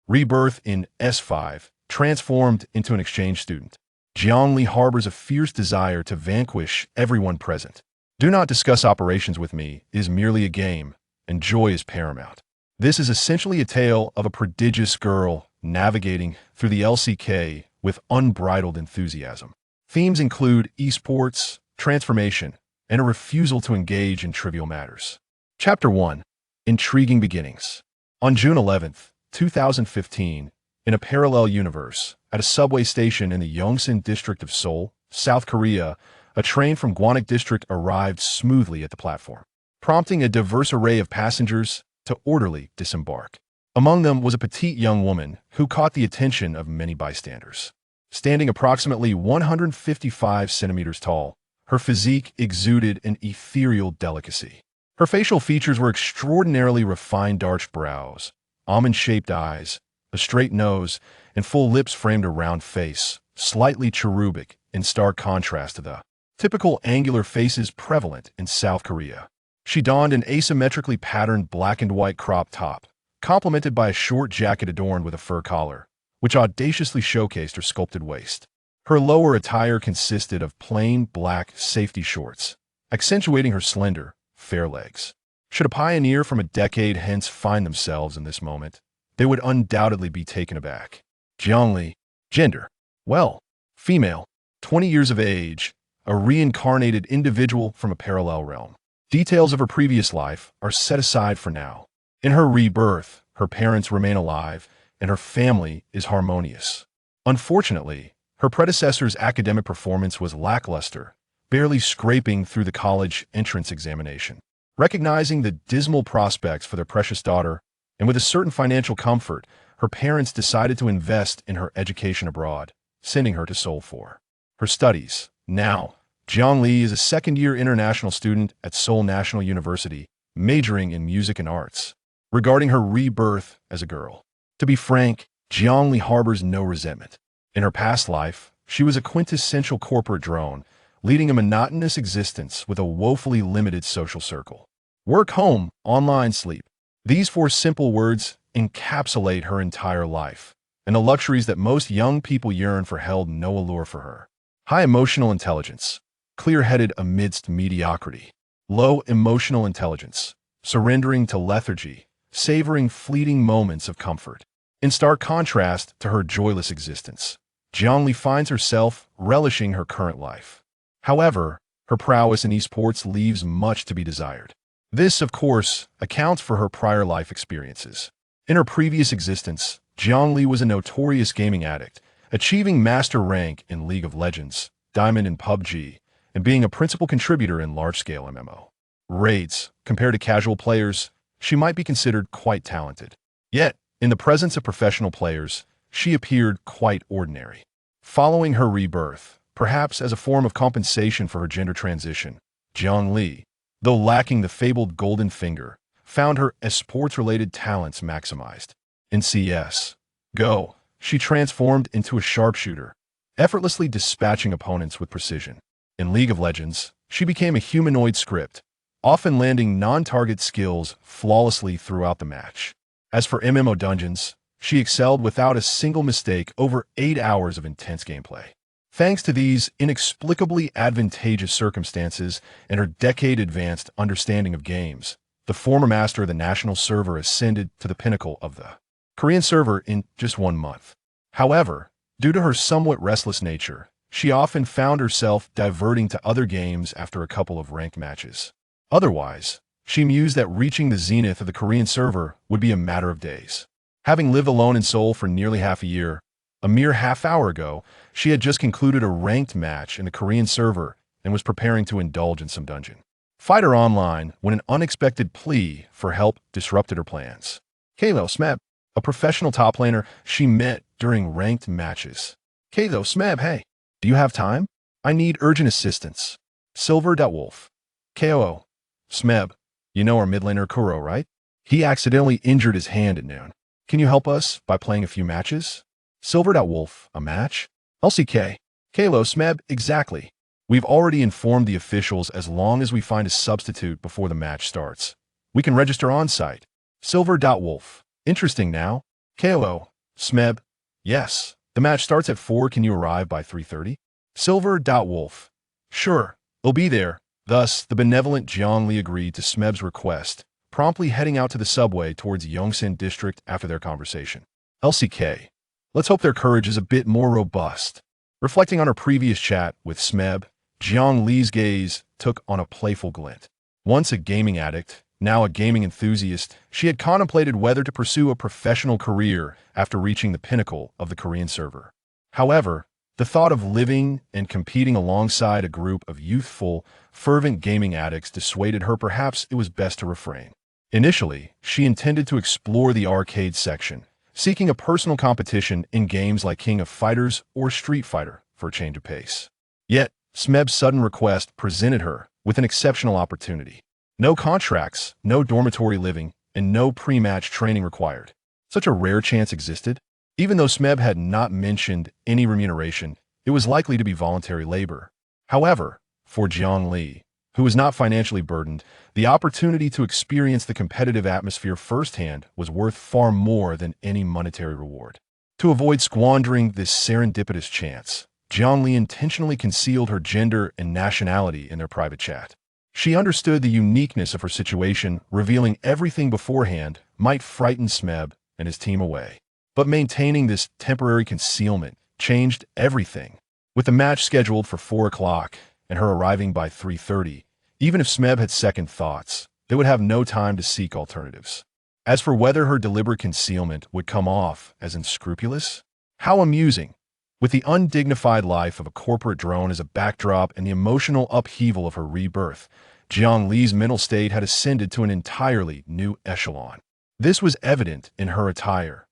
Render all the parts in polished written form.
Rebirth in S5, transformed into an exchange student. Jiang Li harbors a fierce desire to vanquish everyone present. Do not discuss operations with me is merely a game, and joy is paramount. This is essentially a tale of a prodigious girl navigating through the LCK with unbridled enthusiasm. Themes include esports, transformation, and a refusal to engage in trivial matters. Chapter 1. Intriguing Beginnings. On June 11th, 2015, in a parallel universe, at a subway station in the Yongsan district of Seoul, South Korea, a train from Gwanek district arrived smoothly at the platform, prompting a diverse array of passengers to orderly disembark. Among them was a petite young woman who caught the attention of many bystanders. Standing approximately 155 centimeters tall, her physique exuded an ethereal delicacy. Her facial features were extraordinarily refined, arched brows, almond-shaped eyes, a straight nose, and full lips framed a round face, slightly cherubic in stark contrast to the typical angular faces prevalent in South Korea. She donned an asymmetrically patterned black and white crop top, complemented by a short jacket adorned with a fur collar, which audaciously showcased her sculpted waist. Her lower attire consisted of plain black safety shorts, accentuating her slender, fair legs. Should a pioneer from a decade hence find themselves in this moment, they would undoubtedly be taken aback. Jiang Li. Gender. Well, female, 20 years of age, a reincarnated individual from a parallel realm. Details of her previous life are set aside for now. In her rebirth, her parents remain alive, and her family is harmonious. Unfortunately, her predecessor's academic performance was lackluster, barely scraping through the college entrance examination. Recognizing the dismal prospects for their precious daughter, and with a certain financial comfort, her parents decided to invest in her education abroad, sending her to Seoul for her studies. Now, Jiang Li is a second-year international student at Seoul National University, majoring in music and arts. Regarding her rebirth as a girl, to be frank, Jiang Li harbors no resentment. In her past life, she was a quintessential corporate drone, leading a monotonous existence with a woefully limited social circle. Work, home, online, sleep. These four simple words encapsulate her entire life, and the luxuries that most young people yearn for held no allure for her. High emotional intelligence, clear-headed amidst mediocrity. Low emotional intelligence, surrendering to lethargy, savoring fleeting moments of comfort. In stark contrast to her joyless existence, Jiang Li finds herself relishing her current life. However, her prowess in esports leaves much to be desired. This, of course, accounts for her prior life experiences. In her previous existence, Jiang Li was a notorious gaming addict, achieving master rank in League of Legends, Diamond in PUBG, and being a principal contributor in large-scale MMO raids. Compared to casual players, she might be considered quite talented. Yet, in the presence of professional players, she appeared quite ordinary. Following her rebirth, perhaps as a form of compensation for her gender transition, Jiang Li, though lacking the fabled golden finger, found her sports-related talents maximized. In CS:GO, she transformed into a sharpshooter, effortlessly dispatching opponents with precision. In League of Legends, she became a humanoid script, often landing non-target skills flawlessly throughout the match. As for MMO dungeons, she excelled without a single mistake over 8 hours of intense gameplay. Thanks to these inexplicably advantageous circumstances and her decade-advanced understanding of games, the former master of the national server ascended to the pinnacle of the Korean server in just 1 month. However, due to her somewhat restless nature, she often found herself diverting to other games after a couple of ranked matches. Otherwise, she mused that reaching the zenith of the Korean server would be a matter of days. Having lived alone in Seoul for nearly half a year, a mere half-hour ago, she had just concluded a ranked match in the Korean server and was preparing to indulge in some dungeon fighter online when an unexpected plea for help disrupted her plans. Kalo Smeb, a professional top laner she met during ranked matches. Kalo Smeb, hey, do you have time? I need urgent assistance. Silver.Wolf. KO. Smeb, you know our mid laner Kuro, right? He accidentally injured his hand at noon. Can you help us by playing a few matches? Silver.Wolf, a match? LCK. Kalo Smeb, exactly. We've already informed the officials as long as we find a substitute before the match starts. We can register on site. Silver.Wolf. Interesting now. KO, Smeb, yes. The match starts at 4. Can you arrive by 3:30? Silver. Wolf. Sure, I'll be there. Thus, the benevolent Jiang Li agreed to Smeb's request, promptly heading out to the subway towards Yongsan district after their conversation. LCK. Let's hope their courage is a bit more robust. Reflecting on her previous chat with Smeb, Jiang Li's gaze took on a playful glint. Once a gaming addict, now a gaming enthusiast, she had contemplated whether to pursue a professional career after reaching the pinnacle of the Korean server. However, the thought of living and competing alongside a group of youthful, fervent gaming addicts dissuaded her. Perhaps it was best to refrain. Initially, she intended to explore the arcade section, seeking a personal competition in games like King of Fighters or Street Fighter for a change of pace. Yet, Smeb's sudden request presented her with an exceptional opportunity. No contracts, no dormitory living, and no pre-match training required. Such a rare chance existed. Even though Smeb had not mentioned any remuneration, it was likely to be voluntary labor. However, for Jiang Li, who was not financially burdened, the opportunity to experience the competitive atmosphere firsthand was worth far more than any monetary reward. To avoid squandering this serendipitous chance, Jiang Li intentionally concealed her gender and nationality in their private chat. She understood the uniqueness of her situation. Revealing everything beforehand might frighten Smeb and his team away. But maintaining this temporary concealment changed everything. With the match scheduled for 4 o'clock and her arriving by 3:30, even if Smeb had second thoughts, they would have no time to seek alternatives. As for whether her deliberate concealment would come off as unscrupulous, how amusing! With the undignified life of a corporate drone as a backdrop and the emotional upheaval of her rebirth, Jiang Li's mental state had ascended to an entirely new echelon. This was evident in her attire.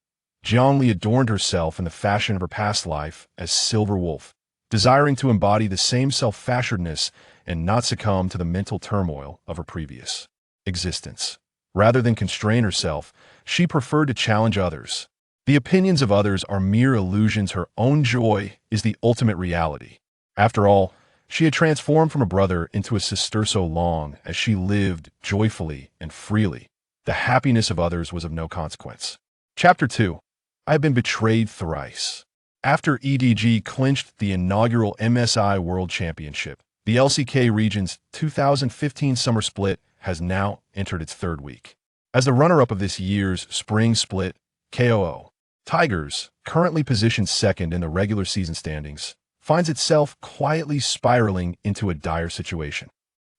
Jiang Li adorned herself in the fashion of her past life as Silver Wolf, desiring to embody the same self-fashionedness and not succumb to the mental turmoil of her previous existence. Rather than constrain herself, she preferred to challenge others. The opinions of others are mere illusions. Her own joy is the ultimate reality. After all, she had transformed from a brother into a sister. So long as she lived joyfully and freely, the happiness of others was of no consequence. Chapter 2. I have been betrayed thrice. After EDG clinched the inaugural MSI World Championship, the LCK region's 2015 summer split has now entered its 3rd week. As the runner-up of this year's spring split, KOO Tigers, currently positioned 2nd in the regular season standings, finds itself quietly spiraling into a dire situation.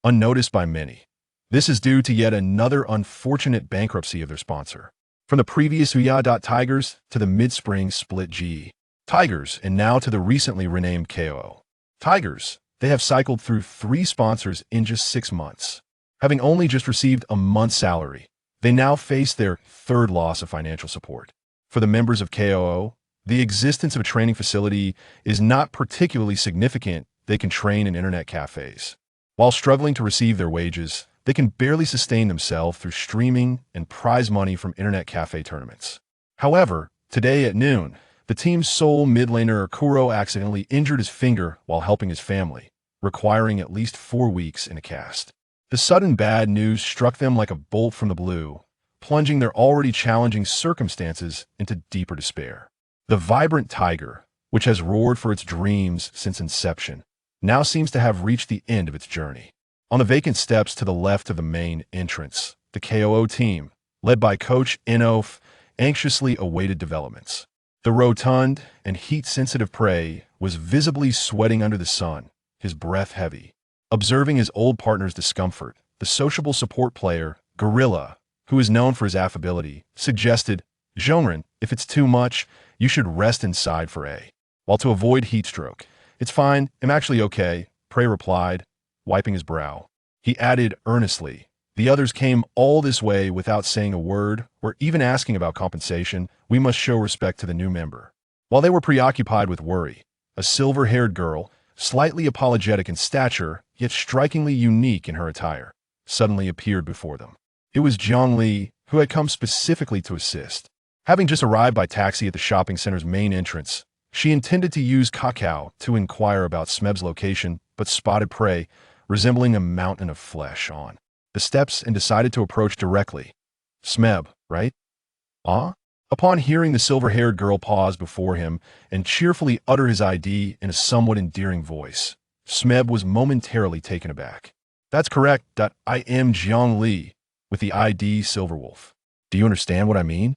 Unnoticed by many, this is due to yet another unfortunate bankruptcy of their sponsor. From the previous Huya Tigers to the mid-spring split G Tigers and now to the recently renamed KOO Tigers, they have cycled through 3 sponsors in just 6 months. Having only just received a month's salary, they now face their 3rd loss of financial support. For the members of KOO, the existence of a training facility is not particularly significant. They can train in internet cafes. While struggling to receive their wages, they can barely sustain themselves through streaming and prize money from internet cafe tournaments. However, today at noon, the team's sole mid laner Kuro accidentally injured his finger while helping his family, requiring at least 4 weeks in a cast. The sudden bad news struck them like a bolt from the blue, plunging their already challenging circumstances into deeper despair. The vibrant tiger, which has roared for its dreams since inception, now seems to have reached the end of its journey. On the vacant steps to the left of the main entrance, the KOO team, led by Coach Inof, anxiously awaited developments. The rotund and heat-sensitive prey was visibly sweating under the sun, his breath heavy. Observing his old partner's discomfort, the sociable support player, Gorilla, who is known for his affability, suggested, "Jongren, if it's too much, you should rest inside for a while to avoid heat stroke." "It's fine, I'm actually okay," Prey replied, wiping his brow. He added earnestly, "The others came all this way without saying a word or even asking about compensation. We must show respect to the new member." While they were preoccupied with worry, a silver-haired girl, slightly apologetic in stature, yet strikingly unique in her attire, suddenly appeared before them. It was Jiang Li, who had come specifically to assist. Having just arrived by taxi at the shopping center's main entrance, she intended to use Kakao to inquire about Smeb's location, but spotted Prey, resembling a mountain of flesh, on the steps and decided to approach directly. "Smeb, right?" "Ah? Upon hearing the silver-haired girl pause before him and cheerfully utter his ID in a somewhat endearing voice, Smeb was momentarily taken aback. That's correct. I am Jiang Li, with the ID Silverwolf. Do you understand what I mean?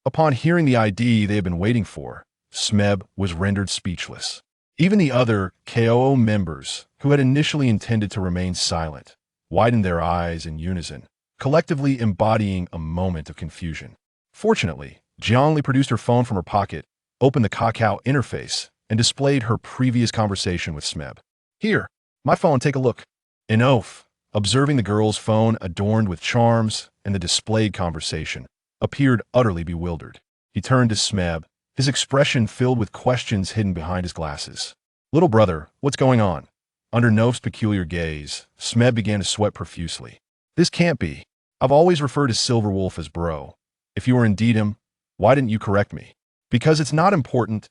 Upon hearing the ID they had been waiting for, Smeb was rendered speechless. Even the other KOO members, who had initially intended to remain silent, widened their eyes in unison, collectively embodying a moment of confusion. Fortunately, Jiang Li produced her phone from her pocket, opened the Kakao interface, and displayed her previous conversation with Smeb. Here, my phone, take a look. Enof, observing the girl's phone adorned with charms and the displayed conversation, appeared utterly bewildered. He turned to Smeb, his expression filled with questions hidden behind his glasses. Little brother, what's going on? Under Nof's peculiar gaze, Smeb began to sweat profusely. This can't be. I've always referred to Silverwolf as bro. If you are indeed him, why didn't you correct me? Because it's not important.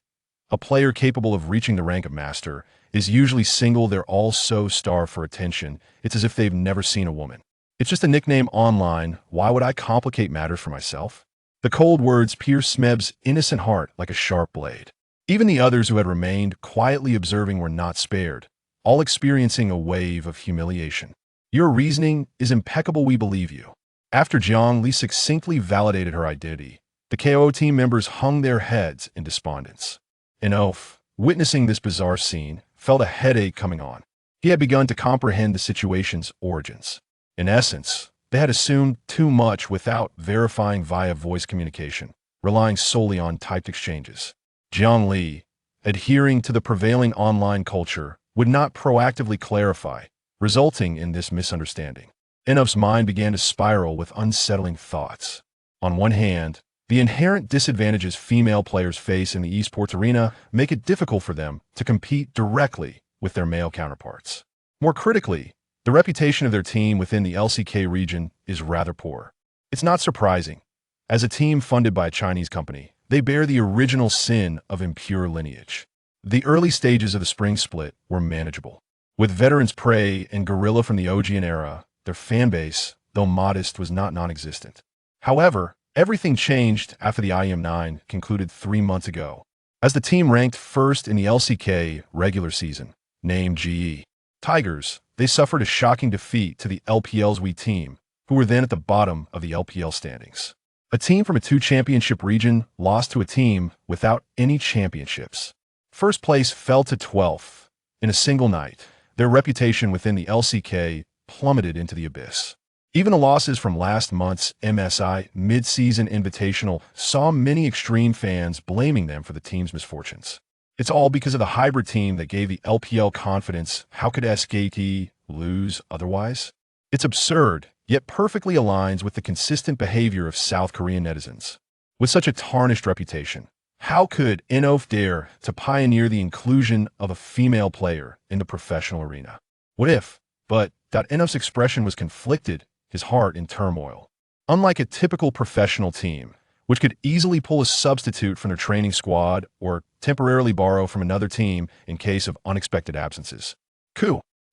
A player capable of reaching the rank of master is usually single. They're all so starved for attention, it's as if they've never seen a woman. It's just a nickname online. Why would I complicate matters for myself? The cold words pierced Smeb's innocent heart like a sharp blade. Even the others who had remained quietly observing were not spared, all experiencing a wave of humiliation. Your reasoning is impeccable, we believe you. After Jiang Li succinctly validated her identity, the KO team members hung their heads in despondence. Enof, witnessing this bizarre scene, felt a headache coming on. He had begun to comprehend the situation's origins. In essence, they had assumed too much without verifying via voice communication, relying solely on typed exchanges. Jiang Li, adhering to the prevailing online culture, would not proactively clarify, resulting in this misunderstanding. Enof's mind began to spiral with unsettling thoughts. On one hand, the inherent disadvantages female players face in the esports arena make it difficult for them to compete directly with their male counterparts. More critically, the reputation of their team within the LCK region is rather poor. It's not surprising. As a team funded by a Chinese company, they bear the original sin of impure lineage. The early stages of the spring split were manageable. With veterans Prey and Gorilla from the OGN era, their fanbase, though modest, was not non-existent. However, everything changed after the IM9 concluded 3 months ago. As the team ranked first in the LCK regular season, named GE Tigers, they suffered a shocking defeat to the LPL's Wii team, who were then at the bottom of the LPL standings. A team from a 2-championship region lost to a team without any championships. First place fell to 12th. In a single night, their reputation within the LCK plummeted into the abyss. Even the losses from last month's MSI mid-season invitational saw many extreme fans blaming them for the team's misfortunes. It's all because of the hybrid team that gave the LPL confidence. How could SKT lose otherwise? It's absurd, yet perfectly aligns with the consistent behavior of South Korean netizens. With such a tarnished reputation, how could Enof dare to pioneer the inclusion of a female player in the professional arena? What if? But Enof's expression was conflicted, his heart in turmoil. Unlike a typical professional team, which could easily pull a substitute from their training squad or temporarily borrow from another team in case of unexpected absences,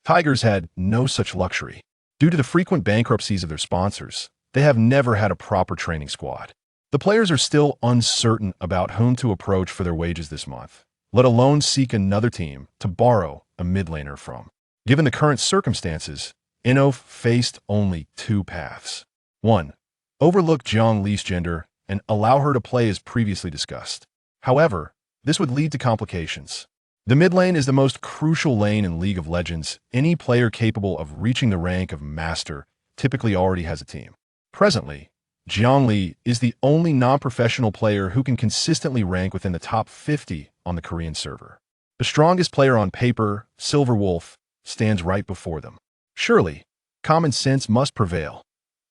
Tigers had no such luxury. Due to the frequent bankruptcies of their sponsors, they have never had a proper training squad. The players are still uncertain about whom to approach for their wages this month, let alone seek another team to borrow a mid laner from. Given the current circumstances, Enof faced only 2 paths. 1. Overlook Jiang Li's gender and allow her to play as previously discussed. However, this would lead to complications. The mid lane is the most crucial lane in League of Legends. Any player capable of reaching the rank of Master typically already has a team. Presently, Jiang Li is the only non-professional player who can consistently rank within the top 50 on the Korean server. The strongest player on paper, Silverwolf, stands right before them. Surely, common sense must prevail.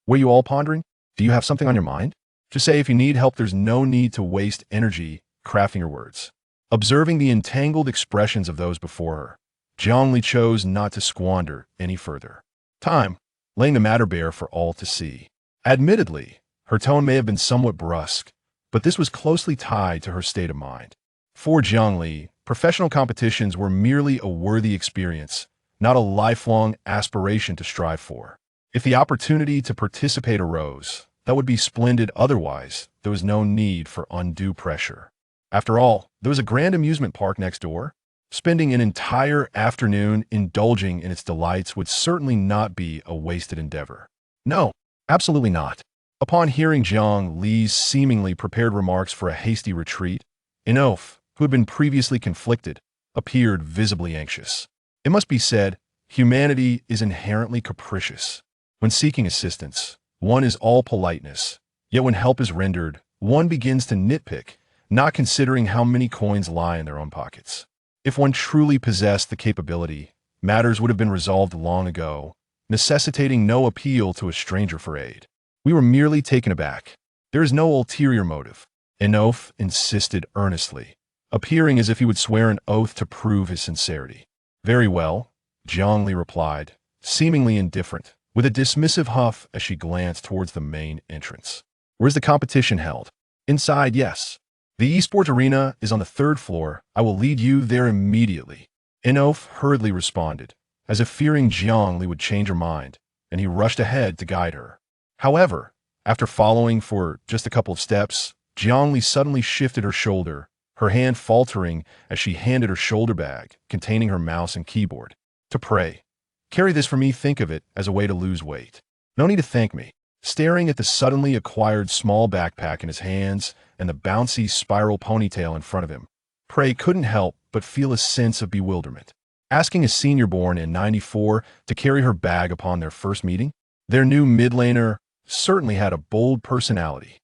Were you all pondering? Do you have something on your mind? Just say if you need help, there's no need to waste energy crafting your words. Observing the entangled expressions of those before her, Jiang Li chose not to squander any further time, laying the matter bare for all to see. Admittedly, her tone may have been somewhat brusque, but this was closely tied to her state of mind. For Jiang Li, professional competitions were merely a worthy experience, not a lifelong aspiration to strive for. If the opportunity to participate arose, That would be splendid otherwise. There was no need for undue pressure. After all, there was a grand amusement park next door. Spending an entire afternoon indulging in its delights would certainly not be a wasted endeavor. No, absolutely not. Upon hearing Jiang Li's seemingly prepared remarks for a hasty retreat, Enof, who had been previously conflicted, appeared visibly anxious. It must be said, humanity is inherently capricious. When seeking assistance, one is all politeness, yet when help is rendered, one begins to nitpick, not considering how many coins lie in their own pockets. If one truly possessed the capability, matters would have been resolved long ago, necessitating no appeal to a stranger for aid. We were merely taken aback. There is no ulterior motive. Enof insisted earnestly, appearing as if he would swear an oath to prove his sincerity. Very well, Jiang Li replied, seemingly indifferent, with a dismissive huff as she glanced towards the main entrance. Where's the competition held? Inside, yes. The esports arena is on the 3rd floor. I will lead you there immediately. Enof hurriedly responded, as if fearing Jiang Li would change her mind, and he rushed ahead to guide her. However, after following for just a couple of steps, Jiang Li suddenly shifted her shoulder, her hand faltering as she handed her shoulder bag containing her mouse and keyboard. To pray. Carry this for me. Think of it as a way to lose weight. No need to thank me. Staring at the suddenly acquired small backpack in his hands and the bouncy spiral ponytail in front of him, Prey couldn't help but feel a sense of bewilderment. Asking a senior born in '94 to carry her bag upon their first meeting? Their new mid-laner certainly had a bold personality.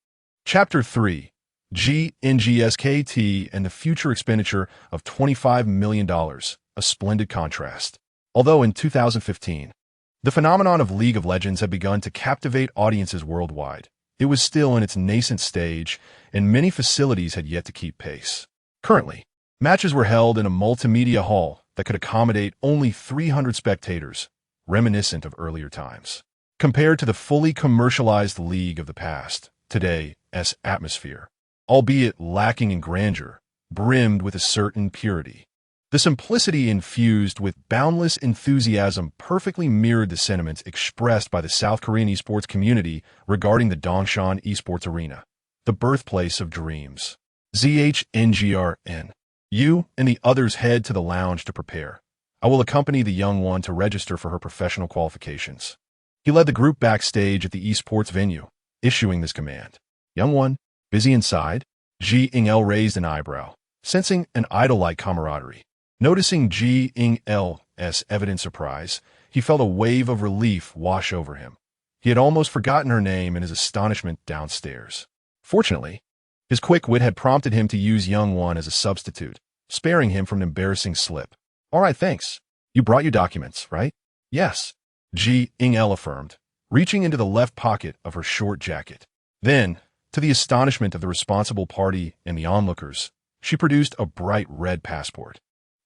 Chapter 3. GNGSKT and the future expenditure of $25 million, a splendid contrast. Although in 2015, the phenomenon of League of Legends had begun to captivate audiences worldwide, it was still in its nascent stage, and many facilities had yet to keep pace. Currently, matches were held in a multimedia hall that could accommodate only 300 spectators, reminiscent of earlier times. Compared to the fully commercialized League of the past, today's atmosphere, albeit lacking in grandeur, brimmed with a certain purity. The simplicity infused with boundless enthusiasm perfectly mirrored the sentiments expressed by the South Korean esports community regarding the Dongshan Esports Arena, the birthplace of dreams. ZHNGRN. You and the others head to the lounge to prepare. I will accompany the young one to register for her professional qualifications. He led the group backstage at the esports venue, issuing this command. Young one, busy inside? Ji Ing-el raised an eyebrow, sensing an idol-like camaraderie. Noticing Ji Ing-el's evident surprise, he felt a wave of relief wash over him. He had almost forgotten her name in his astonishment downstairs. Fortunately, his quick wit had prompted him to use young one as a substitute, sparing him from an embarrassing slip. All right, thanks. You brought your documents, right? Yes, Ji Ing-el affirmed, reaching into the left pocket of her short jacket. Then, to the astonishment of the responsible party and the onlookers, she produced a bright red passport.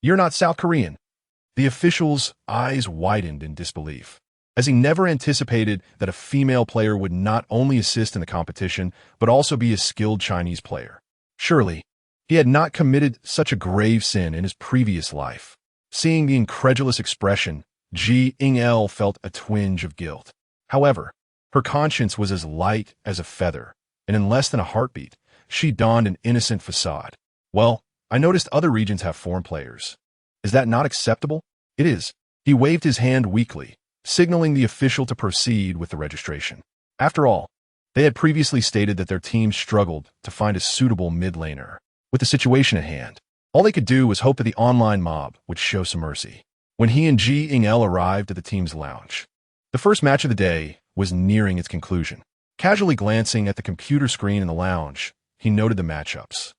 You're not South Korean. The official's eyes widened in disbelief, as he never anticipated that a female player would not only assist in the competition, but also be a skilled Chinese player. Surely, he had not committed such a grave sin in his previous life. Seeing the incredulous expression, Ji Ing-el felt a twinge of guilt. However, her conscience was as light as a feather, and in less than a heartbeat, she donned an innocent facade. Well, I noticed other regions have foreign players. Is that not acceptable? It is. He waved his hand weakly, signaling the official to proceed with the registration. After all, they had previously stated that their team struggled to find a suitable mid-laner. With the situation at hand, all they could do was hope that the online mob would show some mercy. When he and Ji Ing-el arrived at the team's lounge, the first match of the day was nearing its conclusion. Casually glancing at the computer screen in the lounge, he noted the matchups.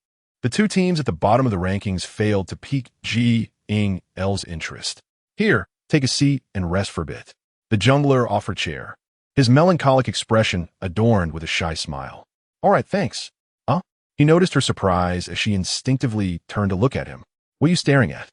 The two teams at the bottom of the rankings failed to pique Ji Ing-el's interest. Here, take a seat and rest for a bit. The jungler offered chair, his melancholic expression adorned with a shy smile. All right, thanks. He noticed her surprise as she instinctively turned to look at him. What are you staring at?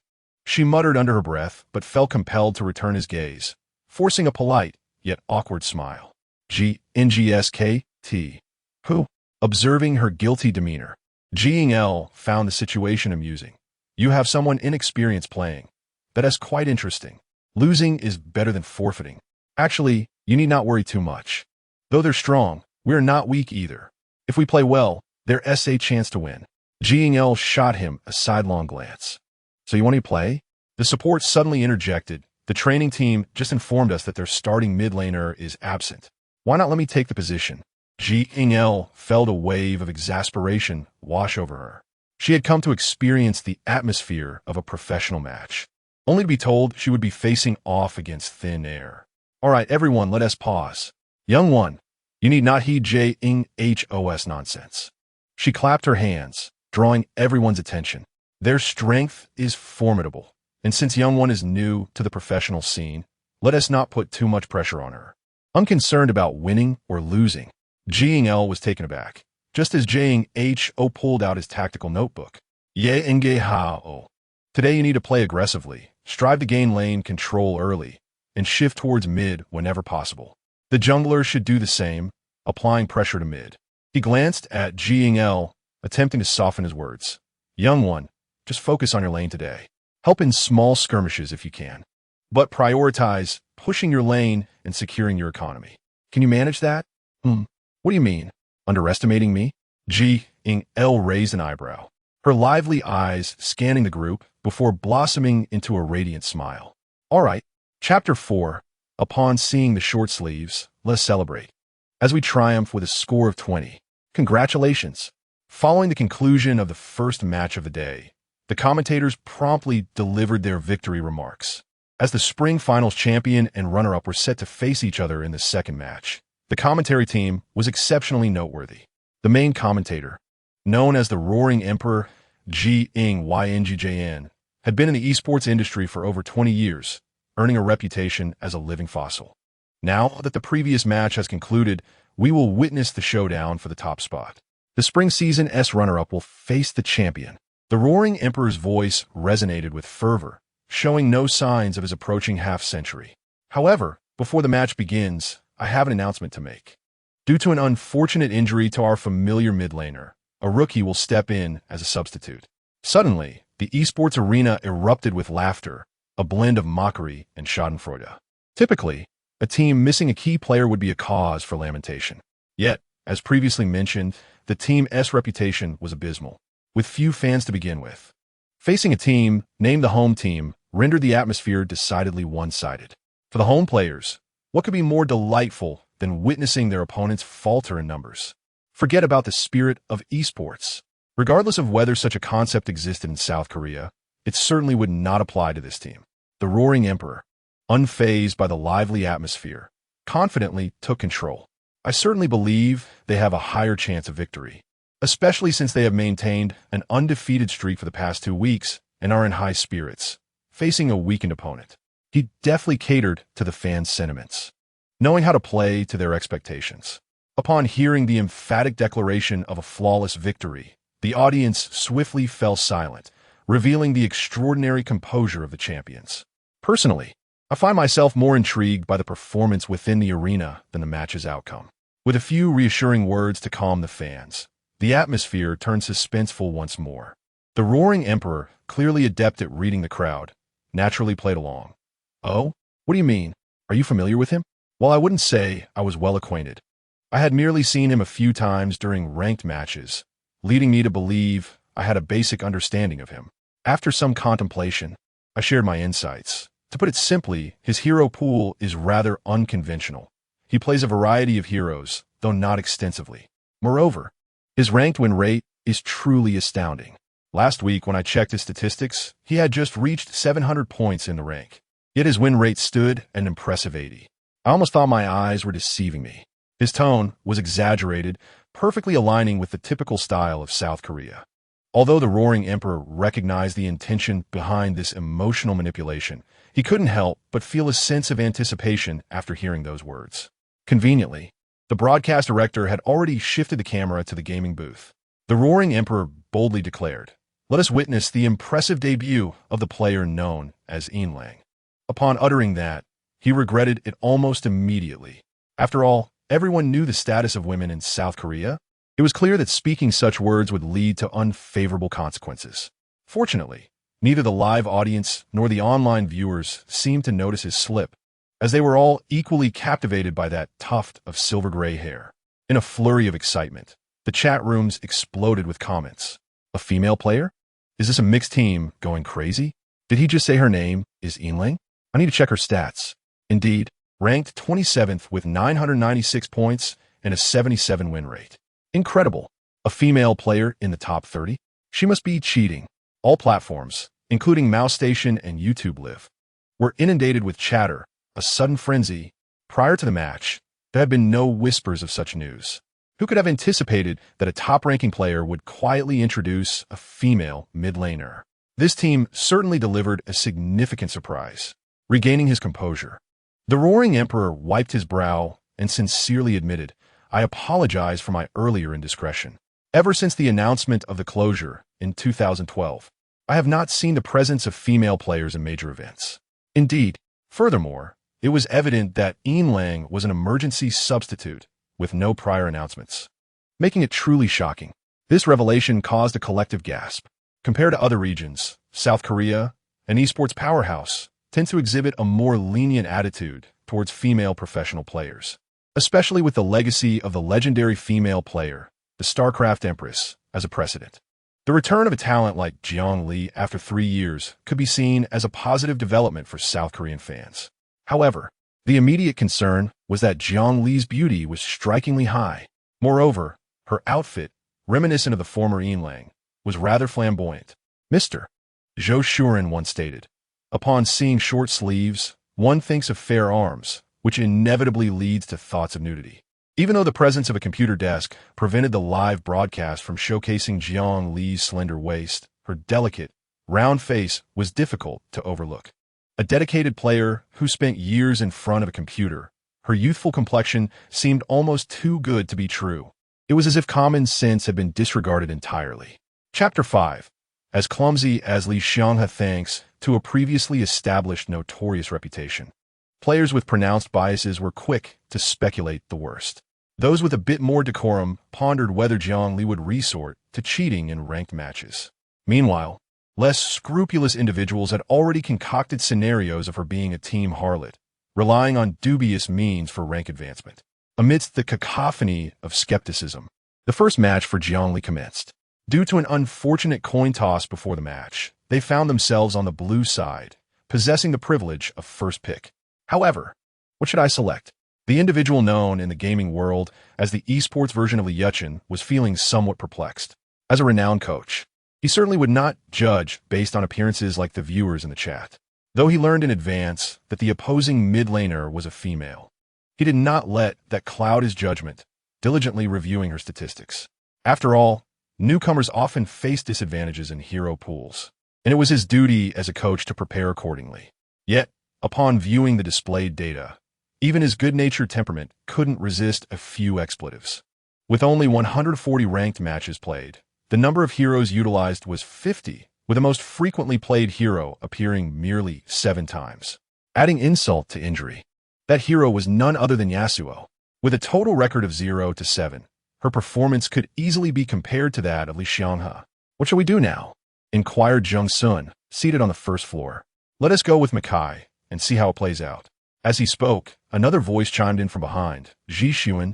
She muttered under her breath, but felt compelled to return his gaze, forcing a polite, yet awkward smile. GNGSKT. Who? Observing her guilty demeanor, Ji Ing-el found the situation amusing. You have someone inexperienced playing. That is quite interesting. Losing is better than forfeiting. Actually, you need not worry too much. Though they're strong, We are not weak either. If we play well, there's a chance to win. Jiang Li shot him a sidelong glance. So you want to play? The support suddenly interjected. The training team just informed us that their starting mid laner is absent. Why not let me take the position? Jiang Li felt a wave of exasperation wash over her. She had come to experience the atmosphere of a professional match, only to be told she would be facing off against thin air. All right, everyone, let us pause. Young one, you need not heed Jiang Li's nonsense. She clapped her hands, drawing everyone's attention. Their strength is formidable, and since Young One is new to the professional scene, let us not put too much pressure on her. Unconcerned about winning or losing, Jiang Li was taken aback, just as Jiang Li pulled out his tactical notebook. Ye enge hao. Today you need to play aggressively, strive to gain lane control early, and shift towards mid whenever possible. The jungler should do the same, applying pressure to mid. He glanced at Jiang Li, attempting to soften his words. Young one, just focus on your lane today. Help in small skirmishes if you can, but prioritize pushing your lane and securing your economy. Can you manage that? What do you mean? Underestimating me? Jiang Li raised an eyebrow, her lively eyes scanning the group before blossoming into a radiant smile. All right, Chapter 4. Upon seeing the short sleeves, let's celebrate. As we triumph with a score of 20. Congratulations! Following the conclusion of the first match of the day, the commentators promptly delivered their victory remarks. As the spring finals champion and runner-up were set to face each other in the second match, the commentary team was exceptionally noteworthy. The main commentator, known as the Roaring Emperor, Jiang Li, had been in the esports industry for over 20 years, earning a reputation as a living fossil. Now that the previous match has concluded, we will witness the showdown for the top spot. The spring season's runner-up will face the champion. The Roaring Emperor's voice resonated with fervor, showing no signs of his approaching half-century. However, before the match begins, I have an announcement to make. Due to an unfortunate injury to our familiar mid laner, a rookie will step in as a substitute. Suddenly, the esports arena erupted with laughter, a blend of mockery and schadenfreude. Typically, a team missing a key player would be a cause for lamentation. Yet, as previously mentioned, the team's reputation was abysmal, with few fans to begin with. Facing a team named the home team rendered the atmosphere decidedly one-sided. For the home players, what could be more delightful than witnessing their opponents falter in numbers? Forget about the spirit of esports. Regardless of whether such a concept existed in South Korea, it certainly would not apply to this team. The Roaring Emperor, unfazed by the lively atmosphere, confidently took control. I certainly believe they have a higher chance of victory, especially since they have maintained an undefeated streak for the past 2 weeks and are in high spirits, facing a weakened opponent. He deftly catered to the fans' sentiments, knowing how to play to their expectations. Upon hearing the emphatic declaration of a flawless victory, the audience swiftly fell silent, revealing the extraordinary composure of the champions. Personally, I find myself more intrigued by the performance within the arena than the match's outcome. With a few reassuring words to calm the fans, the atmosphere turned suspenseful once more. The Roaring Emperor, clearly adept at reading the crowd, naturally played along. Oh, what do you mean? Are you familiar with him? Well, I wouldn't say I was well acquainted. I had merely seen him a few times during ranked matches, leading me to believe I had a basic understanding of him. After some contemplation, I shared my insights. To put it simply, his hero pool is rather unconventional. He plays a variety of heroes, though not extensively. Moreover, his ranked win rate is truly astounding. Last week, when I checked his statistics, he had just reached 700 points in the rank. Yet his win rate stood an impressive 80. I almost thought my eyes were deceiving me. His tone was exaggerated, perfectly aligning with the typical style of South Korea. Although the Roaring Emperor recognized the intention behind this emotional manipulation, he couldn't help but feel a sense of anticipation after hearing those words. Conveniently, the broadcast director had already shifted the camera to the gaming booth. The Roaring Emperor boldly declared, "Let us witness the impressive debut of the player known as Lang." Upon uttering that, he regretted it almost immediately. After all, everyone knew the status of women in South Korea. It was clear that speaking such words would lead to unfavorable consequences. Fortunately, neither the live audience nor the online viewers seemed to notice his slip, as they were all equally captivated by that tuft of silver-gray hair. In a flurry of excitement, the chat rooms exploded with comments. A female player? Is this a mixed team going crazy? Did he just say her name is Yinling? I need to check her stats. Indeed, ranked 27th with 996 points and a 77 win rate. Incredible. A female player in the top 30? She must be cheating. All platforms, including Mouse Station and YouTube Live, were inundated with chatter, a sudden frenzy. Prior to the match, there had been no whispers of such news. Who could have anticipated that a top-ranking player would quietly introduce a female mid-laner? This team certainly delivered a significant surprise. Regaining his composure, the Roaring Emperor wiped his brow and sincerely admitted, "I apologize for my earlier indiscretion. Ever since the announcement of the closure in 2012, I have not seen the presence of female players in major events. Indeed, furthermore, it was evident that Yinling was an emergency substitute with no prior announcements, making it truly shocking. This revelation caused a collective gasp. Compared to other regions, South Korea, an esports powerhouse, tends to exhibit a more lenient attitude towards female professional players, especially with the legacy of the legendary female player, the StarCraft Empress, as a precedent. The return of a talent like Jiang Li after 3 years could be seen as a positive development for South Korean fans. However, the immediate concern was that Jiang Li's beauty was strikingly high. Moreover, her outfit, reminiscent of the former Yinling, was rather flamboyant. Mr. Zhou Shuren once stated, "Upon seeing short sleeves, one thinks of fair arms, which inevitably leads to thoughts of nudity." Even though the presence of a computer desk prevented the live broadcast from showcasing Jiang Li's slender waist, her delicate, round face was difficult to overlook. A dedicated player who spent years in front of a computer, her youthful complexion seemed almost too good to be true. It was as if common sense had been disregarded entirely. Chapter 5. As clumsy as Li Xianghe thanks to a previously established notorious reputation. Players with pronounced biases were quick to speculate the worst. Those with a bit more decorum pondered whether Jiang Li would resort to cheating in ranked matches. Meanwhile, less scrupulous individuals had already concocted scenarios of her being a team harlot, relying on dubious means for rank advancement. Amidst the cacophony of skepticism, the first match for Jiang Li commenced. Due to an unfortunate coin toss before the match, they found themselves on the blue side, possessing the privilege of first pick. However, what should I select? The individual known in the gaming world as the esports version of Li Yuchen was feeling somewhat perplexed. As a renowned coach, he certainly would not judge based on appearances like the viewers in the chat. Though he learned in advance that the opposing mid laner was a female, he did not let that cloud his judgment, diligently reviewing her statistics. After all, newcomers often face disadvantages in hero pools, and it was his duty as a coach to prepare accordingly. Yet, upon viewing the displayed data, even his good-natured temperament couldn't resist a few expletives. With only 140 ranked matches played, the number of heroes utilized was 50, with the most frequently played hero appearing merely 7 times. Adding insult to injury, that hero was none other than Yasuo. With a total record of 0 to 7, her performance could easily be compared to that of Li Xianghe. "What shall we do now?" inquired Jung Sun, seated on the first floor. "Let us go with Makai and see how it plays out." As he spoke, another voice chimed in from behind. "Ji Xuan,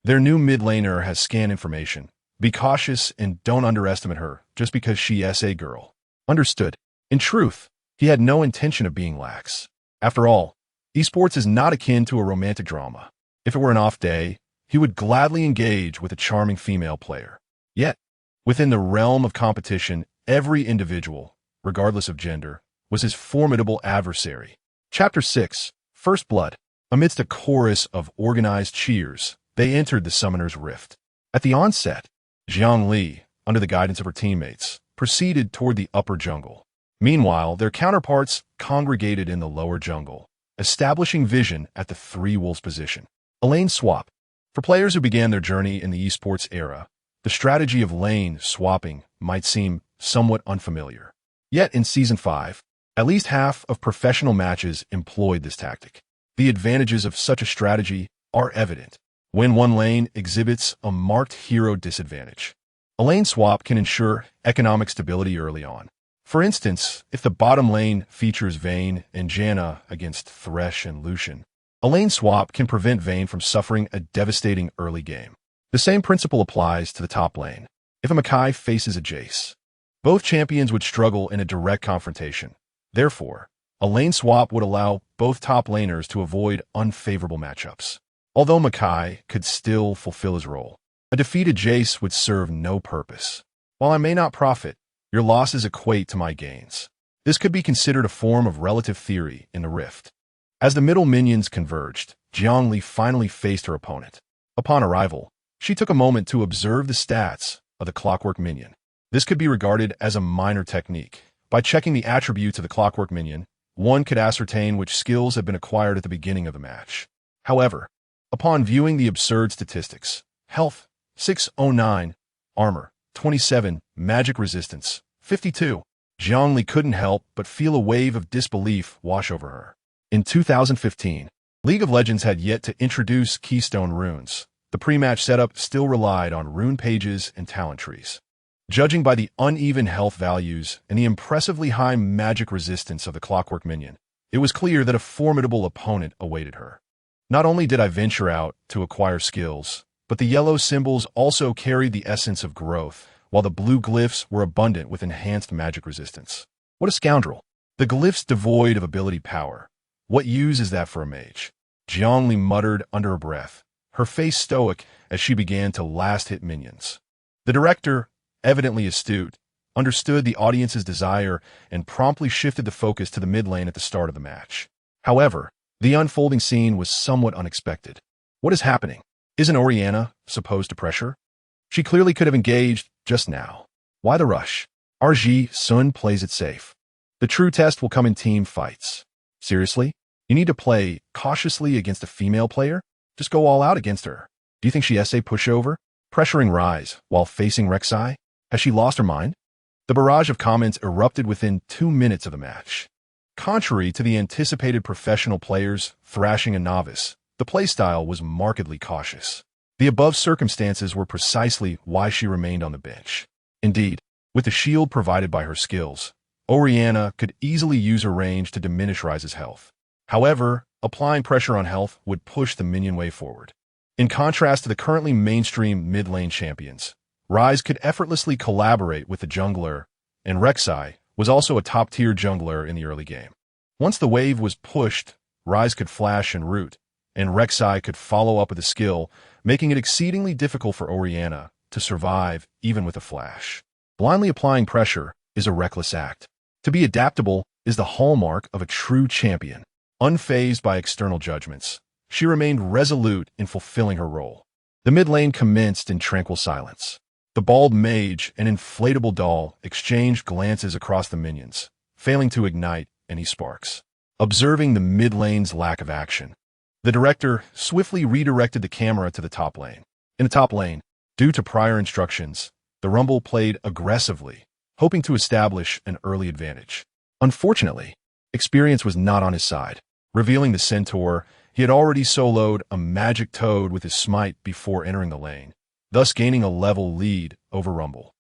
their new mid laner has scan information. Be cautious and don't underestimate her just because she is a girl." Understood. In truth, he had no intention of being lax. After all, esports is not akin to a romantic drama. If it were an off day, he would gladly engage with a charming female player. Yet, within the realm of competition, every individual, regardless of gender, was his formidable adversary. Chapter 6. First Blood. Amidst a chorus of organized cheers, they entered the Summoner's Rift. At the onset, Jiang Li, under the guidance of her teammates, proceeded toward the upper jungle. Meanwhile, their counterparts congregated in the lower jungle, establishing vision at the 3 wolves position. A lane swap. For players who began their journey in the esports era, the strategy of lane swapping might seem somewhat unfamiliar. Yet in Season 5, at least half of professional matches employed this tactic. The advantages of such a strategy are evident when one lane exhibits a marked hero disadvantage. A lane swap can ensure economic stability early on. For instance, if the bottom lane features Vayne and Janna against Thresh and Lucian, a lane swap can prevent Vayne from suffering a devastating early game. The same principle applies to the top lane. If a Makai faces a Jace, both champions would struggle in a direct confrontation. Therefore, a lane swap would allow both top laners to avoid unfavorable matchups. Although Makai could still fulfill his role, a defeated Jace would serve no purpose. While I may not profit, your losses equate to my gains. This could be considered a form of relative theory in the Rift. As the middle minions converged, Jiang Li finally faced her opponent. Upon arrival, she took a moment to observe the stats of the Clockwork minion. This could be regarded as a minor technique. By checking the attributes of the Clockwork minion, one could ascertain which skills have been acquired at the beginning of the match. However, upon viewing the absurd statistics, health, 609, armor, 27, magic resistance, 52, Jiang Li couldn't help but feel a wave of disbelief wash over her. In 2015, League of Legends had yet to introduce Keystone runes. The pre-match setup still relied on rune pages and talent trees. Judging by the uneven health values and the impressively high magic resistance of the Clockwork minion, it was clear that a formidable opponent awaited her. Not only did I venture out to acquire skills, but the yellow symbols also carried the essence of growth, while the blue glyphs were abundant with enhanced magic resistance. What a scoundrel! The glyphs devoid of ability power. What use is that for a mage? Jiang Li muttered under her breath, her face stoic as she began to last-hit minions. The director, evidently astute, understood the audience's desire and promptly shifted the focus to the mid lane at the start of the match. However, the unfolding scene was somewhat unexpected. What is happening? Isn't Orianna supposed to pressure? She clearly could have engaged just now. Why the rush? RG Sun plays it safe. The true test will come in team fights. Seriously? You need to play cautiously against a female player? Just go all out against her. Do you think she SA pushover? Pressuring Rise while facing Rek'Sai? Has she lost her mind? The barrage of comments erupted within 2 minutes of the match. Contrary to the anticipated professional players thrashing a novice, the playstyle was markedly cautious. The above circumstances were precisely why she remained on the bench. Indeed, with the shield provided by her skills, Orianna could easily use her range to diminish Rise's health. However, applying pressure on health would push the minion wave forward. In contrast to the currently mainstream mid-lane champions, Rise could effortlessly collaborate with the jungler, and Rek'Sai was also a top-tier jungler in the early game. Once the wave was pushed, Rise could flash and root, and Rek'Sai could follow up with a skill, making it exceedingly difficult for Orianna to survive even with a flash. Blindly applying pressure is a reckless act. To be adaptable is the hallmark of a true champion. Unfazed by external judgments, she remained resolute in fulfilling her role. The mid lane commenced in tranquil silence. The bald mage and inflatable doll exchanged glances across the minions, failing to ignite any sparks. Observing the mid lane's lack of action, the director swiftly redirected the camera to the top lane. In the top lane, due to prior instructions, the Rumble played aggressively, hoping to establish an early advantage. Unfortunately, experience was not on his side. Revealing the Centaur, he had already soloed a magic toad with his smite before entering the lane, thus gaining a level lead over Rumble.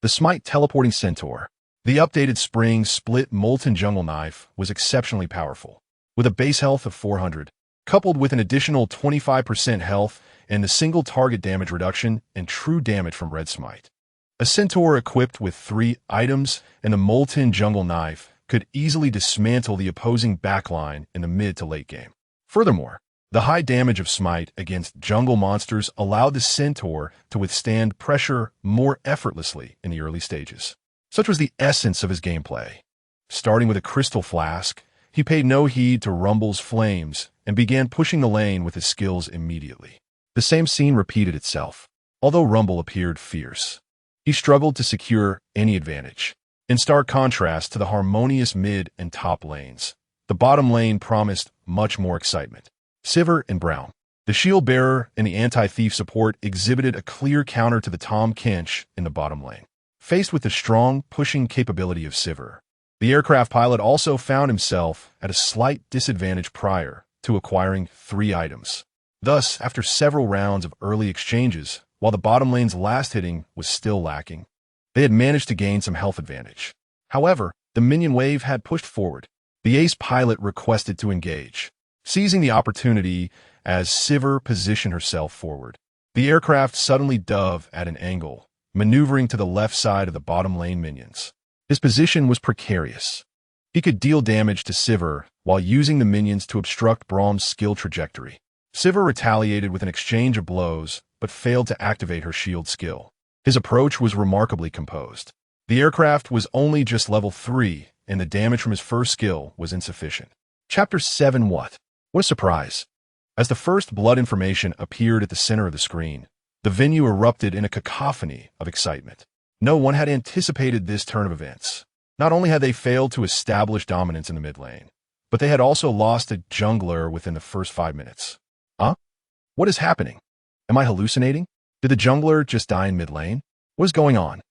The smite teleporting Centaur, the updated spring split molten jungle knife, was exceptionally powerful. With a base health of 400, coupled with an additional 25% health and the single target damage reduction and true damage from red smite. A Centaur equipped with 3 items and the molten jungle knife could easily dismantle the opposing backline in the mid to late game. Furthermore, the high damage of smite against jungle monsters allowed the Centaur to withstand pressure more effortlessly in the early stages. Such was the essence of his gameplay. Starting with a crystal flask, he paid no heed to Rumble's flames and began pushing the lane with his skills immediately. The same scene repeated itself. Although Rumble appeared fierce, he struggled to secure any advantage. In stark contrast to the harmonious mid and top lanes, the bottom lane promised much more excitement. Sivir and Brown, the shield bearer and the anti-thief support, exhibited a clear counter to the Tahm Kench in the bottom lane. Faced with the strong pushing capability of Sivir, the aircraft pilot also found himself at a slight disadvantage prior to acquiring 3 items. Thus, after several rounds of early exchanges, while the bottom lane's last hitting was still lacking, they had managed to gain some health advantage. However, the minion wave had pushed forward. The ace pilot requested to engage, seizing the opportunity as Sivir positioned herself forward. The The aircraft suddenly dove at an angle, maneuvering to the left side of the bottom lane minions. His position was precarious. He could deal damage to Sivir while using the minions to obstruct Braum's skill trajectory. Sivir retaliated with an exchange of blows, but failed to activate her shield skill. His approach was remarkably composed. The aircraft was only just level 3, and the damage from his first skill was insufficient. Chapter 7. What a surprise! As the first blood information appeared at the center of the screen, the venue erupted in a cacophony of excitement. No one had anticipated this turn of events. Not only had they failed to establish dominance in the mid lane, but they had also lost a jungler within the first 5 minutes. Huh? What is happening? Am I hallucinating? Did the jungler just die in mid lane? What is going on?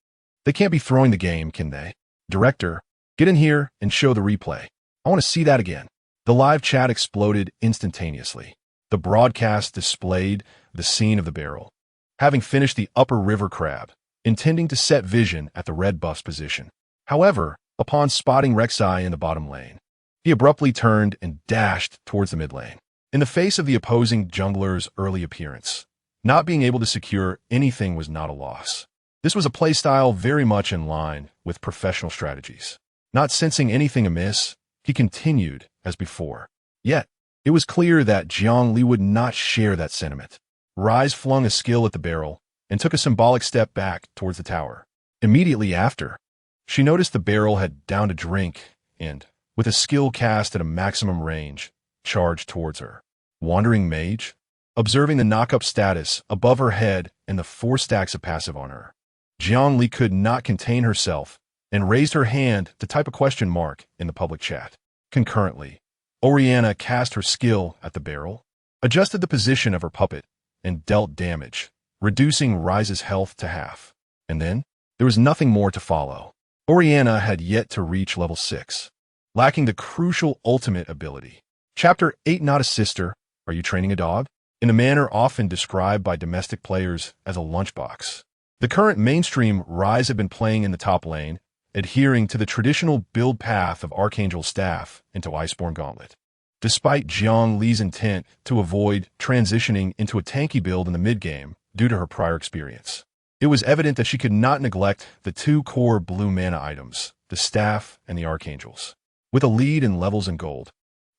They can't be throwing the game, can they? Director, get in here and show the replay. I want to see that again. The live chat exploded instantaneously. The broadcast displayed the scene of the barrel, having finished the upper river crab, intending to set vision at the red buff's position. However, upon spotting Rek'Sai in the bottom lane, he abruptly turned and dashed towards the mid lane. In the face of the opposing jungler's early appearance, not being able to secure anything was not a loss. This was a playstyle very much in line with professional strategies. Not sensing anything amiss, he continued as before. Yet, it was clear that Jiang Li would not share that sentiment. Ryze flung a skill at the barrel and took a symbolic step back towards the tower. Immediately after, she noticed the barrel had downed a drink and, with a skill cast at a maximum range, charged towards her. Wandering Mage, observing the knock-up status above her head and the 4 stacks of passive on her, Jiang Li could not contain herself and raised her hand to type a question mark in the public chat. Concurrently, Orianna cast her skill at the barrel, adjusted the position of her puppet, and dealt damage, reducing Ryze's health to half. And then, there was nothing more to follow. Orianna had yet to reach level 6, lacking the crucial ultimate ability. Chapter 8. Not a sister. Are you training a dog? In a manner often described by domestic players as a lunchbox. The current mainstream Ryze had been playing in the top lane, adhering to the traditional build path of Archangel Staff into Iceborne Gauntlet. Despite Jiang Li's intent to avoid transitioning into a tanky build in the mid-game due to her prior experience, it was evident that she could not neglect the 2 core blue mana items, the Staff and the Archangels. With a lead in levels and gold,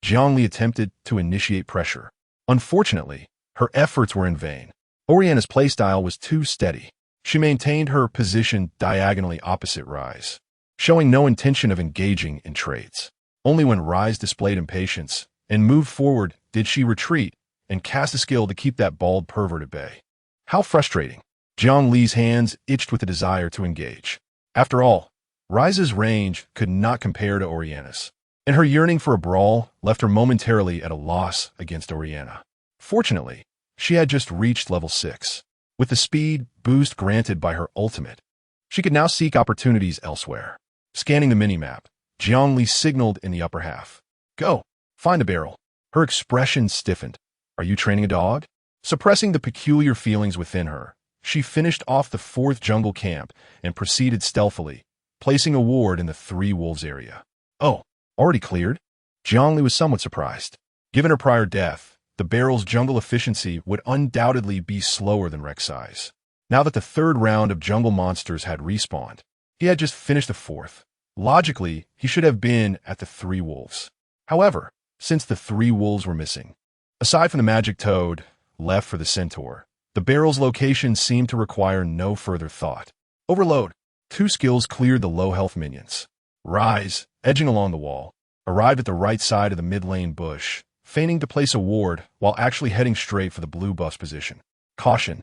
Jiang Li attempted to initiate pressure. Unfortunately, her efforts were in vain. Orianna's playstyle was too steady. She maintained her position diagonally opposite Ryze, showing no intention of engaging in trades. Only when Ryze displayed impatience and moved forward did she retreat and cast a skill to keep that bald pervert at bay. How frustrating. Jiang Li's hands itched with a desire to engage. After all, Ryze's range could not compare to Orianna's, and her yearning for a brawl left her momentarily at a loss against Orianna. Fortunately, she had just reached level 6. With the speed boost granted by her ultimate, she could now seek opportunities elsewhere. Scanning the minimap, Jiang Li signaled in the upper half. Go, find a barrel. Her expression stiffened. Are you training a dog? Suppressing the peculiar feelings within her, she finished off the 4th jungle camp and proceeded stealthily, placing a ward in the 3 wolves area. Oh, already cleared? Jiang Li was somewhat surprised. Given her prior death, the barrel's jungle efficiency would undoubtedly be slower than Rek'Sai's. Now that the 3rd round of jungle monsters had respawned, he had just finished the 4th. Logically, he should have been at the 3 wolves. However, since the 3 wolves were missing, aside from the magic toad left for the centaur, the barrel's location seemed to require no further thought. Overload. 2 skills cleared the low health minions. Ryze, edging along the wall, arrived at the right side of the mid lane bush, feigning to place a ward while actually heading straight for the blue buff's position. Caution.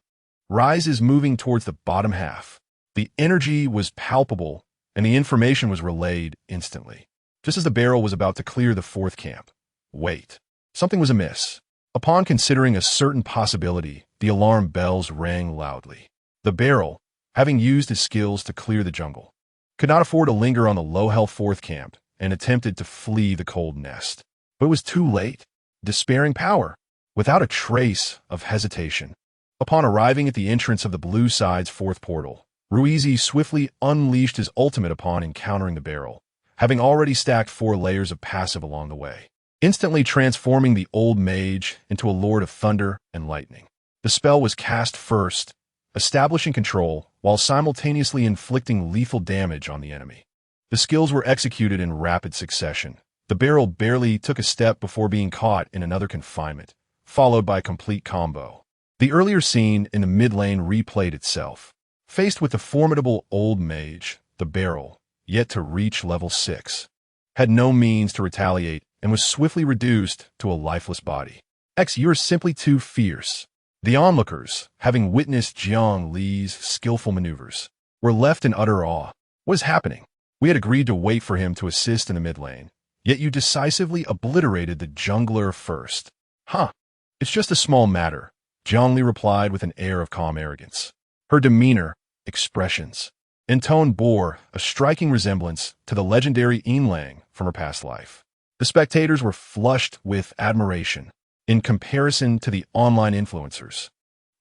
Ryze is moving towards the bottom half. The energy was palpable, and the information was relayed instantly. Just as the barrel was about to clear the 4th camp. Wait. Something was amiss. Upon considering a certain possibility, the alarm bells rang loudly. The barrel, having used his skills to clear the jungle, could not afford to linger on the low-health 4th camp and attempted to flee the cold nest. But it was too late. Despairing power, without a trace of hesitation. Upon arriving at the entrance of the blue side's 4th portal, Ruizi swiftly unleashed his ultimate upon encountering the barrel, having already stacked 4 layers of passive along the way, instantly transforming the old mage into a lord of thunder and lightning. The spell was cast first, establishing control while simultaneously inflicting lethal damage on the enemy. The skills were executed in rapid succession. The barrel barely took a step before being caught in another confinement, followed by a complete combo. The earlier scene in the mid lane replayed itself. Faced with the formidable old mage, the barrel, yet to reach level 6, had no means to retaliate and was swiftly reduced to a lifeless body. You're simply too fierce. The onlookers, having witnessed Jiang Li's skillful maneuvers, were left in utter awe. What is happening? We had agreed to wait for him to assist in the mid lane, yet you decisively obliterated the jungler first. It's just a small matter, Jiang Li replied with an air of calm arrogance. Her demeanor, expressions, and tone bore a striking resemblance to the legendary Yinlang from her past life. The spectators were flushed with admiration. In comparison to the online influencers,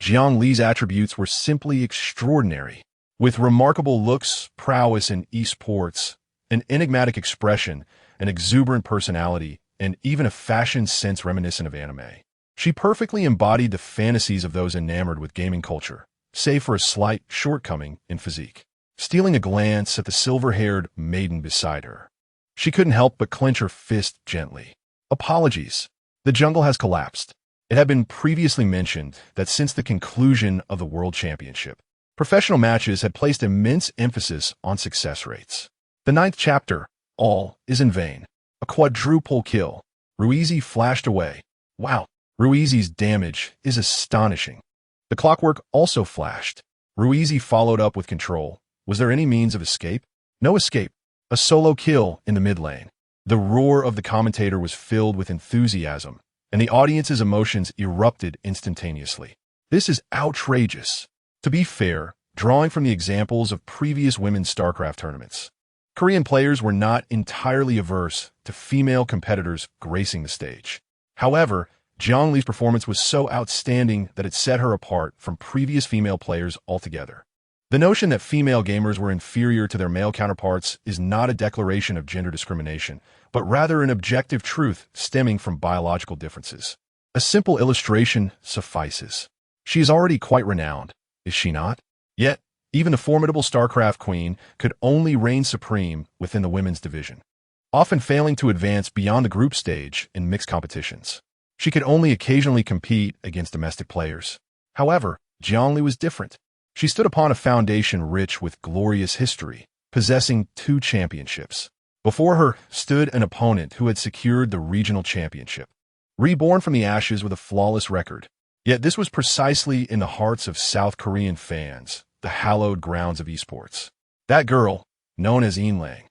Jiang Li's attributes were simply extraordinary. With remarkable looks, prowess in esports, an enigmatic expression, an exuberant personality, and even a fashion sense reminiscent of anime, she perfectly embodied the fantasies of those enamored with gaming culture, save for a slight shortcoming in physique. Stealing a glance at the silver-haired maiden beside her, she couldn't help but clench her fist gently. Apologies. The jungle has collapsed. It had been previously mentioned that since the conclusion of the World Championship, professional matches had placed immense emphasis on success rates. The 9th chapter, all is in vain. A quadruple kill. Ruizi flashed away. Wow, Ruizi's damage is astonishing. The clockwork also flashed. Ruizi followed up with control. Was there any means of escape? No escape. A solo kill in the mid lane. The roar of the commentator was filled with enthusiasm, and the audience's emotions erupted instantaneously. This is outrageous. To be fair, drawing from the examples of previous women's StarCraft tournaments, Korean players were not entirely averse to female competitors gracing the stage. However, Jiang Li's performance was so outstanding that it set her apart from previous female players altogether. The notion that female gamers were inferior to their male counterparts is not a declaration of gender discrimination, but rather an objective truth stemming from biological differences. A simple illustration suffices. She is already quite renowned, is she not? Yet, even the formidable StarCraft queen could only reign supreme within the women's division, often failing to advance beyond the group stage in mixed competitions. She could only occasionally compete against domestic players. However, Jiang Li was different. She stood upon a foundation rich with glorious history, possessing 2 championships. Before her stood an opponent who had secured the regional championship, reborn from the ashes with a flawless record. Yet this was precisely in the hearts of South Korean fans, the hallowed grounds of esports. That girl, known as Yinlang,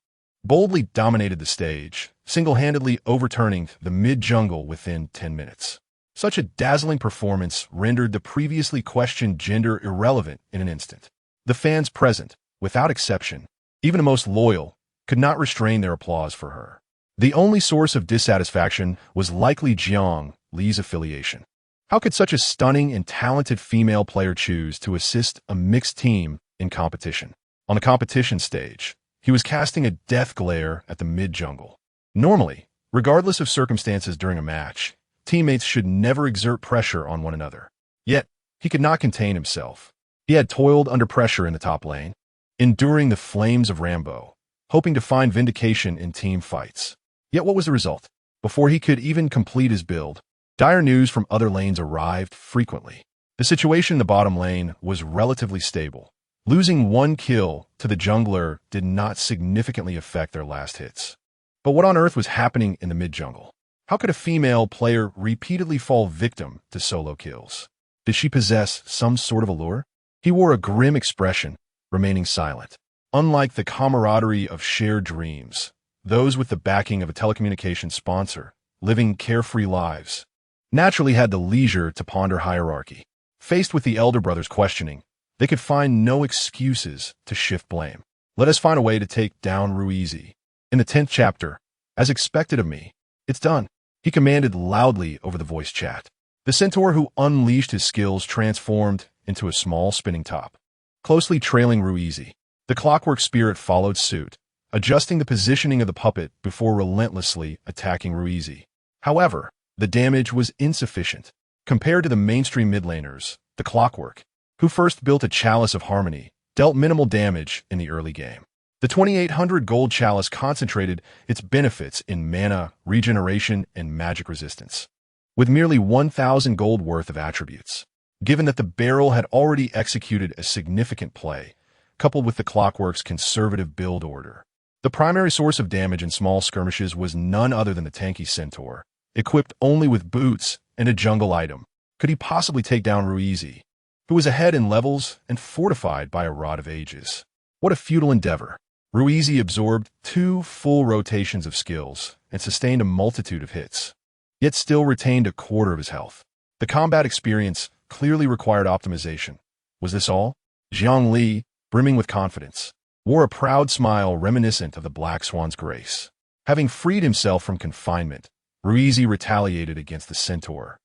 boldly dominated the stage, single-handedly overturning the mid-jungle within 10 minutes. Such a dazzling performance rendered the previously questioned gender irrelevant in an instant. The fans present, without exception, even the most loyal, could not restrain their applause for her. The only source of dissatisfaction was likely Jiang Li's affiliation. How could such a stunning and talented female player choose to assist a mixed team in competition? On the competition stage, he was casting a death glare at the mid-jungle. Normally, regardless of circumstances during a match, teammates should never exert pressure on one another. Yet, he could not contain himself. He had toiled under pressure in the top lane, enduring the flames of Rambo, hoping to find vindication in team fights. Yet what was the result? Before he could even complete his build, dire news from other lanes arrived frequently. The situation in the bottom lane was relatively stable. Losing 1 kill to the jungler did not significantly affect their last hits. But what on earth was happening in the mid-jungle? How could a female player repeatedly fall victim to solo kills? Did she possess some sort of allure? He wore a grim expression, remaining silent. Unlike the camaraderie of shared dreams, those with the backing of a telecommunications sponsor, living carefree lives, naturally had the leisure to ponder hierarchy. Faced with the elder brothers questioning, they could find no excuses to shift blame. Let us find a way to take down Ruizi. In the 10th chapter, as expected of me, it's done, he commanded loudly over the voice chat. The centaur who unleashed his skills transformed into a small spinning top, closely trailing Ruizi. The clockwork spirit followed suit, adjusting the positioning of the puppet before relentlessly attacking Ruizi. However, the damage was insufficient. Compared to the mainstream mid laners, the Clockwork, who first built a Chalice of Harmony, dealt minimal damage in the early game. The 2800 gold chalice concentrated its benefits in mana, regeneration, and magic resistance, with merely 1,000 gold worth of attributes. Given that the barrel had already executed a significant play, coupled with the Clockwork's conservative build order, the primary source of damage in small skirmishes was none other than the tanky Centaur, equipped only with boots and a jungle item. Could he possibly take down Ruizi, who was ahead in levels and fortified by a Rod of Ages? What a futile endeavor. Ruizi absorbed 2 full rotations of skills and sustained a multitude of hits, yet still retained a quarter of his health. The combat experience clearly required optimization. Was this all? Jiang Li, brimming with confidence, wore a proud smile reminiscent of the Black Swan's grace. Having freed himself from confinement, Ruizi retaliated against the Centaur,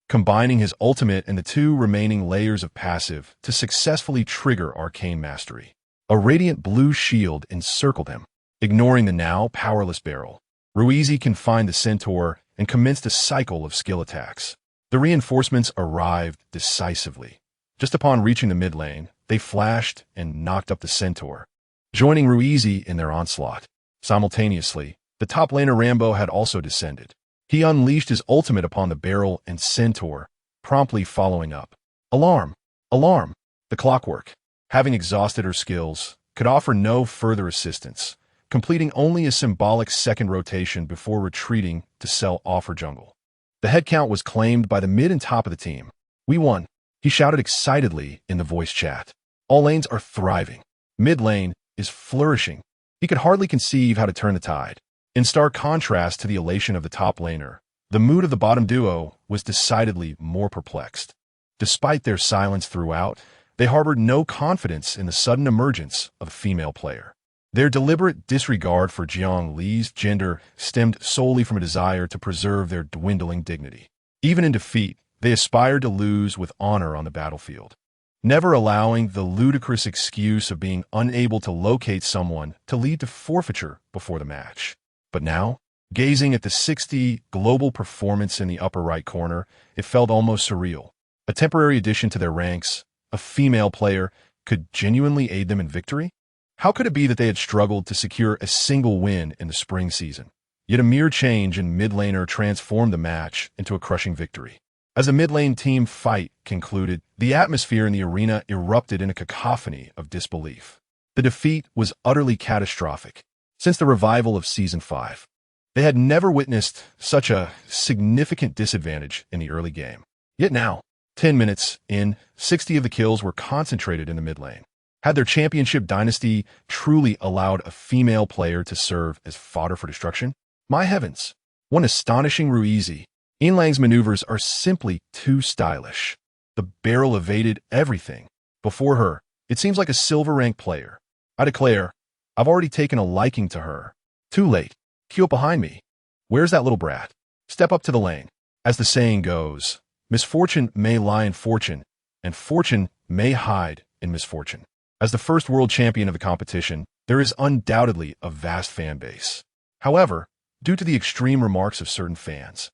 combining his ultimate and the 2 remaining layers of passive to successfully trigger Arcane Mastery. A radiant blue shield encircled him, ignoring the now powerless barrel. Ruizi confined the Centaur and commenced a cycle of skill attacks. The reinforcements arrived decisively. Just upon reaching the mid lane, they flashed and knocked up the Centaur, joining Ruizi in their onslaught. Simultaneously, the top laner Rambo had also descended. He unleashed his ultimate upon the barrel and Centaur, promptly following up. Alarm! Alarm! The Clockwork, having exhausted her skills, could offer no further assistance, completing only a symbolic second rotation before retreating to sell off her jungle. The headcount was claimed by the mid and top of the team. We won, he shouted excitedly in the voice chat. All lanes are thriving. Mid lane is flourishing. He could hardly conceive how to turn the tide. In stark contrast to the elation of the top laner, the mood of the bottom duo was decidedly more perplexed. Despite their silence throughout, they harbored no confidence in the sudden emergence of a female player. Their deliberate disregard for Jiang Li's gender stemmed solely from a desire to preserve their dwindling dignity. Even in defeat, they aspired to lose with honor on the battlefield, never allowing the ludicrous excuse of being unable to locate someone to lead to forfeiture before the match. But now, gazing at the 60 global performance in the upper right corner, it felt almost surreal. A temporary addition to their ranks, a female player, could genuinely aid them in victory? How could it be that they had struggled to secure a single win in the spring season? Yet a mere change in mid laner transformed the match into a crushing victory. As the mid lane team fight concluded, the atmosphere in the arena erupted in a cacophony of disbelief. The defeat was utterly catastrophic. Since the revival of Season 5, they had never witnessed such a significant disadvantage in the early game. Yet now, 10 minutes in, 60 of the kills were concentrated in the mid lane. Had their championship dynasty truly allowed a female player to serve as fodder for destruction? My heavens, one astonishing Ruizi. Inlang's maneuvers are simply too stylish. The barrel evaded everything. Before her, it seems like a silver rank player. I declare, I've already taken a liking to her. Too late. Queue up behind me. Where's that little brat? Step up to the lane. As the saying goes, misfortune may lie in fortune, and fortune may hide in misfortune. As the first world champion of the competition, there is undoubtedly a vast fan base. However, due to the extreme remarks of certain fans,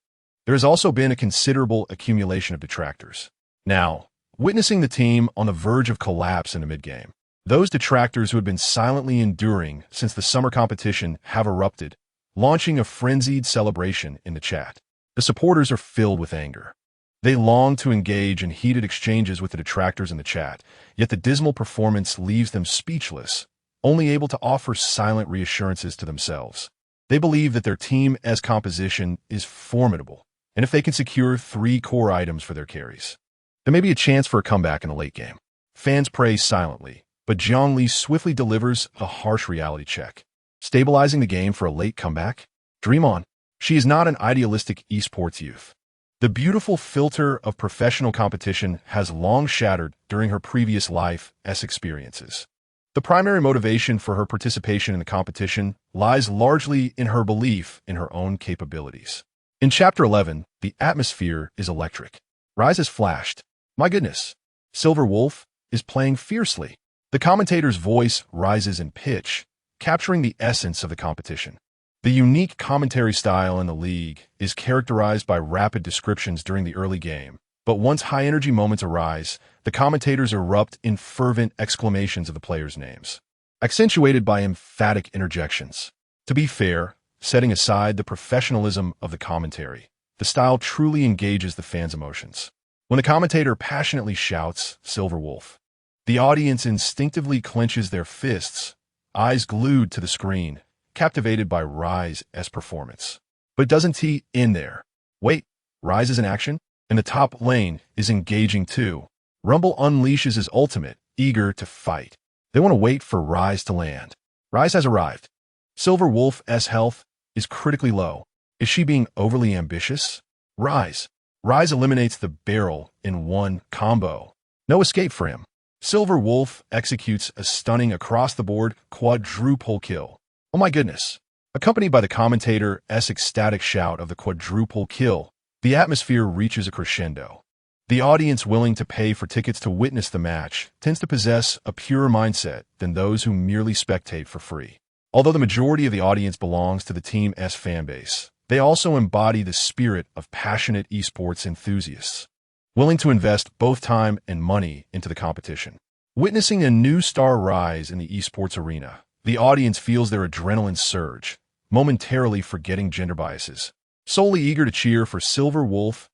there has also been a considerable accumulation of detractors. Now, witnessing the team on the verge of collapse in the mid-game, those detractors who had been silently enduring since the summer competition have erupted, launching a frenzied celebration in the chat. The supporters are filled with anger. They long to engage in heated exchanges with the detractors in the chat, yet the dismal performance leaves them speechless, only able to offer silent reassurances to themselves. They believe that their team as composition is formidable, and if they can secure 3 core items for their carries, there may be a chance for a comeback in the late game. Fans praise silently, but Jiang Li swiftly delivers a harsh reality check. Stabilizing the game for a late comeback? Dream on. She is not an idealistic esports youth. The beautiful filter of professional competition has long shattered during her previous life's experiences. The primary motivation for her participation in the competition lies largely in her belief in her own capabilities. In Chapter 11, the atmosphere is electric. Rise has flashed. My goodness, Silver Wolf is playing fiercely. The commentator's voice rises in pitch, capturing the essence of the competition. The unique commentary style in the league is characterized by rapid descriptions during the early game, But once high-energy moments arise, the commentators erupt in fervent exclamations of the players' names, accentuated by emphatic interjections. To be fair, setting aside the professionalism of the commentary, the style truly engages the fans' emotions. When the commentator passionately shouts, "Silver Wolf," the audience instinctively clenches their fists, eyes glued to the screen, captivated by Rise's performance. But doesn't he end there? Wait, Rise is in action? And the top lane is engaging too. Rumble unleashes his ultimate, eager to fight. They want to wait for Rise to land. Rise has arrived. Silver Wolf's health is critically low. Is she being overly ambitious? Rise eliminates the barrel in one combo. No escape for him. Silver Wolf executes a stunning across-the-board quadruple kill. Oh my goodness. Accompanied by the commentator's ecstatic shout of the quadruple kill, the atmosphere reaches a crescendo. The audience willing to pay for tickets to witness the match tends to possess a purer mindset than those who merely spectate for free. Although the majority of the audience belongs to the team's fanbase, they also embody the spirit of passionate esports enthusiasts, willing to invest both time and money into the competition. Witnessing a new star rise in the esports arena, the audience feels their adrenaline surge, momentarily forgetting gender biases, solely eager to cheer for Silver Wolf's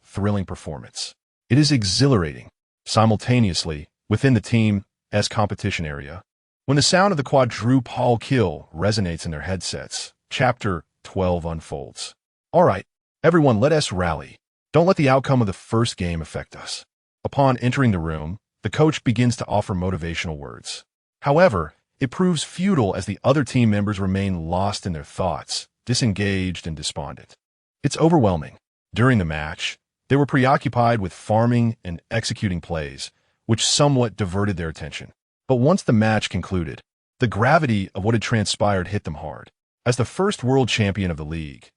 thrilling performance. It is exhilarating. Simultaneously, within the team's competition area, when the sound of the quadruple kill resonates in their headsets, Chapter 12 unfolds. All right, everyone, let us rally. Don't let the outcome of the first game affect us. Upon entering the room, the coach begins to offer motivational words. However, it proves futile as the other team members remain lost in their thoughts, disengaged and despondent. It's overwhelming. During the match, they were preoccupied with farming and executing plays, which somewhat diverted their attention. But once the match concluded, the gravity of what had transpired hit them hard. As the first world champion of the league,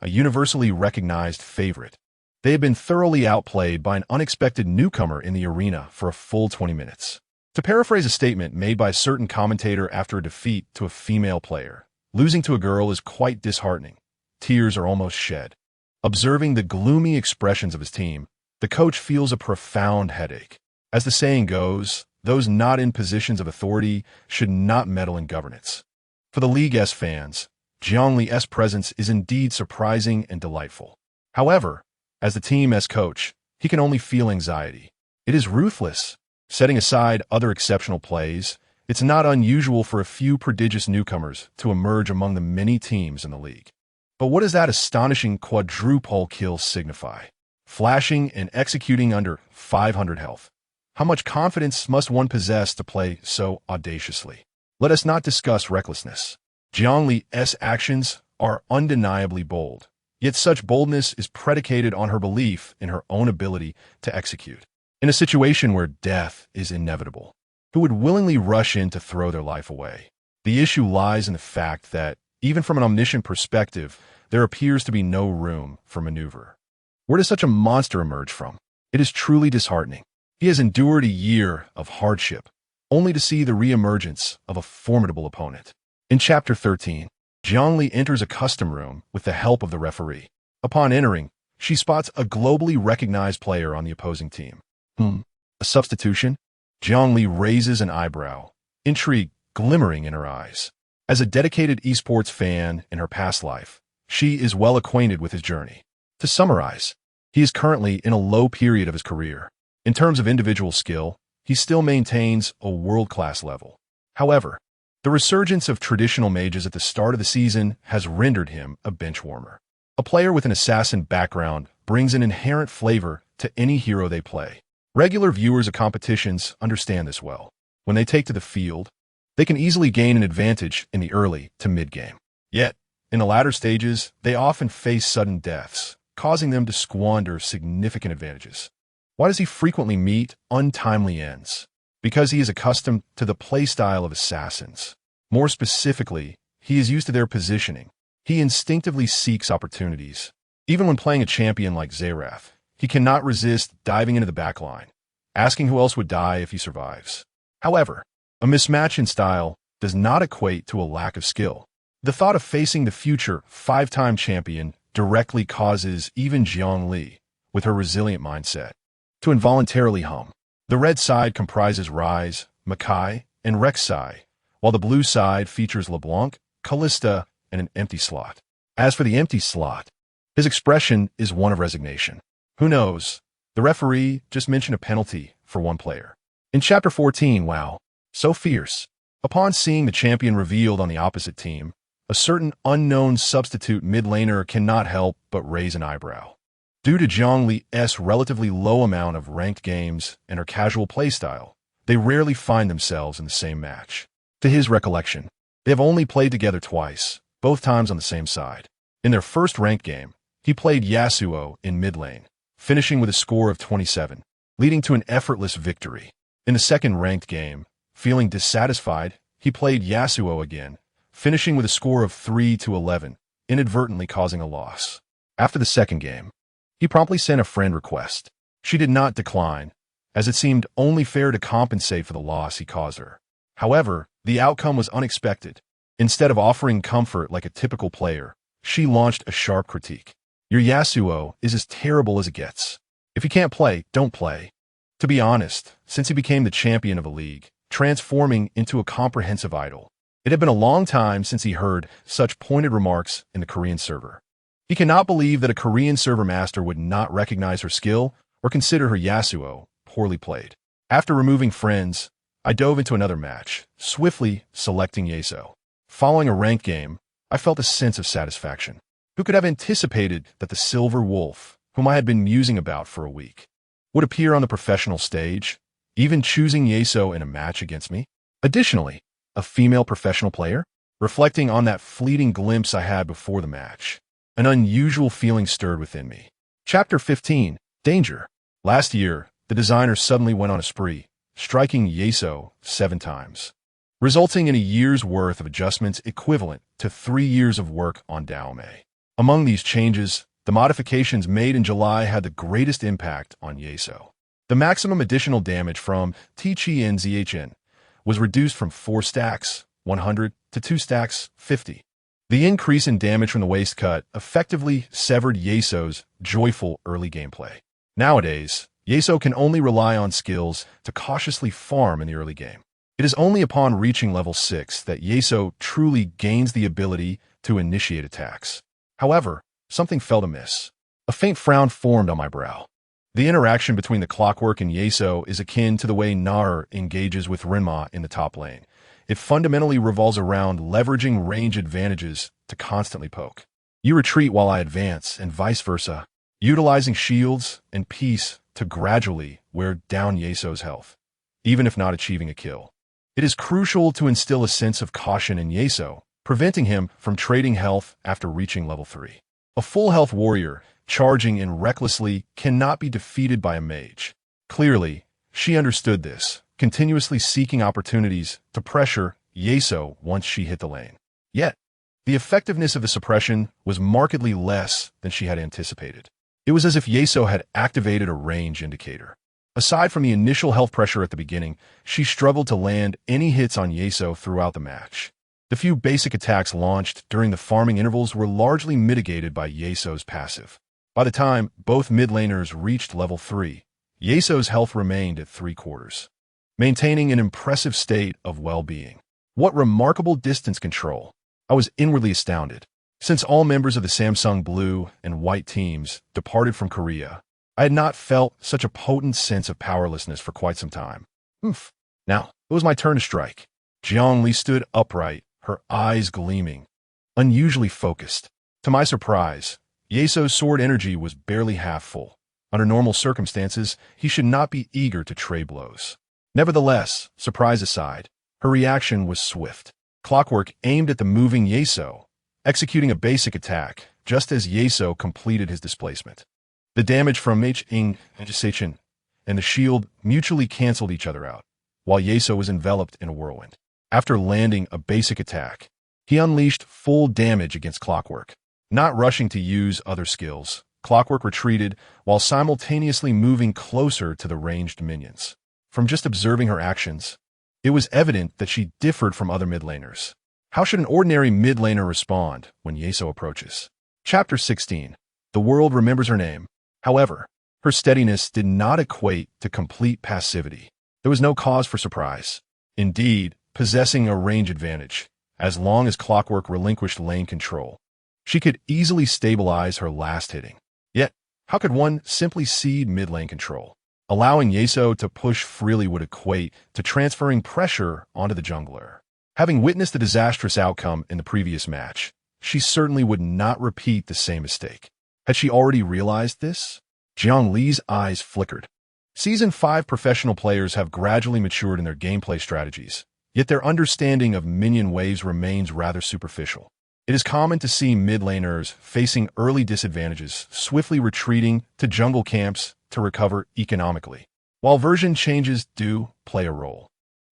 a universally recognized favorite, they had been thoroughly outplayed by an unexpected newcomer in the arena for a full 20 minutes. To paraphrase a statement made by a certain commentator after a defeat to a female player, losing to a girl is quite disheartening. Tears are almost shed. Observing the gloomy expressions of his team, the coach feels a profound headache. As the saying goes, those not in positions of authority should not meddle in governance. For the league's fans, Jiang Li's presence is indeed surprising and delightful. However, as the team's coach, he can only feel anxiety. It is ruthless. Setting aside other exceptional plays, it's not unusual for a few prodigious newcomers to emerge among the many teams in the league. But what does that astonishing quadruple kill signify? Flashing and executing under 500 health. How much confidence must one possess to play so audaciously? Let us not discuss recklessness. Jiang Li's actions are undeniably bold, yet such boldness is predicated on her belief in her own ability to execute. In a situation where death is inevitable, who would willingly rush in to throw their life away? The issue lies in the fact that, even from an omniscient perspective, there appears to be no room for maneuver. Where does such a monster emerge from? It is truly disheartening. He has endured a year of hardship, only to see the re-emergence of a formidable opponent. In Chapter 13, Jiang Li enters a custom room with the help of the referee. Upon entering, she spots a globally recognized player on the opposing team. A substitution? Jiang Li raises an eyebrow, intrigue glimmering in her eyes. As a dedicated esports fan in her past life, she is well acquainted with his journey. To summarize, he is currently in a low period of his career. In terms of individual skill, he still maintains a world-class level. However, the resurgence of traditional mages at the start of the season has rendered him a benchwarmer. A player with an assassin background brings an inherent flavor to any hero they play. Regular viewers of competitions understand this well. When they take to the field, they can easily gain an advantage in the early to mid-game. Yet, in the latter stages, they often face sudden deaths, causing them to squander significant advantages. Why does he frequently meet untimely ends? Because he is accustomed to the playstyle of assassins. More specifically, he is used to their positioning. He instinctively seeks opportunities. Even when playing a champion like Xerath, he cannot resist diving into the backline, asking who else would die if he survives. However, a mismatch in style does not equate to a lack of skill. The thought of facing the future 5-time champion directly causes even Jiang Li, with her resilient mindset, to involuntarily hum. The red side comprises Rise, Makai, and Rek'Sai, while the blue side features LeBlanc, Callista, and an empty slot. As for the empty slot, his expression is one of resignation. Who knows? The referee just mentioned a penalty for one player. In Chapter 14, wow, so fierce. Upon seeing the champion revealed on the opposite team, a certain unknown substitute mid laner cannot help but raise an eyebrow. Due to Jiang Li's relatively low amount of ranked games and her casual playstyle, they rarely find themselves in the same match. To his recollection, they have only played together twice, both times on the same side. In their first ranked game, he played Yasuo in mid lane, finishing with a score of 27, leading to an effortless victory. In the second ranked game, feeling dissatisfied, he played Yasuo again, finishing with a score of 3-11, inadvertently causing a loss. After the second game, he promptly sent a friend request. She did not decline, as it seemed only fair to compensate for the loss he caused her. However, the outcome was unexpected. Instead of offering comfort like a typical player, she launched a sharp critique. Your Yasuo is as terrible as it gets. If you can't play, don't play. To be honest, since he became the champion of a league, transforming into a comprehensive idol, it had been a long time since he heard such pointed remarks in the Korean server. He cannot believe that a Korean server master would not recognize her skill or consider her Yasuo poorly played. After removing friends, I dove into another match, swiftly selecting Yasuo. Following a ranked game, I felt a sense of satisfaction. Who could have anticipated that the Silver Wolf, whom I had been musing about for a week, would appear on the professional stage, even choosing Yasuo in a match against me? Additionally, a female professional player? Reflecting on that fleeting glimpse I had before the match, an unusual feeling stirred within me. Chapter 15, Danger. Last year, the designer suddenly went on a spree, striking Yasuo 7 times, resulting in a year's worth of adjustments equivalent to 3 years of work on Daomei. Among these changes, the modifications made in July had the greatest impact on Yasuo. The maximum additional damage from T-Chi and ZHN was reduced from 4 stacks, 100, to 2 stacks, 50. The increase in damage from the waist cut effectively severed Yasuo's joyful early gameplay. Nowadays, Yasuo can only rely on skills to cautiously farm in the early game. It is only upon reaching level 6 that Yasuo truly gains the ability to initiate attacks. However, something felt amiss. A faint frown formed on my brow. The interaction between the Clockwork and Yasuo is akin to the way Nair engages with Rinma in the top lane. It fundamentally revolves around leveraging range advantages to constantly poke. You retreat while I advance, and vice versa, utilizing shields and peace to gradually wear down Yasuo's health, even if not achieving a kill. It is crucial to instill a sense of caution in Yasuo, preventing him from trading health after reaching level 3. A full health warrior charging in recklessly cannot be defeated by a mage. Clearly, she understood this, continuously seeking opportunities to pressure Yasuo once she hit the lane. Yet, the effectiveness of the suppression was markedly less than she had anticipated. It was as if Yasuo had activated a range indicator. Aside from the initial health pressure at the beginning, she struggled to land any hits on Yasuo throughout the match. The few basic attacks launched during the farming intervals were largely mitigated by Yasuo's passive. By the time both mid laners reached level 3, Yasuo's health remained at 3/4, maintaining an impressive state of well-being. What remarkable distance control! I was inwardly astounded. Since all members of the Samsung Blue and White teams departed from Korea, I had not felt such a potent sense of powerlessness for quite some time. Oof. Now, it was my turn to strike. Jiang Li stood upright, her eyes gleaming, unusually focused. To my surprise, Yasuo's sword energy was barely half full. Under normal circumstances, he should not be eager to trade blows. Nevertheless, surprise aside, her reaction was swift. Clockwork aimed at the moving Yasuo, executing a basic attack just as Yasuo completed his displacement. The damage from H-Ing and the shield mutually canceled each other out, while Yasuo was enveloped in a whirlwind. After landing a basic attack, he unleashed full damage against Clockwork. Not rushing to use other skills, Clockwork retreated while simultaneously moving closer to the ranged minions. From just observing her actions, it was evident that she differed from other mid laners. How should an ordinary mid laner respond when Yasuo approaches? Chapter 16. The world remembers her name. However, Her steadiness did not equate to complete passivity. There was no cause for surprise. Indeed, possessing a range advantage, as long as Clockwork relinquished lane control, she could easily stabilize her last hitting. Yet, how could one simply cede mid-lane control? Allowing Yasuo to push freely would equate to transferring pressure onto the jungler. Having witnessed the disastrous outcome in the previous match, she certainly would not repeat the same mistake. Had she already realized this? Jiang Li's eyes flickered. Season 5 professional players have gradually matured in their gameplay strategies, yet their understanding of minion waves remains rather superficial. It is common to see mid-laners facing early disadvantages, swiftly retreating to jungle camps to recover economically. While version changes do play a role,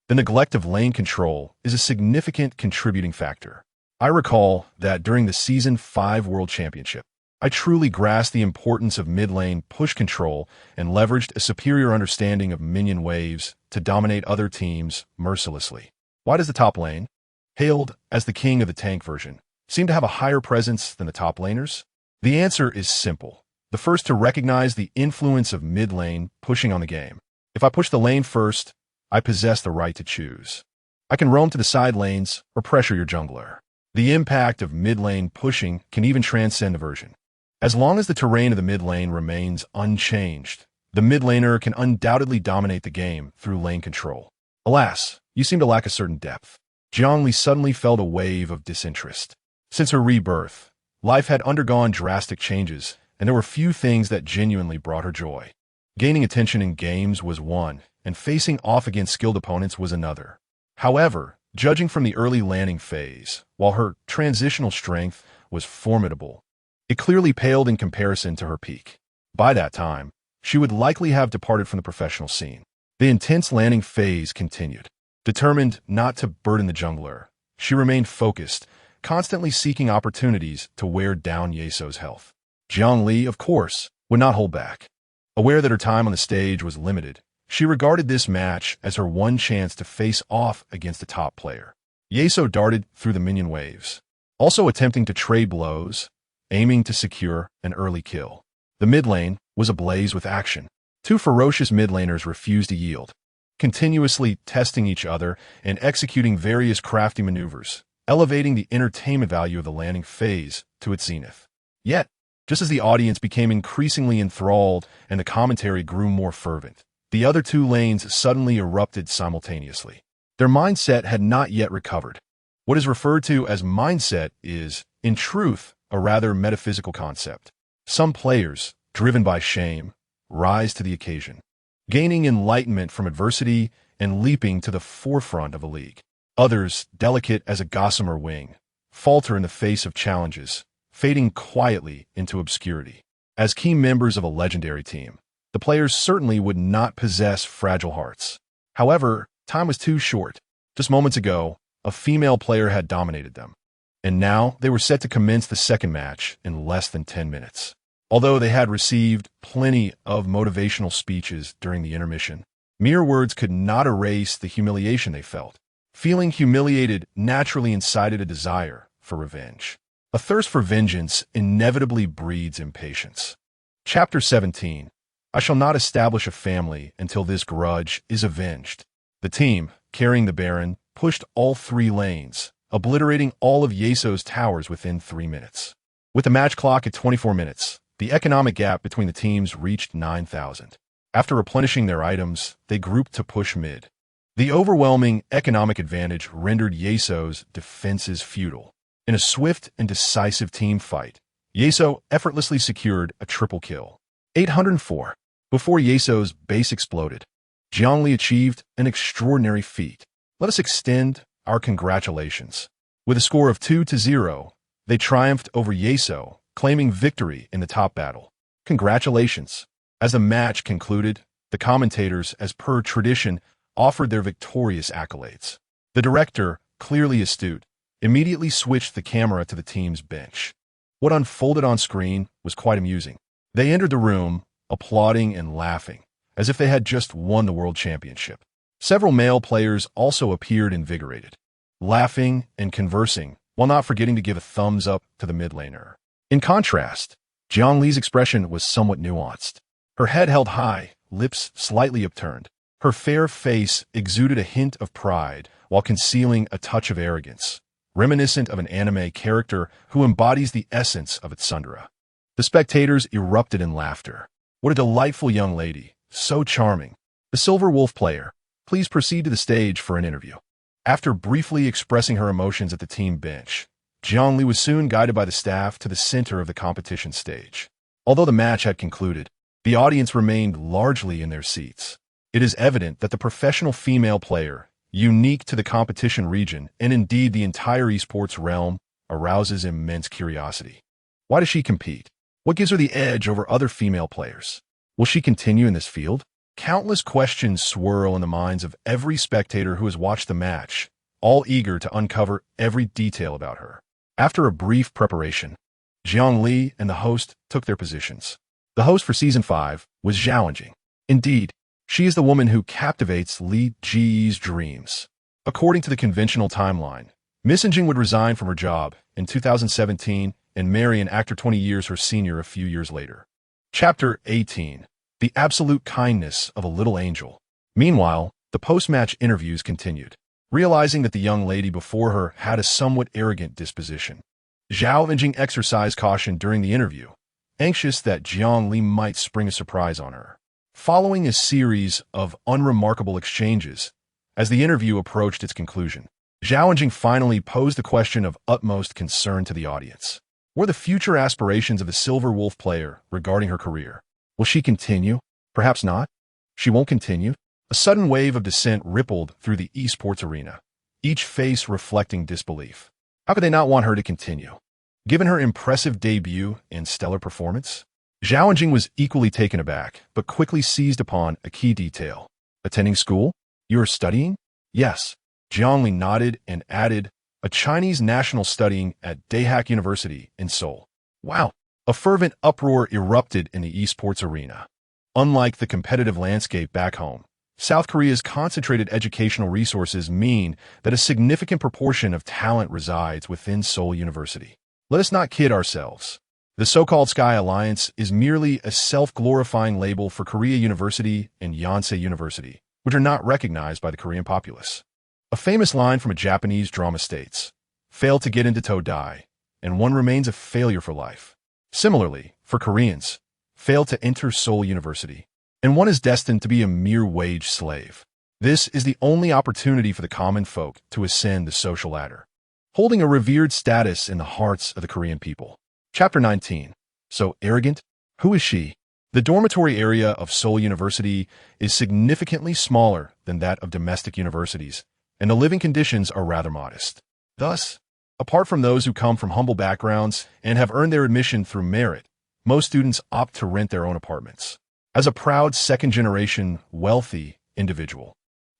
the neglect of lane control is a significant contributing factor. I recall that during the Season 5 World Championship, I truly grasped the importance of mid-lane push control and leveraged a superior understanding of minion waves to dominate other teams mercilessly. Why does the top lane, hailed as the king of the tank version, seem to have a higher presence than the top laners? The answer is simple. The first to recognize the influence of mid-lane pushing on the game. If I push the lane first, I possess the right to choose. I can roam to the side lanes or pressure your jungler. The impact of mid-lane pushing can even transcend the version. As long as the terrain of the mid lane remains unchanged, the mid laner can undoubtedly dominate the game through lane control. Alas, you seem to lack a certain depth. Jiang Li suddenly felt a wave of disinterest. Since her rebirth, life had undergone drastic changes, and there were few things that genuinely brought her joy. Gaining attention in games was one, and facing off against skilled opponents was another. However, judging from the early landing phase, while her transitional strength was formidable, it clearly paled in comparison to her peak. By that time, she would likely have departed from the professional scene. The intense landing phase continued. Determined not to burden the jungler, she remained focused, constantly seeking opportunities to wear down Yasuo's health. Jiang Li, of course, would not hold back. Aware that her time on the stage was limited, she regarded this match as her one chance to face off against a top player. Yasuo darted through the minion waves, also attempting to trade blows, aiming to secure an early kill. The mid lane was ablaze with action. Two ferocious mid laners refused to yield, continuously testing each other and executing various crafty maneuvers, elevating the entertainment value of the landing phase to its zenith. Yet, just as the audience became increasingly enthralled and the commentary grew more fervent, the other two lanes suddenly erupted simultaneously. Their mindset had not yet recovered. What is referred to as mindset is, in truth, a rather metaphysical concept. Some players, driven by shame, rise to the occasion, gaining enlightenment from adversity and leaping to the forefront of a league. Others, delicate as a gossamer wing, falter in the face of challenges, fading quietly into obscurity. As key members of a legendary team, the players certainly would not possess fragile hearts. However, time was too short. Just moments ago, a female player had dominated them, and now they were set to commence the second match in less than 10 minutes. Although they had received plenty of motivational speeches during the intermission, mere words could not erase the humiliation they felt. Feeling humiliated naturally incited a desire for revenge. A thirst for vengeance inevitably breeds impatience. Chapter 17. I shall not establish a family until this grudge is avenged. The team, carrying the Baron, pushed all three lanes, obliterating all of Yasuo's towers within 3 minutes. With the match clock at 24 minutes, the economic gap between the teams reached 9,000. After replenishing their items, they grouped to push mid. The overwhelming economic advantage rendered Yasuo's defenses futile. In a swift and decisive team fight, Yasuo effortlessly secured a triple kill. 804. Before Yasuo's base exploded, Jiang Li achieved an extraordinary feat. Let us extend our congratulations. With a score of 2-0, they triumphed over Yasuo, claiming victory in the top battle. Congratulations. As the match concluded, the commentators, as per tradition, offered their victorious accolades. The director, clearly astute, immediately switched the camera to the team's bench. What unfolded on screen was quite amusing. They entered the room, applauding and laughing, as if they had just won the World Championship. Several male players also appeared invigorated, laughing and conversing, while not forgetting to give a thumbs up to the mid laner. In contrast, Jiang Li's expression was somewhat nuanced. Her head held high, lips slightly upturned. Her fair face exuded a hint of pride while concealing a touch of arrogance, reminiscent of an anime character who embodies the essence of its tsundere. The spectators erupted in laughter. What a delightful young lady, so charming. The Silver Wolf player, please proceed to the stage for an interview. After briefly expressing her emotions at the team bench, Jiang Li was soon guided by the staff to the center of the competition stage. Although the match had concluded, the audience remained largely in their seats. It is evident that the professional female player, unique to the competition region and indeed the entire esports realm, arouses immense curiosity. Why does she compete? What gives her the edge over other female players? Will she continue in this field? Countless questions swirl in the minds of every spectator who has watched the match, all eager to uncover every detail about her. After a brief preparation, Jiang Li and the host took their positions. The host for Season 5 was Xiaoanjing. Indeed, she is the woman who captivates Li Ji's dreams. According to the conventional timeline, Miss Jing would resign from her job in 2017 and marry an actor 20 years her senior a few years later. Chapter 18. The Absolute Kindness of a Little Angel. Meanwhile, the post-match interviews continued. Realizing that the young lady before her had a somewhat arrogant disposition, Zhao Venjing exercised caution during the interview, anxious that Jiang Li might spring a surprise on her. Following a series of unremarkable exchanges, as the interview approached its conclusion, Zhao Venjing finally posed a question of utmost concern to the audience. What are the future aspirations of the Silver Wolf player regarding her career? Will she continue? Perhaps not. She won't continue. A sudden wave of dissent rippled through the esports arena, each face reflecting disbelief. How could they not want her to continue? Given her impressive debut and stellar performance, Zhao Venjing was equally taken aback, but quickly seized upon a key detail. Attending school? You are studying? Yes. Jiang Li nodded and added, a Chinese national studying at Daehak University in Seoul. Wow! A fervent uproar erupted in the esports arena. Unlike the competitive landscape back home, South Korea's concentrated educational resources mean that a significant proportion of talent resides within Seoul University. Let us not kid ourselves. The so-called Sky Alliance is merely a self-glorifying label for Korea University and Yonsei University, which are not recognized by the Korean populace. A famous line from a Japanese drama states, "Fail to get into Todai, and one remains a failure for life." Similarly, for Koreans, fail to enter Seoul University, and one is destined to be a mere wage slave. This is the only opportunity for the common folk to ascend the social ladder, holding a revered status in the hearts of the Korean people. Chapter 19. So arrogant? Who is she? The dormitory area of Seoul University is significantly smaller than that of domestic universities, and the living conditions are rather modest. Thus, apart from those who come from humble backgrounds and have earned their admission through merit, most students opt to rent their own apartments. As a proud second-generation, wealthy individual,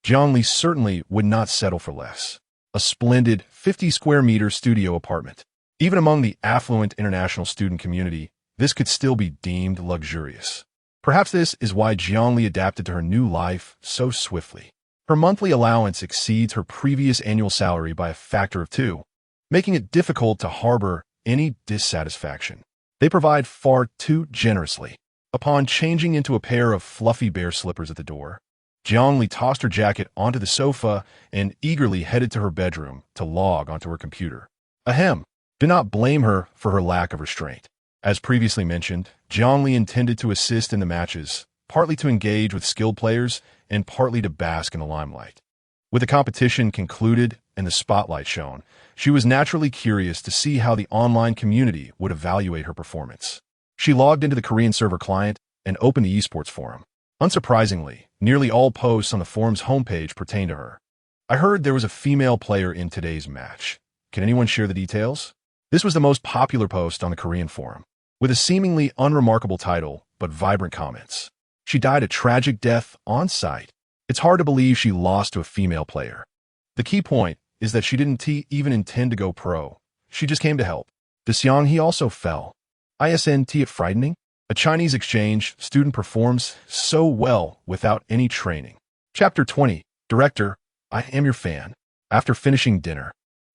Jiang Li certainly would not settle for less. A splendid 50-square-meter studio apartment. Even among the affluent international student community, this could still be deemed luxurious. Perhaps this is why Jiang Li adapted to her new life so swiftly. Her monthly allowance exceeds her previous annual salary by a factor of 2, making it difficult to harbor any dissatisfaction. They provide far too generously. Upon changing into a pair of fluffy bear slippers at the door, Jiang Li tossed her jacket onto the sofa and eagerly headed to her bedroom to log onto her computer. Ahem. Do not blame her for her lack of restraint. As previously mentioned, Jiang Li intended to assist in the matches, partly to engage with skilled players and partly to bask in the limelight. With the competition concluded and the spotlight shown, she was naturally curious to see how the online community would evaluate her performance. She logged into the Korean server client and opened the esports forum. Unsurprisingly, nearly all posts on the forum's homepage pertain to her. I heard there was a female player in today's match. Can anyone share the details? This was the most popular post on the Korean forum, with a seemingly unremarkable title but vibrant comments. She died a tragic death on site. It's hard to believe she lost to a female player. The key point is that she didn't even intend to go pro. She just came to help. Xiang He also fell. Isn't it frightening? A Chinese exchange student performs so well without any training. Chapter 20. Director, I am your fan. After finishing dinner,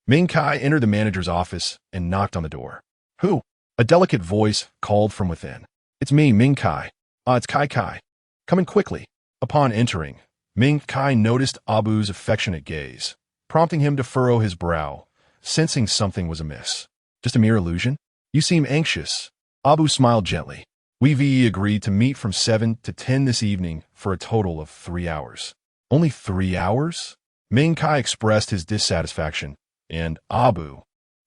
Ming Kai entered the manager's office and knocked on the door. Who? A delicate voice called from within. It's me, Ming Kai. It's Kai Kai. Come in quickly. Upon entering, Ming Kai noticed Abu's affectionate gaze, prompting him to furrow his brow, sensing something was amiss. Just a mere illusion? You seem anxious. Abu smiled gently. We VE agreed to meet from 7 to 10 this evening for a total of 3 hours. Only 3 hours? Ming Kai expressed his dissatisfaction, and Abu,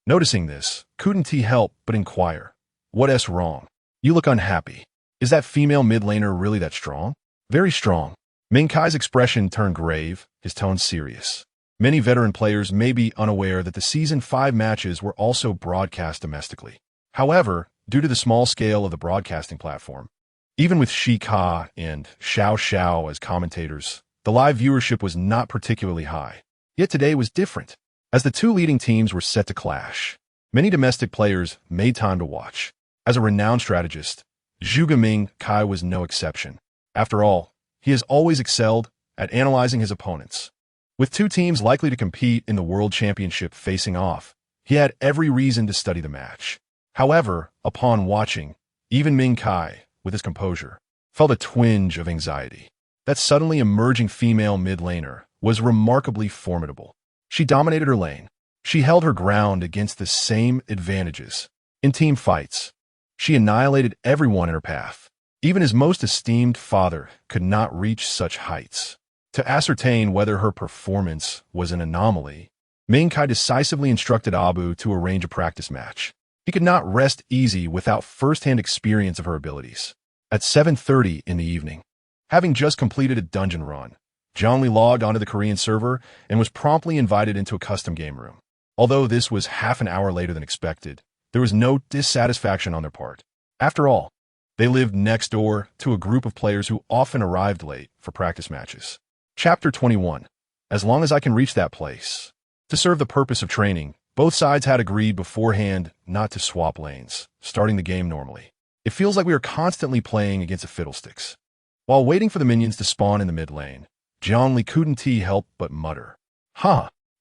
noticing this, couldn't he help but inquire, "What's wrong? You look unhappy. Is that female mid laner really that strong?" "Very strong." Ming Kai's expression turned grave, his tone serious. Many veteran players may be unaware that the Season 5 matches were also broadcast domestically. However, due to the small scale of the broadcasting platform, even with Shi Ka and Xiao Xiao as commentators, the live viewership was not particularly high. Yet today was different. As the two leading teams were set to clash, many domestic players made time to watch. As a renowned strategist, Zhuge Ming Kai was no exception. After all, he has always excelled at analyzing his opponents. With two teams likely to compete in the World Championship facing off, he had every reason to study the match. However, upon watching, even Ming Kai, with his composure, felt a twinge of anxiety. That suddenly emerging female mid laner was remarkably formidable. She dominated her lane. She held her ground against the same advantages. In team fights, she annihilated everyone in her path. Even his most esteemed father could not reach such heights. To ascertain whether her performance was an anomaly, Ming Kai decisively instructed Abu to arrange a practice match. He could not rest easy without first-hand experience of her abilities. At 7:30 in the evening, having just completed a dungeon run, Jiang Li logged onto the Korean server and was promptly invited into a custom game room. Although this was half an hour later than expected, there was no dissatisfaction on their part. After all, they lived next door to a group of players who often arrived late for practice matches. Chapter 21. As long as I can reach that place. To serve the purpose of training, both sides had agreed beforehand not to swap lanes, starting the game normally. It feels like we are constantly playing against a fiddlesticks. While waiting for the minions to spawn in the mid lane, Jiang Li couldn't help but mutter,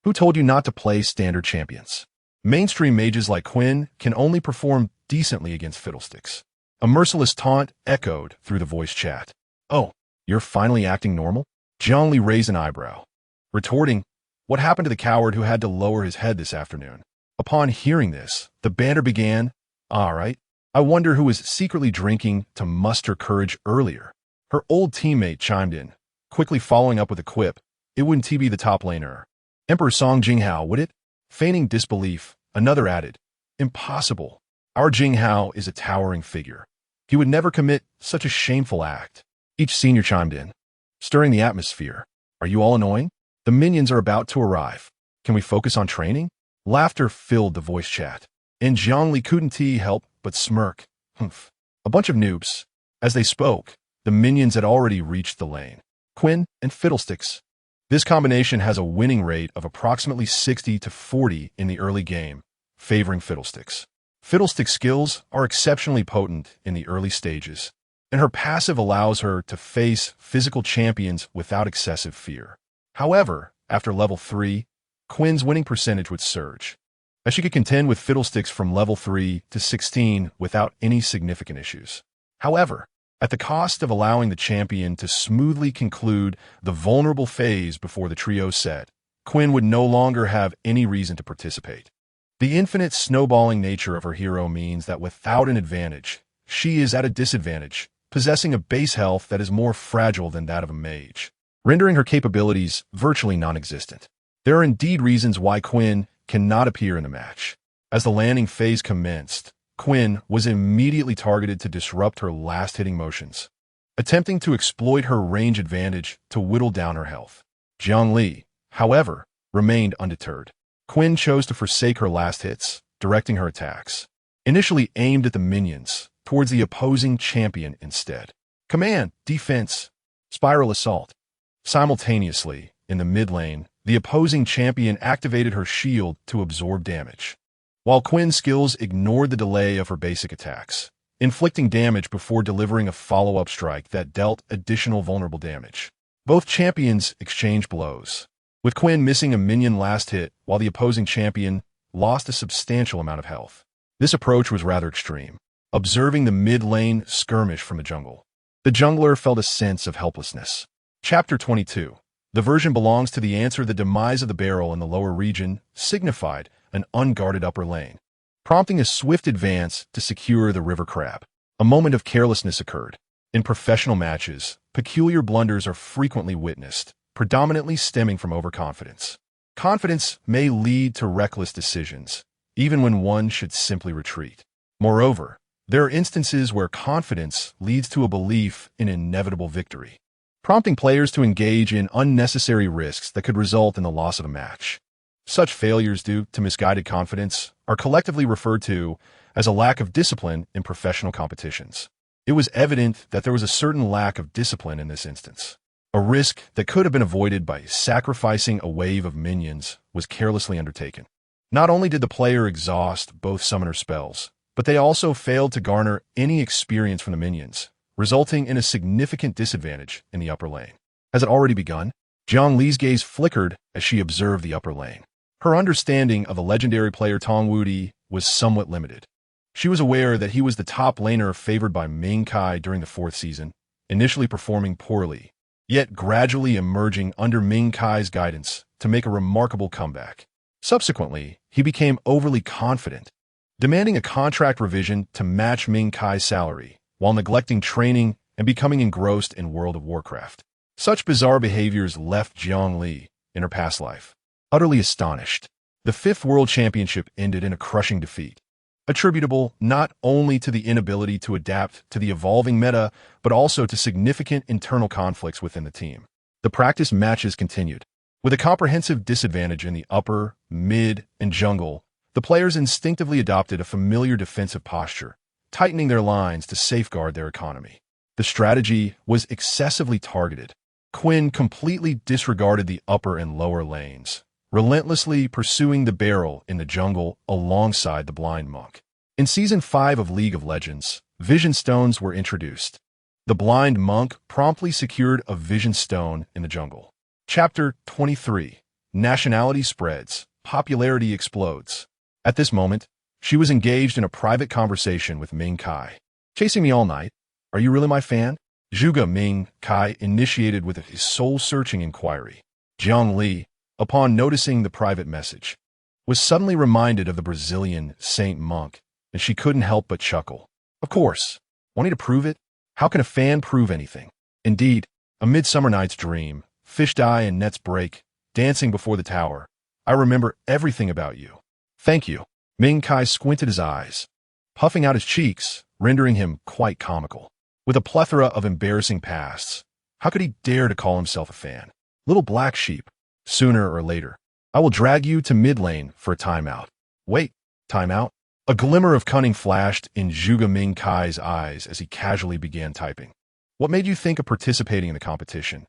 who told you not to play standard champions? Mainstream mages like Quinn can only perform decently against fiddlesticks." A merciless taunt echoed through the voice chat. "Oh, you're finally acting normal?" Jiang Li raised an eyebrow, retorting, "What happened to the coward who had to lower his head this afternoon?" Upon hearing this, the banter began. "All right, I wonder who was secretly drinking to muster courage earlier." Her old teammate chimed in, quickly following up with a quip, "It wouldn't be the top laner. Emperor Song Jinghao, would it?" Feigning disbelief, another added, "Impossible. Our Jinghao is a towering figure. He would never commit such a shameful act." Each senior chimed in, stirring the atmosphere. "Are you all annoying? The minions are about to arrive. Can we focus on training?" Laughter filled the voice chat, and Jiang Li couldn't help but smirk. "Humph. A bunch of noobs." As they spoke, the minions had already reached the lane. Quinn and Fiddlesticks. This combination has a winning rate of approximately 60 to 40 in the early game, favoring Fiddlesticks. Fiddlestick's skills are exceptionally potent in the early stages, and her passive allows her to face physical champions without excessive fear. However, after level 3, Quinn's winning percentage would surge, as she could contend with Fiddlesticks from level 3 to 16 without any significant issues. However, at the cost of allowing the champion to smoothly conclude the vulnerable phase before the trio set, Quinn would no longer have any reason to participate. The infinite snowballing nature of her hero means that without an advantage, she is at a disadvantage, possessing a base health that is more fragile than that of a mage, rendering her capabilities virtually non-existent. There are indeed reasons why Quinn cannot appear in the match. As the landing phase commenced, Quinn was immediately targeted to disrupt her last-hitting motions, attempting to exploit her range advantage to whittle down her health. Jiang Li, however, remained undeterred. Quinn chose to forsake her last hits, directing her attacks, initially aimed at the minions, towards the opposing champion instead. Command, defense, spiral assault. Simultaneously, in the mid lane, the opposing champion activated her shield to absorb damage, while Quinn's skills ignored the delay of her basic attacks, inflicting damage before delivering a follow-up strike that dealt additional vulnerable damage. Both champions exchanged blows, with Quinn missing a minion last hit while the opposing champion lost a substantial amount of health. This approach was rather extreme, observing the mid-lane skirmish from the jungle. The jungler felt a sense of helplessness. Chapter 22. The version belongs to the answer. The demise of the barrel in the lower region signified an unguarded upper lane, prompting a swift advance to secure the river crab. A moment of carelessness occurred. In professional matches, peculiar blunders are frequently witnessed, predominantly stemming from overconfidence. Confidence may lead to reckless decisions, even when one should simply retreat. Moreover, there are instances where confidence leads to a belief in inevitable victory, prompting players to engage in unnecessary risks that could result in the loss of the match. Such failures due to misguided confidence are collectively referred to as a lack of discipline in professional competitions. It was evident that there was a certain lack of discipline in this instance. A risk that could have been avoided by sacrificing a wave of minions was carelessly undertaken. Not only did the player exhaust both summoner spells, but they also failed to garner any experience from the minions, resulting in a significant disadvantage in the upper lane. Has it already begun? Jiang Li's gaze flickered as she observed the upper lane. Her understanding of the legendary player Tong Wudi was somewhat limited. She was aware that he was the top laner favored by Ming Kai during the 4th season, initially performing poorly, yet gradually emerging under Ming Kai's guidance to make a remarkable comeback. Subsequently, he became overly confident, demanding a contract revision to match Ming Kai's salary, while neglecting training and becoming engrossed in World of Warcraft. Such bizarre behaviors left Jiang Li, in her past life, utterly astonished. The 5th World Championship ended in a crushing defeat, attributable not only to the inability to adapt to the evolving meta, but also to significant internal conflicts within the team. The practice matches continued. With a comprehensive disadvantage in the upper, mid, and jungle, the players instinctively adopted a familiar defensive posture, tightening their lines to safeguard their economy. The strategy was excessively targeted. Quinn completely disregarded the upper and lower lanes, relentlessly pursuing the barrel in the jungle alongside the blind monk. In Season 5 of League of Legends, Vision Stones were introduced. The blind monk promptly secured a Vision Stone in the jungle. Chapter 23. Nationality spreads. Popularity explodes. At this moment, she was engaged in a private conversation with Ming Kai. Chasing me all night? Are you really my fan? Zhuge Ming Kai initiated with a soul-searching inquiry. Jiang Li, upon noticing the private message, was suddenly reminded of the Brazilian saint monk, and she couldn't help but chuckle. Of course. Wanting to prove it? How can a fan prove anything? Indeed, A Midsummer Night's Dream, Fish Die and Nets Break, Dancing Before the Tower. I remember everything about you. Thank you. Ming Kai squinted his eyes, puffing out his cheeks, rendering him quite comical. With a plethora of embarrassing pasts, how could he dare to call himself a fan? Little black sheep. Sooner or later, I will drag you to mid lane for a timeout. Wait, timeout? A glimmer of cunning flashed in Zhuge Ming Kai's eyes as he casually began typing. What made you think of participating in the competition?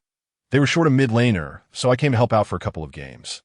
They were short a mid laner, so I came to help out for a couple of games.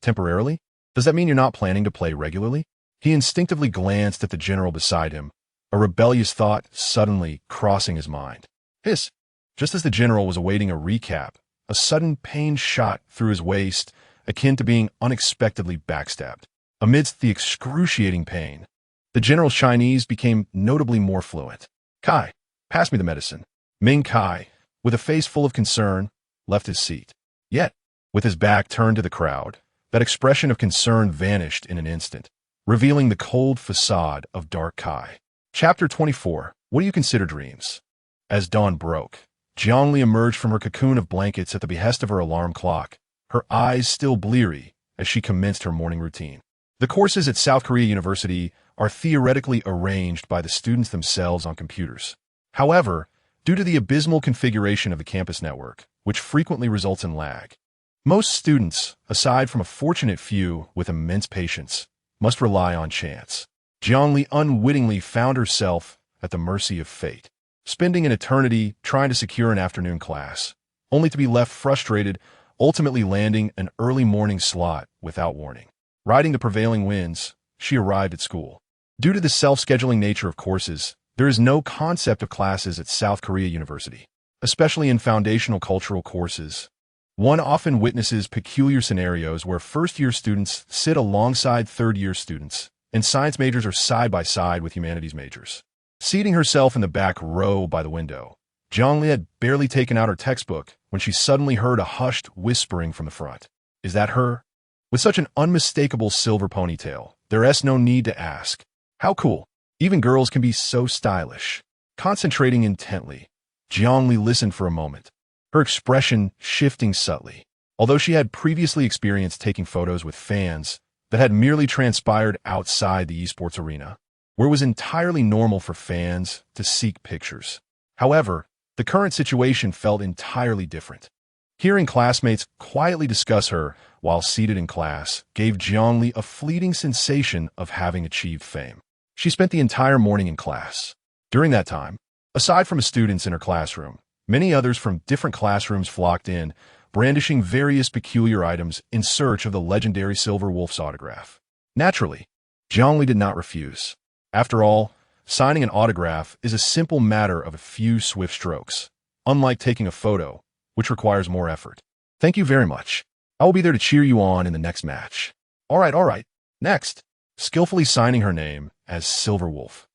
Temporarily? Does that mean you're not planning to play regularly? He instinctively glanced at the general beside him, a rebellious thought suddenly crossing his mind. Hiss! Just as the general was awaiting a recap, a sudden pain shot through his waist, akin to being unexpectedly backstabbed. Amidst the excruciating pain, the general's Chinese became notably more fluent. Kai, pass me the medicine. Ming Kai, with a face full of concern, left his seat. Yet, with his back turned to the crowd, that expression of concern vanished in an instant, revealing the cold facade of Dark Kai. Chapter 24. What do you consider dreams? As dawn broke, Jiang Li emerged from her cocoon of blankets at the behest of her alarm clock, her eyes still bleary as she commenced her morning routine. The courses at South Korea University are theoretically arranged by the students themselves on computers. However, due to the abysmal configuration of the campus network, which frequently results in lag, most students, aside from a fortunate few with immense patience, must rely on chance. Jiang Li unwittingly found herself at the mercy of fate, spending an eternity trying to secure an afternoon class, only to be left frustrated, ultimately landing an early morning slot without warning. Riding the prevailing winds, she arrived at school. Due to the self-scheduling nature of courses, there is no concept of classes at South Korea University, especially in foundational cultural courses. One often witnesses peculiar scenarios where first-year students sit alongside third-year students, and science majors are side by side with humanities majors. Seating herself in the back row by the window, Jiang Li had barely taken out her textbook when she suddenly heard a hushed whispering from the front. Is that her? With such an unmistakable silver ponytail, there's no need to ask. How cool. Even girls can be so stylish. Concentrating intently, Jiang Li listened for a moment, her expression shifting subtly. Although she had previously experienced taking photos with fans that had merely transpired outside the esports arena, where it was entirely normal for fans to seek pictures. However, the current situation felt entirely different. Hearing classmates quietly discuss her while seated in class gave Jiang Li a fleeting sensation of having achieved fame. She spent the entire morning in class. During that time, aside from students in her classroom, many others from different classrooms flocked in, brandishing various peculiar items in search of the legendary Silver Wolf's autograph. Naturally, Jiang Li did not refuse. After all, signing an autograph is a simple matter of a few swift strokes, unlike taking a photo, which requires more effort. Thank you very much. I will be there to cheer you on in the next match. All right. Next, skillfully signing her name as Silver Wolf,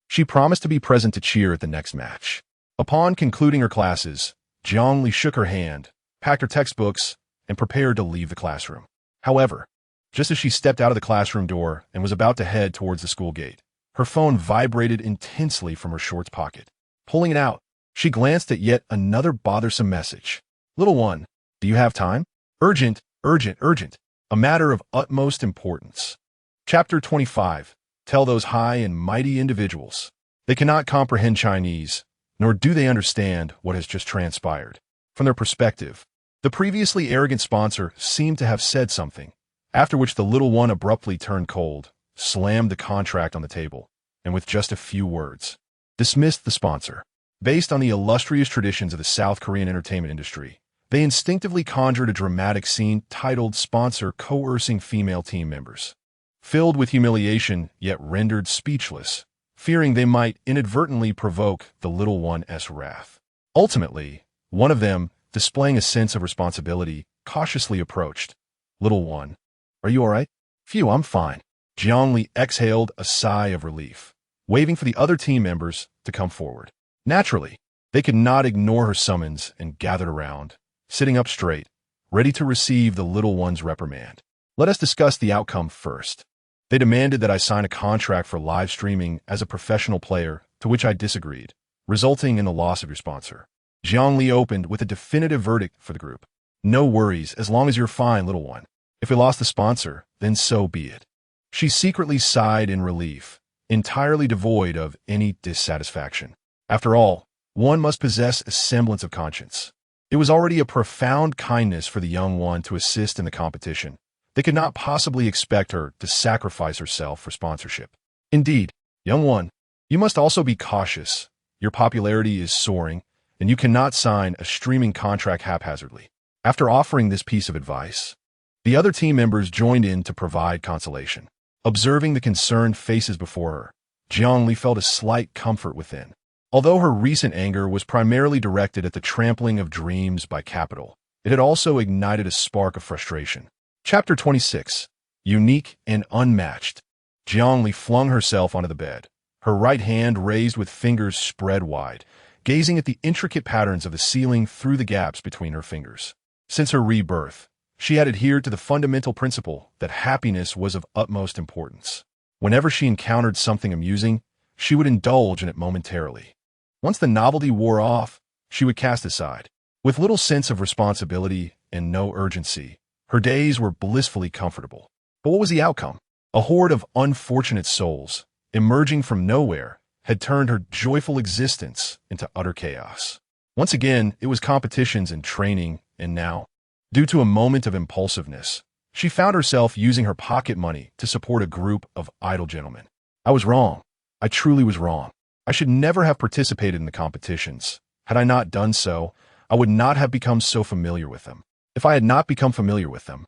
she promised to be present to cheer at the next match. Upon concluding her classes, Jiang Li shook her hand, packed her textbooks, and prepared to leave the classroom. However, just as she stepped out of the classroom door and was about to head towards the school gate, her phone vibrated intensely from her shorts pocket. Pulling it out, she glanced at yet another bothersome message. Little one, do you have time? Urgent. A matter of utmost importance. Chapter 25. Tell those high and mighty individuals. They cannot comprehend Chinese, nor do they understand what has just transpired. From their perspective, the previously arrogant sponsor seemed to have said something, after which the little one abruptly turned cold, slammed the contract on the table, and with just a few words, dismissed the sponsor. Based on the illustrious traditions of the South Korean entertainment industry, they instinctively conjured a dramatic scene titled Sponsor Coercing Female Team Members. Filled with humiliation, yet rendered speechless, fearing they might inadvertently provoke the little one's wrath. Ultimately, one of them, displaying a sense of responsibility, cautiously approached. Little one, are you all right? Phew, I'm fine. Jiang Li exhaled a sigh of relief, waving for the other team members to come forward. Naturally, they could not ignore her summons and gathered around, sitting up straight, ready to receive the little one's reprimand. Let us discuss the outcome first. They demanded that I sign a contract for live streaming as a professional player, to which I disagreed, resulting in the loss of your sponsor. Jiang Li opened with a definitive verdict for the group. No worries, as long as you're fine, little one. If we lost the sponsor, then so be it. She secretly sighed in relief, entirely devoid of any dissatisfaction. After all, one must possess a semblance of conscience. It was already a profound kindness for the young one to assist in the competition. They could not possibly expect her to sacrifice herself for sponsorship. Indeed, young one, you must also be cautious. Your popularity is soaring, and you cannot sign a streaming contract haphazardly. After offering this piece of advice, the other team members joined in to provide consolation. Observing the concerned faces before her, Jiang Li felt a slight comfort within. Although her recent anger was primarily directed at the trampling of dreams by capital, it had also ignited a spark of frustration. Chapter 26. Unique and Unmatched. Jiang Li flung herself onto the bed, her right hand raised with fingers spread wide, gazing at the intricate patterns of the ceiling through the gaps between her fingers. Since her rebirth, she had adhered to the fundamental principle that happiness was of utmost importance. Whenever she encountered something amusing, she would indulge in it momentarily. Once the novelty wore off, she would cast aside. With little sense of responsibility and no urgency, her days were blissfully comfortable. But what was the outcome? A horde of unfortunate souls, emerging from nowhere, had turned her joyful existence into utter chaos. Once again, it was competitions and training, and now, due to a moment of impulsiveness, she found herself using her pocket money to support a group of idle gentlemen. I was wrong. I truly was wrong. I should never have participated in the competitions. Had I not done so, I would not have become so familiar with them. If I had not become familiar with them,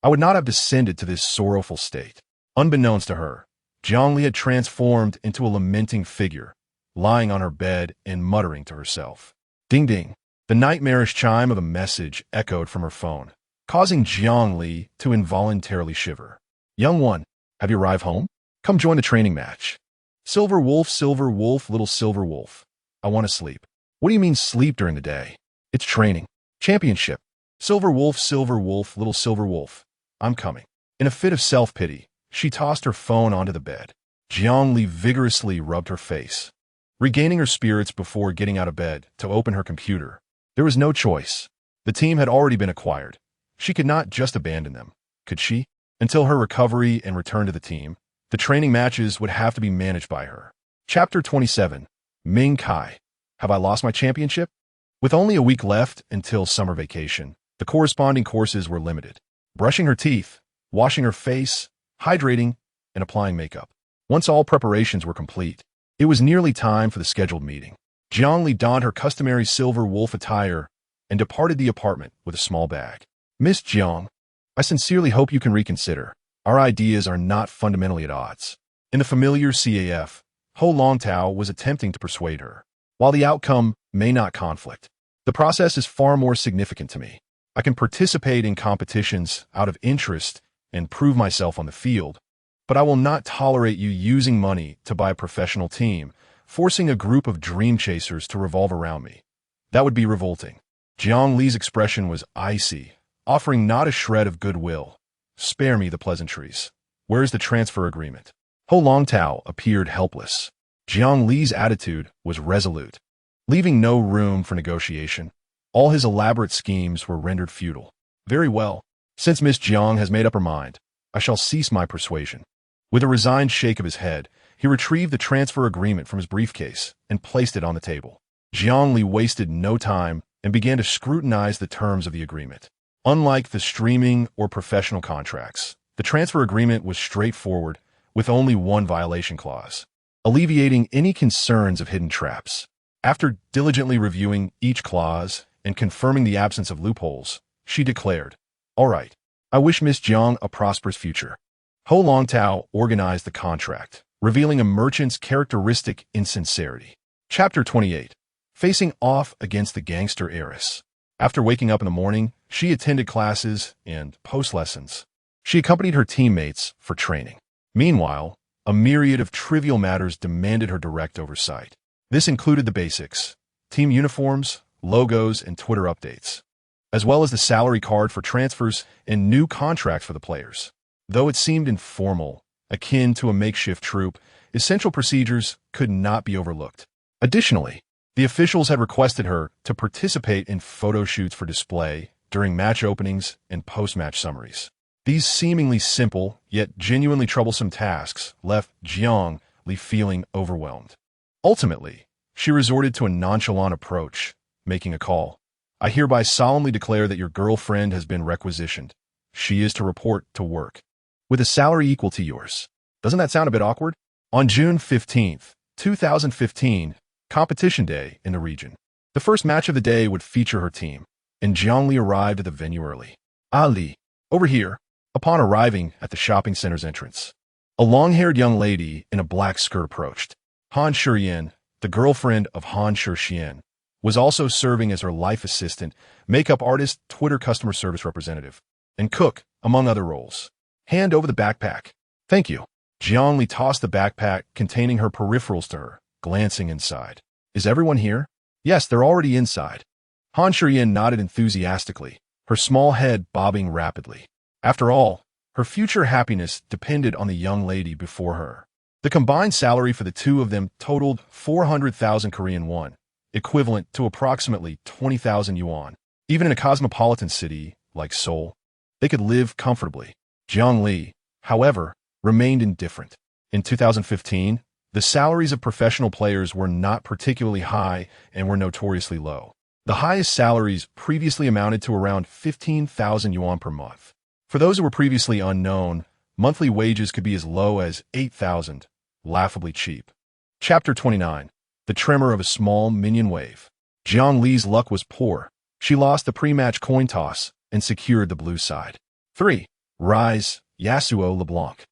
I would not have descended to this sorrowful state. Unbeknownst to her, Jiang Li had transformed into a lamenting figure, lying on her bed and muttering to herself. Ding ding. The nightmarish chime of a message echoed from her phone, causing Jiang Li to involuntarily shiver. Young one, have you arrived home? Come join the training match. Silver wolf, little silver wolf. I want to sleep. What do you mean sleep during the day? It's training. Championship. Silver Wolf, little Silver Wolf. I'm coming. In a fit of self-pity, she tossed her phone onto the bed. Jiang Li vigorously rubbed her face, regaining her spirits before getting out of bed to open her computer. There was no choice. The team had already been acquired. She could not just abandon them, could she? Until her recovery and return to the team, the training matches would have to be managed by her. Chapter 27. Ming Kai. Have I lost my championship? With only a week left until summer vacation, the corresponding courses were limited. Brushing her teeth, washing her face, hydrating, and applying makeup. Once all preparations were complete, it was nearly time for the scheduled meeting. Jiang Li donned her customary Silver Wolf attire and departed the apartment with a small bag. Miss Jiang, I sincerely hope you can reconsider. Our ideas are not fundamentally at odds. In the familiar CAF, Ho Longtao was attempting to persuade her. While the outcome may not conflict, the process is far more significant to me. I can participate in competitions out of interest and prove myself on the field, but I will not tolerate you using money to buy a professional team, forcing a group of dream chasers to revolve around me. That would be revolting. Jiang Li's expression was icy, offering not a shred of goodwill. Spare me the pleasantries. Where is the transfer agreement? Ho Longtao appeared helpless. Jiang Li's attitude was resolute, leaving no room for negotiation. All his elaborate schemes were rendered futile. Very well. Since Miss Jiang has made up her mind, I shall cease my persuasion. With a resigned shake of his head, he retrieved the transfer agreement from his briefcase and placed it on the table. Jiang Li wasted no time and began to scrutinize the terms of the agreement. Unlike the streaming or professional contracts, the transfer agreement was straightforward, with only one violation clause, alleviating any concerns of hidden traps. After diligently reviewing each clause and confirming the absence of loopholes, she declared, "All right, I wish Miss Jiang a prosperous future." Ho Longtao organized the contract, revealing a merchant's characteristic insincerity. Chapter 28. Facing off against the gangster heiress. After waking up in the morning, she attended classes and post-lessons. She accompanied her teammates for training. Meanwhile, a myriad of trivial matters demanded her direct oversight. This included the basics: team uniforms, logos, and Twitter updates, as well as the salary card for transfers and new contracts for the players. Though it seemed informal, akin to a makeshift troop, essential procedures could not be overlooked. Additionally, the officials had requested her to participate in photo shoots for display during match openings and post-match summaries. These seemingly simple, yet genuinely troublesome tasks left Jiang Li feeling overwhelmed. Ultimately, she resorted to a nonchalant approach, making a call. "I hereby solemnly declare that your girlfriend has been requisitioned. She is to report to work, with a salary equal to yours." Doesn't that sound a bit awkward? On June 15th, 2015, competition day in the region. The first match of the day would feature her team, and Jiang Li arrived at the venue early. "Ali, over here." Upon arriving at the shopping center's entrance, a long-haired young lady in a black skirt approached. Han Shiyan, the girlfriend of Han Shiyan, was also serving as her life assistant, makeup artist, Twitter customer service representative, and cook, among other roles. "Hand over the backpack." "Thank you." Jiang Li tossed the backpack containing her peripherals to her, glancing inside. "Is everyone here?" "Yes, they're already inside." Han Shiyan nodded enthusiastically, her small head bobbing rapidly. After all, her future happiness depended on the young lady before her. The combined salary for the two of them totaled 400,000 Korean won, equivalent to approximately 20,000 yuan. Even in a cosmopolitan city like Seoul, they could live comfortably. Jiang Li, however, remained indifferent. In 2015, the salaries of professional players were not particularly high and were notoriously low. The highest salaries previously amounted to around 15,000 yuan per month. For those who were previously unknown, monthly wages could be as low as 8,000, laughably cheap. Chapter 29. The Tremor of a Small Minion Wave. Jiang Li's luck was poor. She lost the pre-match coin toss and secured the blue side. 3. Rise, Yasuo LeBlanc.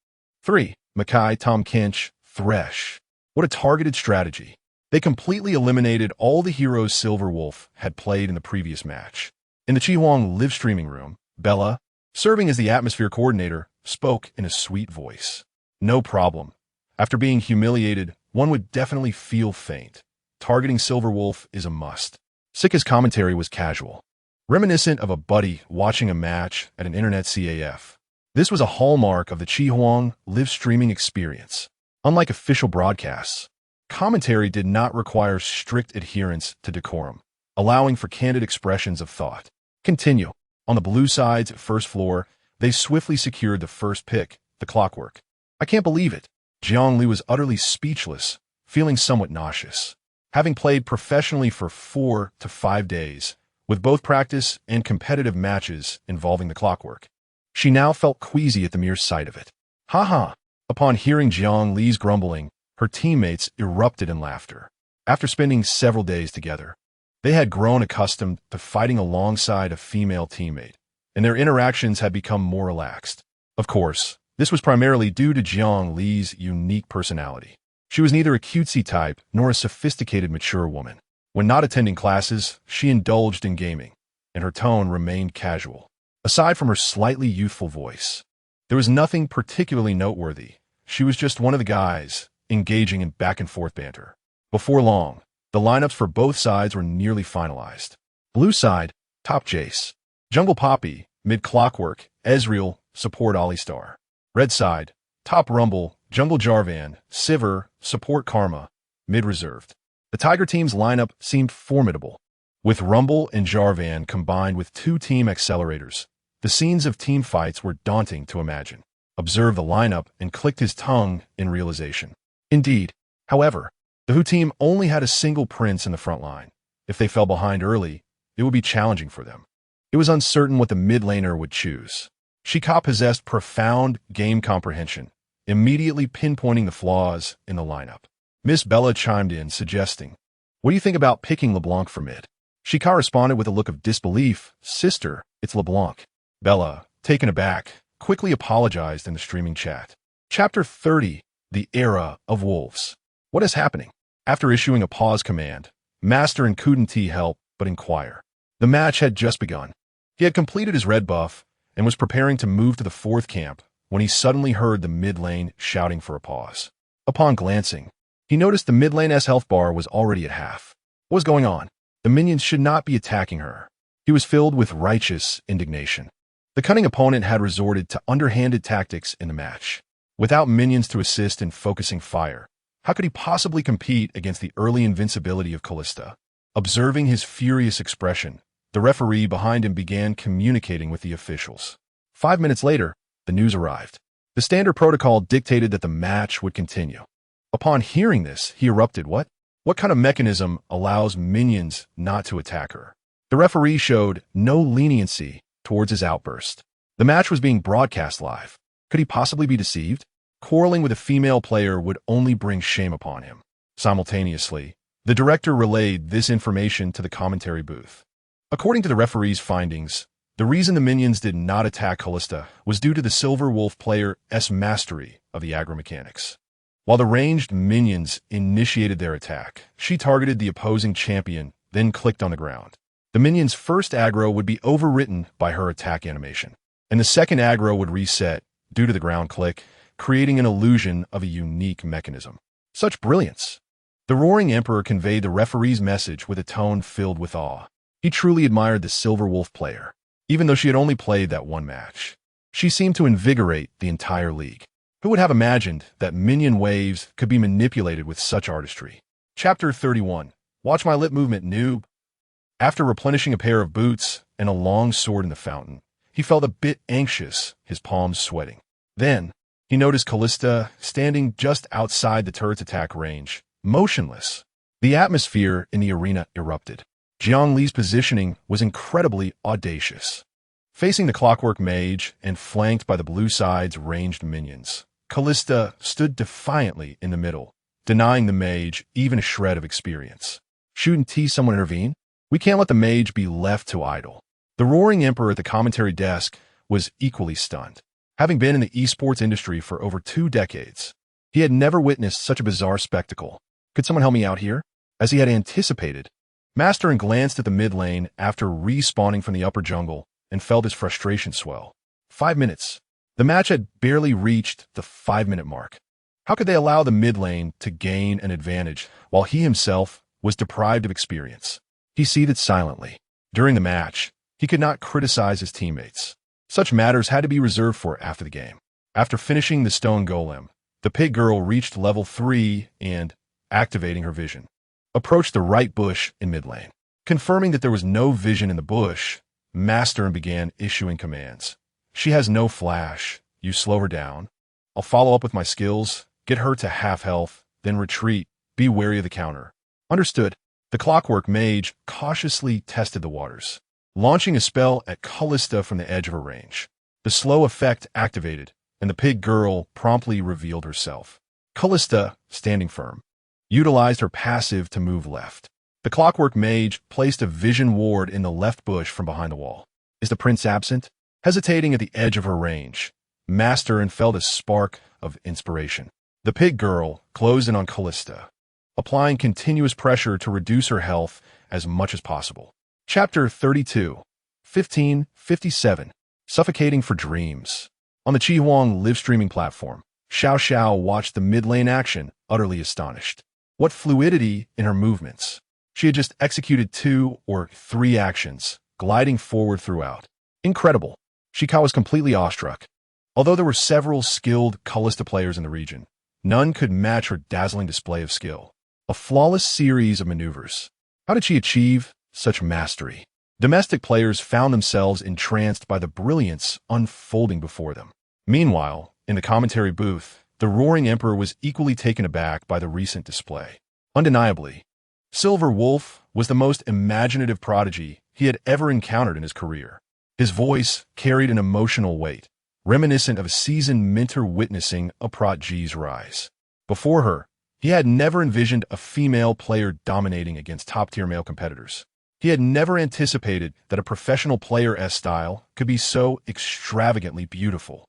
3. Makai Tom Kinch, Thresh. What a targeted strategy. They completely eliminated all the heroes Silver Wolf had played in the previous match. In the Chihuang live streaming room, Bella, serving as the atmosphere coordinator, spoke in a sweet voice. "No problem. After being humiliated, one would definitely feel faint. targeting Silverwolf is a must. Sika's commentary was casual, reminiscent of a buddy watching a match at an internet CAF. This was a hallmark of the Chihuang live streaming experience. Unlike official broadcasts, commentary did not require strict adherence to decorum, allowing for candid expressions of thought. Continue. On the blue side's first floor, they swiftly secured the first pick, the clockwork. I can't believe it. Jiang Li was utterly speechless, feeling somewhat nauseous. Having played professionally for 4 to 5 days, with both practice and competitive matches involving the clockwork, she now felt queasy at the mere sight of it. Ha! Upon hearing Jiang Li's grumbling, her teammates erupted in laughter. After spending several days together, they had grown accustomed to fighting alongside a female teammate, and their interactions had become more relaxed. Of course, this was primarily due to Jiang Li's unique personality. She was neither a cutesy type nor a sophisticated, mature woman. When not attending classes, she indulged in gaming, and her tone remained casual. Aside from her slightly youthful voice, there was nothing particularly noteworthy. She was just one of the guys, engaging in back-and-forth banter. Before long, the lineups for both sides were nearly finalized. Blue side, top Jace. Jungle Poppy, mid Clockwork, Ezreal, support Alistar. Red side, top Rumble, Jungle Jarvan, Sivir, support Karma, mid reserved. The Tiger team's lineup seemed formidable. With Rumble and Jarvan combined with 2 team accelerators, the scenes of team fights were daunting to imagine. Observed the lineup and clicked his tongue in realization. Indeed, however, the Hu team only had a single prince in the front line. If they fell behind early, it would be challenging for them. It was uncertain what the mid laner would choose. Shika possessed profound game comprehension, immediately pinpointing the flaws in the lineup. Miss Bella chimed in, suggesting, "What do you think about picking LeBlanc for mid?" Shika responded with a look of disbelief, "Sister, it's LeBlanc." Bella, taken aback, quickly apologized in the streaming chat. Chapter 30, The Era of Wolves. What is happening? After issuing a pause command, Master and couldn't help but inquire. The match had just begun. He had completed his red buff and was preparing to move to the 4th camp when he suddenly heard the mid lane shouting for a pause. Upon glancing, he noticed the mid lane's health bar was already at half. What was going on? The minions should not be attacking her. He was filled with righteous indignation. The cunning opponent had resorted to underhanded tactics in the match. Without minions to assist in focusing fire, how could he possibly compete against the early invincibility of Kalista? Observing his furious expression, the referee behind him began communicating with the officials. 5 minutes later, the news arrived. The standard protocol dictated that the match would continue. Upon hearing this, he erupted, "What? What kind of mechanism allows minions not to attack her?" The referee showed no leniency towards his outburst. The match was being broadcast live. Could he possibly be deceived? Quarreling with a female player would only bring shame upon him. Simultaneously, the director relayed this information to the commentary booth. According to the referee's findings, the reason the minions did not attack Kalista was due to the Silverwolf player's mastery of the aggro mechanics. While the ranged minions initiated their attack, she targeted the opposing champion, then clicked on the ground. The minion's first aggro would be overwritten by her attack animation, and the second aggro would reset due to the ground click, creating an illusion of a unique mechanism. Such brilliance! The Roaring Emperor conveyed the referee's message with a tone filled with awe. He truly admired the Silverwolf player, even though she had only played that one match. She seemed to invigorate the entire league. Who would have imagined that minion waves could be manipulated with such artistry? Chapter 31. Watch my lip movement, noob. After replenishing a pair of boots and a long sword in the fountain, he felt a bit anxious, his palms sweating. Then, he noticed Kalista standing just outside the turret's attack range, motionless. The atmosphere in the arena erupted. Jiang Li's positioning was incredibly audacious. Facing the Clockwork Mage and flanked by the blue side's ranged minions, Kalista stood defiantly in the middle, denying the mage even a shred of experience. Shouldn't someone intervene? We can't let the mage be left to idle. The Roaring Emperor at the commentary desk was equally stunned. Having been in the esports industry for over 2 decades, he had never witnessed such a bizarre spectacle. Could someone help me out here? As he had anticipated, Master glanced at the mid lane after respawning from the upper jungle and felt his frustration swell. 5 minutes. The match had barely reached the 5-minute mark. How could they allow the mid lane to gain an advantage while he himself was deprived of experience. He seethed silently. During the match, he could not criticize his teammates. Such matters had to be reserved for after the game. After finishing the stone golem, the pig girl reached level 3 and, activating her vision, approached the right bush in mid lane. Confirming that there was no vision in the bush, Master began issuing commands. She has no flash. You slow her down. I'll follow up with my skills, get her to half health, then retreat. Be wary of the counter. Understood. The clockwork mage cautiously tested the waters, launching a spell at Callista from the edge of her range. The slow effect activated, and the pig girl promptly revealed herself. Callista, standing firm, utilized her passive to move left. The clockwork mage placed a vision ward in the left bush from behind the wall. Is the prince absent? Hesitating at the edge of her range, Master felt a spark of inspiration. The pig girl closed in on Callista, applying continuous pressure to reduce her health as much as possible. Chapter 32, 1557, Suffocating for Dreams. On the Chihuang live-streaming platform, Xiao Xiao watched the mid-lane action, utterly astonished. What fluidity in her movements! She had just executed 2 or 3 actions, gliding forward throughout. Incredible. Shika was completely awestruck. Although there were several skilled Callista players in the region, none could match her dazzling display of skill. A flawless series of maneuvers. How did she achieve such mastery? Domestic players found themselves entranced by the brilliance unfolding before them. Meanwhile, in the commentary booth, the Roaring Emperor was equally taken aback by the recent display. Undeniably, Silver Wolf was the most imaginative prodigy he had ever encountered in his career. His voice carried an emotional weight, reminiscent of a seasoned mentor witnessing a prodigy's rise. Before her, he had never envisioned a female player dominating against top-tier male competitors. He had never anticipated that a professional player's style could be so extravagantly beautiful.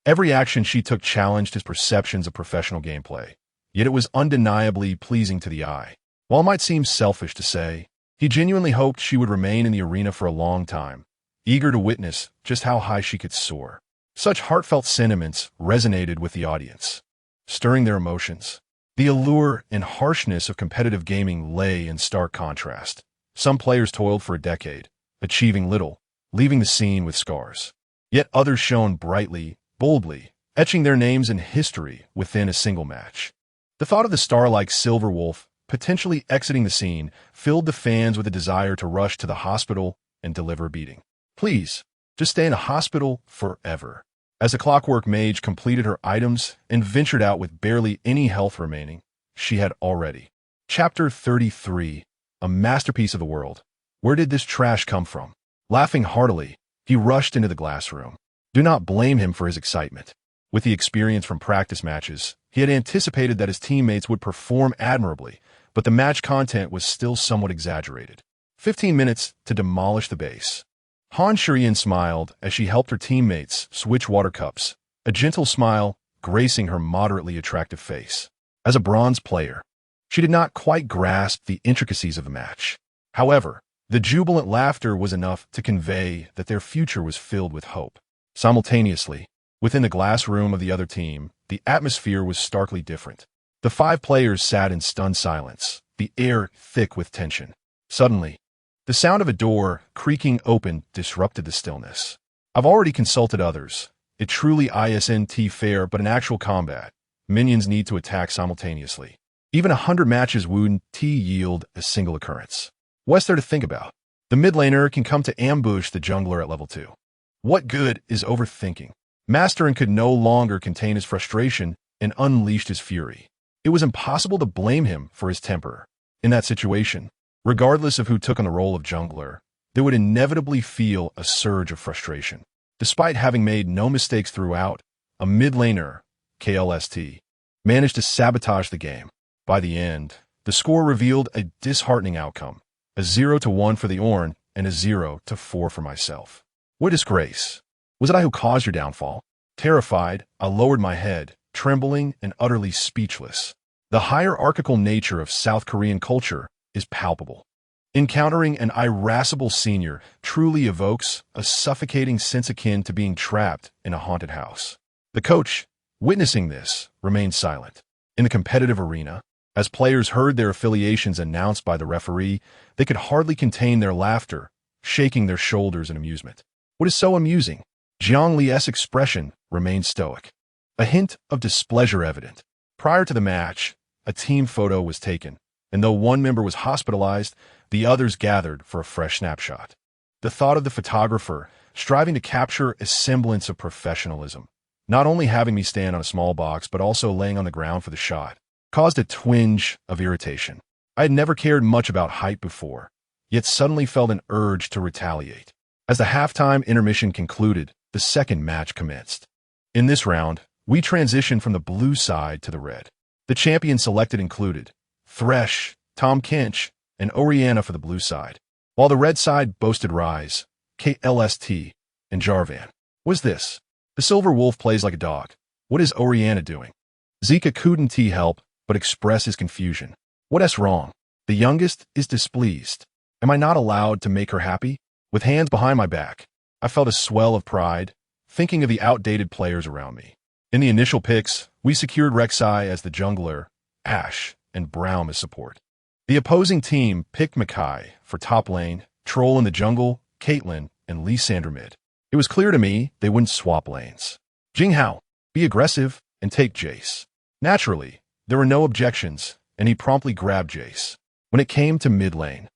Every action she took challenged his perceptions of professional gameplay, yet it was undeniably pleasing to the eye. While it might seem selfish to say, he genuinely hoped she would remain in the arena for a long time, eager to witness just how high she could soar. Such heartfelt sentiments resonated with the audience, stirring their emotions. The allure and harshness of competitive gaming lay in stark contrast. Some players toiled for a decade, achieving little, leaving the scene with scars. Yet others shone brightly, boldly, etching their names in history within a single match. The thought of the star-like Silver Wolf potentially exiting the scene filled the fans with a desire to rush to the hospital and deliver a beating. Please, just stay in a hospital forever. As the clockwork mage completed her items and ventured out with barely any health remaining, she had already. Chapter 33, a masterpiece of the world. Where did this trash come from? Laughing heartily, he rushed into the glass room. Do not blame him for his excitement. With the experience from practice matches, he had anticipated that his teammates would perform admirably, but the match content was still somewhat exaggerated. 15 minutes to demolish the base. Han Shurian smiled as she helped her teammates switch water cups, a gentle smile gracing her moderately attractive face. As a bronze player, she did not quite grasp the intricacies of the match. However, the jubilant laughter was enough to convey that their future was filled with hope. Simultaneously, within the glass room of the other team, the atmosphere was starkly different. The 5 players sat in stunned silence, the air thick with tension. Suddenly, the sound of a door creaking open disrupted the stillness. I've already consulted others. It truly isn't fair, but in actual combat, minions need to attack simultaneously. Even 100 matches wouldn't yield a single occurrence. What's there to think about? The mid laner can come to ambush the jungler at level 2. What good is overthinking? Master could no longer contain his frustration and unleashed his fury. It was impossible to blame him for his temper. In that situation, regardless of who took on the role of jungler, they would inevitably feel a surge of frustration. Despite having made no mistakes throughout, a mid laner, KLST, managed to sabotage the game. By the end, the score revealed a disheartening outcome, a 0-1 for the Ornn and a 0-4 for myself. What disgrace! Was it I who caused your downfall? Terrified, I lowered my head, trembling and utterly speechless. The hierarchical nature of South Korean culture is palpable. Encountering an irascible senior truly evokes a suffocating sense akin to being trapped in a haunted house. The coach, witnessing this, remained silent. In the competitive arena, As players heard their affiliations announced by the referee, they could hardly contain their laughter, shaking their shoulders in amusement. What is so amusing? Jiang Li's expression remained stoic, a hint of displeasure evident. Prior to the match, a team photo was taken, and though one member was hospitalized, the others gathered for a fresh snapshot. The thought of the photographer, striving to capture a semblance of professionalism, not only having me stand on a small box but also laying on the ground for the shot, caused a twinge of irritation. I had never cared much about height before, yet suddenly felt an urge to retaliate. As the halftime intermission concluded, the second match commenced. In this round, we transitioned from the blue side to the red. The champions selected included Thresh, Tom Kinch, and Oriana for the blue side, while the red side boasted Rise, KLST, and Jarvan. What's this? The Silver Wolf plays like a dog. What is Oriana doing? Zika couldn't help but express his confusion. What's wrong? The youngest is displeased. Am I not allowed to make her happy? With hands behind my back, I felt a swell of pride, thinking of the outdated players around me. In the initial picks, we secured Rek'Sai as the jungler, Ashe, and Braum as support. The opposing team picked Makai for top lane, Troll in the jungle, Caitlyn, and Lee Sandra mid. It was clear to me they wouldn't swap lanes. Jinghao, be aggressive and take Jace. Naturally, there were no objections, and he promptly grabbed Jace. When it came to mid lane,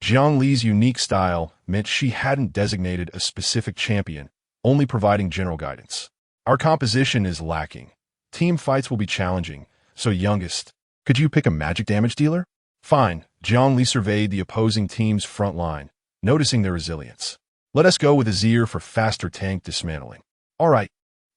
Jiang Li's unique style meant she hadn't designated a specific champion, only providing general guidance. Our composition is lacking. Team fights will be challenging, so youngest, could you pick a magic damage dealer? Fine, Jiang Li surveyed the opposing team's front line, noticing their resilience. Let us go with Azir for faster tank dismantling. All right,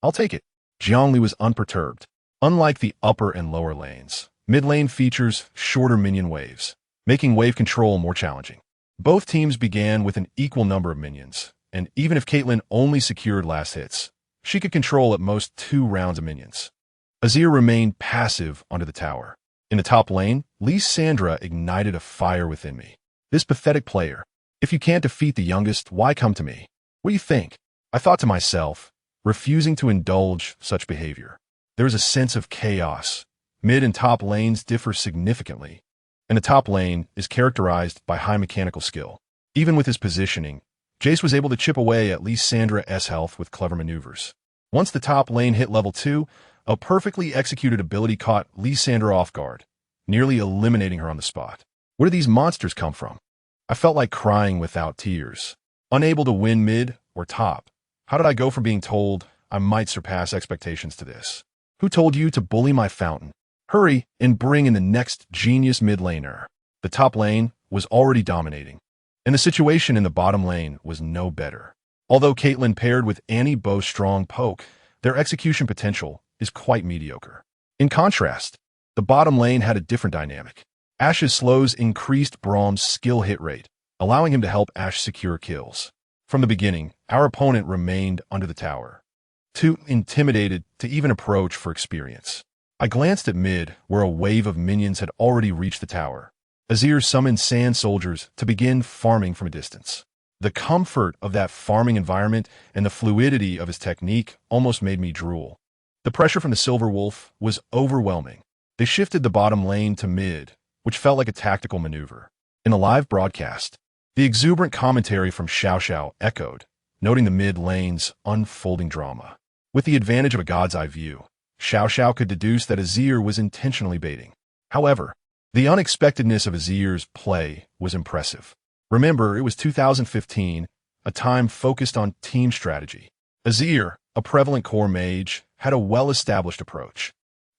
I'll take it. Jiang Li was unperturbed. Unlike the upper and lower lanes, mid lane features shorter minion waves, making wave control more challenging. Both teams began with an equal number of minions, and even if Caitlyn only secured last hits, she could control at most 2 rounds of minions. Azir remained passive onto the tower. In the top lane, Lee Sandra ignited a fire within me. This pathetic player. If you can't defeat the youngest, why come to me? What do you think? I thought to myself, refusing to indulge such behavior. There is a sense of chaos. Mid and top lanes differ significantly, and the top lane is characterized by high mechanical skill. Even with his positioning, Jace was able to chip away at Lee Sandra's health with clever maneuvers. Once the top lane hit level 2, a perfectly executed ability caught Lee Sandra off guard, nearly eliminating her on the spot. Where do these monsters come from? I felt like crying without tears. Unable to win mid or top, how did I go from being told I might surpass expectations to this? Who told you to bully my fountain? Hurry and bring in the next genius mid laner. The top lane was already dominating, and the situation in the bottom lane was no better. Although Caitlyn paired with Annie Bo's strong poke, their execution potential is quite mediocre. In contrast, the bottom lane had a different dynamic. Ashe's slows increased Braum's skill hit rate, allowing him to help Ashe secure kills. From the beginning, our opponent remained under the tower, too intimidated to even approach for experience. I glanced at mid, where a wave of minions had already reached the tower. Azir summoned sand soldiers to begin farming from a distance. The comfort of that farming environment and the fluidity of his technique almost made me drool. The pressure from the Silver Wolf was overwhelming. They shifted the bottom lane to mid, which felt like a tactical maneuver. In the live broadcast, the exuberant commentary from Xiao Xiao echoed, noting the mid lane's unfolding drama. With the advantage of a god's eye view, Xiao Xiao could deduce that Azir was intentionally baiting. However, the unexpectedness of Azir's play was impressive. Remember, it was 2015, a time focused on team strategy. Azir, a prevalent core mage, had a well-established approach.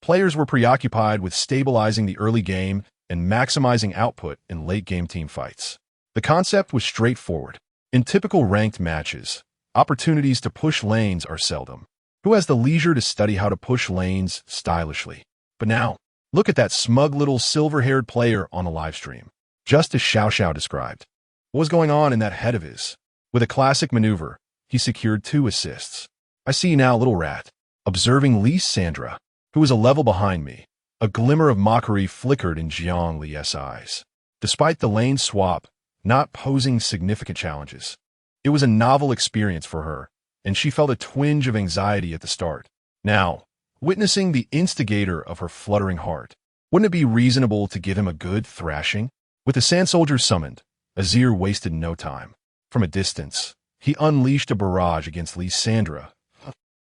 Players were preoccupied with stabilizing the early game and maximizing output in late-game team fights. The concept was straightforward. In typical ranked matches, opportunities to push lanes are seldom. Who has the leisure to study how to push lanes stylishly? But now, look at that smug little silver-haired player on the livestream. Just as Xiao Xiao described. What was going on in that head of his? With a classic maneuver, he secured 2 assists. I see now, little rat, observing Lee Sandra, who was a level behind me. A glimmer of mockery flickered in Jiang Li's eyes. Despite the lane swap not posing significant challenges, it was a novel experience for her, and she felt a twinge of anxiety at the start. Now, witnessing the instigator of her fluttering heart, Wouldn't it be reasonable to give him a good thrashing? With the Sand Soldiers summoned, Azir wasted no time. From a distance, he unleashed a barrage against Lissandra.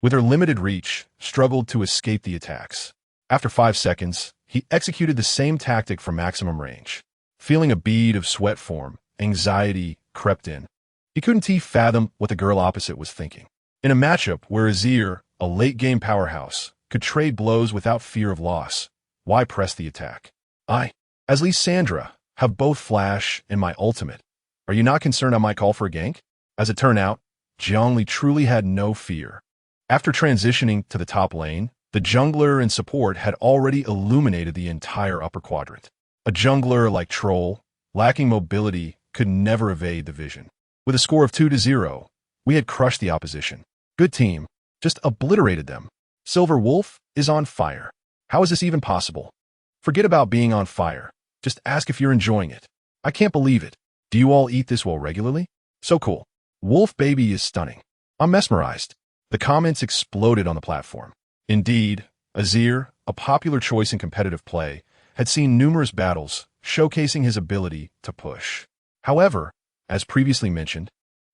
With her limited reach, struggled to escape the attacks. After 5 seconds, he executed the same tactic for maximum range. Feeling a bead of sweat form, anxiety crept in. He couldn't fathom what the girl opposite was thinking. In a matchup where Azir, a late-game powerhouse, could trade blows without fear of loss, why press the attack? I, as Lissandra, have both Flash and my ultimate. Are you not concerned I might call for a gank? As it turned out, Jiang Li truly had no fear. After transitioning to the top lane, the jungler and support had already illuminated the entire upper quadrant. A jungler like Troll, lacking mobility, could never evade the vision. With a score of 2-0, we had crushed the opposition. Good team, just obliterated them. Silver Wolf is on fire. How is this even possible? Forget about being on fire. Just ask if you're enjoying it. I can't believe it. Do you all eat this well regularly? So cool. Wolf Baby is stunning. I'm mesmerized. The comments exploded on the platform. Indeed, Azir, a popular choice in competitive play, had seen numerous battles, showcasing his ability to push. However, as previously mentioned,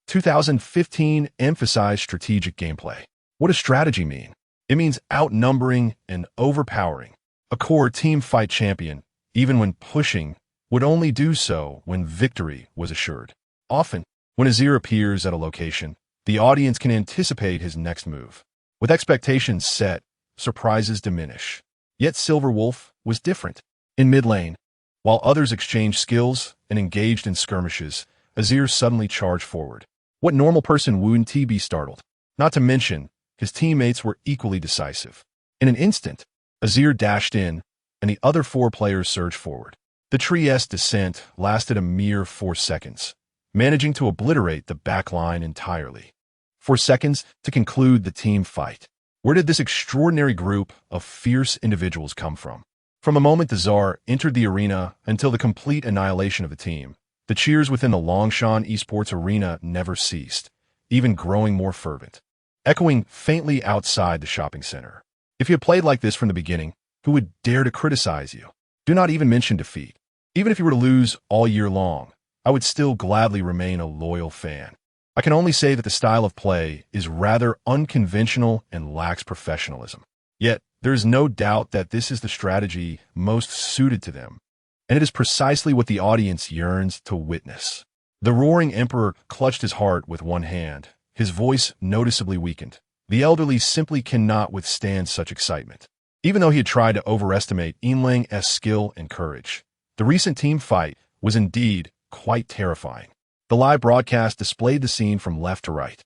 2015 emphasized strategic gameplay. What does strategy mean? It means outnumbering and overpowering. A core team fight champion, even when pushing, would only do so when victory was assured. Often, when Azir appears at a location, the audience can anticipate his next move. With expectations set, surprises diminish. Yet Silver Wolf was different. In mid lane, while others exchanged skills and engaged in skirmishes, Azir suddenly charged forward. What normal person wouldn't be startled? Not to mention, his teammates were equally decisive. In an instant, Azir dashed in, and the other 4 players surged forward. The tree's descent lasted a mere 4 seconds, managing to obliterate the backline entirely. 4 seconds to conclude the team fight. Where did this extraordinary group of fierce individuals come from? From the moment the Tsar entered the arena until the complete annihilation of the team, the cheers within the Longshan Esports arena never ceased, even growing more fervent, echoing faintly outside the shopping center. If you had played like this from the beginning, who would dare to criticize you? Do not even mention defeat. Even if you were to lose all year long, I would still gladly remain a loyal fan. I can only say that the style of play is rather unconventional and lacks professionalism. Yet, there is no doubt that this is the strategy most suited to them, and it is precisely what the audience yearns to witness. The roaring emperor clutched his heart with one hand, his voice noticeably weakened. The elderly simply cannot withstand such excitement. Even though he had tried to overestimate Yinlang's skill and courage, the recent team fight was indeed quite terrifying. The live broadcast displayed the scene from left to right.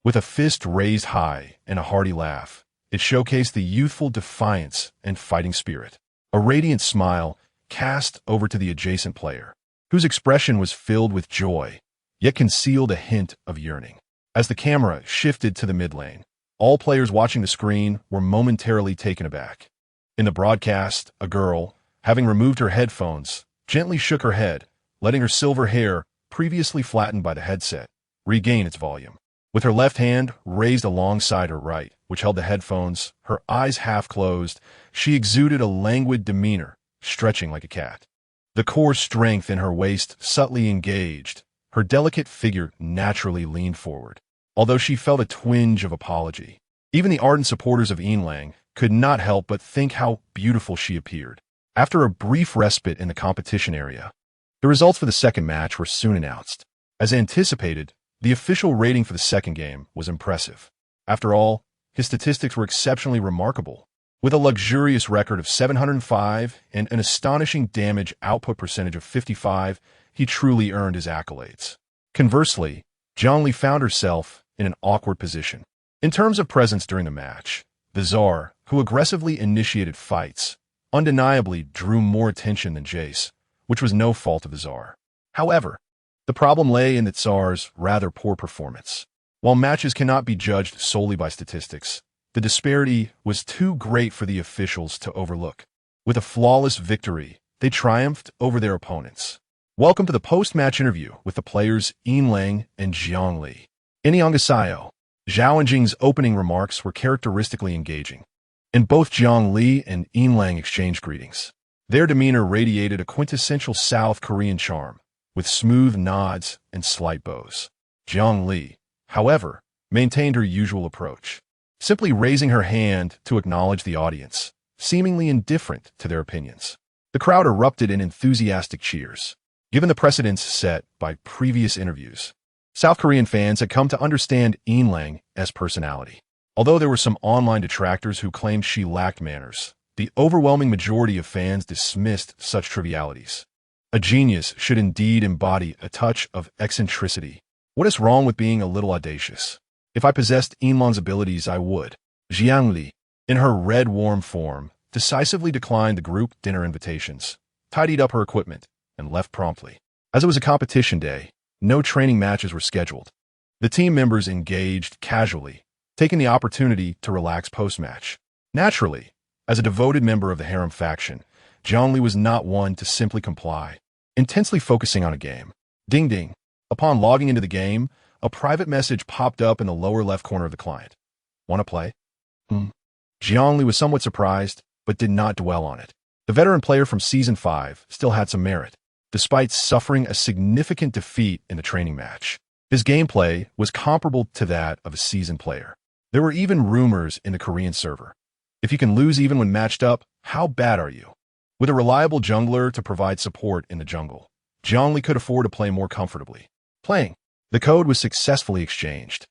With a fist raised high and a hearty laugh, it showcased the youthful defiance and fighting spirit. A radiant smile cast over to the adjacent player, whose expression was filled with joy, yet concealed a hint of yearning. As the camera shifted to the mid lane, all players watching the screen were momentarily taken aback. In the broadcast, a girl, having removed her headphones, gently shook her head, letting her silver hair, previously flattened by the headset, regain its volume. With her left hand raised alongside her right, which held the headphones, her eyes half closed, she exuded a languid demeanor, stretching like a cat. The core strength in her waist subtly engaged, her delicate figure naturally leaned forward, although she felt a twinge of apology. Even the ardent supporters of Yinlang could not help but think how beautiful she appeared. After a brief respite in the competition area, the results for the second match were soon announced. As anticipated, the official rating for the second game was impressive. After all, his statistics were exceptionally remarkable. With a luxurious record of 705 and an astonishing damage output percentage of 55, he truly earned his accolades. Conversely, Jiang Li found herself in an awkward position. In terms of presence during the match, the Tsar, who aggressively initiated fights, undeniably drew more attention than Jace, which was no fault of the Tsar. However, the problem lay in the Tsar's rather poor performance. While matches cannot be judged solely by statistics, the disparity was too great for the officials to overlook. With a flawless victory, they triumphed over their opponents. Welcome to the post-match interview with the players Yinlang and Jiang Li. Annyeonghaseyo. Zhao and Jing's opening remarks were characteristically engaging, and both Jiang Li and Yinlang exchanged greetings. Their demeanor radiated a quintessential South Korean charm, with smooth nods and slight bows. Jiang Li, however, maintained her usual approach, simply raising her hand to acknowledge the audience, seemingly indifferent to their opinions. The crowd erupted in enthusiastic cheers. Given the precedents set by previous interviews, South Korean fans had come to understand Eunlang's personality. Although there were some online detractors who claimed she lacked manners, the overwhelming majority of fans dismissed such trivialities. A genius should indeed embody a touch of eccentricity. What is wrong with being a little audacious? If I possessed Eunlang's abilities, I would. Jiang Li, in her red warm form, decisively declined the group dinner invitations, tidied up her equipment, and left promptly. As it was a competition day, no training matches were scheduled. The team members engaged casually, taking the opportunity to relax post-match. Naturally, as a devoted member of the harem faction, Jiang Li was not one to simply comply, intensely focusing on a game. Ding ding. Upon logging into the game, a private message popped up in the lower left corner of the client. Want to play? Jiang Li was somewhat surprised, but did not dwell on it. The veteran player from Season 5 still had some merit, despite suffering a significant defeat in the training match. His gameplay was comparable to that of a seasoned player. There were even rumors in the Korean server. If you can lose even when matched up, how bad are you? With a reliable jungler to provide support in the jungle, Jiang Li could afford to play more comfortably. Playing. The code was successfully exchanged.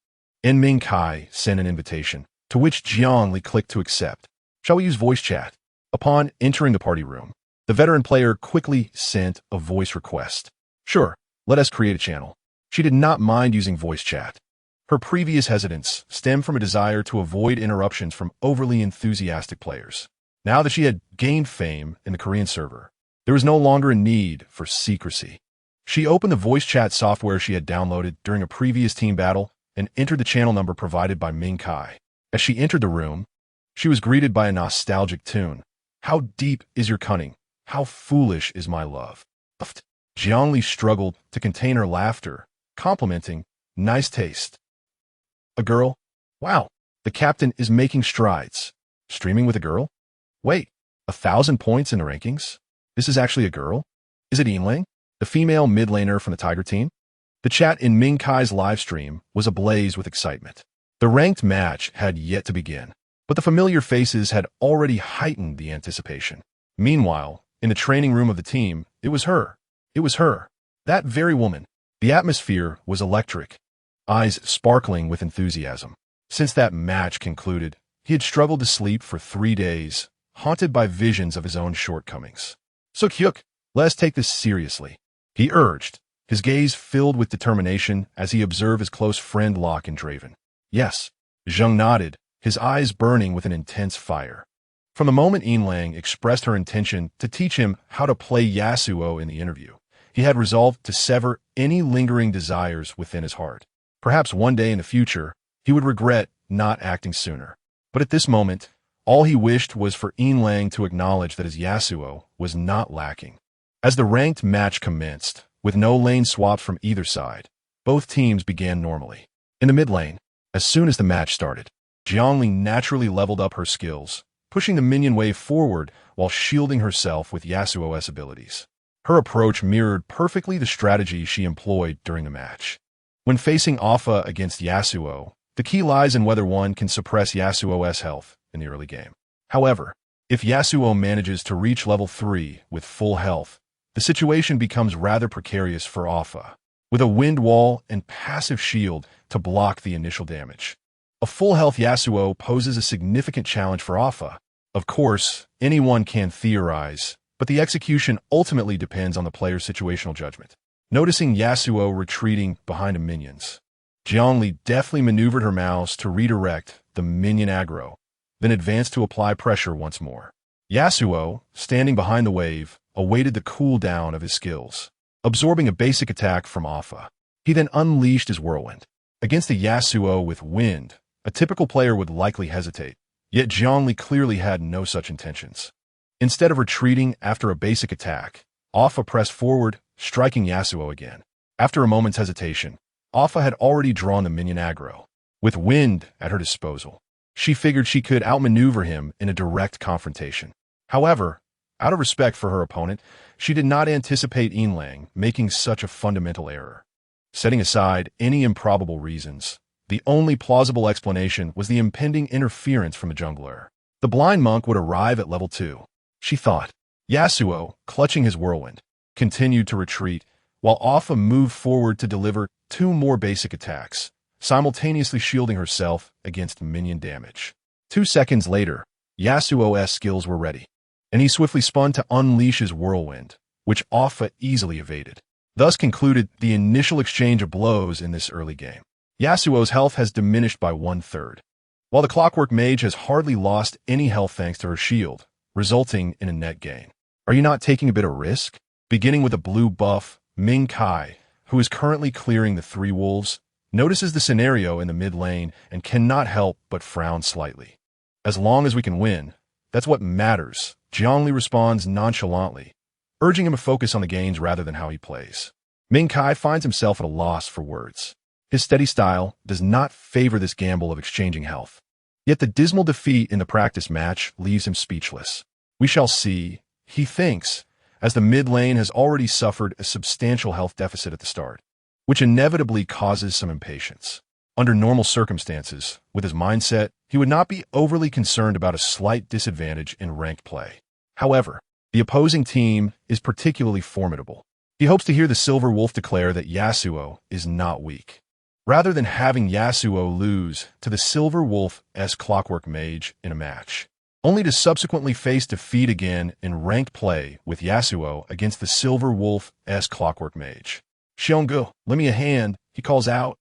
Ming Kai sent an invitation, to which Jiang Li clicked to accept. Shall we use voice chat? Upon entering the party room, the veteran player quickly sent a voice request. Sure, let us create a channel. She did not mind using voice chat. Her previous hesitance stemmed from a desire to avoid interruptions from overly enthusiastic players. Now that she had gained fame in the Korean server, there was no longer a need for secrecy. She opened the voice chat software she had downloaded during a previous team battle and entered the channel number provided by Ming Kai. As she entered the room, she was greeted by a nostalgic tune. How deep is your cunning? How foolish is my love? Jiang Li struggled to contain her laughter, complimenting, nice taste. A girl? Wow, the captain is making strides. Streaming with a girl? Wait, 1,000 points in the rankings? This is actually a girl? Is it Eunlang, the female mid laner from the Tiger team? The chat in Ming Kai's livestream was ablaze with excitement. The ranked match had yet to begin, but the familiar faces had already heightened the anticipation. Meanwhile, in the training room of the team, it was her. It was her. That very woman. The atmosphere was electric, eyes sparkling with enthusiasm. Since that match concluded, he had struggled to sleep for 3 days, haunted by visions of his own shortcomings. "Suk-hyuk, let us take this seriously," he urged, his gaze filled with determination as he observed his close friend lock in Draven. Yes, Zheng nodded, his eyes burning with an intense fire. From the moment Eunlang expressed her intention to teach him how to play Yasuo in the interview, he had resolved to sever any lingering desires within his heart. Perhaps one day in the future, he would regret not acting sooner. But at this moment, all he wished was for Eunlang to acknowledge that his Yasuo was not lacking. As the ranked match commenced, with no lane swaps from either side, both teams began normally. In the mid lane, as soon as the match started, Jiang Li naturally leveled up her skills, pushing the minion wave forward while shielding herself with Yasuo's abilities. Her approach mirrored perfectly the strategy she employed during the match. When facing Alpha against Yasuo, the key lies in whether one can suppress Yasuo's health in the early game. However, if Yasuo manages to reach level 3 with full health, the situation becomes rather precarious for Alpha, with a wind wall and passive shield to block the initial damage. A full health Yasuo poses a significant challenge for Alpha. Of course, anyone can theorize, but the execution ultimately depends on the player's situational judgment. Noticing Yasuo retreating behind the minions, Jiang Li deftly maneuvered her mouse to redirect the minion aggro, then advanced to apply pressure once more. Yasuo, standing behind the wave, awaited the cooldown of his skills, absorbing a basic attack from Alpha. He then unleashed his whirlwind. Against a Yasuo with wind, a typical player would likely hesitate, yet Jiang Li clearly had no such intentions. Instead of retreating after a basic attack, Alpha pressed forward, striking Yasuo again. After a moment's hesitation, Alpha had already drawn the minion aggro. With wind at her disposal, she figured she could outmaneuver him in a direct confrontation. However, Out of respect for her opponent, she did not anticipate Yinlang making such a fundamental error. Setting aside any improbable reasons, the only plausible explanation was the impending interference from the jungler. The blind monk would arrive at level 2, she thought. Yasuo, clutching his whirlwind, continued to retreat, while Offa moved forward to deliver 2 more basic attacks, simultaneously shielding herself against minion damage. 2 seconds later, Yasuo's skills were ready, and he swiftly spun to unleash his whirlwind, which Offa easily evaded. Thus concluded the initial exchange of blows in this early game. Yasuo's health has diminished by 1/3, while the Clockwork Mage has hardly lost any health thanks to her shield, resulting in a net gain. Are you not taking a bit of risk? Beginning with a blue buff, Ming Kai, who is currently clearing the 3 wolves, notices the scenario in the mid lane and cannot help but frown slightly. As long as we can win, that's what matters, Jiang Li responds nonchalantly, urging him to focus on the gains rather than how he plays. Ming Kai finds himself at a loss for words. His steady style does not favor this gamble of exchanging health. Yet the dismal defeat in the practice match leaves him speechless. We shall see, he thinks, as the mid lane has already suffered a substantial health deficit at the start, which inevitably causes some impatience. Under normal circumstances, with his mindset, he would not be overly concerned about a slight disadvantage in ranked play. However, the opposing team is particularly formidable. He hopes to hear the Silver Wolf declare that Yasuo is not weak, rather than having Yasuo lose to the Silver Wolf's Clockwork Mage in a match, only to subsequently face defeat again in ranked play with Yasuo against the Silver Wolf's Clockwork Mage. Xionggu, lend me a hand, he calls out,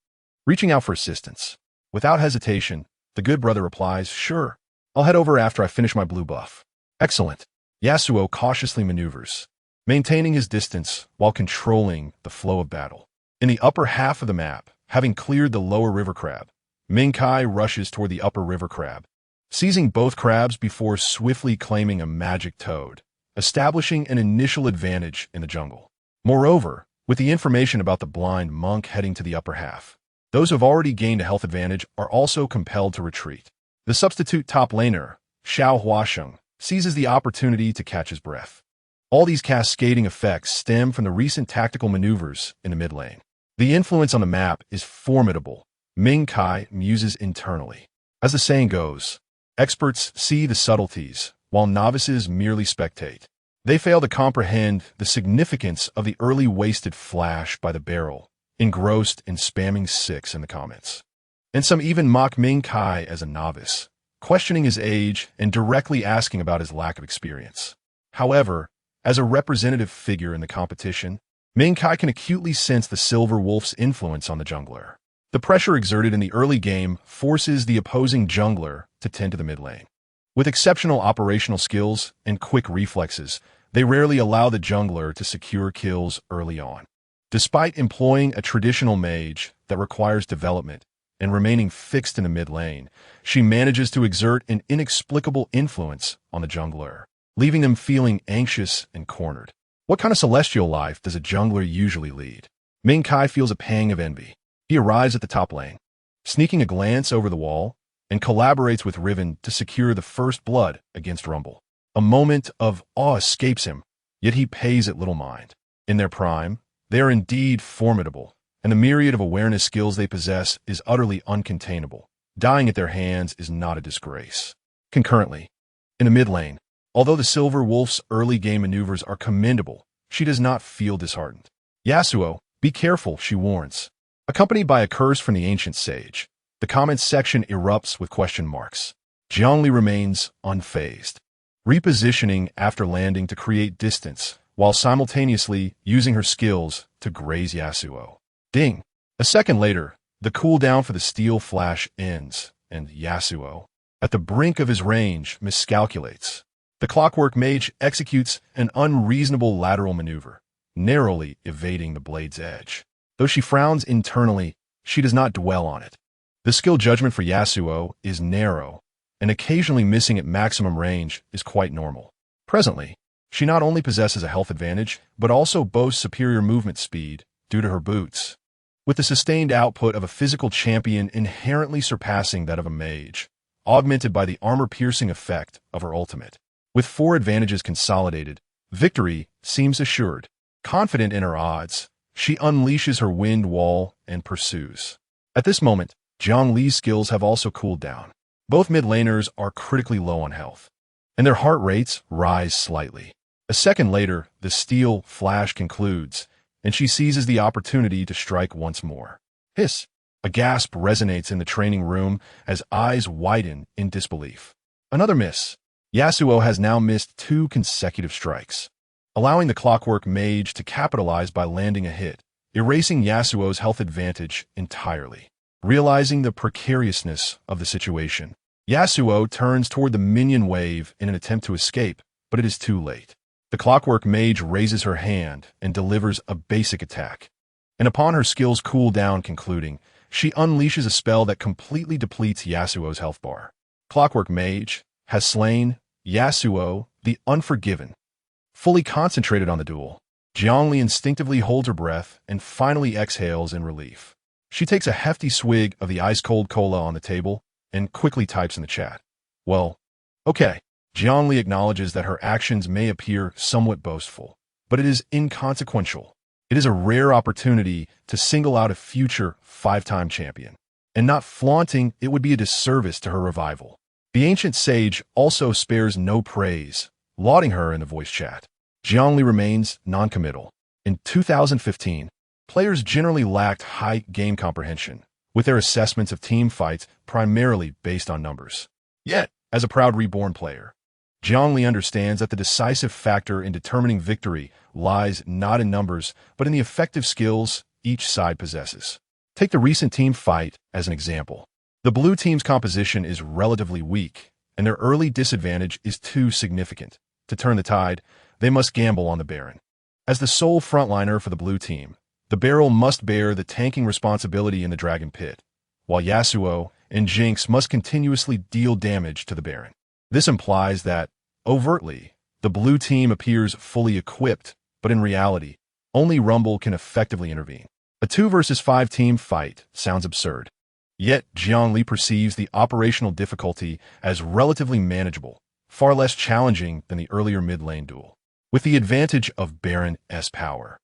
reaching out for assistance. Without hesitation, the good brother replies, sure, I'll head over after I finish my blue buff. Excellent. Yasuo cautiously maneuvers, maintaining his distance while controlling the flow of battle. In the upper half of the map, having cleared the lower river crab, Ming Kai rushes toward the upper river crab, seizing both crabs before swiftly claiming a magic toad, establishing an initial advantage in the jungle. Moreover, with the information about the blind monk heading to the upper half, those who have already gained a health advantage are also compelled to retreat. The substitute top laner, Xiao Huasheng, seizes the opportunity to catch his breath. All these cascading effects stem from the recent tactical maneuvers in the mid lane. The influence on the map is formidable, Ming Kai muses internally. As the saying goes, experts see the subtleties, while novices merely spectate. They fail to comprehend the significance of the early wasted flash by the barrel, engrossed in spamming 6 in the comments. And some even mock Ming Kai as a novice, questioning his age and directly asking about his lack of experience. However, as a representative figure in the competition, Ming Kai can acutely sense the Silver Wolf's influence on the jungler. The pressure exerted in the early game forces the opposing jungler to tend to the mid lane. With exceptional operational skills and quick reflexes, they rarely allow the jungler to secure kills early on. Despite employing a traditional mage that requires development and remaining fixed in the mid lane, she manages to exert an inexplicable influence on the jungler, leaving them feeling anxious and cornered. What kind of celestial life does a jungler usually lead? Ming Kai feels a pang of envy. He arrives at the top lane, sneaking a glance over the wall, and collaborates with Riven to secure the first blood against Rumble. A moment of awe escapes him, yet he pays it little mind. In their prime, they are indeed formidable, and the myriad of awareness skills they possess is utterly uncontainable. Dying at their hands is not a disgrace. Concurrently, in the mid lane, although the Silver Wolf's early game maneuvers are commendable, she does not feel disheartened. Yasuo, be careful, she warns. Accompanied by a curse from the ancient sage, the comments section erupts with question marks. Jiang Li remains unfazed, repositioning after landing to create distance, while simultaneously using her skills to graze Yasuo. Ding! A second later, the cooldown for the steel flash ends, and Yasuo, at the brink of his range, miscalculates. The Clockwork Mage executes an unreasonable lateral maneuver, narrowly evading the blade's edge. Though she frowns internally, she does not dwell on it. The skill judgment for Yasuo is narrow, and occasionally missing at maximum range is quite normal. Presently, she not only possesses a health advantage, but also boasts superior movement speed due to her boots, with the sustained output of a physical champion inherently surpassing that of a mage, augmented by the armor-piercing effect of her ultimate. With 4 advantages consolidated, victory seems assured. Confident in her odds, she unleashes her wind wall and pursues. At this moment, Jiang Li's skills have also cooled down. Both mid laners are critically low on health, and their heart rates rise slightly. A second later, the steel flash concludes, and she seizes the opportunity to strike once more. Hiss! A gasp resonates in the training room as eyes widen in disbelief. Another miss. Yasuo has now missed 2 consecutive strikes, allowing the Clockwork Mage to capitalize by landing a hit, erasing Yasuo's health advantage entirely. Realizing the precariousness of the situation, Yasuo turns toward the minion wave in an attempt to escape, but it is too late. The Clockwork Mage raises her hand and delivers a basic attack, and upon her skill's cooldown concluding, she unleashes a spell that completely depletes Yasuo's health bar. Clockwork Mage has slain Yasuo the Unforgiven. Fully concentrated on the duel, Jiang Li instinctively holds her breath and finally exhales in relief. She takes a hefty swig of the ice-cold cola on the table and quickly types in the chat. Well, okay. Jiang Li acknowledges that her actions may appear somewhat boastful, but it is inconsequential. It is a rare opportunity to single out a future 5-time champion, and not flaunting it would be a disservice to her revival. The ancient sage also spares no praise, lauding her in the voice chat. Jiang Li remains non-committal. In 2015, players generally lacked high game comprehension, with their assessments of team fights primarily based on numbers. Yet, as a proud Reborn player, Jiang Li understands that the decisive factor in determining victory lies not in numbers, but in the effective skills each side possesses. Take the recent team fight as an example. The blue team's composition is relatively weak, and their early disadvantage is too significant. To turn the tide, they must gamble on the Baron. As the sole frontliner for the blue team, the Beryl must bear the tanking responsibility in the Dragon Pit, while Yasuo and Jinx must continuously deal damage to the Baron. This implies that, overtly, the blue team appears fully equipped, but in reality, only Rumble can effectively intervene. A 2 versus 5 team fight sounds absurd. Yet, Jiang Li perceives the operational difficulty as relatively manageable, far less challenging than the earlier mid-lane duel. With the advantage of Baron's power,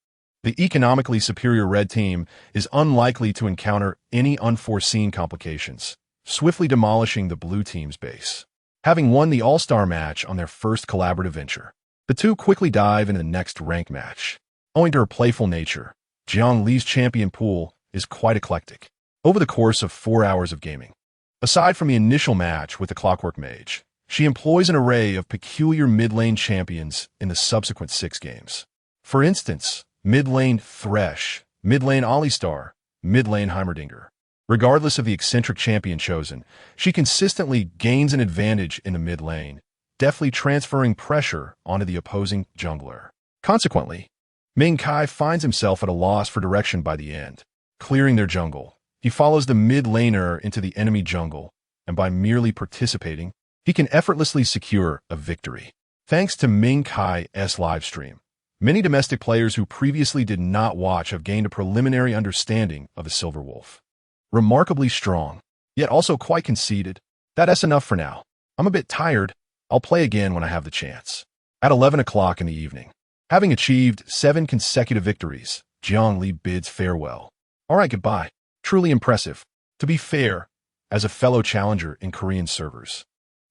the economically superior red team is unlikely to encounter any unforeseen complications, swiftly demolishing the blue team's base. Having won the all-star match on their first collaborative venture, the two quickly dive into the next ranked match. Owing to her playful nature, Jiang Li's champion pool is quite eclectic. Over the course of 4 hours of gaming, aside from the initial match with the Clockwork Mage, she employs an array of peculiar mid-lane champions in the subsequent 6 games. For instance, mid-lane Thresh, mid-lane Alistar, mid-lane Heimerdinger. Regardless of the eccentric champion chosen, she consistently gains an advantage in the mid-lane, deftly transferring pressure onto the opposing jungler. Consequently, Ming Kai finds himself at a loss for direction by the end. Clearing their jungle, he follows the mid-laner into the enemy jungle, and by merely participating, he can effortlessly secure a victory. Thanks to Ming Kai's livestream, many domestic players who previously did not watch have gained a preliminary understanding of the Silver Wolf. Remarkably strong, yet also quite conceited. That's enough for now. I'm a bit tired. I'll play again when I have the chance. At 11 o'clock in the evening, having achieved 7 consecutive victories, Jiang Li bids farewell. All right, goodbye. Truly impressive. To be fair, as a fellow challenger in Korean servers,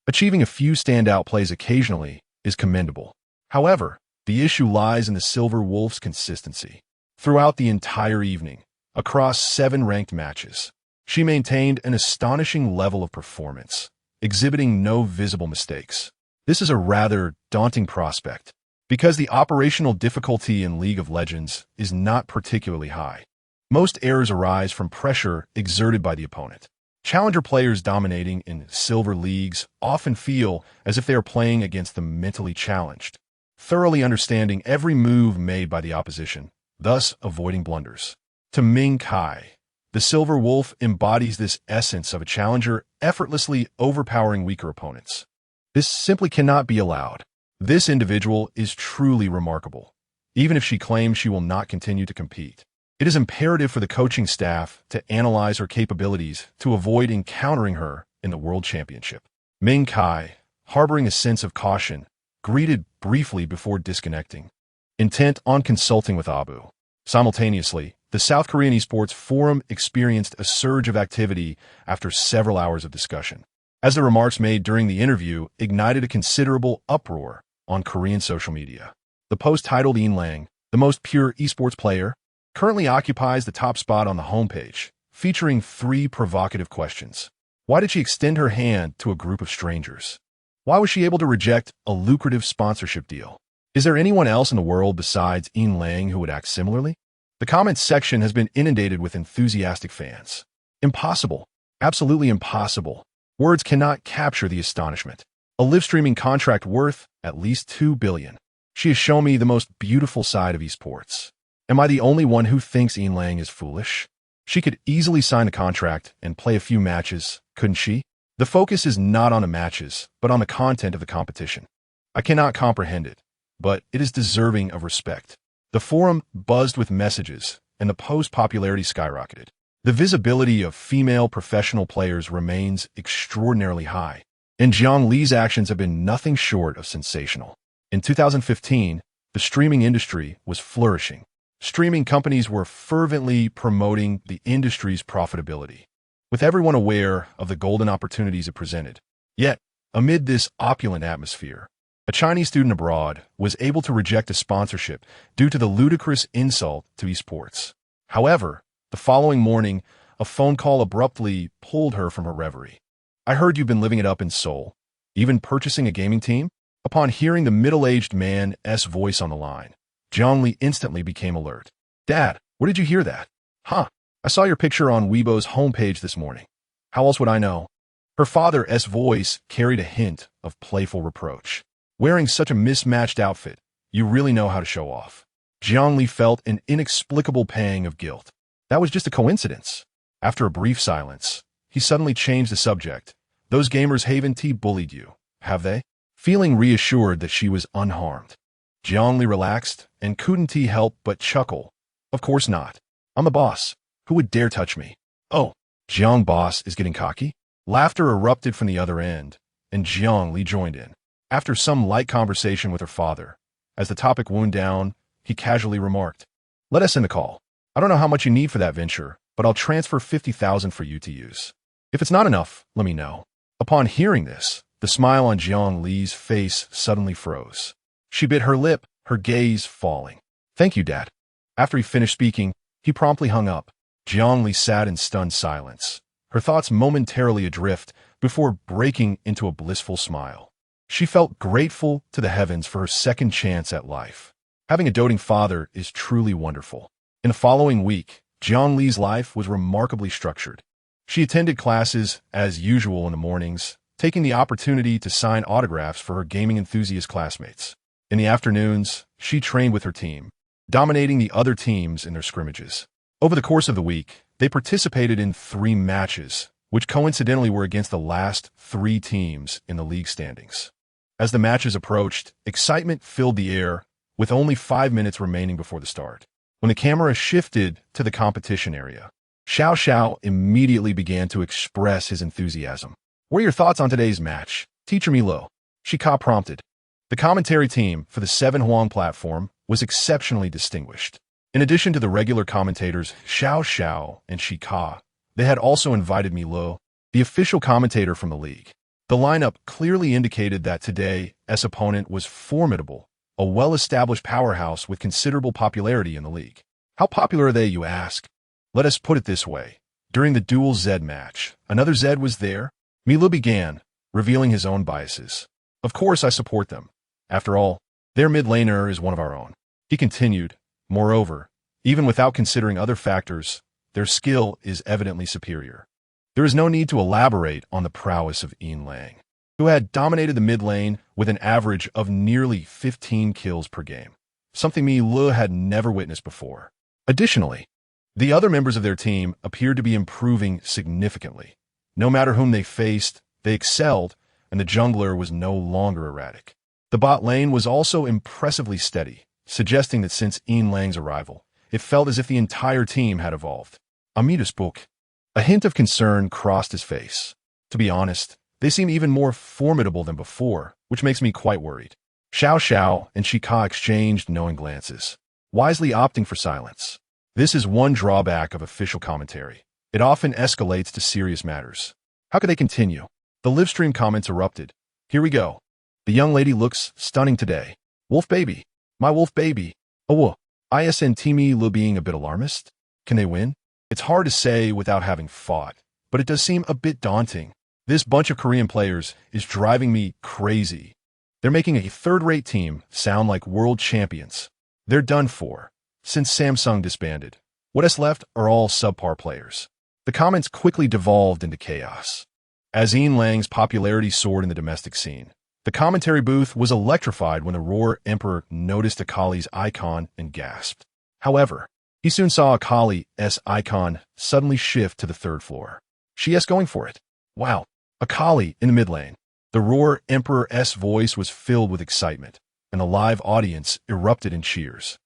achieving a few standout plays occasionally is commendable. However, the issue lies in the Silver Wolf's consistency. Throughout the entire evening, across 7 ranked matches, she maintained an astonishing level of performance, exhibiting no visible mistakes. This is a rather daunting prospect, because the operational difficulty in League of Legends is not particularly high. Most errors arise from pressure exerted by the opponent. Challenger players dominating in silver leagues often feel as if they are playing against the mentally challenged, thoroughly understanding every move made by the opposition, thus avoiding blunders. To Ming Kai, the Silver Wolf embodies this essence of a challenger effortlessly overpowering weaker opponents. This simply cannot be allowed. This individual is truly remarkable. Even if she claims she will not continue to compete, it is imperative for the coaching staff to analyze her capabilities to avoid encountering her in the World Championship. Ming Kai, harboring a sense of caution, greeted briefly before disconnecting, intent on consulting with Abu. Simultaneously, the South Korean esports forum experienced a surge of activity after several hours of discussion, as the remarks made during the interview ignited a considerable uproar on Korean social media. The post titled Ian Lang, the most pure esports player, currently occupies the top spot on the homepage, featuring 3 provocative questions. Why did she extend her hand to a group of strangers? Why was she able to reject a lucrative sponsorship deal? Is there anyone else in the world besides Ian Lang who would act similarly? The comments section has been inundated with enthusiastic fans. Impossible. Absolutely impossible. Words cannot capture the astonishment. A live streaming contract worth at least $2 billion. She has shown me the most beautiful side of esports. Am I the only one who thinks Ian Lang is foolish? She could easily sign a contract and play a few matches, couldn't she? The focus is not on the matches, but on the content of the competition. I cannot comprehend it, but it is deserving of respect. The forum buzzed with messages, and the post popularity skyrocketed. The visibility of female professional players remains extraordinarily high, and Jiang Li's actions have been nothing short of sensational. In 2015, the streaming industry was flourishing. Streaming companies were fervently promoting the industry's profitability, with everyone aware of the golden opportunities it presented. Yet, amid this opulent atmosphere, a Chinese student abroad was able to reject a sponsorship due to the ludicrous insult to esports. However, the following morning, a phone call abruptly pulled her from her reverie. I heard you've been living it up in Seoul, even purchasing a gaming team? Upon hearing the middle-aged man's voice on the line, Jiang Li instantly became alert. Dad, where did you hear that? Huh, I saw your picture on Weibo's homepage this morning. How else would I know? Her father's voice carried a hint of playful reproach. Wearing such a mismatched outfit, you really know how to show off. Jiang Li felt an inexplicable pang of guilt. That was just a coincidence. After a brief silence, he suddenly changed the subject. Those gamers haven't bullied you, have they? Feeling reassured that she was unharmed, Jiang Li relaxed and couldn't help but chuckle. Of course not. I'm the boss. Who would dare touch me? Oh, Jiang boss is getting cocky? Laughter erupted from the other end, and Jiang Li joined in. After some light conversation with her father, as the topic wound down, he casually remarked, let us end the call. I don't know how much you need for that venture, but I'll transfer $50,000 for you to use. If it's not enough, let me know. Upon hearing this, the smile on Jiang Li's face suddenly froze. She bit her lip, her gaze falling. Thank you, Dad. After he finished speaking, he promptly hung up. Jiang Li sat in stunned silence, her thoughts momentarily adrift before breaking into a blissful smile. She felt grateful to the heavens for her second chance at life. Having a doting father is truly wonderful. In the following week, Jiang Li's life was remarkably structured. She attended classes as usual in the mornings, taking the opportunity to sign autographs for her gaming enthusiast classmates. In the afternoons, she trained with her team, dominating the other teams in their scrimmages. Over the course of the week, they participated in 3 matches, which coincidentally were against the last 3 teams in the league standings. As the matches approached, excitement filled the air, with only 5 minutes remaining before the start. When the camera shifted to the competition area, Xiao Xiao immediately began to express his enthusiasm. What are your thoughts on today's match? Teacher Milo, Shika prompted. The commentary team for the 7 Huang platform was exceptionally distinguished. In addition to the regular commentators Xiao Xiao and Shika, they had also invited Milo, the official commentator from the league. The lineup clearly indicated that today's opponent was formidable, a well-established powerhouse with considerable popularity in the league. How popular are they, you ask? Let us put it this way. During the dual Z match, another Z was there. Milo began, revealing his own biases. Of course I support them. After all, their mid laner is one of our own. He continued, moreover, even without considering other factors, their skill is evidently superior. There is no need to elaborate on the prowess of Ian Lang, who had dominated the mid lane with an average of nearly 15 kills per game, something Milo had never witnessed before. Additionally, the other members of their team appeared to be improving significantly. No matter whom they faced, they excelled, and the jungler was no longer erratic. The bot lane was also impressively steady, suggesting that since Ian Lang's arrival, it felt as if the entire team had evolved. Amida spoke. A hint of concern crossed his face. To be honest, they seem even more formidable than before, which makes me quite worried. Xiao Xiao and Shika exchanged knowing glances, wisely opting for silence. This is one drawback of official commentary. It often escalates to serious matters. How could they continue? The livestream comments erupted. Here we go. The young lady looks stunning today. Wolf baby. My wolf baby. Oh, isn't me Lu being a bit alarmist? Can they win? It's hard to say without having fought, but it does seem a bit daunting. This bunch of Korean players is driving me crazy. They're making a third-rate team sound like world champions. They're done for. Since Samsung disbanded, what is left are all subpar players. The comments quickly devolved into chaos. As Ian Lang's popularity soared in the domestic scene, the commentary booth was electrified when the Roar Emperor noticed Akali's icon and gasped. However, he soon saw Akali's icon suddenly shift to the third floor. She is going for it. Wow, Akali in the mid lane. The Roar Emperor's voice was filled with excitement, and the live audience erupted in cheers.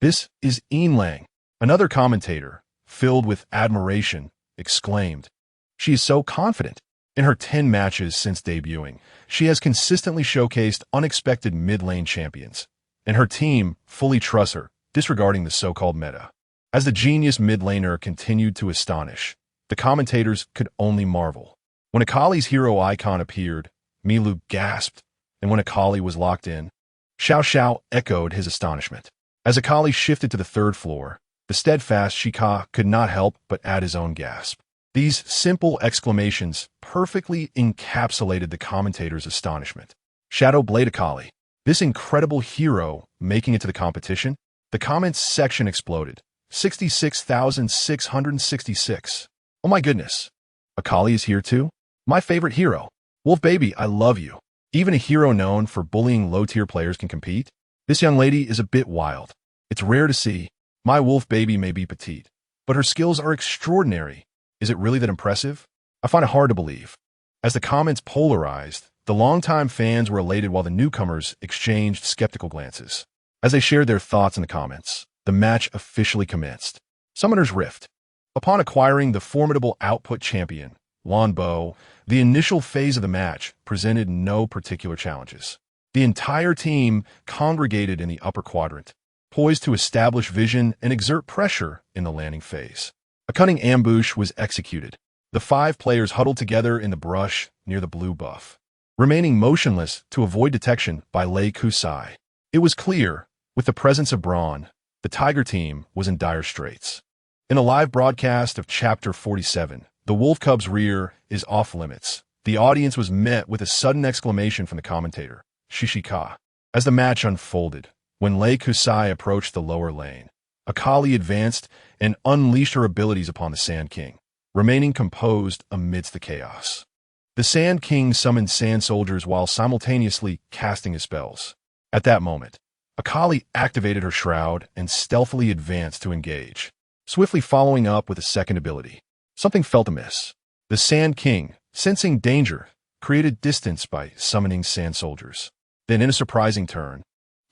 This is Ian Lang. Another commentator, filled with admiration, exclaimed. She is so confident. In her 10 matches since debuting, she has consistently showcased unexpected mid-lane champions, and her team fully trusts her, disregarding the so-called meta. As the genius mid-laner continued to astonish, the commentators could only marvel. When Akali's hero icon appeared, Milu gasped, and when Akali was locked in, Xiao Xiao echoed his astonishment. As Akali shifted to the third floor, the steadfast Shika could not help but add his own gasp. These simple exclamations perfectly encapsulated the commentator's astonishment. Shadow Blade Akali, this incredible hero making it to the competition? The comments section exploded. 66,666. Oh my goodness. Akali is here too? My favorite hero. Wolf baby, I love you. Even a hero known for bullying low-tier players can compete? This young lady is a bit wild. It's rare to see. My wolf baby may be petite, but her skills are extraordinary. Is it really that impressive? I find it hard to believe. As the comments polarized, the longtime fans were elated while the newcomers exchanged skeptical glances. As they shared their thoughts in the comments, the match officially commenced. Summoner's Rift. Upon acquiring the formidable output champion, Lan Bo, the initial phase of the match presented no particular challenges. The entire team congregated in the upper quadrant, poised to establish vision and exert pressure in the landing phase. A cunning ambush was executed. The 5 players huddled together in the brush near the blue buff, remaining motionless to avoid detection by Lei Kusai. It was clear, with the presence of Braun, the Tiger team was in dire straits. In a live broadcast of Chapter 47, the Wolf Cub's rear is off limits. The audience was met with a sudden exclamation from the commentator, Shishika. As the match unfolded, when Lei Kusai approached the lower lane, Akali advanced and unleashed her abilities upon the Sand King, remaining composed amidst the chaos. The Sand King summoned sand soldiers while simultaneously casting his spells. At that moment, Akali activated her shroud and stealthily advanced to engage, swiftly following up with a second ability. Something felt amiss. The Sand King, sensing danger, created distance by summoning sand soldiers. Then, in a surprising turn,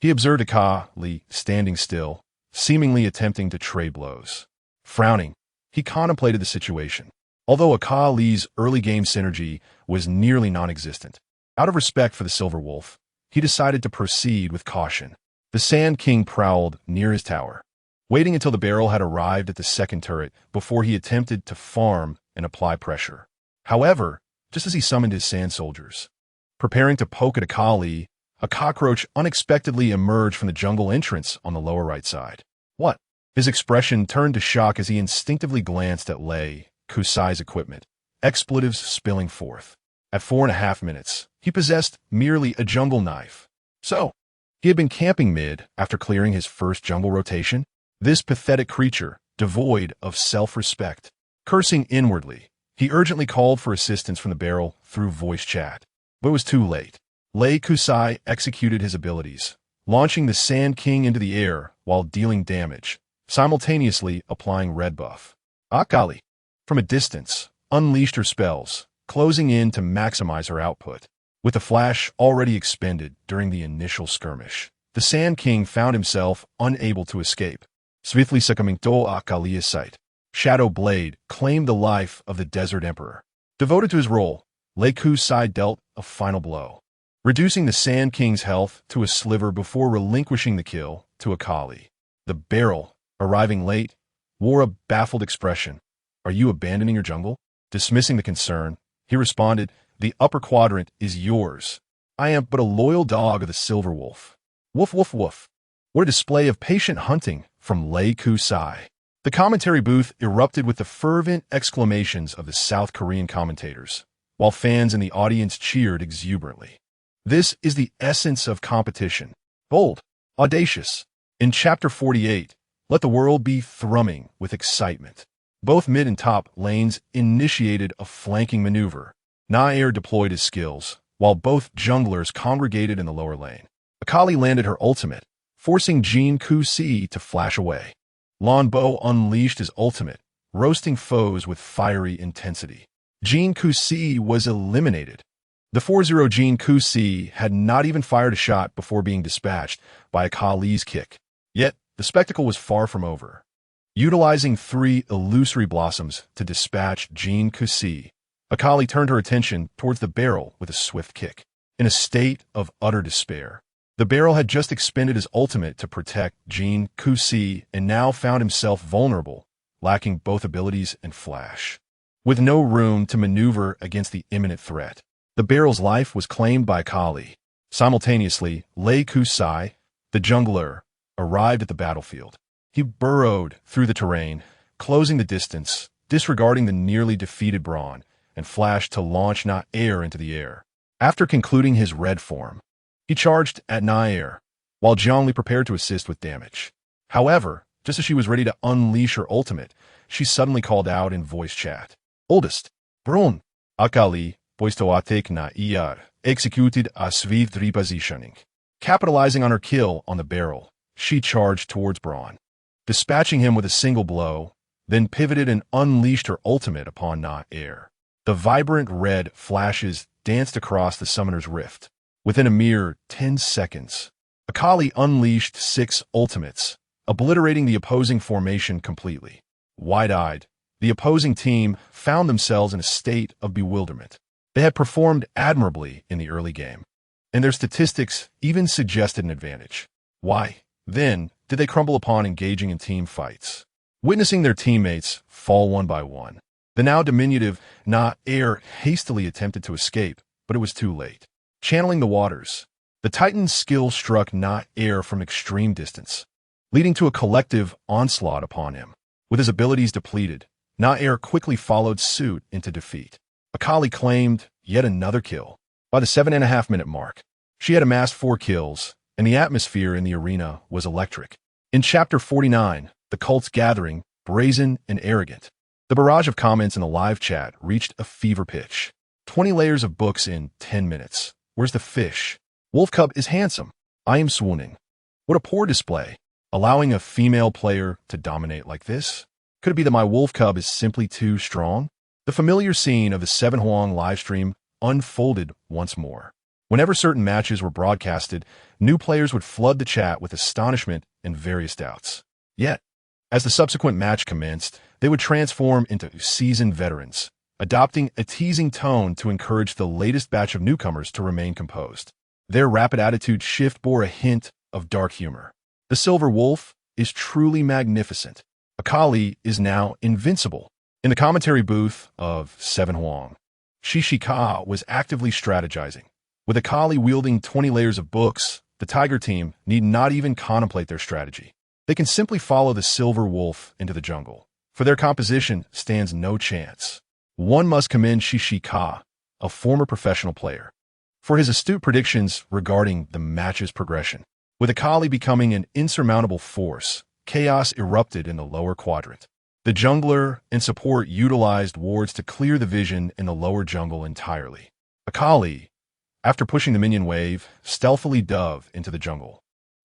he observed Akali standing still, seemingly attempting to trade blows. Frowning, he contemplated the situation. Although Akali's early game synergy was nearly non-existent, out of respect for the Silver Wolf, he decided to proceed with caution. The Sand King prowled near his tower, waiting until the barrel had arrived at the second turret before he attempted to farm and apply pressure. However, just as he summoned his sand soldiers, preparing to poke at Akali, a cockroach unexpectedly emerged from the jungle entrance on the lower right side. What? His expression turned to shock as he instinctively glanced at Lei Kusai's equipment, expletives spilling forth. At 4.5 minutes, he possessed merely a jungle knife. So, he had been camping mid after clearing his first jungle rotation? This pathetic creature, devoid of self-respect. Cursing inwardly, he urgently called for assistance from the barrel through voice chat. But it was too late. Lei Kusai executed his abilities, launching the Sand King into the air while dealing damage, simultaneously applying red buff. Akali, from a distance, unleashed her spells, closing in to maximize her output. With the flash already expended during the initial skirmish, the Sand King found himself unable to escape. Swiftly succumbing to Akali's sight, Shadow Blade claimed the life of the Desert Emperor. Devoted to his role, Lei Kusai dealt a final blow. reducing the Sand King's health to a sliver before relinquishing the kill to Akali. The barrel, arriving late, wore a baffled expression. "Are you abandoning your jungle?" Dismissing the concern, he responded, "The upper quadrant is yours. I am but a loyal dog of the Silver Wolf." Woof woof woof. What a display of patient hunting from Lei Kusai. The commentary booth erupted with the fervent exclamations of the South Korean commentators, while fans in the audience cheered exuberantly. This is the essence of competition. Bold, audacious. In Chapter 48, let the world be thrumming with excitement. Both mid and top lanes initiated a flanking maneuver. Nair deployed his skills, while both junglers congregated in the lower lane. Akali landed her ultimate, forcing Jiang Li to flash away. Lanbo unleashed his ultimate, roasting foes with fiery intensity. Jiang Li was eliminated. The 4-0 Jiang Li had not even fired a shot before being dispatched by Akali's kick. Yet, the spectacle was far from over. Utilizing 3 illusory blossoms to dispatch Jiang Li, Akali turned her attention towards the barrel with a swift kick. In a state of utter despair, the barrel had just expended his ultimate to protect Jiang Li and now found himself vulnerable, lacking both abilities and flash. With no room to maneuver against the imminent threat, the barrel's life was claimed by Akali. Simultaneously, Lei Kusai, the jungler, arrived at the battlefield. He burrowed through the terrain, closing the distance, disregarding the nearly defeated Braun, and flashed to launch Nair into the air. After concluding his red form, he charged at Nair, while Jiang Li prepared to assist with damage. However, just as she was ready to unleash her ultimate, she suddenly called out in voice chat. "Oldest, Braun, Akali, poistoatek Nair, executed a swift repositioning." Capitalizing on her kill on the barrel, she charged towards Braun, dispatching him with a single blow, then pivoted and unleashed her ultimate upon Nair. The vibrant red flashes danced across the summoner's rift. Within a mere 10 seconds, Akali unleashed 6 ultimates, obliterating the opposing formation completely. Wide-eyed, the opposing team found themselves in a state of bewilderment. They had performed admirably in the early game, and their statistics even suggested an advantage. Why, then, did they crumble upon engaging in team fights? Witnessing their teammates fall one by one, the now diminutive Nair hastily attempted to escape, but it was too late. Channeling the waters, the Titan's skill struck Nair from extreme distance, leading to a collective onslaught upon him. With his abilities depleted, Nair quickly followed suit into defeat. Akali claimed yet another kill. By the 7.5-minute mark, she had amassed 4 kills, and the atmosphere in the arena was electric. In Chapter 49, the cult's gathering, brazen and arrogant. The barrage of comments in the live chat reached a fever pitch. 20 layers of books in 10 minutes. Where's the fish? Wolf Cub is handsome. I am swooning. What a poor display. Allowing a female player to dominate like this? Could it be that my Wolf Cub is simply too strong? The familiar scene of the 7 Huang livestream unfolded once more. Whenever certain matches were broadcasted, new players would flood the chat with astonishment and various doubts. Yet, as the subsequent match commenced, they would transform into seasoned veterans, adopting a teasing tone to encourage the latest batch of newcomers to remain composed. Their rapid attitude shift bore a hint of dark humor. The Silver Wolf is truly magnificent. Akali is now invincible. In the commentary booth of 7 Huang, Shishika was actively strategizing. With Akali wielding 20 layers of books, the Tiger team need not even contemplate their strategy. They can simply follow the Silver Wolf into the jungle. For their composition stands no chance. One must commend Shishika, a former professional player, for his astute predictions regarding the match's progression. With Akali becoming an insurmountable force, chaos erupted in the lower quadrant. The jungler and support utilized wards to clear the vision in the lower jungle entirely. Akali, after pushing the minion wave, stealthily dove into the jungle.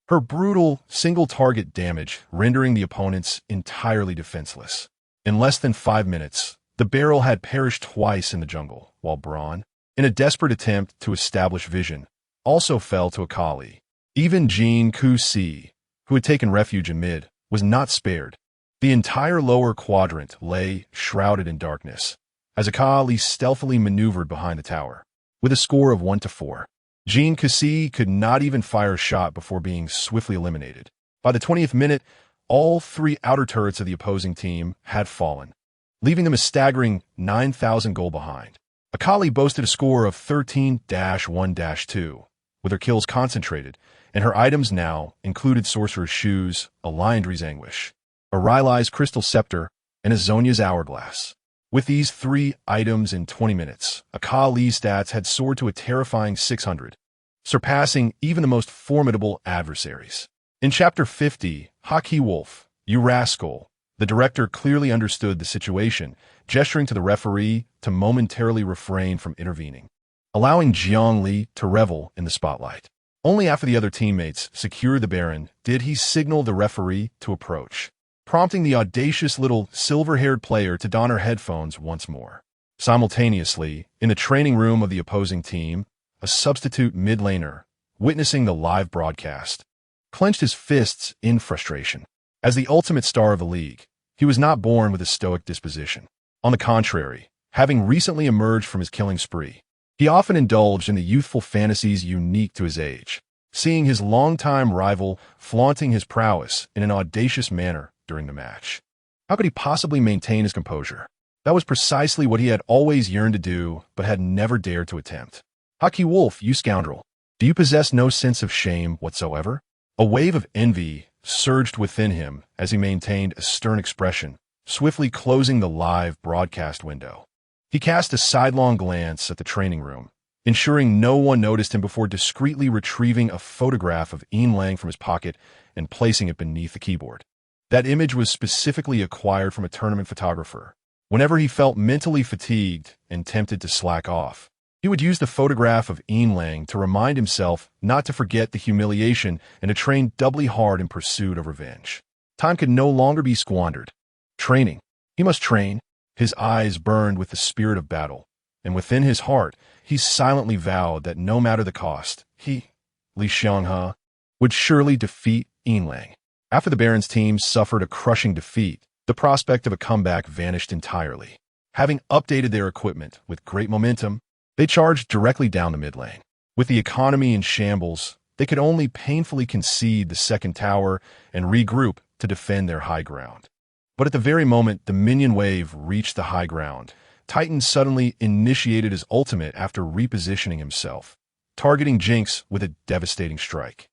Her brutal, single-target damage rendering the opponents entirely defenseless. In less than 5 minutes, the barrel had perished twice in the jungle, while Braun, in a desperate attempt to establish vision, also fell to Akali. Even Jiang Li, who had taken refuge in mid, was not spared. The entire lower quadrant lay shrouded in darkness, as Akali stealthily maneuvered behind the tower. With a score of 1-4, Jiang Li could not even fire a shot before being swiftly eliminated. By the 20th minute, all three outer turrets of the opposing team had fallen, leaving them a staggering 9,000 goal behind. Akali boasted a score of 13-1-2, with her kills concentrated, and her items now included Sorcerer's Shoes, a Liandry's Anguish, a Rylai's Crystal Scepter, and a Zhonya's Hourglass. With these three items in 20 minutes, Akali's stats had soared to a terrifying 600, surpassing even the most formidable adversaries. In Chapter 50, Hockey Wolf, you rascal, the director clearly understood the situation, gesturing to the referee to momentarily refrain from intervening, allowing Jiang Li to revel in the spotlight. Only after the other teammates secured the Baron did he signal the referee to approach, prompting the audacious little silver-haired player to don her headphones once more. Simultaneously, in the training room of the opposing team, a substitute mid-laner, witnessing the live broadcast, clenched his fists in frustration. As the ultimate star of the league, he was not born with a stoic disposition. On the contrary, having recently emerged from his killing spree, he often indulged in the youthful fantasies unique to his age, seeing his longtime rival flaunting his prowess in an audacious manner during the match. How could he possibly maintain his composure? That was precisely what he had always yearned to do, but had never dared to attempt. Hockey Wolf, you scoundrel, do you possess no sense of shame whatsoever? A wave of envy surged within him as he maintained a stern expression, swiftly closing the live broadcast window. He cast a sidelong glance at the training room, ensuring no one noticed him before discreetly retrieving a photograph of Yin Lang from his pocket and placing it beneath the keyboard. That image was specifically acquired from a tournament photographer. Whenever he felt mentally fatigued and tempted to slack off, he would use the photograph of Yin Lang to remind himself not to forget the humiliation and to train doubly hard in pursuit of revenge. Time could no longer be squandered. Training. He must train. His eyes burned with the spirit of battle, and within his heart, he silently vowed that no matter the cost, he, Li Xianghe, would surely defeat Yin Lang. After the Baron's team suffered a crushing defeat, the prospect of a comeback vanished entirely. Having updated their equipment with great momentum, they charged directly down the mid lane. With the economy in shambles, they could only painfully concede the second tower and regroup to defend their high ground. But at the very moment the minion wave reached the high ground, Titan suddenly initiated his ultimate after repositioning himself, targeting Jinx with a devastating strike.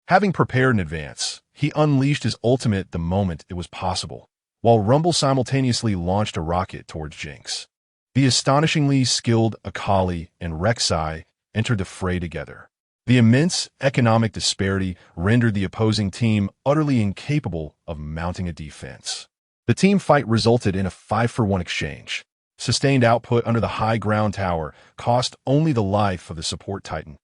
Having prepared in advance, he unleashed his ultimate the moment it was possible, while Rumble simultaneously launched a rocket towards Jinx. The astonishingly skilled Akali and Rek'Sai entered the fray together. The immense economic disparity rendered the opposing team utterly incapable of mounting a defense. The team fight resulted in a 5-for-1 exchange. Sustained output under the high ground tower cost only the life of the support Titan.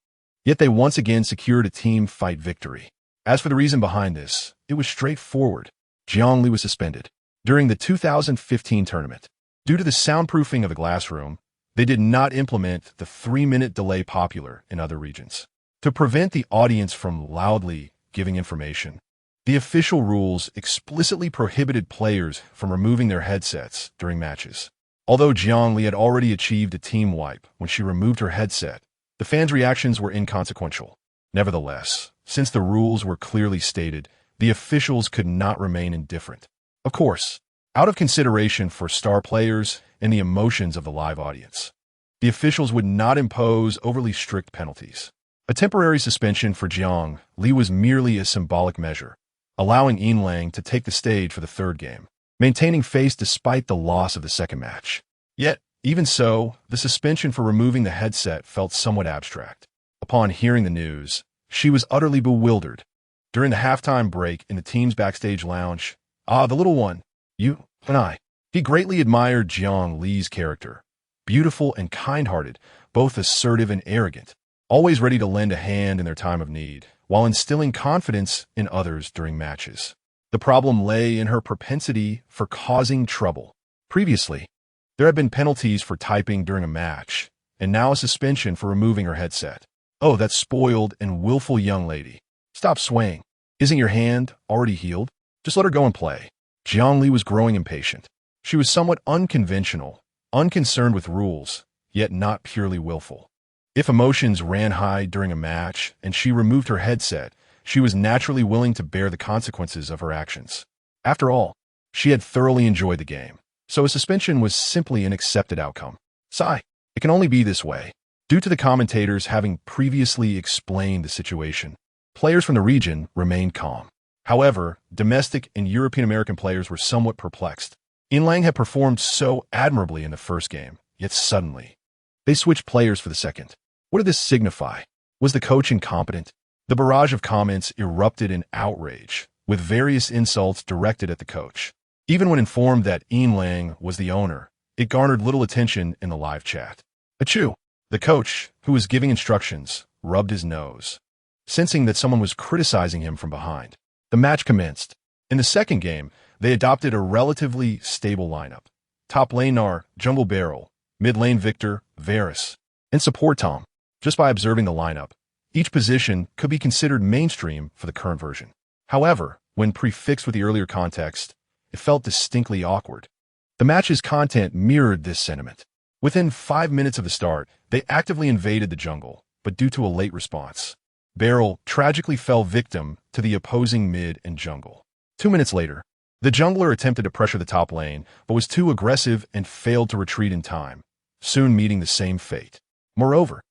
Yet they once again secured a team fight victory. As for the reason behind this, it was straightforward. Jiang Li was suspended. During the 2015 tournament, due to the soundproofing of the glass room, they did not implement the 3-minute delay popular in other regions. To prevent the audience from loudly giving information, the official rules explicitly prohibited players from removing their headsets during matches. Although Jiang Li had already achieved a team wipe when she removed her headset, the fans' reactions were inconsequential. Nevertheless, since the rules were clearly stated, the officials could not remain indifferent. Of course, out of consideration for star players and the emotions of the live audience, the officials would not impose overly strict penalties. A temporary suspension for Jiang Li was merely a symbolic measure, allowing Yin Lang to take the stage for the third game, maintaining face despite the loss of the second match. Yet, even so, the suspension for removing the headset felt somewhat abstract. Upon hearing the news, she was utterly bewildered. During the halftime break in the team's backstage lounge, the little one, you and I. He greatly admired Jiang Li's character. Beautiful and kind-hearted, both assertive and arrogant, always ready to lend a hand in their time of need, while instilling confidence in others during matches. The problem lay in her propensity for causing trouble. Previously, there had been penalties for typing during a match, and now a suspension for removing her headset. Oh, that spoiled and willful young lady. Stop swaying. Isn't your hand already healed? Just let her go and play. Jiang Li was growing impatient. She was somewhat unconventional, unconcerned with rules, yet not purely willful. If emotions ran high during a match and she removed her headset, she was naturally willing to bear the consequences of her actions. After all, she had thoroughly enjoyed the game, so a suspension was simply an accepted outcome. Sigh, it can only be this way. Due to the commentators having previously explained the situation, players from the region remained calm. However, domestic and European American players were somewhat perplexed. Inlang had performed so admirably in the first game, yet suddenly, they switched players for the second. What did this signify? Was the coach incompetent? The barrage of comments erupted in outrage, with various insults directed at the coach. Even when informed that Inlang was the owner, it garnered little attention in the live chat. Achoo! The coach, who was giving instructions, rubbed his nose, sensing that someone was criticizing him from behind. The match commenced. In the second game, they adopted a relatively stable lineup. Top lane Nar, jungle Beryl, mid lane Victor, Varus, and support Tom. Just by observing the lineup, each position could be considered mainstream for the current version. However, when prefixed with the earlier context, it felt distinctly awkward. The match's content mirrored this sentiment. Within 5 minutes of the start, they actively invaded the jungle, but due to a late response, Beryl tragically fell victim to the opposing mid and jungle. 2 minutes later, the jungler attempted to pressure the top lane, but was too aggressive and failed to retreat in time, soon meeting the same fate. Moreover,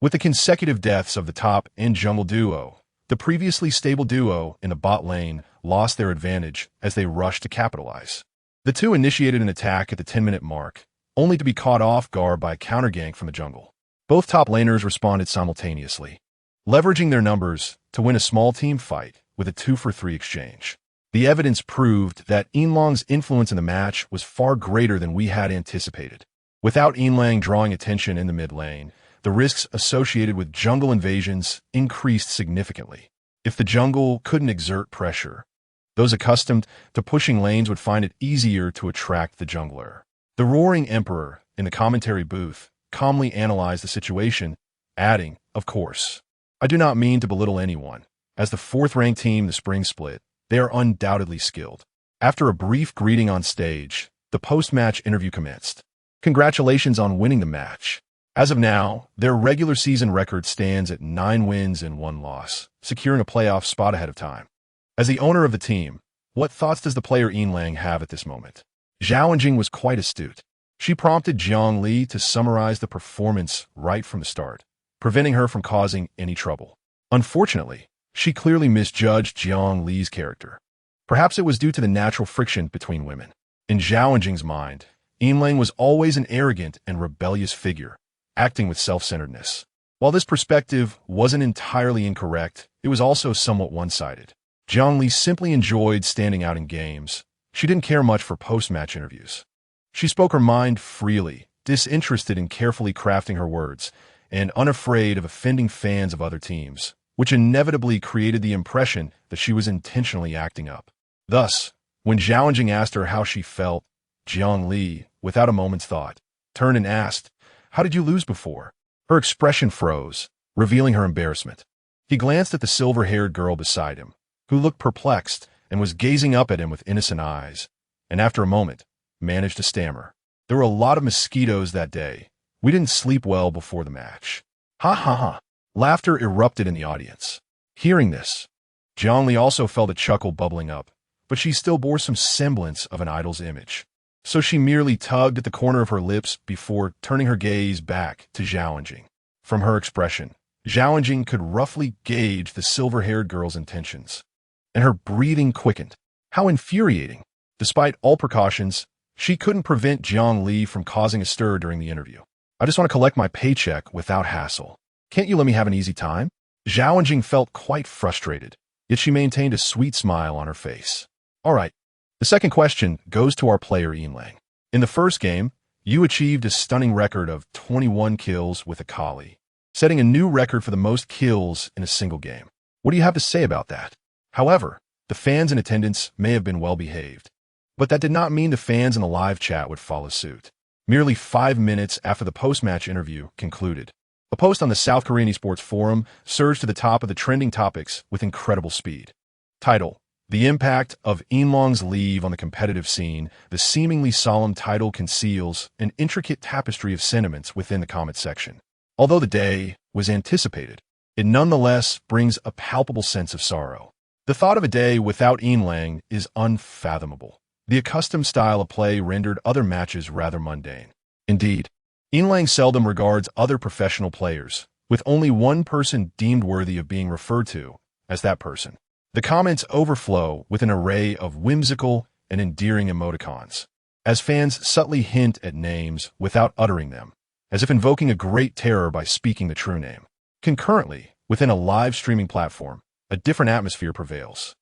with the consecutive deaths of the top and jungle duo, the previously stable duo in the bot lane lost their advantage as they rushed to capitalize. The two initiated an attack at the 10-minute mark, only to be caught off guard by a counter-gank from the jungle. Both top laners responded simultaneously, leveraging their numbers to win a small team fight with a 2-for-3 exchange. The evidence proved that Inlang's influence in the match was far greater than we had anticipated. Without Inlang drawing attention in the mid lane, the risks associated with jungle invasions increased significantly. If the jungle couldn't exert pressure, those accustomed to pushing lanes would find it easier to attract the jungler. The Roaring Emperor, in the commentary booth, calmly analyzed the situation, adding, "Of course, I do not mean to belittle anyone. As the fourth-ranked team the spring split, they are undoubtedly skilled." After a brief greeting on stage, the post-match interview commenced. Congratulations on winning the match. As of now, their regular season record stands at 9 wins and 1 loss, securing a playoff spot ahead of time. As the owner of the team, what thoughts does the player Inlang have at this moment? Zhao Enjing was quite astute. She prompted Jiang Li to summarize the performance right from the start, preventing her from causing any trouble. Unfortunately, she clearly misjudged Jiang Li's character. Perhaps it was due to the natural friction between women. In Zhao Enjing's mind, Inlang was always an arrogant and rebellious figure, acting with self-centeredness. While this perspective wasn't entirely incorrect, it was also somewhat one-sided. Jiang Li simply enjoyed standing out in games. She didn't care much for post-match interviews. She spoke her mind freely, disinterested in carefully crafting her words, and unafraid of offending fans of other teams, which inevitably created the impression that she was intentionally acting up. Thus, when Zhao Enjing asked her how she felt, Jiang Li, without a moment's thought, turned and asked, "How did you lose before?" Her expression froze, revealing her embarrassment. He glanced at the silver-haired girl beside him, who looked perplexed and was gazing up at him with innocent eyes, and after a moment, managed to stammer. "There were a lot of mosquitoes that day. We didn't sleep well before the match." Ha ha ha. Laughter erupted in the audience. Hearing this, Jiang Li also felt a chuckle bubbling up, but she still bore some semblance of an idol's image. So she merely tugged at the corner of her lips before turning her gaze back to Zhao Enjing. From her expression, Zhao Enjing could roughly gauge the silver-haired girl's intentions, and her breathing quickened. How infuriating! Despite all precautions, she couldn't prevent Jiang Li from causing a stir during the interview. "I just want to collect my paycheck without hassle. Can't you let me have an easy time?" Zhao Enjing felt quite frustrated, yet she maintained a sweet smile on her face. All right, the second question goes to our player Inlang. In the first game, you achieved a stunning record of 21 kills with Akali, setting a new record for the most kills in a single game. What do you have to say about that? However, the fans in attendance may have been well-behaved, but that did not mean the fans in the live chat would follow suit. Merely 5 minutes after the post-match interview concluded, a post on the South Korean esports forum surged to the top of the trending topics with incredible speed. Title: The impact of Inlang's leave on the competitive scene. The seemingly solemn title conceals an intricate tapestry of sentiments within the comment section. Although the day was anticipated, it nonetheless brings a palpable sense of sorrow. The thought of a day without Lang is unfathomable. The accustomed style of play rendered other matches rather mundane. Indeed, Lang seldom regards other professional players, with only one person deemed worthy of being referred to as that person. The comments overflow with an array of whimsical and endearing emoticons, as fans subtly hint at names without uttering them, as if invoking a great terror by speaking the true name. Concurrently, within a live streaming platform, a different atmosphere prevails.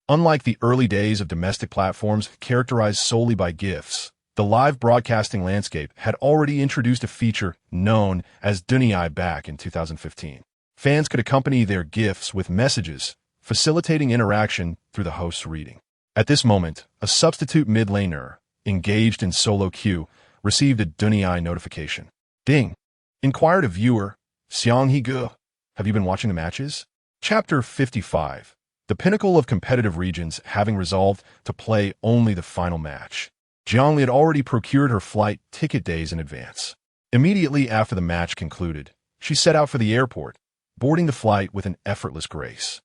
Unlike the early days of domestic platforms characterized solely by GIFs, the live broadcasting landscape had already introduced a feature known as Dunii back in 2015. Fans could accompany their GIFs with messages, facilitating interaction through the host's reading. At this moment, a substitute mid laner, engaged in solo queue, received a Dunii notification. Ding! Inquired a viewer, Xiang Li, have you been watching the matches? Chapter 55. The pinnacle of competitive regions having resolved to play only the final match. Jiang Li had already procured her flight ticket days in advance. Immediately after the match concluded, she set out for the airport, boarding the flight with an effortless grace.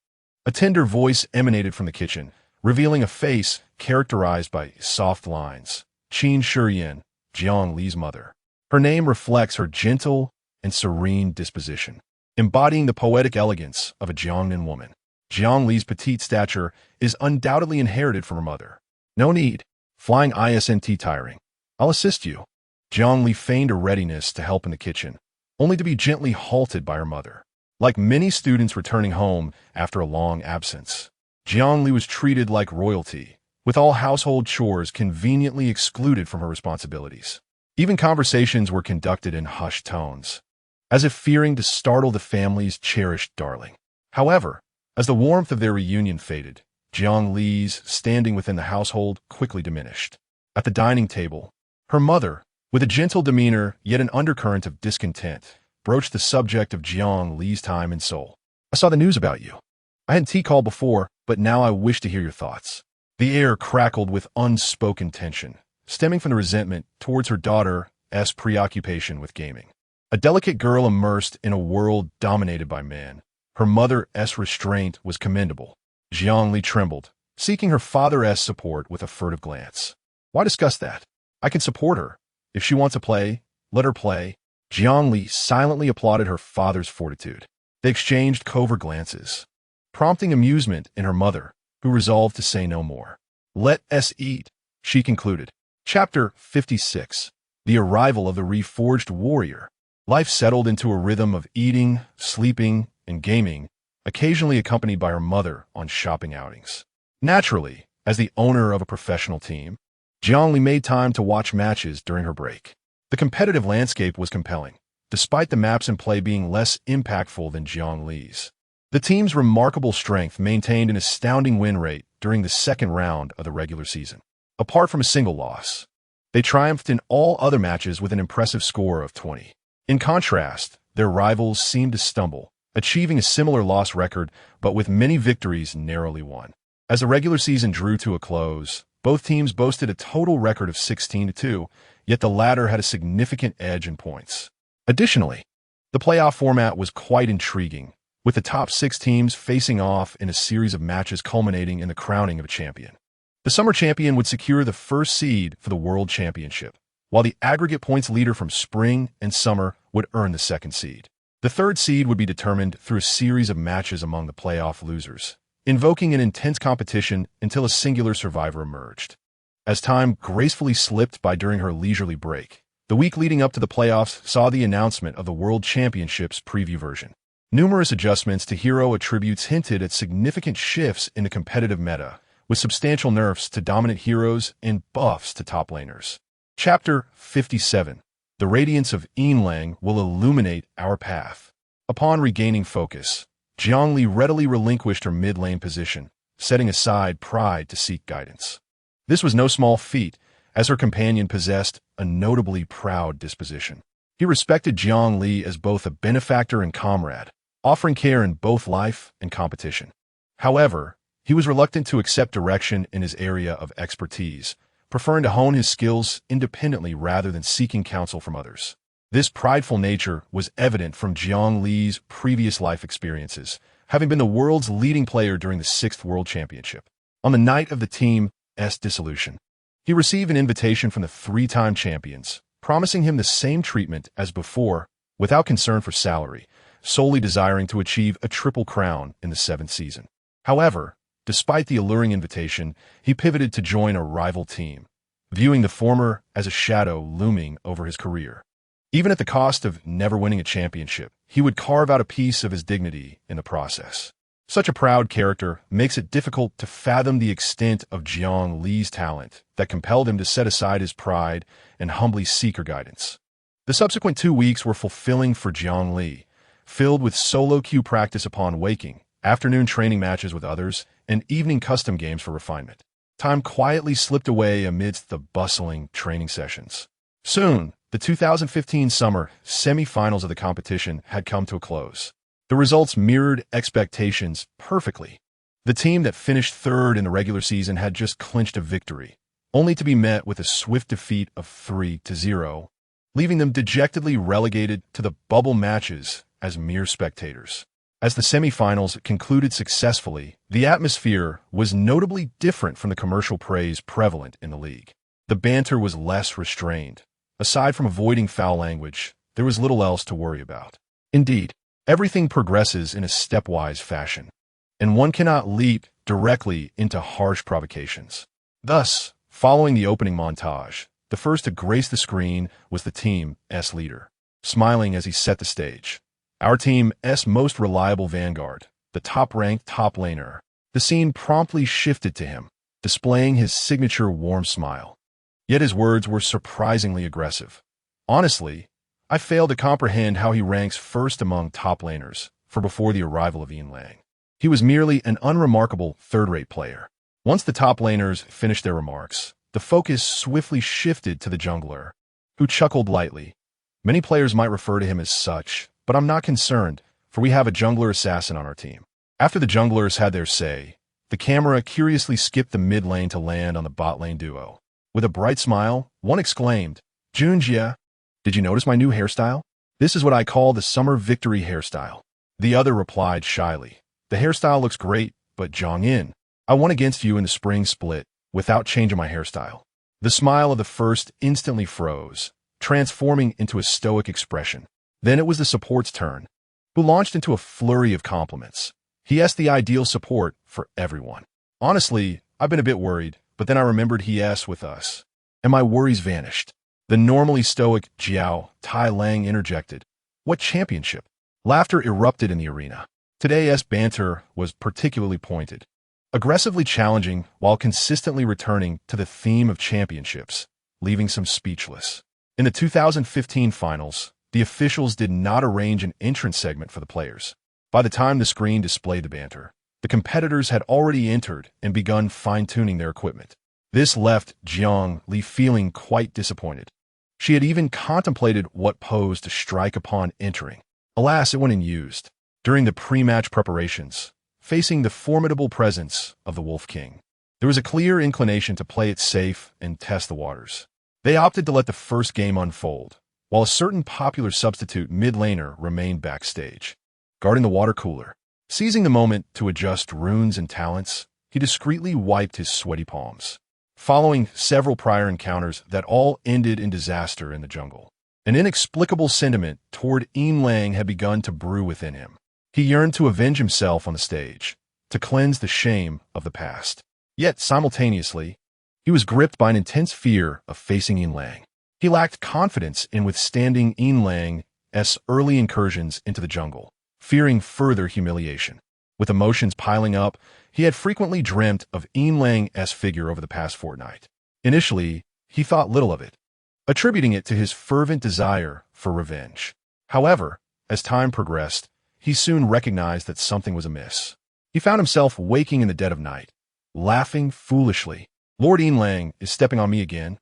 A tender voice emanated from the kitchen, revealing a face characterized by soft lines. Qin Shiyan, Jiang Li's mother. Her name reflects her gentle and serene disposition, embodying the poetic elegance of a Jiangnan woman. Jiang Li's petite stature is undoubtedly inherited from her mother. No need. Flying isn't tiring. I'll assist you. Jiang Li feigned a readiness to help in the kitchen, only to be gently halted by her mother. Like many students returning home after a long absence, Jiang Li was treated like royalty, with all household chores conveniently excluded from her responsibilities. Even conversations were conducted in hushed tones, as if fearing to startle the family's cherished darling. However, as the warmth of their reunion faded, Jiang Li's standing within the household quickly diminished. At the dining table, her mother, with a gentle demeanor yet an undercurrent of discontent, broached the subject of Jiang Li's time in Seoul. I saw the news about you. I hadn't tea-called before, but now I wish to hear your thoughts. The air crackled with unspoken tension, stemming from the resentment towards her daughter's preoccupation with gaming. A delicate girl immersed in a world dominated by men, her mother's restraint was commendable. Jiang Li trembled, seeking her father's support with a furtive glance. Why discuss that? I can support her. If she wants to play, let her play. Jiang Li silently applauded her father's fortitude. They exchanged covert glances, prompting amusement in her mother, who resolved to say no more. Let us eat, she concluded. Chapter 56. The arrival of the reforged warrior. Life settled into a rhythm of eating, sleeping, and gaming, occasionally accompanied by her mother on shopping outings. Naturally, as the owner of a professional team, Jiang Li made time to watch matches during her break. The competitive landscape was compelling, despite the maps in play being less impactful than Jiang Li's. The team's remarkable strength maintained an astounding win rate during the second round of the regular season. Apart from a single loss, they triumphed in all other matches with an impressive score of 20. In contrast, their rivals seemed to stumble, achieving a similar loss record but with many victories narrowly won. As the regular season drew to a close, both teams boasted a total record of 16-2, yet the latter had a significant edge in points. Additionally, the playoff format was quite intriguing, with the top 6 teams facing off in a series of matches culminating in the crowning of a champion. The summer champion would secure the first seed for the World Championship, while the aggregate points leader from spring and summer would earn the second seed. The third seed would be determined through a series of matches among the playoff losers, invoking an intense competition until a singular survivor emerged. As time gracefully slipped by during her leisurely break, the week leading up to the playoffs saw the announcement of the World Championship's preview version. Numerous adjustments to hero attributes hinted at significant shifts in the competitive meta, with substantial nerfs to dominant heroes and buffs to top laners. Chapter 57. The radiance of Lang will illuminate our path. Upon regaining focus, Jiang Li readily relinquished her mid-lane position, setting aside pride to seek guidance. This was no small feat, as her companion possessed a notably proud disposition. He respected Jiang Li as both a benefactor and comrade, offering care in both life and competition. However, he was reluctant to accept direction in his area of expertise, preferring to hone his skills independently rather than seeking counsel from others. This prideful nature was evident from Jiang Li's previous life experiences, having been the world's leading player during the 6th World Championship. On the night of the team's dissolution, he received an invitation from the 3-time champions, promising him the same treatment as before, without concern for salary, solely desiring to achieve a triple crown in the 7th season. However, despite the alluring invitation, he pivoted to join a rival team, viewing the former as a shadow looming over his career. Even at the cost of never winning a championship, he would carve out a piece of his dignity in the process. Such a proud character makes it difficult to fathom the extent of Jiang Li's talent that compelled him to set aside his pride and humbly seek her guidance. The subsequent 2 weeks were fulfilling for Jiang Li, filled with solo queue practice upon waking, afternoon training matches with others, and evening custom games for refinement. Time quietly slipped away amidst the bustling training sessions. Soon, the 2015 summer semi-finals of the competition had come to a close. The results mirrored expectations perfectly. The team that finished 3rd in the regular season had just clinched a victory, only to be met with a swift defeat of 3-0, leaving them dejectedly relegated to the bubble matches as mere spectators. As the semi-finals concluded successfully, the atmosphere was notably different from the commercial praise prevalent in the league. The banter was less restrained. Aside from avoiding foul language, there was little else to worry about. Indeed, everything progresses in a stepwise fashion, and one cannot leap directly into harsh provocations. Thus, following the opening montage, the first to grace the screen was the team's leader, smiling as he set the stage. Our team's most reliable vanguard, the top-ranked top laner. The scene promptly shifted to him, displaying his signature warm smile. Yet his words were surprisingly aggressive. Honestly, I fail to comprehend how he ranks first among top laners, for before the arrival of Jiang Li, he was merely an unremarkable third-rate player. Once the top laners finished their remarks, the focus swiftly shifted to the jungler, who chuckled lightly. Many players might refer to him as such, but I'm not concerned, for we have a jungler assassin on our team. After the junglers had their say, the camera curiously skipped the mid lane to land on the bot lane duo. With a bright smile, one exclaimed, "Junjia, did you notice my new hairstyle? This is what I call the summer victory hairstyle." The other replied shyly, "The hairstyle looks great, but Zhang, I won against you in the spring split without changing my hairstyle." The smile of the first instantly froze, transforming into a stoic expression. Then it was the support's turn, who launched into a flurry of compliments. He asked the ideal support for everyone. Honestly, I've been a bit worried, but then I remembered he asked with us, and my worries vanished. The normally stoic Jiao Tai Lang interjected, "What championship?" Laughter erupted in the arena. Today's banter was particularly pointed, aggressively challenging while consistently returning to the theme of championships, leaving some speechless. In the 2015 finals, the officials did not arrange an entrance segment for the players. By the time the screen displayed the banter, the competitors had already entered and begun fine-tuning their equipment. This left Jiang Li feeling quite disappointed. She had even contemplated what pose to strike upon entering. Alas, it went unused. During the pre-match preparations, facing the formidable presence of the Wolf King, there was a clear inclination to play it safe and test the waters. They opted to let the first game unfold, while a certain popular substitute mid-laner remained backstage, guarding the water cooler. Seizing the moment to adjust runes and talents, he discreetly wiped his sweaty palms. Following several prior encounters that all ended in disaster in the jungle, an inexplicable sentiment toward Jiang Li had begun to brew within him. He yearned to avenge himself on the stage, to cleanse the shame of the past. Yet, simultaneously, he was gripped by an intense fear of facing Jiang Li. He lacked confidence in withstanding Jiang Li's early incursions into the jungle, fearing further humiliation. With emotions piling up, he had frequently dreamt of Jiang Li's figure over the past fortnight. Initially, he thought little of it, attributing it to his fervent desire for revenge. However, as time progressed, he soon recognized that something was amiss. He found himself waking in the dead of night, laughing foolishly. "Lord Jiang Li is stepping on me again."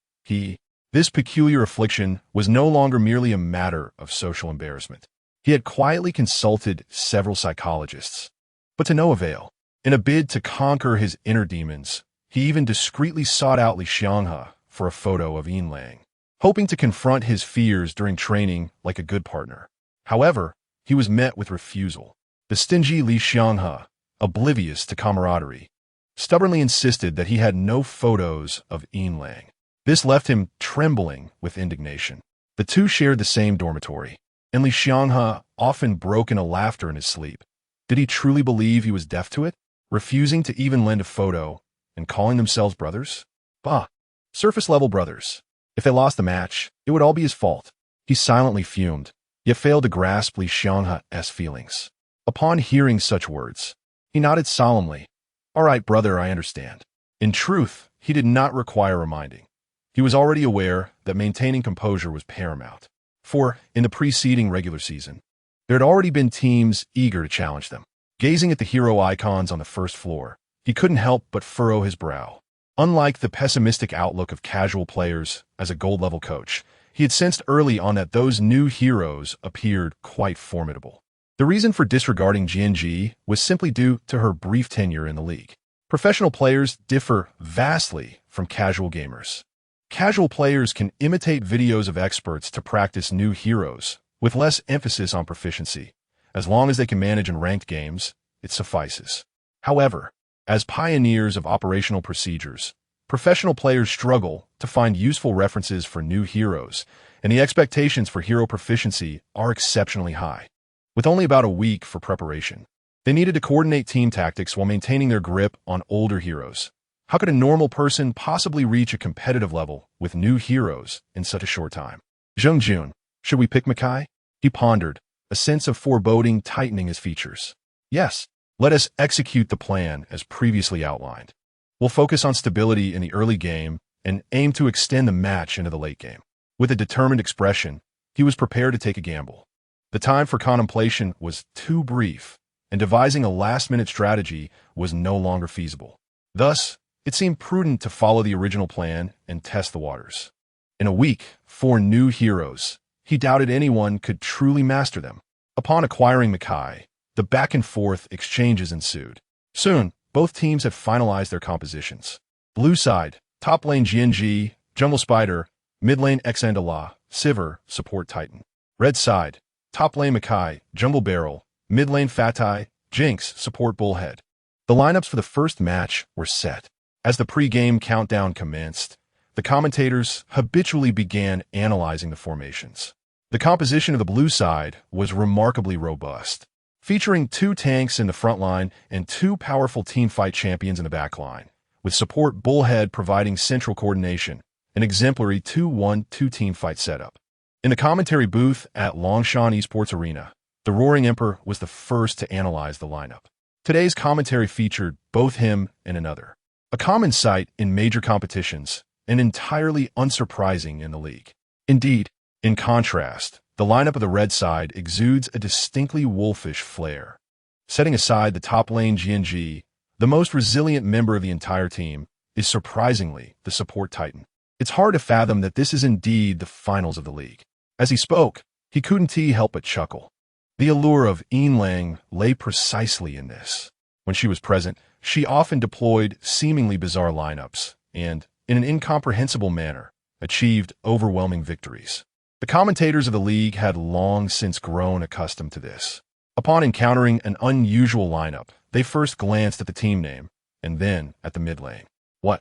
This peculiar affliction was no longer merely a matter of social embarrassment. He had quietly consulted several psychologists, but to no avail. In a bid to conquer his inner demons, he even discreetly sought out Li Xianghe for a photo of Jiang Li. hoping to confront his fears during training like a good partner. However, he was met with refusal. The stingy Li Xianghe, oblivious to camaraderie, stubbornly insisted that he had no photos of Lang. This left him trembling with indignation. The two shared the same dormitory, and Li Xianghe often broke into laughter in his sleep. Did he truly believe he was deaf to it, refusing to even lend a photo and calling themselves brothers? Bah, surface-level brothers. If they lost the match, it would all be his fault. He silently fumed, yet failed to grasp Li Xianghe's feelings. Upon hearing such words, he nodded solemnly. All right, brother, I understand. In truth, he did not require reminding. He was already aware that maintaining composure was paramount. For, in the preceding regular season, there had already been teams eager to challenge them. Gazing at the hero icons on the first floor, he couldn't help but furrow his brow. Unlike the pessimistic outlook of casual players as a gold-level coach, he had sensed early on that those new heroes appeared quite formidable. The reason for disregarding Jiang Li was simply due to her brief tenure in the league. Professional players differ vastly from casual gamers. Casual players can imitate videos of experts to practice new heroes, with less emphasis on proficiency. As long as they can manage in ranked games, it suffices. However, as pioneers of operational procedures, professional players struggle to find useful references for new heroes, and the expectations for hero proficiency are exceptionally high. With only about a week for preparation, they needed to coordinate team tactics while maintaining their grip on older heroes. How could a normal person possibly reach a competitive level with new heroes in such a short time? Zheng Jun, should we pick Makai? He pondered, a sense of foreboding tightening his features. Yes, let us execute the plan as previously outlined. We'll focus on stability in the early game and aim to extend the match into the late game. With a determined expression, he was prepared to take a gamble. The time for contemplation was too brief, and devising a last-minute strategy was no longer feasible. Thus, it seemed prudent to follow the original plan and test the waters. In a week, 4 new heroes. He doubted anyone could truly master them. Upon acquiring Makai, the back-and-forth exchanges ensued. Soon, both teams had finalized their compositions. Blue side, top lane Jiang Li, jungle spider, mid lane Xandala, Sivir, support titan. Red side, top lane Makai, jungle barrel, mid lane Fatai, Jinx, support bullhead. The lineups for the first match were set. As the pre-game countdown commenced, the commentators habitually began analyzing the formations. The composition of the blue side was remarkably robust, featuring 2 tanks in the front line and 2 powerful teamfight champions in the back line, with support bullhead providing central coordination, an exemplary 2-1-2 teamfight setup. In the commentary booth at Longshan Esports Arena, the Roaring Emperor was the first to analyze the lineup. Today's commentary featured both him and another, a common sight in major competitions and entirely unsurprising in the league. Indeed, in contrast, the lineup of the red side exudes a distinctly wolfish flair. Setting aside the top lane Jiang Li, the most resilient member of the entire team is surprisingly the support titan. It's hard to fathom that this is indeed the finals of the league. As he spoke, he couldn't help but chuckle. The allure of Lang lay precisely in this. When she was present, she often deployed seemingly bizarre lineups and, in an incomprehensible manner, achieved overwhelming victories. The commentators of the league had long since grown accustomed to this. Upon encountering an unusual lineup, they first glanced at the team name, and then at the mid lane. What?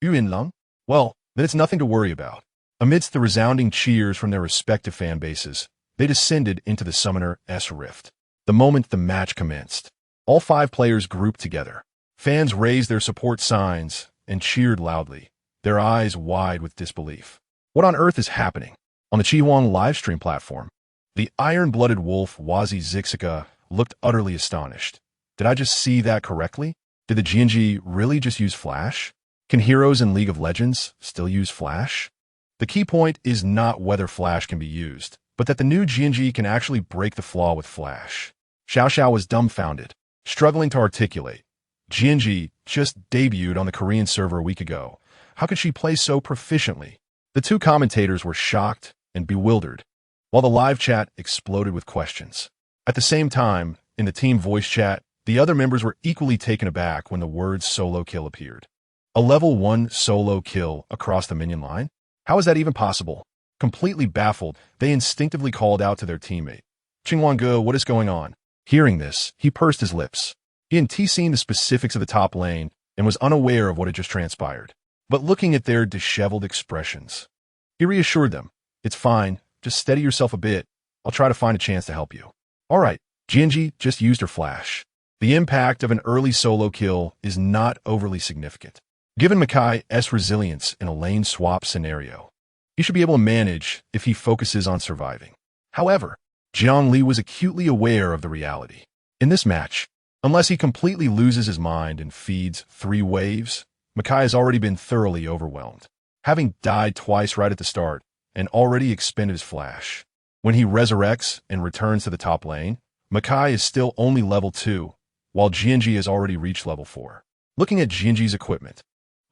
Lang? Well, then it's nothing to worry about. Amidst the resounding cheers from their respective fan bases, they descended into the Summoner's Rift. The moment the match commenced, all 5 players grouped together. Fans raised their support signs and cheered loudly, their eyes wide with disbelief. What on earth is happening? On the Chihuang livestream platform, the iron-blooded wolf Wazi Zixika looked utterly astonished. Did I just see that correctly? Did the Jiang Li really just use Flash? Can heroes in League of Legends still use Flash? The key point is not whether Flash can be used, but that the new Jiang Li can actually break the flaw with Flash. Xiao Xiao was dumbfounded, struggling to articulate. Jiang Li just debuted on the Korean server a week ago. How could she play so proficiently? The 2 commentators were shocked and bewildered, while the live chat exploded with questions. At the same time, in the team voice chat, the other members were equally taken aback when the words solo kill appeared. A level 1 solo kill across the minion line? How is that even possible? Completely baffled, they instinctively called out to their teammate. "Qingwang, what is going on?" Hearing this, he pursed his lips. He hadn't seen the specifics of the top lane and was unaware of what had just transpired. But looking at their disheveled expressions, he reassured them, "It's fine, just steady yourself a bit. I'll try to find a chance to help you." All right, Jiang just used her flash. The impact of an early solo kill is not overly significant. Given Makai's resilience in a lane swap scenario, he should be able to manage if he focuses on surviving. However, Jiang Li was acutely aware of the reality. In this match, unless he completely loses his mind and feeds 3 waves, Makai has already been thoroughly overwhelmed, having died twice right at the start and already expended his flash. When he resurrects and returns to the top lane, Makai is still only level 2, while Jiang has already reached level 4. Looking at Jiang's equipment,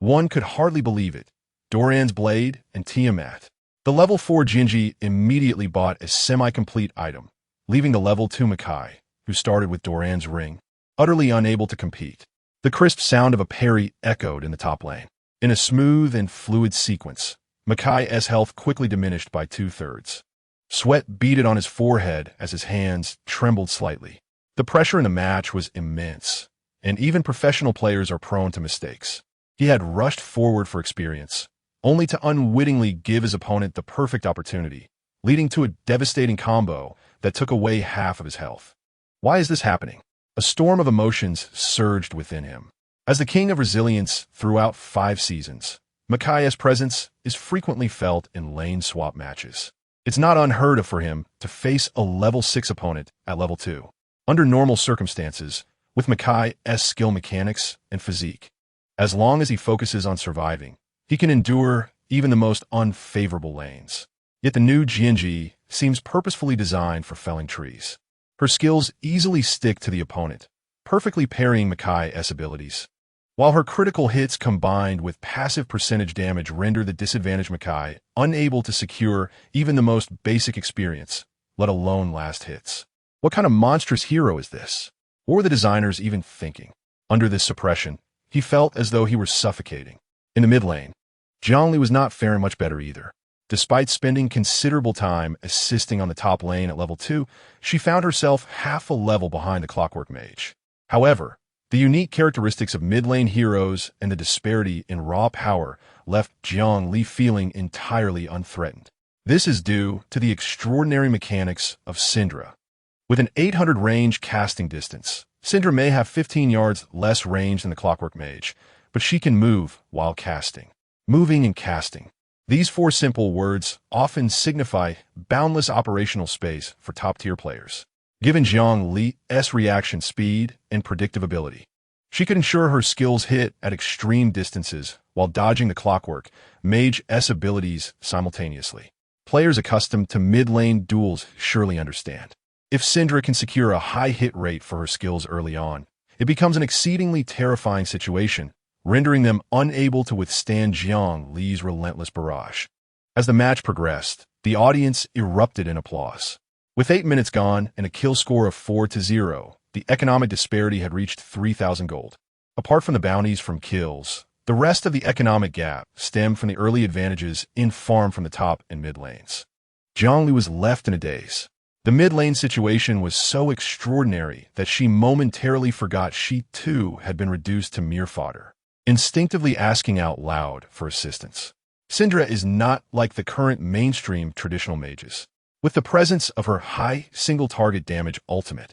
one could hardly believe it. Doran's blade and Tiamat. The level 4 Jiang immediately bought a semi-complete item, leaving the level 2 Makai, who started with Doran's ring, utterly unable to compete. The crisp sound of a parry echoed in the top lane. In a smooth and fluid sequence, Makai's health quickly diminished by 2/3. Sweat beaded on his forehead as his hands trembled slightly. The pressure in the match was immense, and even professional players are prone to mistakes. He had rushed forward for experience, only to unwittingly give his opponent the perfect opportunity, leading to a devastating combo that took away half of his health. Why is this happening? A storm of emotions surged within him. As the king of resilience throughout 5 seasons, Makai's presence is frequently felt in lane swap matches. It's not unheard of for him to face a level 6 opponent at level 2. Under normal circumstances, with Makai's skill mechanics and physique, as long as he focuses on surviving, he can endure even the most unfavorable lanes. Yet the new Jiang seems purposefully designed for felling trees. Her skills easily stick to the opponent, perfectly parrying Makai's abilities. While her critical hits combined with passive percentage damage render the disadvantaged Makai unable to secure even the most basic experience, let alone last hits. What kind of monstrous hero is this? Or were the designers even thinking? Under this suppression, he felt as though he were suffocating. In the mid lane, Jiang Li was not faring much better either. Despite spending considerable time assisting on the top lane at level 2, she found herself half a level behind the Clockwork Mage. However, the unique characteristics of mid-lane heroes and the disparity in raw power left Jiang Li feeling entirely unthreatened. This is due to the extraordinary mechanics of Syndra. With an 800 range casting distance, Syndra may have 15 yards less range than the Clockwork Mage, but she can move while casting. Moving and casting. These 4 simple words often signify boundless operational space for top-tier players. Given Jiang Li's reaction speed and predictive ability, she could ensure her skills hit at extreme distances while dodging the Clockwork Mage's abilities simultaneously. Players accustomed to mid-lane duels surely understand. If Syndra can secure a high hit rate for her skills early on, it becomes an exceedingly terrifying situation, rendering them unable to withstand Jiang Li's relentless barrage. As the match progressed, the audience erupted in applause. With 8 minutes gone and a kill score of 4-0, the economic disparity had reached 3,000 gold. Apart from the bounties from kills, the rest of the economic gap stemmed from the early advantages in farm from the top and mid lanes. Jiang Li was left in a daze. The mid-lane situation was so extraordinary that she momentarily forgot she too had been reduced to mere fodder, instinctively asking out loud for assistance. Syndra is not like the current mainstream traditional mages. With the presence of her high single-target damage ultimate,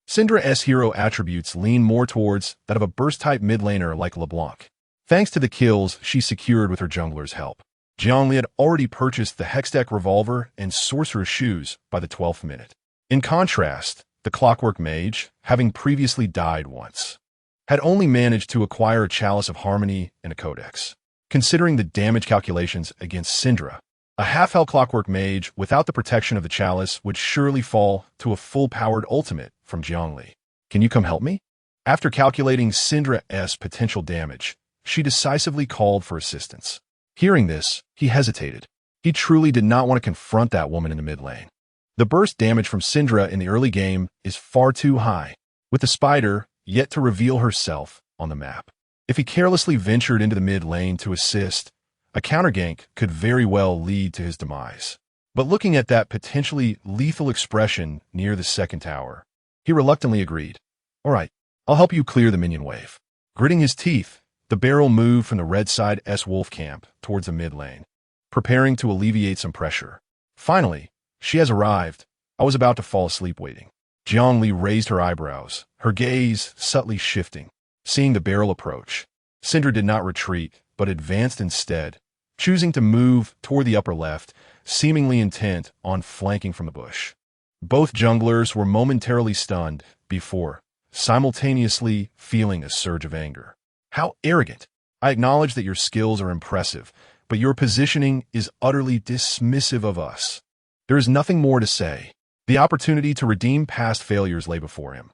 Syndra's hero attributes lean more towards that of a burst-type mid-laner like LeBlanc. Thanks to the kills she secured with her jungler's help, Jiang Li had already purchased the Hextech Revolver and Sorcerer's Shoes by the 12th minute. In contrast, the Clockwork Mage, having previously died once, had only managed to acquire a Chalice of Harmony and a Codex. Considering the damage calculations against Syndra, a half-health Clockwork Mage without the protection of the Chalice would surely fall to a full-powered ultimate from Jiang Li. "Can you come help me?" After calculating Syndra's potential damage, she decisively called for assistance. Hearing this, he hesitated. He truly did not want to confront that woman in the mid lane. The burst damage from Syndra in the early game is far too high, with the spider yet to reveal herself on the map. If he carelessly ventured into the mid lane to assist, A counter gank could very well lead to his demise. But looking at that potentially lethal expression near the second tower, he reluctantly agreed. All right, I'll help you clear the minion wave. Gritting his teeth, the barrel moved from the red side wolf camp towards the mid lane, preparing to alleviate some pressure. Finally, she has arrived. I was about to fall asleep waiting. Jiang Li raised her eyebrows, her gaze subtly shifting, seeing the barrel approach. Syndra did not retreat, but advanced instead, choosing to move toward the upper left, seemingly intent on flanking from the bush. Both junglers were momentarily stunned before simultaneously feeling a surge of anger. How arrogant! I acknowledge that your skills are impressive, but your positioning is utterly dismissive of us. There is nothing more to say. The opportunity to redeem past failures lay before him.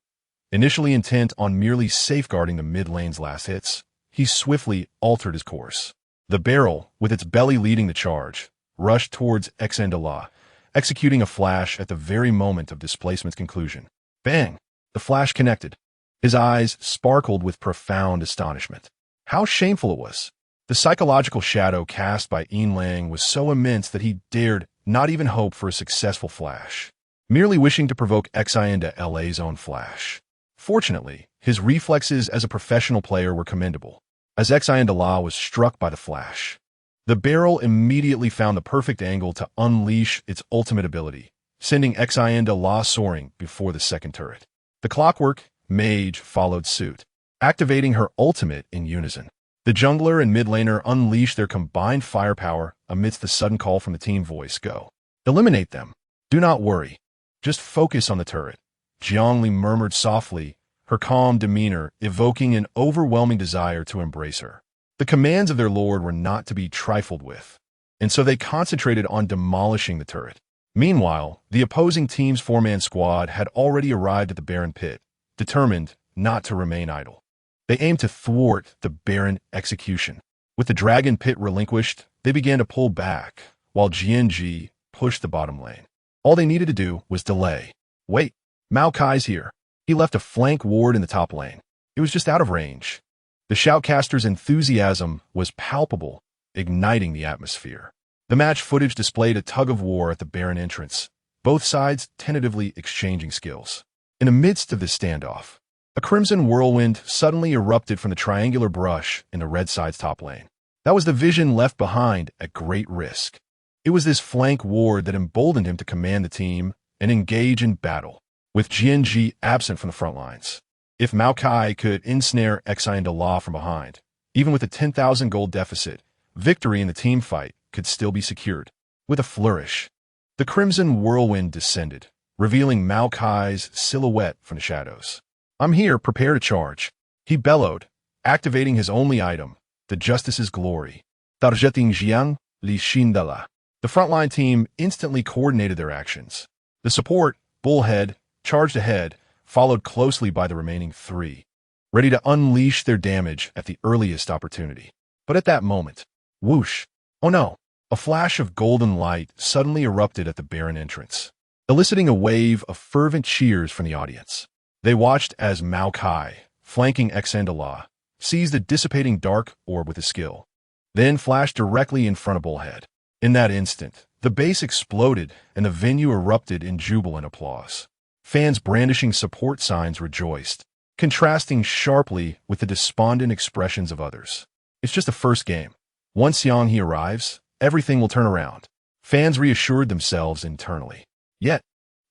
Initially intent on merely safeguarding the mid lane's last hits, he swiftly altered his course. The barrel, with its belly leading the charge, rushed towards Xandala, executing a flash at the very moment of displacement's conclusion. Bang! The flash connected. His eyes sparkled with profound astonishment. How shameful it was. The psychological shadow cast by Yin Lang was so immense that he dared not even hope for a successful flash, merely wishing to provoke Xinda LA's own flash. Fortunately, his reflexes as a professional player were commendable, as Xinda was struck by the flash. The barrel immediately found the perfect angle to unleash its ultimate ability, sending Xinda soaring before the second turret. The clockwork mage followed suit, activating her ultimate in unison. The jungler and mid laner unleashed their combined firepower amidst the sudden call from the team voice, "Go. Eliminate them. Do not worry. Just focus on the turret." Jiang Li murmured softly, her calm demeanor evoking an overwhelming desire to embrace her. The commands of their lord were not to be trifled with, and so they concentrated on demolishing the turret. Meanwhile, the opposing team's four-man squad had already arrived at the barren pit, determined not to remain idle. They aimed to thwart the barren execution. With the dragon pit relinquished, they began to pull back, while GNG pushed the bottom lane. All they needed to do was delay. Wait, Mao Kai's here. He left a flank ward in the top lane. It was just out of range. The shoutcaster's enthusiasm was palpable, igniting the atmosphere. The match footage displayed a tug-of-war at the barren entrance, both sides tentatively exchanging skills. In the midst of this standoff, a crimson whirlwind suddenly erupted from the triangular brush in the red side's top lane. That was the vision left behind at great risk. It was this flank ward that emboldened him to command the team and engage in battle, with GNG absent from the front lines. If Mao Kai could ensnare Xinda from behind, even with a 10,000 gold deficit, victory in the team fight could still be secured. With a flourish, the crimson whirlwind descended, revealing Mao Kai's silhouette from the shadows. "I'm here, prepare to charge," he bellowed, activating his only item, the Justice's Glory. Tarjeting Jiang Li Shindala. The frontline team instantly coordinated their actions. The support, Bullhead, charged ahead, followed closely by the remaining three, ready to unleash their damage at the earliest opportunity. But at that moment, whoosh! Oh no! A flash of golden light suddenly erupted at the barren entrance, eliciting a wave of fervent cheers from the audience. They watched as Mao Kai, flanking Xandala, seized the dissipating dark orb with his skill, then flashed directly in front of Bullhead. In that instant, the base exploded and the venue erupted in jubilant applause. Fans brandishing support signs rejoiced, contrasting sharply with the despondent expressions of others. It's just the first game. Once Jiang Li arrives, everything will turn around. Fans reassured themselves internally. Yet,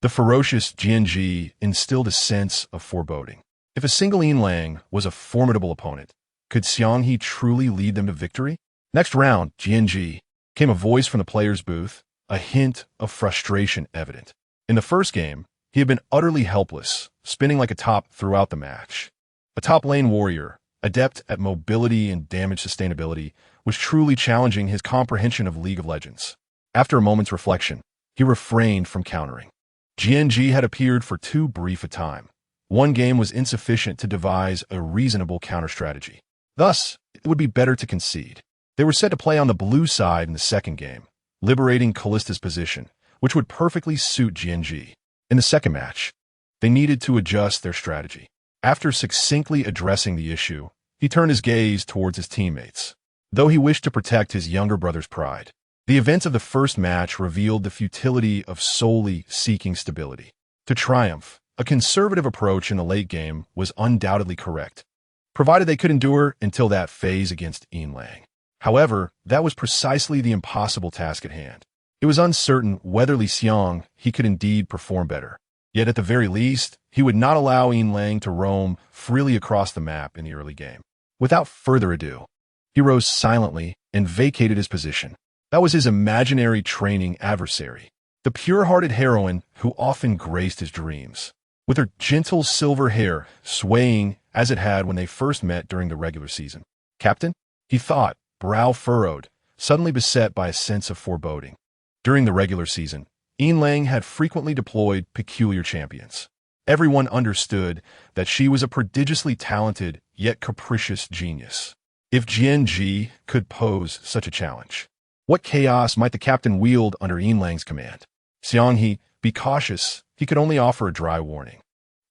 the ferocious GNG instilled a sense of foreboding. If a single Yin Lang was a formidable opponent, could Jiang Li truly lead them to victory? Next round, GNG, came a voice from the player's booth, a hint of frustration evident. In the first game, he had been utterly helpless, spinning like a top throughout the match. A top lane warrior, adept at mobility and damage sustainability, was truly challenging his comprehension of League of Legends. After a moment's reflection, he refrained from countering. GNG had appeared for too brief a time. One game was insufficient to devise a reasonable counter-strategy. Thus, it would be better to concede. They were set to play on the blue side in the second game, liberating Kallista's position, which would perfectly suit GNG. In the second match, they needed to adjust their strategy. After succinctly addressing the issue, he turned his gaze towards his teammates. though he wished to protect his younger brother's pride. The events of the first match revealed the futility of solely seeking stability. To triumph, a conservative approach in the late game was undoubtedly correct, provided they could endure until that phase against Lang. However, that was precisely the impossible task at hand. It was uncertain whether Li Xiang he could indeed perform better. Yet at the very least, he would not allow Lang to roam freely across the map in the early game. Without further ado, he rose silently and vacated his position. That was his imaginary training adversary, the pure-hearted heroine who often graced his dreams, with her gentle silver hair swaying as it had when they first met during the regular season. Captain? He thought, brow furrowed, suddenly beset by a sense of foreboding. During the regular season, Lang had frequently deployed peculiar champions. Everyone understood that she was a prodigiously talented yet capricious genius. If Jiang Li could pose such a challenge, what chaos might the captain wield under Lang's command? Xiang He, be cautious, he could only offer a dry warning,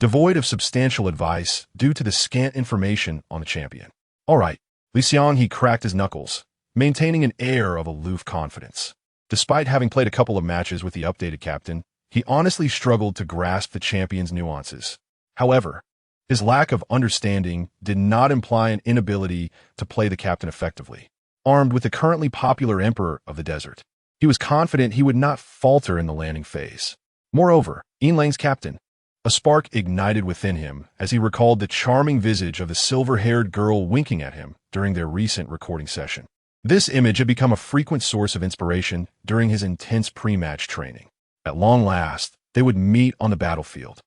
devoid of substantial advice due to the scant information on the champion. All right, Li Xiang He cracked his knuckles, maintaining an air of aloof confidence. Despite having played a couple of matches with the updated captain, he honestly struggled to grasp the champion's nuances. However, his lack of understanding did not imply an inability to play the captain effectively. Armed with the currently popular Emperor of the Desert, he was confident he would not falter in the landing phase. Moreover, Lang's captain, a spark ignited within him as he recalled the charming visage of the silver-haired girl winking at him during their recent recording session. This image had become a frequent source of inspiration during his intense pre-match training. At long last, they would meet on the battlefield.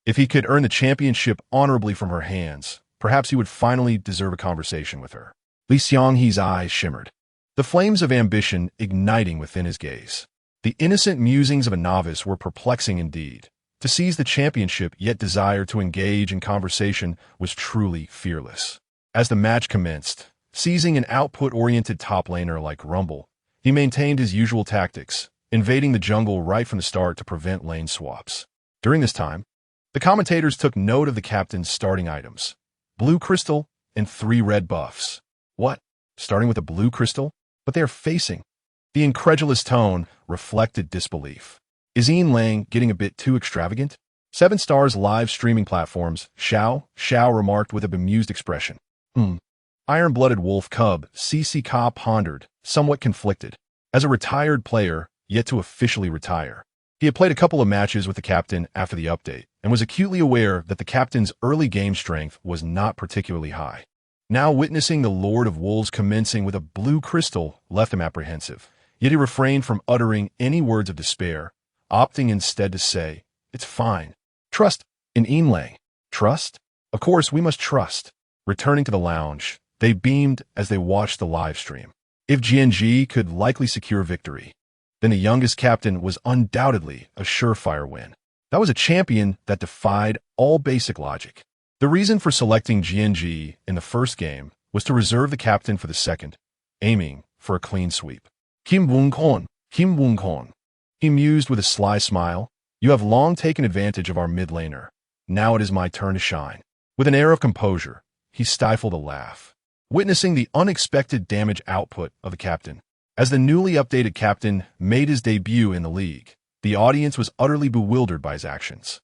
If he could earn the championship honorably from her hands, perhaps he would finally deserve a conversation with her. Li Xianghe's eyes shimmered, the flames of ambition igniting within his gaze. The innocent musings of a novice were perplexing indeed. To seize the championship yet desire to engage in conversation was truly fearless. As the match commenced, seizing an output-oriented top laner like Rumble, he maintained his usual tactics, invading the jungle right from the start to prevent lane swaps. During this time, the commentators took note of the captain's starting items: blue crystal and 3 red buffs. What? Starting with a blue crystal? But they are facing. The incredulous tone reflected disbelief. Is Lang getting a bit too extravagant? 7 Star's live streaming platforms, Xiao remarked with a bemused expression. Iron-blooded wolf cub, CCK pondered, somewhat conflicted. As a retired player, yet to officially retire, he had played a couple of matches with the captain after the update, and was acutely aware that the captain's early game strength was not particularly high. Now witnessing the Lord of Wolves commencing with a blue crystal left him apprehensive, yet he refrained from uttering any words of despair, opting instead to say, "It's fine. Trust in Lang." Trust? Of course we must trust. Returning to the lounge, they beamed as they watched the live stream. If Jiang Li could likely secure victory, then the youngest captain was undoubtedly a surefire win. That was a champion that defied all basic logic. The reason for selecting Jiang Li in the first game was to reserve the captain for the second, aiming for a clean sweep. Kim Wun-kon, he mused with a sly smile. You have long taken advantage of our mid laner. Now it is my turn to shine. With an air of composure, he stifled a laugh, witnessing the unexpected damage output of the captain. As the newly updated captain made his debut in the league, the audience was utterly bewildered by his actions.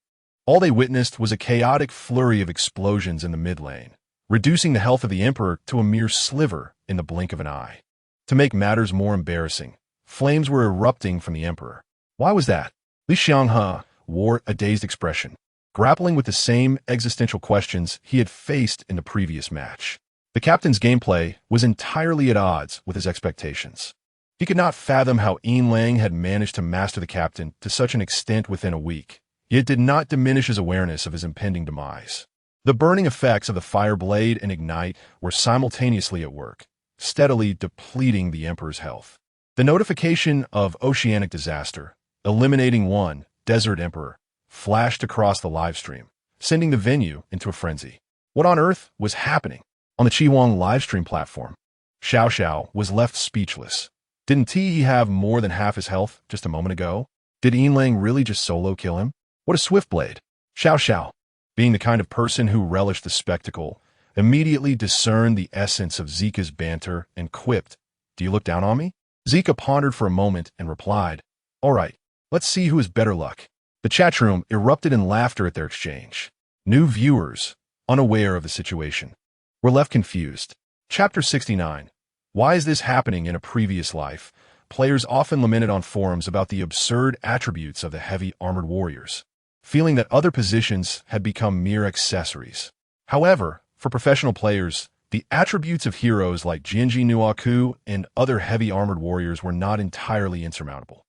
All they witnessed was a chaotic flurry of explosions in the mid lane, reducing the health of the Emperor to a mere sliver in the blink of an eye. To make matters more embarrassing, flames were erupting from the Emperor. Why was that? Li Xianghe wore a dazed expression, grappling with the same existential questions he had faced in the previous match. The captain's gameplay was entirely at odds with his expectations. He could not fathom how Lang had managed to master the captain to such an extent within a week, yet did not diminish his awareness of his impending demise. The burning effects of the fire blade and ignite were simultaneously at work, steadily depleting the Emperor's health. The notification of oceanic disaster, eliminating one desert Emperor, flashed across the livestream, sending the venue into a frenzy. What on earth was happening? On the Chihuang livestream platform, Xiao was left speechless. Didn't he have more than half his health just a moment ago? Did Lang really just solo kill him? What a swift blade! Xiao, being the kind of person who relished the spectacle, immediately discerned the essence of Zika's banter and quipped, "Do you look down on me?" Zika pondered for a moment and replied, "All right, let's see who has better luck." The chat room erupted in laughter at their exchange. New viewers, unaware of the situation, were left confused. Chapter 69. Why is this happening in a previous life? Players often lamented on forums about the absurd attributes of the heavy armored warriors, feeling that other positions had become mere accessories. However, for professional players, the attributes of heroes like Genji Nuaku and other heavy armored warriors were not entirely insurmountable.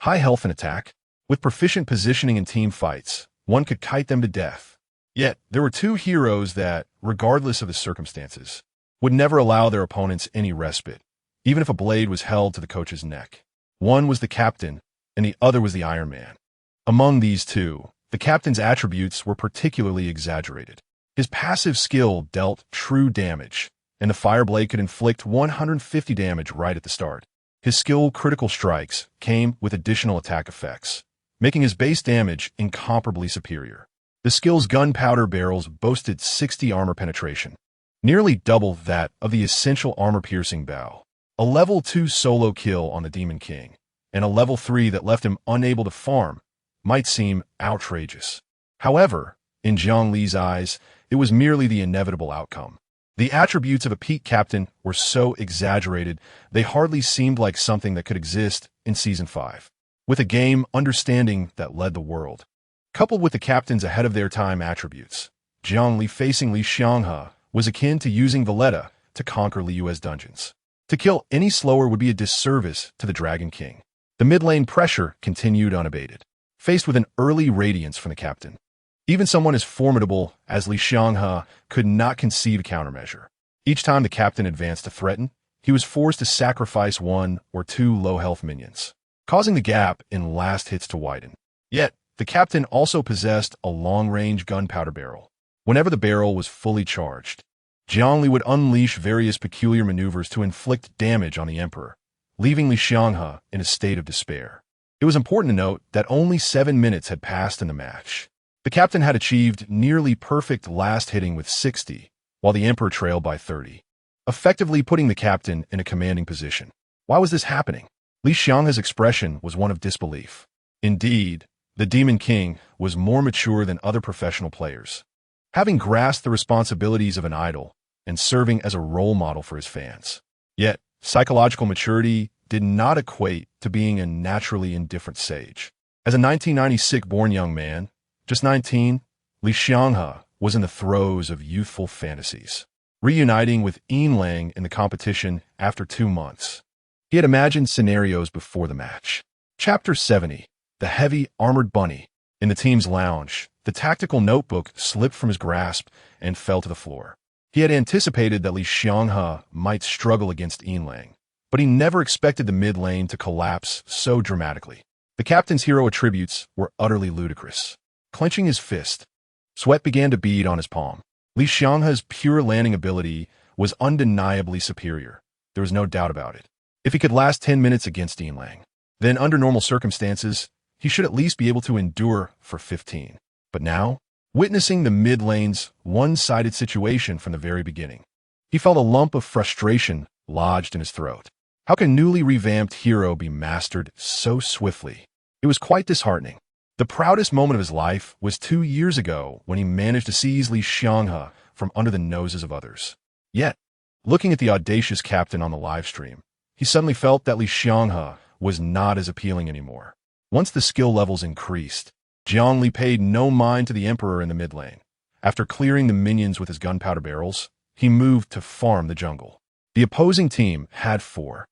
High health and attack. With proficient positioning in team fights, one could kite them to death. Yet, there were two heroes that, regardless of the circumstances, would never allow their opponents any respite, even if a blade was held to the coach's neck. One was the captain, and the other was the Iron Man. Among these two, the captain's attributes were particularly exaggerated. His passive skill dealt true damage, and the fire blade could inflict 150 damage right at the start. His skill critical strikes came with additional attack effects, making his base damage incomparably superior. The skill's gunpowder barrels boasted 60 armor penetration, nearly double that of the essential armor-piercing bow. A level 2 solo kill on the Demon King, and a level 3 that left him unable to farm, might seem outrageous. However, in Jiang Li's eyes, it was merely the inevitable outcome. The attributes of a peak captain were so exaggerated, they hardly seemed like something that could exist in Season 5. With a game understanding that led the world, coupled with the captain's ahead-of-their-time attributes, Jiang Li facing Li Xianghe was akin to using Valletta to conquer Liu's dungeons. To kill any slower would be a disservice to the Dragon King. The mid-lane pressure continued unabated, faced with an early radiance from the captain. Even someone as formidable as Li Xianghe could not conceive a countermeasure. Each time the captain advanced to threaten, he was forced to sacrifice one or two low-health minions, causing the gap in last hits to widen. Yet, the captain also possessed a long-range gunpowder barrel. Whenever the barrel was fully charged, Jiang Li would unleash various peculiar maneuvers to inflict damage on the emperor, leaving Li Xianghe in a state of despair. It was important to note that only 7 minutes had passed in the match. The captain had achieved nearly perfect last hitting with 60, while the emperor trailed by 30, effectively putting the captain in a commanding position. Why was this happening? Li Xianghe's expression was one of disbelief. Indeed, the Demon King was more mature than other professional players, having grasped the responsibilities of an idol and serving as a role model for his fans. Yet, psychological maturity did not equate to being a naturally indifferent sage. As a 1996-born young man, just 19, Li Xianghe was in the throes of youthful fantasies, reuniting with Yin Lang in the competition after 2 months. He had imagined scenarios before the match. Chapter 70. The Heavy Armored Bunny. In the team's lounge, the tactical notebook slipped from his grasp and fell to the floor. He had anticipated that Li Xianghe might struggle against Yin Lang, but he never expected the mid lane to collapse so dramatically. The captain's hero attributes were utterly ludicrous. Clenching his fist, sweat began to bead on his palm. Li Xianghe's pure landing ability was undeniably superior. There was no doubt about it. If he could last 10 minutes against Yin Lang, then under normal circumstances, he should at least be able to endure for 15. But now, witnessing the mid lane's one-sided situation from the very beginning, he felt a lump of frustration lodged in his throat. How can newly revamped hero be mastered so swiftly? It was quite disheartening. The proudest moment of his life was 2 years ago when he managed to seize Li Xianghe from under the noses of others. Yet, looking at the audacious captain on the livestream, he suddenly felt that Li Xianghe was not as appealing anymore. Once the skill levels increased, Jiang Li paid no mind to the emperor in the mid lane. After clearing the minions with his gunpowder barrels, he moved to farm the jungle. The opposing team had 4,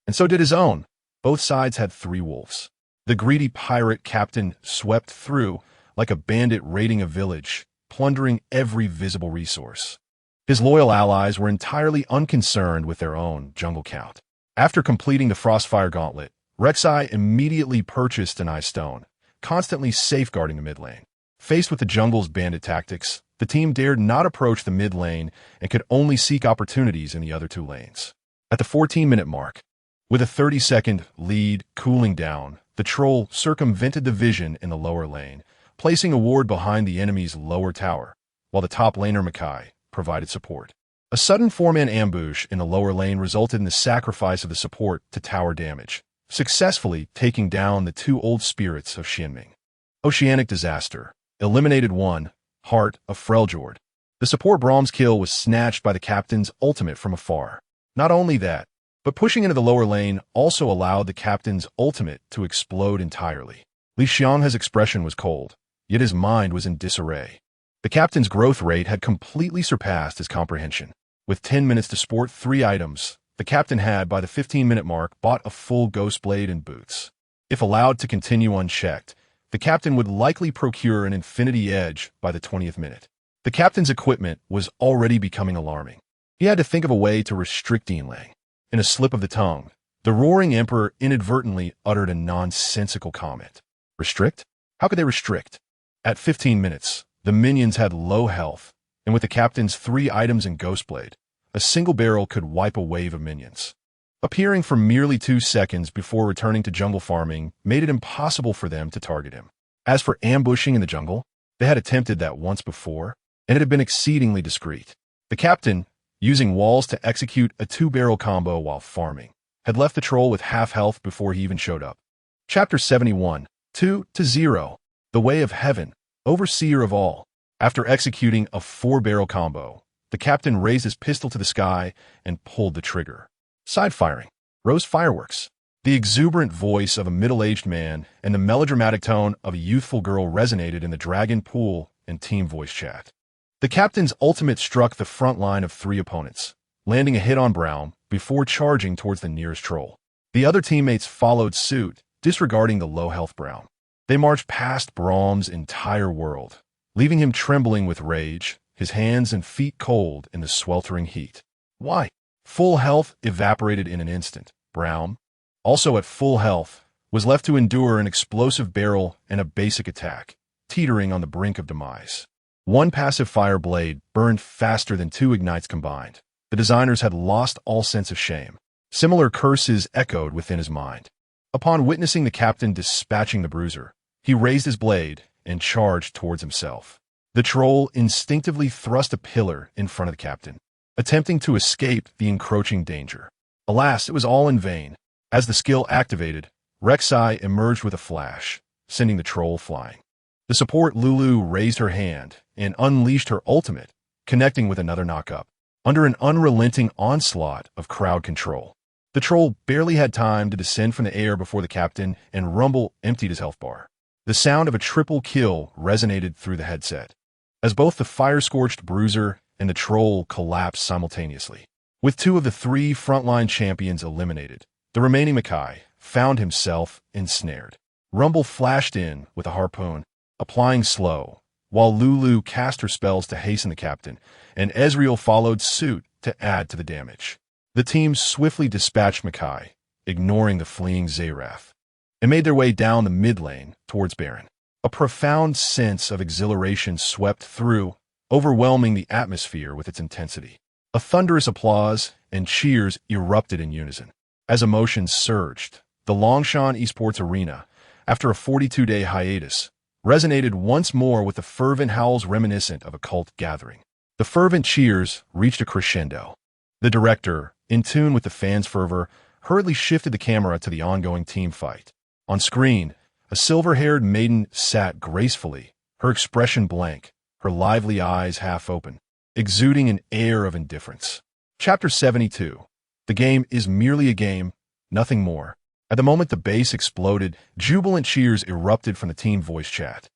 and so did his own. Both sides had 3 wolves. The greedy pirate captain swept through like a bandit raiding a village, plundering every visible resource. His loyal allies were entirely unconcerned with their own jungle count. After completing the Frostfire Gauntlet, Rek'Sai immediately purchased an Ice Stone, constantly safeguarding the mid lane. Faced with the jungle's bandit tactics, the team dared not approach the mid lane and could only seek opportunities in the other 2 lanes. At the 14-minute mark, with a 30-second lead cooling down, the troll circumvented the vision in the lower lane, placing a ward behind the enemy's lower tower, while the top laner Makai provided support. A sudden four-man ambush in the lower lane resulted in the sacrifice of the support to tower damage, successfully taking down the two old spirits of Xianming. Oceanic Disaster. Eliminated 1. Heart of Freljord. The support Brahm's kill was snatched by the captain's ultimate from afar. Not only that, but pushing into the lower lane also allowed the captain's ultimate to explode entirely. Li Xianghe's expression was cold, yet his mind was in disarray. The captain's growth rate had completely surpassed his comprehension. With 10 minutes to sport 3 items, the captain had, by the 15-minute mark, bought a full ghost blade and boots. If allowed to continue unchecked, the captain would likely procure an infinity edge by the 20th minute. The captain's equipment was already becoming alarming. He had to think of a way to restrict Dianlang. In a slip of the tongue, the roaring emperor inadvertently uttered a nonsensical comment. Restrict? How could they restrict? At 15 minutes, the minions had low health, and with the captain's 3 items and Ghostblade, a single barrel could wipe a wave of minions. Appearing for merely 2 seconds before returning to jungle farming made it impossible for them to target him. As for ambushing in the jungle, they had attempted that once before, and it had been exceedingly discreet. The captain, using walls to execute a 2-barrel combo while farming, had left the troll with half health before he even showed up. Chapter 71, 2-0, The Way of Heaven, Overseer of All. After executing a 4-barrel combo, the captain raised his pistol to the sky and pulled the trigger. Side-firing. Rose fireworks. The exuberant voice of a middle-aged man and the melodramatic tone of a youthful girl resonated in the Dragon Pool and team voice chat. The captain's ultimate struck the front line of 3 opponents, landing a hit on Brown before charging towards the nearest troll. The other teammates followed suit, disregarding the low-health Brown. They marched past Brahm's entire world, leaving him trembling with rage, his hands and feet cold in the sweltering heat. Why? Full health evaporated in an instant. Brown, also at full health, was left to endure an explosive barrel and a basic attack, teetering on the brink of demise. 1 passive fire blade burned faster than 2 ignites combined. The designers had lost all sense of shame. Similar curses echoed within his mind. Upon witnessing the captain dispatching the bruiser, he raised his blade and charged towards himself. The troll instinctively thrust a pillar in front of the captain, attempting to escape the encroaching danger. Alas, it was all in vain. As the skill activated, Rek'Sai emerged with a flash, sending the troll flying. The support Lulu raised her hand and unleashed her ultimate, connecting with another knockup. Under an unrelenting onslaught of crowd control, the troll barely had time to descend from the air before the captain and Rumble emptied his health bar. The sound of a triple kill resonated through the headset, as both the fire-scorched bruiser and the troll collapsed simultaneously. With 2 of the 3 frontline champions eliminated, the remaining Makai found himself ensnared. Rumble flashed in with a harpoon, applying slow, while Lulu cast her spells to hasten the captain, and Ezreal followed suit to add to the damage. The team swiftly dispatched Makai, ignoring the fleeing Xayrath, and made their way down the mid lane towards Baron. A profound sense of exhilaration swept through, overwhelming the atmosphere with its intensity. A thunderous applause and cheers erupted in unison. As emotions surged, the Longshan Esports Arena, after a 42-day hiatus, resonated once more with the fervent howls reminiscent of a cult gathering. The fervent cheers reached a crescendo. The director, in tune with the fans' fervor, hurriedly shifted the camera to the ongoing team fight. On screen, a silver-haired maiden sat gracefully, her expression blank, her lively eyes half open, exuding an air of indifference. Chapter 72. The game is merely a game, nothing more. At the moment the base exploded, jubilant cheers erupted from the team voice chat.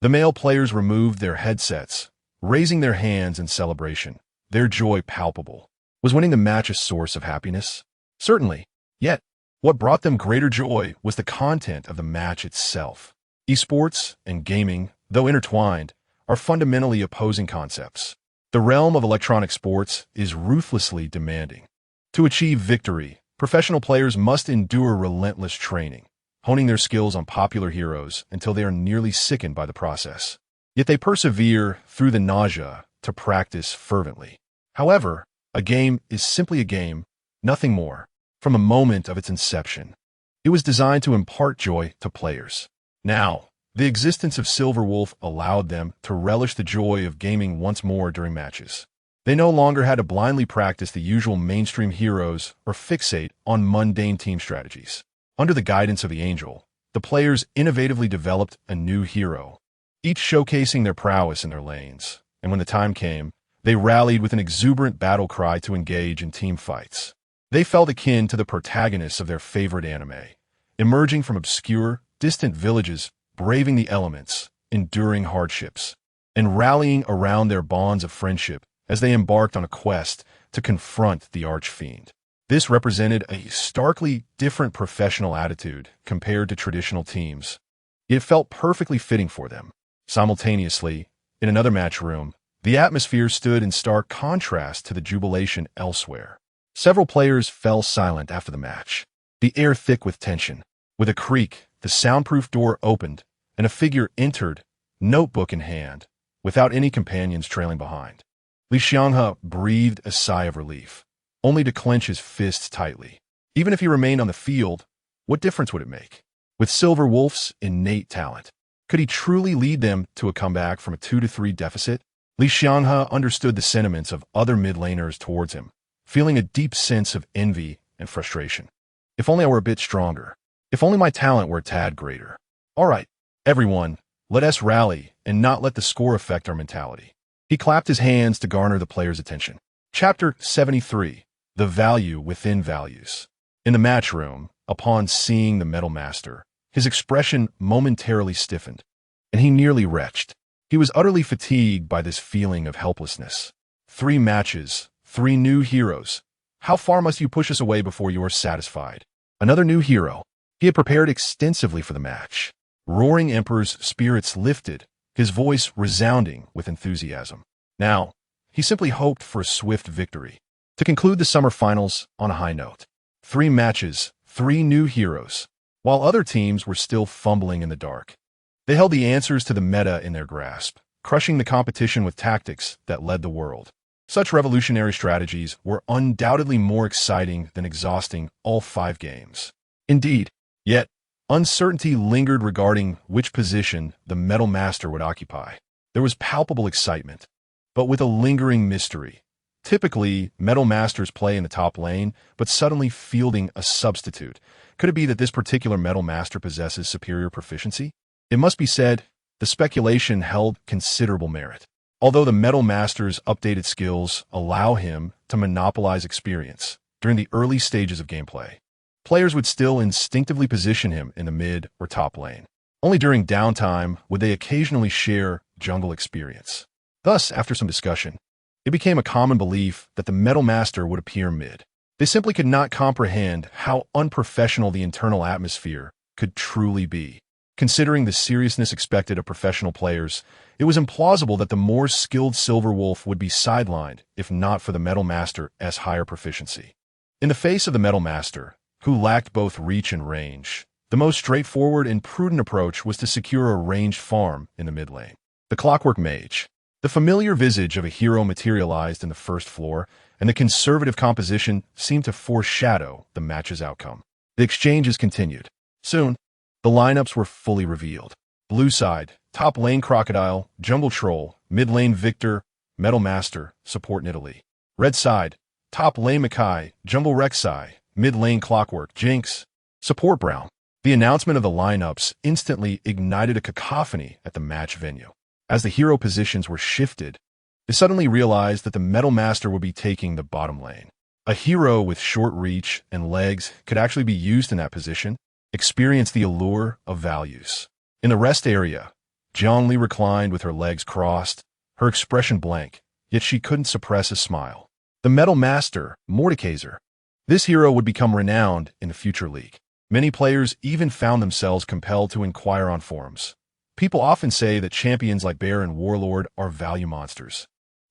The male players removed their headsets, raising their hands in celebration, their joy palpable. Was winning the match a source of happiness? Certainly. Yet, what brought them greater joy was the content of the match itself. Esports and gaming, though intertwined, are fundamentally opposing concepts. The realm of electronic sports is ruthlessly demanding. To achieve victory, professional players must endure relentless training, honing their skills on popular heroes until they are nearly sickened by the process. Yet they persevere through the nausea to practice fervently. However, a game is simply a game, nothing more. From a moment of its inception, it was designed to impart joy to players. Now, the existence of Silverwolf allowed them to relish the joy of gaming once more during matches. They no longer had to blindly practice the usual mainstream heroes or fixate on mundane team strategies. Under the guidance of the Angel, the players innovatively developed a new hero, each showcasing their prowess in their lanes, and when the time came, they rallied with an exuberant battle cry to engage in team fights. They felt akin to the protagonists of their favorite anime, emerging from obscure, distant villages, braving the elements, enduring hardships, and rallying around their bonds of friendship as they embarked on a quest to confront the Archfiend. This represented a starkly different professional attitude compared to traditional teams. It felt perfectly fitting for them. Simultaneously, in another match room, the atmosphere stood in stark contrast to the jubilation elsewhere. Several players fell silent after the match, the air thick with tension. With a creak, the soundproof door opened, and a figure entered, notebook in hand, without any companions trailing behind. Li Xianghe breathed a sigh of relief, only to clench his fists tightly. Even if he remained on the field, what difference would it make? With Silver Wolf's innate talent, could he truly lead them to a comeback from a 2-3 deficit? Li Xianghe understood the sentiments of other mid-laners towards him, feeling a deep sense of envy and frustration. If only I were a bit stronger. If only my talent were a tad greater. All right, everyone, let us rally and not let the score affect our mentality. He clapped his hands to garner the players' attention. Chapter 73. The Value Within Values. In the match room, upon seeing the Metal Master, his expression momentarily stiffened, and he nearly retched. He was utterly fatigued by this feeling of helplessness. 3 matches, 3 new heroes. How far must you push us away before you are satisfied? Another new hero. He had prepared extensively for the match. Roaring Emperor's spirits lifted, his voice resounding with enthusiasm. Now, he simply hoped for a swift victory, to conclude the summer finals on a high note. 3 matches, 3 new heroes, while other teams were still fumbling in the dark. They held the answers to the meta in their grasp, crushing the competition with tactics that led the world. Such revolutionary strategies were undoubtedly more exciting than exhausting all 5 games. Indeed, yet, uncertainty lingered regarding which position the Metal Master would occupy. There was palpable excitement, but with a lingering mystery. Typically, Metal Masters play in the top lane, but suddenly fielding a substitute. Could it be that this particular Metal Master possesses superior proficiency? It must be said, the speculation held considerable merit. Although the Metal Master's updated skills allow him to monopolize experience during the early stages of gameplay, players would still instinctively position him in the mid or top lane. Only during downtime would they occasionally share jungle experience. Thus, after some discussion, it became a common belief that the Metal Master would appear mid. They simply could not comprehend how unprofessional the internal atmosphere could truly be. Considering the seriousness expected of professional players, it was implausible that the more skilled Silver Wolf would be sidelined if not for the Metal Master's higher proficiency. In the face of the Metal Master, who lacked both reach and range, the most straightforward and prudent approach was to secure a ranged farm in the mid lane. The Clockwork Mage. The familiar visage of a hero materialized in the first floor, and the conservative composition seemed to foreshadow the match's outcome. The exchanges continued. Soon, the lineups were fully revealed. Blue side, top lane Crocodile, Jungle Troll, mid lane Victor, Metal Master, support Nidalee. Red side, top lane Makai, Jungle Rek'Sai, mid lane Clockwork, Jinx, support Brown. The announcement of the lineups instantly ignited a cacophony at the match venue. As the hero positions were shifted, they suddenly realized that the Metal Master would be taking the bottom lane. A hero with short reach and legs could actually be used in that position, experience the allure of values. In the rest area, Jiang Li reclined with her legs crossed, her expression blank, yet she couldn't suppress a smile. The Metal Master, Mordekaiser. This hero would become renowned in the future league. Many players even found themselves compelled to inquire on forums. People often say that champions like Bear and Warlord are value monsters.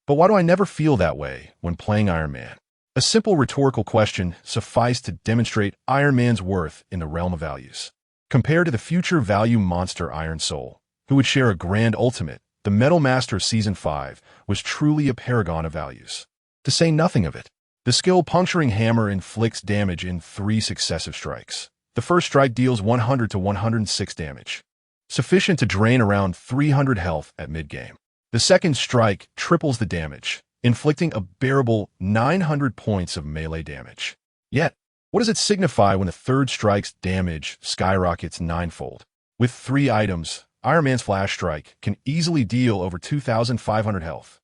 But why do I never feel that way when playing Iron Man? A simple rhetorical question sufficed to demonstrate Iron Man's worth in the realm of values. Compared to the future value monster Iron Soul, who would share a grand ultimate, the Metal Master Season 5 was truly a paragon of values. To say nothing of it, the skill Puncturing Hammer inflicts damage in 3 successive strikes. The first strike deals 100 to 106 damage, sufficient to drain around 300 health at mid-game. The second strike triples the damage, inflicting a bearable 900 points of melee damage. Yet, what does it signify when the third strike's damage skyrockets ninefold? With 3 items, Iron Man's Flash Strike can easily deal over 2,500 health.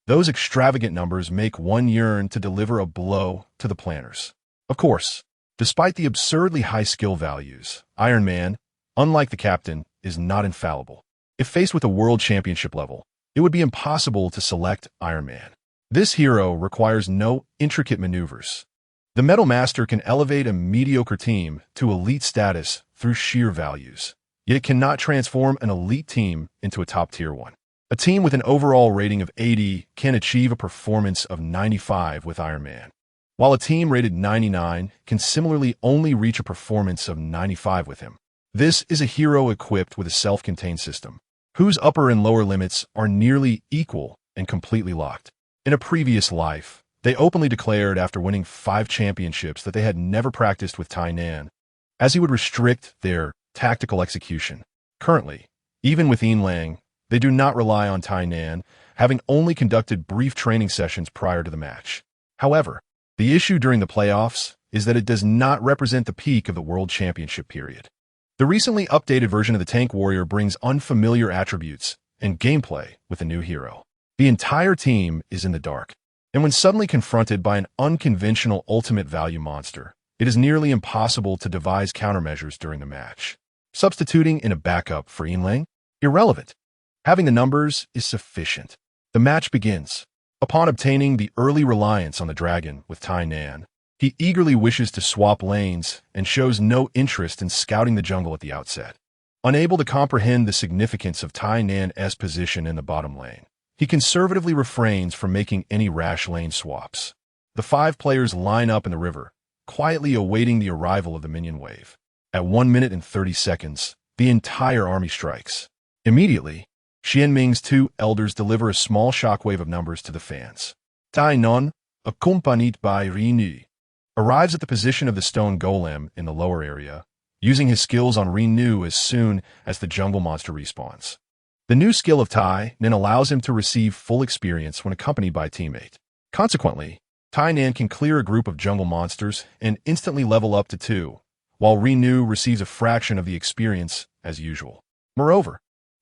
Those extravagant numbers make one yearn to deliver a blow to the planners. Of course, despite the absurdly high skill values, Iron Man, unlike the captain, is not infallible. If faced with a world championship level, it would be impossible to select Iron Man. This hero requires no intricate maneuvers. The Metal Master can elevate a mediocre team to elite status through sheer values, yet it cannot transform an elite team into a top-tier one. A team with an overall rating of 80 can achieve a performance of 95 with Iron Man, while a team rated 99 can similarly only reach a performance of 95 with him. This is a hero equipped with a self-contained system, whose upper and lower limits are nearly equal and completely locked. In a previous life, they openly declared after winning 5 championships that they had never practiced with Tainan, as he would restrict their tactical execution. Currently, even with Lang, they do not rely on Tainan, having only conducted brief training sessions prior to the match. However, the issue during the playoffs is that it does not represent the peak of the World Championship period. The recently updated version of the Tank Warrior brings unfamiliar attributes and gameplay with a new hero. The entire team is in the dark, and when suddenly confronted by an unconventional ultimate value monster, it is nearly impossible to devise countermeasures during the match. Substituting in a backup for Lang? Irrelevant. Having the numbers is sufficient. The match begins. Upon obtaining the early reliance on the dragon with Tainan, he eagerly wishes to swap lanes and shows no interest in scouting the jungle at the outset. Unable to comprehend the significance of Tainan's position in the bottom lane, he conservatively refrains from making any rash lane swaps. The 5 players line up in the river, quietly awaiting the arrival of the minion wave. At 1 minute and 30 seconds, the entire army strikes. Immediately, Xianming's 2 elders deliver a small shockwave of numbers to the fans. Tainan, accompanied by Renew, arrives at the position of the stone golem in the lower area, using his skills on Renew as soon as the jungle monster respawns. The new skill of Tainan allows him to receive full experience when accompanied by a teammate. Consequently, Tainan can clear a group of jungle monsters and instantly level up to 2, while Renew receives a fraction of the experience as usual. Moreover,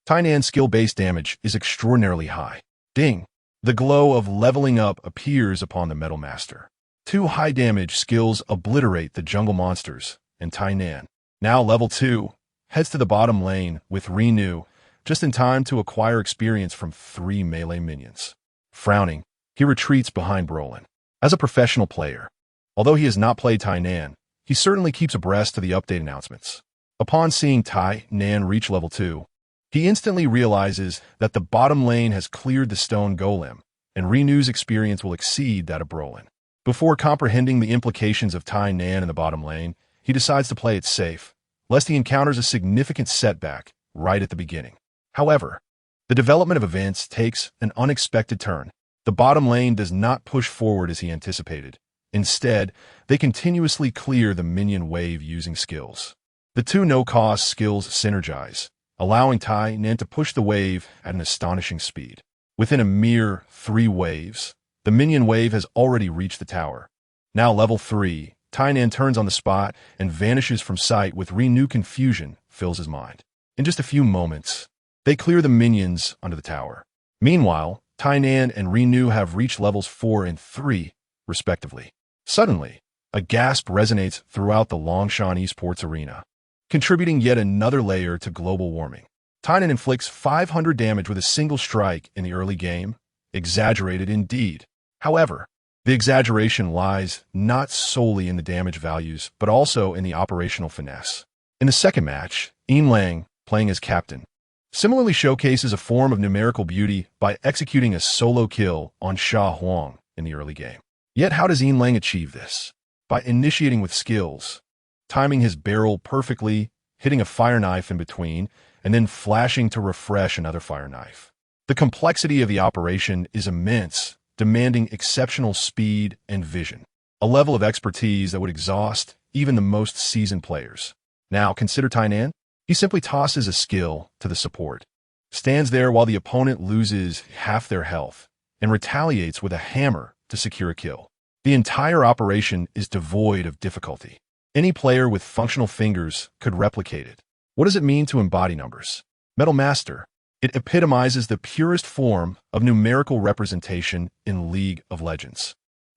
Tainan's skill-based damage is extraordinarily high. Ding! The glow of leveling up appears upon the Metal Master. 2 high-damage skills obliterate the jungle monsters, and Tainan, now level 2, heads to the bottom lane with Renew, just in time to acquire experience from 3 melee minions. Frowning, he retreats behind Brolin. As a professional player, although he has not played Tainan, he certainly keeps abreast to the update announcements. Upon seeing Tainan reach level 2, he instantly realizes that the bottom lane has cleared the stone golem, and Renew's experience will exceed that of Brolin. Before comprehending the implications of Tainan in the bottom lane, he decides to play it safe, lest he encounters a significant setback right at the beginning. However, the development of events takes an unexpected turn. The bottom lane does not push forward as he anticipated. Instead, they continuously clear the minion wave using skills. The 2 no-cost skills synergize, allowing Tainan to push the wave at an astonishing speed. Within a mere 3 waves, the minion wave has already reached the tower. Now level 3, Tainan turns on the spot and vanishes from sight with renewed confusion fills his mind. In just a few moments, they clear the minions under the tower. Meanwhile, Tainan and Renew have reached levels 4 and 3, respectively. Suddenly, a gasp resonates throughout the Longshan Esports arena, contributing yet another layer to global warming. Tainan inflicts 500 damage with a single strike in the early game. Exaggerated indeed. However, the exaggeration lies not solely in the damage values, but also in the operational finesse. In the second match, Lang, playing as captain, similarly showcases a form of numerical beauty by executing a solo kill on Sha Huang in the early game. Yet how does Lang achieve this? By initiating with skills, timing his barrel perfectly, hitting a fire knife in between, and then flashing to refresh another fire knife. The complexity of the operation is immense, demanding exceptional speed and vision, a level of expertise that would exhaust even the most seasoned players. Now, consider Tainan. He simply tosses a skill to the support, stands there while the opponent loses half their health, and retaliates with a hammer to secure a kill. The entire operation is devoid of difficulty. Any player with functional fingers could replicate it. What does it mean to embody numbers? Metal Master. It epitomizes the purest form of numerical representation in League of Legends.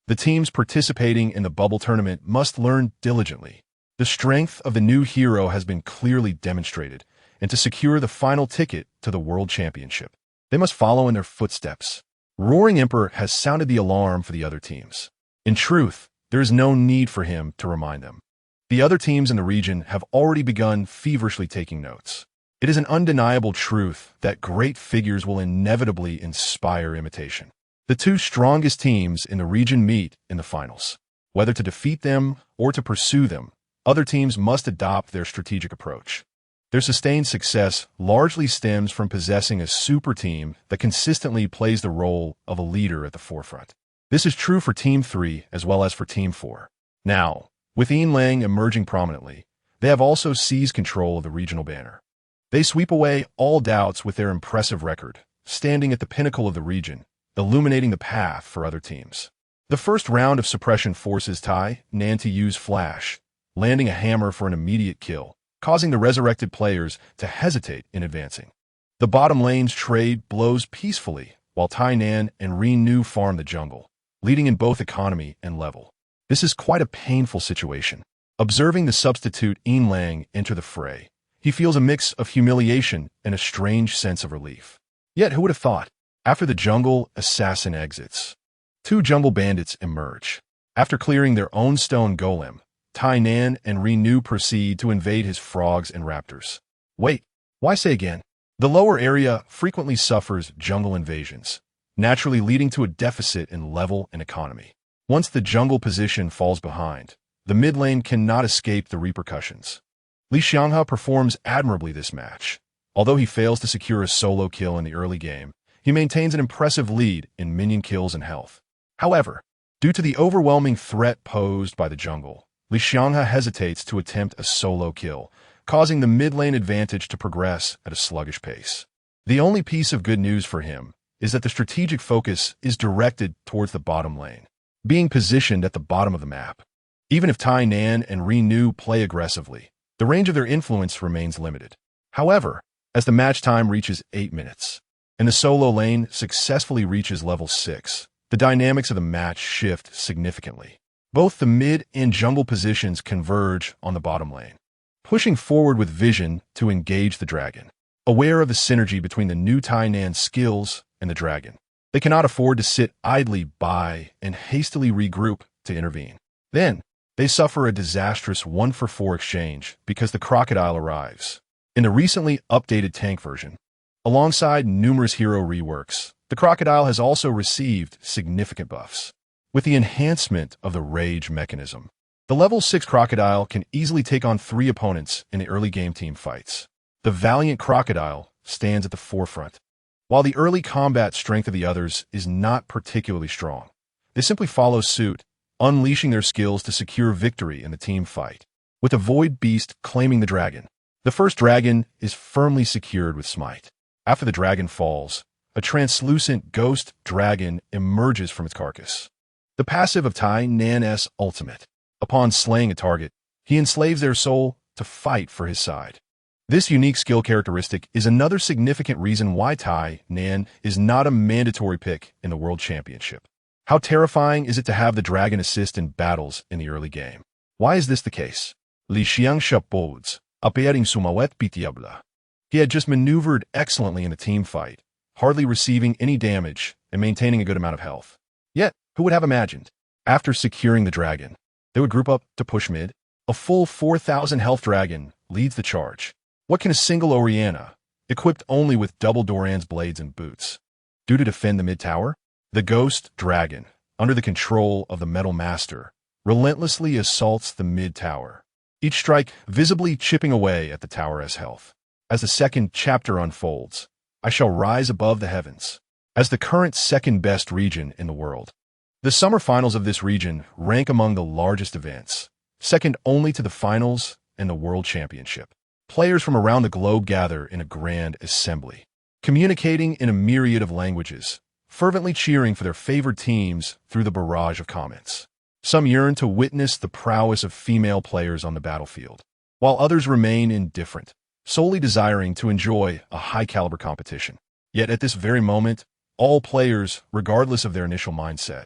The teams participating in the bubble tournament must learn diligently. The strength of the new hero has been clearly demonstrated, and to secure the final ticket to the World Championship, they must follow in their footsteps. Roaring Emperor has sounded the alarm for the other teams. In truth, there is no need for him to remind them. The other teams in the region have already begun feverishly taking notes. It is an undeniable truth that great figures will inevitably inspire imitation. The two strongest teams in the region meet in the finals. Whether to defeat them or to pursue them, other teams must adopt their strategic approach. Their sustained success largely stems from possessing a super team that consistently plays the role of a leader at the forefront. This is true for Team 3 as well as for Team 4. Now, with Ian Lang emerging prominently, they have also seized control of the regional banner. They sweep away all doubts with their impressive record, standing at the pinnacle of the region, illuminating the path for other teams. The first round of suppression forces Tai Nan to use Flash, landing a hammer for an immediate kill, causing the resurrected players to hesitate in advancing. The bottom lane's trade blows peacefully, while Tai Nan and Renew farm the jungle, leading in both economy and level. This is quite a painful situation. Observing the substitute Ian Lang enter the fray, he feels a mix of humiliation and a strange sense of relief. Yet who would have thought? After the jungle assassin exits, two jungle bandits emerge. After clearing their own stone golem, Tai Nan and Renew proceed to invade his frogs and raptors. Wait, why say again? The lower area frequently suffers jungle invasions, naturally leading to a deficit in level and economy. Once the jungle position falls behind, the mid lane cannot escape the repercussions. Li Xianghe performs admirably this match. Although he fails to secure a solo kill in the early game, he maintains an impressive lead in minion kills and health. However, due to the overwhelming threat posed by the jungle, Li Xianghe hesitates to attempt a solo kill, causing the mid lane advantage to progress at a sluggish pace. The only piece of good news for him is that the strategic focus is directed towards the bottom lane, being positioned at the bottom of the map. Even if Tai Nan and Renew play aggressively, the range of their influence remains limited. However, as the match time reaches 8 minutes, and the solo lane successfully reaches level 6, the dynamics of the match shift significantly. Both the mid and jungle positions converge on the bottom lane, pushing forward with vision to engage the dragon. Aware of the synergy between the new Tai Nan skills and the dragon, they cannot afford to sit idly by and hastily regroup to intervene. Then, they suffer a disastrous 1-for-4 exchange because the crocodile arrives. In the recently updated tank version, alongside numerous hero reworks, the crocodile has also received significant buffs. With the enhancement of the rage mechanism, the level 6 crocodile can easily take on 3 opponents in the early game team fights. The valiant crocodile stands at the forefront. While the early combat strength of the others is not particularly strong, they simply follow suit, unleashing their skills to secure victory in the team fight. With the Void Beast claiming the dragon, the first dragon is firmly secured with Smite. After the dragon falls, a translucent ghost dragon emerges from its carcass. The passive of Tai Nan's ultimate. Upon slaying a target, he enslaves their soul to fight for his side. This unique skill characteristic is another significant reason why Tai Nan is not a mandatory pick in the World Championship. How terrifying is it to have the dragon assist in battles in the early game? Why is this the case? Li Xianghe bodes, appearing sumawet pitiable. He had just maneuvered excellently in the team fight, hardly receiving any damage and maintaining a good amount of health. Yet, who would have imagined? After securing the dragon, they would group up to push mid. A full 4,000 health dragon leads the charge. What can a single Oriana, equipped only with double Doran's blades and boots, do to defend the mid tower? The ghost dragon, under the control of the Metal Master, relentlessly assaults the mid tower, each strike visibly chipping away at the tower's health. As the second chapter unfolds, I shall rise above the heavens as the current second-best region in the world. The summer finals of this region rank among the largest events, second only to the finals and the World Championship. Players from around the globe gather in a grand assembly, communicating in a myriad of languages, fervently cheering for their favored teams through the barrage of comments. Some yearn to witness the prowess of female players on the battlefield, while others remain indifferent, solely desiring to enjoy a high-caliber competition. Yet at this very moment, all players, regardless of their initial mindset,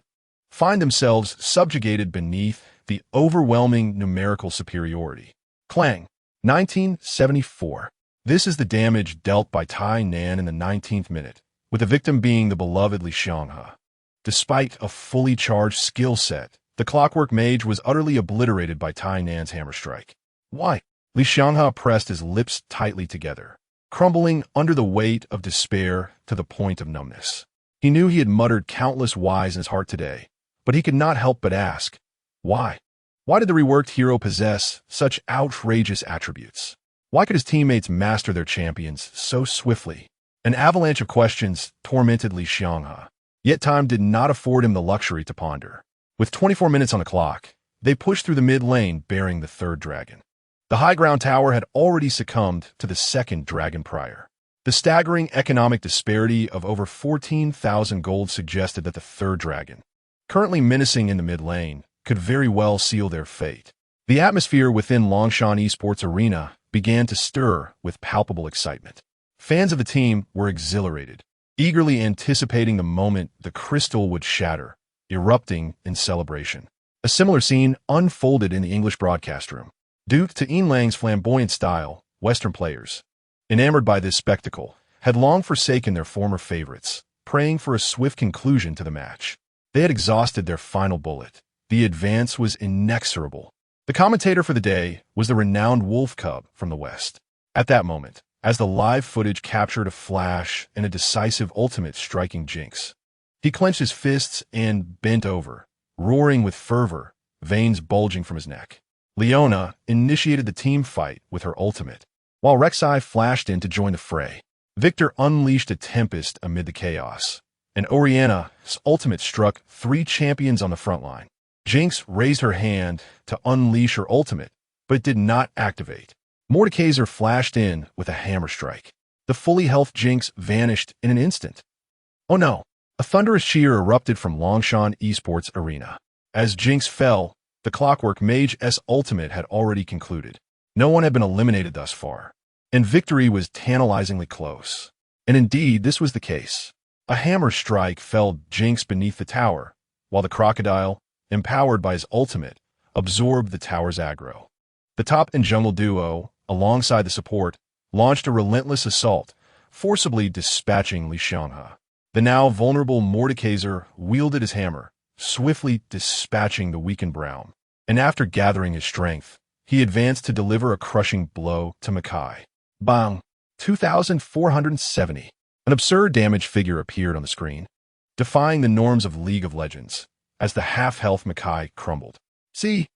find themselves subjugated beneath the overwhelming numerical superiority. Clang. 1974. This is the damage dealt by Tai Nan in the 19th minute, with the victim being the beloved Li Xianghe. Despite a fully charged skill set, the Clockwork Mage was utterly obliterated by Tai Nan's hammer strike. Why? Li Xianghe pressed his lips tightly together, crumbling under the weight of despair to the point of numbness. He knew he had muttered countless whys in his heart today, but he could not help but ask, why? Why did the reworked hero possess such outrageous attributes? Why could his teammates master their champions so swiftly? An avalanche of questions tormented Li Xianghe, yet time did not afford him the luxury to ponder. With 24 minutes on the clock, they pushed through the mid lane bearing the third dragon. The high ground tower had already succumbed to the second dragon prior. The staggering economic disparity of over 14,000 gold suggested that the third dragon, currently menacing in the mid lane, could very well seal their fate. The atmosphere within Longshan Esports Arena began to stir with palpable excitement. Fans of the team were exhilarated, eagerly anticipating the moment the crystal would shatter, erupting in celebration. A similar scene unfolded in the English broadcast room. Due to Inlang's flamboyant style, Western players, enamored by this spectacle, had long forsaken their former favorites, praying for a swift conclusion to the match. They had exhausted their final bullet. The advance was inexorable. The commentator for the day was the renowned Wolf Cub from the West. At that moment, as the live footage captured a flash and a decisive ultimate striking Jinx, he clenched his fists and bent over, roaring with fervor, veins bulging from his neck. Leona initiated the team fight with her ultimate, while Rek'Sai flashed in to join the fray. Victor unleashed a tempest amid the chaos, and Oriana's ultimate struck 3 champions on the front line. Jinx raised her hand to unleash her ultimate, but it did not activate. Mordekaiser flashed in with a hammer strike. The fully health Jinx vanished in an instant. Oh no! A thunderous cheer erupted from Longshan Esports Arena. As Jinx fell, the Clockwork Mage's ultimate had already concluded. No one had been eliminated thus far, and victory was tantalizingly close. And indeed, this was the case. A hammer strike felled Jinx beneath the tower, while the crocodile, empowered by his ultimate, absorbed the tower's aggro. The top and jungle duo, alongside the support, launched a relentless assault, forcibly dispatching Li Xianghe. The now vulnerable Mordekaiser wielded his hammer, swiftly dispatching the weakened Braum, and after gathering his strength, he advanced to deliver a crushing blow to Makai. Bang! 2,470. An absurd damage figure appeared on the screen, defying the norms of League of Legends, as the half-health Makai crumbled. See?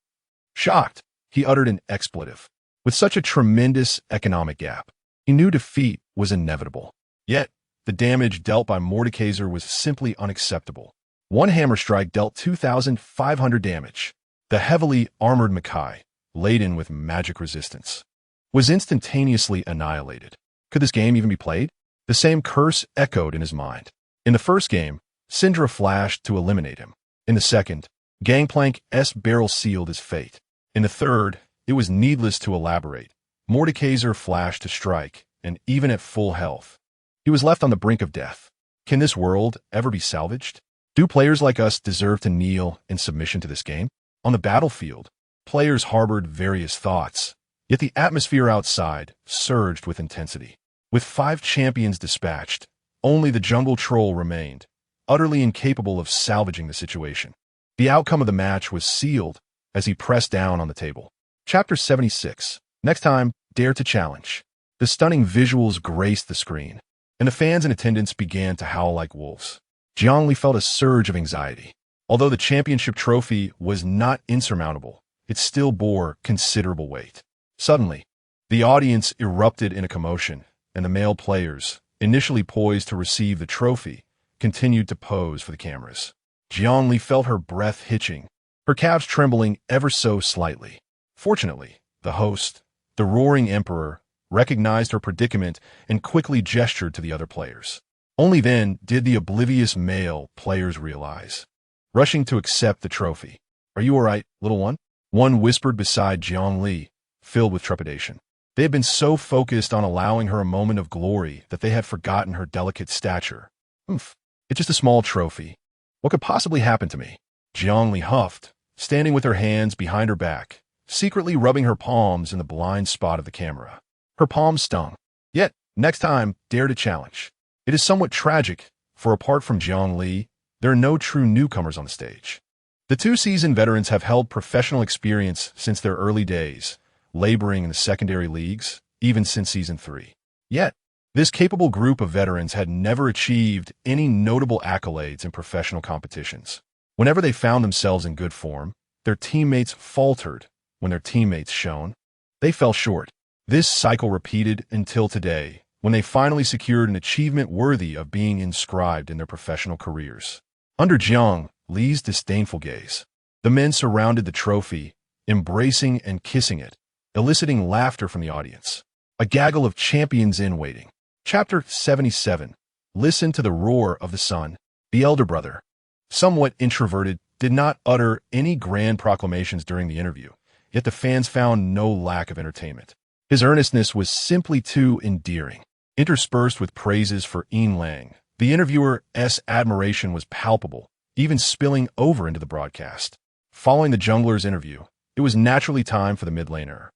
Shocked, he uttered an expletive. With such a tremendous economic gap, he knew defeat was inevitable. Yet, the damage dealt by Mordekaiser was simply unacceptable. One hammer strike dealt 2,500 damage. The heavily armored Makai, laden with magic resistance, was instantaneously annihilated. Could this game even be played? The same curse echoed in his mind. In the first game, Syndra flashed to eliminate him. In the second, Gangplank's barrel sealed his fate. In the third, it was needless to elaborate. Mordekaiser flashed to strike, and even at full health, he was left on the brink of death. Can this world ever be salvaged? Do players like us deserve to kneel in submission to this game? On the battlefield, players harbored various thoughts, yet the atmosphere outside surged with intensity. With 5 champions dispatched, only the jungle troll remained, utterly incapable of salvaging the situation. The outcome of the match was sealed as he pressed down on the table. Chapter 76. Next time, dare to challenge. The stunning visuals graced the screen, and the fans in attendance began to howl like wolves. Jiang Li felt a surge of anxiety. Although the championship trophy was not insurmountable, it still bore considerable weight. Suddenly, the audience erupted in a commotion, and the male players, initially poised to receive the trophy, continued to pose for the cameras. Jiang Li felt her breath hitching, her calves trembling ever so slightly. Fortunately, the host, the roaring emperor, recognized her predicament and quickly gestured to the other players. Only then did the oblivious male players realize, rushing to accept the trophy. "Are you all right, little one?" One whispered beside Jiang Li, filled with trepidation. They had been so focused on allowing her a moment of glory that they had forgotten her delicate stature. "Oomph, it's just a small trophy. What could possibly happen to me?" Jiang Li huffed, standing with her hands behind her back, secretly rubbing her palms in the blind spot of the camera. Her palms stung. Yet, next time, dare to challenge. It is somewhat tragic, for apart from Jiang Li, there are no true newcomers on the stage. The two seasoned veterans have held professional experience since their early days, laboring in the secondary leagues, even since Season 3. Yet, this capable group of veterans had never achieved any notable accolades in professional competitions. Whenever they found themselves in good form, their teammates faltered. When their teammates shone, they fell short. This cycle repeated until today, when they finally secured an achievement worthy of being inscribed in their professional careers. Under Jiang Li's disdainful gaze, the men surrounded the trophy, embracing and kissing it, eliciting laughter from the audience. A gaggle of champions in waiting. Chapter 77. Listen to the roar of the sun. The elder brother, somewhat introverted, did not utter any grand proclamations during the interview, yet the fans found no lack of entertainment. His earnestness was simply too endearing. Interspersed with praises for Yin Lang, the interviewer's admiration was palpable, even spilling over into the broadcast. Following the jungler's interview, it was naturally time for the mid laner.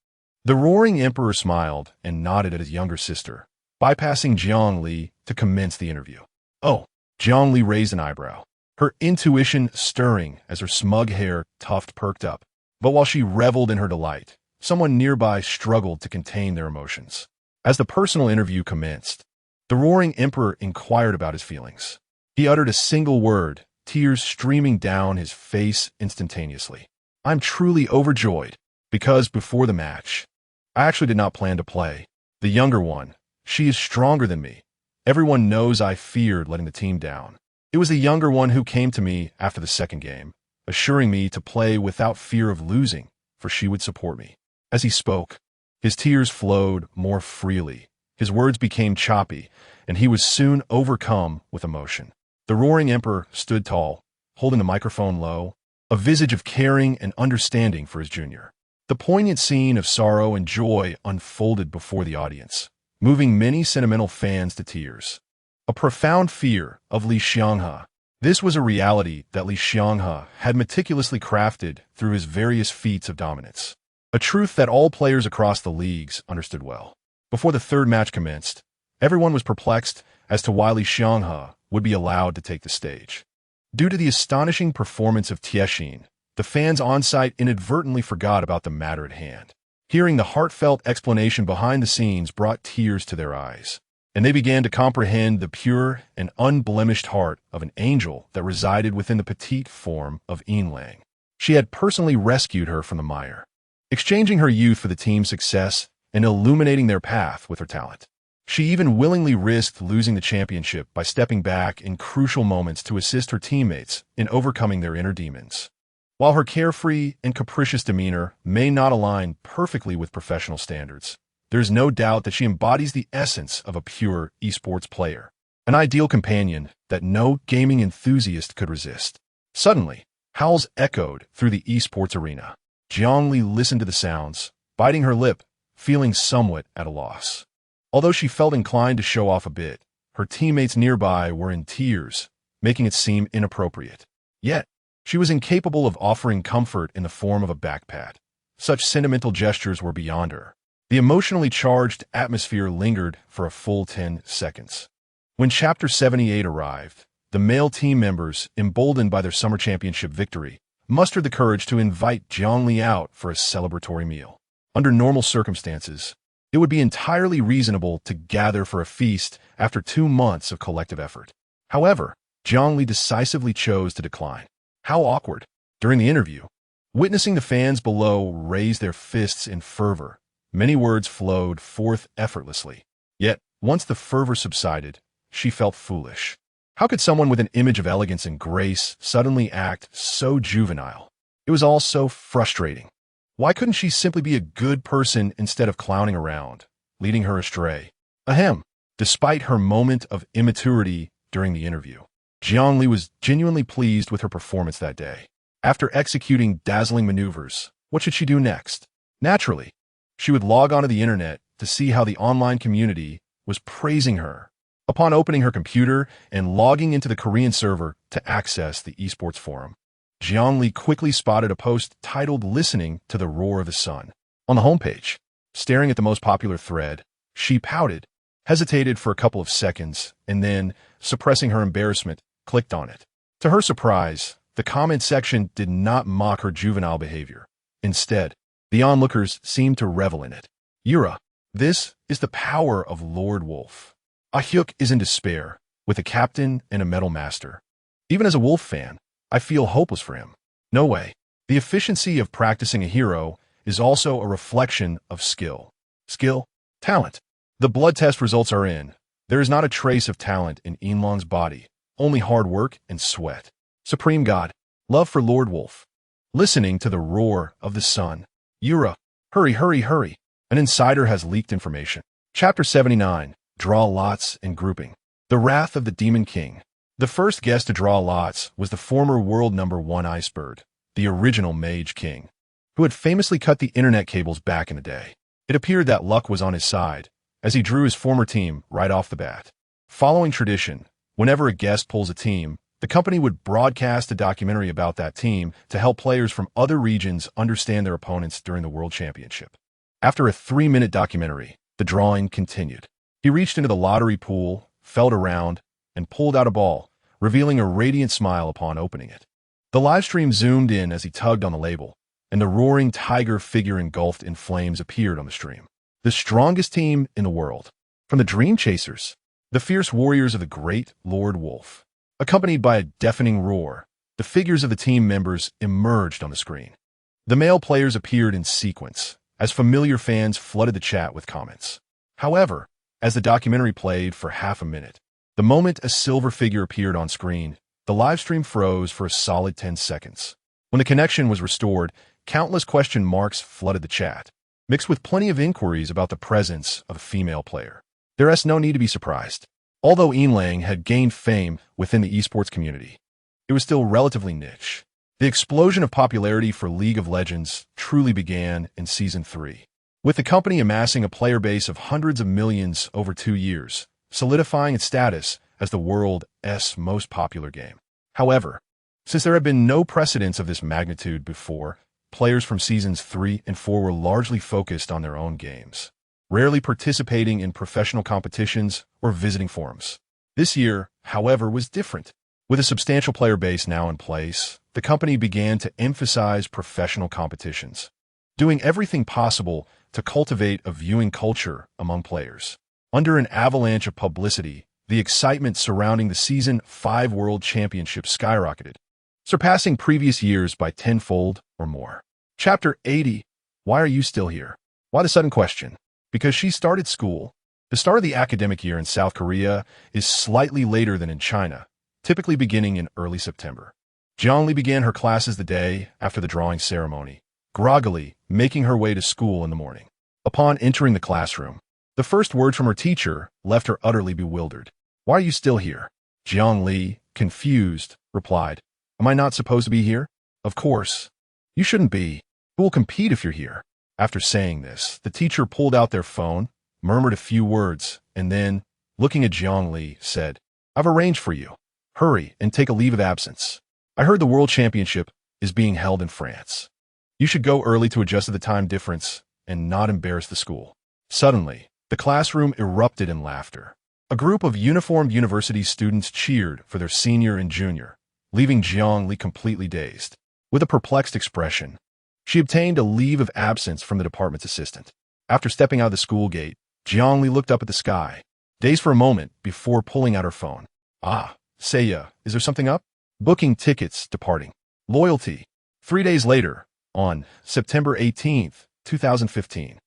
The roaring emperor smiled and nodded at his younger sister, bypassing Jiang Li to commence the interview. "Oh," Jiang Li raised an eyebrow, her intuition stirring as her smug hair tuft perked up. But while she reveled in her delight, someone nearby struggled to contain their emotions. As the personal interview commenced, the roaring emperor inquired about his feelings. He uttered a single word, tears streaming down his face instantaneously. "I'm truly overjoyed, because before the match, I actually did not plan to play. The younger one, she is stronger than me. Everyone knows I feared letting the team down. It was the younger one who came to me after the second game, assuring me to play without fear of losing, for she would support me." As he spoke, his tears flowed more freely, his words became choppy, and he was soon overcome with emotion. The roaring emperor stood tall, holding the microphone low, a visage of caring and understanding for his junior. The poignant scene of sorrow and joy unfolded before the audience, moving many sentimental fans to tears. A profound fear of Li Xianghe. This was a reality that Li Xianghe had meticulously crafted through his various feats of dominance. A truth that all players across the leagues understood well. Before the third match commenced, everyone was perplexed as to why Li Xianghe would be allowed to take the stage. Due to the astonishing performance of Tiexin, the fans on-site inadvertently forgot about the matter at hand. Hearing the heartfelt explanation behind the scenes brought tears to their eyes, and they began to comprehend the pure and unblemished heart of an angel that resided within the petite form of Yin Lang. She had personally rescued her from the mire, exchanging her youth for the team's success and illuminating their path with her talent. She even willingly risked losing the championship by stepping back in crucial moments to assist her teammates in overcoming their inner demons. While her carefree and capricious demeanor may not align perfectly with professional standards, there's no doubt that she embodies the essence of a pure esports player, an ideal companion that no gaming enthusiast could resist. Suddenly, howls echoed through the esports arena. Jiang Li listened to the sounds, biting her lip, feeling somewhat at a loss. Although she felt inclined to show off a bit, her teammates nearby were in tears, making it seem inappropriate. Yet, she was incapable of offering comfort in the form of a backpat. Such sentimental gestures were beyond her. The emotionally charged atmosphere lingered for a full 10 seconds. When Chapter 78 arrived, the male team members, emboldened by their summer championship victory, mustered the courage to invite Jiang Li out for a celebratory meal. Under normal circumstances, it would be entirely reasonable to gather for a feast after 2 months of collective effort. However, Jiang Li decisively chose to decline. How awkward. During the interview, witnessing the fans below raise their fists in fervor, many words flowed forth effortlessly. Yet, once the fervor subsided, she felt foolish. How could someone with an image of elegance and grace suddenly act so juvenile? It was all so frustrating. Why couldn't she simply be a good person instead of clowning around, leading her astray? Ahem. Despite her moment of immaturity during the interview, Jiang Li was genuinely pleased with her performance that day. After executing dazzling maneuvers, what should she do next? Naturally, she would log onto the internet to see how the online community was praising her. Upon opening her computer and logging into the Korean server to access the esports forum, Jiang Li quickly spotted a post titled "Listening to the Roar of the Sun" on the homepage. Staring at the most popular thread, she pouted, hesitated for a couple of seconds, and then, suppressing her embarrassment, clicked on it. To her surprise, the comment section did not mock her juvenile behavior. Instead, the onlookers seemed to revel in it. Yura, this is the power of Lord Wolf. Ah-hyuk is in despair, with a captain and a metal master. Even as a Wolf fan, I feel hopeless for him. No way. The efficiency of practicing a hero is also a reflection of skill. Skill, talent. The blood test results are in. There is not a trace of talent in Inlong's body, only hard work and sweat. Supreme God, love for Lord Wolf. Listening to the roar of the sun. Yura, hurry, hurry, hurry. An insider has leaked information. Chapter 79, Draw Lots and Grouping. The Wrath of the Demon King. The first guest to draw lots was the former world #1 Icebird, the original Mage King, who had famously cut the internet cables back in the day. It appeared that luck was on his side, as he drew his former team right off the bat. Following tradition, whenever a guest pulls a team, the company would broadcast a documentary about that team to help players from other regions understand their opponents during the World Championship. After a 3-minute documentary, the drawing continued. He reached into the lottery pool, felt around, and pulled out a ball, revealing a radiant smile upon opening it. The livestream zoomed in as he tugged on the label, and the roaring tiger figure engulfed in flames appeared on the stream. The strongest team in the world. From the Dream Chasers, the fierce warriors of the great Lord Wolf. Accompanied by a deafening roar, the figures of the team members emerged on the screen. The male players appeared in sequence, as familiar fans flooded the chat with comments. However, as the documentary played for half a minute, the moment a silver figure appeared on screen, the livestream froze for a solid 10 seconds. When the connection was restored, countless question marks flooded the chat, mixed with plenty of inquiries about the presence of a female player. There is no need to be surprised. Although Inlang had gained fame within the esports community, it was still relatively niche. The explosion of popularity for League of Legends truly began in Season 3, with the company amassing a player base of hundreds of millions over 2 years, solidifying its status as the world's most popular game. However, since there had been no precedents of this magnitude before, players from Seasons 3 and 4 were largely focused on their own games, rarely participating in professional competitions or visiting forums. This year, however, was different. With a substantial player base now in place, the company began to emphasize professional competitions, doing everything possible to cultivate a viewing culture among players. Under an avalanche of publicity, the excitement surrounding the Season 5 World Championship skyrocketed, surpassing previous years by tenfold or more. Chapter 80, Why Are You Still Here? Why the sudden question? Because she started school. The start of the academic year in South Korea is slightly later than in China, typically beginning in early September. Jiang Li began her classes the day after the drawing ceremony, groggily making her way to school in the morning. Upon entering the classroom, the first words from her teacher left her utterly bewildered. Why are you still here? Jiang Li, confused, replied, Am I not supposed to be here? Of course. You shouldn't be. Who will compete if you're here? After saying this, the teacher pulled out their phone, murmured a few words, and then, looking at Jiang Li, said, I've arranged for you. Hurry and take a leave of absence. I heard the World Championship is being held in France. You should go early to adjust to the time difference and not embarrass the school. Suddenly, the classroom erupted in laughter. A group of uniformed university students cheered for their senior and junior, leaving Jiang Li completely dazed. With a perplexed expression, she obtained a leave of absence from the department's assistant. After stepping out of the school gate, Jiang Li looked up at the sky, dazed for a moment before pulling out her phone. Ah, Seiya, is there something up? Booking tickets, departing. Loyalty. 3 days later, on September 18th, 2015.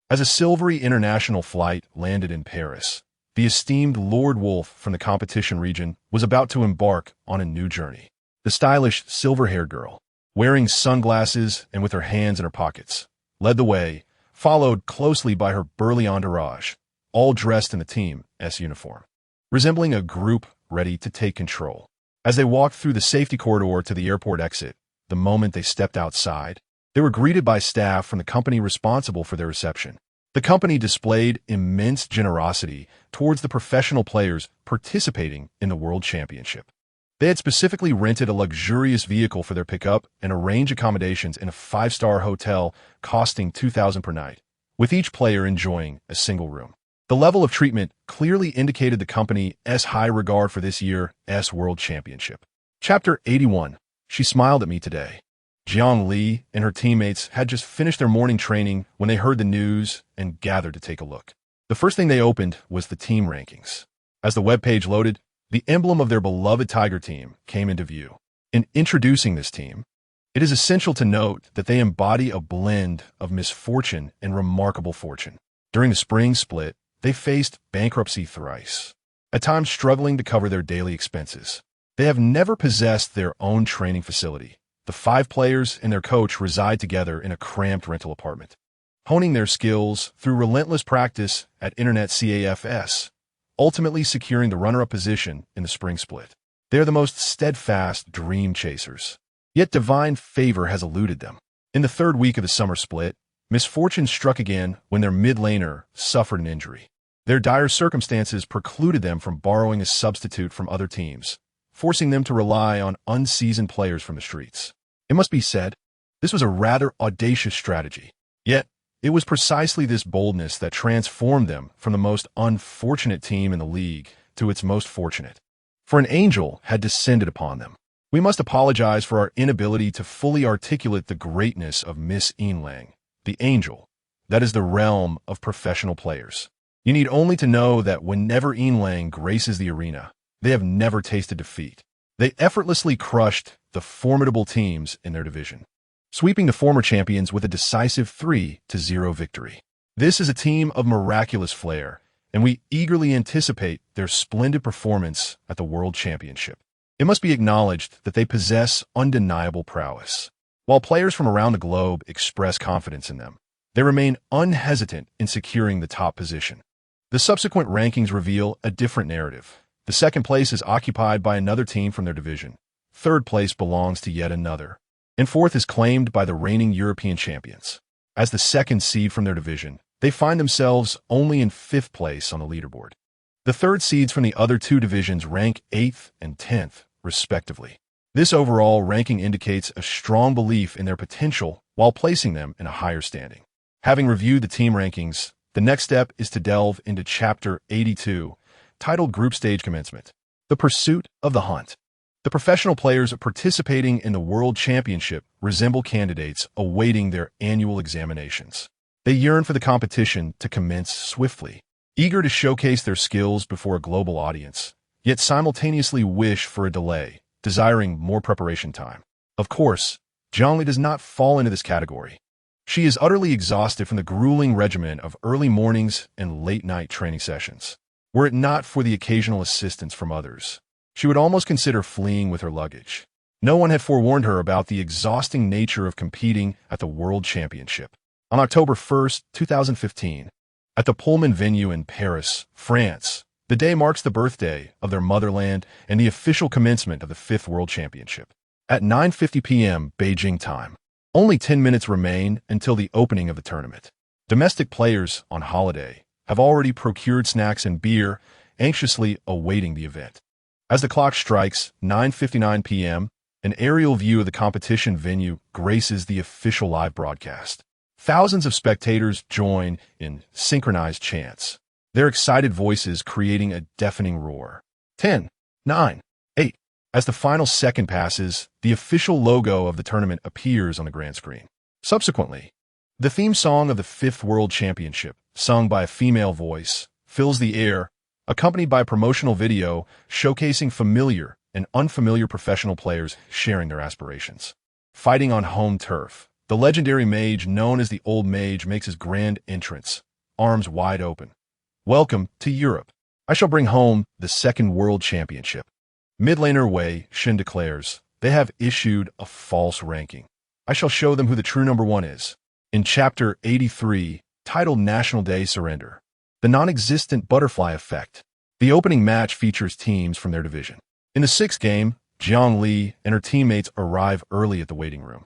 As a silvery international flight landed in Paris, the esteemed Lord Wolf from the competition region was about to embark on a new journey. The stylish, silver-haired girl, wearing sunglasses and with her hands in her pockets, led the way, followed closely by her burly entourage, all dressed in the team's uniform, resembling a group ready to take control. As they walked through the safety corridor to the airport exit, the moment they stepped outside, they were greeted by staff from the company responsible for their reception. The company displayed immense generosity towards the professional players participating in the World Championship. They had specifically rented a luxurious vehicle for their pickup and arranged accommodations in a 5-star hotel costing $2,000 per night, with each player enjoying a single room. The level of treatment clearly indicated the company's high regard for this year's World Championship. Chapter 81. She smiled at me today. Jiang Li and her teammates had just finished their morning training when they heard the news and gathered to take a look. The first thing they opened was the team rankings. As the webpage loaded, the emblem of their beloved Tiger team came into view. In introducing this team, it is essential to note that they embody a blend of misfortune and remarkable fortune. During the spring split, they faced bankruptcy thrice, at times struggling to cover their daily expenses. They have never possessed their own training facility. The 5 players and their coach reside together in a cramped rental apartment, honing their skills through relentless practice at Internet CAFS, ultimately securing the runner-up position in the spring split. They are the most steadfast dream chasers, yet divine favor has eluded them. In the 3rd week of the summer split, misfortune struck again when their mid-laner suffered an injury. Their dire circumstances precluded them from borrowing a substitute from other teams, forcing them to rely on unseasoned players from the streets. It must be said, this was a rather audacious strategy. Yet, it was precisely this boldness that transformed them from the most unfortunate team in the league to its most fortunate. For an angel had descended upon them. We must apologize for our inability to fully articulate the greatness of Miss Yinlang, the angel. That is the realm of professional players. You need only to know that whenever Yinlang graces the arena, they have never tasted defeat. They effortlessly crushed the formidable teams in their division, sweeping the former champions with a decisive 3-0 victory. This is a team of miraculous flair, and we eagerly anticipate their splendid performance at the World Championship. It must be acknowledged that they possess undeniable prowess. While players from around the globe express confidence in them, they remain unhesitant in securing the top position. The subsequent rankings reveal a different narrative. The 2nd place is occupied by another team from their division. 3rd place belongs to yet another. And 4th is claimed by the reigning European champions. As the 2nd seed from their division, they find themselves only in 5th place on the leaderboard. The 3rd seeds from the other 2 divisions rank 8th and 10th, respectively. This overall ranking indicates a strong belief in their potential while placing them in a higher standing. Having reviewed the team rankings, the next step is to delve into Chapter 82, titled Group Stage Commencement. The Pursuit of the Hunt. The professional players participating in the World Championship resemble candidates awaiting their annual examinations. They yearn for the competition to commence swiftly, eager to showcase their skills before a global audience, yet simultaneously wish for a delay, desiring more preparation time. Of course, Jiang Li does not fall into this category. She is utterly exhausted from the grueling regimen of early mornings and late-night training sessions. Were it not for the occasional assistance from others, she would almost consider fleeing with her luggage. No one had forewarned her about the exhausting nature of competing at the World Championship. On October 1st, 2015, at the Pullman venue in Paris, France, the day marks the birthday of their motherland and the official commencement of the 5th World Championship. At 9:50 p.m. Beijing time, only 10 minutes remain until the opening of the tournament. Domestic players on holiday have already procured snacks and beer, anxiously awaiting the event. As the clock strikes 9:59 p.m., an aerial view of the competition venue graces the official live broadcast. Thousands of spectators join in synchronized chants, their excited voices creating a deafening roar. 10, 9, 8. As the final second passes, the official logo of the tournament appears on the grand screen. Subsequently, the theme song of the 5th World Championship, sung by a female voice, fills the air, accompanied by a promotional video showcasing familiar and unfamiliar professional players sharing their aspirations. Fighting on home turf, the legendary mage known as the Old Mage makes his grand entrance, arms wide open. Welcome to Europe. I shall bring home the 2nd World Championship. Mid-laner Wei Shen declares, they have issued a false ranking. I shall show them who the true number 1 is. In Chapter 83, titled National Day Surrender, the non-existent butterfly effect. The opening match features teams from their division. In the sixth game, Jiang Li and her teammates arrive early at the waiting room.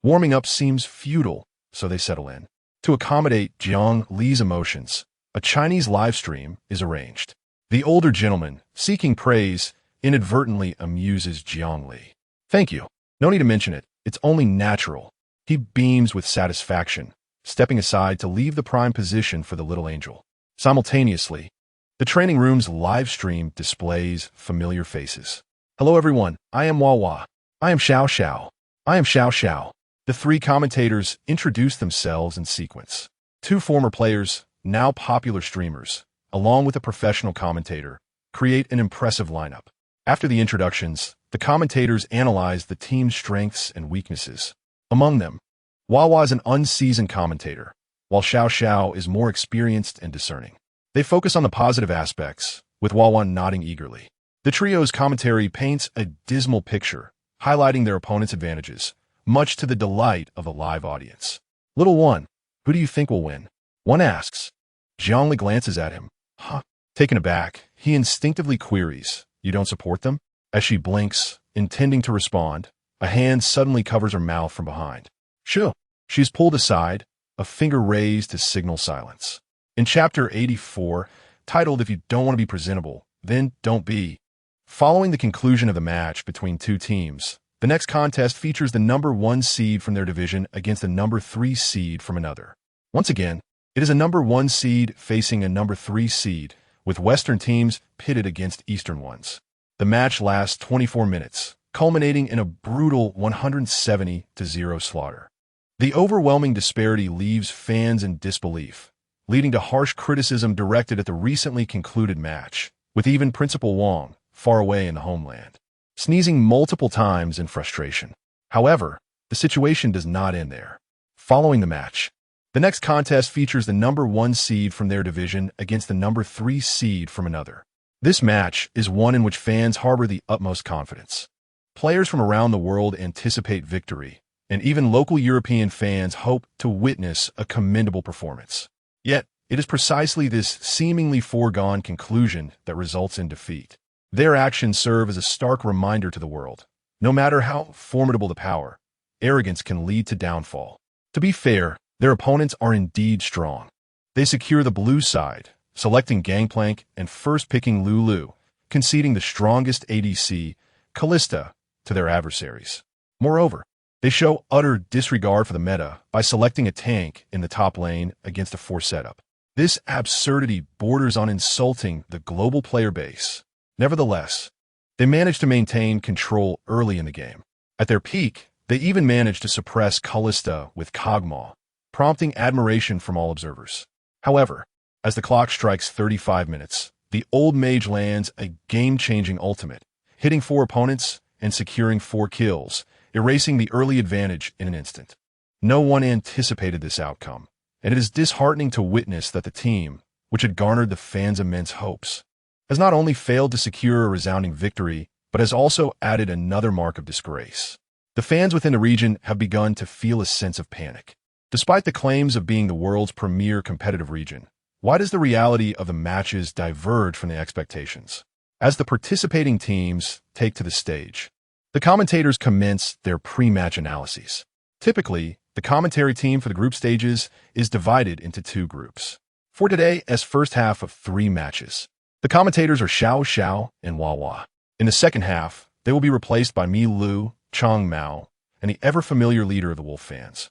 Warming up seems futile, so they settle in. To accommodate Jiang Li's emotions, a Chinese live stream is arranged. The older gentleman, seeking praise, inadvertently amuses Jiang Li. "Thank you. No need to mention it. It's only natural." He beams with satisfaction, stepping aside to leave the prime position for the little angel. Simultaneously, the training room's live stream displays familiar faces. "Hello everyone, I am Wawa. I am Xiao Xiao. I am Xiao Xiao." The three commentators introduce themselves in sequence. Two former players, now popular streamers, along with a professional commentator, create an impressive lineup. After the introductions, the commentators analyze the team's strengths and weaknesses. Among them, Wawa is an unseasoned commentator, while Xiao Xiao is more experienced and discerning. They focus on the positive aspects, with Wawa nodding eagerly. The trio's commentary paints a dismal picture, highlighting their opponent's advantages, much to the delight of the live audience. "Little one, who do you think will win?" one asks. Jiang Li glances at him. "Huh?" Taken aback, he instinctively queries, "You don't support them?" As she blinks, intending to respond, a hand suddenly covers her mouth from behind. "Shoo!" She's pulled aside, a finger raised to signal silence. In Chapter 84, titled "If You Don't Want to Be Presentable, Then Don't Be," following the conclusion of the match between two teams, the next contest features the number 1 seed from their division against the number 3 seed from another. Once again, it is a number 1 seed facing a number 3 seed, with Western teams pitted against Eastern ones. The match lasts 24 minutes, culminating in a brutal 170-0 slaughter. The overwhelming disparity leaves fans in disbelief, leading to harsh criticism directed at the recently concluded match, with even Principal Wang, far away in the homeland, sneezing multiple times in frustration. However, the situation does not end there. Following the match, the next contest features the number 1 seed from their division against the number 3 seed from another. This match is one in which fans harbor the utmost confidence. Players from around the world anticipate victory, and even local European fans hope to witness a commendable performance. Yet, it is precisely this seemingly foregone conclusion that results in defeat. Their actions serve as a stark reminder to the world. No matter how formidable the power, arrogance can lead to downfall. To be fair, their opponents are indeed strong. They secure the blue side, selecting Gangplank and first picking Lulu, conceding the strongest ADC, Kalista, to their adversaries. Moreover, they show utter disregard for the meta by selecting a tank in the top lane against a 4 setup. This absurdity borders on insulting the global player base. Nevertheless, they managed to maintain control early in the game. At their peak, they even managed to suppress Kalista with Kog'Maw, prompting admiration from all observers. However, as the clock strikes 35 minutes, the old mage lands a game-changing ultimate, hitting 4 opponents and securing 4 kills, erasing the early advantage in an instant. No one anticipated this outcome, and it is disheartening to witness that the team, which had garnered the fans' immense hopes, has not only failed to secure a resounding victory, but has also added another mark of disgrace. The fans within the region have begun to feel a sense of panic. Despite the claims of being the world's premier competitive region, why does the reality of the matches diverge from the expectations? As the participating teams take to the stage, the commentators commence their pre-match analyses. Typically, the commentary team for the group stages is divided into 2 groups. For today's first half of 3 matches, the commentators are Xiao Xiao and Wawa. In the second half, they will be replaced by Mi Lu, Chang Mao, and the ever-familiar leader of the Wolf fans,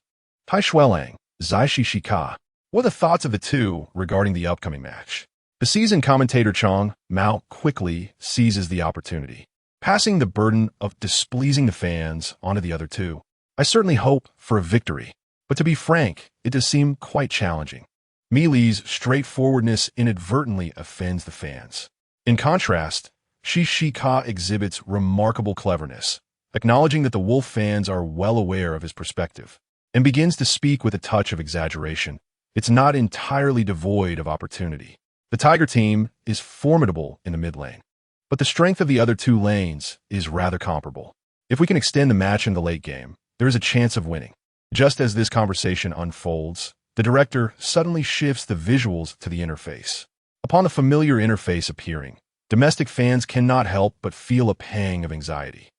Tai Shuelang, Zai Shishika. What are the thoughts of the two regarding the upcoming match? The seasoned commentator Chang Mao quickly seizes the opportunity, passing the burden of displeasing the fans onto the other two. "I certainly hope for a victory, but to be frank, it does seem quite challenging." Mi Li's straightforwardness inadvertently offends the fans. In contrast, Shishika exhibits remarkable cleverness, acknowledging that the Wolf fans are well aware of his perspective, and begins to speak with a touch of exaggeration. It's not entirely devoid of opportunity. The Tiger team is formidable in the mid lane, but the strength of the other 2 lanes is rather comparable. If we can extend the match in the late game, there is a chance of winning. Just as this conversation unfolds, the director suddenly shifts the visuals to the interface. Upon the familiar interface appearing, domestic fans cannot help but feel a pang of anxiety.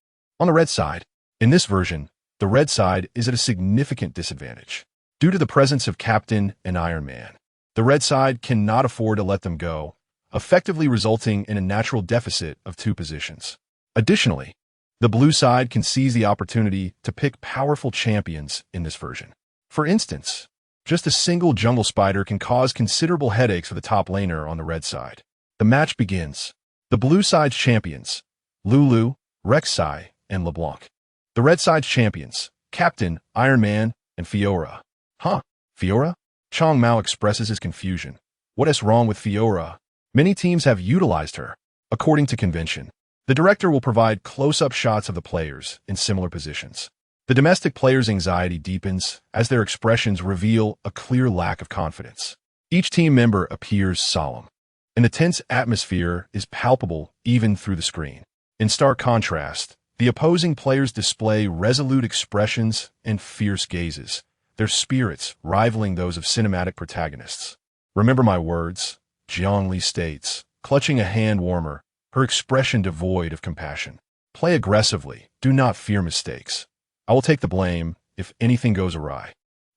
On the red side, in this version, the red side is at a significant disadvantage. Due to the presence of Captain and Iron Man, the red side cannot afford to let them go, effectively resulting in a natural deficit of 2 positions. Additionally, the blue side can seize the opportunity to pick powerful champions in this version. For instance, just a single jungle spider can cause considerable headaches for the top laner on the red side. The match begins. The blue side's champions, Lulu, Rek'Sai, and LeBlanc. The red side's champions, Captain, Iron Man, and Fiora. Huh? Fiora? Chong Mao expresses his confusion. What is wrong with Fiora? Many teams have utilized her. According to convention, the director will provide close-up shots of the players in similar positions. The domestic players' anxiety deepens as their expressions reveal a clear lack of confidence. Each team member appears solemn, and the tense atmosphere is palpable even through the screen. In stark contrast, the opposing players display resolute expressions and fierce gazes, their spirits rivaling those of cinematic protagonists. Remember my words, Jiang Li states, clutching a hand warmer, her expression devoid of compassion. Play aggressively, do not fear mistakes. I will take the blame if anything goes awry.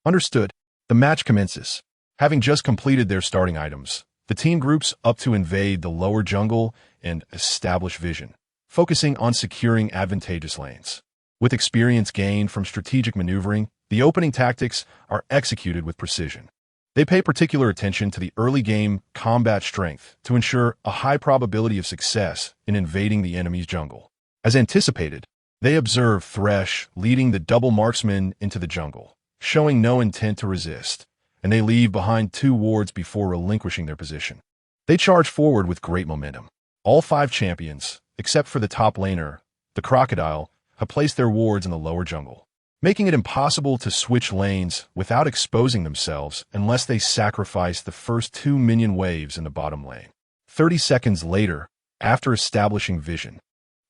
Understood. The match commences. Having just completed their starting items, the team groups up to invade the lower jungle and establish vision, focusing on securing advantageous lanes. With experience gained from strategic maneuvering, the opening tactics are executed with precision. They pay particular attention to the early game combat strength to ensure a high probability of success in invading the enemy's jungle. As anticipated, they observe Thresh leading the double marksman into the jungle, showing no intent to resist, and they leave behind 2 wards before relinquishing their position. They charge forward with great momentum. All 5 champions, except for the top laner, the Crocodile, have placed their wards in the lower jungle, making it impossible to switch lanes without exposing themselves unless they sacrifice the first 2 minion waves in the bottom lane. 30 seconds later, after establishing vision,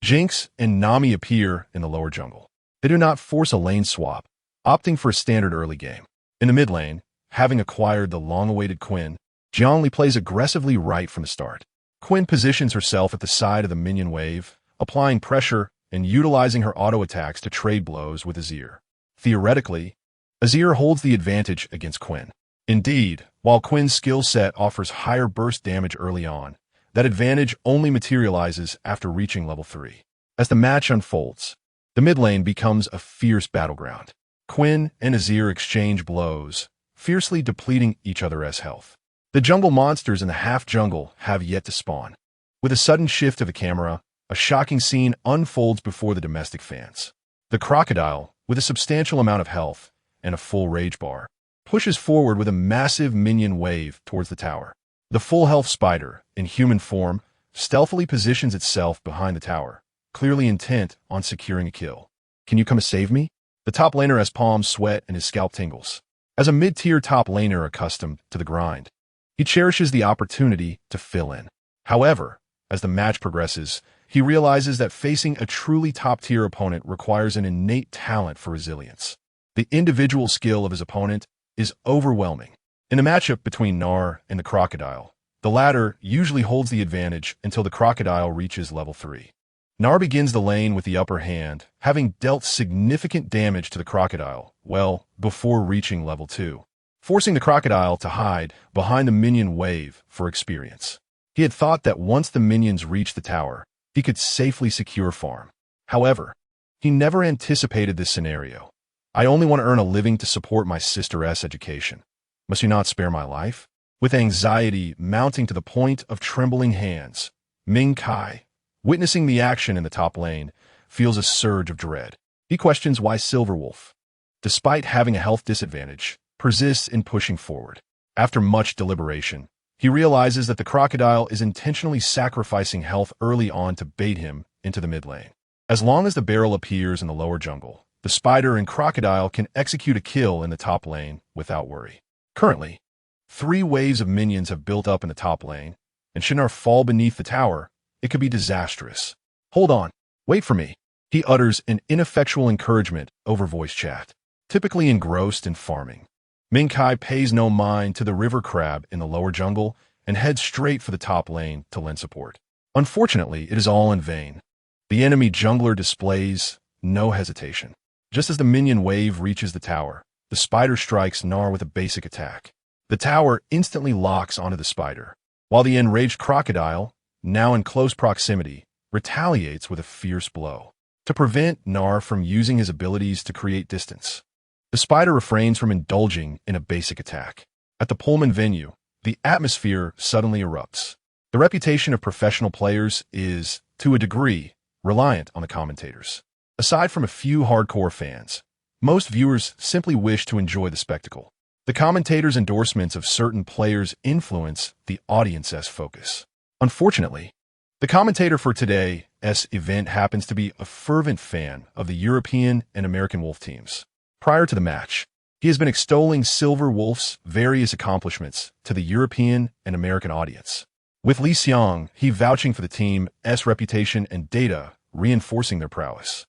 Jinx and Nami appear in the lower jungle. They do not force a lane swap, opting for a standard early game. In the mid lane, having acquired the long-awaited Quinn, Jiang Li plays aggressively right from the start. Quinn positions herself at the side of the minion wave, applying pressure and utilizing her auto attacks to trade blows with Azir. Theoretically, Azir holds the advantage against Quinn. Indeed, while Quinn's skill set offers higher burst damage early on, that advantage only materializes after reaching level 3. As the match unfolds, the mid lane becomes a fierce battleground. Quinn and Azir exchange blows, fiercely depleting each other's health. The jungle monsters in the half-jungle have yet to spawn. With a sudden shift of the camera, a shocking scene unfolds before the domestic fans. The Crocodile, with a substantial amount of health and a full rage bar, pushes forward with a massive minion wave towards the tower. The full health spider, in human form, stealthily positions itself behind the tower, clearly intent on securing a kill. Can you come and save me? The top laner has palms sweat and his scalp tingles. As a mid-tier top laner accustomed to the grind, he cherishes the opportunity to fill in. However, as the match progresses, he realizes that facing a truly top-tier opponent requires an innate talent for resilience. The individual skill of his opponent is overwhelming. In the matchup between Nar and the Crocodile, the latter usually holds the advantage until the Crocodile reaches level 3. Nar begins the lane with the upper hand, having dealt significant damage to the Crocodile, well, before reaching level 2, forcing the Crocodile to hide behind the minion wave for experience. He had thought that once the minions reached the tower, he could safely secure farm. However, he never anticipated this scenario. I only want to earn a living to support my sister's education. Must you not spare my life? With anxiety mounting to the point of trembling hands, Ming Kai, witnessing the action in the top lane, feels a surge of dread. He questions why Silverwolf, despite having a health disadvantage, persists in pushing forward. After much deliberation, he realizes that the Crocodile is intentionally sacrificing health early on to bait him into the mid lane. As long as the barrel appears in the lower jungle, the Spider and Crocodile can execute a kill in the top lane without worry. Currently, 3 waves of minions have built up in the top lane, and should Shinar fall beneath the tower, it could be disastrous. Hold on, wait for me. He utters an ineffectual encouragement over voice chat. Typically engrossed in farming, Minkai pays no mind to the river crab in the lower jungle and heads straight for the top lane to lend support. Unfortunately, it is all in vain. The enemy jungler displays no hesitation. Just as the minion wave reaches the tower, the spider strikes Gnar with a basic attack. The tower instantly locks onto the spider, while the enraged crocodile, now in close proximity, retaliates with a fierce blow. To prevent Gnar from using his abilities to create distance, the spider refrains from indulging in a basic attack. At the Pullman venue, the atmosphere suddenly erupts. The reputation of professional players is, to a degree, reliant on the commentators. Aside from a few hardcore fans, most viewers simply wish to enjoy the spectacle. The commentators' endorsements of certain players influence the audience's focus. Unfortunately, the commentator for today's event happens to be a fervent fan of the European and American Wolf teams. Prior to the match, he has been extolling Silver Wolf's various accomplishments to the European and American audience, with Li Xiang, he vouching for the team's reputation and data reinforcing their prowess.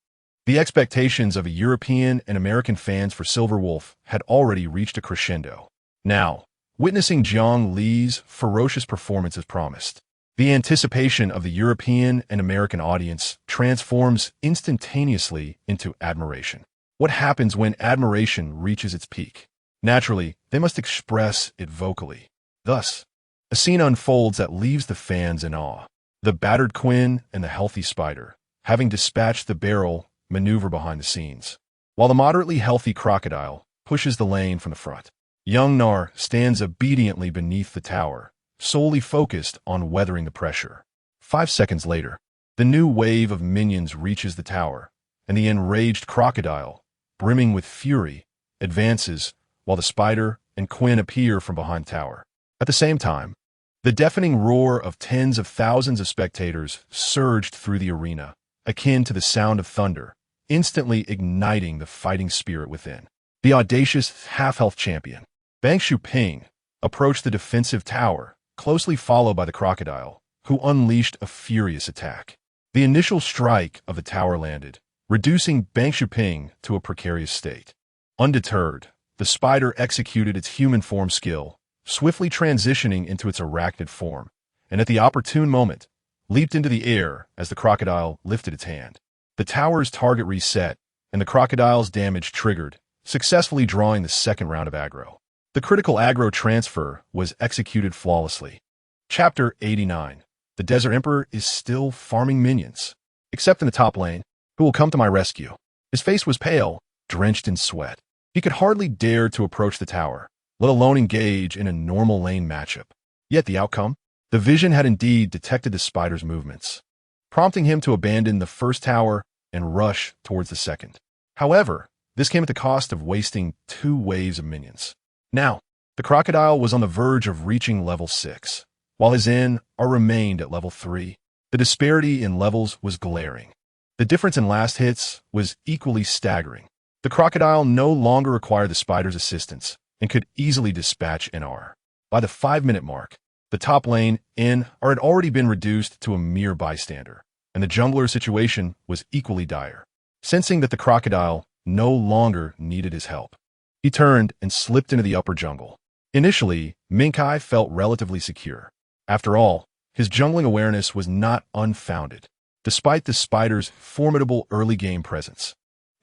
The expectations of European and American fans for Silver Wolf had already reached a crescendo. Now, witnessing Jiang Li's ferocious performance as promised, the anticipation of the European and American audience transforms instantaneously into admiration. What happens when admiration reaches its peak? Naturally, they must express it vocally. Thus, a scene unfolds that leaves the fans in awe. The battered Quinn and the healthy spider, having dispatched the barrel, maneuver behind the scenes, while the moderately healthy crocodile pushes the lane from the front. Young Gnar stands obediently beneath the tower, solely focused on weathering the pressure. 5 seconds later, the new wave of minions reaches the tower, and the enraged crocodile, brimming with fury, advances while the spider and Quinn appear from behind the tower. At the same time, the deafening roar of tens of thousands of spectators surged through the arena, akin to the sound of thunder, instantly igniting the fighting spirit within. The audacious half-health champion, Bang Xiuping, approached the defensive tower, closely followed by the crocodile, who unleashed a furious attack. The initial strike of the tower landed, reducing Bang Xiuping to a precarious state. Undeterred, the spider executed its human form skill, swiftly transitioning into its arachnid form, and at the opportune moment, leaped into the air as the crocodile lifted its hand. The tower's target reset, and the crocodile's damage triggered, successfully drawing the second round of aggro. The critical aggro transfer was executed flawlessly. Chapter 89. The Desert Emperor is still farming minions, except in the top lane, who will come to my rescue. His face was pale, drenched in sweat. He could hardly dare to approach the tower, let alone engage in a normal lane matchup. Yet the outcome? The vision had indeed detected the spider's movements, prompting him to abandon the first tower and rush towards the second. However, this came at the cost of wasting 2 waves of minions. Now, the crocodile was on the verge of reaching level 6, while his NR remained at level 3. The disparity in levels was glaring. The difference in last hits was equally staggering. The crocodile no longer required the spider's assistance and could easily dispatch NR. By the 5-minute mark, the top lane NR had already been reduced to a mere bystander, and the jungler's situation was equally dire. Sensing that the crocodile no longer needed his help, he turned and slipped into the upper jungle. Initially, Minkai felt relatively secure. After all, his jungling awareness was not unfounded. Despite the spider's formidable early-game presence,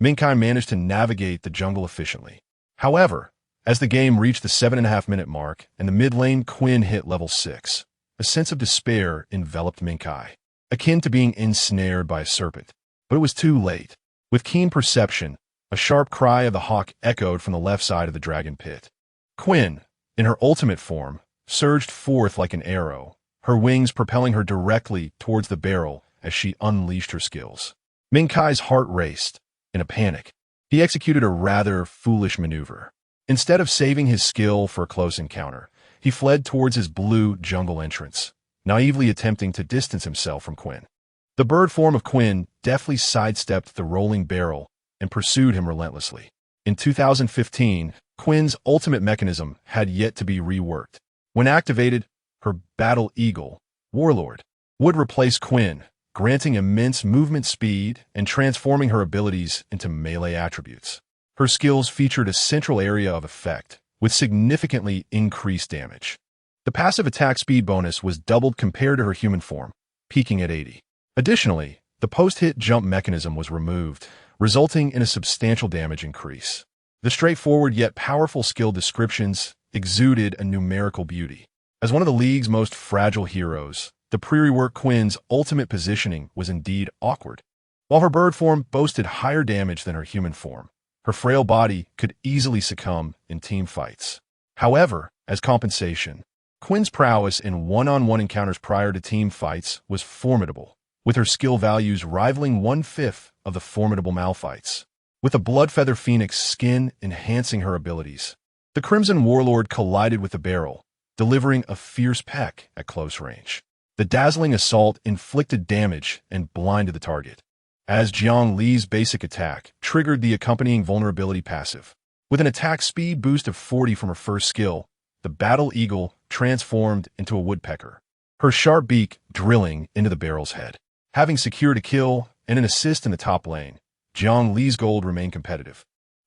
Minkai managed to navigate the jungle efficiently. However, as the game reached the 7.5-minute mark and the mid-lane Quinn hit level 6, a sense of despair enveloped Minkai, akin to being ensnared by a serpent. But it was too late. With keen perception, a sharp cry of the hawk echoed from the left side of the dragon pit. Quinn, in her ultimate form, surged forth like an arrow, her wings propelling her directly towards the barrel as she unleashed her skills. Minkai's heart raced. In a panic, he executed a rather foolish maneuver. Instead of saving his skill for a close encounter, he fled towards his blue jungle entrance, naively attempting to distance himself from Quinn. The bird form of Quinn deftly sidestepped the rolling barrel and pursued him relentlessly. In 2015, Quinn's ultimate mechanism had yet to be reworked. When activated, her Battle Eagle, Warlord, would replace Quinn, granting immense movement speed and transforming her abilities into melee attributes. Her skills featured a central area of effect, with significantly increased damage. The passive attack speed bonus was doubled compared to her human form, peaking at 80. Additionally, the post-hit jump mechanism was removed, resulting in a substantial damage increase. The straightforward yet powerful skill descriptions exuded a numerical beauty. As one of the league's most fragile heroes, the pre-rework Quinn's ultimate positioning was indeed awkward. While her bird form boasted higher damage than her human form, her frail body could easily succumb in team fights. However, as compensation, Quinn's prowess in one-on-one encounters prior to team fights was formidable, with her skill values rivaling 1/5 of the formidable Malphite's. With a Bloodfeather Phoenix skin enhancing her abilities, the Crimson Warlord collided with the barrel, delivering a fierce peck at close range. The dazzling assault inflicted damage and blinded the target, as Jiang Li's basic attack triggered the accompanying vulnerability passive. With an attack speed boost of 40 from her first skill, the Battle Eagle transformed into a woodpecker, her sharp beak drilling into the barrel's head. Having secured a kill and an assist in the top lane, Jiang Li's gold remained competitive,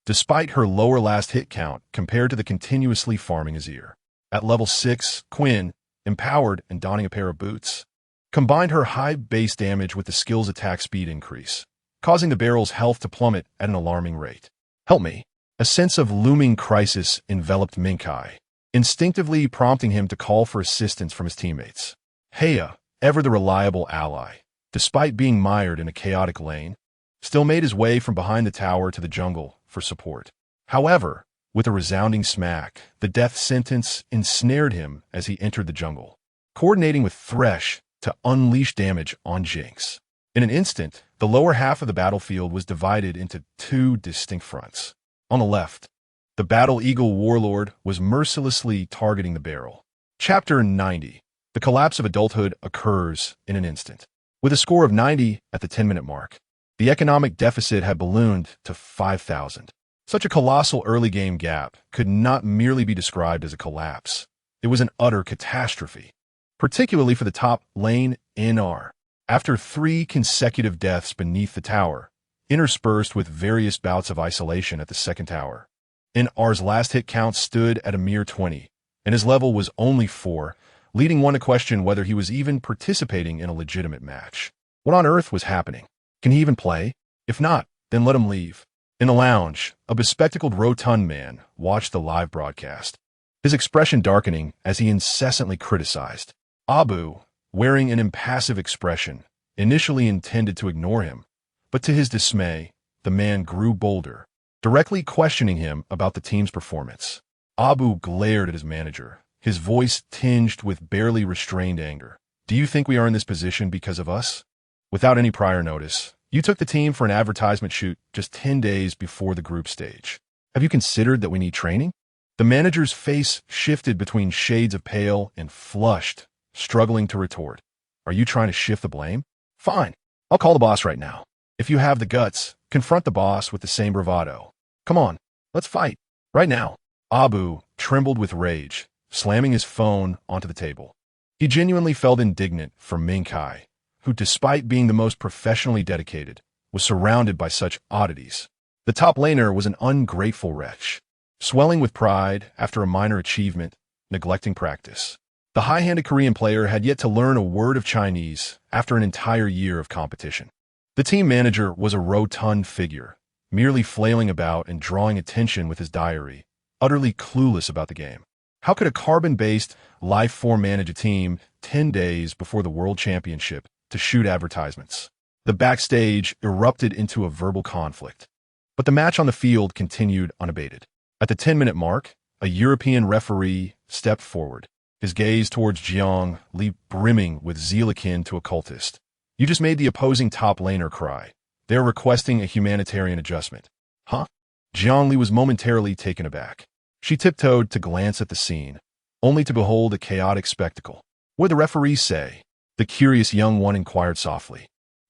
despite her lower last hit count compared to the continuously farming Azir. At level 6, Quinn, empowered and donning a pair of boots, combined her high base damage with the skill's attack speed increase, causing the barrel's health to plummet at an alarming rate. "Help me." A sense of looming crisis enveloped Minkai, instinctively prompting him to call for assistance from his teammates. Heya, ever the reliable ally, despite being mired in a chaotic lane, still made his way from behind the tower to the jungle for support. However, with a resounding smack, the death sentence ensnared him as he entered the jungle, coordinating with Thresh to unleash damage on Jinx. In an instant, the lower half of the battlefield was divided into two distinct fronts. On the left, the Battle Eagle Warlord was mercilessly targeting the barrel. Chapter 90. The collapse of adulthood occurs in an instant. With a score of 90 at the 10-minute mark, the economic deficit had ballooned to 5,000. Such a colossal early-game gap could not merely be described as a collapse. It was an utter catastrophe, particularly for the top lane NR. After 3 consecutive deaths beneath the tower, interspersed with various bouts of isolation at the second tower, NR's last hit count stood at a mere 20, and his level was only 4, leading one to question whether he was even participating in a legitimate match. What on earth was happening? Can he even play? If not, then let him leave. In the lounge, a bespectacled rotund man watched the live broadcast, his expression darkening as he incessantly criticized. Abu, wearing an impassive expression, initially intended to ignore him, but to his dismay, the man grew bolder, directly questioning him about the team's performance. Abu glared at his manager, his voice tinged with barely restrained anger. "Do you think we are in this position because of us? Without any prior notice, you took the team for an advertisement shoot just 10 days before the group stage. Have you considered that we need training?" The manager's face shifted between shades of pale and flushed, struggling to retort. "Are you trying to shift the blame? Fine. I'll call the boss right now. If you have the guts, confront the boss with the same bravado. Come on, let's fight. Right now." Abu trembled with rage, slamming his phone onto the table. He genuinely felt indignant for Minkai, who, despite being the most professionally dedicated, was surrounded by such oddities. The top laner was an ungrateful wretch, swelling with pride after a minor achievement, neglecting practice. The high-handed Korean player had yet to learn a word of Chinese after an entire year of competition. The team manager was a rotund figure, merely flailing about and drawing attention with his diary, utterly clueless about the game. How could a carbon-based life form manage a team 10 days before the World Championship to shoot advertisements? The backstage erupted into a verbal conflict, but the match on the field continued unabated. At the 10-minute mark, a European referee stepped forward, his gaze towards Jiang Li brimming with zeal akin to a cultist. "You just made the opposing top laner cry. They're requesting a humanitarian adjustment." "Huh?" Jiang Li was momentarily taken aback. She tiptoed to glance at the scene, only to behold a chaotic spectacle. "What did the referee say?" the curious young one inquired softly.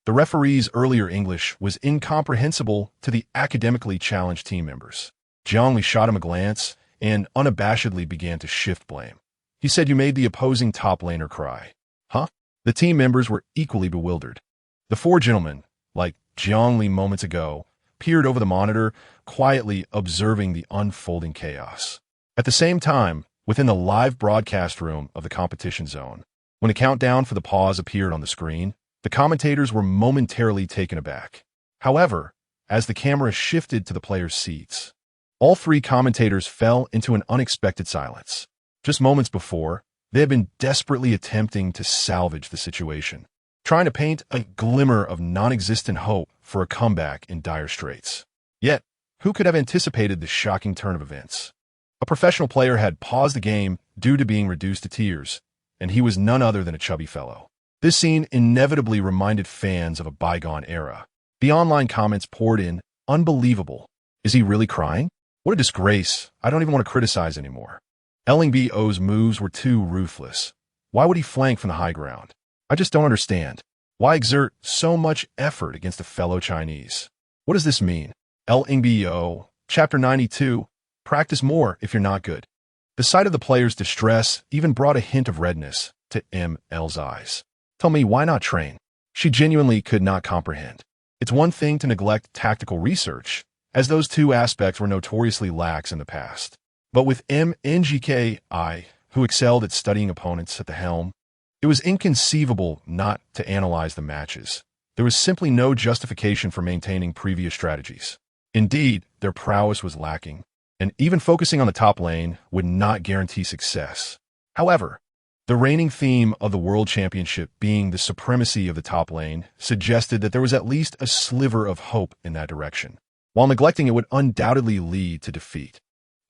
The referee's earlier English was incomprehensible to the academically challenged team members. Jiang Li shot him a glance and unabashedly began to shift blame. "He said you made the opposing top laner cry." "Huh?" The team members were equally bewildered. The 4 gentlemen, like Jiang Li moments ago, peered over the monitor, quietly observing the unfolding chaos. At the same time, within the live broadcast room of the competition zone, when a countdown for the pause appeared on the screen, the commentators were momentarily taken aback. However, as the camera shifted to the players' seats, all three commentators fell into an unexpected silence. Just moments before, they had been desperately attempting to salvage the situation, trying to paint a glimmer of non-existent hope for a comeback in dire straits. Yet, who could have anticipated the shocking turn of events? A professional player had paused the game due to being reduced to tears, and he was none other than a chubby fellow. This scene inevitably reminded fans of a bygone era. The online comments poured in, "Unbelievable. Is he really crying? What a disgrace. I don't even want to criticize anymore. LCK's moves were too ruthless. Why would he flank from the high ground? I just don't understand. Why exert so much effort against a fellow Chinese? What does this mean? LCK, Chapter 92, practice more if you're not good." The sight of the player's distress even brought a hint of redness to ML's eyes. Tell me, why not train? She genuinely could not comprehend. It's one thing to neglect tactical research, as those two aspects were notoriously lax in the past. But with MNGKI, who excelled at studying opponents at the helm, it was inconceivable not to analyze the matches. There was simply no justification for maintaining previous strategies. Indeed, their prowess was lacking, and even focusing on the top lane would not guarantee success. However, the reigning theme of the World Championship being the supremacy of the top lane suggested that there was at least a sliver of hope in that direction, while neglecting it would undoubtedly lead to defeat.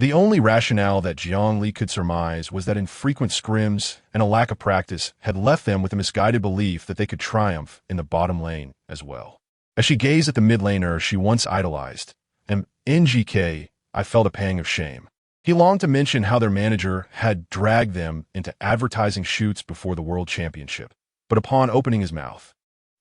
The only rationale that Jiang Li could surmise was that infrequent scrims and a lack of practice had left them with a misguided belief that they could triumph in the bottom lane as well. As she gazed at the mid laner she once idolized, MNGK, I felt a pang of shame. He longed to mention how their manager had dragged them into advertising shoots before the World Championship, but upon opening his mouth,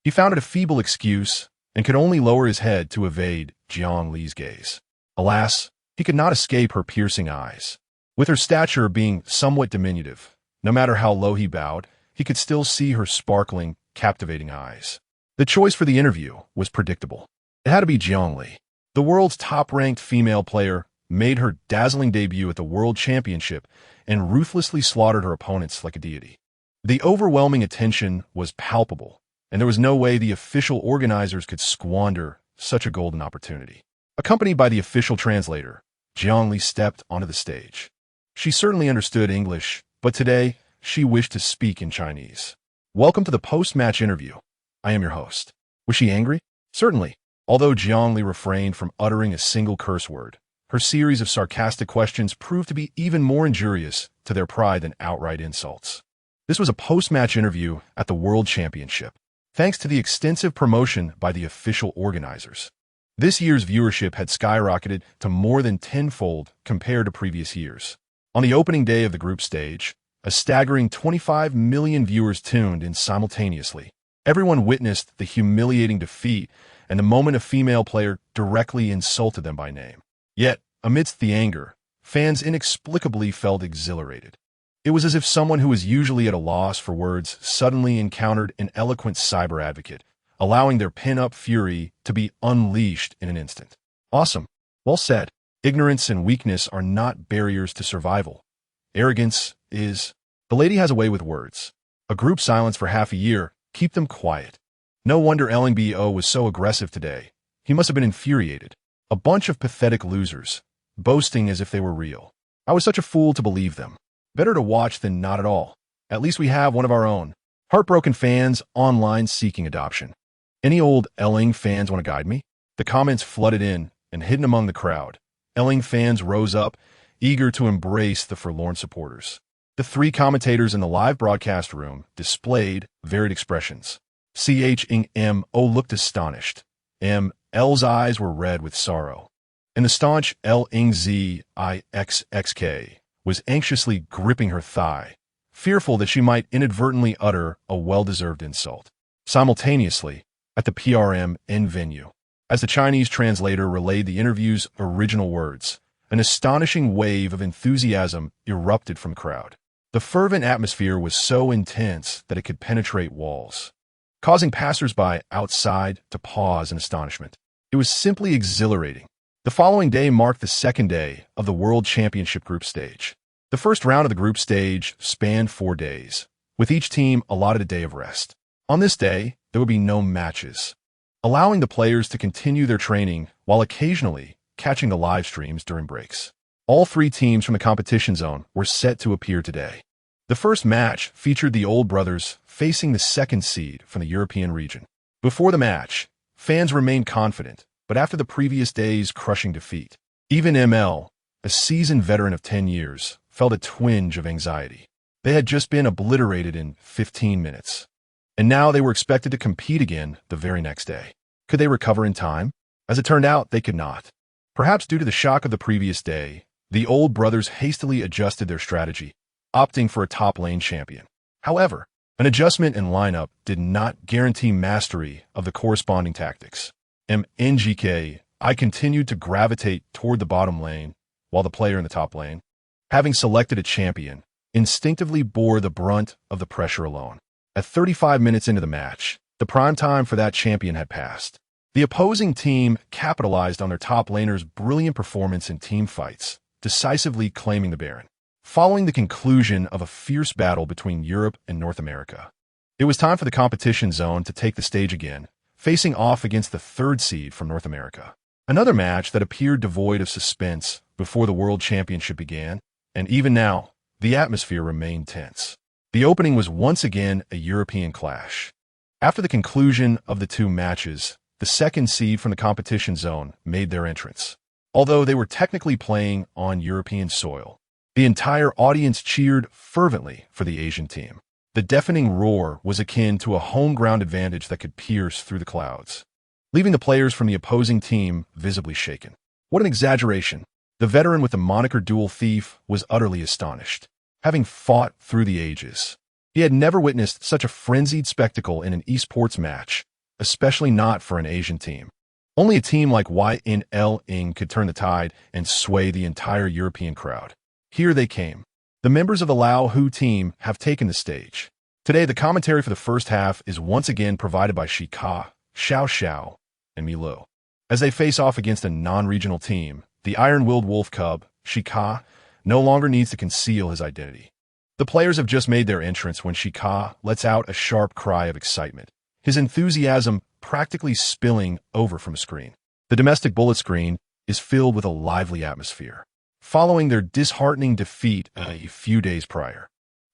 he found it a feeble excuse and could only lower his head to evade Jiang Li's gaze. Alas, he could not escape her piercing eyes. With her stature being somewhat diminutive, no matter how low he bowed, he could still see her sparkling, captivating eyes. The choice for the interview was predictable. It had to be Jiang Li. The world's top-ranked female player made her dazzling debut at the World Championship and ruthlessly slaughtered her opponents like a deity. The overwhelming attention was palpable, and there was no way the official organizers could squander such a golden opportunity. Accompanied by the official translator, Jiang Li stepped onto the stage. She certainly understood English, but today she wished to speak in Chinese. "Welcome to the post-match interview. I am your host." Was she angry? Certainly. Although Jiang Li refrained from uttering a single curse word, her series of sarcastic questions proved to be even more injurious to their pride than outright insults. This was a post-match interview at the World Championship, thanks to the extensive promotion by the official organizers. This year's viewership had skyrocketed to more than tenfold compared to previous years. On the opening day of the group stage, a staggering 25 million viewers tuned in simultaneously. Everyone witnessed the humiliating defeat and the moment a female player directly insulted them by name. Yet, amidst the anger, fans inexplicably felt exhilarated. It was as if someone who was usually at a loss for words suddenly encountered an eloquent cyber advocate, allowing their pin-up fury to be unleashed in an instant. Awesome. Well said. Ignorance and weakness are not barriers to survival. Arrogance is. The lady has a way with words. A group silence for half a year. Keep them quiet. No wonder LCK was so aggressive today. He must have been infuriated. A bunch of pathetic losers, boasting as if they were real. I was such a fool to believe them. Better to watch than not at all. At least we have one of our own. Heartbroken fans online seeking adoption. Any old LCK fans want to guide me? The comments flooded in, and hidden among the crowd, LCK fans rose up, eager to embrace the forlorn supporters. The three commentators in the live broadcast room displayed varied expressions. CHMO looked astonished. L's eyes were red with sorrow. And the staunch LCK was anxiously gripping her thigh, fearful that she might inadvertently utter a well-deserved insult. Simultaneously, at the PRMN venue, as the Chinese translator relayed the interview's original words, an astonishing wave of enthusiasm erupted from the crowd. The fervent atmosphere was so intense that it could penetrate walls, causing passers-by outside to pause in astonishment. It was simply exhilarating. The following day marked the second day of the World Championship group stage. The first round of the group stage spanned 4 days, with each team allotted a day of rest. On this day, there would be no matches, allowing the players to continue their training while occasionally catching the live streams during breaks. All 3 teams from the competition zone were set to appear today. The first match featured the Old Brothers facing the second seed from the European region. Before the match, fans remained confident, but after the previous day's crushing defeat, even ML, a seasoned veteran of 10 years, felt a twinge of anxiety. They had just been obliterated in 15 minutes, and now they were expected to compete again the very next day. Could they recover in time? As it turned out, they could not. Perhaps due to the shock of the previous day, the Old Brothers hastily adjusted their strategy, opting for a top lane champion. However, an adjustment in lineup did not guarantee mastery of the corresponding tactics. NGK, I continued to gravitate toward the bottom lane, while the player in the top lane, having selected a champion, instinctively bore the brunt of the pressure alone. At 35 minutes into the match, the prime time for that champion had passed. The opposing team capitalized on their top laner's brilliant performance in team fights, decisively claiming the Baron. Following the conclusion of a fierce battle between Europe and North America, it was time for the competition zone to take the stage again, facing off against the third seed from North America. Another match that appeared devoid of suspense before the World Championship began, and even now, the atmosphere remained tense. The opening was once again a European clash. After the conclusion of the 2 matches, the second seed from the competition zone made their entrance. Although they were technically playing on European soil, the entire audience cheered fervently for the Asian team. The deafening roar was akin to a home ground advantage that could pierce through the clouds, leaving the players from the opposing team visibly shaken. What an exaggeration! The veteran with the moniker Dual Thief was utterly astonished. Having fought through the ages, he had never witnessed such a frenzied spectacle in an esports match, especially not for an Asian team. Only a team like YNL Ing could turn the tide and sway the entire European crowd. Here they came. The members of the Lao Hu team have taken the stage. Today, the commentary for the first half is once again provided by Shika, Xiao Xiao, and Milo. As they face off against a non-regional team, the iron-willed wolf cub, Shika, no longer needs to conceal his identity. The players have just made their entrance when Shika lets out a sharp cry of excitement, his enthusiasm practically spilling over from a screen. The domestic bullet screen is filled with a lively atmosphere, following their disheartening defeat a few days prior.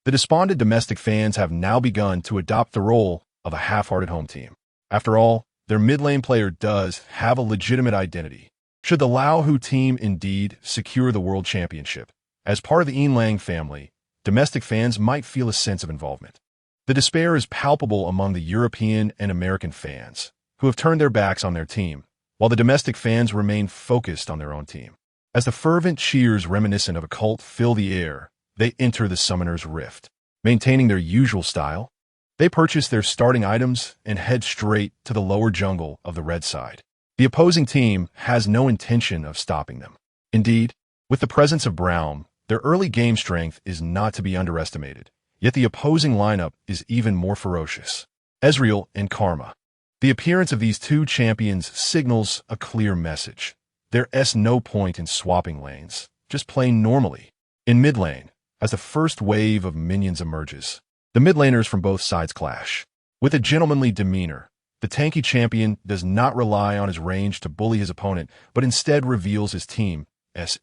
The despondent domestic fans have now begun to adopt the role of a half-hearted home team. After all, their mid-lane player does have a legitimate identity. Should the Lao Hu team indeed secure the World Championship, as part of the Yinlang family, domestic fans might feel a sense of involvement. The despair is palpable among the European and American fans, who have turned their backs on their team, while the domestic fans remain focused on their own team. As the fervent cheers reminiscent of a cult fill the air, they enter the Summoner's Rift. Maintaining their usual style, they purchase their starting items and head straight to the lower jungle of the red side. The opposing team has no intention of stopping them. Indeed, with the presence of Brown, their early game strength is not to be underestimated, yet the opposing lineup is even more ferocious. Ezreal and Karma. The appearance of these 2 champions signals a clear message. There's no point in swapping lanes, just playing normally. In mid lane, as the first wave of minions emerges, the mid laners from both sides clash. With a gentlemanly demeanor, the tanky champion does not rely on his range to bully his opponent, but instead reveals his team's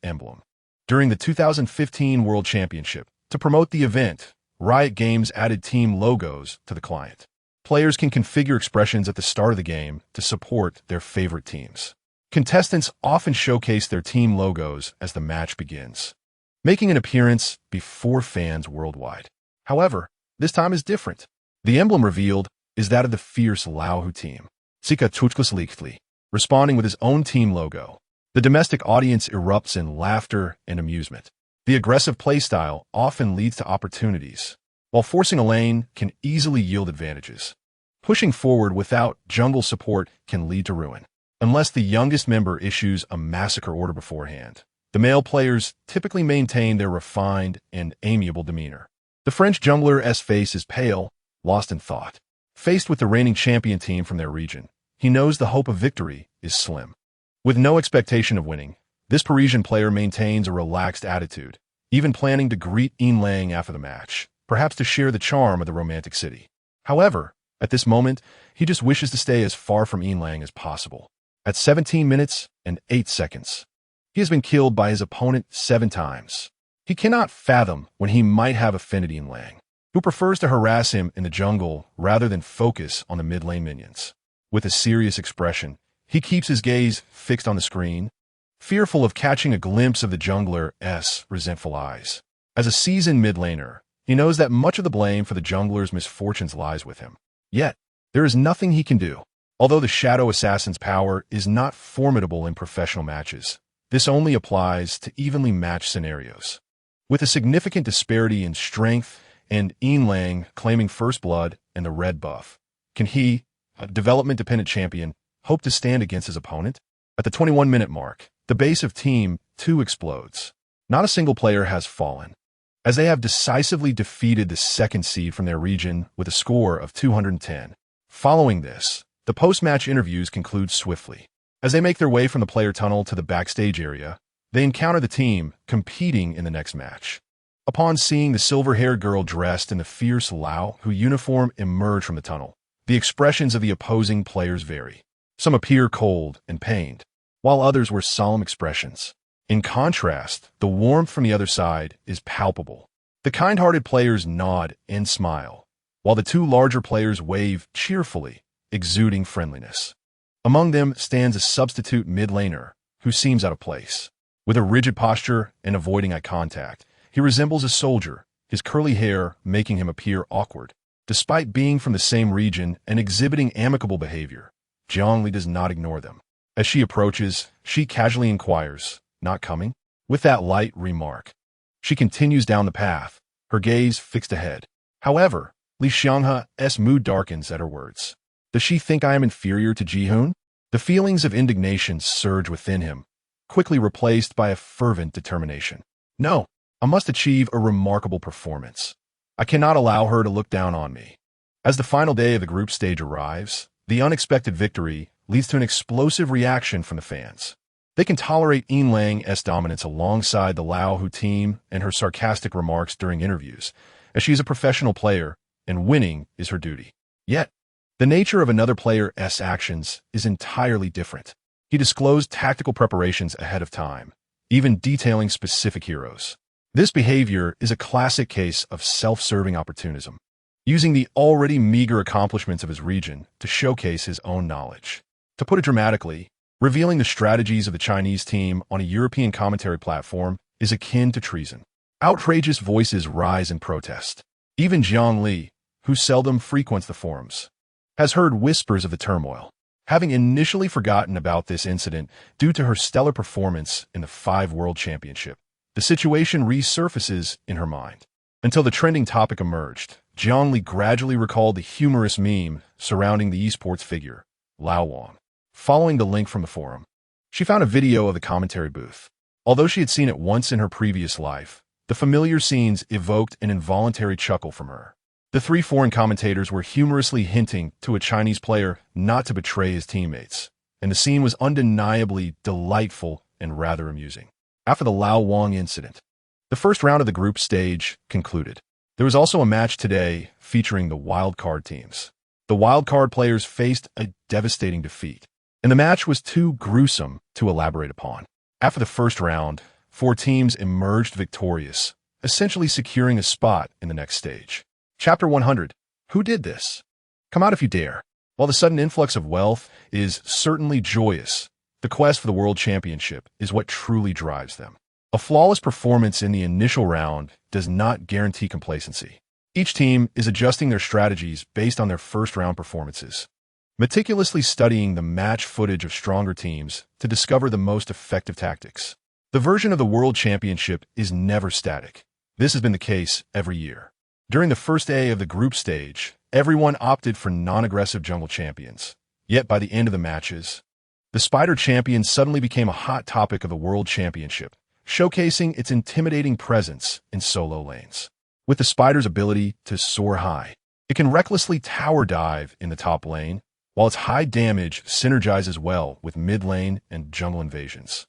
emblem. During the 2015 World Championship, to promote the event, Riot Games added team logos to the client. Players can configure expressions at the start of the game to support their favorite teams. Contestants often showcase their team logos as the match begins, making an appearance before fans worldwide. However, this time is different. The emblem revealed is that of the fierce Lao Hu team, Sika Tuchkuslichtli, responding with his own team logo. The domestic audience erupts in laughter and amusement. The aggressive playstyle often leads to opportunities, while forcing a lane can easily yield advantages. Pushing forward without jungle support can lead to ruin, unless the youngest member issues a massacre order beforehand. The male players typically maintain their refined and amiable demeanor. The French jungler's face is pale, lost in thought. Faced with the reigning champion team from their region, he knows the hope of victory is slim. With no expectation of winning, this Parisian player maintains a relaxed attitude, even planning to greet Lang after the match, perhaps to share the charm of the romantic city. However, at this moment, he just wishes to stay as far from Lang as possible. At 17 minutes and 8 seconds, he has been killed by his opponent 7 times. He cannot fathom when he might have affinity in Lang, who prefers to harass him in the jungle rather than focus on the mid-lane minions. With a serious expression, he keeps his gaze fixed on the screen, fearful of catching a glimpse of the jungler's resentful eyes. As a seasoned mid-laner, he knows that much of the blame for the jungler's misfortunes lies with him. Yet, there is nothing he can do. Although the Shadow Assassin's power is not formidable in professional matches, this only applies to evenly matched scenarios. With a significant disparity in strength and Lang claiming first blood and the red buff, can he, a development-dependent champion, hope to stand against his opponent? At the 21-minute mark, the base of Team 2 explodes. Not a single player has fallen, as they have decisively defeated the second seed from their region with a score of 210. Following this, the post-match interviews conclude swiftly. As they make their way from the player tunnel to the backstage area, they encounter the team competing in the next match. Upon seeing the silver-haired girl dressed in the fierce Lao Hu uniform emerge from the tunnel, the expressions of the opposing players vary. Some appear cold and pained, while others wear solemn expressions. In contrast, the warmth from the other side is palpable. The kind-hearted players nod and smile, while the 2 larger players wave cheerfully, exuding friendliness. Among them stands a substitute mid-laner who seems out of place. With a rigid posture and avoiding eye contact, he resembles a soldier, his curly hair making him appear awkward. Despite being from the same region and exhibiting amicable behavior, Jiang Li does not ignore them. As she approaches, she casually inquires, "Not coming?" With that light remark, she continues down the path, her gaze fixed ahead. However, Li Xianghe's mood darkens at her words. Does she think I am inferior to Jihoon? The feelings of indignation surge within him, quickly replaced by a fervent determination. No, I must achieve a remarkable performance. I cannot allow her to look down on me. As the final day of the group stage arrives, the unexpected victory leads to an explosive reaction from the fans. They can tolerate Lang's dominance alongside the Lao Hu team and her sarcastic remarks during interviews, as she is a professional player and winning is her duty. Yet, the nature of another player's actions is entirely different. He disclosed tactical preparations ahead of time, even detailing specific heroes. This behavior is a classic case of self-serving opportunism, using the already meager accomplishments of his region to showcase his own knowledge. To put it dramatically, revealing the strategies of the Chinese team on a European commentary platform is akin to treason. Outrageous voices rise in protest. Even Jiang Li, who seldom frequents the forums, has heard whispers of the turmoil, having initially forgotten about this incident due to her stellar performance in the 5 World Championship. The situation resurfaces in her mind. Until the trending topic emerged, Jiang Li gradually recalled the humorous meme surrounding the esports figure, Lao Wang. Following the link from the forum, she found a video of the commentary booth. Although she had seen it once in her previous life, the familiar scenes evoked an involuntary chuckle from her. The 3 foreign commentators were humorously hinting to a Chinese player not to betray his teammates, and the scene was undeniably delightful and rather amusing. After the Lao Wang incident, the first round of the group stage concluded. There was also a match today featuring the wildcard teams. The wildcard players faced a devastating defeat, and the match was too gruesome to elaborate upon. After the first round, 4 teams emerged victorious, essentially securing a spot in the next stage. Chapter 100. Who did this? Come out if you dare. While the sudden influx of wealth is certainly joyous, the quest for the World Championship is what truly drives them. A flawless performance in the initial round does not guarantee complacency. Each team is adjusting their strategies based on their first-round performances, meticulously studying the match footage of stronger teams to discover the most effective tactics. The version of the World Championship is never static. This has been the case every year. During the first day of the group stage, everyone opted for non-aggressive jungle champions. Yet by the end of the matches, the Spider champion suddenly became a hot topic of the World Championship, showcasing its intimidating presence in solo lanes. With the Spider's ability to soar high, it can recklessly tower dive in the top lane, while its high damage synergizes well with mid lane and jungle invasions.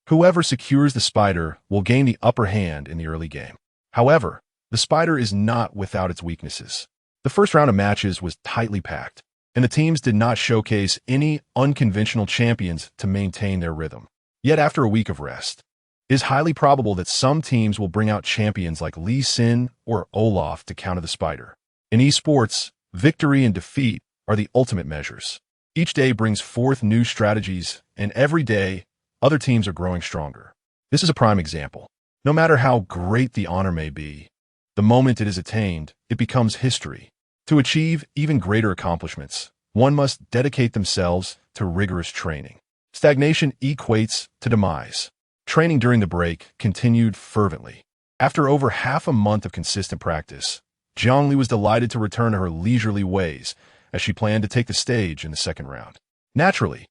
Whoever secures the Spider will gain the upper hand in the early game. However, the Spider is not without its weaknesses. The first round of matches was tightly packed, and the teams did not showcase any unconventional champions to maintain their rhythm. Yet after a week of rest, it is highly probable that some teams will bring out champions like Lee Sin or Olaf to counter the Spider. In esports, victory and defeat are the ultimate measures. Each day brings forth new strategies, and every day, other teams are growing stronger. This is a prime example. No matter how great the honor may be, the moment it is attained, it becomes history. To achieve even greater accomplishments, one must dedicate themselves to rigorous training. Stagnation equates to demise. Training during the break continued fervently. After over half a month of consistent practice, Jiang Li was delighted to return to her leisurely ways as she planned to take the stage in the second round. Naturally,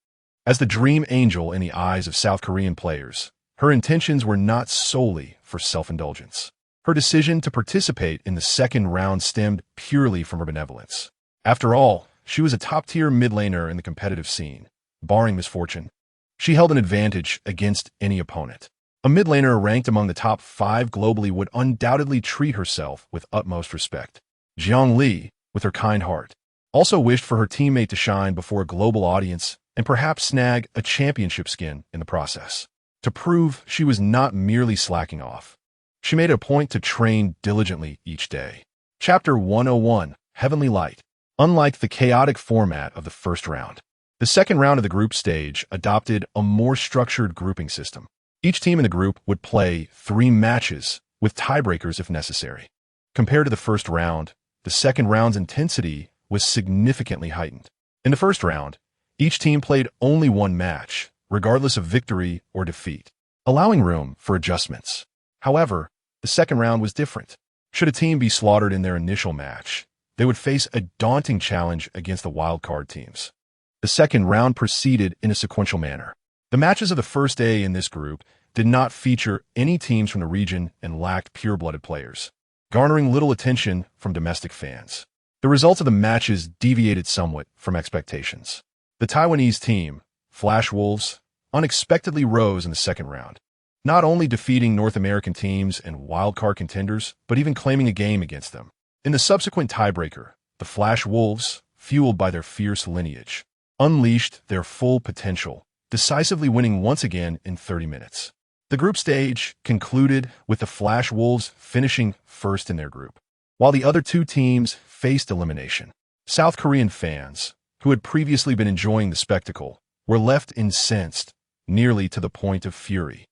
as the dream angel in the eyes of South Korean players, her intentions were not solely for self-indulgence. Her decision to participate in the second round stemmed purely from her benevolence. After all, she was a top-tier mid laner in the competitive scene. Barring misfortune, she held an advantage against any opponent. A mid laner ranked among the top 5 globally would undoubtedly treat herself with utmost respect. Jiang Li, with her kind heart, also wished for her teammate to shine before a global audience and perhaps snag a championship skin in the process. To prove she was not merely slacking off, she made it a point to train diligently each day. Chapter 101, Heavenly Light. Unlike the chaotic format of the first round, the second round of the group stage adopted a more structured grouping system. Each team in the group would play 3 matches, with tiebreakers if necessary. Compared to the first round, the second round's intensity was significantly heightened. In the first round, each team played only 1 match, regardless of victory or defeat, allowing room for adjustments. However, the second round was different. Should a team be slaughtered in their initial match, they would face a daunting challenge against the wildcard teams. The second round proceeded in a sequential manner. The matches of the first day in this group did not feature any teams from the region and lacked pure-blooded players, garnering little attention from domestic fans. The results of the matches deviated somewhat from expectations. The Taiwanese team, Flash Wolves, unexpectedly rose in the second round, not only defeating North American teams and wildcard contenders, but even claiming a game against them. In the subsequent tiebreaker, the Flash Wolves, fueled by their fierce lineage, unleashed their full potential, decisively winning once again in 30 minutes. The group stage concluded with the Flash Wolves finishing first in their group, while the other 2 teams faced elimination. South Korean fans, who had previously been enjoying the spectacle, were left incensed, nearly to the point of fury,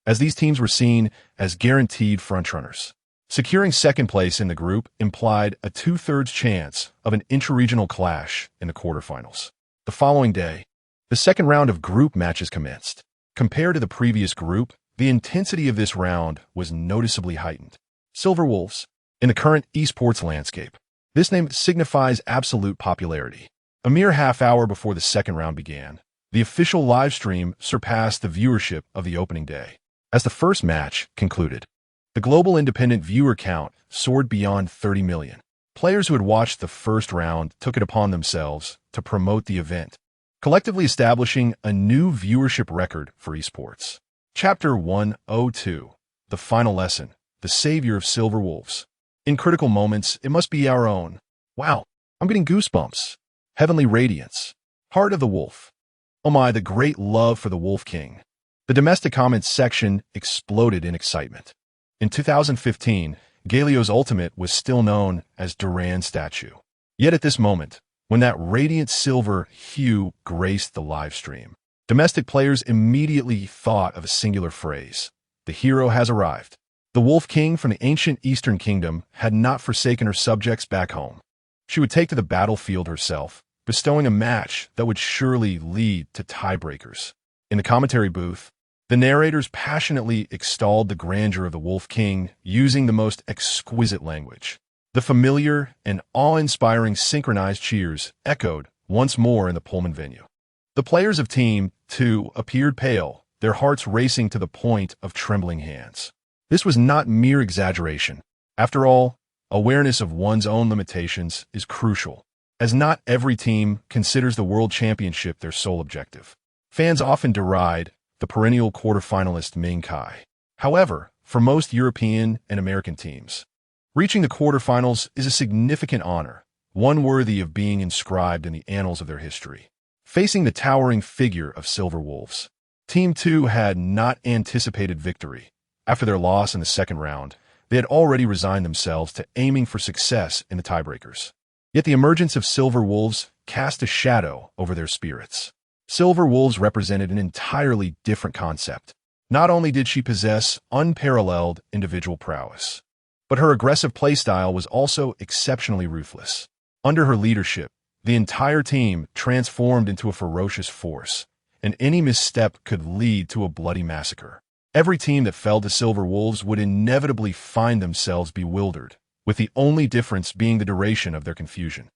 as these teams were seen as guaranteed frontrunners. Securing second place in the group implied a 2/3 chance of an intra-regional clash in the quarterfinals. The following day, the second round of group matches commenced. Compared to the previous group, the intensity of this round was noticeably heightened. Silver Wolves. In the current esports landscape, this name signifies absolute popularity. A mere half hour before the second round began, the official live stream surpassed the viewership of the opening day. As the first match concluded, the global independent viewer count soared beyond 30 million. Players who had watched the first round took it upon themselves to promote the event, collectively establishing a new viewership record for esports. Chapter 102, The Final Lesson, The Savior of Silver Wolves. In critical moments, it must be our own. Wow, I'm getting goosebumps. Heavenly Radiance. Heart of the Wolf. Oh my, the great love for the Wolf King. The domestic comments section exploded in excitement. In 2015, Galio's ultimate was still known as Duran Statue. Yet at this moment, when that radiant silver hue graced the live stream, domestic players immediately thought of a singular phrase: the hero has arrived. The Wolf King from the ancient Eastern Kingdom had not forsaken her subjects back home. She would take to the battlefield herself, bestowing a match that would surely lead to tiebreakers. In the commentary booth, the narrators passionately extolled the grandeur of the Wolf King, using the most exquisite language. The familiar and awe-inspiring synchronized cheers echoed once more in the Pullman venue. The players of Team 2 appeared pale, their hearts racing to the point of trembling hands. This was not mere exaggeration. After all, awareness of one's own limitations is crucial. as not every team considers the World Championship their sole objective. Fans often deride the perennial quarterfinalist Ming Kai. However, for most European and American teams, reaching the quarterfinals is a significant honor, one worthy of being inscribed in the annals of their history. Facing the towering figure of Silver Wolves, Team 2 had not anticipated victory. After their loss in the second round, they had already resigned themselves to aiming for success in the tiebreakers. Yet the emergence of Silver Wolves cast a shadow over their spirits. Silver Wolves represented an entirely different concept. Not only did she possess unparalleled individual prowess, but her aggressive playstyle was also exceptionally ruthless. Under her leadership, the entire team transformed into a ferocious force, and any misstep could lead to a bloody massacre. Every team that fell to Silver Wolves would inevitably find themselves bewildered, with the only difference being the duration of their confusion.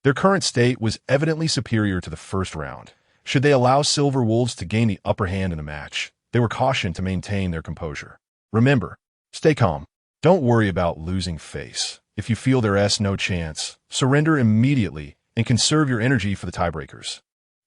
Their current state was evidently superior to the first round. Should they allow Silver Wolves to gain the upper hand in the match, they were cautioned to maintain their composure. Remember, stay calm. Don't worry about losing face. If you feel there's no chance, surrender immediately and conserve your energy for the tiebreakers.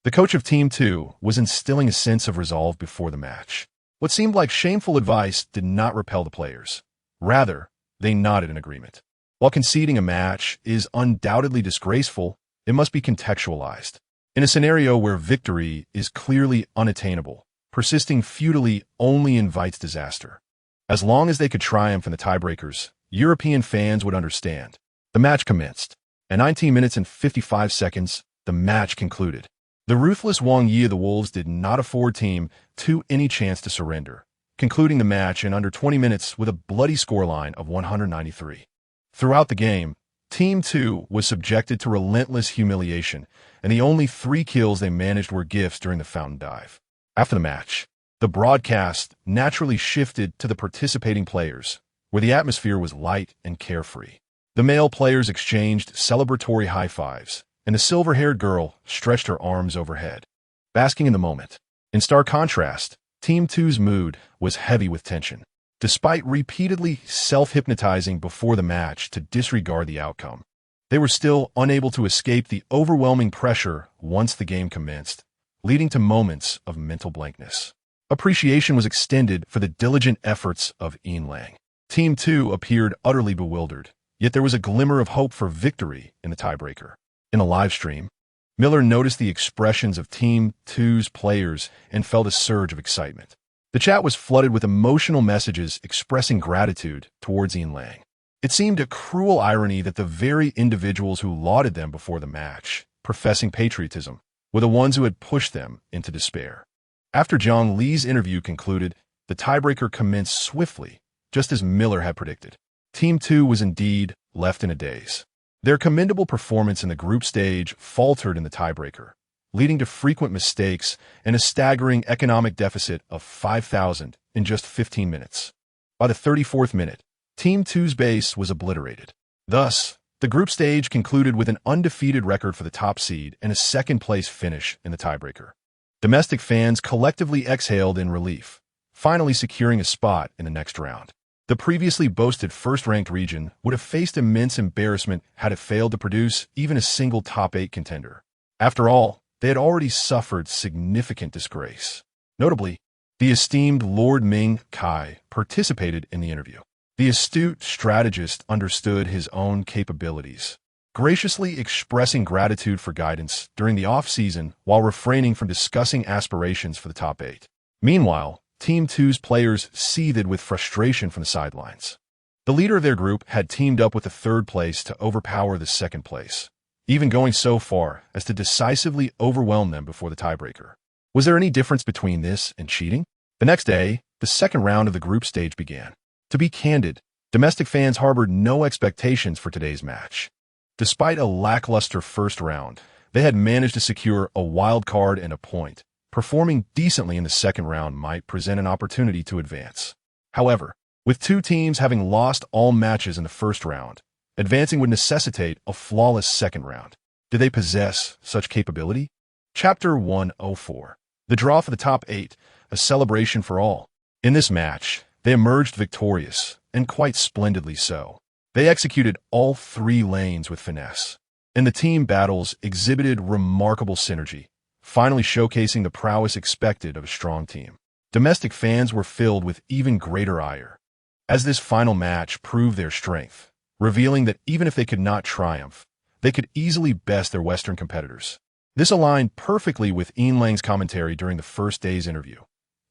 The coach of Team 2 was instilling a sense of resolve before the match. What seemed like shameful advice did not repel the players. Rather, they nodded in agreement. While conceding a match is undoubtedly disgraceful, it must be contextualized. In a scenario where victory is clearly unattainable, persisting futilely only invites disaster. As long as they could triumph in the tiebreakers, European fans would understand. The match commenced. At 19 minutes and 55 seconds, the match concluded. The ruthless Wang Yi of the Wolves did not afford Team 2 any chance to surrender, concluding the match in under 20 minutes with a bloody scoreline of 193. Throughout the game, Team 2 was subjected to relentless humiliation, and the only 3 kills they managed were gifts during the fountain dive. After the match, the broadcast naturally shifted to the participating players, where the atmosphere was light and carefree. The male players exchanged celebratory high fives, and the silver-haired girl stretched her arms overhead, basking in the moment. In stark contrast, Team 2's mood was heavy with tension. Despite repeatedly self-hypnotizing before the match to disregard the outcome, they were still unable to escape the overwhelming pressure once the game commenced, leading to moments of mental blankness. Appreciation was extended for the diligent efforts of Ian Lang. Team 2 appeared utterly bewildered, yet there was a glimmer of hope for victory in the tiebreaker. In a live stream, Miller noticed the expressions of Team 2's players and felt a surge of excitement. The chat was flooded with emotional messages expressing gratitude towards Ian Lang. It seemed a cruel irony that the very individuals who lauded them before the match, professing patriotism, were the ones who had pushed them into despair. After Jiang Li's interview concluded, the tiebreaker commenced swiftly, just as Miller had predicted. Team 2 was indeed left in a daze. Their commendable performance in the group stage faltered in the tiebreaker, leading to frequent mistakes and a staggering economic deficit of 5,000 in just 15 minutes. By the 34th minute, Team 2's base was obliterated. Thus, the group stage concluded with an undefeated record for the top seed and a second-place finish in the tiebreaker. Domestic fans collectively exhaled in relief, finally securing a spot in the next round. The previously boasted first-ranked region would have faced immense embarrassment had it failed to produce even a single top-8 contender. After all, they had already suffered significant disgrace. Notably, the esteemed Lord Ming Kai participated in the interview. The astute strategist understood his own capabilities, graciously expressing gratitude for guidance during the off-season while refraining from discussing aspirations for the top 8. Meanwhile, Team 2's players seethed with frustration from the sidelines. The leader of their group had teamed up with the third place to overpower the second place, even going so far as to decisively overwhelm them before the tiebreaker. Was there any difference between this and cheating? The next day, the second round of the group stage began. To be candid, domestic fans harbored no expectations for today's match. Despite a lackluster first round, they had managed to secure a wild card and a point. Performing decently in the second round might present an opportunity to advance. However, with 2 teams having lost all matches in the first round, advancing would necessitate a flawless second round. Did they possess such capability? Chapter 104. The draw for the top 8, a celebration for all. In this match, they emerged victorious, and quite splendidly so. They executed all 3 lanes with finesse. and the team battles exhibited remarkable synergy, finally showcasing the prowess expected of a strong team. Domestic fans were filled with even greater ire, as this final match proved their strength, revealing that even if they could not triumph, they could easily best their Western competitors. This aligned perfectly with Ian Lang's commentary during the first day's interview.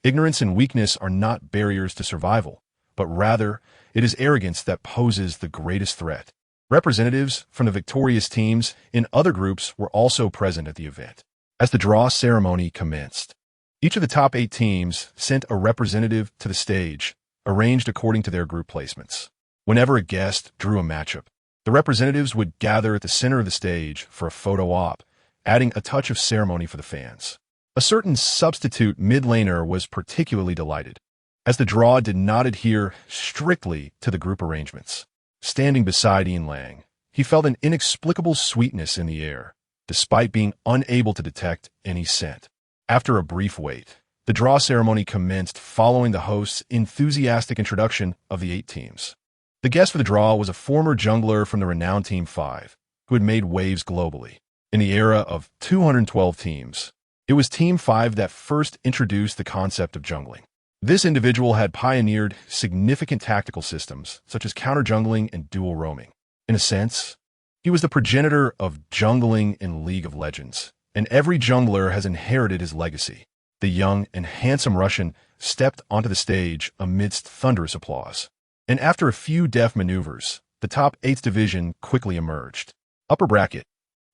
Ignorance and weakness are not barriers to survival, but rather, it is arrogance that poses the greatest threat. Representatives from the victorious teams in other groups were also present at the event. As the draw ceremony commenced, each of the top 8 teams sent a representative to the stage, arranged according to their group placements. Whenever a guest drew a matchup, the representatives would gather at the center of the stage for a photo op, adding a touch of ceremony for the fans. A certain substitute mid-laner was particularly delighted, as the draw did not adhere strictly to the group arrangements. Standing beside Ian Lang, he felt an inexplicable sweetness in the air, despite being unable to detect any scent. After a brief wait, the draw ceremony commenced following the host's enthusiastic introduction of the 8 teams. The guest for the draw was a former jungler from the renowned Team 5, who had made waves globally. In the era of 212 teams, it was Team 5 that first introduced the concept of jungling. This individual had pioneered significant tactical systems, such as counter-jungling and dual roaming. In a sense, he was the progenitor of jungling in League of Legends, and every jungler has inherited his legacy. The young and handsome Russian stepped onto the stage amidst thunderous applause. And after a few deft maneuvers, the top 8th division quickly emerged. Upper bracket,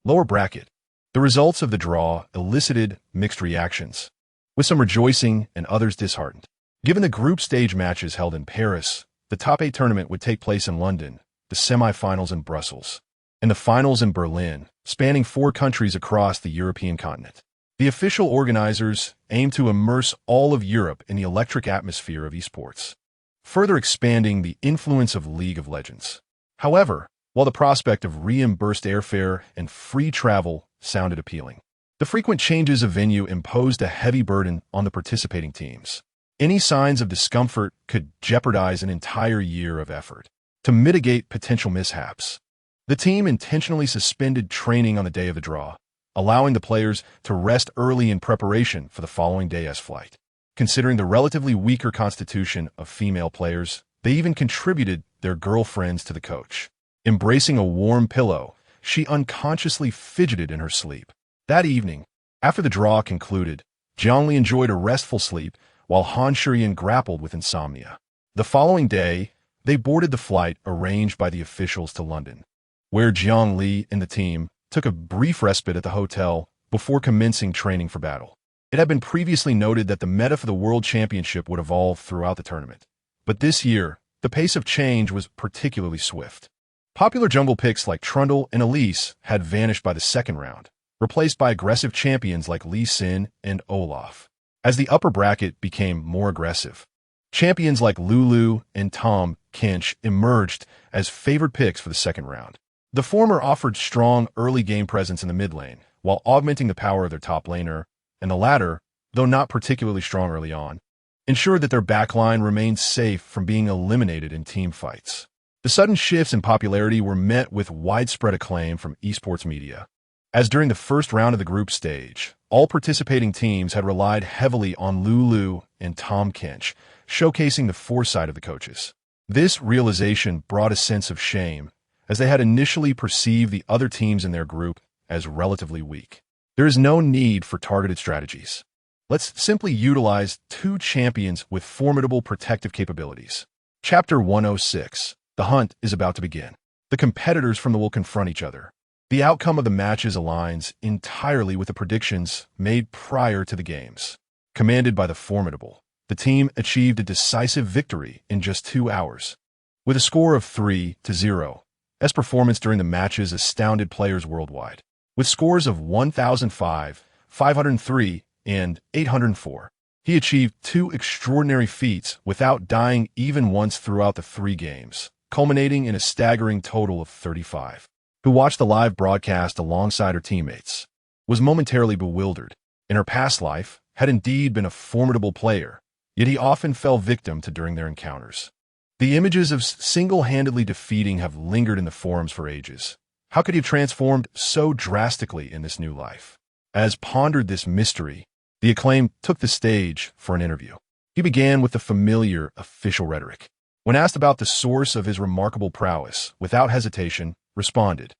lower bracket. The results of the draw elicited mixed reactions, with some rejoicing and others disheartened. Given the group stage matches held in Paris, the top 8 tournament would take place in London, the semi-finals in Brussels, and the finals in Berlin, spanning 4 countries across the European continent. The official organizers aimed to immerse all of Europe in the electric atmosphere of esports, further expanding the influence of League of Legends. However, while the prospect of reimbursed airfare and free travel sounded appealing, the frequent changes of venue imposed a heavy burden on the participating teams. Any signs of discomfort could jeopardize an entire year of effort. To mitigate potential mishaps, the team intentionally suspended training on the day of the draw, allowing the players to rest early in preparation for the following day's flight. Considering the relatively weaker constitution of female players, they even contributed their girlfriends to the coach. Embracing a warm pillow, she unconsciously fidgeted in her sleep. That evening, after the draw concluded, Jiang Li enjoyed a restful sleep while Han Shurian grappled with insomnia. The following day, they boarded the flight arranged by the officials to London, where Jiang Li and the team took a brief respite at the hotel before commencing training for battle. It had been previously noted that the meta for the World Championship would evolve throughout the tournament, but this year, the pace of change was particularly swift. Popular jungle picks like Trundle and Elise had vanished by the second round, replaced by aggressive champions like Lee Sin and Olaf. As the upper bracket became more aggressive, champions like Lulu and Tahm Kench emerged as favored picks for the second round. The former offered strong early game presence in the mid lane, while augmenting the power of their top laner, and the latter, though not particularly strong early on, ensured that their backline remained safe from being eliminated in team fights. The sudden shifts in popularity were met with widespread acclaim from esports media, as during the first round of the group stage, all participating teams had relied heavily on Lulu and Tahm Kench, showcasing the foresight of the coaches. This realization brought a sense of shame, as they had initially perceived the other teams in their group as relatively weak. There is no need for targeted strategies. Let's simply utilize 2 champions with formidable protective capabilities. Chapter 106. The hunt is about to begin. The competitors from the will confront each other. The outcome of the matches aligns entirely with the predictions made prior to the games. Commanded by the formidable, the team achieved a decisive victory in just 2 hours. With a score of 3-0, S performance during the matches astounded players worldwide. With scores of 1005, 503, and 804, he achieved 2 extraordinary feats without dying even once throughout the 3 games, culminating in a staggering total of 35. Who watched the live broadcast alongside her teammates, was momentarily bewildered. In her past life, had indeed been a formidable player, yet he often fell victim to during their encounters. The images of single-handedly defeating have lingered in the forums for ages. How could he have transformed so drastically in this new life? As pondered this mystery, the acclaimed took the stage for an interview. He began with the familiar official rhetoric. When asked about the source of his remarkable prowess, without hesitation, responded,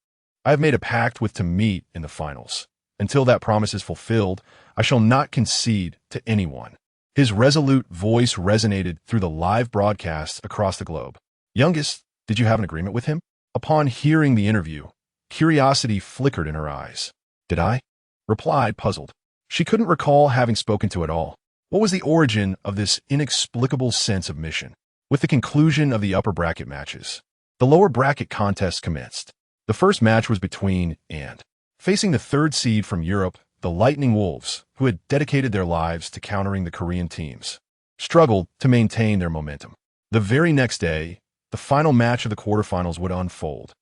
"I have made a pact with to meet in the finals. Until that promise is fulfilled, I shall not concede to anyone." His resolute voice resonated through the live broadcast across the globe. "Youngest, did you have an agreement with him?" Upon hearing the interview, curiosity flickered in her eyes. "Did I?" replied, puzzled. She couldn't recall having spoken to it all. What was the origin of this inexplicable sense of mission? With the conclusion of the upper bracket matches, the lower bracket contest commenced. The first match was between and facing the third seed from Europe, the Lightning Wolves, who had dedicated their lives to countering the Korean teams, struggled to maintain their momentum. The very next day, the final match of the quarterfinals would unfold,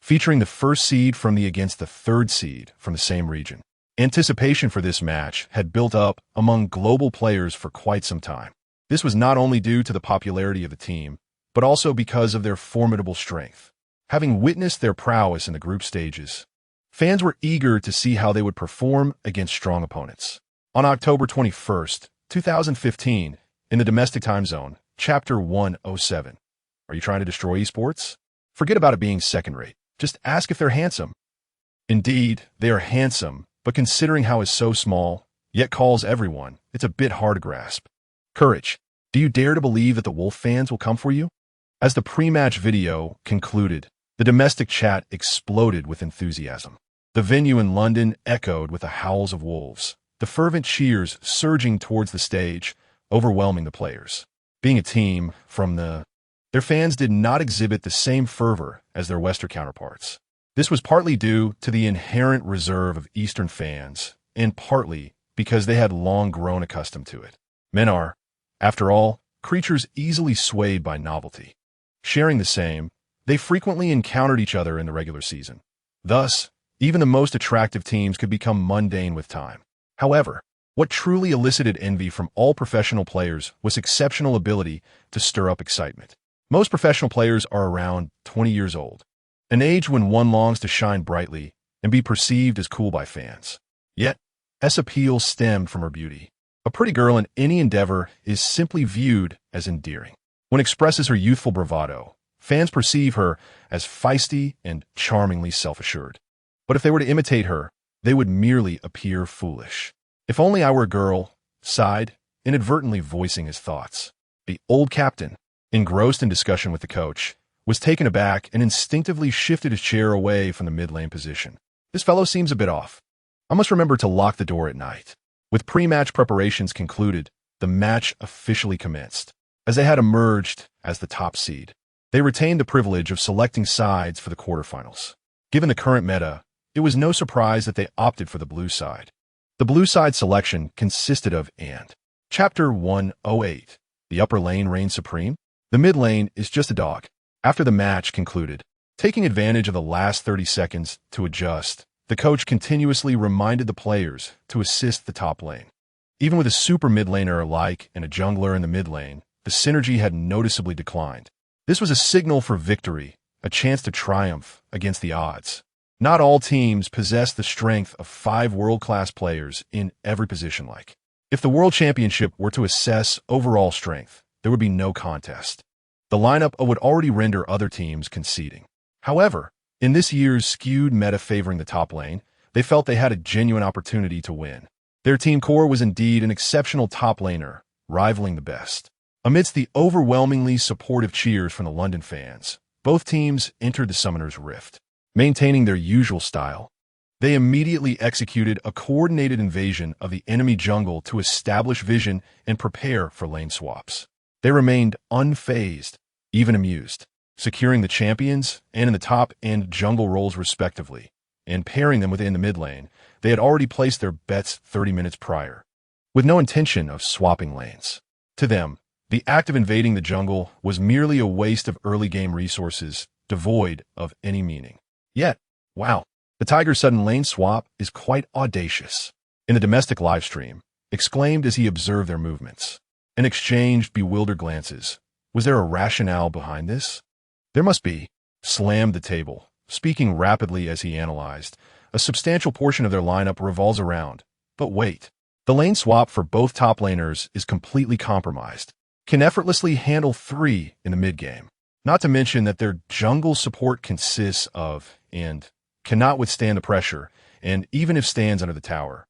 featuring the first seed from against the third seed from the same region. Anticipation for this match had built up among global players for quite some time. This was not only due to the popularity of the team, but also because of their formidable strength. Having witnessed their prowess in the group stages, fans were eager to see how they would perform against strong opponents. On October 21st, 2015, in the domestic time zone, Chapter 107. Are you trying to destroy esports? Forget about it being second-rate. Just ask if they're handsome. Indeed, they are handsome, but considering how is so small, yet calls everyone, it's a bit hard to grasp. Courage. Do you dare to believe that the Wolf fans will come for you? As the pre-match video concluded, the domestic chat exploded with enthusiasm. The venue in London echoed with the howls of wolves, the fervent cheers surging towards the stage, overwhelming the players. Being a team from their fans did not exhibit the same fervor as their Western counterparts. This was partly due to the inherent reserve of Eastern fans, and partly because they had long grown accustomed to it. Men are, after all, creatures easily swayed by novelty. Sharing the same, they frequently encountered each other in the regular season. Thus, even the most attractive teams could become mundane with time. However, what truly elicited envy from all professional players was exceptional ability to stir up excitement. Most professional players are around 20 years old, an age when one longs to shine brightly and be perceived as cool by fans. Yet, S appeal stemmed from her beauty. A pretty girl in any endeavor is simply viewed as endearing. When expresses her youthful bravado, fans perceive her as feisty and charmingly self-assured. But if they were to imitate her, they would merely appear foolish. "If only I were a girl," sighed, inadvertently voicing his thoughts. The old captain, engrossed in discussion with the coach, was taken aback and instinctively shifted his chair away from the mid-lane position. "This fellow seems a bit off. I must remember to lock the door at night." With pre-match preparations concluded, the match officially commenced. As they had emerged as the top seed, they retained the privilege of selecting sides for the quarterfinals. Given the current meta, it was no surprise that they opted for the blue side. The blue side selection consisted of and Chapter 108. The upper lane reigns supreme. The mid lane is just a dog. After the match concluded, taking advantage of the last 30 seconds to adjust, the coach continuously reminded the players to assist the top lane. Even with a super mid laner alike and a jungler in the mid lane, the synergy had noticeably declined. This was a signal for victory, a chance to triumph against the odds. Not all teams possess the strength of 5 world-class players in every position like. If the World Championship were to assess overall strength, there would be no contest. The lineup would already render other teams conceding. However, in this year's skewed meta favoring the top lane, they felt they had a genuine opportunity to win. Their team core was indeed an exceptional top laner, rivaling the best. Amidst the overwhelmingly supportive cheers from the London fans, both teams entered the Summoner's Rift. Maintaining their usual style, they immediately executed a coordinated invasion of the enemy jungle to establish vision and prepare for lane swaps. They remained unfazed, even amused, securing the champions and in the top and jungle roles respectively, and pairing them within the mid lane. They had already placed their bets 30 minutes prior, with no intention of swapping lanes. To them, the act of invading the jungle was merely a waste of early game resources, devoid of any meaning. Yet, wow, the Tiger's sudden lane swap is quite audacious. In the domestic livestream, exclaimed as he observed their movements, and exchanged bewildered glances. Was there a rationale behind this? There must be. Slammed the table, speaking rapidly as he analyzed. A substantial portion of their lineup revolves around. But wait. The lane swap for both top laners is completely compromised. Can effortlessly handle 3 in the mid-game. Not to mention that their jungle support consists of, and cannot withstand the pressure, and even if stands under the tower.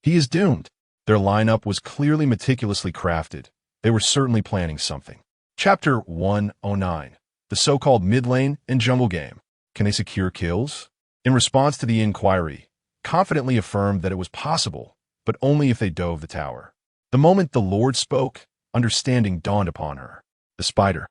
He is doomed. Their lineup was clearly meticulously crafted. They were certainly planning something. Chapter 109. The so-called mid-lane and jungle game. Can they secure kills? In response to the inquiry, confidently affirmed that it was possible, but only if they dove the tower. The moment the Lord spoke, understanding dawned upon her. The spider,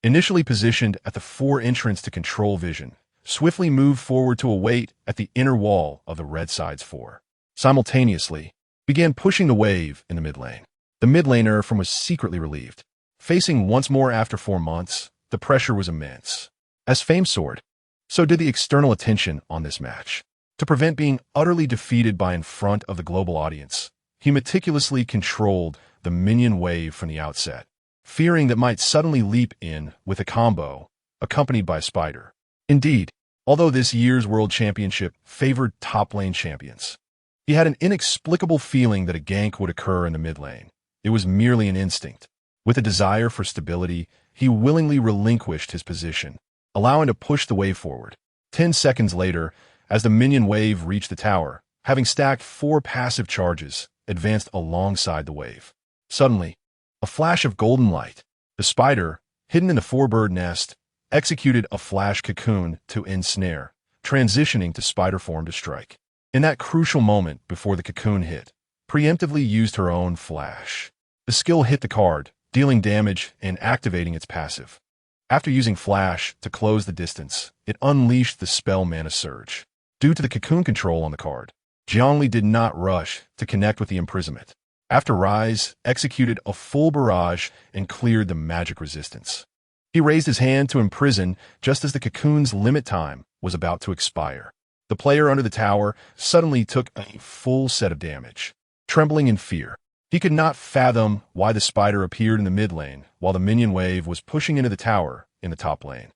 initially positioned at the fore entrance to control vision, swiftly moved forward to await at the inner wall of the red side's fore. Simultaneously, began pushing the wave in the mid lane. The mid laner was secretly relieved. Facing once more after 4 months, the pressure was immense. As fame soared, so did the external attention on this match. To prevent being utterly defeated by in front of the global audience, he meticulously controlled the minion wave from the outset, fearing that might suddenly leap in with a combo, accompanied by a spider. Indeed, although this year's World Championship favored top lane champions, he had an inexplicable feeling that a gank would occur in the mid lane. It was merely an instinct. With a desire for stability, he willingly relinquished his position, allowing to push the wave forward. 10 seconds later, as the minion wave reached the tower, having stacked 4 passive charges, advanced alongside the wave. Suddenly, a flash of golden light. The spider, hidden in the 4-bird nest, executed a flash cocoon to ensnare, transitioning to spider form to strike. In that crucial moment before the cocoon hit, preemptively used her own flash. The skill hit the card, dealing damage and activating its passive. After using flash to close the distance, it unleashed the spell mana surge. Due to the cocoon control on the card, Jiang Li did not rush to connect with the imprisonment. After Rise, executed a full barrage and cleared the magic resistance. He raised his hand to imprison just as the cocoon's limit time was about to expire. The player under the tower suddenly took a full set of damage. Trembling in fear, he could not fathom why the spider appeared in the mid lane while the minion wave was pushing into the tower in the top lane.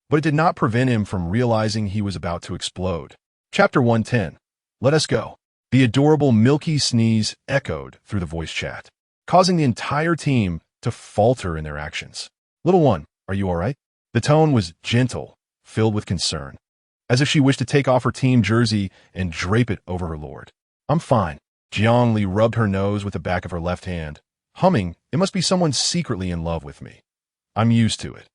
But it did not prevent him from realizing he was about to explode. Chapter 110. Let us go. The adorable milky sneeze echoed through the voice chat, causing the entire team to falter in their actions. Little one, are you all right? The tone was gentle, filled with concern, as if she wished to take off her team jersey and drape it over her lord. I'm fine. Jiang Li rubbed her nose with the back of her left hand, humming, it must be someone secretly in love with me. I'm used to it.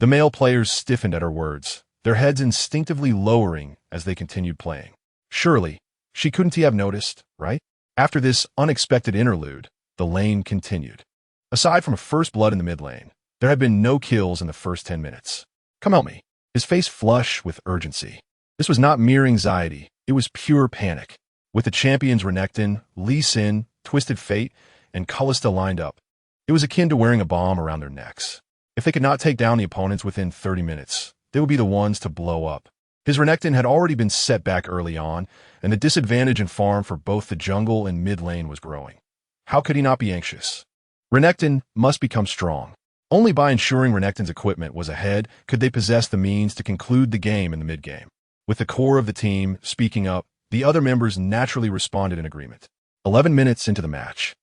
The male players stiffened at her words, their heads instinctively lowering as they continued playing. Surely, she couldn't have noticed, right? After this unexpected interlude, the lane continued. Aside from a first blood in the mid lane, there had been no kills in the first 10 minutes. Come help me. His face flushed with urgency. This was not mere anxiety, it was pure panic. With the champions Renekton, Lee Sin, Twisted Fate, and Callista lined up, it was akin to wearing a bomb around their necks. If they could not take down the opponents within 30 minutes, they would be the ones to blow up. His Renekton had already been set back early on, and the disadvantage in farm for both the jungle and mid lane was growing. How could he not be anxious? Renekton must become strong. Only by ensuring Renekton's equipment was ahead could they possess the means to conclude the game in the mid-game. With the core of the team speaking up, the other members naturally responded in agreement. 11 minutes into the match,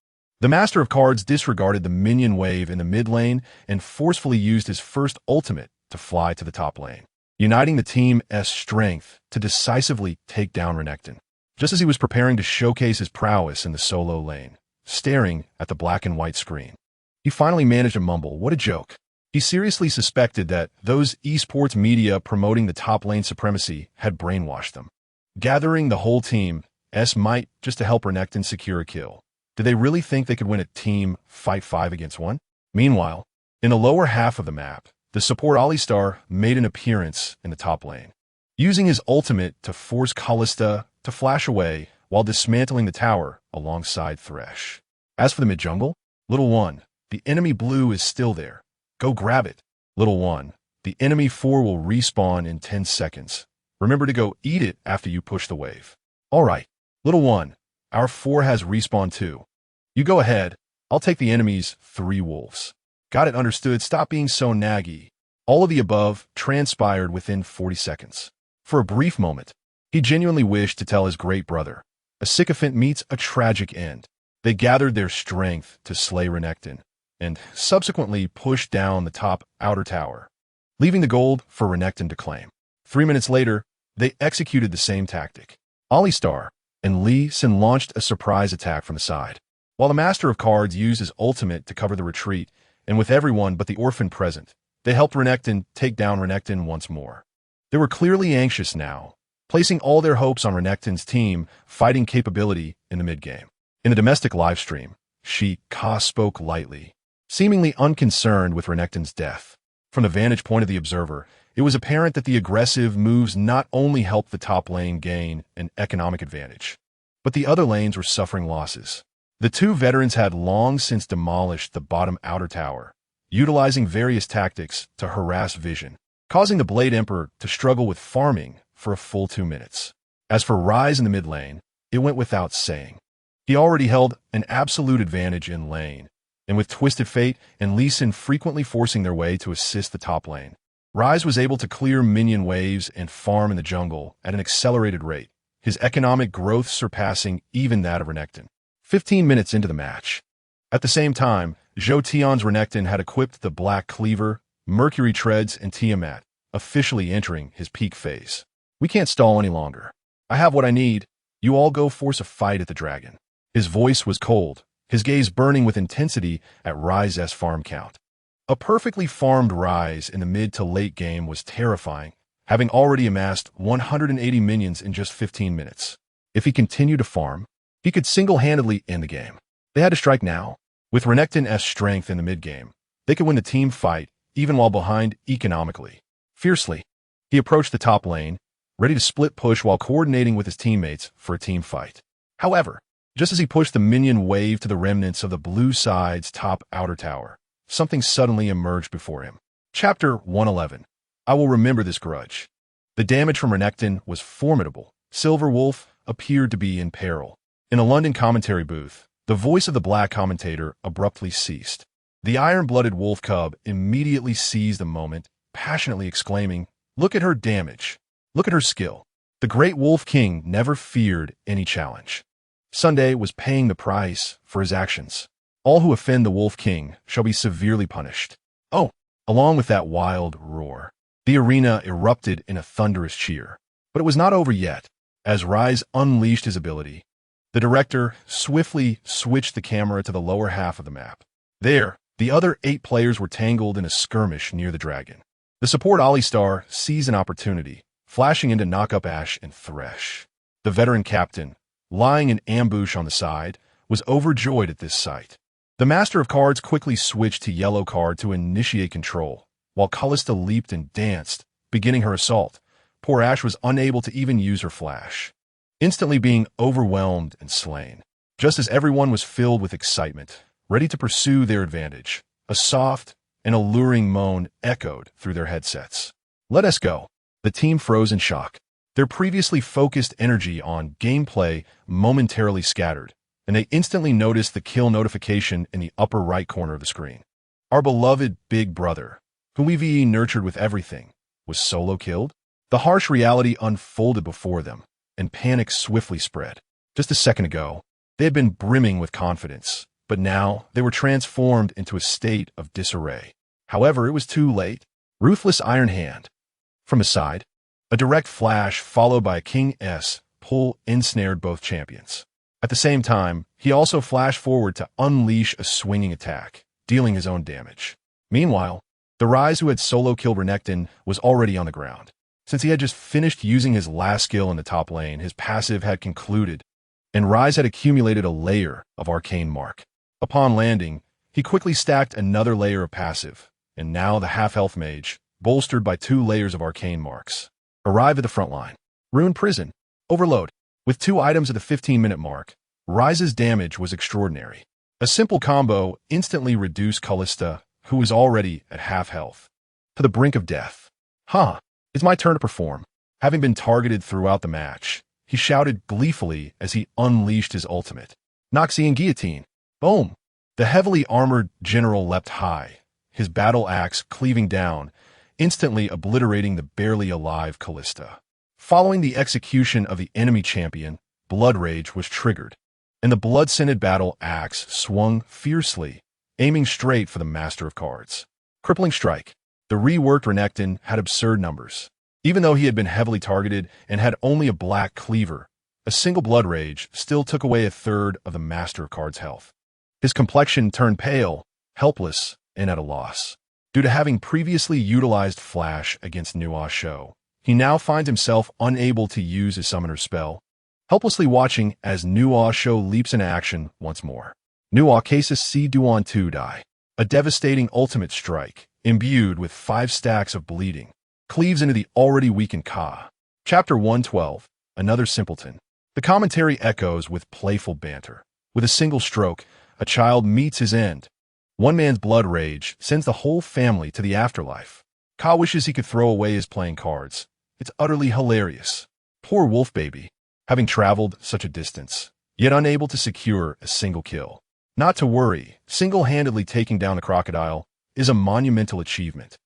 the Master of Cards disregarded the minion wave in the mid lane and forcefully used his first ultimate to fly to the top lane, uniting the team's strength to decisively take down Renekton. Just as he was preparing to showcase his prowess in the solo lane, staring at the black and white screen, he finally managed to mumble, "What a joke." He seriously suspected that those esports media promoting the top lane supremacy had brainwashed them, gathering the whole team's might just to help Renekton secure a kill. Did they really think they could win a team fight 5 against 1? Meanwhile, in the lower half of the map, the support Alistar made an appearance in the top lane, using his ultimate to force Callista to flash away while dismantling the tower alongside Thresh. As for the mid-jungle, Little One, the enemy blue is still there. Go grab it. Little One, the enemy 4 will respawn in 10 seconds. Remember to go eat it after you push the wave. All right, Little One, our 4 has respawn too. You go ahead, I'll take the enemy's 3 wolves. Got it, understood, stop being so naggy. All of the above transpired within 40 seconds. For a brief moment, he genuinely wished to tell his great brother, a sycophant meets a tragic end. They gathered their strength to slay Renekton, and subsequently pushed down the top outer tower, leaving the gold for Renekton to claim. 3 minutes later, they executed the same tactic. Alistar and Lee Sin launched a surprise attack from the side, while the Master of Cards used his ultimate to cover the retreat, and with everyone but the orphan present, they helped Renekton take down Renekton once more. They were clearly anxious now, placing all their hopes on Renekton's team fighting capability in the mid-game. In the domestic livestream, Ka spoke lightly, seemingly unconcerned with Renekton's death. From the vantage point of the observer, it was apparent that the aggressive moves not only helped the top lane gain an economic advantage, but the other lanes were suffering losses. The two veterans had long since demolished the bottom outer tower, utilizing various tactics to harass Vision, causing the Blade Emperor to struggle with farming for a full 2 minutes. As for Ryze in the mid lane, it went without saying. He already held an absolute advantage in lane, and with Twisted Fate and Lee Sin frequently forcing their way to assist the top lane, Ryze was able to clear minion waves and farm in the jungle at an accelerated rate, his economic growth surpassing even that of Renekton. 15 minutes into the match. At the same time, Zhou Tian's Renekton had equipped the Black Cleaver, Mercury Treads, and Tiamat, officially entering his peak phase. We can't stall any longer. I have what I need. You all go force a fight at the dragon. His voice was cold, his gaze burning with intensity at Ryze's farm count. A perfectly farmed Ryze in the mid to late game was terrifying, having already amassed 180 minions in just 15 minutes. If he continued to farm, he could single-handedly end the game. They had to strike now. With Renekton's strength in the mid-game, they could win the team fight even while behind economically. Fiercely, he approached the top lane, ready to split push while coordinating with his teammates for a team fight. However, just as he pushed the minion wave to the remnants of the blue side's top outer tower, something suddenly emerged before him. Chapter 111. I will remember this grudge. The damage from Renekton was formidable. Silver Wolf appeared to be in peril. In a London commentary booth, the voice of the black commentator abruptly ceased. The iron-blooded wolf cub immediately seized the moment, passionately exclaiming, "Look at her damage. Look at her skill." The great Wolf King never feared any challenge. Sunday was paying the price for his actions. All who offend the Wolf King shall be severely punished. Oh, along with that wild roar, the arena erupted in a thunderous cheer. But it was not over yet. As Ryze unleashed his ability, the director swiftly switched the camera to the lower half of the map. There, the other 8 players were tangled in a skirmish near the dragon. The support Alistar seized an opportunity, flashing in to knock up Ashe and Thresh. The veteran captain, lying in ambush on the side, was overjoyed at this sight. The Master of Cards quickly switched to yellow card to initiate control, while Kalista leaped and danced, beginning her assault. Poor Ashe was unable to even use her flash, instantly being overwhelmed and slain. Just as everyone was filled with excitement, ready to pursue their advantage, a soft and alluring moan echoed through their headsets. "Let us go." The team froze in shock. Their previously focused energy on gameplay momentarily scattered, and they instantly noticed the kill notification in the upper right corner of the screen. Our beloved big brother, whom we've nurtured with everything, was solo killed? The harsh reality unfolded before them, and panic swiftly spread. Just a second ago, they had been brimming with confidence, but now they were transformed into a state of disarray. However, it was too late. Ruthless Iron Hand. From his side, a direct flash followed by a King S pull ensnared both champions. At the same time, he also flashed forward to unleash a swinging attack, dealing his own damage. Meanwhile, the Ryze who had solo killed Renekton was already on the ground. Since he had just finished using his last skill in the top lane, his passive had concluded, and Ryze had accumulated a layer of arcane mark. Upon landing, he quickly stacked another layer of passive, and now the half-health mage, bolstered by 2 layers of arcane marks, arrived at the front line. Rune Prison. Overload. With 2 items at the 15-minute mark, Ryze's damage was extraordinary. A simple combo instantly reduced Kalista, who was already at half health, to the brink of death. It's my turn to perform. Having been targeted throughout the match, he shouted gleefully as he unleashed his ultimate. Noxian Guillotine. Boom! The heavily armored general leapt high, his battle axe cleaving down, instantly obliterating the barely alive Kalista. Following the execution of the enemy champion, Blood Rage was triggered, and the blood-scented battle axe swung fiercely, aiming straight for the Master of Cards. Crippling Strike. The reworked Renekton had absurd numbers. Even though he had been heavily targeted and had only a black cleaver, a single Blood Rage still took away a third of the Master of Cards' health. His complexion turned pale, helpless, and at a loss. Due to having previously utilized Flash against Nua's show, he now finds himself unable to use his summoner's spell, helplessly watching as Nua's show leaps into action once more. Nua cases C Duan 2 die. A devastating ultimate strike, imbued with 5 stacks of bleeding, cleaves into the already weakened Ka. Chapter 112, Another Simpleton. The commentary echoes with playful banter. With a single stroke, a child meets his end. One man's blood rage sends the whole family to the afterlife. Ka wishes he could throw away his playing cards. It's utterly hilarious. Poor wolf baby, having traveled such a distance, yet unable to secure a single kill. Not to worry, single-handedly taking down the crocodile is a monumental achievement.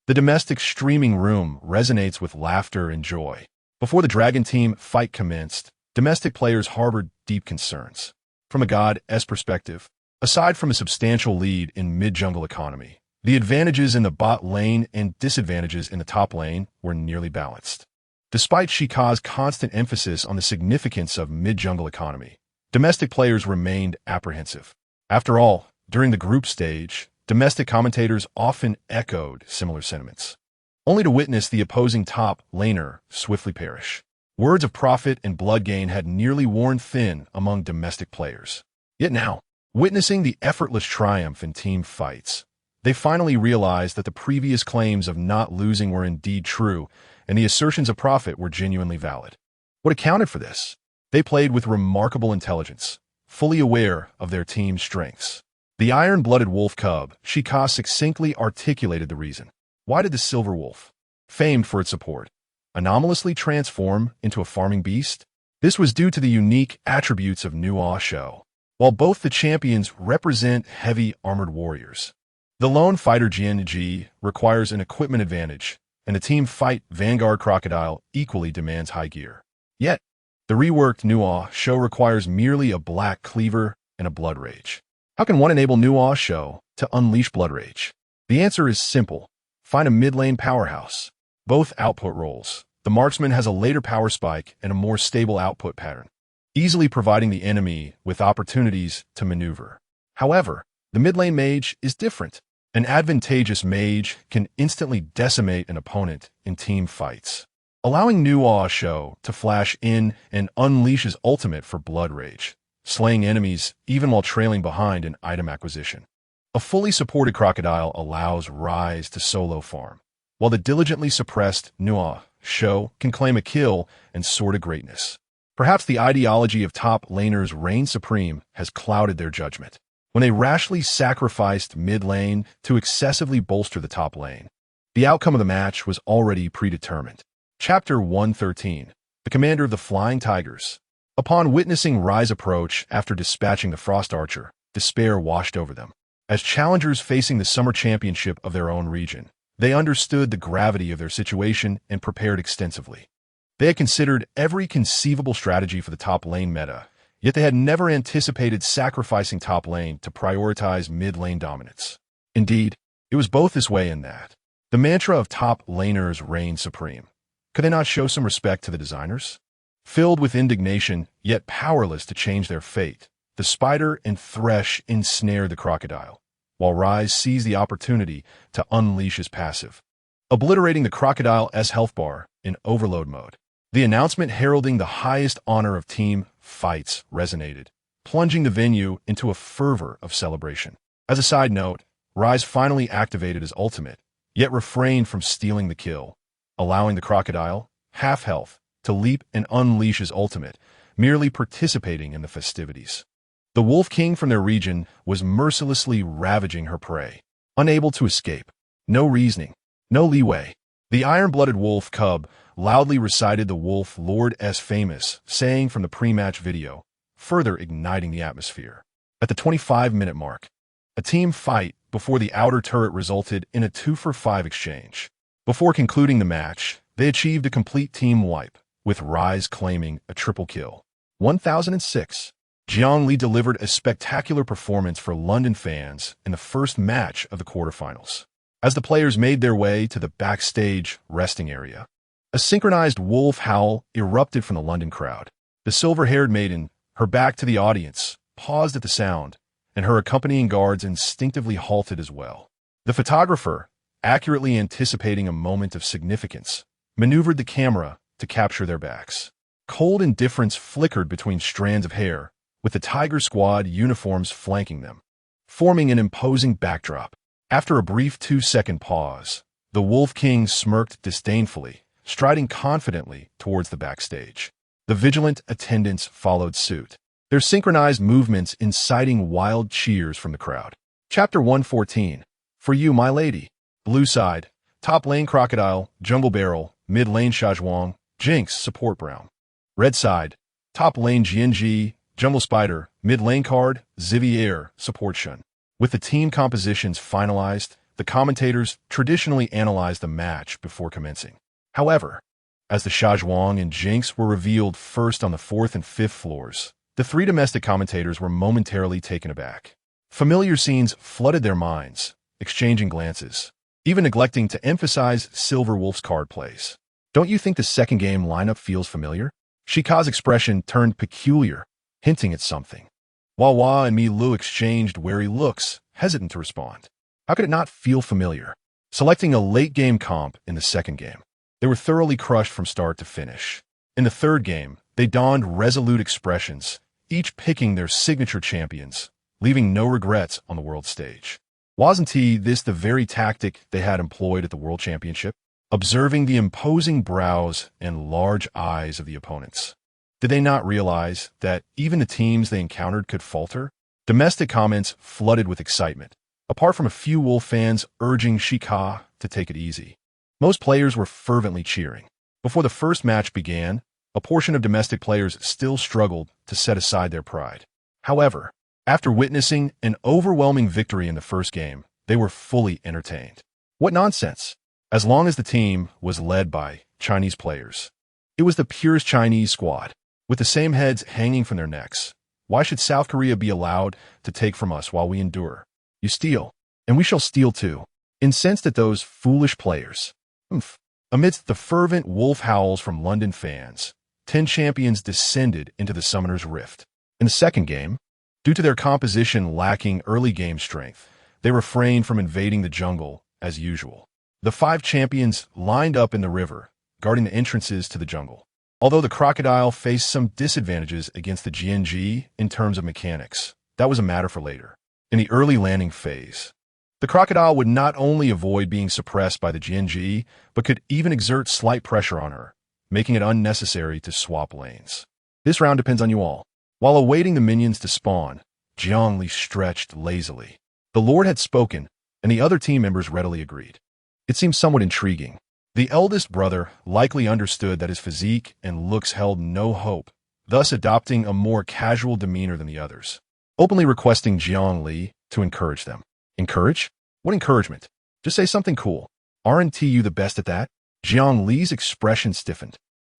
The domestic streaming room resonates with laughter and joy. Before the Dragon Team fight commenced, domestic players harbored deep concerns. From a god's perspective, aside from a substantial lead in mid-jungle economy, the advantages in the bot lane and disadvantages in the top lane were nearly balanced. Despite Shika's constant emphasis on the significance of mid-jungle economy, domestic players remained apprehensive. After all, during the group stage, domestic commentators often echoed similar sentiments, only to witness the opposing top laner swiftly perish. Words of profit and blood gain had nearly worn thin among domestic players. Yet now, witnessing the effortless triumph in team fights, they finally realized that the previous claims of not losing were indeed true, and the assertions of profit were genuinely valid. What accounted for this? They played with remarkable intelligence, fully aware of their team's strengths. The iron-blooded wolf cub, Shika, succinctly articulated the reason. Why did the silver wolf, famed for its support, anomalously transform into a farming beast? This was due to the unique attributes of Nua's show. While both the champions represent heavy armored warriors, the lone fighter Jiang Li requires an equipment advantage, and the team fight Vanguard Crocodile equally demands high gear. Yet, the reworked Nua's show requires merely a black cleaver and a blood rage. How can one enable Nua's show to unleash blood rage? The answer is simple. Find a mid-lane powerhouse. Both output roles. The marksman has a later power spike and a more stable output pattern, easily providing the enemy with opportunities to maneuver. However, the mid-lane mage is different. An advantageous mage can instantly decimate an opponent in team fights, allowing Nua's show to flash in and unleash his ultimate for blood rage, slaying enemies even while trailing behind in item acquisition. A fully supported crocodile allows Rise to solo farm, while the diligently suppressed Nua's show can claim a kill and soar to greatness. Perhaps the ideology of top laners reign supreme has clouded their judgment, when they rashly sacrificed mid lane to excessively bolster the top lane. The outcome of the match was already predetermined. Chapter 113, The Commander of the Flying Tigers. Upon witnessing Rise approach after dispatching the Frost Archer, despair washed over them. As challengers facing the summer championship of their own region, they understood the gravity of their situation and prepared extensively. They had considered every conceivable strategy for the top lane meta, yet they had never anticipated sacrificing top lane to prioritize mid-lane dominance. Indeed, it was both this way and that. The mantra of top laners reigned supreme. Could they not show some respect to the designers? Filled with indignation, yet powerless to change their fate, the spider and Thresh ensnared the crocodile, while Rise seized the opportunity to unleash his passive, obliterating the crocodile's health bar in overload mode. The announcement heralding the highest honor of team fights resonated, plunging the venue into a fervor of celebration. As a side note, Rise finally activated his ultimate, yet refrained from stealing the kill, allowing the crocodile, half health, to leap and unleash his ultimate, merely participating in the festivities. The Wolf King from their region was mercilessly ravaging her prey, unable to escape. No reasoning, no leeway. The iron-blooded wolf cub loudly recited the Wolf Lord's famous saying from the pre-match video, further igniting the atmosphere. At the 25-minute mark, a team fight before the outer turret resulted in a 2-for-5 exchange. Before concluding the match, they achieved a complete team wipe, with Rise claiming a triple kill. 1006. Jiang Li delivered a spectacular performance for London fans in the first match of the quarterfinals. As the players made their way to the backstage resting area, a synchronized wolf howl erupted from the London crowd. The silver-haired maiden, her back to the audience, paused at the sound, and her accompanying guards instinctively halted as well. The photographer, accurately anticipating a moment of significance, maneuvered the camera to capture their backs. Cold indifference flickered between strands of hair, with the Tiger Squad uniforms flanking them, forming an imposing backdrop. After a brief 2-second pause, the Wolf King smirked disdainfully, striding confidently towards the backstage. The vigilant attendants followed suit, their synchronized movements inciting wild cheers from the crowd. Chapter 114. For you, my lady. Blue side, top lane Crocodile, Jungle Barrel, mid lane Shazhuang, Jinx, support Brown. Red side, top lane GNG, Jungle Spider, mid lane card, Zivier, support Shun. With the team compositions finalized, the commentators traditionally analyzed the match before commencing. However, as the Shazhuang and Jinx were revealed first on the 4th and 5th floors, the three domestic commentators were momentarily taken aback. Familiar scenes flooded their minds, exchanging glances, even neglecting to emphasize Silver Wolf's card plays. Don't you think the second game lineup feels familiar? Shika's expression turned peculiar, hinting at something. Wawa and Mi Lu exchanged wary looks, hesitant to respond. How could it not feel familiar? Selecting a late-game comp in the second game, they were thoroughly crushed from start to finish. In the third game, they donned resolute expressions, each picking their signature champions, leaving no regrets on the world stage. Wasn't this the very tactic they had employed at the World Championship? Observing the imposing brows and large eyes of the opponents, did they not realize that even the teams they encountered could falter? Domestic comments flooded with excitement, apart from a few Wolf fans urging Shika to take it easy. Most players were fervently cheering. Before the first match began, a portion of domestic players still struggled to set aside their pride. However, after witnessing an overwhelming victory in the first game, they were fully entertained. What nonsense! As long as the team was led by Chinese players, it was the purest Chinese squad, with the same heads hanging from their necks. Why should South Korea be allowed to take from us while we endure? You steal, and we shall steal too. Incensed at those foolish players. Amidst the fervent wolf howls from London fans, 10 champions descended into the Summoner's Rift. In the second game, due to their composition lacking early game strength, they refrained from invading the jungle as usual. The 5 champions lined up in the river, guarding the entrances to the jungle. Although the Crocodile faced some disadvantages against the GNG in terms of mechanics, that was a matter for later. In the early landing phase, the Crocodile would not only avoid being suppressed by the GNG, but could even exert slight pressure on her, making it unnecessary to swap lanes. This round depends on you all. While awaiting the minions to spawn, Jiang Li stretched lazily. The Lord had spoken, and the other team members readily agreed. It seemed somewhat intriguing. The eldest brother likely understood that his physique and looks held no hope, thus adopting a more casual demeanor than the others, openly requesting Jiang Li to encourage them. Encourage? What encouragement? Just say something cool. Aren't you the best at that? Jiang Li's expression stiffened,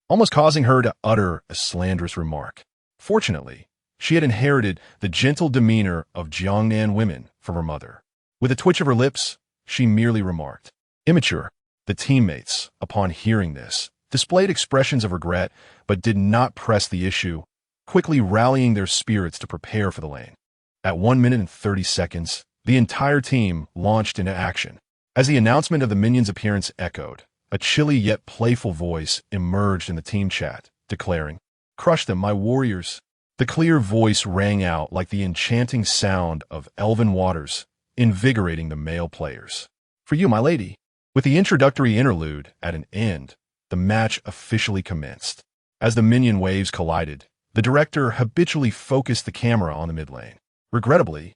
almost causing her to utter a slanderous remark. Fortunately, she had inherited the gentle demeanor of Jiangnan women from her mother. With a twitch of her lips, she merely remarked, "Immature." The teammates, upon hearing this, displayed expressions of regret but did not press the issue, quickly rallying their spirits to prepare for the lane. At 1 minute and 30 seconds, the entire team launched into action. As the announcement of the minions' appearance echoed, a chilly yet playful voice emerged in the team chat, declaring, "Crush them, my warriors." The clear voice rang out like the enchanting sound of elven waters, invigorating the male players. "For you, my lady." With the introductory interlude at an end, the match officially commenced. As the minion waves collided, the director habitually focused the camera on the mid lane. Regrettably,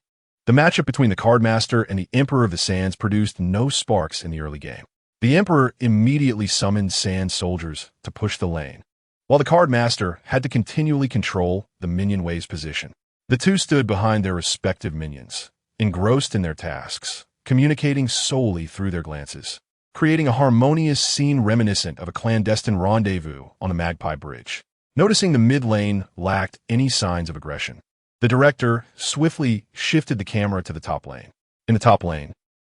the matchup between the Cardmaster and the Emperor of the Sands produced no sparks in the early game. The Emperor immediately summoned Sand soldiers to push the lane, while the Cardmaster had to continually control the minion wave's position. The two stood behind their respective minions, engrossed in their tasks, communicating solely through their glances. creating a harmonious scene reminiscent of a clandestine rendezvous on the Magpie Bridge. Noticing the mid lane lacked any signs of aggression, the director swiftly shifted the camera to the top lane. In the top lane,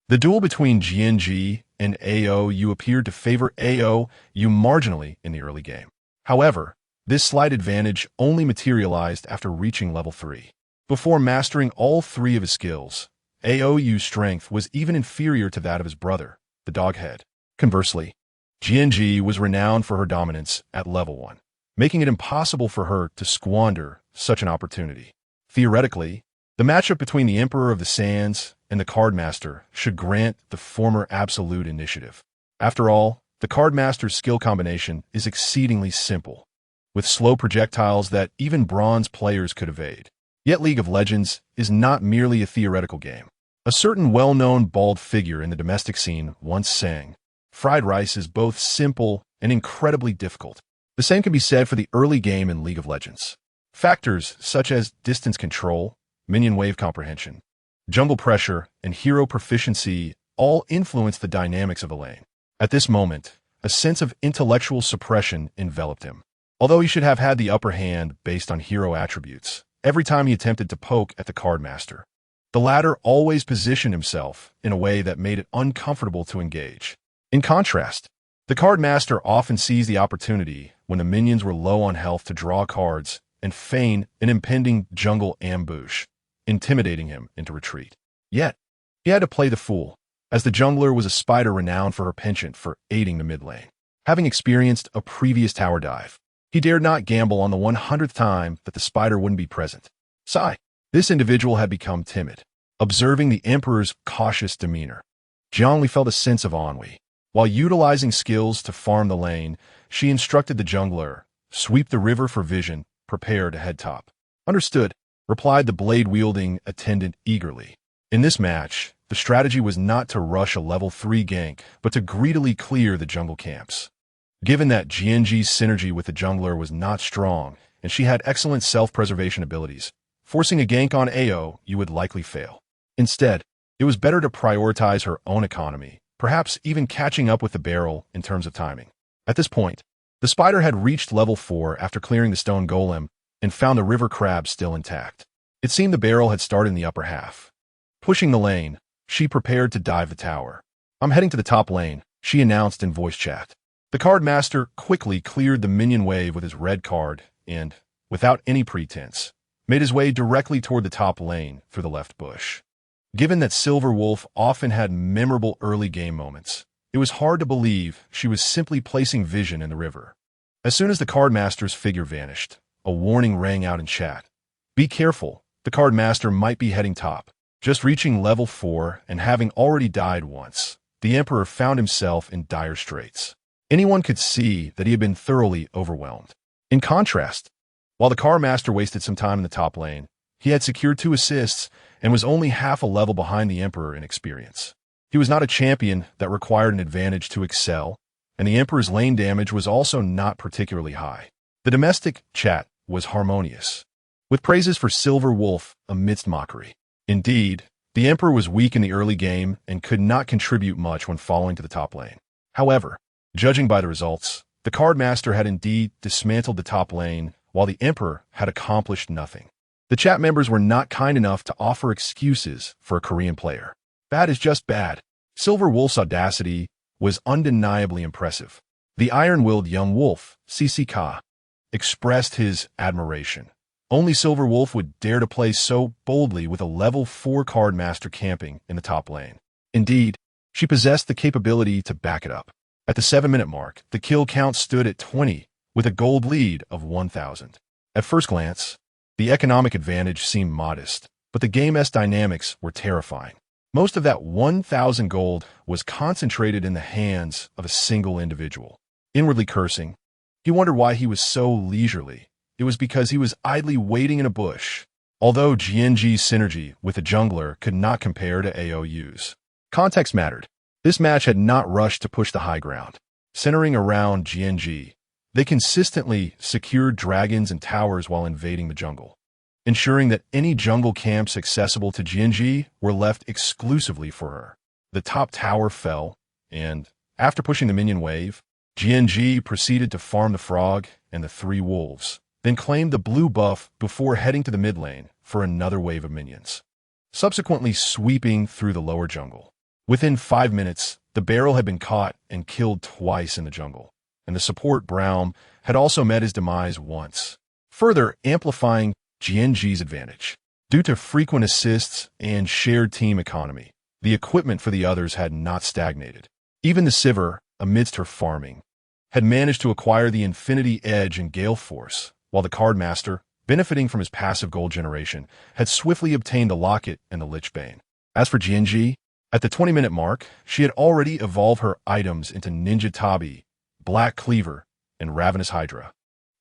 the duel between Jiang and AOU appeared to favor AOU marginally in the early game. However, this slight advantage only materialized after reaching level 3. Before mastering all 3 of his skills, AOU's strength was even inferior to that of his brother, the Doghead. Conversely, Jiang was renowned for her dominance at level 1, making it impossible for her to squander such an opportunity. Theoretically, the matchup between the Emperor of the Sands and the Cardmaster should grant the former absolute initiative. After all, the Cardmaster's skill combination is exceedingly simple, with slow projectiles that even bronze players could evade. Yet League of Legends is not merely a theoretical game. A certain well-known bald figure in the domestic scene once sang, "Fried rice is both simple and incredibly difficult." The same can be said for the early game in League of Legends. Factors such as distance control, minion wave comprehension, jungle pressure, and hero proficiency all influence the dynamics of a lane. At this moment, a sense of intellectual suppression enveloped him. Although he should have had the upper hand based on hero attributes, every time he attempted to poke at the Cardmaster, the latter always positioned himself in a way that made it uncomfortable to engage. In contrast, the Cardmaster often seized the opportunity when the minions were low on health to draw cards and feign an impending jungle ambush, intimidating him into retreat. Yet, he had to play the fool, as the jungler was a spider renowned for her penchant for aiding the mid lane. Having experienced a previous tower dive, he dared not gamble on the 100th time that the spider wouldn't be present. Sigh. This individual had become timid. Observing the Emperor's cautious demeanor, Jiang Li felt a sense of ennui. While utilizing skills to farm the lane, she instructed the jungler, "Sweep the river for vision, prepare to head top." "Understood," replied the blade-wielding attendant eagerly. In this match, the strategy was not to rush a level 3 gank, but to greedily clear the jungle camps. Given that Jiang's synergy with the jungler was not strong, and she had excellent self-preservation abilities, forcing a gank on AOU would likely fail. Instead, it was better to prioritize her own economy, perhaps even catching up with the barrel in terms of timing. At this point, the spider had reached level 4 after clearing the stone golem and found the river crab still intact. It seemed the barrel had started in the upper half. Pushing the lane, she prepared to dive the tower. "I'm heading to the top lane," she announced in voice chat. The Cardmaster quickly cleared the minion wave with his red card and, without any pretense, made his way directly toward the top lane through the left bush. Given that Silver Wolf often had memorable early game moments, it was hard to believe she was simply placing vision in the river. As soon as the Cardmaster's figure vanished, a warning rang out in chat. "Be careful, the Cardmaster might be heading top." Just reaching level 4 and having already died once, the Emperor found himself in dire straits. Anyone could see that he had been thoroughly overwhelmed. In contrast, while the Cardmaster wasted some time in the top lane, he had secured 2 assists and was only half a level behind the Emperor in experience. He was not a champion that required an advantage to excel, and the Emperor's lane damage was also not particularly high. The domestic chat was harmonious, with praises for Silver Wolf amidst mockery. Indeed, the Emperor was weak in the early game and could not contribute much when falling to the top lane. However, judging by the results, the Cardmaster had indeed dismantled the top lane, while the Emperor had accomplished nothing. The chat members were not kind enough to offer excuses for a Korean player. Bad is just bad. Silver Wolf's audacity was undeniably impressive. The iron-willed young wolf, CCK, expressed his admiration. Only Silver Wolf would dare to play so boldly with a level 4 Cardmaster camping in the top lane. Indeed, she possessed the capability to back it up. At the 7-minute mark, the kill count stood at 20, with a gold lead of 1,000. At first glance, the economic advantage seemed modest, but the game's dynamics were terrifying. Most of that 1,000 gold was concentrated in the hands of a single individual. Inwardly cursing, he wondered why he was so leisurely. It was because he was idly waiting in a bush. Although Jiang's synergy with the jungler could not compare to AOU's. Context mattered. This match had not rushed to push the high ground. Centering around Jiang, they consistently secured dragons and towers while invading the jungle, ensuring that any jungle camps accessible to Jiang were left exclusively for her. The top tower fell, and, After pushing the minion wave, GNG proceeded to farm the frog and the 3 wolves, then claimed the blue buff before heading to the mid lane for another wave of minions, subsequently sweeping through the lower jungle. Within 5 minutes, the barrel had been caught and killed twice in the jungle, and the support Braum had also met his demise once, further amplifying GNG's advantage. Due to frequent assists and shared team economy, the equipment for the others had not stagnated. Even the Sivir, amidst her farming, had managed to acquire the Infinity Edge and Gale Force, while the Cardmaster, benefiting from his passive gold generation, had swiftly obtained the Locket and the Lich Bane. As for GNG, at the 20-minute mark, she had already evolved her items into Ninja Tabi, Black Cleaver, and Ravenous Hydra,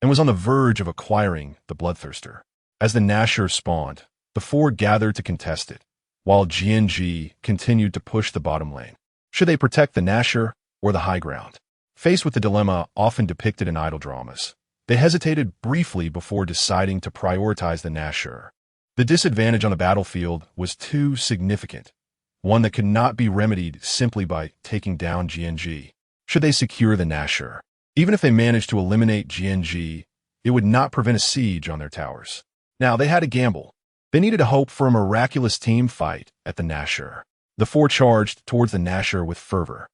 and was on the verge of acquiring the Bloodthirster. As the Nashor spawned, the 4 gathered to contest it, while GNG continued to push the bottom lane. Should they protect the Nashor or the high ground? Faced with the dilemma often depicted in idol dramas, they hesitated briefly before deciding to prioritize the Nashor. The disadvantage on the battlefield was too significant, one that could not be remedied simply by taking down GNG. Should they secure the Nashor? Even if they managed to eliminate GNG, it would not prevent a siege on their towers. Now, they had a gamble. They needed to hope for a miraculous team fight at the Nashor. The 4 charged towards the Nashor with fervor,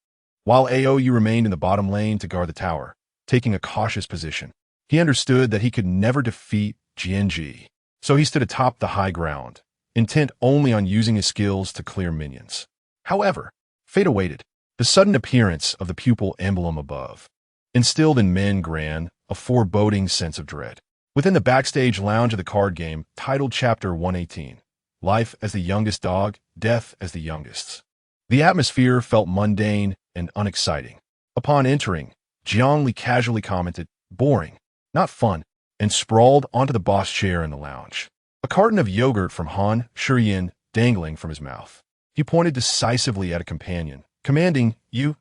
while AOU remained in the bottom lane to guard the tower, taking a cautious position. He understood that he could never defeat GNG, so he stood atop the high ground, intent only on using his skills to clear minions. However, fate awaited. The sudden appearance of the pupil emblem above instilled in Min Gran a foreboding sense of dread. Within the backstage lounge of the card game, titled Chapter 118, Life as the Youngest Dog, Death as the Youngest, the atmosphere felt mundane and unexciting. Upon entering, Jiang Li casually commented, "Boring, not fun," and sprawled onto the boss chair in the lounge, a carton of yogurt from Han Shurian dangling from his mouth. He pointed decisively at a companion, commanding, "You,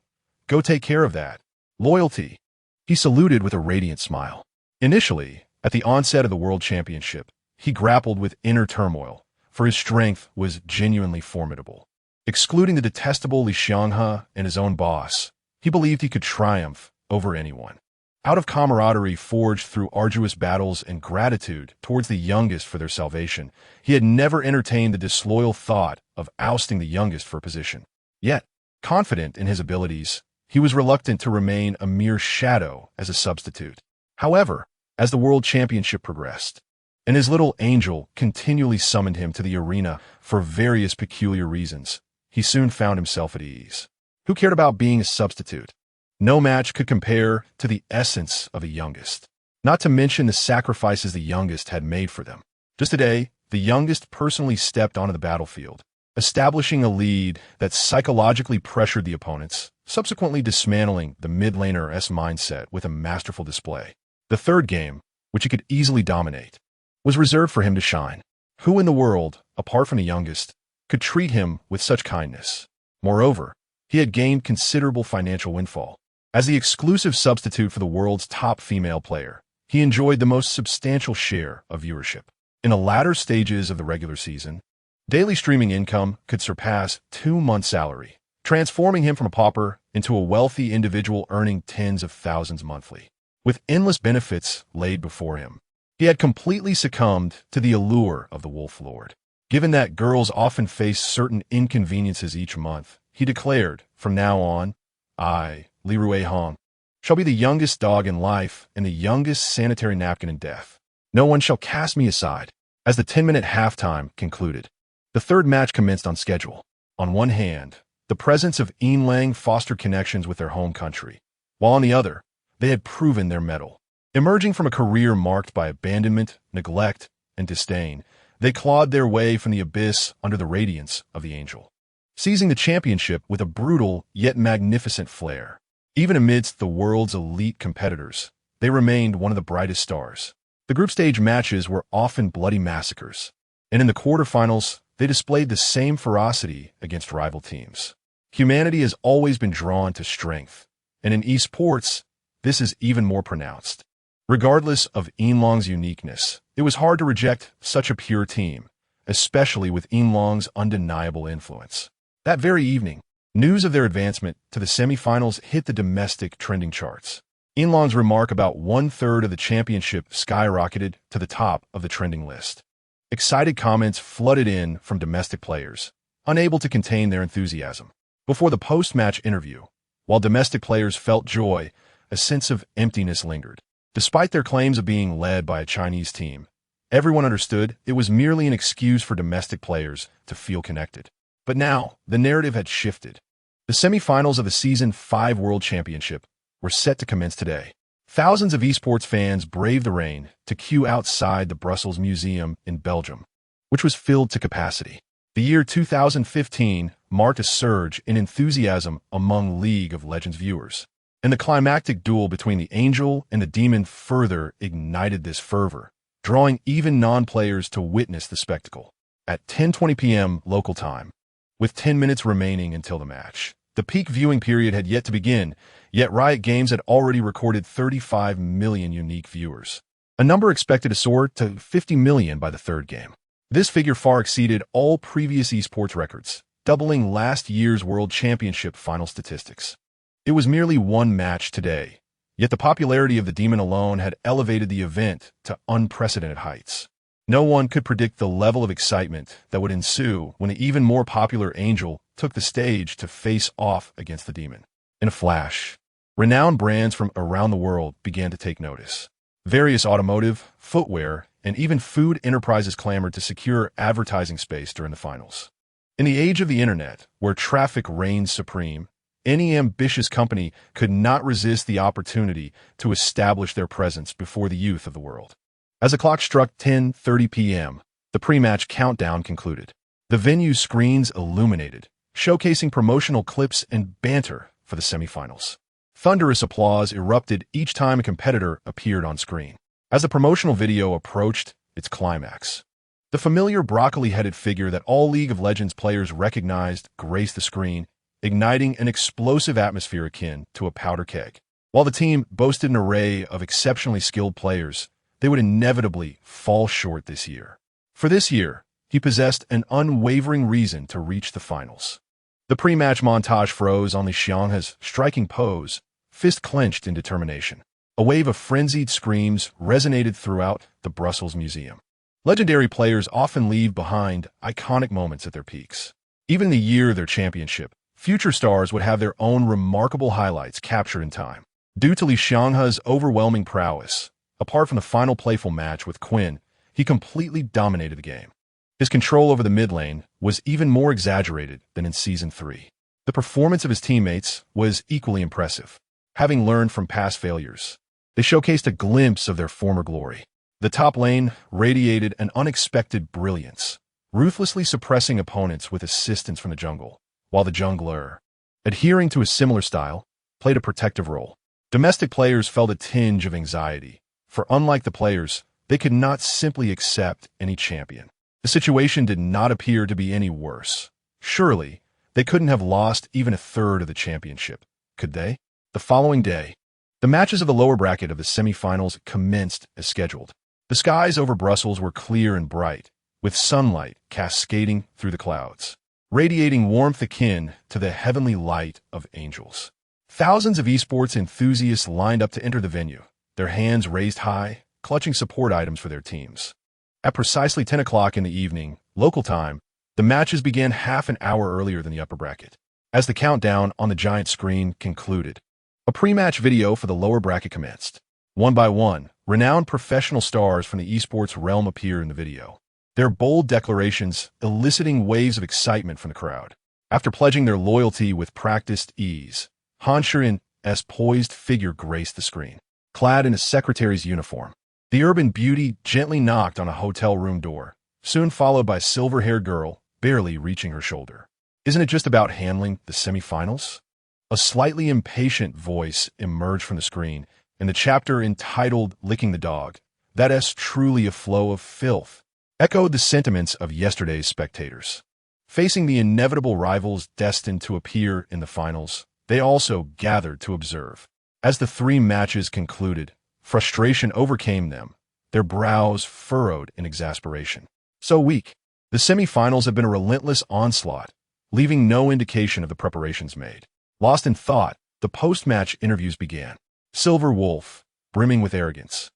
go take care of that." Loyalty. He saluted with a radiant smile. Initially, at the onset of the World Championship, he grappled with inner turmoil, for his strength was genuinely formidable. Excluding the detestable Li Xianghe and his own boss, he believed he could triumph over anyone. Out of camaraderie forged through arduous battles and gratitude towards the youngest for their salvation, he had never entertained the disloyal thought of ousting the youngest for a position. Yet, confident in his abilities, he was reluctant to remain a mere shadow as a substitute. However, as the World Championship progressed, and his little angel continually summoned him to the arena for various peculiar reasons, he soon found himself at ease. Who cared about being a substitute? No match could compare to the essence of a youngest, not to mention the sacrifices the youngest had made for them. Just today, the youngest personally stepped onto the battlefield, establishing a lead that psychologically pressured the opponents, subsequently dismantling the mid laner's mindset with a masterful display. The third game, which he could easily dominate, was reserved for him to shine. Who in the world, apart from the youngest, could treat him with such kindness? Moreover, he had gained considerable financial windfall. As the exclusive substitute for the world's top female player, he enjoyed the most substantial share of viewership. In the latter stages of the regular season, daily streaming income could surpass 2 months' salary, transforming him from a pauper into a wealthy individual earning tens of thousands monthly. With endless benefits laid before him, he had completely succumbed to the allure of the Wolf Lord. Given that girls often face certain inconveniences each month, he declared, from now on, I, Li Ruihong, shall be the youngest dog in life and the youngest sanitary napkin in death. No one shall cast me aside. As the 10-minute halftime concluded, the third match commenced on schedule. On one hand, the presence of Yinlang fostered connections with their home country, while on the other, they had proven their mettle. Emerging from a career marked by abandonment, neglect, and disdain, they clawed their way from the abyss under the radiance of the angel, seizing the championship with a brutal yet magnificent flair. Even amidst the world's elite competitors, they remained one of the brightest stars. The group stage matches were often bloody massacres, and in the quarterfinals, they displayed the same ferocity against rival teams. Humanity has always been drawn to strength, and in esports, this is even more pronounced. Regardless of Yinlang's uniqueness, it was hard to reject such a pure team, especially with Yinlang's undeniable influence. That very evening, News of their advancement to the semifinals hit the domestic trending charts. Inlong's remark about one-third of the championship skyrocketed to the top of the trending list. Excited comments flooded in from domestic players, unable to contain their enthusiasm. Before the post-match interview, while domestic players felt joy, a sense of emptiness lingered. Despite their claims of being led by a Chinese team, everyone understood it was merely an excuse for domestic players to feel connected. But now, the narrative had shifted. The semifinals of the Season 5 World Championship were set to commence today. Thousands of esports fans braved the rain to queue outside the Brussels Museum in Belgium, which was filled to capacity. The year 2015 marked a surge in enthusiasm among League of Legends viewers, and the climactic duel between the Angel and the Demon further ignited this fervor, drawing even non-players to witness the spectacle. At 10:20 p.m. local time, with 10 minutes remaining until the match, the peak viewing period had yet to begin, yet Riot Games had already recorded 35 million unique viewers, a number expected to soar to 50 million by the third game. This figure far exceeded all previous esports records, doubling last year's World Championship final statistics. It was merely one match today, yet the popularity of the Demon alone had elevated the event to unprecedented heights. No one could predict the level of excitement that would ensue when the even more popular Angel took the stage to face off against the Demon. In a flash, renowned brands from around the world began to take notice. Various automotive, footwear, and even food enterprises clamored to secure advertising space during the finals. In the age of the internet, where traffic reigns supreme, any ambitious company could not resist the opportunity to establish their presence before the youth of the world. As the clock struck 10:30 p.m., the pre-match countdown concluded. The venue's screens illuminated, showcasing promotional clips and banter for the semifinals. Thunderous applause erupted each time a competitor appeared on screen. As the promotional video approached its climax, the familiar broccoli-headed figure that all League of Legends players recognized graced the screen, igniting an explosive atmosphere akin to a powder keg. While the team boasted an array of exceptionally skilled players, they would inevitably fall short this year. For this year, he possessed an unwavering reason to reach the finals. The pre-match montage froze on Jiang Li's striking pose, fist clenched in determination. A wave of frenzied screams resonated throughout the Brussels Museum. Legendary players often leave behind iconic moments at their peaks. Even in the year of their championship, future stars would have their own remarkable highlights captured in time. Due to Jiang Li's overwhelming prowess, apart from the final playful match with Quinn, he completely dominated the game. His control over the mid lane was even more exaggerated than in Season 3. The performance of his teammates was equally impressive. Having learned from past failures, they showcased a glimpse of their former glory. The top lane radiated an unexpected brilliance, ruthlessly suppressing opponents with assistance from the jungle, while the jungler, adhering to a similar style, played a protective role. Domestic players felt a tinge of anxiety, for unlike the players, they could not simply accept any champion. The situation did not appear to be any worse. Surely, they couldn't have lost even a third of the championship, could they? The following day, the matches of the lower bracket of the semifinals commenced as scheduled. The skies over Brussels were clear and bright, with sunlight cascading through the clouds, radiating warmth akin to the heavenly light of angels. Thousands of esports enthusiasts lined up to enter the venue, their hands raised high, clutching support items for their teams. At precisely 10 o'clock in the evening, local time, the matches began half an hour earlier than the upper bracket. As the countdown on the giant screen concluded, a pre-match video for the lower bracket commenced. One by one, renowned professional stars from the esports realm appeared in the video, their bold declarations eliciting waves of excitement from the crowd. After pledging their loyalty with practiced ease, Han Shirin's poised figure graced the screen. Clad in a secretary's uniform, the urban beauty gently knocked on a hotel room door, soon followed by a silver-haired girl barely reaching her shoulder. Isn't it just about handling the semifinals? A slightly impatient voice emerged from the screen, and the chapter entitled Licking the Dog, "That's truly a flow of filth," echoed the sentiments of yesterday's spectators. Facing the inevitable rivals destined to appear in the finals, they also gathered to observe. As the three matches concluded, frustration overcame them, their brows furrowed in exasperation. So weak. The semifinals have been a relentless onslaught, leaving no indication of the preparations made. Lost in thought, the post-match interviews began. Silver Wolf, brimming with arrogance,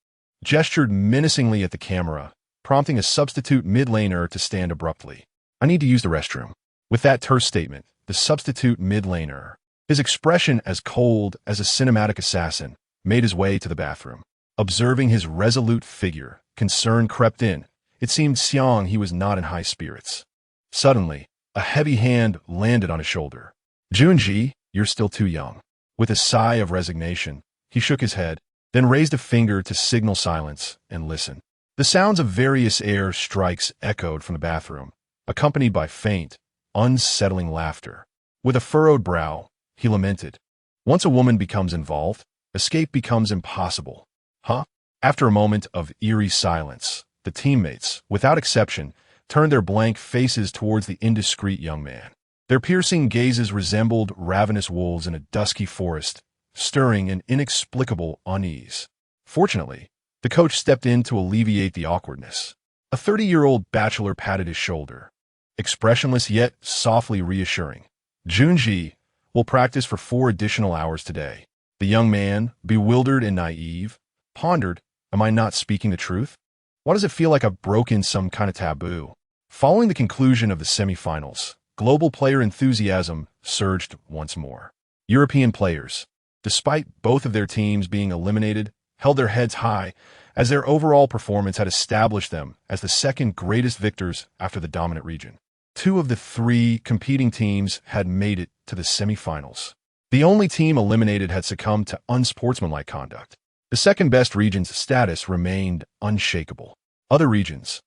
gestured menacingly at the camera, prompting a substitute mid-laner to stand abruptly. "I need to use the restroom." With that terse statement, the substitute mid-laner, his expression as cold as a cinematic assassin, made his way to the bathroom. Observing his resolute figure, concern crept in. It seemed Xiang he was not in high spirits. Suddenly, a heavy hand landed on his shoulder. "Junji, you're still too young." With a sigh of resignation, he shook his head, then raised a finger to signal silence and listen. The sounds of various air strikes echoed from the bathroom, accompanied by faint, unsettling laughter. With a furrowed brow, he lamented. Once a woman becomes involved, escape becomes impossible. Huh? After a moment of eerie silence, the teammates, without exception, turned their blank faces towards the indiscreet young man. Their piercing gazes resembled ravenous wolves in a dusky forest, stirring an inexplicable unease. Fortunately, the coach stepped in to alleviate the awkwardness. A 30-year-old bachelor patted his shoulder, expressionless yet softly reassuring. "Junji, we'll practice for 4 additional hours today." The young man, bewildered and naive, pondered, "Am I not speaking the truth? Why does it feel like I've broken some kind of taboo?" Following the conclusion of the semifinals, global player enthusiasm surged once more. European players, despite both of their teams being eliminated, held their heads high as their overall performance had established them as the second greatest victors after the dominant region. 2 of the 3 competing teams had made it to the semifinals. The only team eliminated had succumbed to unsportsmanlike conduct. The second-best region's status remained unshakable. Other regions,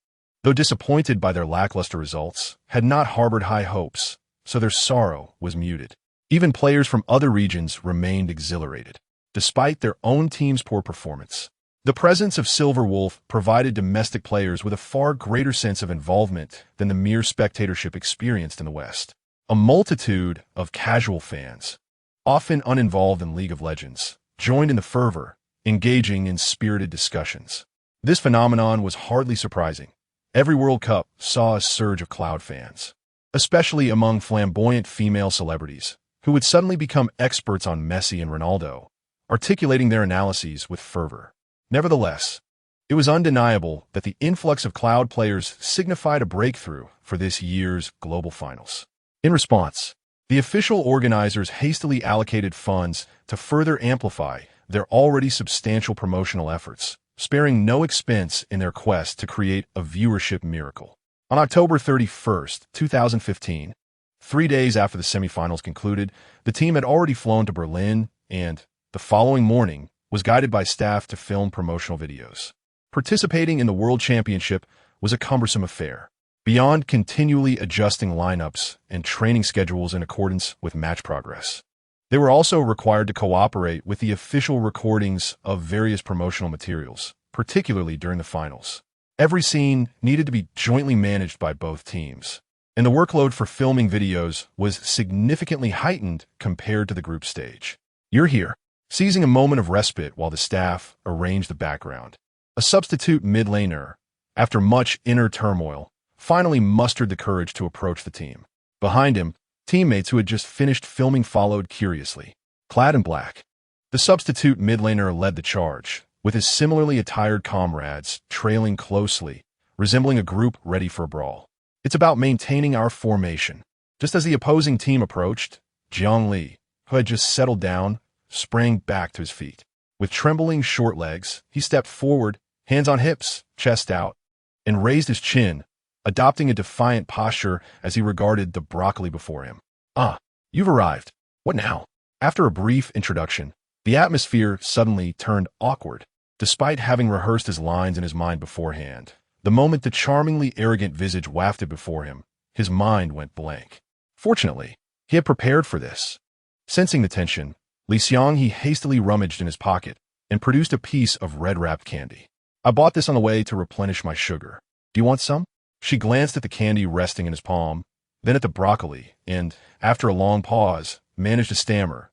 though disappointed by their lackluster results, had not harbored high hopes, so their sorrow was muted. Even players from other regions remained exhilarated, despite their own team's poor performance. The presence of Silver Wolf provided domestic players with a far greater sense of involvement than the mere spectatorship experienced in the West. A multitude of casual fans, often uninvolved in League of Legends, joined in the fervor, engaging in spirited discussions. This phenomenon was hardly surprising. Every World Cup saw a surge of Cloud fans, especially among flamboyant female celebrities, who would suddenly become experts on Messi and Ronaldo, articulating their analyses with fervor. Nevertheless, it was undeniable that the influx of Cloud players signified a breakthrough for this year's global finals. In response, the official organizers hastily allocated funds to further amplify their already substantial promotional efforts, sparing no expense in their quest to create a viewership miracle. On October 31st, 2015, 3 days after the semifinals concluded, the team had already flown to Berlin and, the following morning, was guided by staff to film promotional videos. Participating in the World Championship was a cumbersome affair. Beyond continually adjusting lineups and training schedules in accordance with match progress, they were also required to cooperate with the official recordings of various promotional materials, particularly during the finals. Every scene needed to be jointly managed by both teams, and the workload for filming videos was significantly heightened compared to the group stage. "You're here." Seizing a moment of respite while the staff arranged the background, a substitute mid-laner, after much inner turmoil, finally mustered the courage to approach the team. Behind him, teammates who had just finished filming followed curiously. Clad in black, the substitute mid-laner led the charge, with his similarly attired comrades trailing closely, resembling a group ready for a brawl. "It's about maintaining our formation." Just as the opposing team approached, Jiang Li, who had just settled down, sprang back to his feet. With trembling short legs, he stepped forward, hands on hips, chest out, and raised his chin, adopting a defiant posture as he regarded the broccoli before him. "Ah, you've arrived. What now?" After a brief introduction, the atmosphere suddenly turned awkward. Despite having rehearsed his lines in his mind beforehand, the moment the charmingly arrogant visage wafted before him, his mind went blank. Fortunately, he had prepared for this. Sensing the tension, Li Xiang he hastily rummaged in his pocket and produced a piece of red-wrapped candy. "I bought this on the way to replenish my sugar. Do you want some?" She glanced at the candy resting in his palm, then at the broccoli, and, after a long pause, managed to stammer,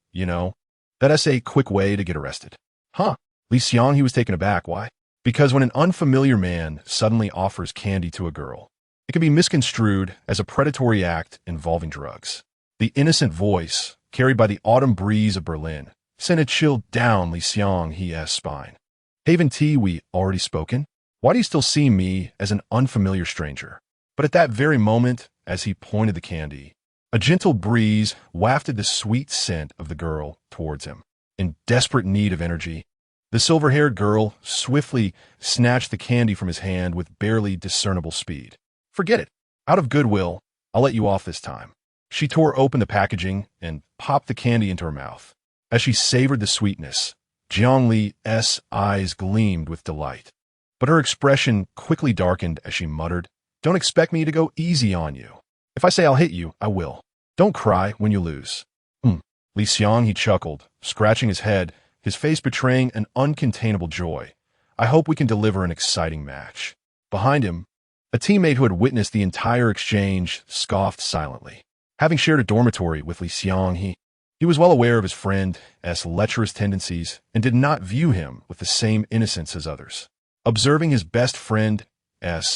"That's a quick way to get arrested." "Huh?" Li Xiang he was taken aback. "Why?" "Because when an unfamiliar man suddenly offers candy to a girl, It can be misconstrued as a predatory act involving drugs. The innocent voice, carried by the autumn breeze of Berlin, sent a chill down Li Xianghe's spine. Haven't we already spoken? Why do you still see me as an unfamiliar stranger? But at that very moment, as he pointed the candy, a gentle breeze wafted the sweet scent of the girl towards him. In desperate need of energy, the silver-haired girl swiftly snatched the candy from his hand with barely discernible speed. Forget it. Out of goodwill, I'll let you off this time. She tore open the packaging and popped the candy into her mouth. As she savored the sweetness, Jiang Li's eyes gleamed with delight. But her expression quickly darkened as she muttered, "Don't expect me to go easy on you. If I say I'll hit you, I will. Don't cry when you lose." Li Xianghe chuckled, scratching his head, his face betraying an uncontainable joy. "I hope we can deliver an exciting match." Behind him, a teammate who had witnessed the entire exchange scoffed silently. Having shared a dormitory with Li Xianghe, he was well aware of his friend's lecherous tendencies and did not view him with the same innocence as others. Observing his best friend's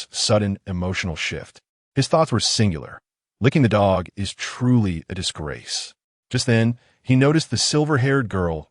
sudden emotional shift, his thoughts were singular. Licking the dog is truly a disgrace. Just then, he noticed the silver-haired girl's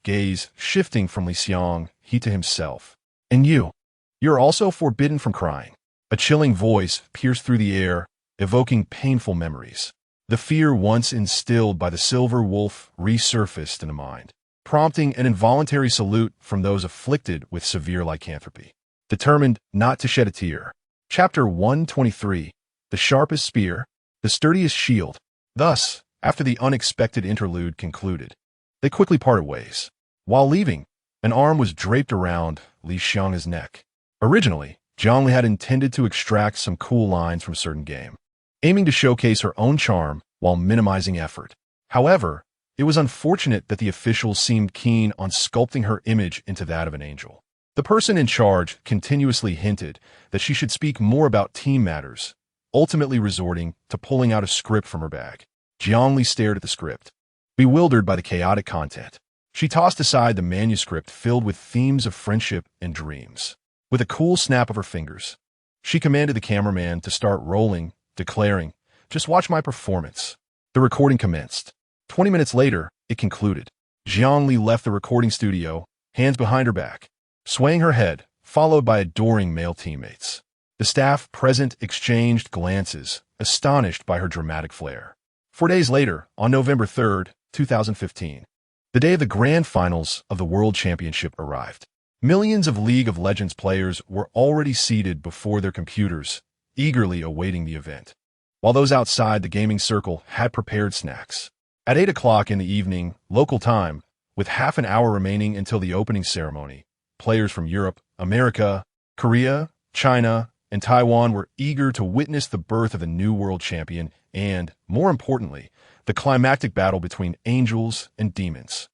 gaze shifting from Li Xianghe to himself. "And you're also forbidden from crying." A chilling voice pierced through the air, evoking painful memories. The fear once instilled by the silver wolf resurfaced in the mind, prompting an involuntary salute from those afflicted with severe lycanthropy, determined not to shed a tear. Chapter 123. The sharpest spear, the sturdiest shield. Thus, after the unexpected interlude concluded, they quickly parted ways. While leaving, an arm was draped around Li Xianghe's neck. Originally, Jiang Li had intended to extract some cool lines from a certain game, aiming to showcase her own charm while minimizing effort. However, it was unfortunate that the officials seemed keen on sculpting her image into that of an angel. The person in charge continuously hinted that she should speak more about team matters, ultimately resorting to pulling out a script from her bag. Jiang Li stared at the script, bewildered by the chaotic content. She tossed aside the manuscript filled with themes of friendship and dreams. With a cool snap of her fingers, she commanded the cameraman to start rolling, declaring, "Just watch my performance." The recording commenced. 20 minutes later, it concluded. Jiang Li left the recording studio, hands behind her back, swaying her head, followed by adoring male teammates. The staff present exchanged glances, astonished by her dramatic flair. 4 days later, on November 3rd, 2015, the day of the grand finals of the World Championship arrived. Millions of League of Legends players were already seated before their computers, eagerly awaiting the event, while those outside the gaming circle had prepared snacks. At 8 o'clock in the evening, local time, with half an hour remaining until the opening ceremony, players from Europe, America, Korea, China, and Taiwan were eager to witness the birth of a new world champion and, more importantly, the climactic battle between angels and demons.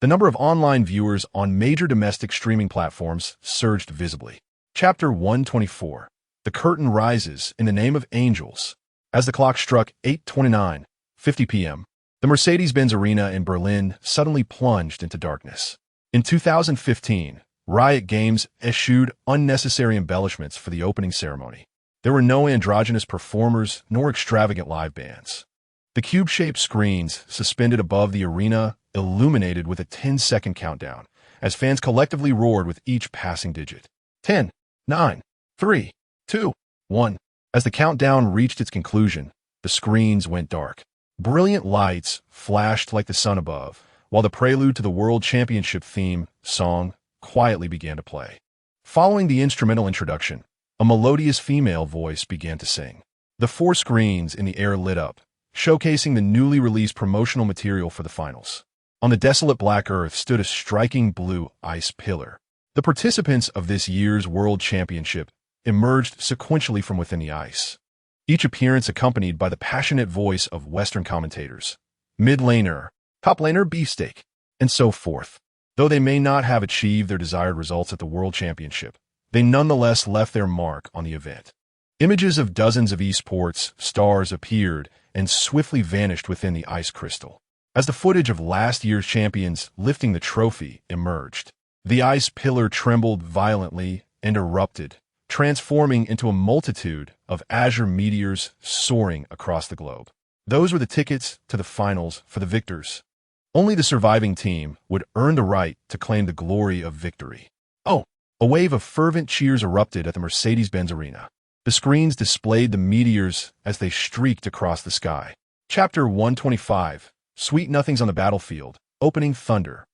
The number of online viewers on major domestic streaming platforms surged visibly. Chapter 124. The curtain rises in the name of angels. As the clock struck 8:29:50 p.m., the Mercedes-Benz Arena in Berlin suddenly plunged into darkness. In 2015, Riot Games eschewed unnecessary embellishments for the opening ceremony. There were no androgynous performers nor extravagant live bands. The cube-shaped screens suspended above the arena illuminated with a 10-second countdown, as fans collectively roared with each passing digit. 10, 9, 3, 2, 1. As the countdown reached its conclusion, the screens went dark. Brilliant lights flashed like the sun above, while the prelude to the World Championship theme song quietly began to play. Following the instrumental introduction, a melodious female voice began to sing. The 4 screens in the air lit up, showcasing the newly released promotional material for the finals. On the desolate black earth stood a striking blue ice pillar. The participants of this year's World Championship emerged sequentially from within the ice, each appearance accompanied by the passionate voice of Western commentators, mid laner, top laner beefsteak, and so forth. Though they may not have achieved their desired results at the World Championship, they nonetheless left their mark on the event. Images of dozens of esports stars appeared and swiftly vanished within the ice crystal. As the footage of last year's champions lifting the trophy emerged, the ice pillar trembled violently and erupted, transforming into a multitude of azure meteors soaring across the globe. Those were the tickets to the finals for the victors. Only the surviving team would earn the right to claim the glory of victory. Oh, a wave of fervent cheers erupted at the Mercedes-Benz Arena. The screens displayed the meteors as they streaked across the sky. Chapter 125, Sweet Nothings on the Battlefield, Opening Thunder.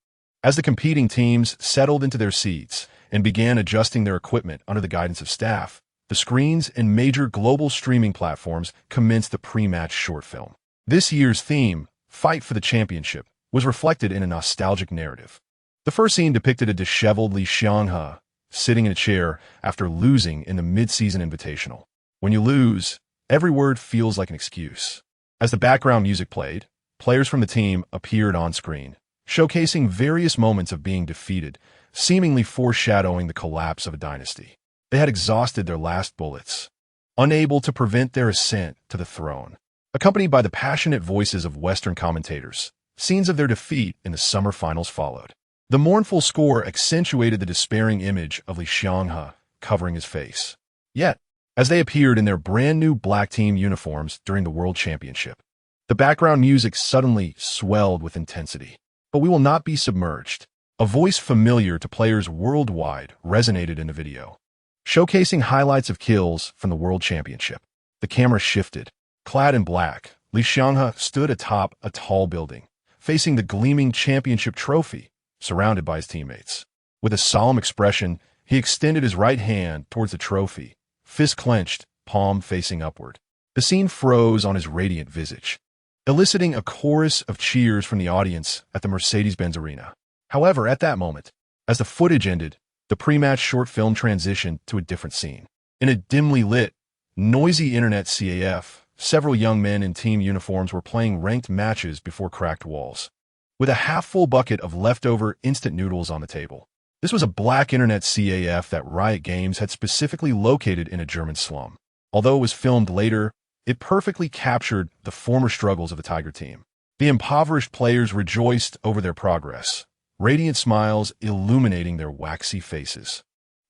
As the competing teams settled into their seats and began adjusting their equipment under the guidance of staff, the screens and major global streaming platforms commenced the pre-match short film. This year's theme, Fight for the Championship, was reflected in a nostalgic narrative. The first scene depicted a disheveled Li Xianghe sitting in a chair after losing in the mid-season invitational. When you lose, every word feels like an excuse. As the background music played, players from the team appeared on screen, showcasing various moments of being defeated, seemingly foreshadowing the collapse of a dynasty. They had exhausted their last bullets, unable to prevent their ascent to the throne. Accompanied by the passionate voices of Western commentators, scenes of their defeat in the summer finals followed. The mournful score accentuated the despairing image of Li Xianghe covering his face. Yet, as they appeared in their brand-new black team uniforms during the World Championship, the background music suddenly swelled with intensity. But we will not be submerged. A voice familiar to players worldwide resonated in the video, showcasing highlights of kills from the World Championship. The camera shifted. Clad in black, Li Xianghe stood atop a tall building, facing the gleaming championship trophy, surrounded by his teammates. With a solemn expression, he extended his right hand towards the trophy, fist clenched, palm facing upward. The scene froze on his radiant visage, eliciting a chorus of cheers from the audience at the Mercedes-Benz Arena. However, at that moment, as the footage ended, the pre-match short film transitioned to a different scene. In a dimly lit, noisy internet CAF, several young men in team uniforms were playing ranked matches before cracked walls, with a half-full bucket of leftover instant noodles on the table. This was a black internet CAF that Riot Games had specifically located in a German slum. Although it was filmed later, it perfectly captured the former struggles of the Tiger team. The impoverished players rejoiced over their progress, radiant smiles illuminating their waxy faces.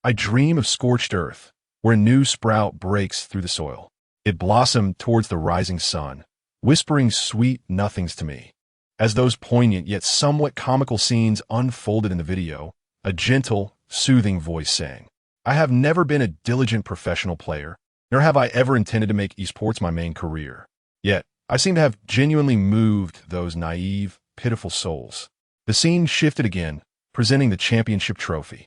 I dream of scorched earth, where a new sprout breaks through the soil. It blossomed towards the rising sun, whispering sweet nothings to me. As those poignant yet somewhat comical scenes unfolded in the video, a gentle, soothing voice sang, "I have never been a diligent professional player, nor have I ever intended to make esports my main career. Yet, I seem to have genuinely moved those naive, pitiful souls." The scene shifted again, presenting the championship trophy.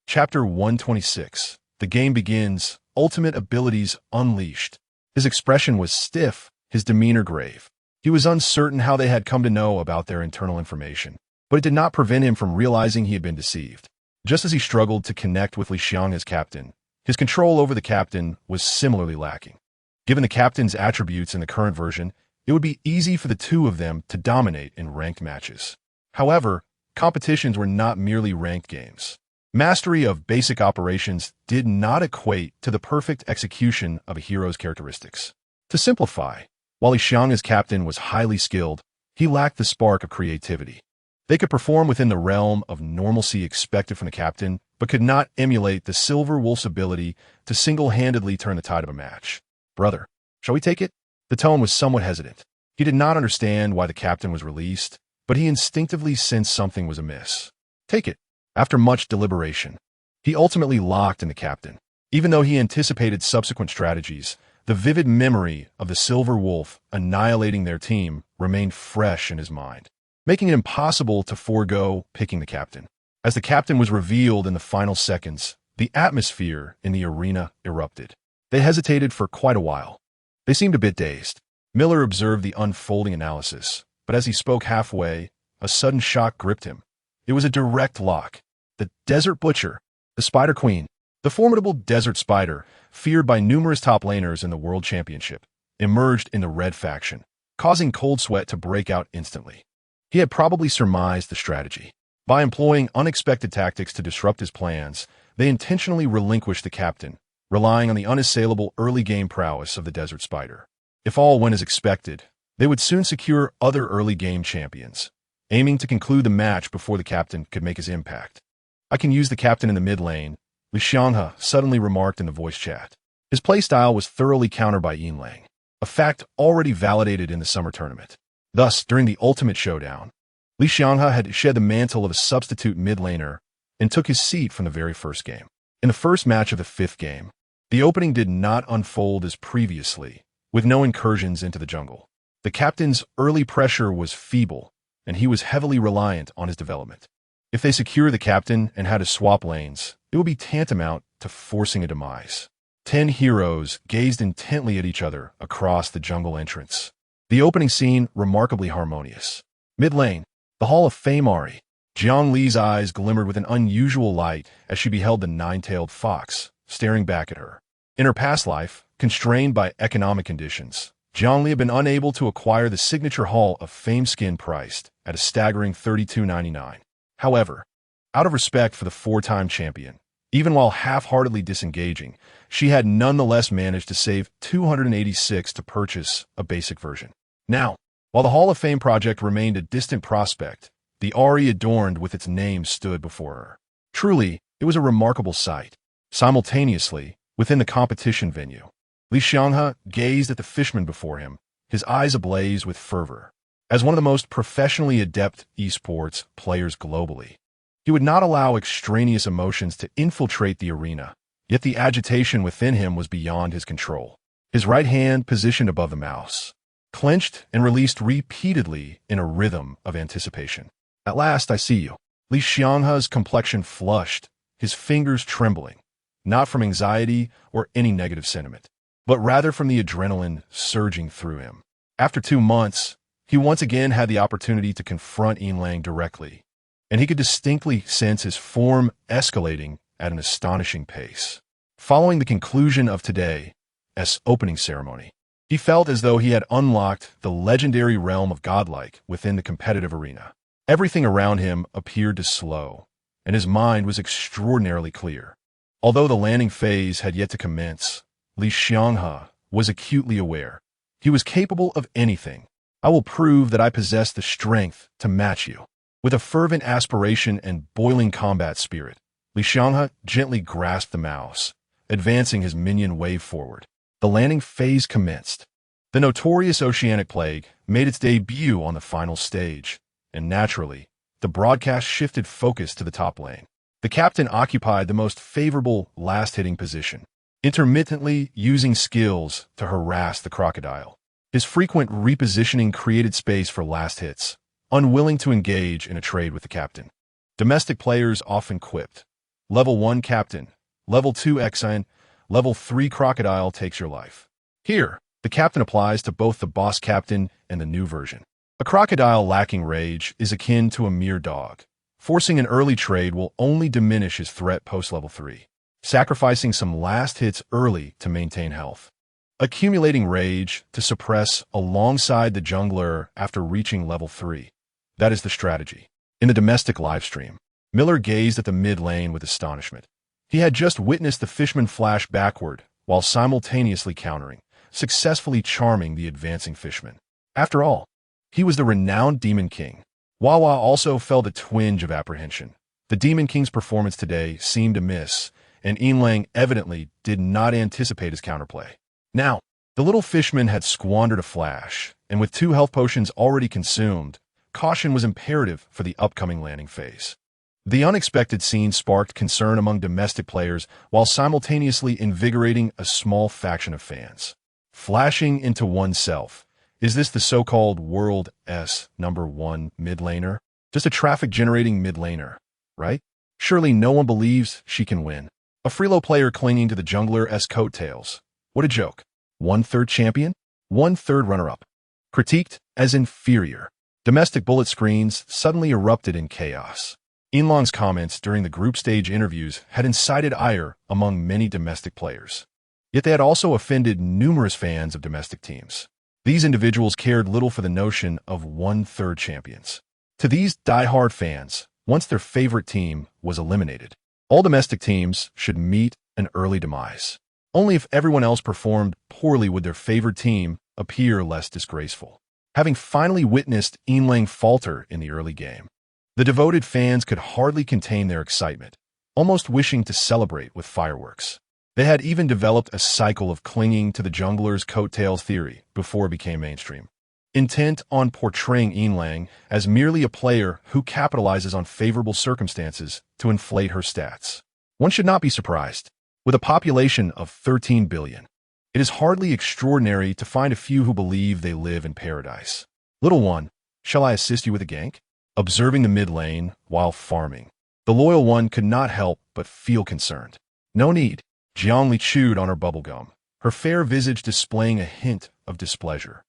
Chapter 126. The game begins, ultimate abilities unleashed. His expression was stiff, his demeanor grave. He was uncertain how they had come to know about their internal information, but it did not prevent him from realizing he had been deceived. Just as he struggled to connect with Li Xianghe's captain, his control over the captain was similarly lacking. Given the captain's attributes in the current version, it would be easy for the two of them to dominate in ranked matches. However, competitions were not merely ranked games. Mastery of basic operations did not equate to the perfect execution of a hero's characteristics. To simplify, while Li Xianghe's captain was highly skilled, he lacked the spark of creativity. They could perform within the realm of normalcy expected from the captain, but could not emulate the Silver Wolf's ability to single-handedly turn the tide of a match. "Brother, shall we take it?" The tone was somewhat hesitant. He did not understand why the captain was released, but he instinctively sensed something was amiss. "Take it." After much deliberation, he ultimately locked in the captain. Even though he anticipated subsequent strategies, the vivid memory of the Silver Wolf annihilating their team remained fresh in his mind, making it impossible to forego picking the captain. As the captain was revealed in the final seconds, the atmosphere in the arena erupted. They hesitated for quite a while. They seemed a bit dazed. Miller observed the unfolding analysis, but as he spoke halfway, a sudden shock gripped him. It was a direct lock. The Desert Butcher, the Spider Queen, the formidable Desert Spider, feared by numerous top laners in the World Championship, emerged in the red faction, causing cold sweat to break out instantly. He had probably surmised the strategy. By employing unexpected tactics to disrupt his plans, they intentionally relinquished the captain, relying on the unassailable early game prowess of the Desert Spider. If all went as expected, they would soon secure other early game champions, aiming to conclude the match before the captain could make his impact. "I can use the captain in the mid lane," Li Xianghe suddenly remarked in the voice chat. His playstyle was thoroughly countered by Yinlang, a fact already validated in the summer tournament. Thus, during the ultimate showdown, Li Xianghe had shed the mantle of a substitute mid laner and took his seat from the very first game. In the first match of the fifth game, the opening did not unfold as previously, with no incursions into the jungle. The captain's early pressure was feeble, and he was heavily reliant on his development. If they secure the captain and had to swap lanes, it would be tantamount to forcing a demise. 10 heroes gazed intently at each other across the jungle entrance. The opening scene remarkably harmonious. Mid lane, the Hall of Fame Ari. Jiang Li's eyes glimmered with an unusual light as she beheld the nine-tailed fox staring back at her. In her past life, constrained by economic conditions, Jiang Li had been unable to acquire the signature Hall of Fame skin priced at a staggering $32.99. However, out of respect for the four-time champion, even while half-heartedly disengaging, she had nonetheless managed to save $286 to purchase a basic version. Now, while the Hall of Fame project remained a distant prospect, the Ari adorned with its name stood before her. Truly, it was a remarkable sight. Simultaneously, within the competition venue, Li Xianghe gazed at the fishman before him, his eyes ablaze with fervor. As one of the most professionally adept esports players globally, he would not allow extraneous emotions to infiltrate the arena, yet the agitation within him was beyond his control. His right hand positioned above the mouse, clenched and released repeatedly in a rhythm of anticipation. At last I see you. Li Xianghe's complexion flushed, his fingers trembling, not from anxiety or any negative sentiment, but rather from the adrenaline surging through him. After 2 months, he once again had the opportunity to confront Yinlang directly, and he could distinctly sense his form escalating at an astonishing pace. Following the conclusion of today's opening ceremony, he felt as though he had unlocked the legendary realm of godlike within the competitive arena. Everything around him appeared to slow, and his mind was extraordinarily clear. Although the landing phase had yet to commence, Li Xianghe was acutely aware. He was capable of anything. I will prove that I possess the strength to match you. With a fervent aspiration and boiling combat spirit, Li Xianghe gently grasped the mouse, advancing his minion wave forward. The landing phase commenced. The notorious Oceanic Plague made its debut on the final stage, and naturally, the broadcast shifted focus to the top lane. The captain occupied the most favorable last-hitting position, intermittently using skills to harass the crocodile. His frequent repositioning created space for last hits, unwilling to engage in a trade with the captain. Domestic players often quipped, Level 1 Captain, Level 2 Exine, Level 3 Crocodile takes your life. Here, the captain applies to both the boss captain and the new version. A crocodile lacking rage is akin to a mere dog. Forcing an early trade will only diminish his threat post-level 3, sacrificing some last hits early to maintain health. Accumulating rage to suppress alongside the jungler after reaching level 3. That is the strategy. In the domestic livestream, Miller gazed at the mid lane with astonishment. He had just witnessed the fishman flash backward while simultaneously countering, successfully charming the advancing fishman. After all, he was the renowned Demon King. Wawa also felt a twinge of apprehension. The Demon King's performance today seemed amiss, and Yinlang evidently did not anticipate his counterplay. Now, the little fishman had squandered a flash, and with 2 health potions already consumed, caution was imperative for the upcoming landing phase. The unexpected scene sparked concern among domestic players while simultaneously invigorating a small faction of fans. Flashing into oneself. Is this the so-called world's #1 mid laner? Just a traffic-generating mid laner, right? Surely no one believes she can win. A freelo player clinging to the jungler's coattails. What a joke. 1/3 champion? 1/3 runner-up. Critiqued as inferior. Domestic bullet screens suddenly erupted in chaos. Yinlang's comments during the group stage interviews had incited ire among many domestic players. Yet they had also offended numerous fans of domestic teams. These individuals cared little for the notion of 1/3 champions. To these die-hard fans, once their favorite team was eliminated, all domestic teams should meet an early demise. Only if everyone else performed poorly would their favored team appear less disgraceful. Having finally witnessed Yinlang falter in the early game, the devoted fans could hardly contain their excitement, almost wishing to celebrate with fireworks. They had even developed a cycle of clinging to the jungler's coattails theory before it became mainstream, intent on portraying Lang as merely a player who capitalizes on favorable circumstances to inflate her stats. One should not be surprised. With a population of 13 billion, it is hardly extraordinary to find a few who believe they live in paradise. Little one, shall I assist you with a gank? Observing the mid lane while farming, the loyal one could not help but feel concerned. No need. Jiang Li chewed on her bubblegum, her fair visage displaying a hint of displeasure.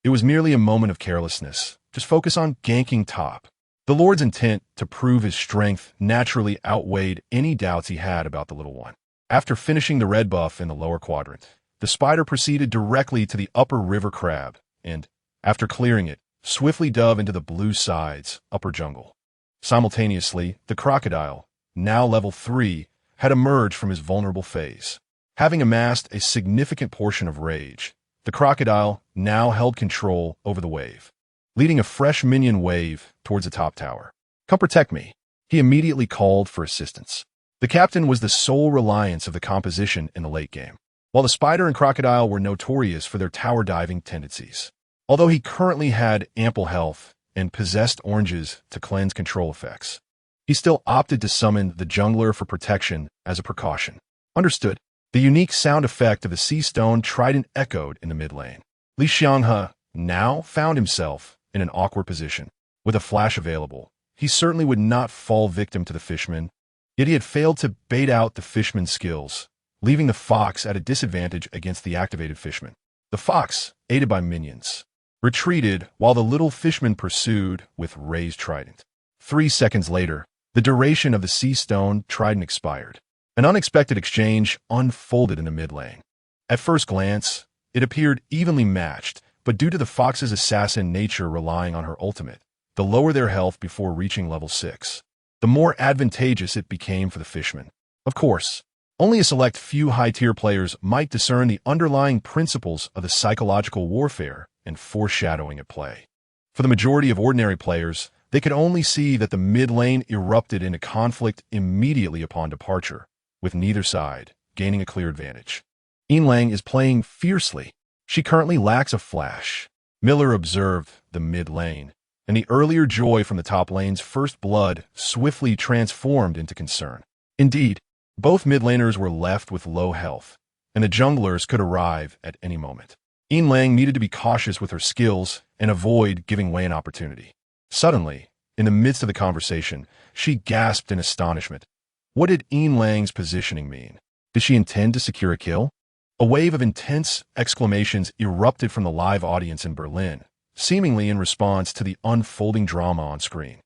It was merely a moment of carelessness. Just focus on ganking top. The Lord's intent to prove his strength naturally outweighed any doubts he had about the little one. After finishing the red buff in the lower quadrant, the spider proceeded directly to the upper river crab and, after clearing it, swiftly dove into the blue side's upper jungle. Simultaneously, the crocodile, now level 3, had emerged from his vulnerable phase. Having amassed a significant portion of rage, the crocodile now held control over the wave, leading a fresh minion wave towards the top tower. Come protect me. He immediately called for assistance. The captain was the sole reliance of the composition in the late game, while the spider and crocodile were notorious for their tower diving tendencies. Although he currently had ample health and possessed oranges to cleanse control effects, he still opted to summon the jungler for protection as a precaution. Understood. The unique sound effect of the sea stone trident echoed in the mid lane. Li Xianghe now found himself in an awkward position. With a flash available, he certainly would not fall victim to the fishman, yet he had failed to bait out the fishman's skills, leaving the fox at a disadvantage against the activated fishman. The fox, aided by minions, retreated while the little fishman pursued with raised trident. 3 seconds later, the duration of the sea stone trident expired. An unexpected exchange unfolded in the mid lane. At first glance, it appeared evenly matched, but due to the fox's assassin nature relying on her ultimate, the lower their health before reaching level 6, the more advantageous it became for the fishman. Of course, only a select few high-tier players might discern the underlying principles of the psychological warfare and foreshadowing at play. For the majority of ordinary players, they could only see that the mid lane erupted into conflict immediately upon departure, with neither side gaining a clear advantage. Lang is playing fiercely. She currently lacks a flash. Miller observed the mid lane, and the earlier joy from the top lane's first blood swiftly transformed into concern. Indeed, both mid laners were left with low health, and the junglers could arrive at any moment. Lang needed to be cautious with her skills and avoid giving away an opportunity. Suddenly, in the midst of the conversation, she gasped in astonishment. What did Lang's positioning mean? Did she intend to secure a kill? A wave of intense exclamations erupted from the live audience in Berlin, seemingly in response to the unfolding drama on screen.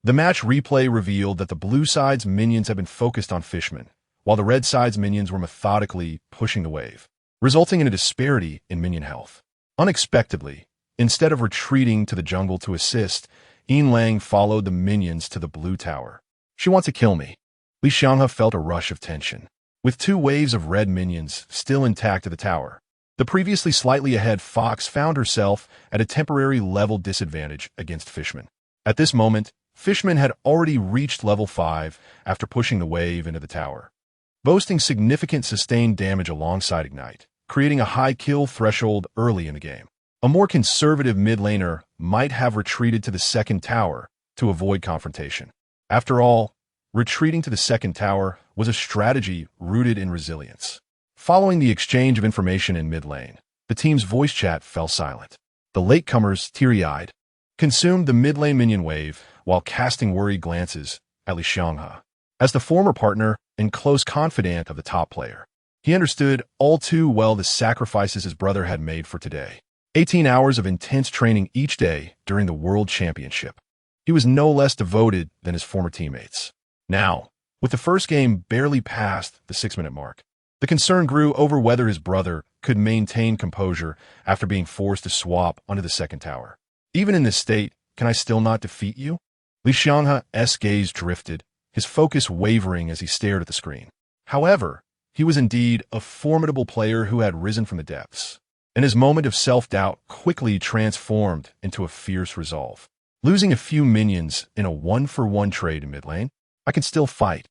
The match replay revealed that the blue side's minions had been focused on Fishman, while the red side's minions were methodically pushing the wave, resulting in a disparity in minion health. Unexpectedly, instead of retreating to the jungle to assist, Lang followed the minions to the blue tower. She wants to kill me. Li Xianghe felt a rush of tension. With 2 waves of red minions still intact at the tower, the previously slightly ahead fox found herself at a temporary level disadvantage against Fishman. At this moment, Fishman had already reached level 5 after pushing the wave into the tower, boasting significant sustained damage alongside Ignite, creating a high kill threshold early in the game. A more conservative mid laner might have retreated to the second tower to avoid confrontation. After all, retreating to the second tower was a strategy rooted in resilience. Following the exchange of information in mid lane, the team's voice chat fell silent. The latecomers, teary-eyed, consumed the mid lane minion wave while casting worried glances at Li Xianghe. As the former partner and close confidant of the top player, he understood all too well the sacrifices his brother had made for today. 18 hours of intense training each day during the World Championship. He was no less devoted than his former teammates. Now, with the first game barely past the 6-minute mark, the concern grew over whether his brother could maintain composure after being forced to swap onto the second tower. Even in this state, can I still not defeat you? Li Xianghe's gaze drifted, his focus wavering as he stared at the screen. However, he was indeed a formidable player who had risen from the depths, and his moment of self-doubt quickly transformed into a fierce resolve. Losing a few minions in a 1-for-1 trade in mid lane, I can still fight.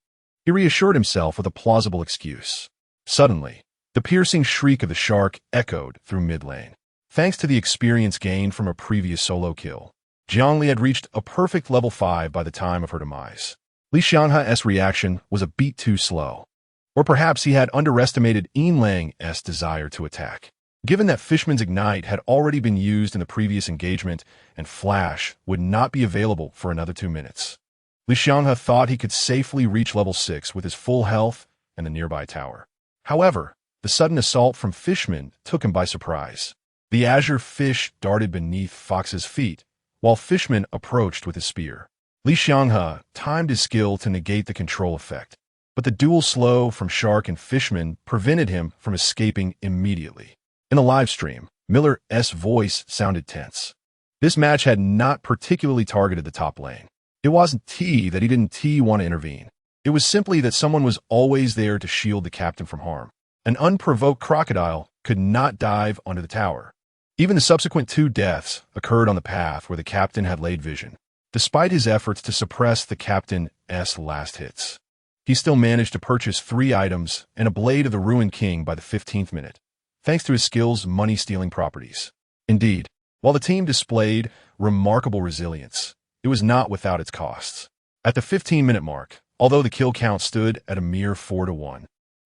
He reassured himself with a plausible excuse. Suddenly, the piercing shriek of the shark echoed through mid lane. Thanks to the experience gained from a previous solo kill, Jiang Li had reached a perfect level 5 by the time of her demise. Li Xianghe's reaction was a beat too slow. Or perhaps he had underestimated Yinlang's desire to attack. Given that Fishman's Ignite had already been used in the previous engagement and Flash would not be available for another 2 minutes, Li Xianghe thought he could safely reach level 6 with his full health and the nearby tower. However, the sudden assault from Fishman took him by surprise. The azure fish darted beneath Fox's feet, while Fishman approached with his spear. Li Xianghe timed his skill to negate the control effect, but the dual slow from Shark and Fishman prevented him from escaping immediately. In the live stream, Miller's voice sounded tense. This match had not particularly targeted the top lane. It wasn't that he didn't want to intervene. It was simply that someone was always there to shield the captain from harm. An unprovoked crocodile could not dive onto the tower. Even the subsequent 2 deaths occurred on the path where the captain had laid vision. Despite his efforts to suppress the captain's last hits, he still managed to purchase 3 items and a blade of the Ruined King by the 15th minute, thanks to his skill's money-stealing properties. Indeed, while the team displayed remarkable resilience, it was not without its costs. At the 15-minute mark, although the kill count stood at a mere 4-1,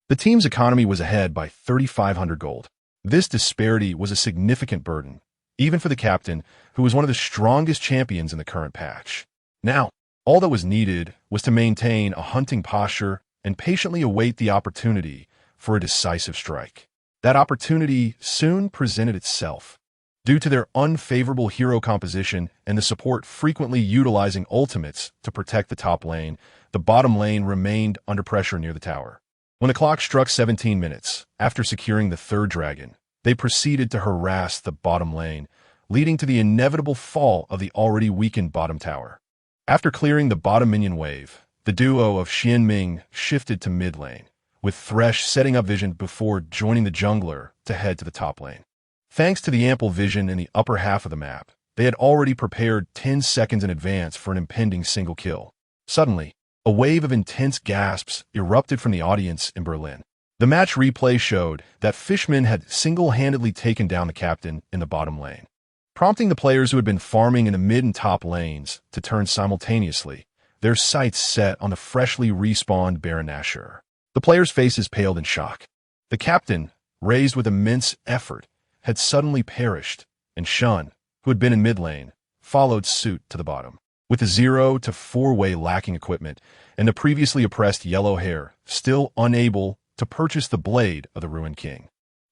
the team's economy was ahead by 3,500 gold. This disparity was a significant burden, even for the captain, who was one of the strongest champions in the current patch. Now, all that was needed was to maintain a hunting posture and patiently await the opportunity for a decisive strike. That opportunity soon presented itself. Due to their unfavorable hero composition and the support frequently utilizing ultimates to protect the top lane, the bottom lane remained under pressure near the tower. When the clock struck 17 minutes, after securing the 3rd dragon, they proceeded to harass the bottom lane, leading to the inevitable fall of the already weakened bottom tower. After clearing the bottom minion wave, the duo of Xianming shifted to mid lane, with Thresh setting up vision before joining the jungler to head to the top lane. Thanks to the ample vision in the upper half of the map, they had already prepared 10 seconds in advance for an impending single kill. Suddenly, a wave of intense gasps erupted from the audience in Berlin. The match replay showed that Fishman had single-handedly taken down the captain in the bottom lane, prompting the players who had been farming in the mid and top lanes to turn simultaneously, their sights set on the freshly respawned Baron Nashor. The players' faces paled in shock. The captain, raised with immense effort, had suddenly perished, and Shun, who had been in mid lane, followed suit to the bottom. With the 0 to 4-way lacking equipment and the previously oppressed yellow hair still unable to purchase the blade of the Ruined King.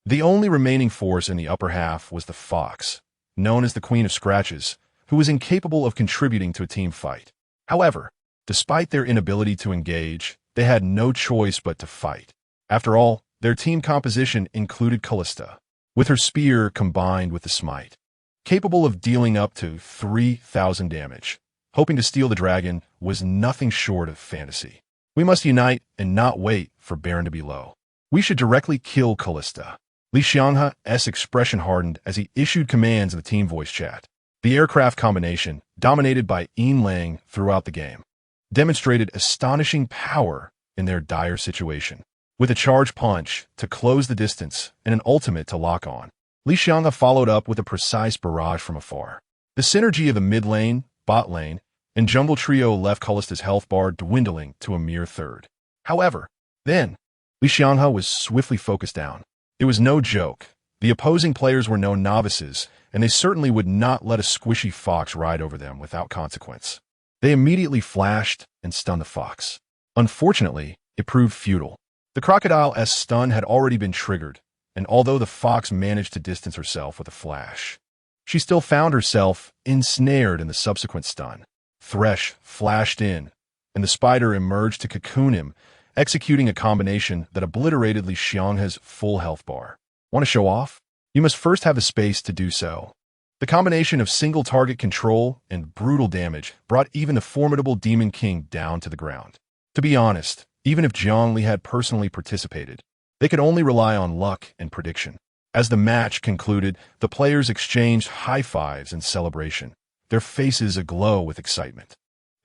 The only remaining force in the upper half was the Fox, known as the Queen of Scratches, who was incapable of contributing to a team fight. However, despite their inability to engage, they had no choice but to fight. After all, their team composition included Callista, with her spear combined with the smite, capable of dealing up to 3,000 damage. Hoping to steal the dragon was nothing short of fantasy. We must unite and not wait for Baron to be low. We should directly kill Callista. Li Xianghe's expression hardened as he issued commands in the team voice chat. The aircraft combination, dominated by Yinlang throughout the game, demonstrated astonishing power in their dire situation. With a charge punch to close the distance and an ultimate to lock on, Li Xianghe followed up with a precise barrage from afar. The synergy of the mid lane, bot lane, and jungle trio left Callista's health bar dwindling to a mere 1/3. However, then, Li Xianghe was swiftly focused down. It was no joke. The opposing players were no novices, and they certainly would not let a squishy fox ride over them without consequence. They immediately flashed and stunned the fox. Unfortunately, it proved futile. The crocodile's stun had already been triggered, and although the fox managed to distance herself with a flash, she still found herself ensnared in the subsequent stun. Thresh flashed in, and the spider emerged to cocoon him, executing a combination that obliterated Li Xianghe's full health bar. Want to show off? You must first have the space to do so. The combination of single target control and brutal damage brought even the formidable Demon King down to the ground. To be honest, even if Jiang Li had personally participated, they could only rely on luck and prediction. As the match concluded, the players exchanged high fives in celebration, their faces aglow with excitement.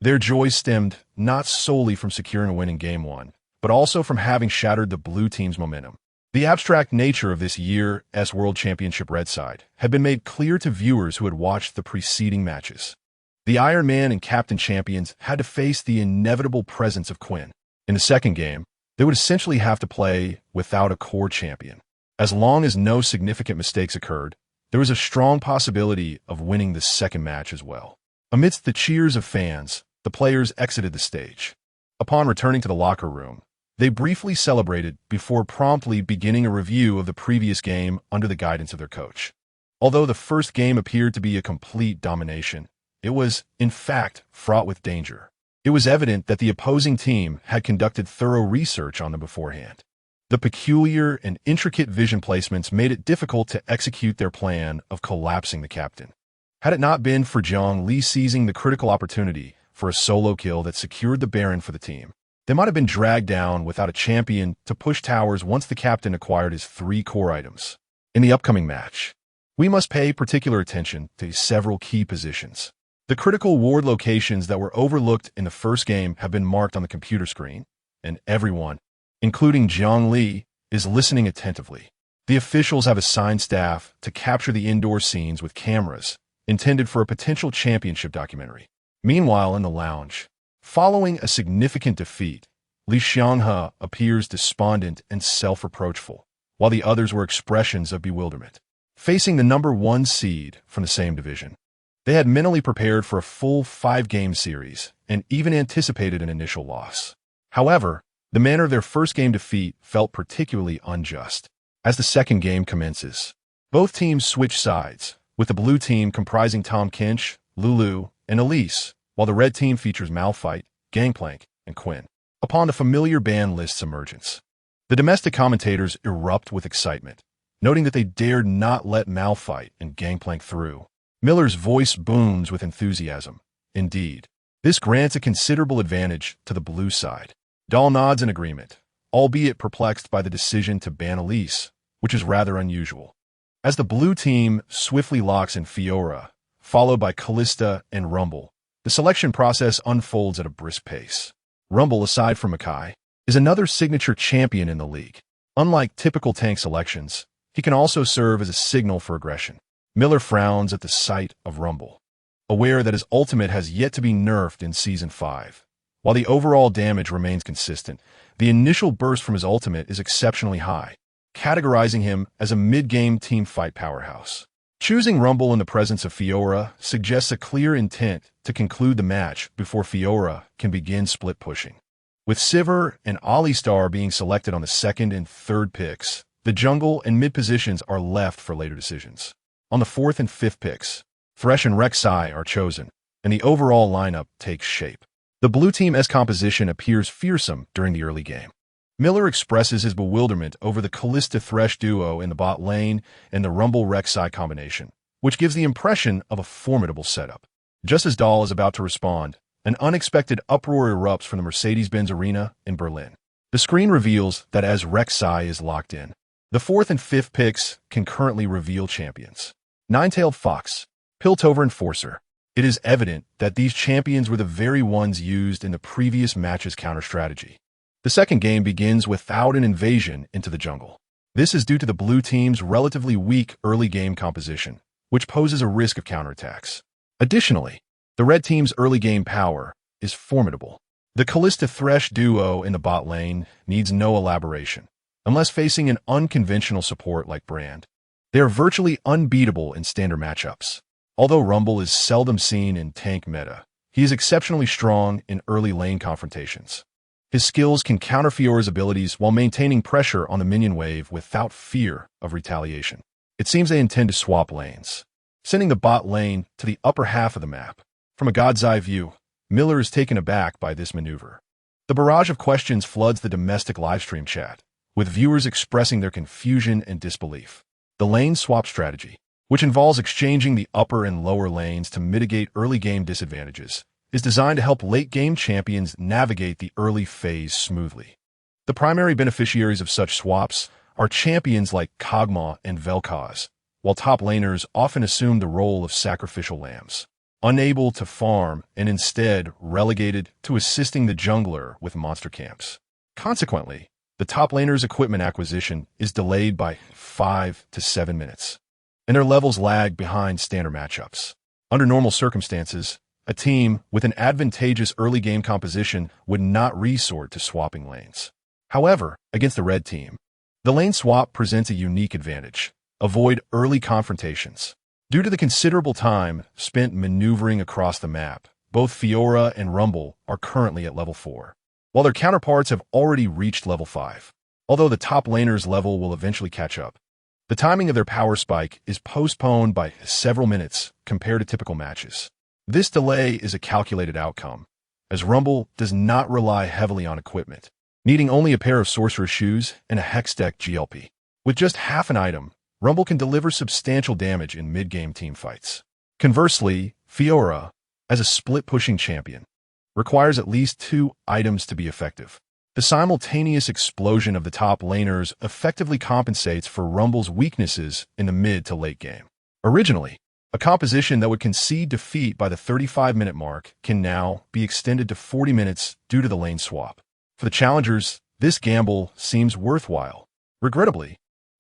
Their joy stemmed not solely from securing a win in Game 1, but also from having shattered the blue team's momentum. The abstract nature of this year's World Championship red side had been made clear to viewers who had watched the preceding matches. The Iron Man and Captain Champions had to face the inevitable presence of Quinn. In the second game, they would essentially have to play without a core champion. As long as no significant mistakes occurred, there was a strong possibility of winning the second match as well. Amidst the cheers of fans, the players exited the stage. Upon returning to the locker room, they briefly celebrated before promptly beginning a review of the previous game under the guidance of their coach. Although the first game appeared to be a complete domination, it was, in fact, fraught with danger. It was evident that the opposing team had conducted thorough research on them beforehand. The peculiar and intricate vision placements made it difficult to execute their plan of collapsing the captain. Had it not been for Jiang Li seizing the critical opportunity for a solo kill that secured the Baron for the team, they might have been dragged down without a champion to push towers once the captain acquired his 3 core items. In the upcoming match, we must pay particular attention to several key positions. The critical ward locations that were overlooked in the first game have been marked on the computer screen, and everyone, including Jiang Li, is listening attentively. The officials have assigned staff to capture the indoor scenes with cameras intended for a potential championship documentary. Meanwhile, in the lounge, following a significant defeat, Li Xianghe appears despondent and self-reproachful, while the others were expressions of bewilderment. Facing the number 1 seed from the same division, they had mentally prepared for a full 5-game series and even anticipated an initial loss. However, the manner of their first game defeat felt particularly unjust. As the second game commences, both teams switch sides, with the blue team comprising Tom Kinch, Lulu, and Elise, while the red team features Malphite, Gangplank, and Quinn. Upon the familiar ban list's emergence, the domestic commentators erupt with excitement, noting that they dared not let Malphite and Gangplank through. Miller's voice booms with enthusiasm. Indeed, this grants a considerable advantage to the blue side. Dahl nods in agreement, albeit perplexed by the decision to ban Elise, which is rather unusual. As the blue team swiftly locks in Fiora, followed by Callista and Rumble, the selection process unfolds at a brisk pace. Rumble, aside from Makai, is another signature champion in the league. Unlike typical tank selections, he can also serve as a signal for aggression. Miller frowns at the sight of Rumble, aware that his ultimate has yet to be nerfed in Season 5. While the overall damage remains consistent, the initial burst from his ultimate is exceptionally high, categorizing him as a mid-game teamfight powerhouse. Choosing Rumble in the presence of Fiora suggests a clear intent to conclude the match before Fiora can begin split pushing. With Sivir and Alistar being selected on the second and third picks, the jungle and mid positions are left for later decisions. On the fourth and fifth picks, Thresh and Rek'Sai are chosen, and the overall lineup takes shape. The blue team's composition appears fearsome during the early game. Miller expresses his bewilderment over the Callista-Thresh duo in the bot lane and the Rumble-Rek'Sai combination, which gives the impression of a formidable setup. Just as Dahl is about to respond, an unexpected uproar erupts from the Mercedes-Benz Arena in Berlin. The screen reveals that as Rek'Sai is locked in, the fourth and fifth picks can currently reveal champions. Nine-Tailed Fox, Piltover Enforcer. It is evident that these champions were the very ones used in the previous match's counter-strategy. The second game begins without an invasion into the jungle. This is due to the blue team's relatively weak early game composition, which poses a risk of counterattacks. Additionally, the red team's early game power is formidable. The Callista-Thresh duo in the bot lane needs no elaboration, unless facing an unconventional support like Brand. They are virtually unbeatable in standard matchups. Although Rumble is seldom seen in tank meta, he is exceptionally strong in early lane confrontations. His skills can counter Fiora's abilities while maintaining pressure on the minion wave without fear of retaliation. It seems they intend to swap lanes, sending the bot lane to the upper half of the map. From a god's eye view, Miller is taken aback by this maneuver. The barrage of questions floods the domestic livestream chat, with viewers expressing their confusion and disbelief. The lane swap strategy, which involves exchanging the upper and lower lanes to mitigate early game disadvantages, is designed to help late-game champions navigate the early phase smoothly. The primary beneficiaries of such swaps are champions like Kog'Maw and Vel'Koz, while top laners often assume the role of sacrificial lambs, unable to farm and instead relegated to assisting the jungler with monster camps. Consequently, the top laner's equipment acquisition is delayed by 5 to 7 minutes, and their levels lag behind standard matchups. Under normal circumstances, a team with an advantageous early game composition would not resort to swapping lanes. However, against the red team, the lane swap presents a unique advantage. Avoid early confrontations. Due to the considerable time spent maneuvering across the map, both Fiora and Rumble are currently at level 4, while their counterparts have already reached level 5. Although the top laner's level will eventually catch up, the timing of their power spike is postponed by several minutes compared to typical matches. This delay is a calculated outcome, as Rumble does not rely heavily on equipment, needing only a pair of Sorcerer's Shoes and a Hex Deck GLP. With just half an item, Rumble can deliver substantial damage in mid-game teamfights. Conversely, Fiora, as a split-pushing champion, requires at least 2 items to be effective. The simultaneous explosion of the top laners effectively compensates for Rumble's weaknesses in the mid to late game. Originally, a composition that would concede defeat by the 35-minute mark can now be extended to 40 minutes due to the lane swap. For the challengers, this gamble seems worthwhile. Regrettably,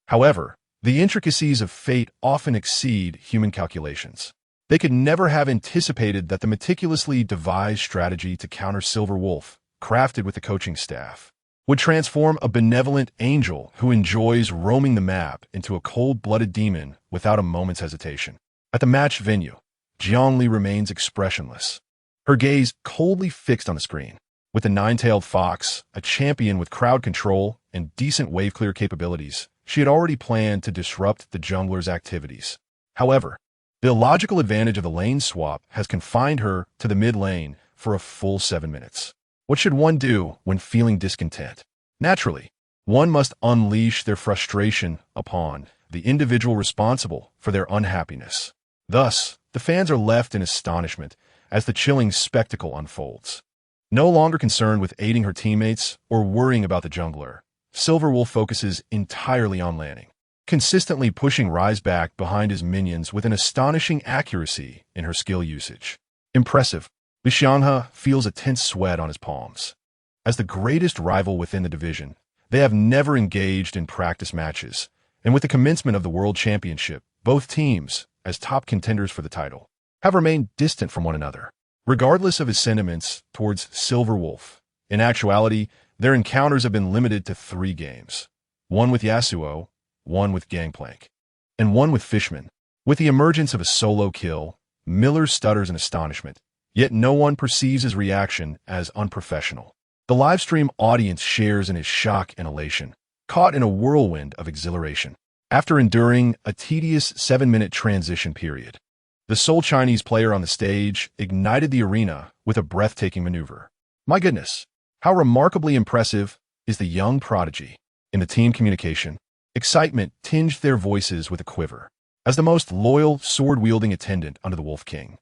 however, the intricacies of fate often exceed human calculations. They could never have anticipated that the meticulously devised strategy to counter Silver Wolf, crafted with the coaching staff, would transform a benevolent angel who enjoys roaming the map into a cold-blooded demon without a moment's hesitation. At the match venue, Jiang Li remains expressionless, her gaze coldly fixed on the screen. With the nine-tailed fox, a champion with crowd control and decent wave-clear capabilities, she had already planned to disrupt the jungler's activities. However, the illogical advantage of the lane swap has confined her to the mid lane for a full 7 minutes. What should one do when feeling discontent? Naturally, one must unleash their frustration upon the individual responsible for their unhappiness. Thus, the fans are left in astonishment as the chilling spectacle unfolds. No longer concerned with aiding her teammates or worrying about the jungler, Silverwolf focuses entirely on laning, consistently pushing Ryze back behind his minions with an astonishing accuracy in her skill usage. Impressive. Li Xianghe feels a tense sweat on his palms. As the greatest rival within the division, they have never engaged in practice matches, and with the commencement of the World Championship, both teams, as top contenders for the title, have remained distant from one another. Regardless of his sentiments towards Silverwolf, in actuality, their encounters have been limited to 3 games. One with Yasuo, one with Gangplank, and one with Fishman. With the emergence of a solo kill, Miller stutters in astonishment, yet no one perceives his reaction as unprofessional. The livestream audience shares in his shock and elation, caught in a whirlwind of exhilaration. After enduring a tedious 7-minute transition period, the sole Chinese player on the stage ignited the arena with a breathtaking maneuver. My goodness, how remarkably impressive is the young Prodigy. In the team communication, excitement tinged their voices with a quiver. As the most loyal, sword-wielding attendant under the Wolf King,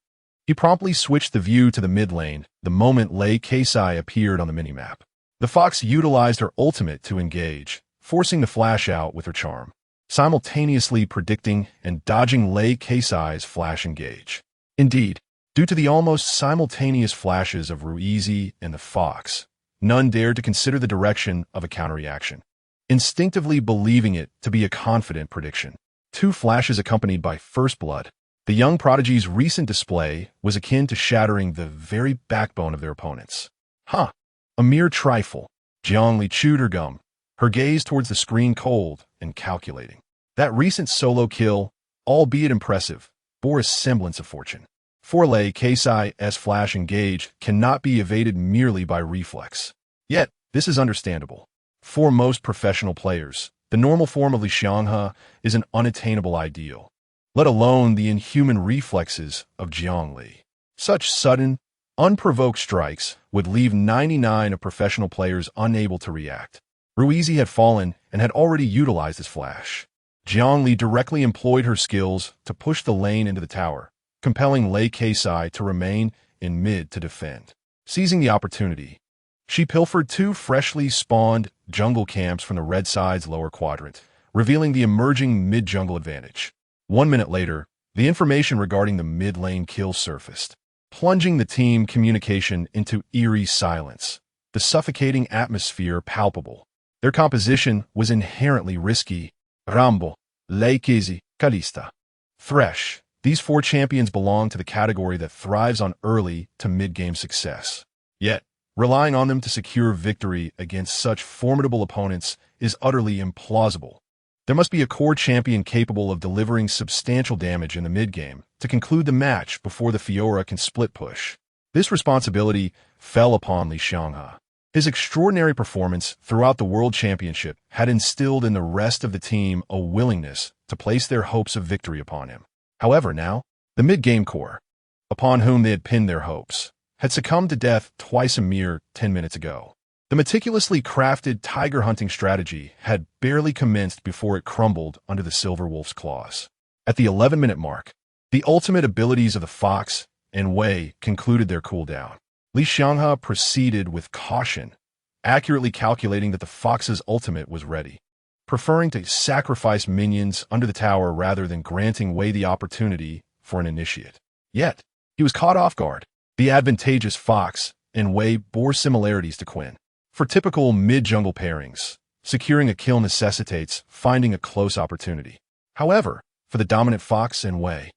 he promptly switched the view to the mid lane the moment Lei Keisai appeared on the minimap. The Fox utilized her ultimate to engage, forcing the flash out with her charm, simultaneously predicting and dodging Lei Keisai's flash engage. Indeed, due to the almost simultaneous flashes of Ruizi and the Fox, none dared to consider the direction of a counter-reaction, instinctively believing it to be a confident prediction. 2 flashes accompanied by First Blood. The young Prodigy's recent display was akin to shattering the very backbone of their opponents. A mere trifle. Jiang Li chewed her gum, her gaze towards the screen cold and calculating. That recent solo kill, albeit impressive, bore a semblance of fortune. For Lei Keisai's flash engage cannot be evaded merely by reflex. Yet, this is understandable. For most professional players, the normal form of Li Xianghe is an unattainable ideal, let alone the inhuman reflexes of Jiang Li. Such sudden, unprovoked strikes would leave 99 of professional players unable to react. Ruizi had fallen and had already utilized his flash. Jiang Li directly employed her skills to push the lane into the tower, compelling Lei Keisai to remain in mid to defend. Seizing the opportunity, she pilfered 2 freshly spawned jungle camps from the red side's lower quadrant, revealing the emerging mid-jungle advantage. 1 minute later, the information regarding the mid-lane kill surfaced, plunging the team communication into eerie silence. the suffocating atmosphere palpable. Their composition was inherently risky. Rambo, Leikizi, Kalista. Thresh. These four champions belong to the category that thrives on early to mid-game success. Yet, relying on them to secure victory against such formidable opponents is utterly implausible. There must be a core champion capable of delivering substantial damage in the mid-game to conclude the match before the Fiora can split push. This responsibility fell upon Li Xianghe. His extraordinary performance throughout the World Championship had instilled in the rest of the team a willingness to place their hopes of victory upon him. However, now, the mid-game core, upon whom they had pinned their hopes, had succumbed to death twice a mere 10 minutes ago. The meticulously crafted tiger-hunting strategy had barely commenced before it crumbled under the Silver Wolf's claws. At the 11-minute mark, the ultimate abilities of the Fox and Wei concluded their cooldown. Li Xianghe proceeded with caution, accurately calculating that the Fox's ultimate was ready, preferring to sacrifice minions under the tower rather than granting Wei the opportunity for an initiate. Yet, he was caught off guard. The advantageous Fox and Wei bore similarities to Quinn. For typical mid-jungle pairings, securing a kill necessitates finding a close opportunity. However, for the dominant Fox and Wei,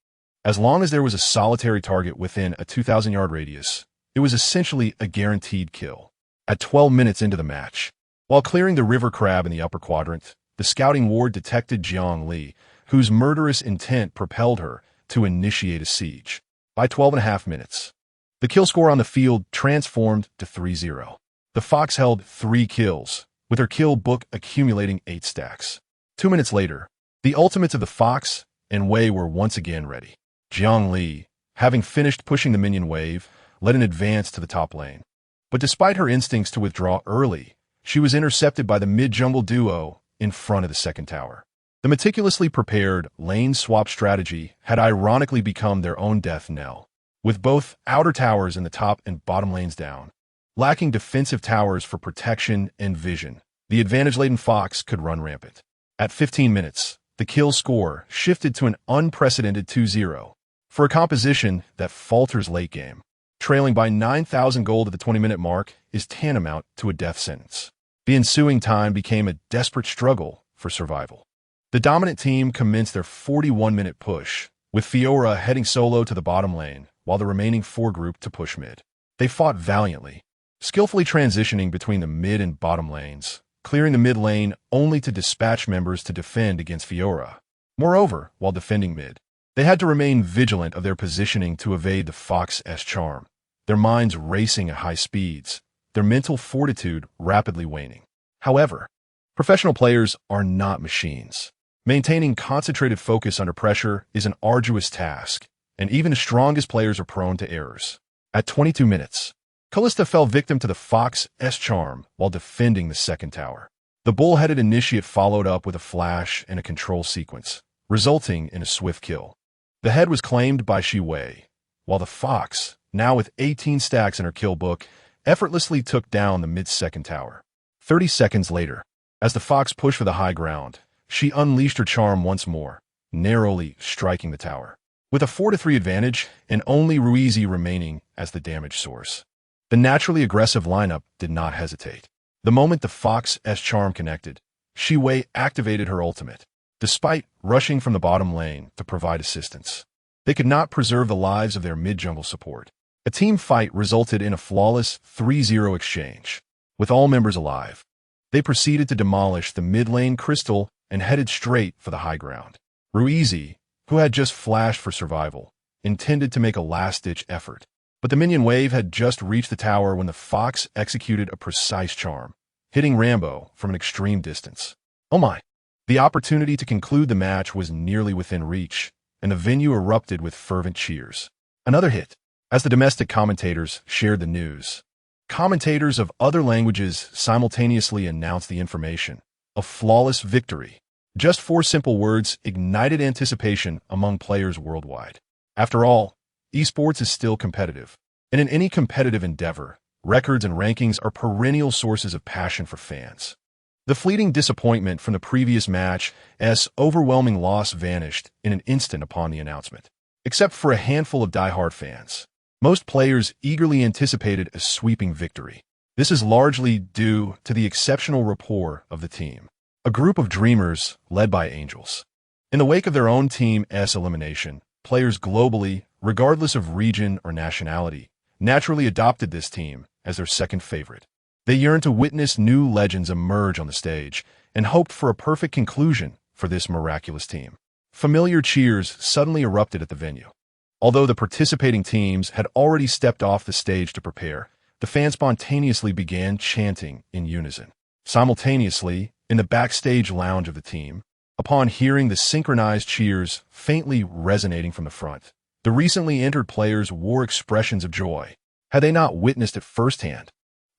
as long as there was a solitary target within a 2,000-yard radius, it was essentially a guaranteed kill. At 12 minutes into the match, while clearing the river crab in the upper quadrant, the scouting ward detected Jiang Li, whose murderous intent propelled her to initiate a siege. By 12.5 minutes, the kill score on the field transformed to 3-0. The Fox held 3 kills, with her kill book accumulating 8 stacks. 2 minutes later, the ultimates of the Fox and Wei were once again ready. Jiang Li, having finished pushing the minion wave, led an advance to the top lane. But despite her instincts to withdraw early, she was intercepted by the mid-jungle duo in front of the second tower. The meticulously prepared lane swap strategy had ironically become their own death knell, with both outer towers in the top and bottom lanes down. Lacking defensive towers for protection and vision, the advantage-laden Fox could run rampant. At 15 minutes, the kill score shifted to an unprecedented 2-0. For a composition that falters late game, trailing by 9,000 gold at the 20-minute mark is tantamount to a death sentence. The ensuing time became a desperate struggle for survival. The dominant team commenced their 41-minute push, with Fiora heading solo to the bottom lane, while the remaining 4 grouped to push mid. They fought valiantly, skillfully transitioning between the mid and bottom lanes, clearing the mid lane only to dispatch members to defend against Fiora. Moreover, while defending mid, they had to remain vigilant of their positioning to evade the Fox's charm, their minds racing at high speeds, their mental fortitude rapidly waning. However, professional players are not machines. Maintaining concentrated focus under pressure is an arduous task, and even the strongest players are prone to errors. At 22 minutes, Kalista fell victim to the Fox's charm while defending the second tower. The bull-headed initiate followed up with a flash and a control sequence, resulting in a swift kill. The head was claimed by Shi Wei, while the Fox, now with 18 stacks in her kill book, effortlessly took down the mid-second tower. 30 seconds later, as the Fox pushed for the high ground, she unleashed her charm once more, narrowly striking the tower. With a 4-3 advantage and only Ruizi remaining as the damage source, the naturally aggressive lineup did not hesitate. The moment the Fox's charm connected, Shi Wei activated her ultimate, despite rushing from the bottom lane to provide assistance. They could not preserve the lives of their mid-jungle support. A team fight resulted in a flawless 3-0 exchange. With all members alive, they proceeded to demolish the mid-lane crystal and headed straight for the high ground. Ruizi, who had just flashed for survival, intended to make a last-ditch effort. But the minion wave had just reached the tower when the Fox executed a precise charm, hitting Rambo from an extreme distance. Oh my! The opportunity to conclude the match was nearly within reach, and the venue erupted with fervent cheers. Another hit. As the domestic commentators shared the news, commentators of other languages simultaneously announced the information. A flawless victory. Just 4 simple words ignited anticipation among players worldwide. After all, esports is still competitive, and in any competitive endeavor, records and rankings are perennial sources of passion for fans. The fleeting disappointment from the previous match's overwhelming loss vanished in an instant upon the announcement. Except for a handful of die-hard fans, most players eagerly anticipated a sweeping victory. This is largely due to the exceptional rapport of the team, a group of dreamers led by angels. In the wake of their own team's elimination, players globally, regardless of region or nationality, naturally adopted this team as their second favorite. They yearned to witness new legends emerge on the stage and hoped for a perfect conclusion for this miraculous team. Familiar cheers suddenly erupted at the venue. Although the participating teams had already stepped off the stage to prepare, the fans spontaneously began chanting in unison. Simultaneously, in the backstage lounge of the team, upon hearing the synchronized cheers faintly resonating from the front, the recently entered players wore expressions of joy. Had they not witnessed it firsthand?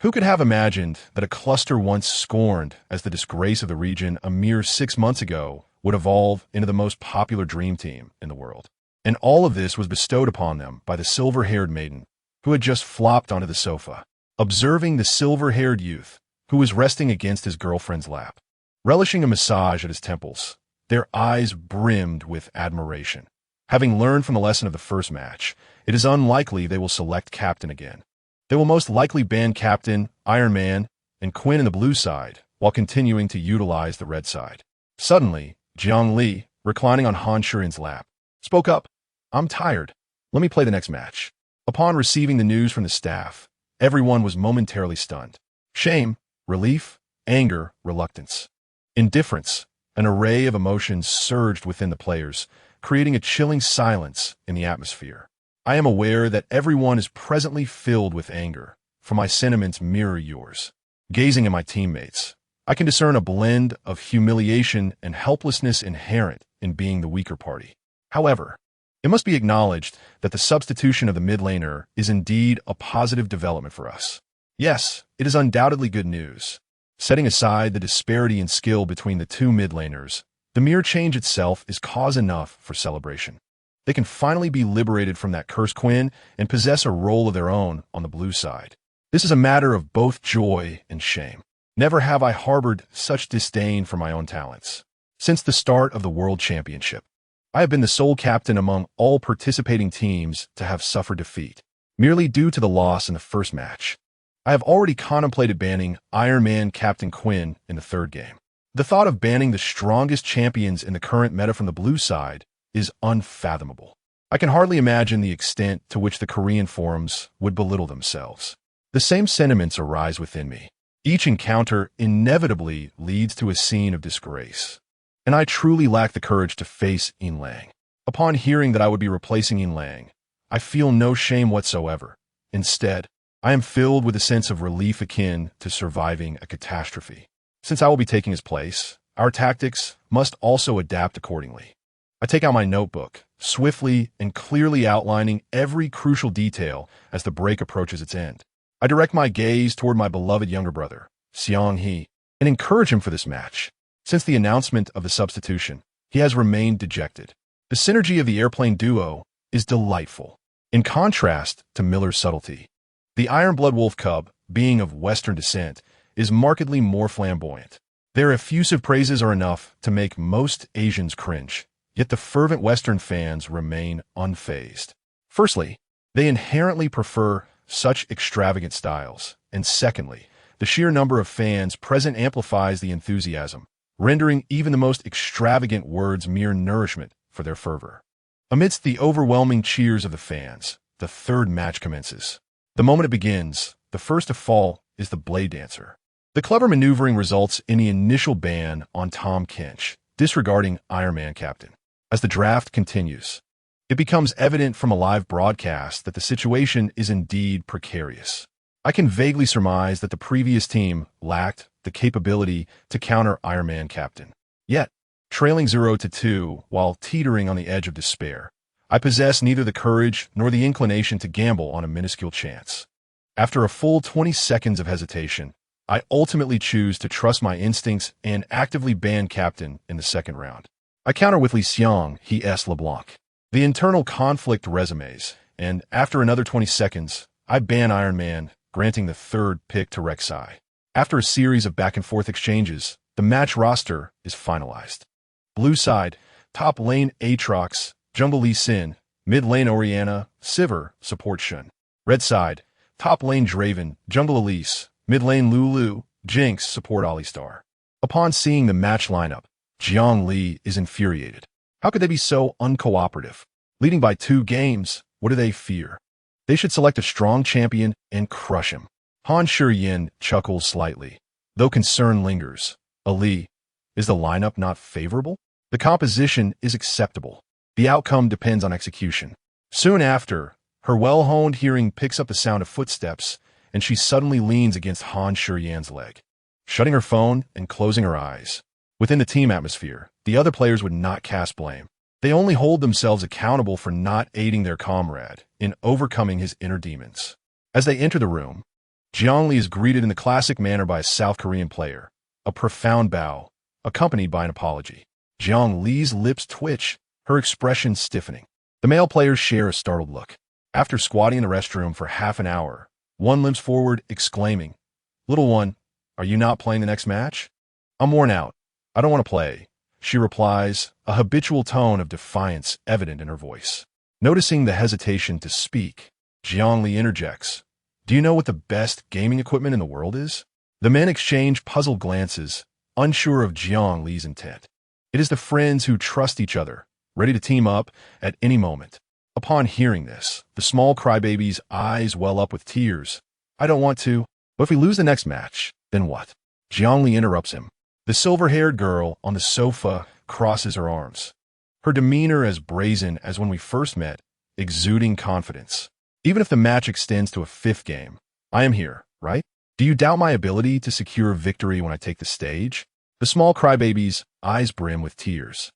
Who could have imagined that a cluster once scorned as the disgrace of the region a mere 6 months ago would evolve into the most popular dream team in the world? And all of this was bestowed upon them by the silver-haired maiden, who had just flopped onto the sofa, observing the silver-haired youth, who was resting against his girlfriend's lap. Relishing a massage at his temples, their eyes brimmed with admiration. Having learned from the lesson of the first match, it is unlikely they will select captain again. They will most likely ban Captain, Iron Man, and Quinn in the blue side, while continuing to utilize the red side. Suddenly, Jiang Li, reclining on Han Shurin's lap, spoke up. "I'm tired. Let me play the next match." Upon receiving the news from the staff, everyone was momentarily stunned. Shame, relief, anger, reluctance, indifference, an array of emotions surged within the players, creating a chilling silence in the atmosphere. I am aware that everyone is presently filled with anger, for my sentiments mirror yours. Gazing at my teammates, I can discern a blend of humiliation and helplessness inherent in being the weaker party. However, it must be acknowledged that the substitution of the mid laner is indeed a positive development for us. Yes, it is undoubtedly good news. Setting aside the disparity in skill between the two mid laners, the mere change itself is cause enough for celebration. They can finally be liberated from that cursed Quinn and possess a role of their own on the blue side. This is a matter of both joy and shame. Never have I harbored such disdain for my own talents. Since the start of the World Championship, I have been the sole captain among all participating teams to have suffered defeat, merely due to the loss in the first match. I have already contemplated banning Iron Man Captain Quinn in the third game. The thought of banning the strongest champions in the current meta from the blue side is unfathomable. I can hardly imagine the extent to which the Korean forums would belittle themselves. The same sentiments arise within me. Each encounter inevitably leads to a scene of disgrace, and I truly lack the courage to face Yin Lang. Upon hearing that I would be replacing Yin Lang, I feel no shame whatsoever. Instead, I am filled with a sense of relief akin to surviving a catastrophe. Since I will be taking his place, our tactics must also adapt accordingly. I take out my notebook, swiftly and clearly outlining every crucial detail as the break approaches its end. I direct my gaze toward my beloved younger brother, Seong Hee, and encourage him for this match. Since the announcement of the substitution, he has remained dejected. The synergy of the airplane duo is delightful. In contrast to Miller's subtlety, the Iron-Blood Wolf Cub, being of Western descent, is markedly more flamboyant. Their effusive praises are enough to make most Asians cringe, yet the fervent Western fans remain unfazed. Firstly, they inherently prefer such extravagant styles, and secondly, the sheer number of fans present amplifies the enthusiasm, rendering even the most extravagant words mere nourishment for their fervor. Amidst the overwhelming cheers of the fans, the third match commences. The moment it begins, the first to fall is the Blade Dancer. The clever maneuvering results in the initial ban on Tom Kench, disregarding Iron Man Captain. As the draft continues, it becomes evident from a live broadcast that the situation is indeed precarious. I can vaguely surmise that the previous team lacked the capability to counter Iron Man Captain. Yet, trailing 0-2 while teetering on the edge of despair, I possess neither the courage nor the inclination to gamble on a minuscule chance. After a full 20 seconds of hesitation, I ultimately choose to trust my instincts and actively ban Captain in the second round. I counter with Lee Seong Hee-S LeBlanc. The internal conflict resumes, and after another 20 seconds, I ban Iron Man, granting the third pick to Rek'Sai. After a series of back-and-forth exchanges, the match roster is finalized. Blue side, top lane Aatrox, jungle Lee Sin, mid lane Orianna, Sivir, support Shun. Red side, top lane Draven, jungle Elise, Mid lane Lulu, Jinx support Alistar. Upon seeing the match lineup, Jiang Li is infuriated. How could they be so uncooperative? Leading by 2 games, what do they fear? They should select a strong champion and crush him. Han Yin chuckles slightly. Though concern lingers, Ali, is the lineup not favorable? The composition is acceptable. The outcome depends on execution. Soon after, her well-honed hearing picks up the sound of footsteps, and she suddenly leans against Han Yin's leg, shutting her phone and closing her eyes. Within the team atmosphere, the other players would not cast blame. They only hold themselves accountable for not aiding their comrade in overcoming his inner demons. As they enter the room, Jiang Li is greeted in the classic manner by a South Korean player, a profound bow, accompanied by an apology. Jiang Li's lips twitch, her expression stiffening. The male players share a startled look. After squatting in the restroom for half an hour, one limps forward, exclaiming, "Little one, are you not playing the next match?" "I'm worn out. I don't want to play," she replies, a habitual tone of defiance evident in her voice. Noticing the hesitation to speak, Jiang Li interjects, "Do you know what the best gaming equipment in the world is?" The men exchange puzzled glances, unsure of Jiang Li's intent. It is the friends who trust each other, ready to team up at any moment. Upon hearing this, the small crybaby's eyes well up with tears. "I don't want to. But if we lose the next match, then what?" Jiang Li interrupts him. The silver-haired girl on the sofa crosses her arms, her demeanor as brazen as when we first met, exuding confidence. "Even if the match extends to a 5th game, I am here, right? Do you doubt my ability to secure victory when I take the stage?" The small crybaby's eyes brim with tears.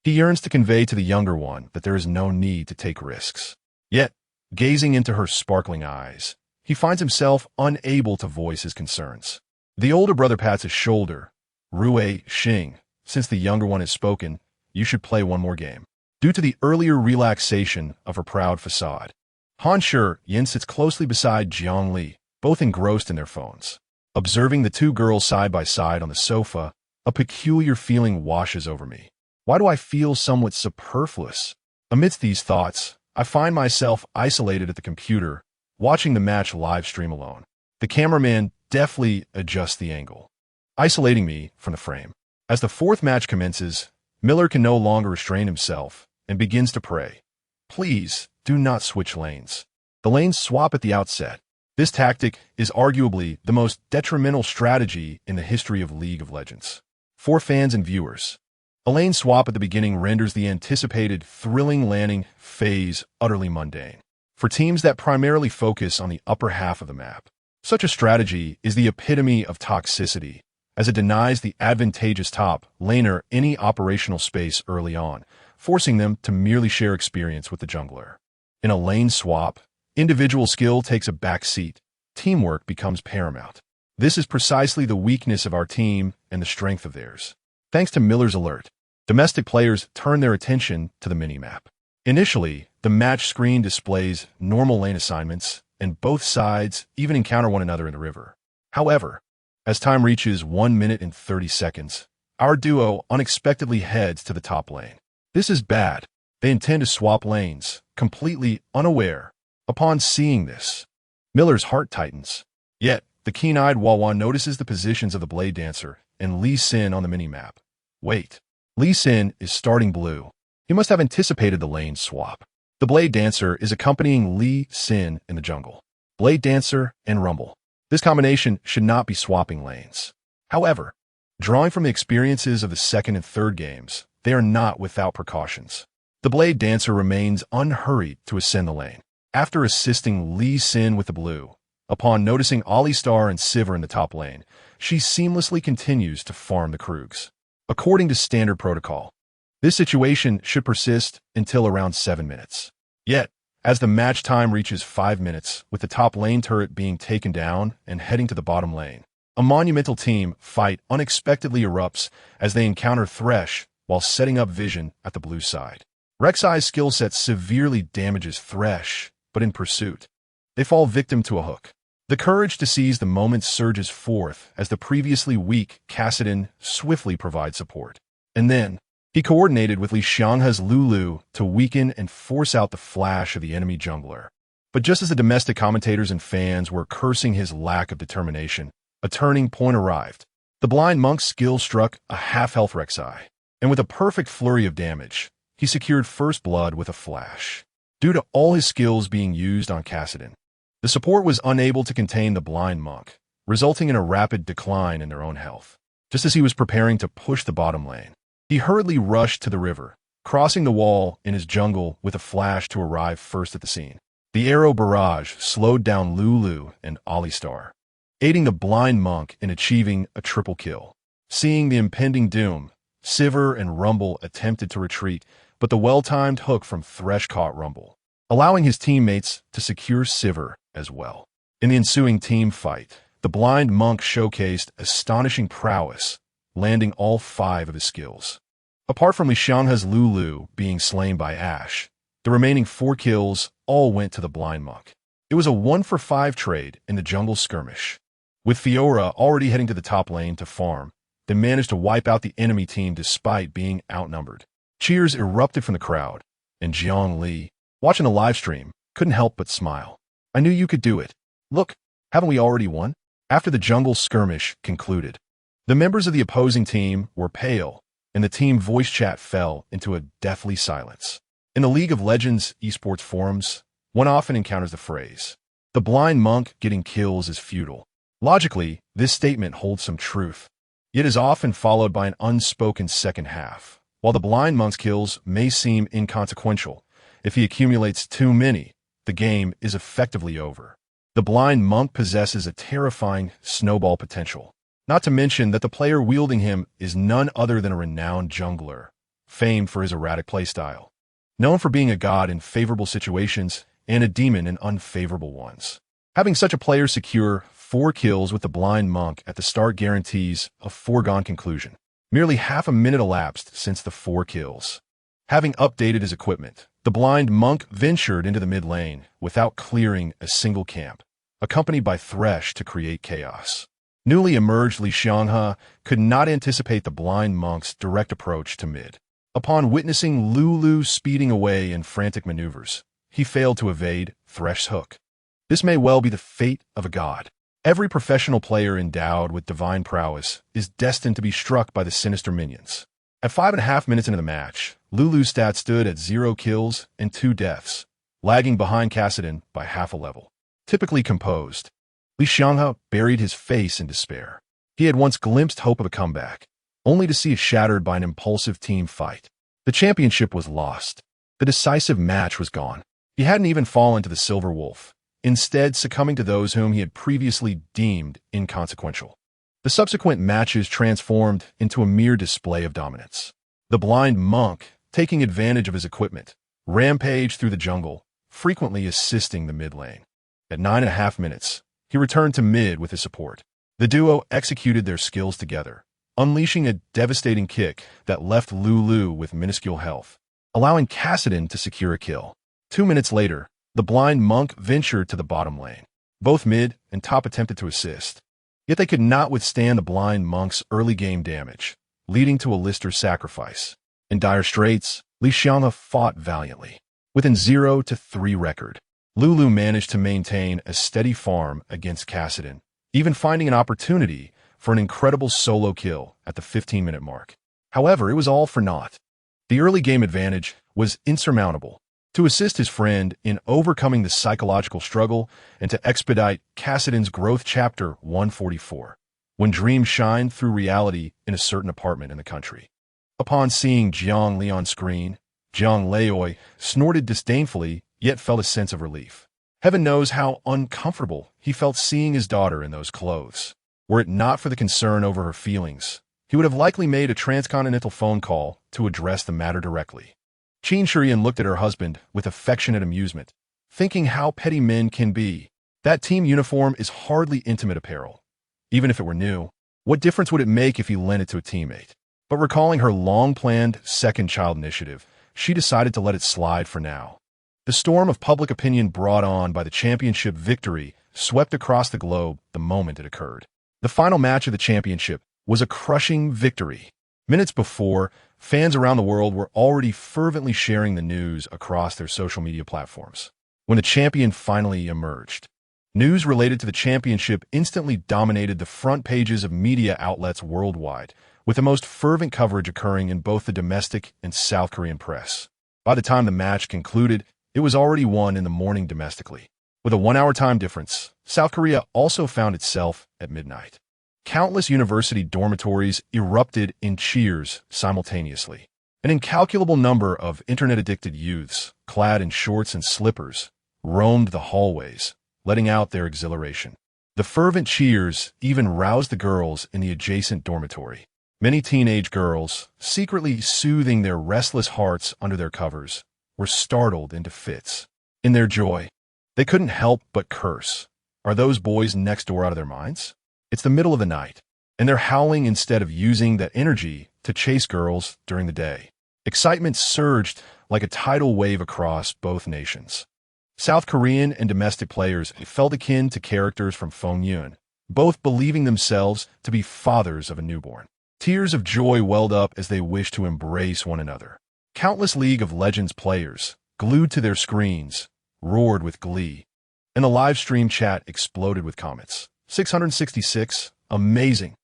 He yearns to convey to the younger one that there is no need to take risks. Yet, gazing into her sparkling eyes, he finds himself unable to voice his concerns. The older brother pats his shoulder. "Rui Xing, since the younger one has spoken, you should play one more game." Due to the earlier relaxation of her proud facade, Han Yin sits closely beside Jiang Li, both engrossed in their phones. Observing the 2 girls side by side on the sofa, a peculiar feeling washes over me. Why do I feel somewhat superfluous? Amidst these thoughts, I find myself isolated at the computer, watching the match live stream alone. The cameraman deftly adjusts the angle, isolating me from the frame. As the 4th match commences, Miller can no longer restrain himself and begins to pray, "Please, do not switch lanes." The lanes swap at the outset. This tactic is arguably the most detrimental strategy in the history of League of Legends. For fans and viewers, a lane swap at the beginning renders the anticipated thrilling landing phase utterly mundane. For teams that primarily focus on the upper half of the map, such a strategy is the epitome of toxicity, as it denies the advantageous top laner any operational space early on, forcing them to merely share experience with the jungler. In a lane swap, individual skill takes a back seat. Teamwork becomes paramount. This is precisely the weakness of our team and the strength of theirs. Thanks to Miller's alert, domestic players turn their attention to the minimap. Initially, the match screen displays normal lane assignments, and both sides even encounter one another in the river. However, as time reaches 1 minute and 30 seconds, our duo unexpectedly heads to the top lane. This is bad. They intend to swap lanes, completely unaware. Upon seeing this, Miller's heart tightens. Yet, the keen-eyed Wawan notices the positions of the Blade Dancer and Lee Sin on the minimap. Wait, Lee Sin is starting blue. He must have anticipated the lane swap. The Blade Dancer is accompanying Lee Sin in the jungle. Blade Dancer and Rumble. This combination should not be swapping lanes. However, drawing from the experiences of the 2nd and 3rd games, they are not without precautions. The Blade Dancer remains unhurried to ascend the lane. After assisting Lee Sin with the blue, upon noticing Alistar and Sivir in the top lane, she seamlessly continues to farm the Krugs. According to standard protocol, this situation should persist until around 7 minutes. Yet, as the match time reaches 5 minutes, with the top lane turret being taken down and heading to the bottom lane, a monumental team fight unexpectedly erupts as they encounter Thresh while setting up vision at the blue side. Rek'Sai's skill set severely damages Thresh, but in pursuit, they fall victim to a hook. The courage to seize the moment surges forth as the previously weak Kassadin swiftly provides support. And then, he coordinated with Li Xianghe's Lulu to weaken and force out the flash of the enemy jungler. But just as the domestic commentators and fans were cursing his lack of determination, A turning point arrived. The blind monk's skill struck a half-health Rek'Sai, and with a perfect flurry of damage, he secured first blood with a flash. Due to all his skills being used on Kassadin, the support was unable to contain the blind monk, resulting in a rapid decline in their own health. Just as he was preparing to push the bottom lane, he hurriedly rushed to the river, crossing the wall in his jungle with a flash to arrive first at the scene. The arrow barrage slowed down Lulu and Alistar, aiding the blind monk in achieving a triple kill. Seeing the impending doom, Sivir and Rumble attempted to retreat, but the well-timed hook from Thresh caught Rumble, allowing his teammates to secure Sivir as well. In the ensuing team fight, the blind monk showcased astonishing prowess, landing all 5 of his skills. Apart from Li Xianghe's Lulu being slain by Ashe, the remaining 4 kills all went to the blind monk. It was a 1-for-5 trade in the jungle skirmish. With Fiora already heading to the top lane to farm, they managed to wipe out the enemy team despite being outnumbered. Cheers erupted from the crowd, and Jiang Li, watching the livestream, couldn't help but smile. I knew you could do it. Look, haven't we already won? After the jungle skirmish concluded, the members of the opposing team were pale, and the team voice chat fell into a deathly silence. In the League of Legends esports forums, one often encounters the phrase, "The blind monk getting kills is futile." Logically, this statement holds some truth, yet is often followed by an unspoken second half. While the blind monk's kills may seem inconsequential, if he accumulates too many, the game is effectively over. The blind monk possesses a terrifying snowball potential, not to mention that the player wielding him is none other than a renowned jungler, famed for his erratic playstyle, known for being a god in favorable situations and a demon in unfavorable ones. Having such a player secure 4 kills with the blind monk at the start guarantees a foregone conclusion. Merely half a minute elapsed since the 4 kills. Having updated his equipment, the blind monk ventured into the mid lane without clearing a single camp, accompanied by Thresh to create chaos. Newly emerged Li Xianghe could not anticipate the blind monk's direct approach to mid. Upon witnessing Lulu speeding away in frantic maneuvers, he failed to evade Thresh's hook. This may well be the fate of a god. Every professional player endowed with divine prowess is destined to be struck by the sinister minions. At 5.5 minutes into the match, Lulu's stats stood at 0 kills and 2 deaths, lagging behind Kassadin by half a level. Typically composed, Li Xianghe buried his face in despair. He had once glimpsed hope of a comeback, only to see it shattered by an impulsive team fight. The championship was lost. The decisive match was gone. He hadn't even fallen to the Silver Wolf, instead succumbing to those whom he had previously deemed inconsequential. The subsequent matches transformed into a mere display of dominance. The blind monk, taking advantage of his equipment, rampaged through the jungle, frequently assisting the mid lane. At 9.5 minutes, he returned to mid with his support. The duo executed their skills together, unleashing a devastating kick that left Lulu with minuscule health, allowing Kassadin to secure a kill. 2 minutes later, the blind monk ventured to the bottom lane. Both mid and top attempted to assist, yet they could not withstand the blind monk's early game damage, leading to a Lister's sacrifice. In dire straits, Li Xianghe fought valiantly. Within 0-3 record, Lulu managed to maintain a steady farm against Kassadin, even finding an opportunity for an incredible solo kill at the 15-minute mark. However, it was all for naught. The early game advantage was insurmountable. To assist his friend in overcoming the psychological struggle and to expedite Kassadin's growth chapter 144, when dreams shine through reality in a certain apartment in the country. Upon seeing Jiang Li on screen, Jiang Li snorted disdainfully, yet felt a sense of relief. Heaven knows how uncomfortable he felt seeing his daughter in those clothes. Were it not for the concern over her feelings, he would have likely made a transcontinental phone call to address the matter directly. Qin Shiyan looked at her husband with affectionate amusement, thinking how petty men can be. That team uniform is hardly intimate apparel. Even if it were new, what difference would it make if he lent it to a teammate? But recalling her long-planned second child initiative, she decided to let it slide for now. The storm of public opinion brought on by the championship victory swept across the globe the moment it occurred. The final match of the championship was a crushing victory. Minutes before, fans around the world were already fervently sharing the news across their social media platforms. When the champion finally emerged, News related to the championship instantly dominated the front pages of media outlets worldwide, with the most fervent coverage occurring in both the domestic and South Korean press. By the time the match concluded, it was already 1 in the morning domestically. With a 1-hour time difference, South Korea also found itself at midnight. Countless university dormitories erupted in cheers simultaneously. An incalculable number of internet-addicted youths, clad in shorts and slippers, roamed the hallways, letting out their exhilaration. The fervent cheers even roused the girls in the adjacent dormitory. Many teenage girls, secretly soothing their restless hearts under their covers, were startled into fits. In their joy, they couldn't help but curse. Are those boys next door out of their minds? It's the middle of the night, and they're howling instead of using that energy to chase girls during the day. Excitement surged like a tidal wave across both nations. South Korean and domestic players felt akin to characters from Fong Yun, both believing themselves to be fathers of a newborn. Tears of joy welled up as they wished to embrace one another. Countless League of Legends players, glued to their screens, roared with glee, and the live stream chat exploded with comments. 666, amazing.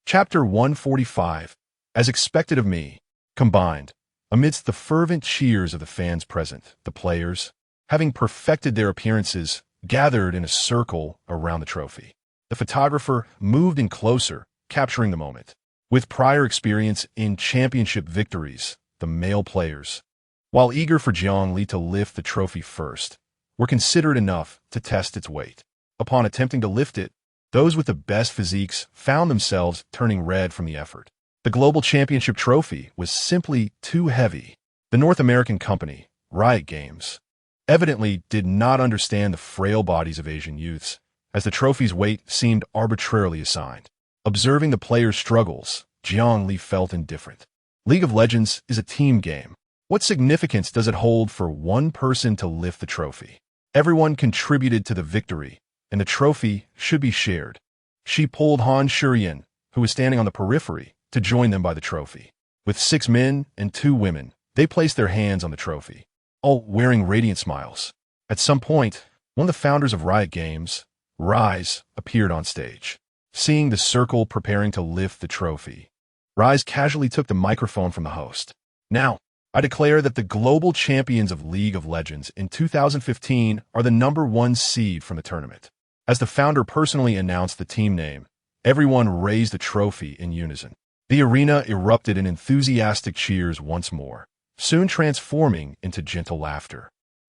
Chapter 145, as expected of me, combined. Amidst the fervent cheers of the fans present, the players, having perfected their appearances, gathered in a circle around the trophy. The photographer moved in closer, capturing the moment. With prior experience in championship victories, the male players, while eager for Jiang Li to lift the trophy first, were considerate enough to test its weight. Upon attempting to lift it, those with the best physiques found themselves turning red from the effort. The Global Championship trophy was simply too heavy. The North American company, Riot Games, evidently did not understand the frail bodies of Asian youths, as the trophy's weight seemed arbitrarily assigned. Observing the players' struggles, Jiang Li felt indifferent. League of Legends is a team game. What significance does it hold for one person to lift the trophy? Everyone contributed to the victory, and the trophy should be shared. She pulled Han Shurian, who was standing on the periphery, to join them by the trophy. With 6 men and 2 women, they placed their hands on the trophy, all wearing radiant smiles. At some point, one of the founders of Riot Games, Rise, appeared on stage. Seeing the circle preparing to lift the trophy, Rise casually took the microphone from the host. Now, I declare that the global champions of League of Legends in 2015 are the #1 seed from the tournament. As the founder personally announced the team name, everyone raised the trophy in unison. The arena erupted in enthusiastic cheers once more, soon transforming into gentle laughter.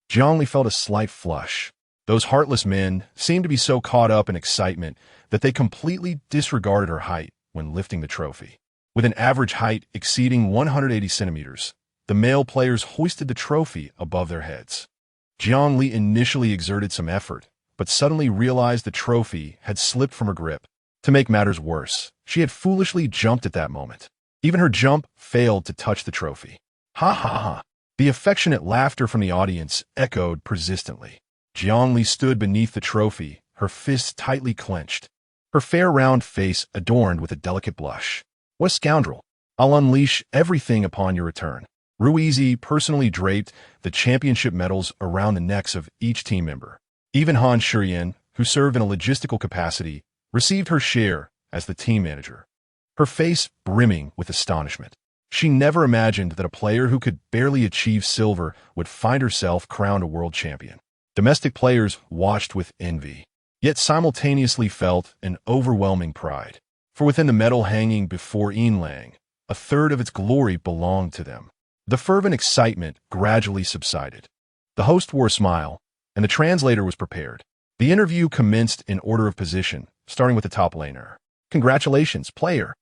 Jiang Li felt a slight flush. Those heartless men seemed to be so caught up in excitement that they completely disregarded her height when lifting the trophy. With an average height exceeding 180 centimeters, the male players hoisted the trophy above their heads. Jiang Li initially exerted some effort, but suddenly realized the trophy had slipped from her grip. To make matters worse, she had foolishly jumped at that moment. Even her jump failed to touch the trophy. Ha ha ha! The affectionate laughter from the audience echoed persistently. Jiang Li stood beneath the trophy, her fists tightly clenched, her fair round face adorned with a delicate blush. What a scoundrel! I'll unleash everything upon your return. Ruizi personally draped the championship medals around the necks of each team member. Even Han Shurian, who served in a logistical capacity, received her share as the team manager, her face brimming with astonishment. She never imagined that a player who could barely achieve silver would find herself crowned a world champion. Domestic players watched with envy, yet simultaneously felt an overwhelming pride. For within the medal hanging before Yinlang, a third of its glory belonged to them. The fervent excitement gradually subsided. The host wore a smile, and the translator was prepared. The interview commenced in order of position, starting with the top laner. Congratulations, player.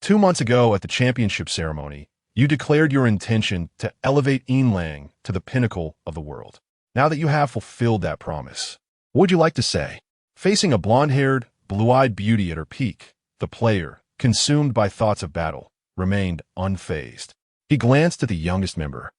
2 months ago at the championship ceremony, you declared your intention to elevate Yinlang to the pinnacle of the world. Now that you have fulfilled that promise, what would you like to say? Facing a blonde-haired, blue-eyed beauty at her peak, the player, consumed by thoughts of battle, remained unfazed. He glanced at the youngest member,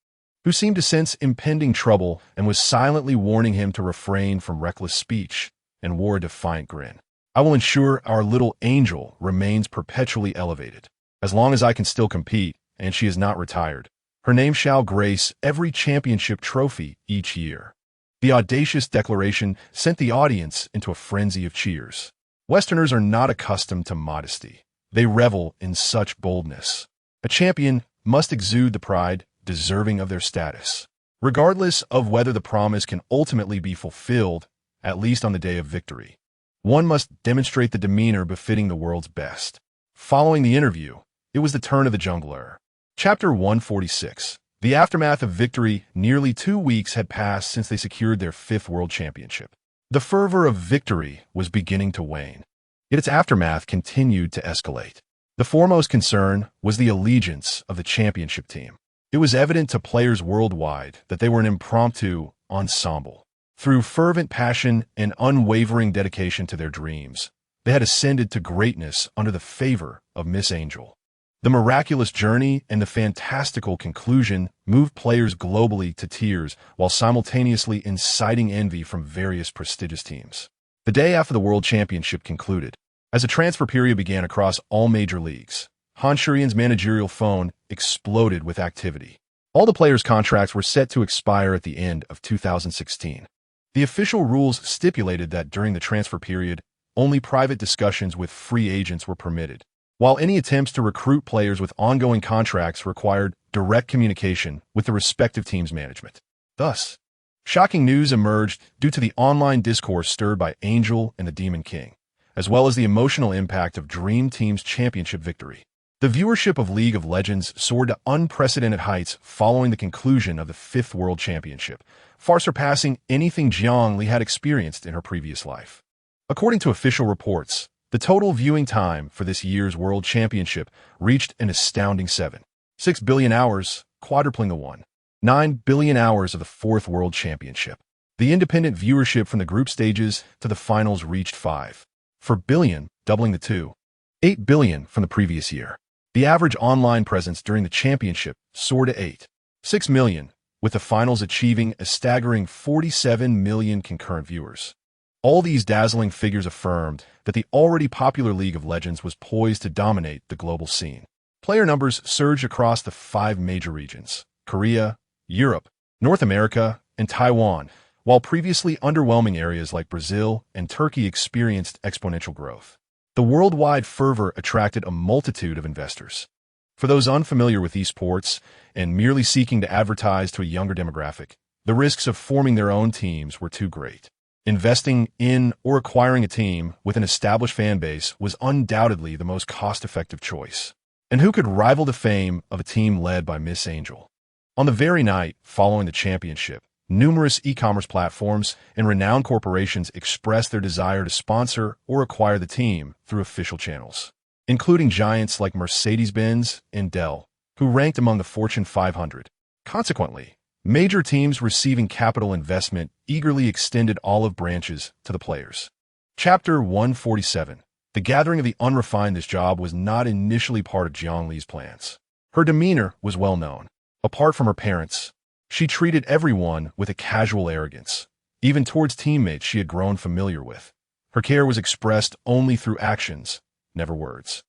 who seemed to sense impending trouble and was silently warning him to refrain from reckless speech, and wore a defiant grin. I will ensure our little angel remains perpetually elevated. As long as I can still compete, and she is not retired, her name shall grace every championship trophy each year. The audacious declaration sent the audience into a frenzy of cheers. Westerners are not accustomed to modesty. They revel in such boldness. A champion must exude the pride deserving of their status, regardless of whether the promise can ultimately be fulfilled, at least on the day of victory. One must demonstrate the demeanor befitting the world's best. Following the interview, it was the turn of the jungler. Chapter 146. The aftermath of victory. Nearly 2 weeks had passed since they secured their 5th world championship. The fervor of victory was beginning to wane, yet its aftermath continued to escalate. The foremost concern was the allegiance of the championship team. It was evident to players worldwide that they were an impromptu ensemble. Through fervent passion and unwavering dedication to their dreams, they had ascended to greatness under the favor of Miss Angel. The miraculous journey and the fantastical conclusion moved players globally to tears while simultaneously inciting envy from various prestigious teams. The day after the World Championship concluded, as a transfer period began across all major leagues, Hanshurian's managerial phone exploded with activity. All the players' contracts were set to expire at the end of 2016. The official rules stipulated that during the transfer period, only private discussions with free agents were permitted, while any attempts to recruit players with ongoing contracts required direct communication with the respective team's management. Thus, shocking news emerged due to the online discourse stirred by Angel and the Demon King, as well as the emotional impact of Dream Team's championship victory. The viewership of League of Legends soared to unprecedented heights following the conclusion of the 5th World Championship, far surpassing anything Jiang Li had experienced in her previous life. According to official reports, the total viewing time for this year's World Championship reached an astounding 7.6 billion hours, quadrupling the 1.9 billion hours of the 4th World Championship. The independent viewership from the group stages to the finals reached 5.4 billion, doubling the 2.8 billion from the previous year. The average online presence during the championship soared to 8.6 million, with the finals achieving a staggering 47 million concurrent viewers. All these dazzling figures affirmed that the already popular League of Legends was poised to dominate the global scene. Player numbers surged across the 5 major regions: Korea, Europe, North America, and Taiwan, while previously underwhelming areas like Brazil and Turkey experienced exponential growth. The worldwide fervor attracted a multitude of investors. For those unfamiliar with esports and merely seeking to advertise to a younger demographic, the risks of forming their own teams were too great. Investing in or acquiring a team with an established fan base was undoubtedly the most cost-effective choice. And who could rival the fame of a team led by Miss Angel? On the very night following the championship, numerous e-commerce platforms and renowned corporations expressed their desire to sponsor or acquire the team through official channels, including giants like Mercedes-Benz and Dell, who ranked among the Fortune 500. Consequently, major teams receiving capital investment eagerly extended olive branches to the players. Chapter 147. The gathering of the unrefined. This job was not initially part of Jiang Li's plans. Her demeanor was well known. Apart from her parents, she treated everyone with a casual arrogance, even towards teammates she had grown familiar with. Her care was expressed only through actions, never words.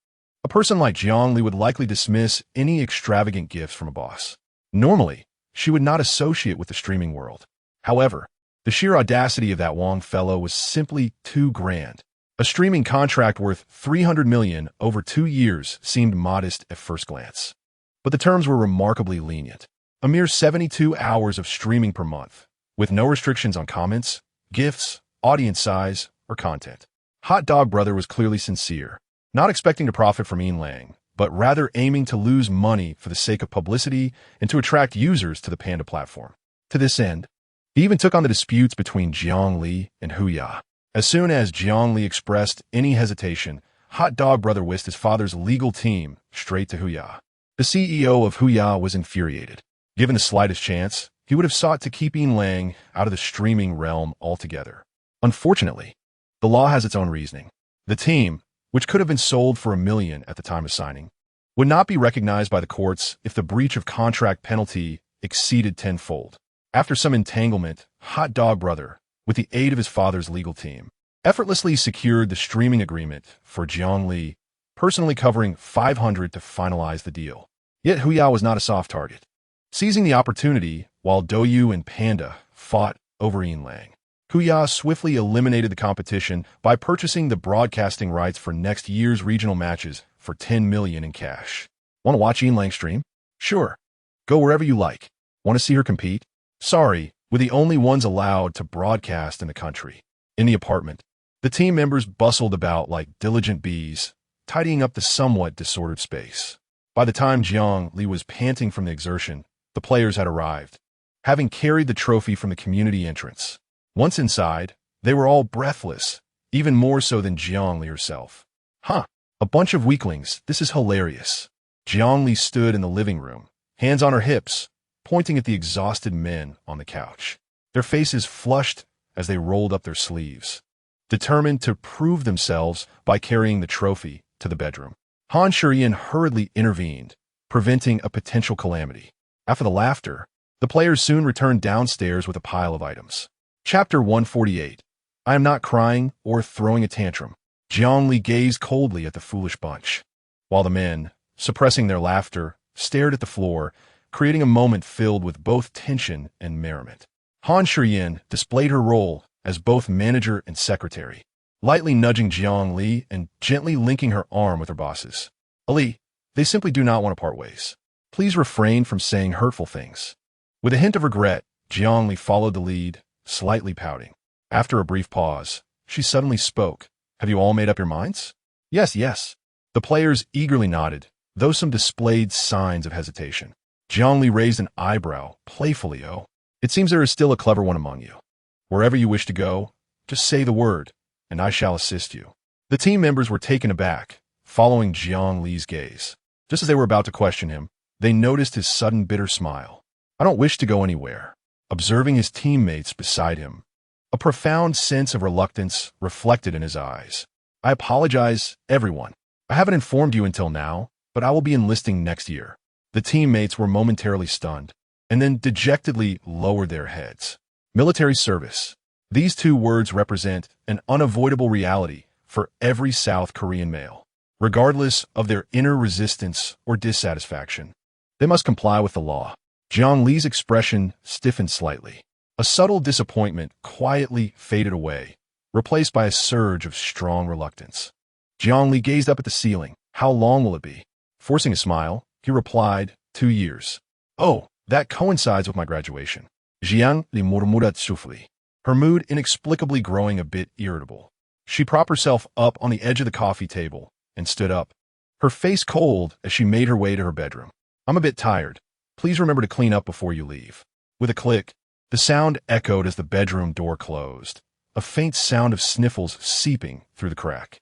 A person like Jiang Li would likely dismiss any extravagant gifts from a boss. Normally, she would not associate with the streaming world. However, the sheer audacity of that Wong fellow was simply too grand. A streaming contract worth 300 million over 2 years seemed modest at first glance. But the terms were remarkably lenient. A mere 72 hours of streaming per month, with no restrictions on comments, gifts, audience size, or content. Hot Dog Brother was clearly sincere, not expecting to profit from Lang, but rather aiming to lose money for the sake of publicity and to attract users to the Panda platform. To this end, he even took on the disputes between Jiang Li and Huya. As soon as Jiang Li expressed any hesitation, Hot Dog Brother whisked his father's legal team straight to Huya. The CEO of Huya was infuriated. Given the slightest chance, he would have sought to keep Lang out of the streaming realm altogether. Unfortunately, the law has its own reasoning. The team, which could have been sold for $1 million at the time of signing, would not be recognized by the courts if the breach of contract penalty exceeded tenfold. After some entanglement, Hot Dog Brother, with the aid of his father's legal team, effortlessly secured the streaming agreement for Jiang Li, personally covering $500 to finalize the deal. Yet Huya was not a soft target. Seizing the opportunity, while Douyu and Panda fought over Ian Lang. Kuya swiftly eliminated the competition by purchasing the broadcasting rights for next year's regional matches for $10 million in cash. Want to watch Ian Lang stream? Sure. Go wherever you like. Want to see her compete? Sorry, we're the only ones allowed to broadcast in the country. In the apartment, the team members bustled about like diligent bees, tidying up the somewhat disordered space. By the time Jiang Li was panting from the exertion, the players had arrived, having carried the trophy from the community entrance. Once inside, they were all breathless, even more so than Jiang Li herself. Huh, a bunch of weaklings, this is hilarious. Jiang Li stood in the living room, hands on her hips, pointing at the exhausted men on the couch. Their faces flushed as they rolled up their sleeves, determined to prove themselves by carrying the trophy to the bedroom. Han Shuyan hurriedly intervened, preventing a potential calamity. After the laughter, the players soon returned downstairs with a pile of items. Chapter 148. I am not crying or throwing a tantrum. Jiang Li gazed coldly at the foolish bunch, while the men, suppressing their laughter, stared at the floor, creating a moment filled with both tension and merriment. Han Shuyan displayed her role as both manager and secretary, lightly nudging Jiang Li and gently linking her arm with her bosses. Ali, they simply do not want to part ways. Please refrain from saying hurtful things. With a hint of regret, Jiang Li followed the lead, slightly pouting. After a brief pause, she suddenly spoke. Have you all made up your minds? Yes, yes. The players eagerly nodded, though some displayed signs of hesitation. Jiang Li raised an eyebrow, playfully, oh. It seems there is still a clever one among you. Wherever you wish to go, just say the word, and I shall assist you. The team members were taken aback, following Jiang Li's gaze. Just as they were about to question him, they noticed his sudden bitter smile. I don't wish to go anywhere. Observing his teammates beside him, a profound sense of reluctance reflected in his eyes. I apologize, everyone. I haven't informed you until now, but I will be enlisting next year. The teammates were momentarily stunned, and then dejectedly lowered their heads. Military service. These two words represent an unavoidable reality for every South Korean male. Regardless of their inner resistance or dissatisfaction, they must comply with the law. Jiang Li's expression stiffened slightly. A subtle disappointment quietly faded away, replaced by a surge of strong reluctance. Jiang Li gazed up at the ceiling. How long will it be? Forcing a smile, he replied, 2 years. Oh, that coincides with my graduation. Jiang Li murmured softly, her mood inexplicably growing a bit irritable. She propped herself up on the edge of the coffee table and stood up, her face cold as she made her way to her bedroom. I'm a bit tired. Please remember to clean up before you leave. With a click, the sound echoed as the bedroom door closed, a faint sound of sniffles seeping through the crack.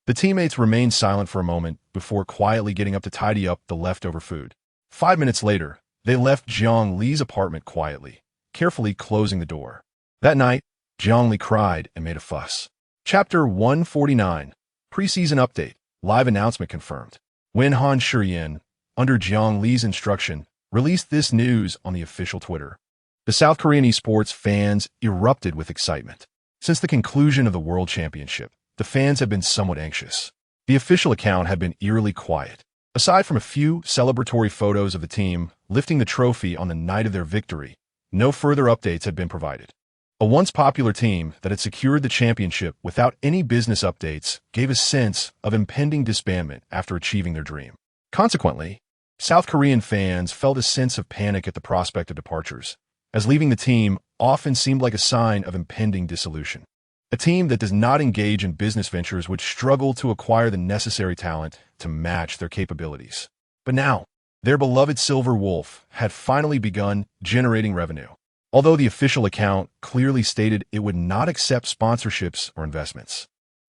The teammates remained silent for a moment before quietly getting up to tidy up the leftover food. 5 minutes later, they left Jiang Li's apartment quietly, carefully closing the door. That night, Jiang Li cried and made a fuss. Chapter 149. Preseason update. Live announcement confirmed. When Han Shuyan, under Jiang Li's instruction, released this news on the official Twitter, the South Korean esports fans erupted with excitement. Since the conclusion of the World Championship, the fans have been somewhat anxious. The official account had been eerily quiet. Aside from a few celebratory photos of the team lifting the trophy on the night of their victory, no further updates had been provided. A once popular team that had secured the championship without any business updates gave a sense of impending disbandment after achieving their dream. Consequently, South Korean fans felt a sense of panic at the prospect of departures, as leaving the team often seemed like a sign of impending dissolution. A team that does not engage in business ventures would struggle to acquire the necessary talent to match their capabilities. But now, their beloved Silver Wolf had finally begun generating revenue. Although the official account clearly stated it would not accept sponsorships or investments.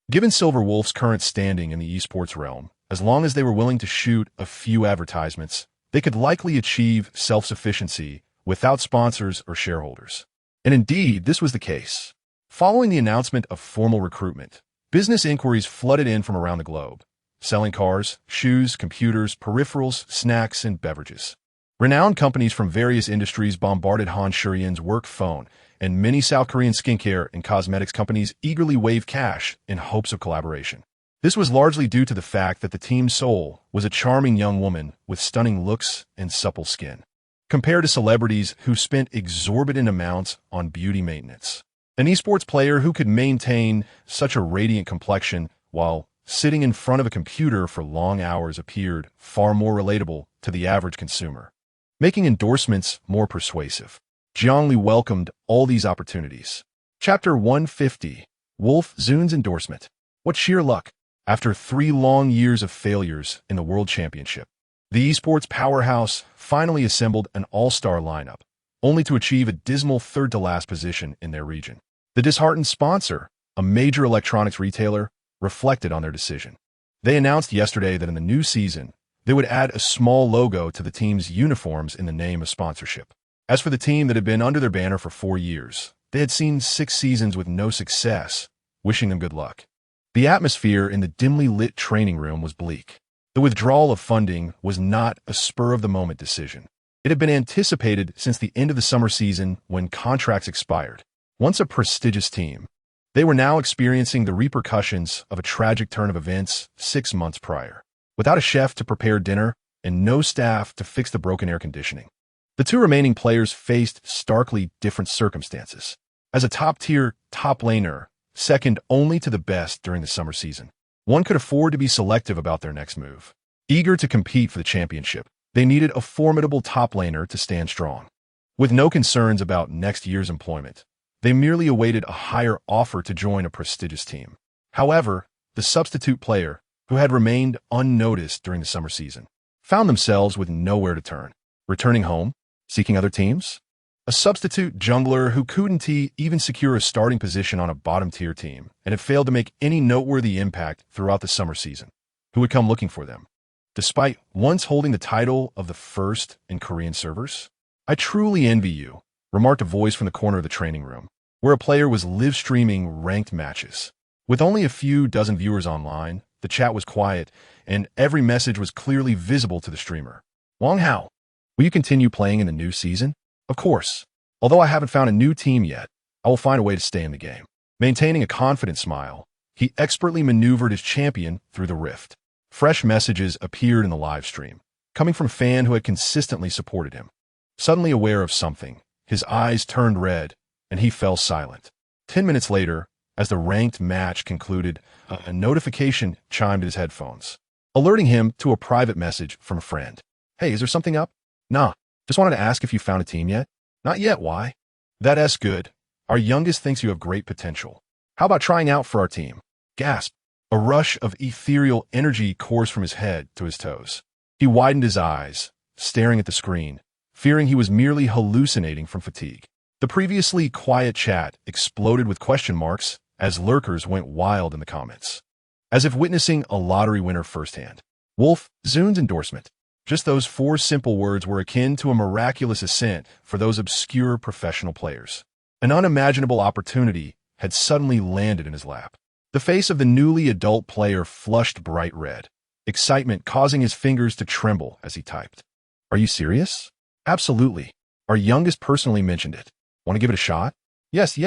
Given Silver Wolf's current standing in the esports realm, as long as they were willing to shoot a few advertisements, they could likely achieve self-sufficiency without sponsors or shareholders. And indeed, this was the case. Following the announcement of formal recruitment, business inquiries flooded in from around the globe, selling cars, shoes, computers, peripherals, snacks, and beverages. Renowned companies from various industries bombarded Han Shuyan's work phone, and many South Korean skincare and cosmetics companies eagerly waved cash in hopes of collaboration. This was largely due to the fact that the team's Seoul was a charming young woman with stunning looks and supple skin. compared to celebrities who spent exorbitant amounts on beauty maintenance. An esports player who could maintain such a radiant complexion while sitting in front of a computer for long hours appeared far more relatable to the average consumer, making endorsements more persuasive. Jiang Li welcomed all these opportunities. Chapter 150. Wolf Zun's Endorsement. What sheer luck! After 3 long years of failures in the World Championship, the esports powerhouse finally assembled an all-star lineup, only to achieve a dismal third-to-last position in their region. The disheartened sponsor, a major electronics retailer, reflected on their decision. They announced yesterday that in the new season, they would add a small logo to the team's uniforms in the name of sponsorship. As for the team that had been under their banner for 4 years, they had seen 6 seasons with no success, wishing them good luck. The atmosphere in the dimly lit training room was bleak. The withdrawal of funding was not a spur-of-the-moment decision. It had been anticipated since the end of the summer season when contracts expired. Once a prestigious team, they were now experiencing the repercussions of a tragic turn of events 6 months prior. Without a chef to prepare dinner and no staff to fix the broken air conditioning, the 2 remaining players faced starkly different circumstances. As a top-tier top laner, second only to the best during the summer season, one could afford to be selective about their next move. Eager to compete for the championship, they needed a formidable top laner to stand strong. With no concerns about next year's employment, they merely awaited a higher offer to join a prestigious team. However, the substitute player, who had remained unnoticed during the summer season, found themselves with nowhere to turn. Returning home? Seeking other teams? A substitute jungler who couldn't even secure a starting position on a bottom-tier team and had failed to make any noteworthy impact throughout the summer season, who would come looking for them. Despite once holding the title of the first in Korean servers? I truly envy you, remarked a voice from the corner of the training room, where a player was live-streaming ranked matches. With only a few dozen viewers online, the chat was quiet, and every message was clearly visible to the streamer. Wang Hao, will you continue playing in the new season? Of course. Although I haven't found a new team yet, I will find a way to stay in the game. Maintaining a confident smile, he expertly maneuvered his champion through the rift. Fresh messages appeared in the live stream, coming from a fan who had consistently supported him. Suddenly aware of something, his eyes turned red, and he fell silent. 10 minutes later, as the ranked match concluded, a notification chimed in his headphones, alerting him to a private message from a friend. Hey, is there something up? Nah, just wanted to ask if you found a team yet? Not yet, why? That's good. Our youngest thinks you have great potential. How about trying out for our team? Gasp. A rush of ethereal energy coursed from his head to his toes. He widened his eyes, staring at the screen, fearing he was merely hallucinating from fatigue. The previously quiet chat exploded with question marks as lurkers went wild in the comments, as if witnessing a lottery winner firsthand. Wolf Zun's Endorsement. Just those 4 simple words were akin to a miraculous ascent for those obscure professional players. An unimaginable opportunity had suddenly landed in his lap. The face of the newly adult player flushed bright red, excitement causing his fingers to tremble as he typed. Are you serious? Absolutely. Our youngest personally mentioned it. Want to give it a shot? Yes.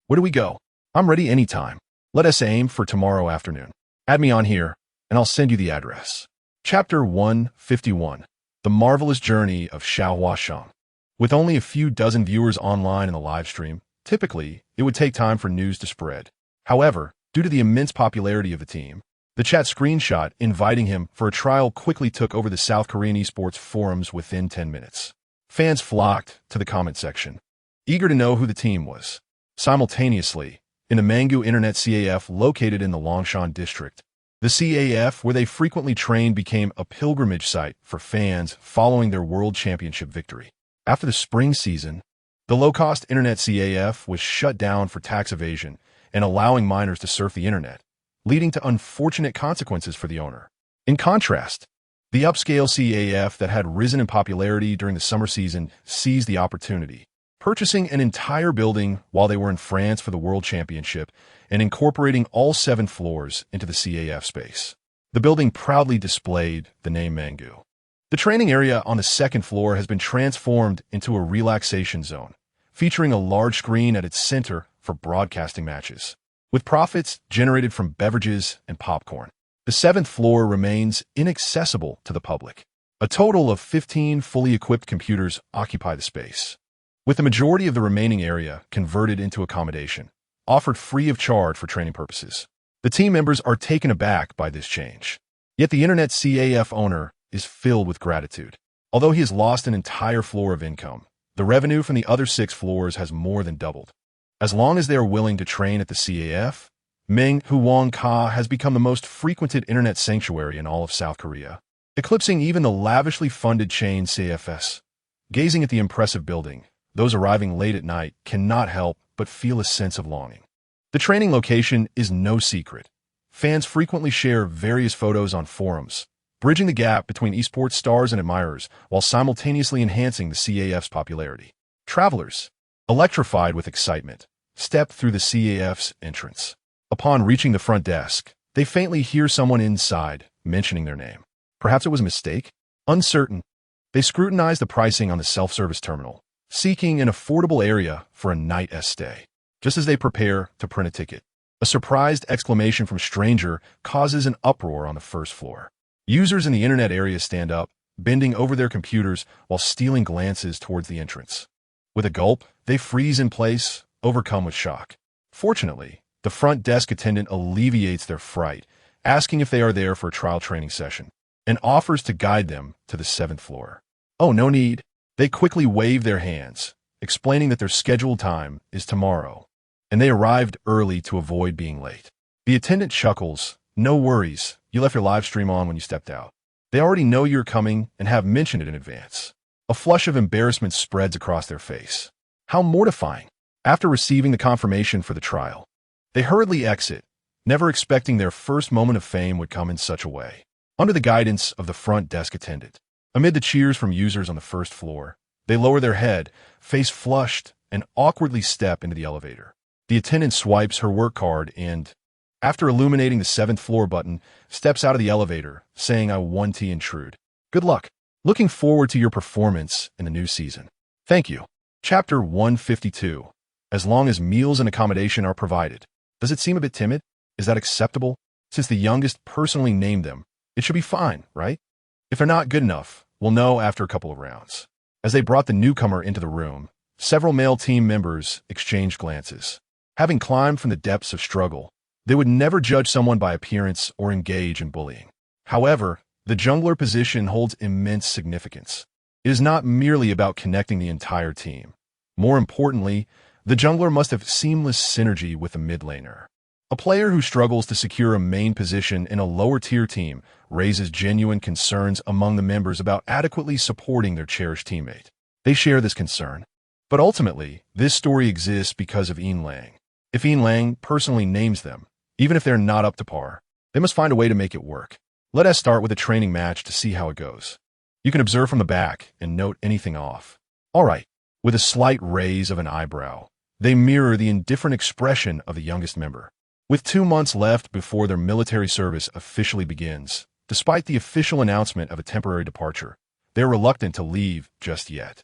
Where do we go? I'm ready anytime. Let us aim for tomorrow afternoon. Add me on here, and I'll send you the address. Chapter 151. The Marvelous Journey of Xiaohua Shang. With only a few dozen viewers online in the live stream, typically, it would take time for news to spread. However, due to the immense popularity of the team, the chat screenshot inviting him for a trial quickly took over the South Korean esports forums within 10 minutes. Fans flocked to the comment section, eager to know who the team was. Simultaneously, in the Mangu Internet CAF located in the Longshan district, the CAF where they frequently trained became a pilgrimage site for fans following their World Championship victory. After the spring season, the low-cost Internet CAF was shut down for tax evasion and allowing minors to surf the Internet, leading to unfortunate consequences for the owner. In contrast, the upscale CAF that had risen in popularity during the summer season seized the opportunity, purchasing an entire building while they were in France for the World Championship and incorporating all 7 floors into the CAF space. The building proudly displayed the name Mangu. The training area on the 2nd floor has been transformed into a relaxation zone, featuring a large screen at its center for broadcasting matches, with profits generated from beverages and popcorn. The 7th floor remains inaccessible to the public. A total of 15 fully equipped computers occupy the space, with the majority of the remaining area converted into accommodation, offered free of charge for training purposes. The team members are taken aback by this change. Yet the Internet CAF owner is filled with gratitude. Although he has lost an entire floor of income, the revenue from the other 6 floors has more than doubled. As long as they are willing to train at the CAF, Ming Huang Ka has become the most frequented Internet sanctuary in all of South Korea, eclipsing even the lavishly funded chain CFS. Gazing at the impressive building, those arriving late at night cannot help but feel a sense of longing. The training location is no secret. Fans frequently share various photos on forums, bridging the gap between esports stars and admirers while simultaneously enhancing the CAF's popularity. Travelers, electrified with excitement, step through the CAF's entrance. Upon reaching the front desk, they faintly hear someone inside mentioning their name. Perhaps it was a mistake? Uncertain, they scrutinize the pricing on the self-service terminal, seeking an affordable area for a night's stay. Just as they prepare to print a ticket, a surprised exclamation from a stranger causes an uproar on the first floor. Users in the internet area stand up, bending over their computers while stealing glances towards the entrance. With a gulp, they freeze in place, overcome with shock. Fortunately, the front desk attendant alleviates their fright, asking if they are there for a trial training session, and offers to guide them to the 7th floor. Oh, no need. They quickly wave their hands, explaining that their scheduled time is tomorrow, and they arrived early to avoid being late. The attendant chuckles. No worries, you left your live stream on when you stepped out. They already know you're coming and have mentioned it in advance. A flush of embarrassment spreads across their face. How mortifying. After receiving the confirmation for the trial, they hurriedly exit, never expecting their first moment of fame would come in such a way. Under the guidance of the front desk attendant, amid the cheers from users on the first floor, they lower their head, face flushed, and awkwardly step into the elevator. The attendant swipes her work card and, after illuminating the 7th floor button, steps out of the elevator, saying, "I want to intrude. Good luck. Looking forward to your performance in the new season. Thank you." Chapter 152. As long as meals and accommodation are provided. Does it seem a bit timid? Is that acceptable? Since the youngest personally named them, it should be fine, right? If they're not good enough, we'll know after a couple of rounds. As they brought the newcomer into the room, several male team members exchanged glances. Having climbed from the depths of struggle, they would never judge someone by appearance or engage in bullying. However, the jungler position holds immense significance. It is not merely about connecting the entire team. More importantly, the jungler must have seamless synergy with the mid laner. A player who struggles to secure a main position in a lower-tier team raises genuine concerns among the members about adequately supporting their cherished teammate. They share this concern. But ultimately, this story exists because of Yin Lang. If Yin Lang personally names them, even if they're not up to par, they must find a way to make it work. Let us start with a training match to see how it goes. You can observe from the back and note anything off. All right, with a slight raise of an eyebrow, they mirror the indifferent expression of the youngest member. With 2 months left before their military service officially begins, despite the official announcement of a temporary departure, they're reluctant to leave just yet.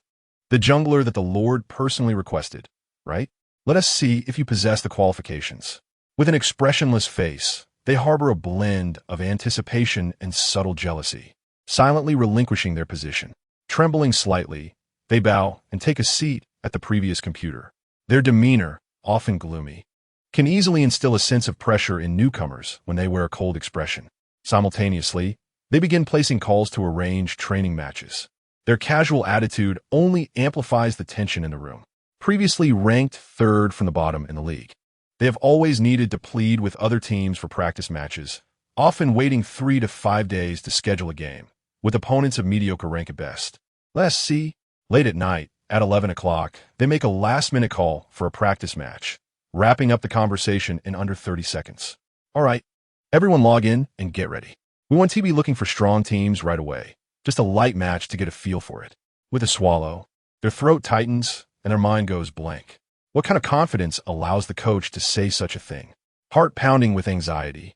The jungler that the Lord personally requested, right? Let us see if you possess the qualifications. With an expressionless face, they harbor a blend of anticipation and subtle jealousy, silently relinquishing their position. Trembling slightly, they bow and take a seat at the previous computer. Their demeanor, often gloomy, can easily instill a sense of pressure in newcomers when they wear a cold expression. Simultaneously, they begin placing calls to arrange training matches. Their casual attitude only amplifies the tension in the room. Previously ranked 3rd from the bottom in the league, they have always needed to plead with other teams for practice matches, often waiting 3 to 5 days to schedule a game, with opponents of mediocre rank at best. Let's see. Late at night, at 11 o'clock, they make a last-minute call for a practice match, wrapping up the conversation in under 30 seconds. All right, everyone log in and get ready. We want to be looking for strong teams right away, just a light match to get a feel for it. With a swallow, their throat tightens and their mind goes blank. What kind of confidence allows the coach to say such a thing? Heart pounding with anxiety,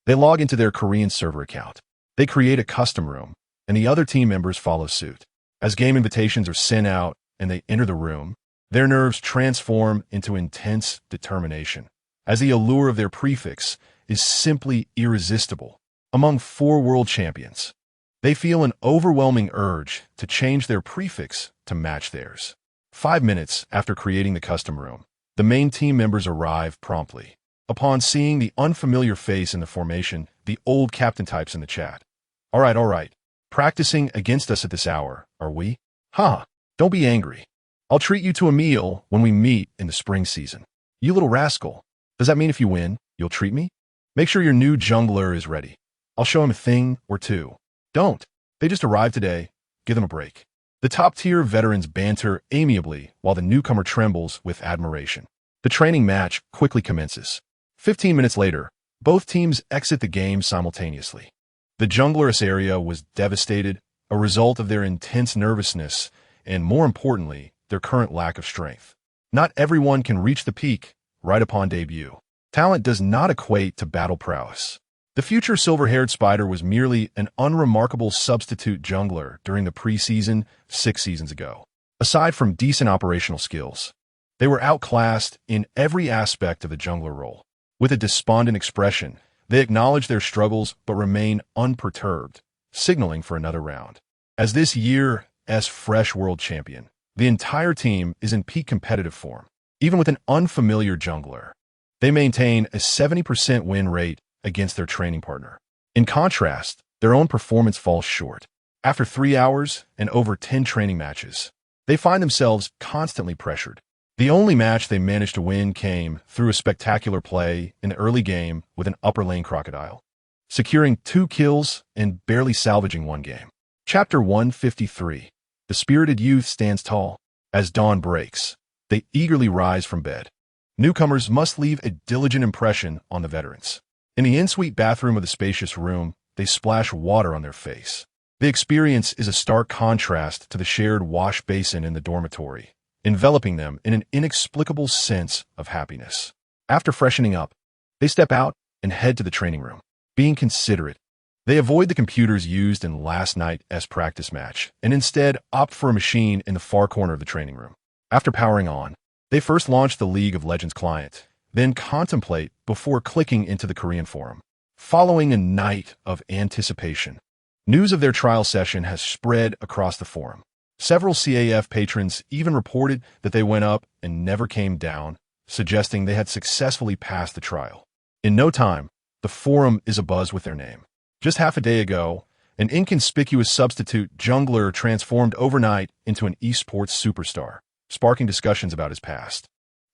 they log into their Korean server account. They create a custom room, and the other team members follow suit. As game invitations are sent out and they enter the room, their nerves transform into intense determination, as the allure of their prefix is simply irresistible. Among 4 world champions, They feel an overwhelming urge to change their prefix to match theirs. 5 minutes after creating the custom room, the main team members arrive promptly. Upon seeing the unfamiliar face in the formation, the old captain types in the chat. All right. Practicing against us at this hour, are we? Huh, don't be angry. I'll treat you to a meal when we meet in the spring season. You little rascal. Does that mean if you win, you'll treat me? Make sure your new jungler is ready. I'll show him a thing or two. Don't. They just arrived today. Give them a break. The top-tier veterans banter amiably while the newcomer trembles with admiration. The training match quickly commences. 15 minutes later, both teams exit the game simultaneously. The jungler's area was devastated, a result of their intense nervousness and, more importantly, their current lack of strength. Not everyone can reach the peak right upon debut. Talent does not equate to battle prowess. The future silver-haired spider was merely an unremarkable substitute jungler during the preseason 6 seasons ago. Aside from decent operational skills, they were outclassed in every aspect of the jungler role. With a despondent expression, they acknowledge their struggles but remain unperturbed, signaling for another round. As this year's fresh world champion, the entire team is in peak competitive form. Even with an unfamiliar jungler, they maintain a 70% win rate against their training partner. In contrast, their own performance falls short. After 3 hours and over 10 training matches, they find themselves constantly pressured. The only match they managed to win came through a spectacular play in the early game with an upper lane crocodile, securing 2 kills and barely salvaging 1 game. Chapter 153. The spirited youth stands tall. As dawn breaks, they eagerly rise from bed. Newcomers must leave a diligent impression on the veterans. In the en-suite bathroom of the spacious room, they splash water on their face. The experience is a stark contrast to the shared wash basin in the dormitory, enveloping them in an inexplicable sense of happiness. After freshening up, they step out and head to the training room. Being considerate, they avoid the computers used in last night's practice match and instead opt for a machine in the far corner of the training room. After powering on, they first launch the League of Legends client, then contemplate before clicking into the Korean forum. Following a night of anticipation, news of their trial session has spread across the forum. Several CAF patrons even reported that they went up and never came down, suggesting they had successfully passed the trial. In no time, the forum is abuzz with their name. Just half a day ago, an inconspicuous substitute jungler transformed overnight into an esports superstar, sparking discussions about his past.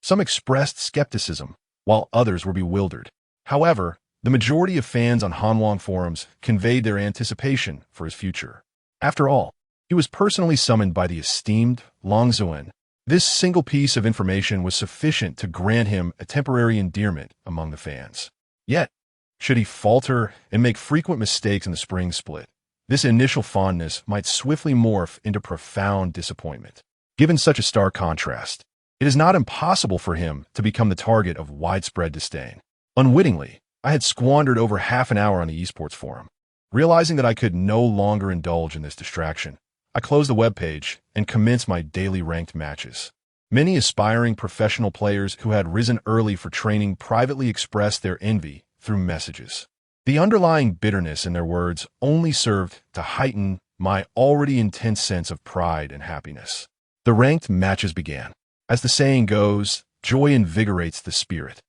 Some expressed skepticism, while others were bewildered. However, the majority of fans on Hanwang forums conveyed their anticipation for his future. After all, he was personally summoned by the esteemed Long Zuen. This single piece of information was sufficient to grant him a temporary endearment among the fans. Yet, should he falter and make frequent mistakes in the spring split, this initial fondness might swiftly morph into profound disappointment. Given such a stark contrast, it is not impossible for him to become the target of widespread disdain. Unwittingly, I had squandered over half an hour on the esports forum. Realizing that I could no longer indulge in this distraction, I closed the webpage and commenced my daily ranked matches. Many aspiring professional players who had risen early for training privately expressed their envy through messages. The underlying bitterness in their words only served to heighten my already intense sense of pride and happiness. The ranked matches began. As the saying goes, joy invigorates the spirit.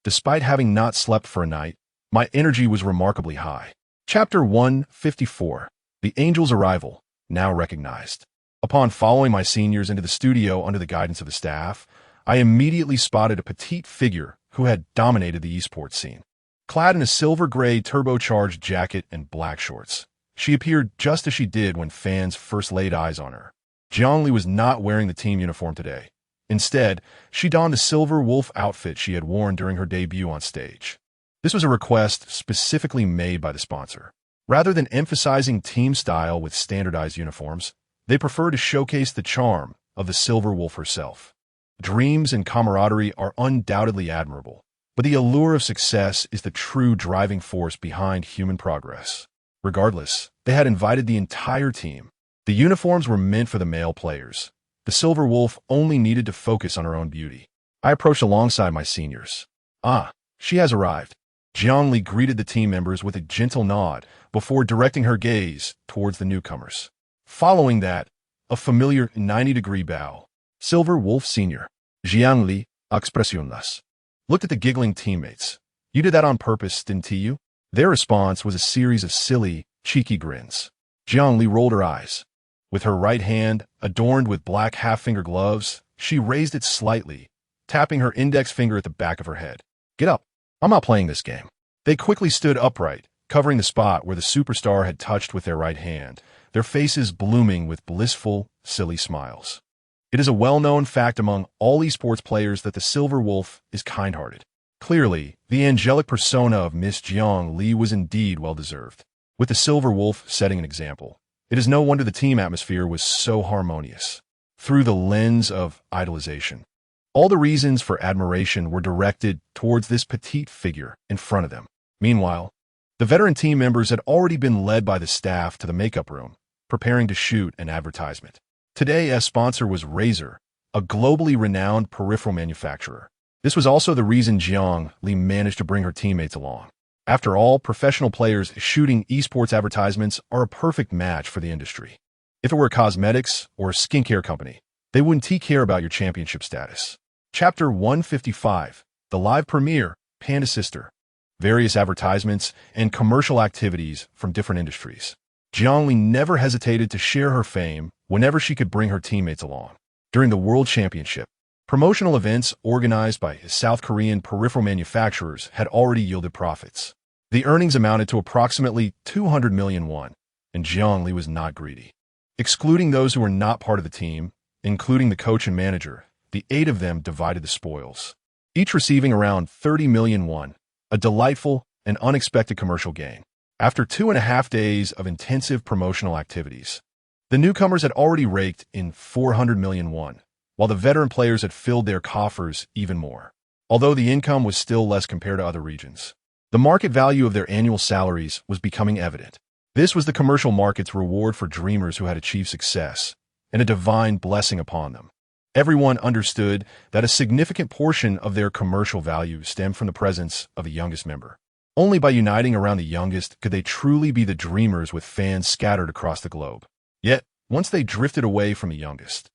Despite having not slept for a night, my energy was remarkably high. Chapter 154. The Angel's Arrival, now recognized. Upon following my seniors into the studio under the guidance of the staff, I immediately spotted a petite figure who had dominated the esports scene. Clad in a silver-gray turbocharged jacket and black shorts, she appeared just as she did when fans first laid eyes on her. Jiang Li was not wearing the team uniform today. Instead, she donned the silver wolf outfit she had worn during her debut on stage. This was a request specifically made by the sponsor. Rather than emphasizing team style with standardized uniforms, they prefer to showcase the charm of the silver wolf herself. Dreams and camaraderie are undoubtedly admirable, but the allure of success is the true driving force behind human progress. Regardless, they had invited the entire team. The uniforms were meant for the male players. The silver wolf only needed to focus on her own beauty. I approached alongside my seniors. Ah, she has arrived. Jiang Li greeted the team members with a gentle nod before directing her gaze towards the newcomers. Following that, a familiar 90-degree bow. Silver Wolf Sr. Jiang Li, expresionless, looked at the giggling teammates. You did that on purpose, didn't you? Their response was a series of silly, cheeky grins. Jiang Li rolled her eyes. With her right hand, adorned with black half-finger gloves, she raised it slightly, tapping her index finger at the back of her head. Get up. I'm not playing this game. They quickly stood upright, covering the spot where the superstar had touched with their right hand, their faces blooming with blissful, silly smiles. It is a well-known fact among all esports players that the Silver Wolf is kind-hearted. Clearly, the angelic persona of Miss Jiang Li was indeed well-deserved. With the Silver Wolf setting an example, it is no wonder the team atmosphere was so harmonious. Through the lens of idolization, all the reasons for admiration were directed towards this petite figure in front of them. Meanwhile, the veteran team members had already been led by the staff to the makeup room, preparing to shoot an advertisement. Today's sponsor was Razer, a globally renowned peripheral manufacturer. This was also the reason Jiang Li managed to bring her teammates along. After all, professional players shooting esports advertisements are a perfect match for the industry. If it were a cosmetics or a skincare company, they wouldn't care about your championship status. Chapter 155, the live premiere, Panda Sister. Various advertisements and commercial activities from different industries. Jiang Li never hesitated to share her fame whenever she could bring her teammates along. During the World Championship, promotional events organized by South Korean peripheral manufacturers had already yielded profits. The earnings amounted to approximately 200 million won, and Jiang Li was not greedy. Excluding those who were not part of the team, including the coach and manager, the 8 of them divided the spoils, each receiving around 30 million won, a delightful and unexpected commercial gain. After 2.5 days of intensive promotional activities, the newcomers had already raked in 400 million won, while the veteran players had filled their coffers even more. Although the income was still less compared to other regions, the market value of their annual salaries was becoming evident. This was the commercial market's reward for dreamers who had achieved success, and a divine blessing upon them. Everyone understood that a significant portion of their commercial value stemmed from the presence of a youngest member. Only by uniting around the youngest could they truly be the dreamers with fans scattered across the globe. Yet, once they drifted away from the youngest,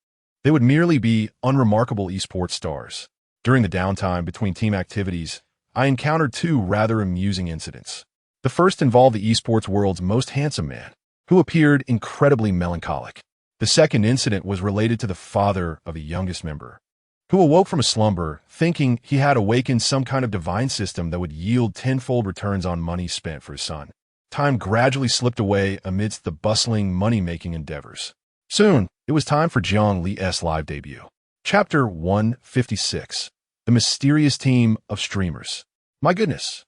they would merely be unremarkable esports stars. During the downtime between team activities, I encountered 2 rather amusing incidents. The first involved the esports world's most handsome man, who appeared incredibly melancholic. The second incident was related to the father of the youngest member, who awoke from a slumber thinking he had awakened some kind of divine system that would yield tenfold returns on money spent for his son. Time gradually slipped away amidst the bustling money-making endeavors. Soon, it was time for Jiang Li's live debut. Chapter 156, The Mysterious Team of Streamers. My goodness.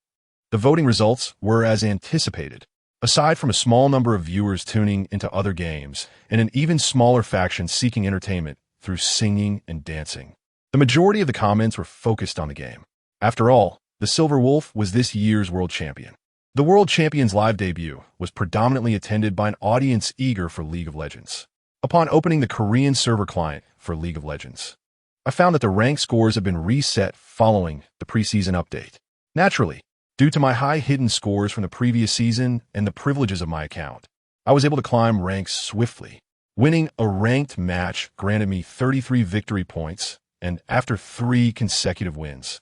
The voting results were as anticipated. Aside from a small number of viewers tuning into other games and an even smaller faction seeking entertainment through singing and dancing, the majority of the comments were focused on the game. After all, the Silver Wolf was this year's world champion. The world champion's live debut was predominantly attended by an audience eager for League of Legends. Upon opening the Korean server client for League of Legends, I found that the rank scores had been reset following the preseason update. Naturally, due to my high hidden scores from the previous season and the privileges of my account, I was able to climb ranks swiftly. Winning a ranked match granted me 33 victory points, and after 3 consecutive wins,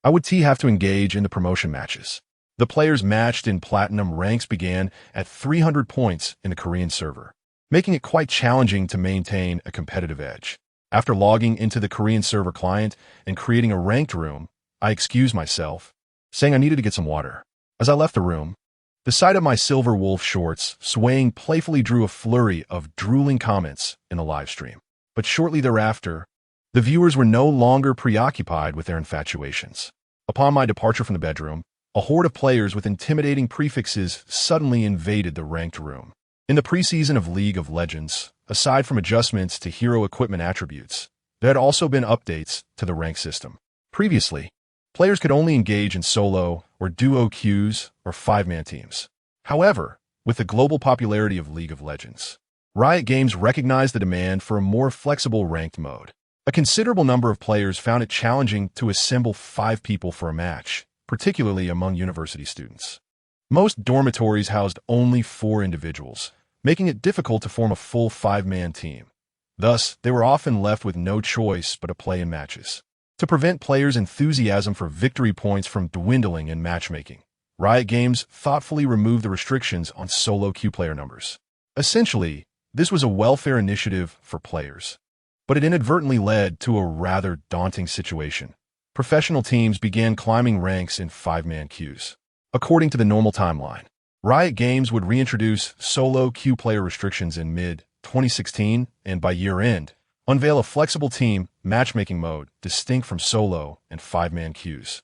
I would have to engage in the promotion matches. The players matched in platinum ranks began at 300 points in the Korean server, making it quite challenging to maintain a competitive edge. After logging into the Korean server client and creating a ranked room, I excused myself, saying I needed to get some water. As I left the room, the sight of my Silver Wolf shorts swaying playfully drew a flurry of drooling comments in the live stream. But shortly thereafter, the viewers were no longer preoccupied with their infatuations. Upon my departure from the bedroom, a horde of players with intimidating prefixes suddenly invaded the ranked room. In the preseason of League of Legends, aside from adjustments to hero equipment attributes, there had also been updates to the rank system. Previously, players could only engage in solo or duo queues or 5-man teams. However, with the global popularity of League of Legends, Riot Games recognized the demand for a more flexible ranked mode. A considerable number of players found it challenging to assemble 5 people for a match, particularly among university students. Most dormitories housed only 4 individuals, making it difficult to form a full 5-man team. Thus, they were often left with no choice but to play in matches. To prevent players' enthusiasm for victory points from dwindling in matchmaking, Riot Games thoughtfully removed the restrictions on solo queue player numbers. Essentially, this was a welfare initiative for players. But it inadvertently led to a rather daunting situation. Professional teams began climbing ranks in 5-man queues. According to the normal timeline, Riot Games would reintroduce solo queue player restrictions in mid-2016 and by year-end, unveil a flexible team matchmaking mode distinct from solo and 5-man queues,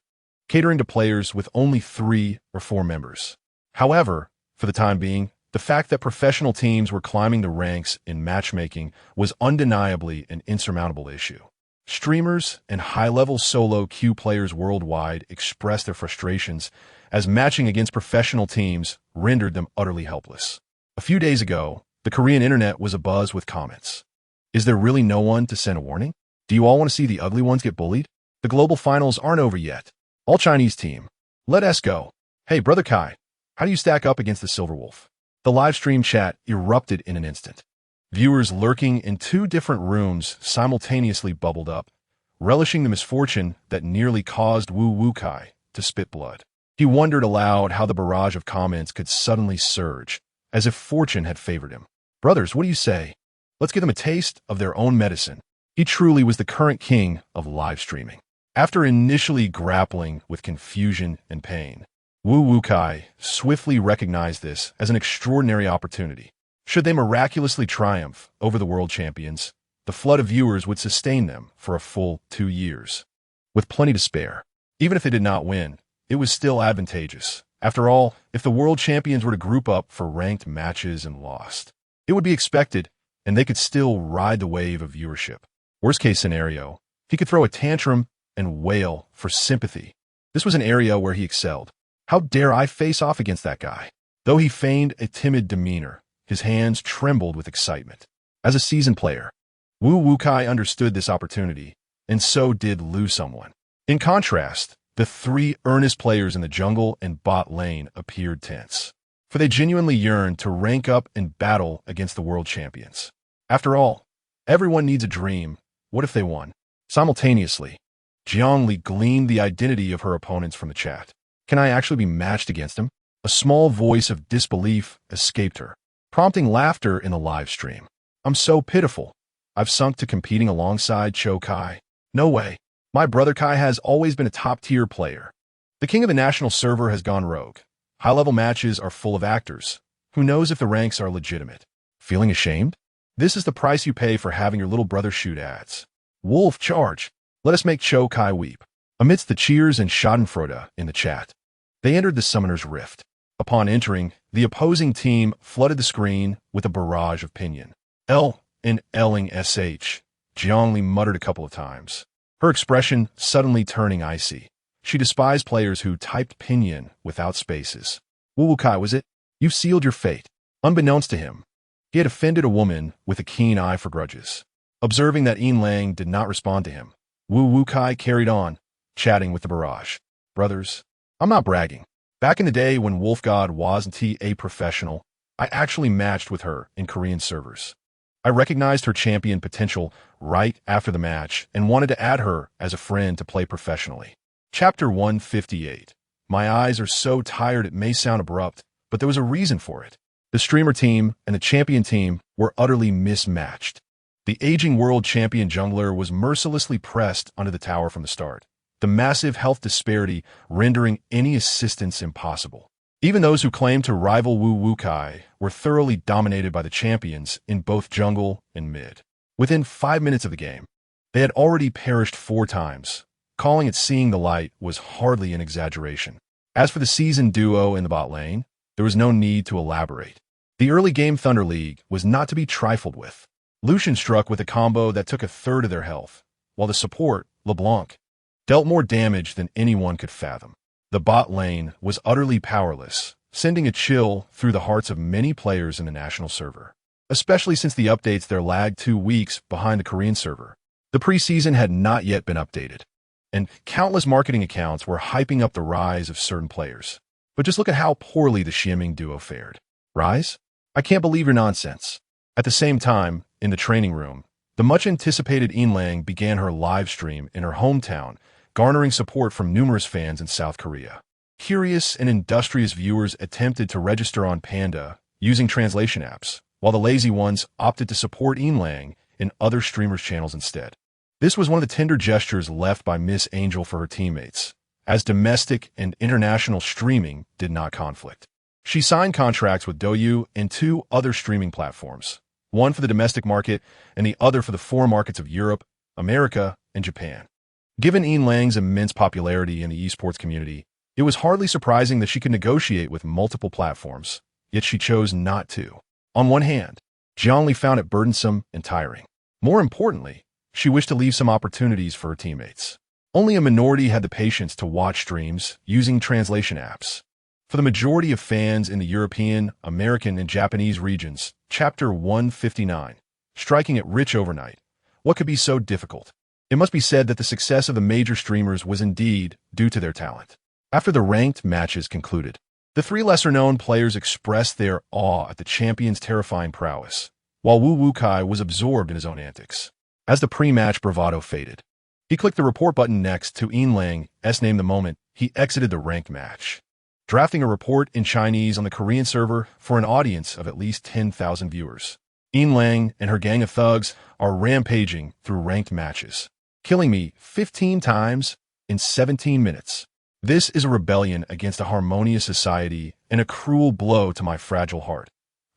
catering to players with only 3 or 4 members. However, for the time being, the fact that professional teams were climbing the ranks in matchmaking was undeniably an insurmountable issue. Streamers and high-level solo queue players worldwide expressed their frustrations as matching against professional teams rendered them utterly helpless. A few days ago, the Korean internet was abuzz with comments. Is there really no one to send a warning? Do you all want to see the ugly ones get bullied? The global finals aren't over yet. All Chinese team, let us go. Hey, Brother Kai, how do you stack up against the Silver Wolf? The live stream chat erupted in an instant. Viewers lurking in 2 different rooms simultaneously bubbled up, relishing the misfortune that nearly caused Wu Kai to spit blood. He wondered aloud how the barrage of comments could suddenly surge, as if fortune had favored him. Brothers, what do you say? Let's give them a taste of their own medicine. He truly was the current king of live streaming. After initially grappling with confusion and pain, Wu Kai swiftly recognized this as an extraordinary opportunity. Should they miraculously triumph over the world champions, the flood of viewers would sustain them for a full 2 years. With plenty to spare. Even if they did not win, it was still advantageous. After all, if the world champions were to group up for ranked matches and lost, it would be expected, and they could still ride the wave of viewership. Worst case scenario, he could throw a tantrum and wail for sympathy. This was an area where he excelled. How dare I face off against that guy? Though he feigned a timid demeanor, his hands trembled with excitement. As a seasoned player, Wu Kai understood this opportunity, and so did lose someone. In contrast, the 3 earnest players in the jungle and bot lane appeared tense, for they genuinely yearned to rank up and battle against the world champions. After all, everyone needs a dream. What if they won? Simultaneously, Jiang Li gleaned the identity of her opponents from the chat. Can I actually be matched against him? A small voice of disbelief escaped her, prompting laughter in the live stream. I'm so pitiful. I've sunk to competing alongside Cho Kai. No way. My brother Kai has always been a top-tier player. The king of the national server has gone rogue. High-level matches are full of actors. Who knows if the ranks are legitimate? Feeling ashamed? This is the price you pay for having your little brother shoot ads. Wolf, charge. Let us make Cho Kai weep. Amidst the cheers and schadenfreude in the chat, they entered the Summoner's Rift. Upon entering, the opposing team flooded the screen with a barrage of pinyin. L and Ling SH. Jiang Li muttered a couple of times, her expression suddenly turning icy. She despised players who typed pinyin without spaces. Wu Kai, was it? You've sealed your fate. Unbeknownst to him, he had offended a woman with a keen eye for grudges. Observing that Lang did not respond to him, Wu Kai carried on, chatting with the barrage. Brothers, I'm not bragging. Back in the day when Wolf God wasn't a professional, I actually matched with her in Korean servers. I recognized her champion potential right after the match and wanted to add her as a friend to play professionally. Chapter 158. My eyes are so tired it may sound abrupt, but there was a reason for it. The streamer team and the champion team were utterly mismatched. The aging world champion jungler was mercilessly pressed onto the tower from the start, the massive health disparity rendering any assistance impossible. Even those who claimed to rival Wu Kai were thoroughly dominated by the champions in both jungle and mid. Within 5 minutes of the game, they had already perished 4 times. Calling it seeing the light was hardly an exaggeration. As for the seasoned duo in the bot lane, there was no need to elaborate. The early game Thunder League was not to be trifled with. Lucian struck with a combo that took a third of their health, while the support, LeBlanc, dealt more damage than anyone could fathom. The bot lane was utterly powerless, sending a chill through the hearts of many players in the national server, especially since the updates there lagged 2 weeks behind the Korean server. The preseason had not yet been updated. and countless marketing accounts were hyping up the rise of certain players. But just look at how poorly the Xiaming duo fared. Rise? I can't believe your nonsense. At the same time, in the training room, the much-anticipated Lang began her live stream in her hometown, garnering support from numerous fans in South Korea. Curious and industrious viewers attempted to register on Panda using translation apps, while the lazy ones opted to support Lang in other streamers' channels instead. This was one of the tender gestures left by Miss Angel for her teammates, as domestic and international streaming did not conflict. She signed contracts with Douyu and 2 other streaming platforms, one for the domestic market and the other for the 4 markets of Europe, America, and Japan. Given Lang's immense popularity in the esports community, it was hardly surprising that she could negotiate with multiple platforms, yet she chose not to. On one hand, Jiang Li found it burdensome and tiring. More importantly, she wished to leave some opportunities for her teammates. Only a minority had the patience to watch streams using translation apps. For the majority of fans in the European, American, and Japanese regions, Chapter 159, striking it rich overnight. What could be so difficult? It must be said that the success of the major streamers was indeed due to their talent. After the ranked matches concluded, the 3 lesser-known players expressed their awe at the champion's terrifying prowess, while Wu Wukai was absorbed in his own antics. As the pre-match bravado faded, he clicked the report button next to Lang's name the moment he exited the ranked match, drafting a report in Chinese on the Korean server for an audience of at least 10,000 viewers. Lang and her gang of thugs are rampaging through ranked matches, killing me 15 times in 17 minutes. This is a rebellion against a harmonious society and a cruel blow to my fragile heart.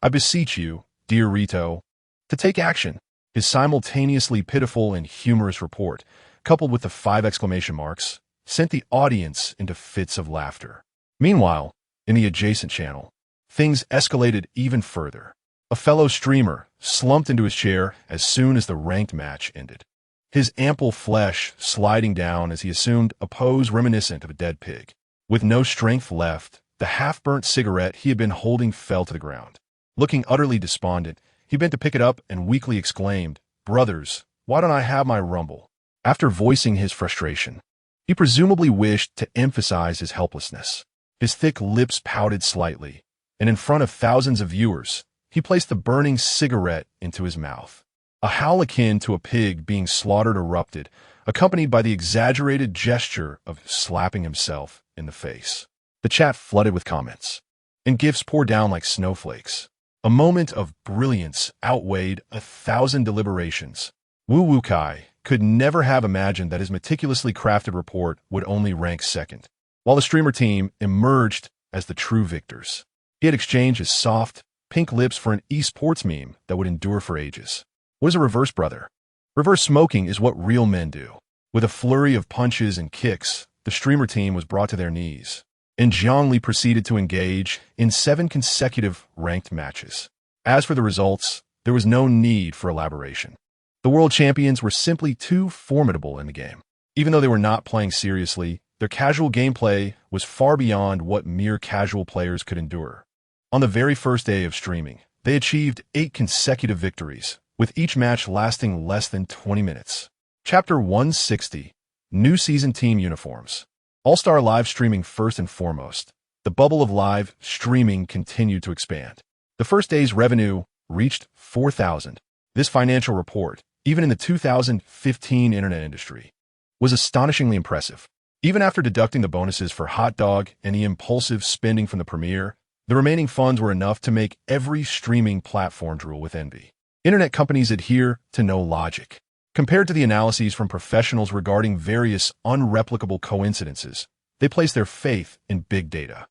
I beseech you, dear Rito, to take action. His simultaneously pitiful and humorous report, coupled with the 5 exclamation marks, sent the audience into fits of laughter. Meanwhile, in the adjacent channel, things escalated even further. A fellow streamer slumped into his chair as soon as the ranked match ended, his ample flesh sliding down as he assumed a pose reminiscent of a dead pig. With no strength left, the half-burnt cigarette he had been holding fell to the ground. Looking utterly despondent, he bent to pick it up and weakly exclaimed, "Brothers, why don't I have my rumble?" After voicing his frustration, he presumably wished to emphasize his helplessness. His thick lips pouted slightly, and in front of thousands of viewers, he placed the burning cigarette into his mouth. A howl akin to a pig being slaughtered erupted, accompanied by the exaggerated gesture of slapping himself in the face. The chat flooded with comments, and gifs poured down like snowflakes. A moment of brilliance outweighed 1,000 deliberations. Wu Wukai could never have imagined that his meticulously crafted report would only rank second, while the streamer team emerged as the true victors. He had exchanged his soft, pink lips for an esports meme that would endure for ages. What is a reverse brother? Reverse smoking is what real men do. With a flurry of punches and kicks, the streamer team was brought to their knees, and Jiang Li proceeded to engage in 7 consecutive ranked matches. As for the results, there was no need for elaboration. The world champions were simply too formidable in the game. Even though they were not playing seriously, their casual gameplay was far beyond what mere casual players could endure. On the very first day of streaming, they achieved 8 consecutive victories, with each match lasting less than 20 minutes. Chapter 160, New Season Team Uniforms. All-Star live streaming first and foremost. The bubble of live streaming continued to expand. The first day's revenue reached 4,000. This financial report, even in the 2015 internet industry, was astonishingly impressive. Even after deducting the bonuses for Hot Dog and the impulsive spending from the premiere, the remaining funds were enough to make every streaming platform drool with envy. Internet companies adhere to no logic. Compared to the analyses from professionals regarding various unreplicable coincidences, they place their faith in big data.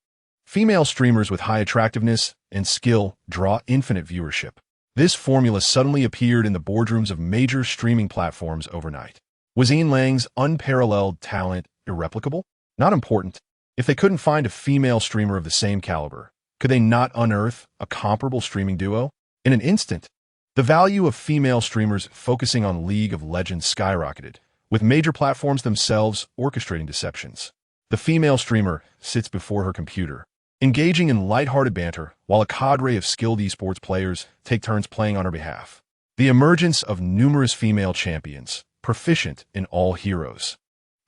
Female streamers with high attractiveness and skill draw infinite viewership. This formula suddenly appeared in the boardrooms of major streaming platforms overnight. Was Lang's unparalleled talent irreplicable? Not important. If they couldn't find a female streamer of the same caliber, could they not unearth a comparable streaming duo? In an instant, the value of female streamers focusing on League of Legends skyrocketed, with major platforms themselves orchestrating deceptions. The female streamer sits before her computer, engaging in lighthearted banter, while a cadre of skilled esports players take turns playing on her behalf. The emergence of numerous female champions, proficient in all heroes,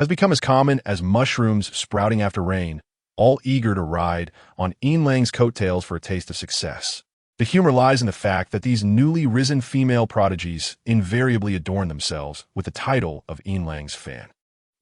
has become as common as mushrooms sprouting after rain, all eager to ride on Yinlang's coattails for a taste of success. The humor lies in the fact that these newly risen female prodigies invariably adorn themselves with the title of Yinlang's fan.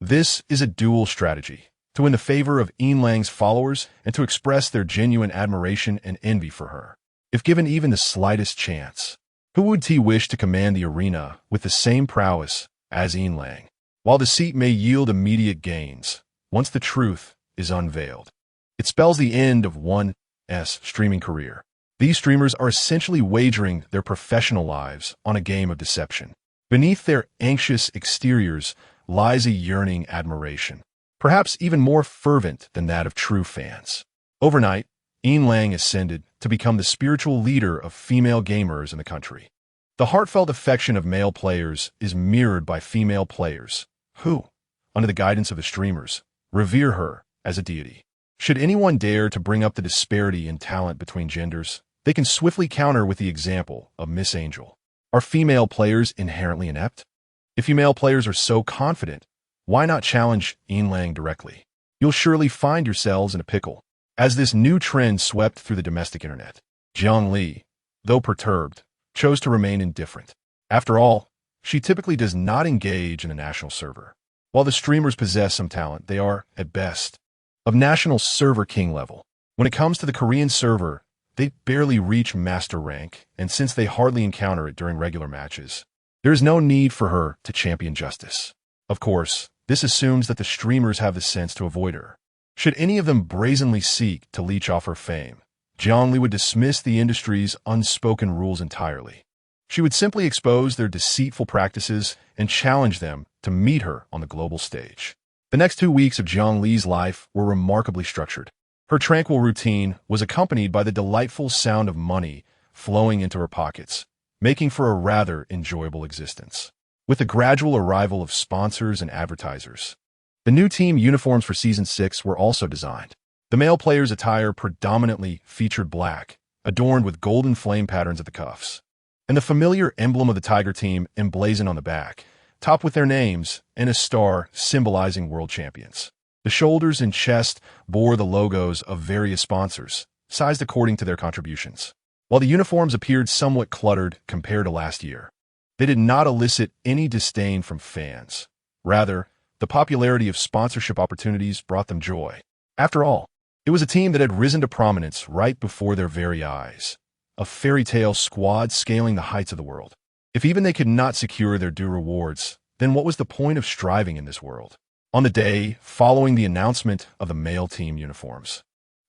This is a dual strategy, to win the favor of Yinlang's followers and to express their genuine admiration and envy for her. If given even the slightest chance, who would wish to command the arena with the same prowess as Yinlang? While the seat may yield immediate gains, once the truth is unveiled, it spells the end of one's streaming career. These streamers are essentially wagering their professional lives on a game of deception. Beneath their anxious exteriors lies a yearning admiration, perhaps even more fervent than that of true fans. Overnight, Yinlang ascended to become the spiritual leader of female gamers in the country. The heartfelt affection of male players is mirrored by female players, who, under the guidance of the streamers, revere her as a deity. Should anyone dare to bring up the disparity in talent between genders, they can swiftly counter with the example of Miss Angel. Are female players inherently inept? If female players are so confident, why not challenge Yinlang directly? You'll surely find yourselves in a pickle. As this new trend swept through the domestic internet, Jiang Li, though perturbed, chose to remain indifferent. After all, she typically does not engage in a national server. While the streamers possess some talent, they are, at best, of national server king level. When it comes to the Korean server, they barely reach master rank, and since they hardly encounter it during regular matches, there is no need for her to champion justice. Of course, this assumes that the streamers have the sense to avoid her. Should any of them brazenly seek to leech off her fame, Jiang Li would dismiss the industry's unspoken rules entirely. She would simply expose their deceitful practices and challenge them to meet her on the global stage. The next 2 weeks of Jiang Li's life were remarkably structured. Her tranquil routine was accompanied by the delightful sound of money flowing into her pockets, making for a rather enjoyable existence. With the gradual arrival of sponsors and advertisers, the new team uniforms for Season 6 were also designed. The male players' attire predominantly featured black, adorned with golden flame patterns at the cuffs, and the familiar emblem of the Tiger team emblazoned on the back, topped with their names and a star symbolizing world champions. The shoulders and chest bore the logos of various sponsors, sized according to their contributions. While the uniforms appeared somewhat cluttered compared to last year, they did not elicit any disdain from fans. Rather, the popularity of sponsorship opportunities brought them joy. After all, it was a team that had risen to prominence right before their very eyes, a fairy tale squad scaling the heights of the world. If even they could not secure their due rewards, then what was the point of striving in this world? On the day following the announcement of the male team uniforms,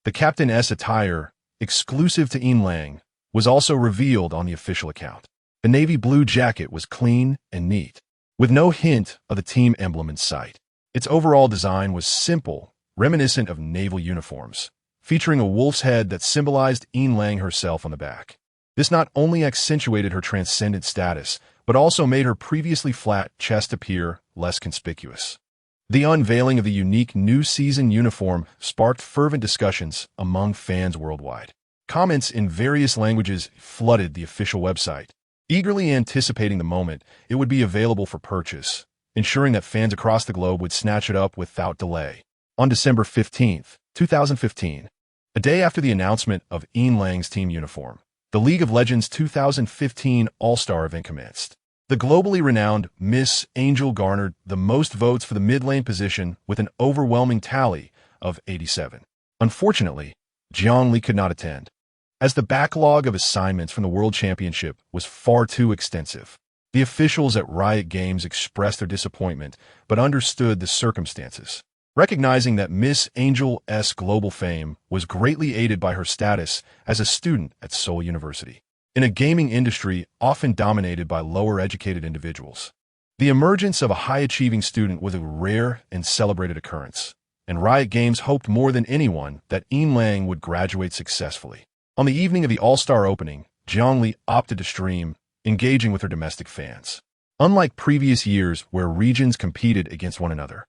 the Captain's attire, exclusive to Yinlang, was also revealed on the official account. The navy blue jacket was clean and neat, with no hint of the team emblem in sight. Its overall design was simple, reminiscent of naval uniforms, featuring a wolf's head that symbolized Yinlang herself on the back. This not only accentuated her transcendent status, but also made her previously flat chest appear less conspicuous. The unveiling of the unique new season uniform sparked fervent discussions among fans worldwide. Comments in various languages flooded the official website, eagerly anticipating the moment it would be available for purchase, ensuring that fans across the globe would snatch it up without delay. On December 15, 2015, a day after the announcement of Yinlang's team uniform, the League of Legends 2015 All-Star event commenced. The globally renowned Miss Angel garnered the most votes for the mid-lane position with an overwhelming tally of 87. Unfortunately, Jiang Li could not attend, as the backlog of assignments from the World Championship was far too extensive. The officials at Riot Games expressed their disappointment, but understood the circumstances, recognizing that Miss Angel's global fame was greatly aided by her status as a student at Seoul University. In a gaming industry often dominated by lower-educated individuals, the emergence of a high-achieving student was a rare and celebrated occurrence, and Riot Games hoped more than anyone that Yinlang would graduate successfully. On the evening of the All-Star opening, Jiang Li opted to stream, engaging with her domestic fans. Unlike previous years where regions competed against one another,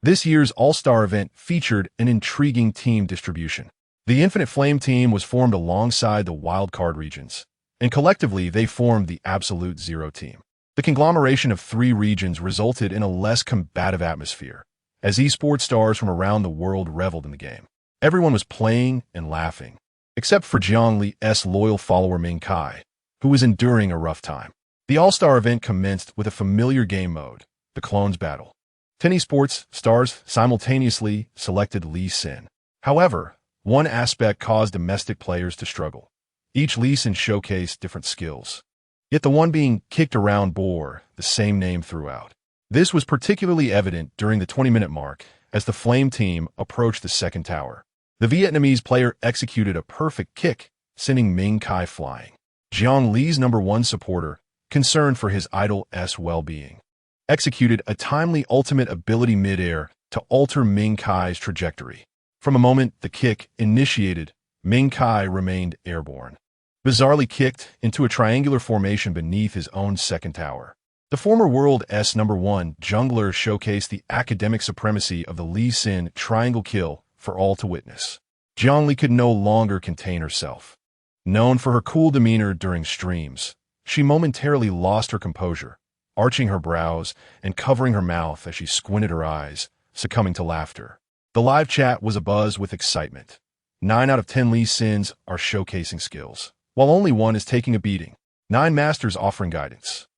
this year's All-Star event featured an intriguing team distribution. The Infinite Flame team was formed alongside the wildcard regions, and collectively they formed the Absolute Zero team. The conglomeration of 3 regions resulted in a less combative atmosphere, as esports stars from around the world reveled in the game. Everyone was playing and laughing, except for Jiang Li's loyal follower Ming Kai, who was enduring a rough time. The All-Star event commenced with a familiar game mode, the Clones Battle. 10 esports stars simultaneously selected Lee Sin. However, one aspect caused domestic players to struggle. Each Lee Sin showcased different skills. Yet the one being kicked around bore the same name throughout. This was particularly evident during the 20-minute mark as the Flame team approached the second tower. The Vietnamese player executed a perfect kick, sending Ming Kai flying. Jiang Li's #1 supporter, concerned for his idol's well-being, executed a timely ultimate ability mid-air to alter Ming Kai's trajectory. From a moment the kick initiated, Ming Kai remained airborne, bizarrely kicked into a triangular formation beneath his own second tower. The former world's #1 jungler showcased the academic supremacy of the Lee Sin triangle kill for all to witness. Jiang Li could no longer contain herself. Known for her cool demeanor during streams, she momentarily lost her composure, arching her brows and covering her mouth as she squinted her eyes, succumbing to laughter. The live chat was abuzz with excitement. 9 out of 10 Lee Sins are showcasing skills, while only one is taking a beating. 9 masters offering guidance.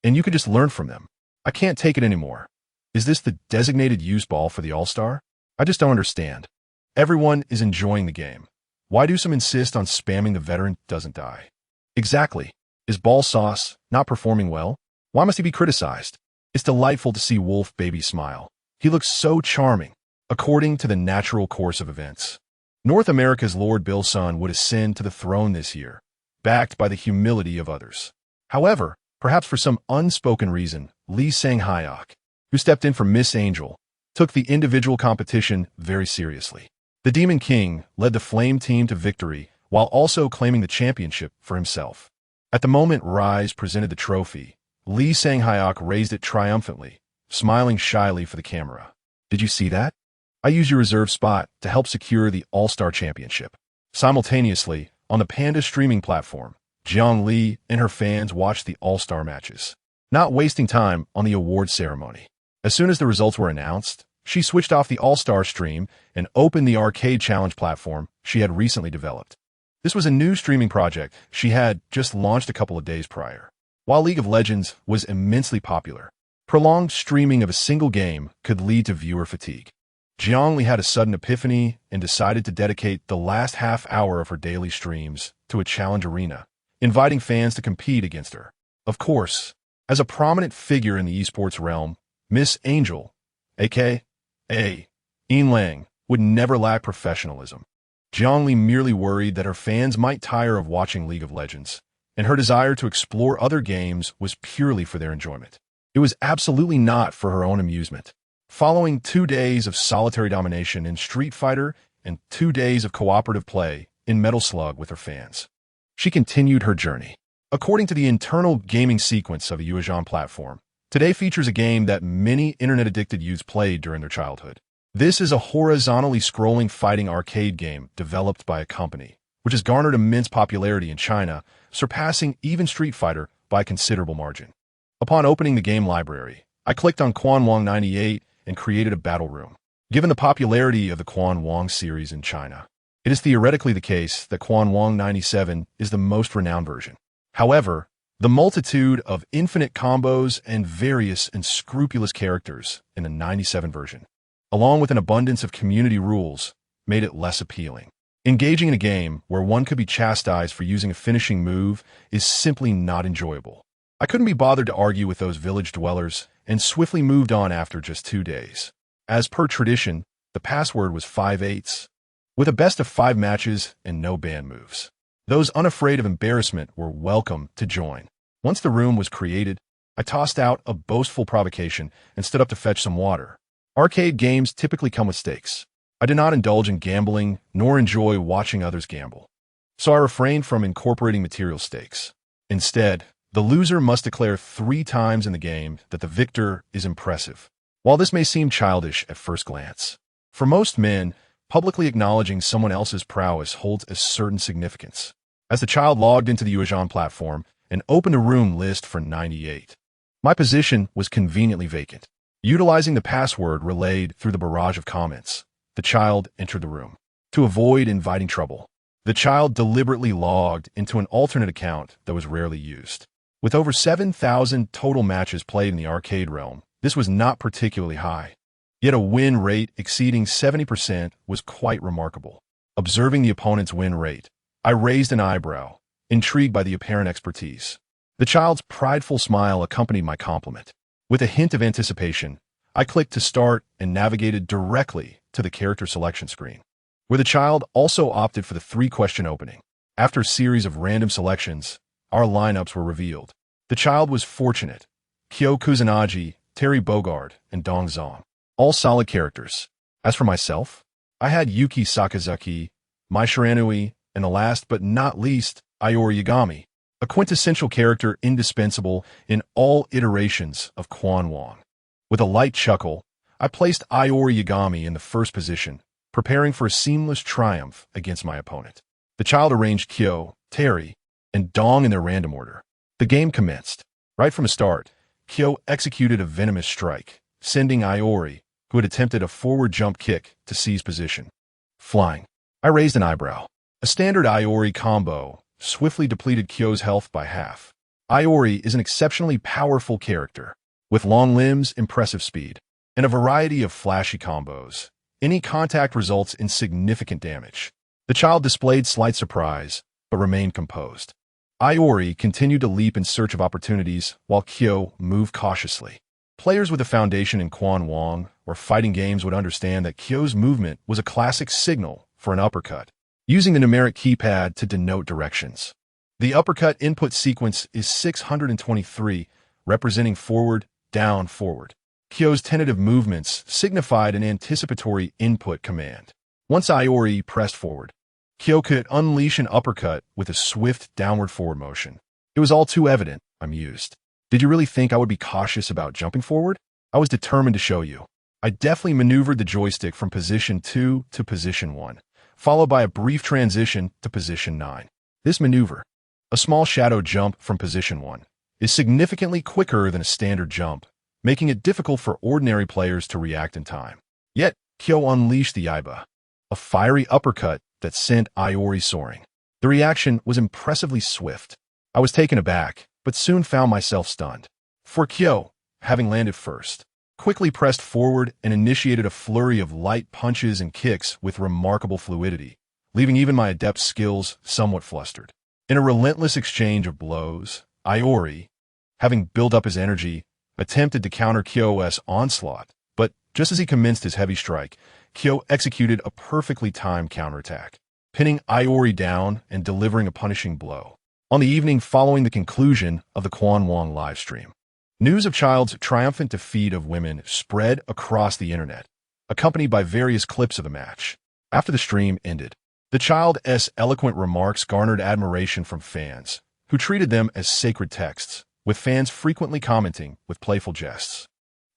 And you could just learn from them. I can't take it anymore. Is this the designated use ball for the All-Star? I just don't understand. Everyone is enjoying the game. Why do some insist on spamming the veteran doesn't die? Exactly. Is Ball Sauce not performing well? Why must he be criticized? It's delightful to see Wolf Baby smile. He looks so charming, according to the natural course of events. North America's Lord Busan would ascend to the throne this year, backed by the humility of others. However, perhaps for some unspoken reason, Lee Sang-hyuk, who stepped in for Miss Angel, took the individual competition very seriously. The Demon King led the Flame team to victory while also claiming the championship for himself. At the moment Rise presented the trophy, Lee Sang-hyuk raised it triumphantly, smiling shyly for the camera. Did you see that? I used your reserve spot to help secure the All-Star Championship. Simultaneously, on the Panda streaming platform, Jiang Li and her fans watched the All-Star matches, not wasting time on the award ceremony. As soon as the results were announced, she switched off the All-Star stream and opened the arcade challenge platform she had recently developed. This was a new streaming project she had just launched a couple of days prior. While League of Legends was immensely popular, prolonged streaming of a single game could lead to viewer fatigue. Jiang Li had a sudden epiphany and decided to dedicate the last half hour of her daily streams to a challenge arena, inviting fans to compete against her. Of course, as a prominent figure in the esports realm, Miss Angel, aka Yin Lang, would never lack professionalism. Jiang Li merely worried that her fans might tire of watching League of Legends, and her desire to explore other games was purely for their enjoyment. It was absolutely not for her own amusement. Following 2 days of solitary domination in Street Fighter and 2 days of cooperative play in Metal Slug with her fans, she continued her journey. According to the internal gaming sequence of a Yuezhan platform, today features a game that many internet-addicted youths played during their childhood. This is a horizontally scrolling fighting arcade game developed by a company, which has garnered immense popularity in China, surpassing even Street Fighter by a considerable margin. Upon opening the game library, I clicked on Quan Wong 98 and created a battle room. Given the popularity of the Quan Wong series in China, it is theoretically the case that Quan Wong 97 is the most renowned version. However, the multitude of infinite combos and various unscrupulous characters in the 97 version, along with an abundance of community rules, made it less appealing. Engaging in a game where one could be chastised for using a finishing move is simply not enjoyable. I couldn't be bothered to argue with those village dwellers and swiftly moved on after just 2 days. As per tradition, the password was 5/8, with a best of 5 matches and no ban moves. Those unafraid of embarrassment were welcome to join. Once the room was created, I tossed out a boastful provocation and stood up to fetch some water. Arcade games typically come with stakes. I did not indulge in gambling, nor enjoy watching others gamble, so I refrained from incorporating material stakes. Instead, the loser must declare 3 times in the game that the victor is impressive. While this may seem childish at first glance, for most men, publicly acknowledging someone else's prowess holds a certain significance. As the child logged into the Yuezhan platform and opened a room list for 98, my position was conveniently vacant. Utilizing the password relayed through the barrage of comments, the child entered the room. To avoid inviting trouble, the child deliberately logged into an alternate account that was rarely used. With over 7,000 total matches played in the arcade realm, this was not particularly high. Yet a win rate exceeding 70% was quite remarkable. Observing the opponent's win rate, I raised an eyebrow, intrigued by the apparent expertise. The child's prideful smile accompanied my compliment. With a hint of anticipation, I clicked to start and navigated directly to the character selection screen, where the child also opted for the 3-question opening. After a series of random selections, our lineups were revealed. The child was fortunate. Kyo Kusanagi, Terry Bogard, and Dong Zong, all solid characters. As for myself, I had Yuki Sakazuki, Mai Shiranui, and the last but not least, Iori Yagami, a quintessential character indispensable in all iterations of Quan Wong. With a light chuckle, I placed Iori Yagami in the first position, preparing for a seamless triumph against my opponent. The child arranged Kyo, Terry, and Dong in their random order. The game commenced. Right from the start, Kyo executed a venomous strike, sending Iori, who had attempted a forward jump kick, to seize position. Flying. I raised an eyebrow. A standard Iori combo swiftly depleted Kyo's health by half. Iori is an exceptionally powerful character, with long limbs, impressive speed, and a variety of flashy combos. Any contact results in significant damage. The child displayed slight surprise, but remained composed. Iori continued to leap in search of opportunities, while Kyo moved cautiously. Players with a foundation in Quan Wong or fighting games would understand that Kyo's movement was a classic signal for an uppercut, using the numeric keypad to denote directions. The uppercut input sequence is 623, representing forward, down, forward. Kyo's tentative movements signified an anticipatory input command. Once Iori pressed forward, Kyo could unleash an uppercut with a swift downward forward motion. It was all too evident, I mused. Did you really think I would be cautious about jumping forward? I was determined to show you. I deftly maneuvered the joystick from position 2 to position 1, followed by a brief transition to position 9. This maneuver, a small shadow jump from position 1, is significantly quicker than a standard jump, making it difficult for ordinary players to react in time. Yet, Kyo unleashed the Yaiba, a fiery uppercut that sent Iori soaring. The reaction was impressively swift. I was taken aback, but soon found myself stunned. For Kyo, having landed first, quickly pressed forward and initiated a flurry of light punches and kicks with remarkable fluidity, leaving even my adept skills somewhat flustered. In a relentless exchange of blows, Iori, having built up his energy, attempted to counter Kyo's onslaught, but just as he commenced his heavy strike, Kyo executed a perfectly timed counterattack, pinning Iori down and delivering a punishing blow. On the evening following the conclusion of the Quan Wong livestream, news of Child's triumphant defeat of women spread across the internet, accompanied by various clips of the match. After the stream ended, the Child's eloquent remarks garnered admiration from fans, who treated them as sacred texts, with fans frequently commenting with playful jests.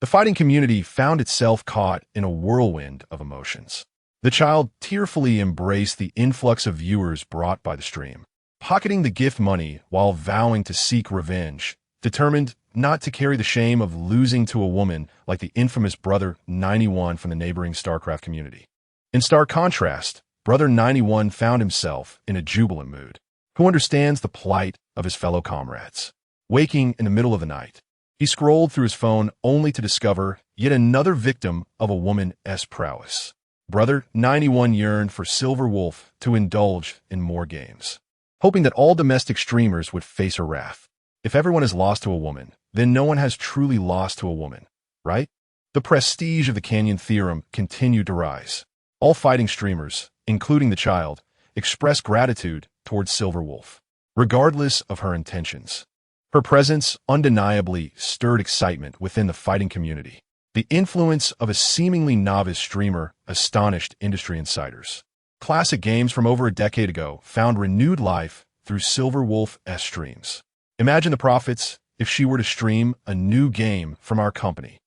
The fighting community found itself caught in a whirlwind of emotions. The child tearfully embraced the influx of viewers brought by the stream, pocketing the gift money while vowing to seek revenge, determined not to carry the shame of losing to a woman like the infamous Brother 91 from the neighboring StarCraft community. In stark contrast, Brother 91 found himself in a jubilant mood, who understands the plight of his fellow comrades. Waking in the middle of the night, he scrolled through his phone only to discover yet another victim of a woman's prowess. Brother 91 yearned for Silver Wolf to indulge in more games, hoping that all domestic streamers would face her wrath. If everyone is lost to a woman, then no one has truly lost to a woman, right? The prestige of the Canyon Theorem continued to rise. All fighting streamers, including the child, expressed gratitude towards Silver Wolf, regardless of her intentions. Her presence undeniably stirred excitement within the fighting community. The influence of a seemingly novice streamer astonished industry insiders. Classic games from over a decade ago found renewed life through Silver Wolf's streams. Imagine the profits if she were to stream a new game from our company.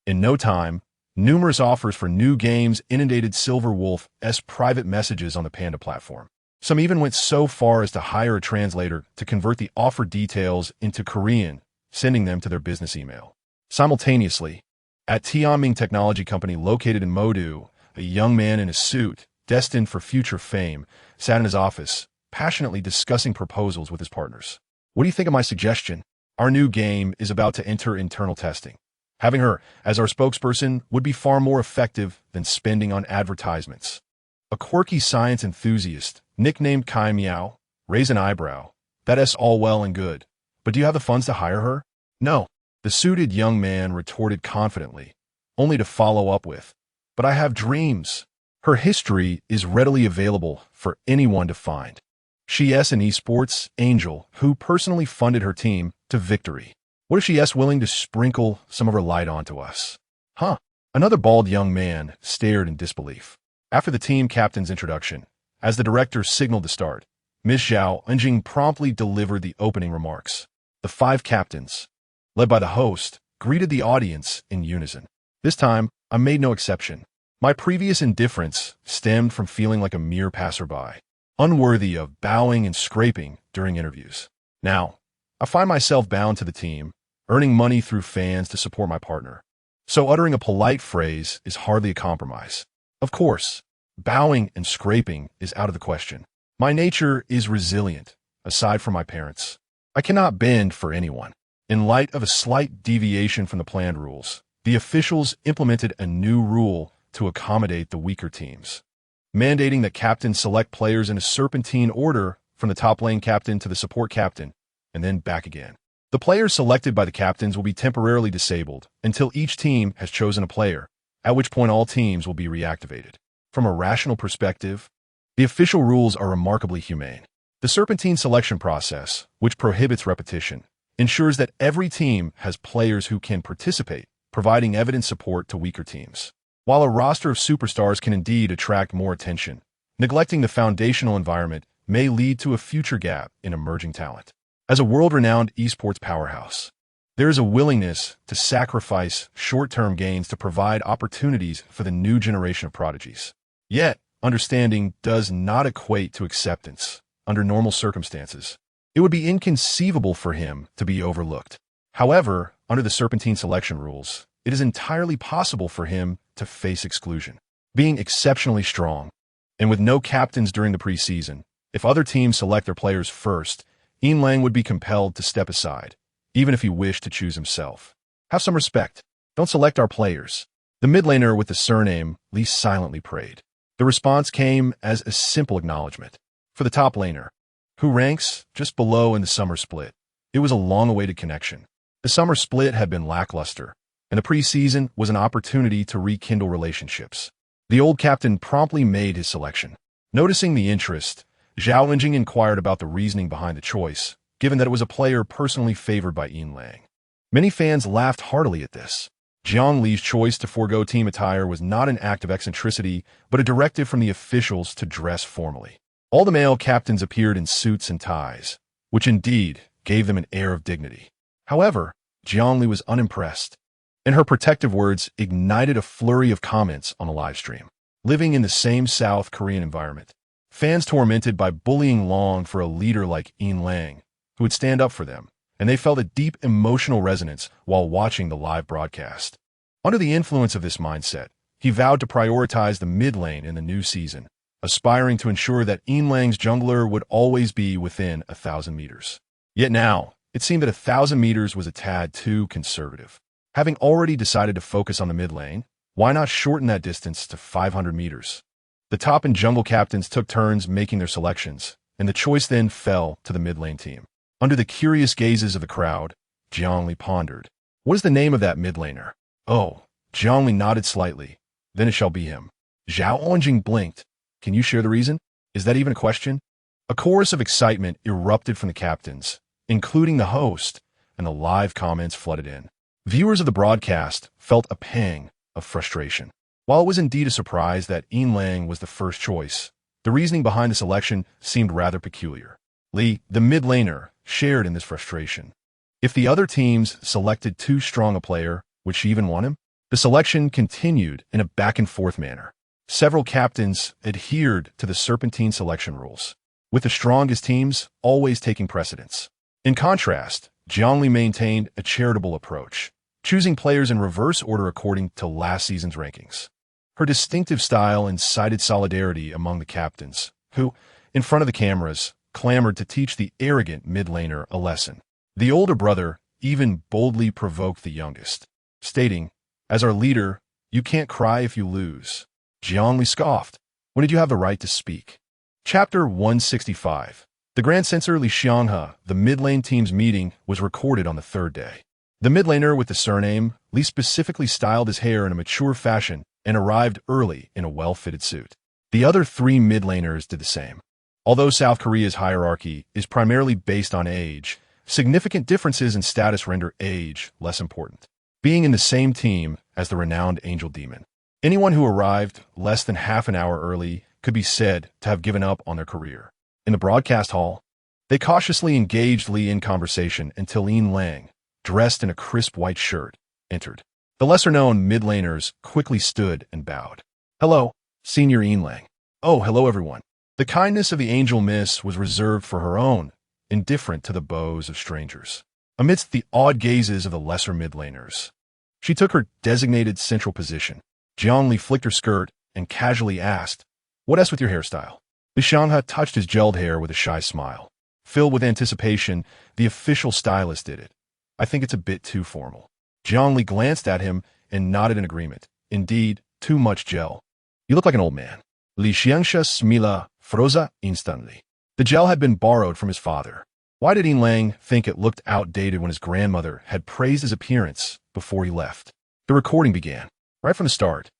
In no time, numerous offers for new games inundated Silver Wolf's private messages on the Panda platform. Some even went so far as to hire a translator to convert the offer details into Korean, sending them to their business email. Simultaneously, At Tianming Technology Company located in Modu, a young man in a suit, destined for future fame, sat in his office, passionately discussing proposals with his partners. What do you think of my suggestion? Our new game is about to enter internal testing. Having her as our spokesperson would be far more effective than spending on advertisements. A quirky science enthusiast, nicknamed Kai Miao, raised an eyebrow. That's all well and good. But do you have the funds to hire her? No, the suited young man retorted confidently, only to follow up with, but I have dreams. Her history is readily available for anyone to find. She is an esports angel who personally funded her team to victory. What if she is willing to sprinkle some of her light onto us? Huh? Another bald young man stared in disbelief. After the team captain's introduction, as the director signaled to start, Ms. Zhao Enjing promptly delivered the opening remarks. The 5 captains, led by the host, greeted the audience in unison. This time, I made no exception. My previous indifference stemmed from feeling like a mere passerby, unworthy of bowing and scraping during interviews. Now, I find myself bound to the team, earning money through fans to support my partner. So uttering a polite phrase is hardly a compromise. Of course, bowing and scraping is out of the question. My nature is resilient, aside from my parents. I cannot bend for anyone. In light of a slight deviation from the planned rules, the officials implemented a new rule to accommodate the weaker teams, mandating that captains select players in a serpentine order from the top lane captain to the support captain, and then back again. The players selected by the captains will be temporarily disabled until each team has chosen a player, at which point all teams will be reactivated. From a rational perspective, the official rules are remarkably humane. The serpentine selection process, which prohibits repetition, ensures that every team has players who can participate, providing evident support to weaker teams. While a roster of superstars can indeed attract more attention, neglecting the foundational environment may lead to a future gap in emerging talent. As a world-renowned esports powerhouse, there is a willingness to sacrifice short-term gains to provide opportunities for the new generation of prodigies. Yet, understanding does not equate to acceptance. Under normal circumstances, it would be inconceivable for him to be overlooked. However, under the serpentine selection rules, it is entirely possible for him to face exclusion. Being exceptionally strong, and with no captains during the preseason, if other teams select their players first, Yin Lang would be compelled to step aside, even if he wished to choose himself. Have some respect. Don't select our players. The mid laner with the surname Li silently prayed. The response came as a simple acknowledgement. For the top laner, who ranks just below in the summer split, it was a long-awaited connection. The summer split had been lackluster, and the preseason was an opportunity to rekindle relationships. The old captain promptly made his selection. Noticing the interest, Zhao Enjing inquired about the reasoning behind the choice, given that it was a player personally favored by Yin Lang. Many fans laughed heartily at this. Jiang Li's choice to forego team attire was not an act of eccentricity, but a directive from the officials to dress formally. All the male captains appeared in suits and ties, which indeed gave them an air of dignity. However, Jiang Li was unimpressed, and her protective words ignited a flurry of comments on the live stream. Living in the same South Korean environment, fans tormented by bullying longed for a leader like Yin Lang, who would stand up for them, and they felt a deep emotional resonance while watching the live broadcast. Under the influence of this mindset, he vowed to prioritize the mid lane in the new season, aspiring to ensure that Yin Lang's jungler would always be within 1,000 meters. Yet now, it seemed that 1,000 meters was a tad too conservative. Having already decided to focus on the mid lane, why not shorten that distance to 500 meters? The top and jungle captains took turns making their selections, and the choice then fell to the mid lane team. Under the curious gazes of the crowd, Jiang Li pondered. What is the name of that mid laner? Oh, Jiang Li nodded slightly. Then it shall be him. Zhao Enjing blinked. Can you share the reason? Is that even a question? A chorus of excitement erupted from the captains, including the host, and the live comments flooded in. Viewers of the broadcast felt a pang of frustration. While it was indeed a surprise that Yin Lang was the first choice, the reasoning behind the selection seemed rather peculiar. Li, the mid laner, shared in this frustration. If the other teams selected too strong a player, would she even want him? The selection continued in a back-and-forth manner. Several captains adhered to the serpentine selection rules, with the strongest teams always taking precedence. In contrast, Jiang Li maintained a charitable approach, choosing players in reverse order according to last season's rankings. Her distinctive style incited solidarity among the captains, who, in front of the cameras, clamored to teach the arrogant mid laner a lesson. The older brother even boldly provoked the youngest, stating, "As our leader, you can't cry if you lose." Jiang Li scoffed. "When did you have the right to speak?" Chapter 165. The Grand Censor Li Xianghe, the mid-lane team's meeting, was recorded on the third day. The mid-laner with the surname, Li specifically styled his hair in a mature fashion and arrived early in a well-fitted suit. The other three mid-laners did the same. Although South Korea's hierarchy is primarily based on age, significant differences in status render age less important. Being in the same team as the renowned Angel Demon, anyone who arrived less than half an hour early could be said to have given up on their career. In the broadcast hall, they cautiously engaged Li in conversation until Yin Lang, dressed in a crisp white shirt, entered. The lesser-known mid-laners quickly stood and bowed. "Hello, Senior Yin Lang." "Oh, hello everyone." The kindness of the Angel Miss was reserved for her own, indifferent to the bows of strangers. Amidst the awed gazes of the lesser mid-laners, she took her designated central position. Jiang Li flicked her skirt and casually asked, "What else with your hairstyle?" Li Xianghe touched his gelled hair with a shy smile. Filled with anticipation, the official stylist did it. "I think it's a bit too formal." Jiang Li glanced at him and nodded in agreement. "Indeed, too much gel. You look like an old man." Li Xianghe smila froze instantly. The gel had been borrowed from his father. Why did Yin Lang think it looked outdated when his grandmother had praised his appearance before he left? The recording began. Right from the start,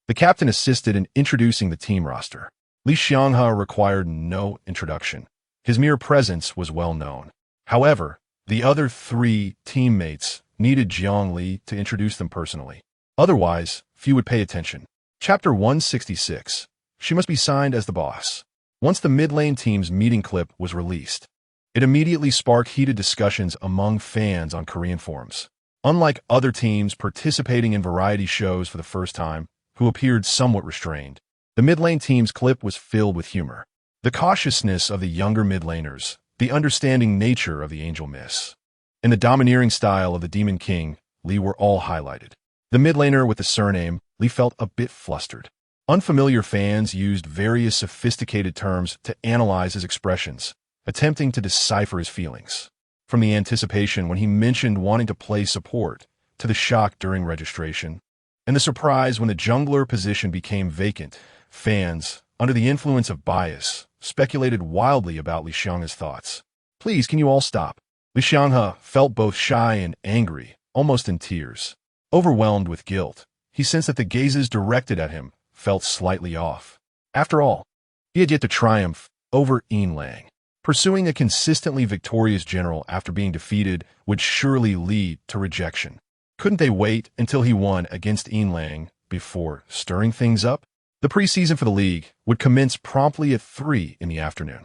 the captain assisted in introducing the team roster. Li Xianghe required no introduction. His mere presence was well known. However, the other three teammates needed Jiang Li to introduce them personally. Otherwise, few would pay attention. Chapter 166. She must be signed as the boss. Once the mid-lane team's meeting clip was released, it immediately sparked heated discussions among fans on Korean forums. Unlike other teams participating in variety shows for the first time, who appeared somewhat restrained, the mid-lane team's clip was filled with humor. The cautiousness of the younger mid-laners, the understanding nature of the Angel Miss, and the domineering style of the Demon King, Li, were all highlighted. The mid-laner with the surname, Li, felt a bit flustered. Unfamiliar fans used various sophisticated terms to analyze his expressions, attempting to decipher his feelings. From the anticipation when he mentioned wanting to play support, to the shock during registration, and the surprise when the jungler position became vacant, fans, under the influence of bias, speculated wildly about Li Xianghe's thoughts. "Please, can you all stop?" Li Xianghe felt both shy and angry, almost in tears. Overwhelmed with guilt, he sensed that the gazes directed at him felt slightly off. After all, he had yet to triumph over Yin Lang. Pursuing a consistently victorious general after being defeated would surely lead to rejection. Couldn't they wait until he won against Yin Lang before stirring things up? The preseason for the league would commence promptly at 3 in the afternoon.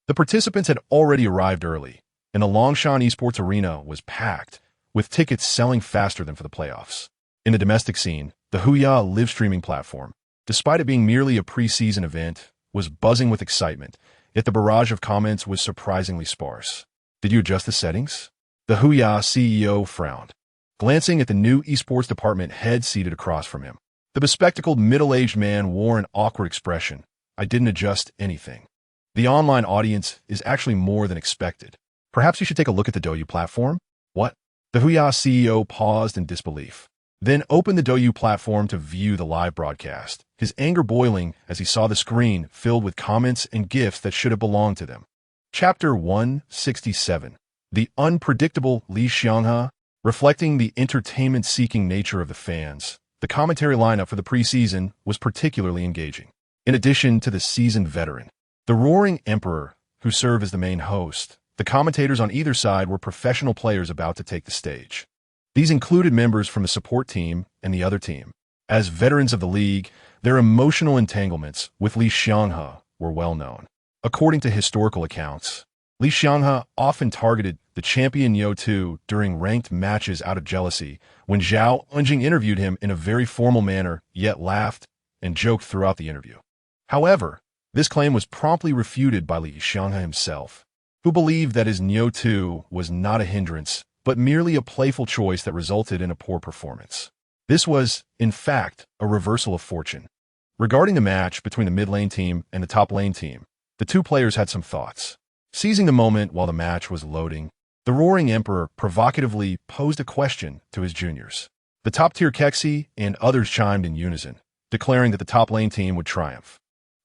The participants had already arrived early, and the Longshan Esports Arena was packed, with tickets selling faster than for the playoffs. In the domestic scene, the Huya live streaming platform, despite it being merely a preseason event, was buzzing with excitement, yet the barrage of comments was surprisingly sparse. "Did you adjust the settings?" The Huya CEO frowned, glancing at the new esports department head seated across from him. The bespectacled middle-aged man wore an awkward expression. "I didn't adjust anything. The online audience is actually more than expected. Perhaps you should take a look at the Douyu platform?" "What?" The Huya CEO paused in disbelief, then opened the Douyu platform to view the live broadcast, his anger boiling as he saw the screen filled with comments and gifs that should have belonged to them. Chapter 167. The unpredictable Li Xianghe. Reflecting the entertainment-seeking nature of the fans, the commentary lineup for the preseason was particularly engaging. In addition to the seasoned veteran, the Roaring Emperor, who served as the main host, the commentators on either side were professional players about to take the stage. These included members from the support team and the other team. As veterans of the league, their emotional entanglements with Li Xianghe were well known. According to historical accounts, Li Xianghe often targeted the champion Yo2 during ranked matches out of jealousy, when Zhao Enjing interviewed him in a very formal manner, yet laughed and joked throughout the interview. However, this claim was promptly refuted by Li Xianghe himself, who believed that his Yo2 was not a hindrance but merely a playful choice that resulted in a poor performance. This was, in fact, a reversal of fortune. Regarding the match between the mid-lane team and the top-lane team, the two players had some thoughts. Seizing the moment while the match was loading, the Roaring Emperor provocatively posed a question to his juniors. The top-tier Kexi and others chimed in unison, declaring that the top-lane team would triumph.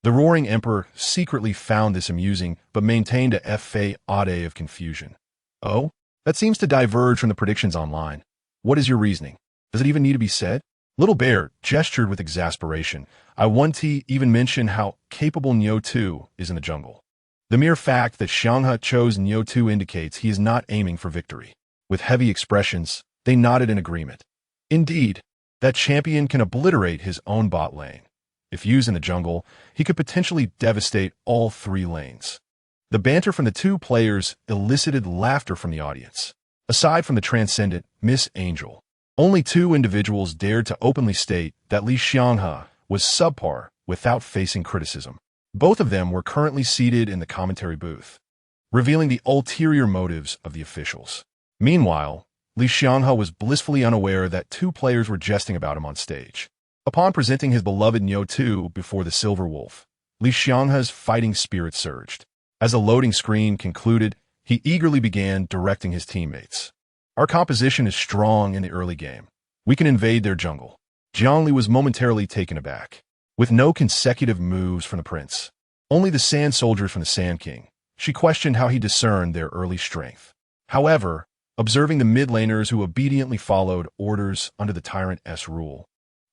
The Roaring Emperor secretly found this amusing, but maintained a fait aude of confusion. Oh? That seems to diverge from the predictions online. What is your reasoning? Does it even need to be said? Little Bear gestured with exasperation. I want to even mention how capable Neo 2 is in the jungle. The mere fact that Xianghe chose Neo 2 indicates he is not aiming for victory. With heavy expressions, they nodded in agreement. Indeed, that champion can obliterate his own bot lane. If used in the jungle, he could potentially devastate all three lanes. The banter from the two players elicited laughter from the audience. Aside from the transcendent Miss Angel, only two individuals dared to openly state that Li Xianghe was subpar without facing criticism. Both of them were currently seated in the commentary booth, revealing the ulterior motives of the officials. Meanwhile, Li Xianghe was blissfully unaware that two players were jesting about him on stage. Upon presenting his beloved Neo 2 before the Silver Wolf, Li Xianghe's fighting spirit surged. As the loading screen concluded, he eagerly began directing his teammates. Our composition is strong in the early game. We can invade their jungle. Jiang Li was momentarily taken aback. With no consecutive moves from the prince, only the sand soldiers from the Sand King, she questioned how he discerned their early strength. However, observing the mid laners who obediently followed orders under the Tyrant-S rule,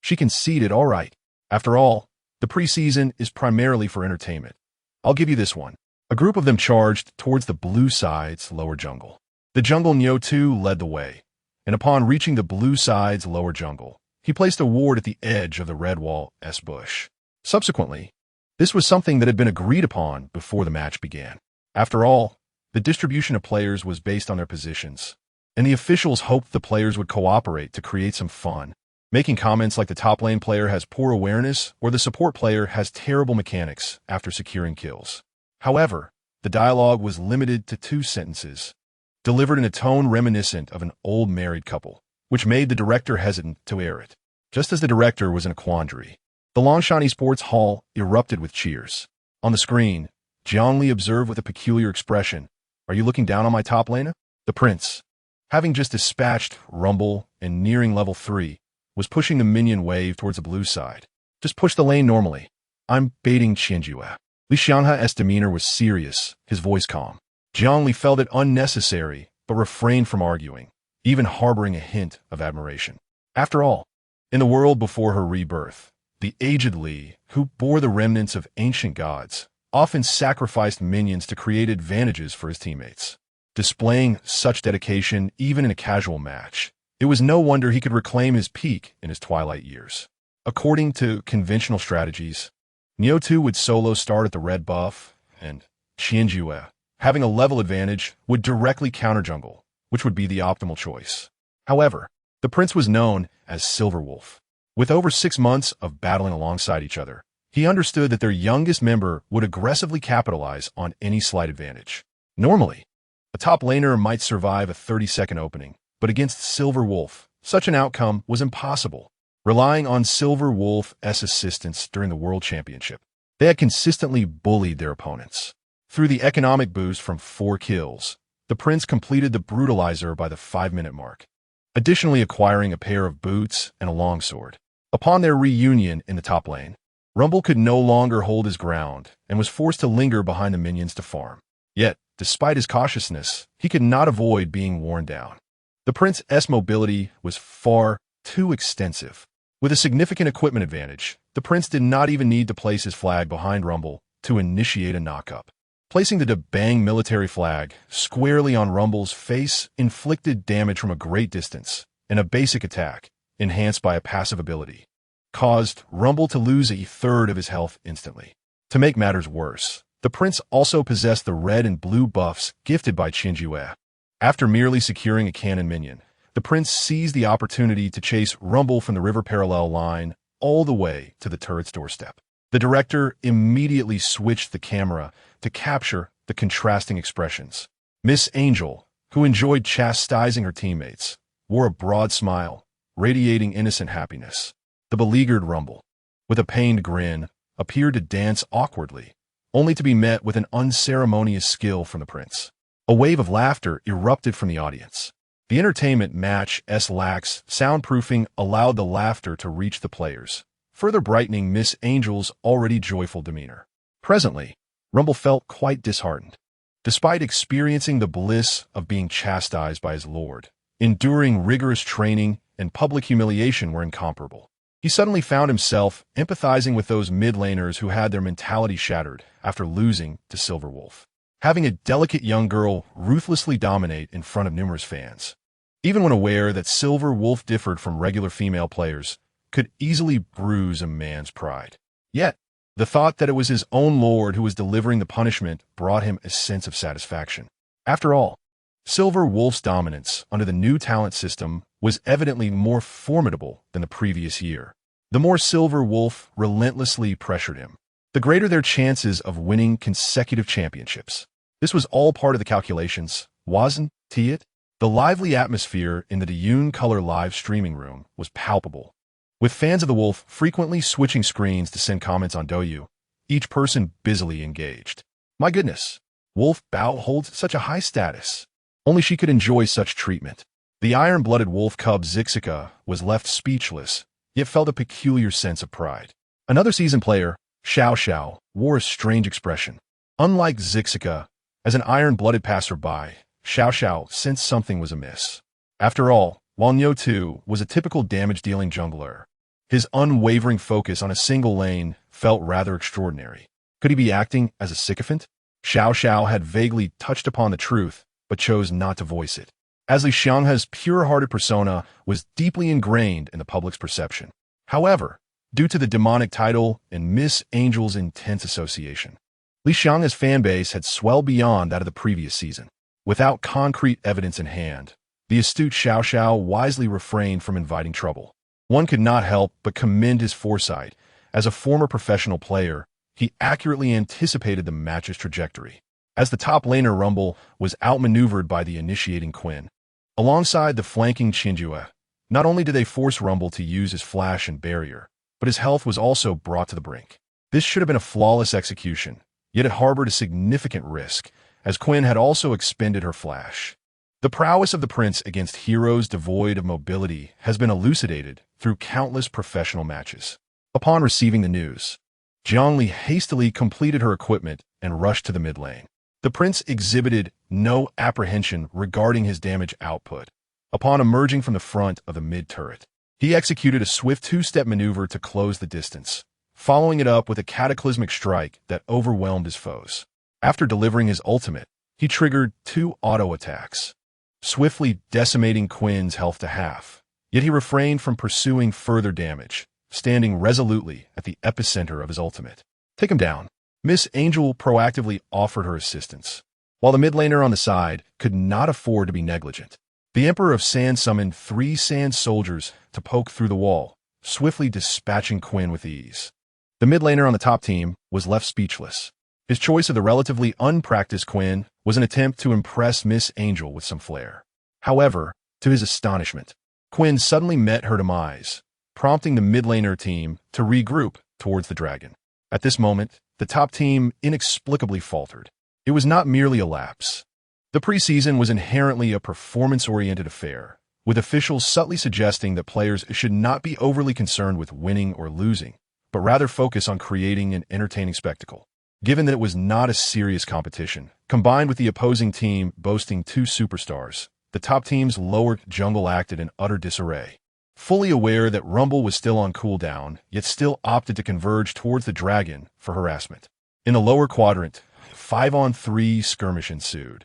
she conceded, all right. After all, the preseason is primarily for entertainment. I'll give you this one. A group of them charged towards the blue side's lower jungle. The jungle Neo 2 led the way, and upon reaching the blue side's lower jungle, he placed a ward at the edge of the red wall S bush. Subsequently, this was something that had been agreed upon before the match began. After all, the distribution of players was based on their positions, and the officials hoped the players would cooperate to create some fun, making comments like the top lane player has poor awareness or the support player has terrible mechanics after securing kills. However, the dialogue was limited to 2 sentences, delivered in a tone reminiscent of an old married couple, which made the director hesitant to air it. Just as the director was in a quandary, the Longshan Sports Hall erupted with cheers. On the screen, Jiang Li observed with a peculiar expression, "Are you looking down on my top laner?" The prince, having just dispatched Rumble and nearing level 3, was pushing the minion wave towards the blue side. "Just push the lane normally. I'm baiting Qianjue." Li Xianghe's demeanor was serious, his voice calm. Jiang Li felt it unnecessary, but refrained from arguing, even harboring a hint of admiration. After all, in the world before her rebirth, the aged Li, who bore the remnants of ancient gods, often sacrificed minions to create advantages for his teammates. Displaying such dedication even in a casual match, it was no wonder he could reclaim his peak in his twilight years. According to conventional strategies, Neo 2 would solo start at the red buff, and Qianjue, having a level advantage, would directly counter jungle, which would be the optimal choice. However, the prince was known as Silver Wolf. With over 6 months of battling alongside each other, he understood that their youngest member would aggressively capitalize on any slight advantage. Normally, a top laner might survive a 30-second opening, but against Silver Wolf, such an outcome was impossible. Relying on Silver Wolf's assistance during the World Championship, they had consistently bullied their opponents. Through the economic boost from 4 kills, the prince completed the brutalizer by the 5-minute mark, additionally acquiring a pair of boots and a longsword. Upon their reunion in the top lane, Rumble could no longer hold his ground and was forced to linger behind the minions to farm. Yet, despite his cautiousness, he could not avoid being worn down. The prince's mobility was far too extensive. With a significant equipment advantage, the prince did not even need to place his flag behind Rumble to initiate a knockup. Placing the Debang military flag squarely on Rumble's face inflicted damage from a great distance, and a basic attack, enhanced by a passive ability, caused Rumble to lose a third of his health instantly. To make matters worse, the prince also possessed the red and blue buffs gifted by Qianjue. After merely securing a cannon minion, the prince seized the opportunity to chase Rumble from the river parallel line all the way to the turret's doorstep. The director immediately switched the camera to capture the contrasting expressions. Miss Angel, who enjoyed chastising her teammates, wore a broad smile, radiating innocent happiness. The beleaguered Rumble, with a pained grin, appeared to dance awkwardly, only to be met with an unceremonious skill from the prince. A wave of laughter erupted from the audience. The entertainment match's lax soundproofing allowed the laughter to reach the players, further brightening Miss Angel's already joyful demeanor. Presently, Rumble felt quite disheartened. Despite experiencing the bliss of being chastised by his lord, enduring rigorous training and public humiliation were incomparable. He suddenly found himself empathizing with those mid-laners who had their mentality shattered after losing to Silver Wolf. Having a delicate young girl ruthlessly dominate in front of numerous fans, even when aware that Silver Wolf differed from regular female players, could easily bruise a man's pride. Yet, the thought that it was his own lord who was delivering the punishment brought him a sense of satisfaction. After all, Silver Wolf's dominance under the new talent system was evidently more formidable than the previous year. The more Silver Wolf relentlessly pressured him, the greater their chances of winning consecutive championships. This was all part of the calculations, wasn't it? The lively atmosphere in the Dune Color live streaming room was palpable, with fans of the Wolf frequently switching screens to send comments on Douyu, each person busily engaged. My goodness, Wolf Bao holds such a high status. Only she could enjoy such treatment. The iron-blooded wolf cub Zixika was left speechless, yet felt a peculiar sense of pride. Another seasoned player, Xiao Xiao, wore a strange expression. Unlike Zixika, as an iron-blooded passerby, Xiao Xiao sensed something was amiss. After all, while Nyo Tu was a typical damage-dealing jungler, his unwavering focus on a single lane felt rather extraordinary. Could he be acting as a sycophant? Xiao Xiao had vaguely touched upon the truth, but chose not to voice it, as Li Xianghe's pure-hearted persona was deeply ingrained in the public's perception. However, due to the demonic title and Miss Angel's intense association, Li Xianghe's fanbase had swelled beyond that of the previous season. Without concrete evidence in hand, the astute Xiao Xiao wisely refrained from inviting trouble. One could not help but commend his foresight. As a former professional player, he accurately anticipated the match's trajectory. As the top laner Rumble was outmaneuvered by the initiating Quinn, alongside the flanking Chinjue, not only did they force Rumble to use his flash and barrier, but his health was also brought to the brink. This should have been a flawless execution, yet it harbored a significant risk, as Quinn had also expended her flash. The prowess of the prince against heroes devoid of mobility has been elucidated through countless professional matches. Upon receiving the news, Jiang Li hastily completed her equipment and rushed to the mid lane. The prince exhibited no apprehension regarding his damage output. Upon emerging from the front of the mid-turret, he executed a swift two-step maneuver to close the distance, following it up with a cataclysmic strike that overwhelmed his foes. After delivering his ultimate, he triggered 2 auto-attacks, swiftly decimating Quinn's health to half. Yet he refrained from pursuing further damage, standing resolutely at the epicenter of his ultimate. Take him down. Miss Angel proactively offered her assistance, while the mid laner on the side could not afford to be negligent. The Emperor of Sand summoned 3 sand soldiers to poke through the wall, swiftly dispatching Quinn with ease. The mid laner on the top team was left speechless. His choice of the relatively unpracticed Quinn was an attempt to impress Miss Angel with some flair. However, to his astonishment, Quinn suddenly met her demise, prompting the mid laner team to regroup towards the dragon. At this moment, the top team inexplicably faltered. It was not merely a lapse. The preseason was inherently a performance-oriented affair, with officials subtly suggesting that players should not be overly concerned with winning or losing, but rather focus on creating an entertaining spectacle. Given that it was not a serious competition, combined with the opposing team boasting 2 superstars, the top team's lower jungle acted in utter disarray. Fully aware that Rumble was still on cooldown, yet still opted to converge towards the dragon for harassment. In the lower quadrant, 5-on-3 skirmish ensued,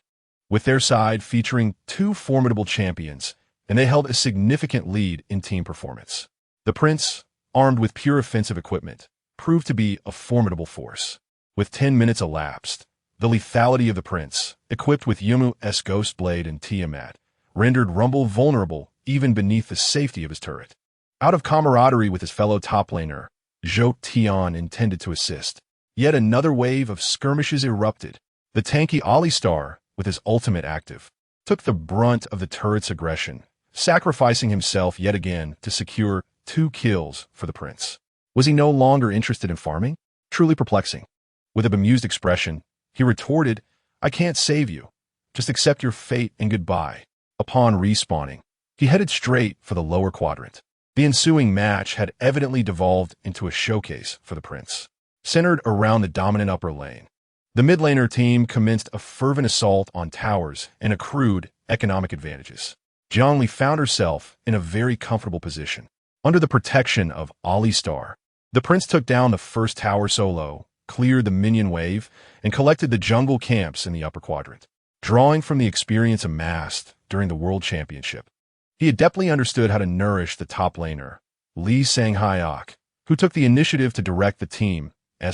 with their side featuring 2 formidable champions, and they held a significant lead in team performance. The prince, armed with pure offensive equipment, proved to be a formidable force. With 10 minutes elapsed, the lethality of the prince, equipped with Yumu's Ghost Blade and Tiamat, rendered Rumble vulnerable even beneath the safety of his turret. Out of camaraderie with his fellow top laner, Zhou Tian intended to assist. Yet another wave of skirmishes erupted. The tanky Alistar, with his ultimate active, took the brunt of the turret's aggression, sacrificing himself yet again to secure 2 kills for the prince. Was he no longer interested in farming? Truly perplexing. With a bemused expression, he retorted, "I can't save you. Just accept your fate and goodbye." Upon respawning, he headed straight for the lower quadrant. The ensuing match had evidently devolved into a showcase for the prince, centered around the dominant upper lane. The mid laner team commenced a fervent assault on towers and accrued economic advantages. Jiang Li found herself in a very comfortable position. Under the protection of Alistar, the prince took down the first tower solo, cleared the minion wave, and collected the jungle camps in the upper quadrant. Drawing from the experience amassed during the World Championship, he adeptly understood how to nourish the top laner, Lee Sang-hyok, who took the initiative to direct the team's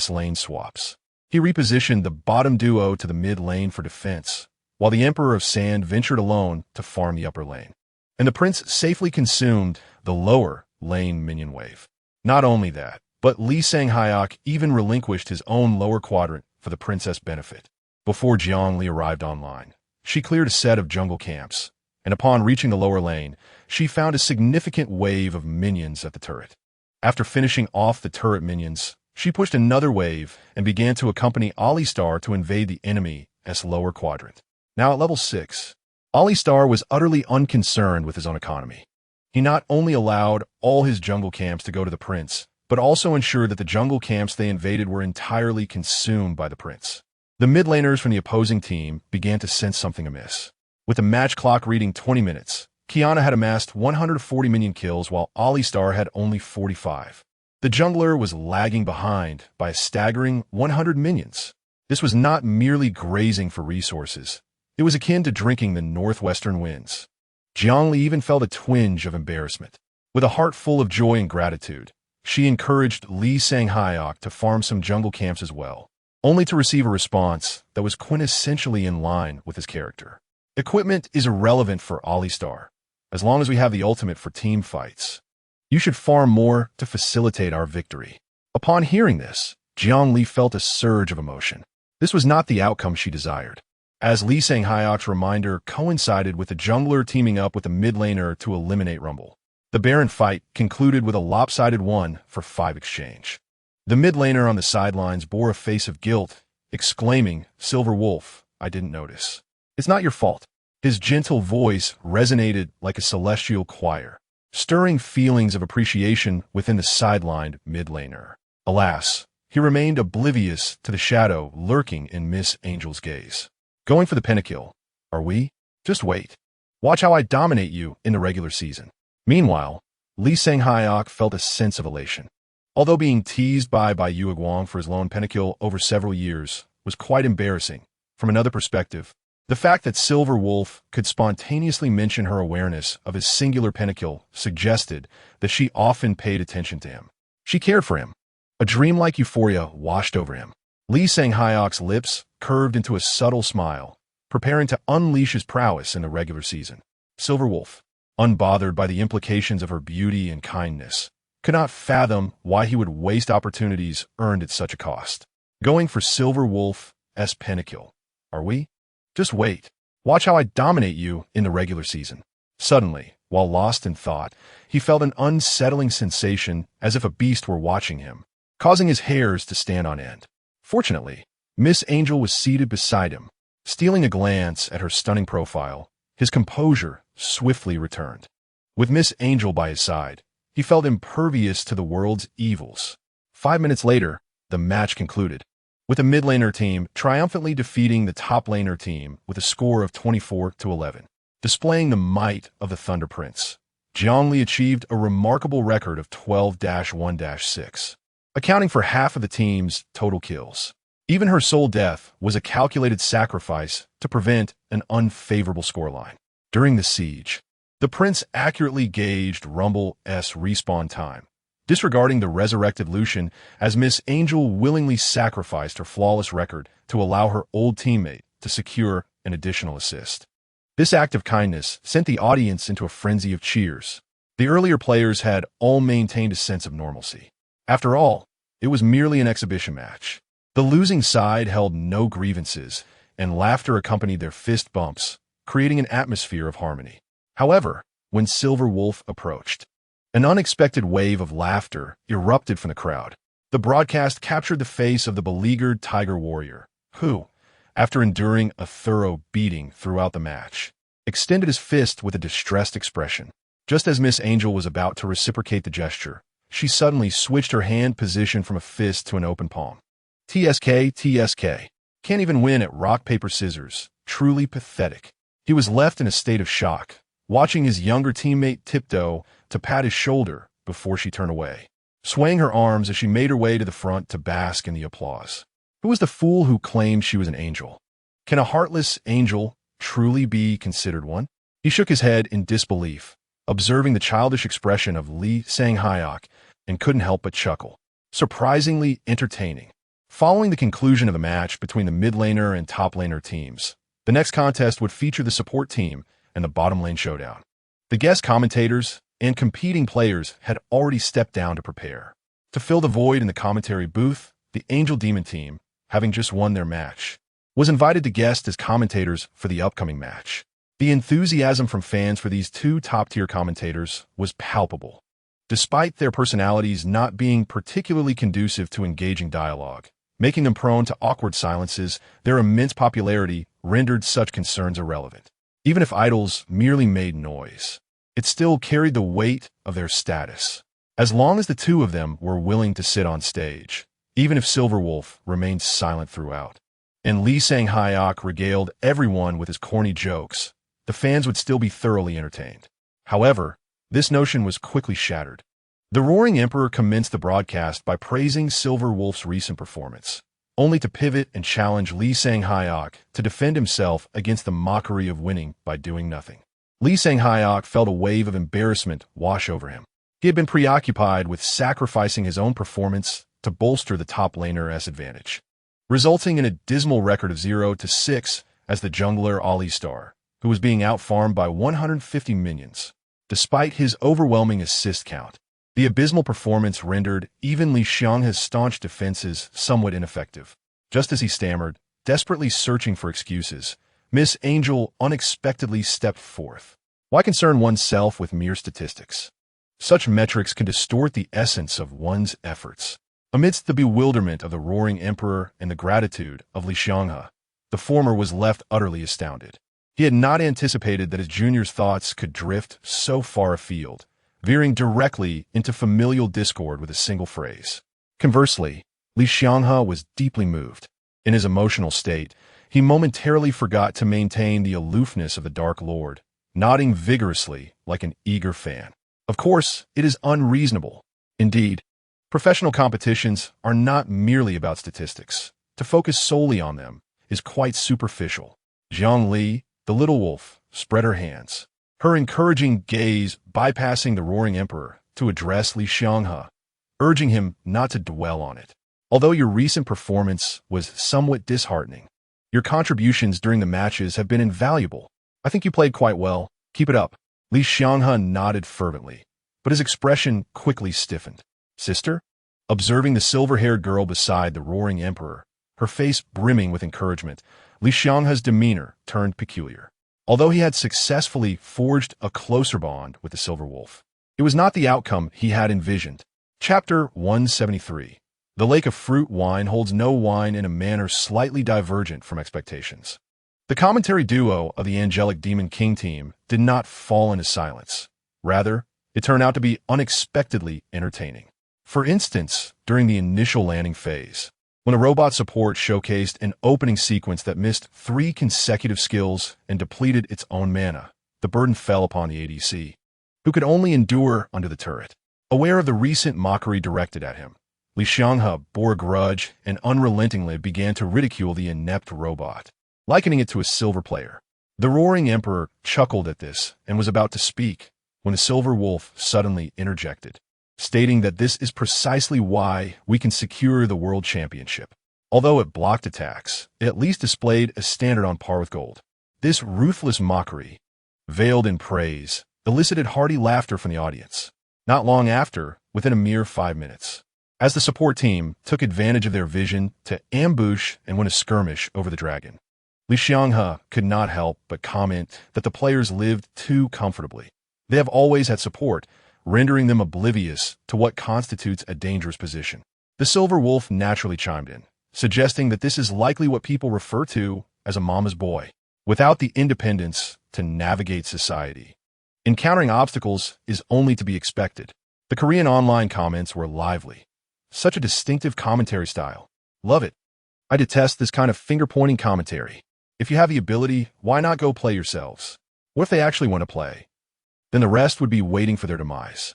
lane swaps. He repositioned the bottom duo to the mid lane for defense, while the Emperor of Sand ventured alone to farm the upper lane. And the prince safely consumed the lower lane minion wave. Not only that, but Lee Sang-hyok even relinquished his own lower quadrant for the princess' benefit. Before Jiang Li arrived online, she cleared a set of jungle camps, and upon reaching the lower lane, she found a significant wave of minions at the turret. After finishing off the turret minions, she pushed another wave and began to accompany Alistar to invade the enemy's lower quadrant. Now at level 6, Alistar was utterly unconcerned with his own economy. He not only allowed all his jungle camps to go to the prince, but also ensured that the jungle camps they invaded were entirely consumed by the prince. The mid laners from the opposing team began to sense something amiss. With the match clock reading 20 minutes, Qiyana had amassed 140 minion kills while Alistar had only 45. The jungler was lagging behind by a staggering 100 minions. This was not merely grazing for resources. It was akin to drinking the northwestern winds. Jiang Li even felt a twinge of embarrassment. With a heart full of joy and gratitude, she encouraged Lee Sang-hyok to farm some jungle camps as well, only to receive a response that was quintessentially in line with his character. Equipment is irrelevant for Alistar, as long as we have the ultimate for team fights. You should farm more to facilitate our victory. Upon hearing this, Jiang Li felt a surge of emotion. This was not the outcome she desired, as Lee Sang-hyok's reminder coincided with the jungler teaming up with the mid laner to eliminate Rumble. The Baron fight concluded with a lopsided 1-for-5 exchange. The mid laner on the sidelines bore a face of guilt, exclaiming, "Silver Wolf, I didn't notice." "It's not your fault." His gentle voice resonated like a celestial choir, stirring feelings of appreciation within the sidelined mid laner. Alas, he remained oblivious to the shadow lurking in Miss Angel's gaze. "Going for the pentakill, are we? Just wait. Watch how I dominate you in the regular season." Meanwhile, Lee Sang-hyok felt a sense of elation. Although being teased by Yu Guang for his lone pentakill over several years was quite embarrassing, from another perspective, the fact that Silver Wolf could spontaneously mention her awareness of his singular pentakill suggested that she often paid attention to him. She cared for him. A dreamlike euphoria washed over him. Lee Sang-hyok's lips curved into a subtle smile, preparing to unleash his prowess in the regular season. Silver Wolf, unbothered by the implications of her beauty and kindness, could not fathom why he would waste opportunities earned at such a cost. "Going for Silver Wolf's pentakill, are we? Just wait. Watch how I dominate you in the regular season." Suddenly, while lost in thought, he felt an unsettling sensation as if a beast were watching him, causing his hairs to stand on end. Fortunately, Miss Angel was seated beside him. Stealing a glance at her stunning profile, his composure swiftly returned. With Miss Angel by his side, he felt impervious to the world's evils. 5 minutes later, the match concluded, with the mid laner team triumphantly defeating the top laner team with a score of 24-11. Displaying the might of the Thunder Prince, Jiang Li achieved a remarkable record of 12-1-6, accounting for half of the team's total kills. Even her sole death was a calculated sacrifice to prevent an unfavorable scoreline. During the siege, the prince accurately gauged Rumble's respawn time, disregarding the resurrected Lucian as Miss Angel willingly sacrificed her flawless record to allow her old teammate to secure an additional assist. This act of kindness sent the audience into a frenzy of cheers. The earlier players had all maintained a sense of normalcy. After all, it was merely an exhibition match. The losing side held no grievances, and laughter accompanied their fist bumps creating an atmosphere of harmony. However, when Silver Wolf approached, an unexpected wave of laughter erupted from the crowd. The broadcast captured the face of the beleaguered Tiger Warrior, who, after enduring a thorough beating throughout the match, extended his fist with a distressed expression. Just as Miss Angel was about to reciprocate the gesture, she suddenly switched her hand position from a fist to an open palm. TSK. Can't even win at rock, paper, scissors. Truly pathetic. He was left in a state of shock, watching his younger teammate tiptoe to pat his shoulder before she turned away, swaying her arms as she made her way to the front to bask in the applause. Who was the fool who claimed she was an angel? Can a heartless angel truly be considered one? He shook his head in disbelief, observing the childish expression of Lee Sang-hyuk, and couldn't help but chuckle. Surprisingly entertaining. Following the conclusion of the match between the mid laner and top laner teams, the next contest would feature the support team and the bottom lane showdown. The guest commentators and competing players had already stepped down to prepare. To fill the void in the commentary booth, the Angel Demon team, having just won their match, was invited to guest as commentators for the upcoming match. The enthusiasm from fans for these two top-tier commentators was palpable, despite their personalities not being particularly conducive to engaging dialogue. Making them prone to awkward silences, their immense popularity rendered such concerns irrelevant. Even if idols merely made noise, it still carried the weight of their status, as long as the two of them were willing to sit on stage, even if Silver Wolf remained silent throughout. And Lee Sang-hyuk regaled everyone with his corny jokes. The fans would still be thoroughly entertained. However, this notion was quickly shattered. The Roaring Emperor commenced the broadcast by praising Silver Wolf's recent performance, only to pivot and challenge Lee Sang-hyuk to defend himself against the mockery of winning by doing nothing. Lee Sang-hyuk felt a wave of embarrassment wash over him. He had been preoccupied with sacrificing his own performance to bolster the top laner's advantage, resulting in a dismal record of 0-6 as the jungler Ali Star, who was being outfarmed by 150 minions. Despite his overwhelming assist count, the abysmal performance rendered even Li Xianghe's staunch defenses somewhat ineffective. Just as he stammered, desperately searching for excuses, Miss Angel unexpectedly stepped forth. Why concern oneself with mere statistics? Such metrics can distort the essence of one's efforts. Amidst the bewilderment of the Roaring Emperor and the gratitude of Li Xianghe, the former was left utterly astounded. He had not anticipated that his junior's thoughts could drift so far afield, veering directly into familial discord with a single phrase. Conversely, Li Xianghe was deeply moved. In his emotional state, he momentarily forgot to maintain the aloofness of the Dark Lord, nodding vigorously like an eager fan. Of course, it is unreasonable. Indeed, professional competitions are not merely about statistics. To focus solely on them is quite superficial. Jiang Li, the little wolf, spread her hands, her encouraging gaze bypassing the Roaring Emperor to address Li Xianghe, urging him not to dwell on it. Although your recent performance was somewhat disheartening, your contributions during the matches have been invaluable. I think you played quite well. Keep it up. Li Xianghe nodded fervently, but his expression quickly stiffened. Sister? Observing the silver-haired girl beside the Roaring Emperor, her face brimming with encouragement, Li Xianghe's demeanor turned peculiar. Although he had successfully forged a closer bond with the Silver Wolf, it was not the outcome he had envisioned. Chapter 173. The Lake of Fruit Wine holds no wine in a manner slightly divergent from expectations. The commentary duo of the Angelic Demon King team did not fall into silence. Rather, it turned out to be unexpectedly entertaining. For instance, during the initial landing phase, when a robot support showcased an opening sequence that missed 3 consecutive skills and depleted its own mana, the burden fell upon the ADC, who could only endure under the turret. Aware of the recent mockery directed at him, Li Xianghe bore a grudge and unrelentingly began to ridicule the inept robot, likening it to a silver player. The Roaring Emperor chuckled at this and was about to speak when the Silver Wolf suddenly interjected, stating that this is precisely why we can secure the World Championship. Although it blocked attacks, it at least displayed a standard on par with gold. This ruthless mockery, veiled in praise, elicited hearty laughter from the audience. Not long after, within a mere 5 minutes, as the support team took advantage of their vision to ambush and win a skirmish over the dragon, Li Xianghe could not help but comment that the players lived too comfortably. They have always had support, rendering them oblivious to what constitutes a dangerous position. The Silver Wolf naturally chimed in, suggesting that this is likely what people refer to as a mama's boy, without the independence to navigate society. Encountering obstacles is only to be expected. The Korean online comments were lively. Such a distinctive commentary style. Love it. I detest this kind of finger-pointing commentary. If you have the ability, why not go play yourselves? What if they actually want to play? Then the rest would be waiting for their demise.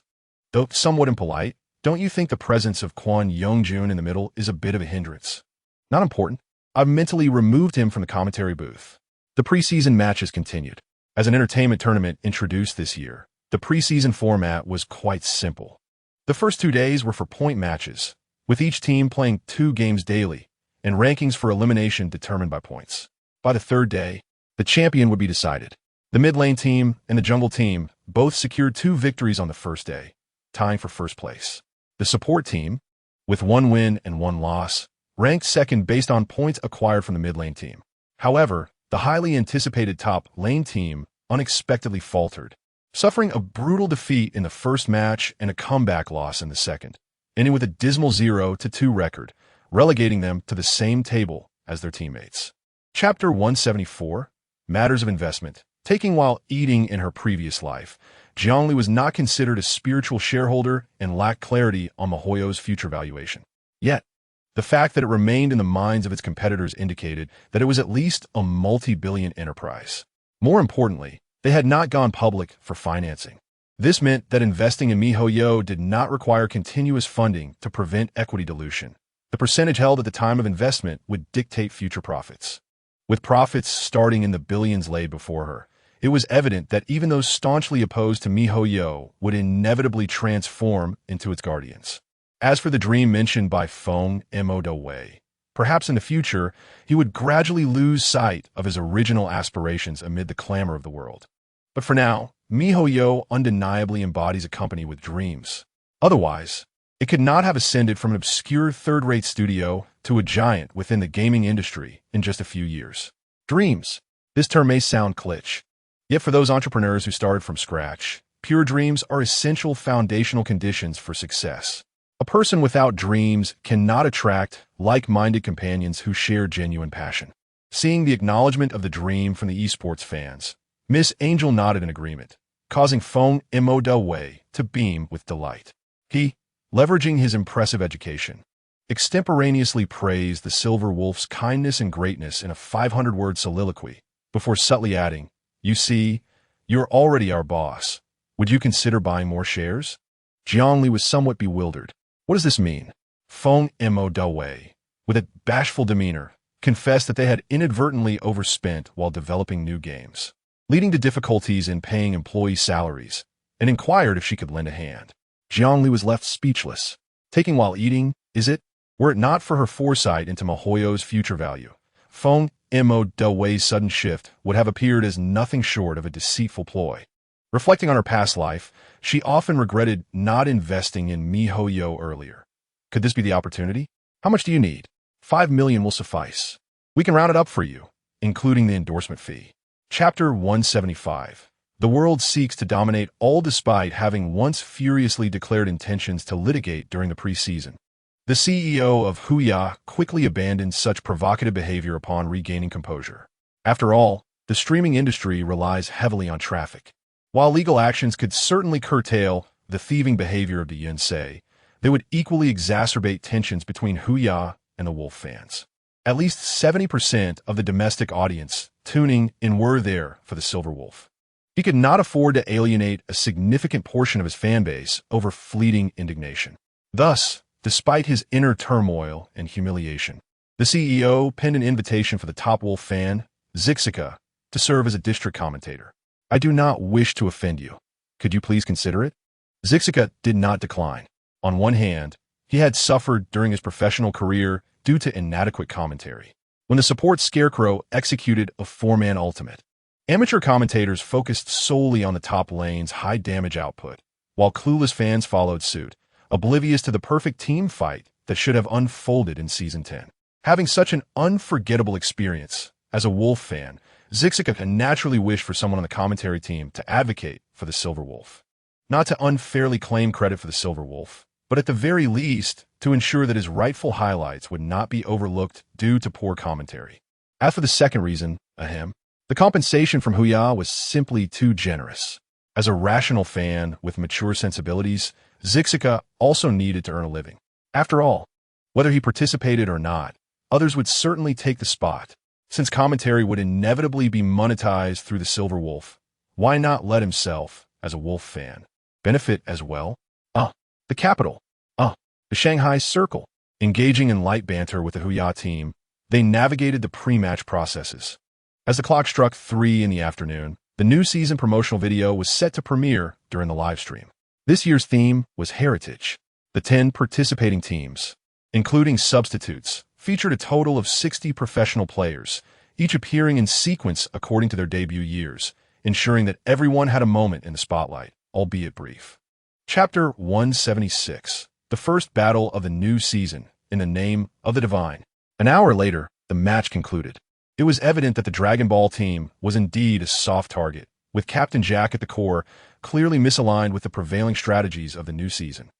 Though somewhat impolite, don't you think the presence of Kwon Young-jun in the middle is a bit of a hindrance? Not important. I've mentally removed him from the commentary booth. The preseason matches continued. As an entertainment tournament introduced this year, the preseason format was quite simple. The first 2 days were for point matches, with each team playing 2 games daily, and rankings for elimination determined by points. By the 3rd day, the champion would be decided. The mid-lane team and the jungle team both secured 2 victories on the first day, tying for first place. The support team, with 1 win and 1 loss, ranked second based on points acquired from the mid-lane team. However, the highly anticipated top lane team unexpectedly faltered, suffering a brutal defeat in the first match and a comeback loss in the second, ending with a dismal 0-2 record, relegating them to the same table as their teammates. Chapter 174, Matters of Investment. Taking while eating in her previous life, Jiang Li was not considered a spiritual shareholder and lacked clarity on MiHoYo's future valuation. Yet, the fact that it remained in the minds of its competitors indicated that it was at least a multi-billion enterprise. More importantly, they had not gone public for financing. This meant that investing in MiHoYo did not require continuous funding to prevent equity dilution. The percentage held at the time of investment would dictate future profits. With profits starting in the billions laid before her, it was evident that even those staunchly opposed to MiHoYo would inevitably transform into its guardians. As for the dream mentioned by Feng Mo-do-wei, perhaps in the future, he would gradually lose sight of his original aspirations amid the clamor of the world. But for now, MiHoYo undeniably embodies a company with dreams. Otherwise, it could not have ascended from an obscure third-rate studio to a giant within the gaming industry in just a few years. Dreams. This term may sound cliché. Yet for those entrepreneurs who started from scratch, pure dreams are essential foundational conditions for success. A person without dreams cannot attract like-minded companions who share genuine passion. Seeing the acknowledgement of the dream from the esports fans, Miss Angel nodded in agreement, causing Feng Mo-do-wei to beam with delight. He, leveraging his impressive education, extemporaneously praised the Silver Wolf's kindness and greatness in a 500-word soliloquy, before subtly adding, "You see, you're already our boss. Would you consider buying more shares?" Jiang Li was somewhat bewildered. What does this mean? Feng Mo-do-wei, with a bashful demeanor, confessed that they had inadvertently overspent while developing new games, leading to difficulties in paying employee salaries, and inquired if she could lend a hand. Jiang Li was left speechless. Taking while eating, is it? Were it not for her foresight into MiHoYo's future value, Feng Mo-do-wei's sudden shift would have appeared as nothing short of a deceitful ploy. Reflecting on her past life, she often regretted not investing in MiHoYo earlier. Could this be the opportunity? How much do you need? 5 million will suffice. We can round it up for you, including the endorsement fee. Chapter 175. The world seeks to dominate all despite having once furiously declared intentions to litigate during the preseason. The CEO of HUYA quickly abandoned such provocative behavior upon regaining composure. After all, the streaming industry relies heavily on traffic. While legal actions could certainly curtail the thieving behavior of the Yonsei, they would equally exacerbate tensions between HUYA and the Wolf fans. At least 70% of the domestic audience tuning in were there for the Silver Wolf. He could not afford to alienate a significant portion of his fanbase over fleeting indignation. Thus, despite his inner turmoil and humiliation, the CEO penned an invitation for the top Wolf fan, Zixika, to serve as a district commentator. "I do not wish to offend you. Could you please consider it?" Zixika did not decline. On one hand, he had suffered during his professional career due to inadequate commentary. When the support Scarecrow executed a 4-man ultimate, amateur commentators focused solely on the top lane's high damage output, while clueless fans followed suit, oblivious to the perfect team fight that should have unfolded in Season 10. Having such an unforgettable experience As a Wolf fan, Zixika naturally wished for someone on the commentary team to advocate for the Silver Wolf. Not to unfairly claim credit for the Silver Wolf, but at the very least, to ensure that his rightful highlights would not be overlooked due to poor commentary. As for the second reason, the compensation from Huya was simply too generous. As a rational fan with mature sensibilities, Zixika also needed to earn a living. After all, whether he participated or not, others would certainly take the spot. Since commentary would inevitably be monetized through the Silver Wolf, why not let himself, as a Wolf fan, benefit as well? The capital. The Shanghai Circle. Engaging in light banter with the Huya team, they navigated the pre-match processes. As the clock struck 3 in the afternoon, the new season promotional video was set to premiere during the livestream. This year's theme was Heritage. The 10 participating teams, including substitutes, featured a total of 60 professional players, each appearing in sequence according to their debut years, ensuring that everyone had a moment in the spotlight, albeit brief. Chapter 176. The first battle of the new season, in the name of the Divine. An hour later, the match concluded. It was evident that the Dragon Ball team was indeed a soft target, with Captain Jack at the core, clearly misaligned with the prevailing strategies of the new season.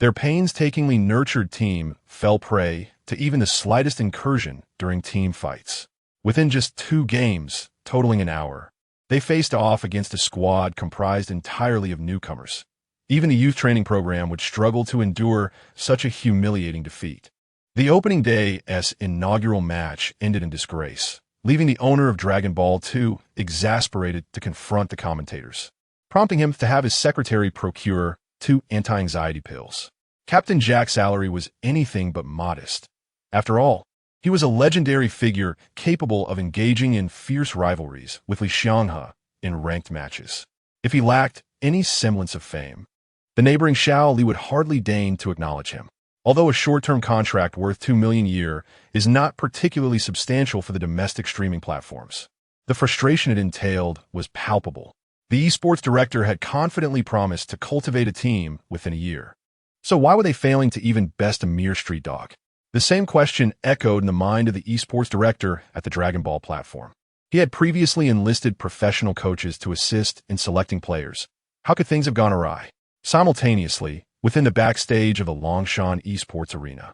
Their painstakingly nurtured team fell prey to even the slightest incursion during team fights. Within just 2 games, totaling an hour, they faced off against a squad comprised entirely of newcomers. Even the youth training program would struggle to endure such a humiliating defeat. The opening day's inaugural match ended in disgrace, leaving the owner of Dragon Ball 2 exasperated to confront the commentators, prompting him to have his secretary procure 2 anti-anxiety pills. Captain Jack's salary was anything but modest. After all, he was a legendary figure capable of engaging in fierce rivalries with Li Xianghe in ranked matches. If he lacked any semblance of fame, the neighboring Seoul would hardly deign to acknowledge him. Although a short-term contract worth $2 million a year is not particularly substantial for the domestic streaming platforms, the frustration it entailed was palpable. The esports director had confidently promised to cultivate a team within a year. So why were they failing to even best a mere street dog? The same question echoed in the mind of the esports director at the Dragon Ball platform. He had previously enlisted professional coaches to assist in selecting players. How could things have gone awry? Simultaneously, within the backstage of the Longshan esports arena,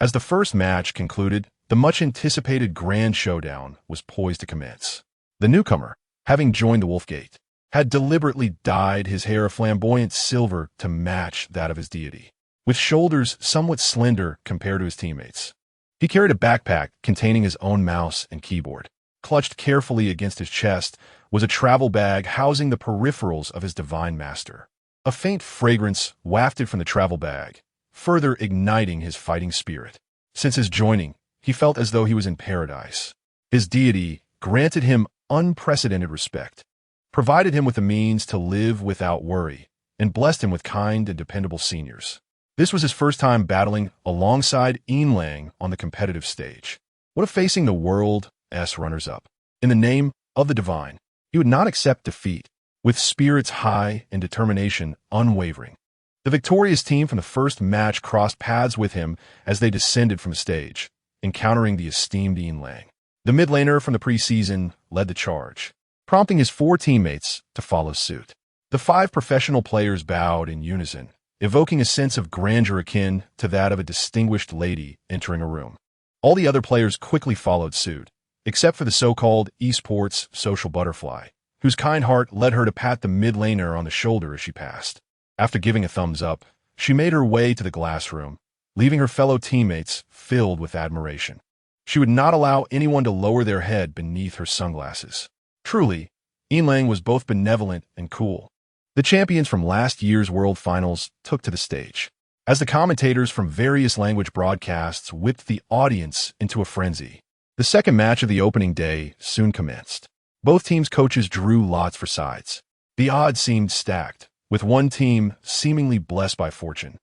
as the first match concluded, the much-anticipated grand showdown was poised to commence. The newcomer, having joined the Wolfgate, had deliberately dyed his hair a flamboyant silver to match that of his deity, with shoulders somewhat slender compared to his teammates. He carried a backpack containing his own mouse and keyboard. Clutched carefully against his chest was a travel bag housing the peripherals of his divine master. A faint fragrance wafted from the travel bag, further igniting his fighting spirit. Since his joining, he felt as though he was in paradise. His deity granted him unprecedented respect, provided him with the means to live without worry, and blessed him with kind and dependable seniors. This was his first time battling alongside Lang on the competitive stage. What if facing the world's runners-up? In the name of the Divine, he would not accept defeat, with spirits high and determination unwavering. The victorious team from the first match crossed paths with him as they descended from the stage, encountering the esteemed Lang. The mid laner from the preseason led the charge, prompting his 4 teammates to follow suit. The 5 professional players bowed in unison, evoking a sense of grandeur akin to that of a distinguished lady entering a room. All the other players quickly followed suit, except for the so-called esports social butterfly, whose kind heart led her to pat the mid laner on the shoulder as she passed. After giving a thumbs up, she made her way to the glass room, leaving her fellow teammates filled with admiration. She would not allow anyone to lower their head beneath her sunglasses. Truly, Lang was both benevolent and cool. The champions from last year's World Finals took to the stage, as the commentators from various language broadcasts whipped the audience into a frenzy. The second match of the opening day soon commenced. Both teams' coaches drew lots for sides. The odds seemed stacked, with one team seemingly blessed by fortune.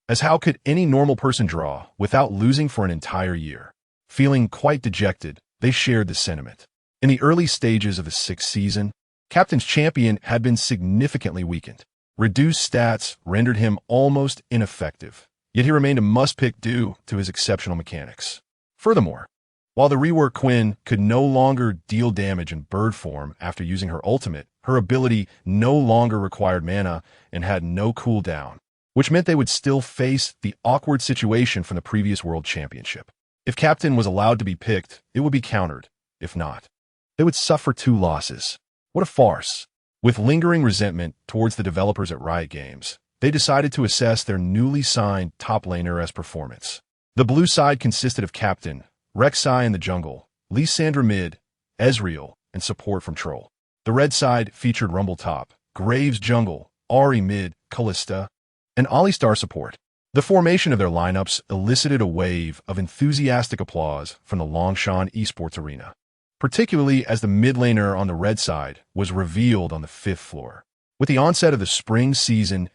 As how could any normal person draw without losing for an entire year? Feeling quite dejected, they shared the sentiment. In the early stages of the 6th season, Captain's champion had been significantly weakened. Reduced stats rendered him almost ineffective, yet he remained a must-pick due to his exceptional mechanics. Furthermore, While the rework Quinn could no longer deal damage in bird form after using her ultimate, her ability no longer required mana and had no cooldown, which meant they would still face the awkward situation from the previous World Championship. If Captain was allowed to be picked, it would be countered. If not, they would suffer 2 losses. What a farce. With lingering resentment towards the developers at Riot Games, they decided to assess their newly signed top laner's performance. The blue side consisted of Captain, Rek'Sai in the jungle, Lissandra mid, Ezreal, and support from Troll. The red side featured Rumble top, Graves jungle, Ahri mid, Kalista, and Alistar support. The formation of their lineups elicited a wave of enthusiastic applause from the Longshan esports arena, particularly as the mid laner on the red side was revealed on the 5th floor. With the onset of the spring season's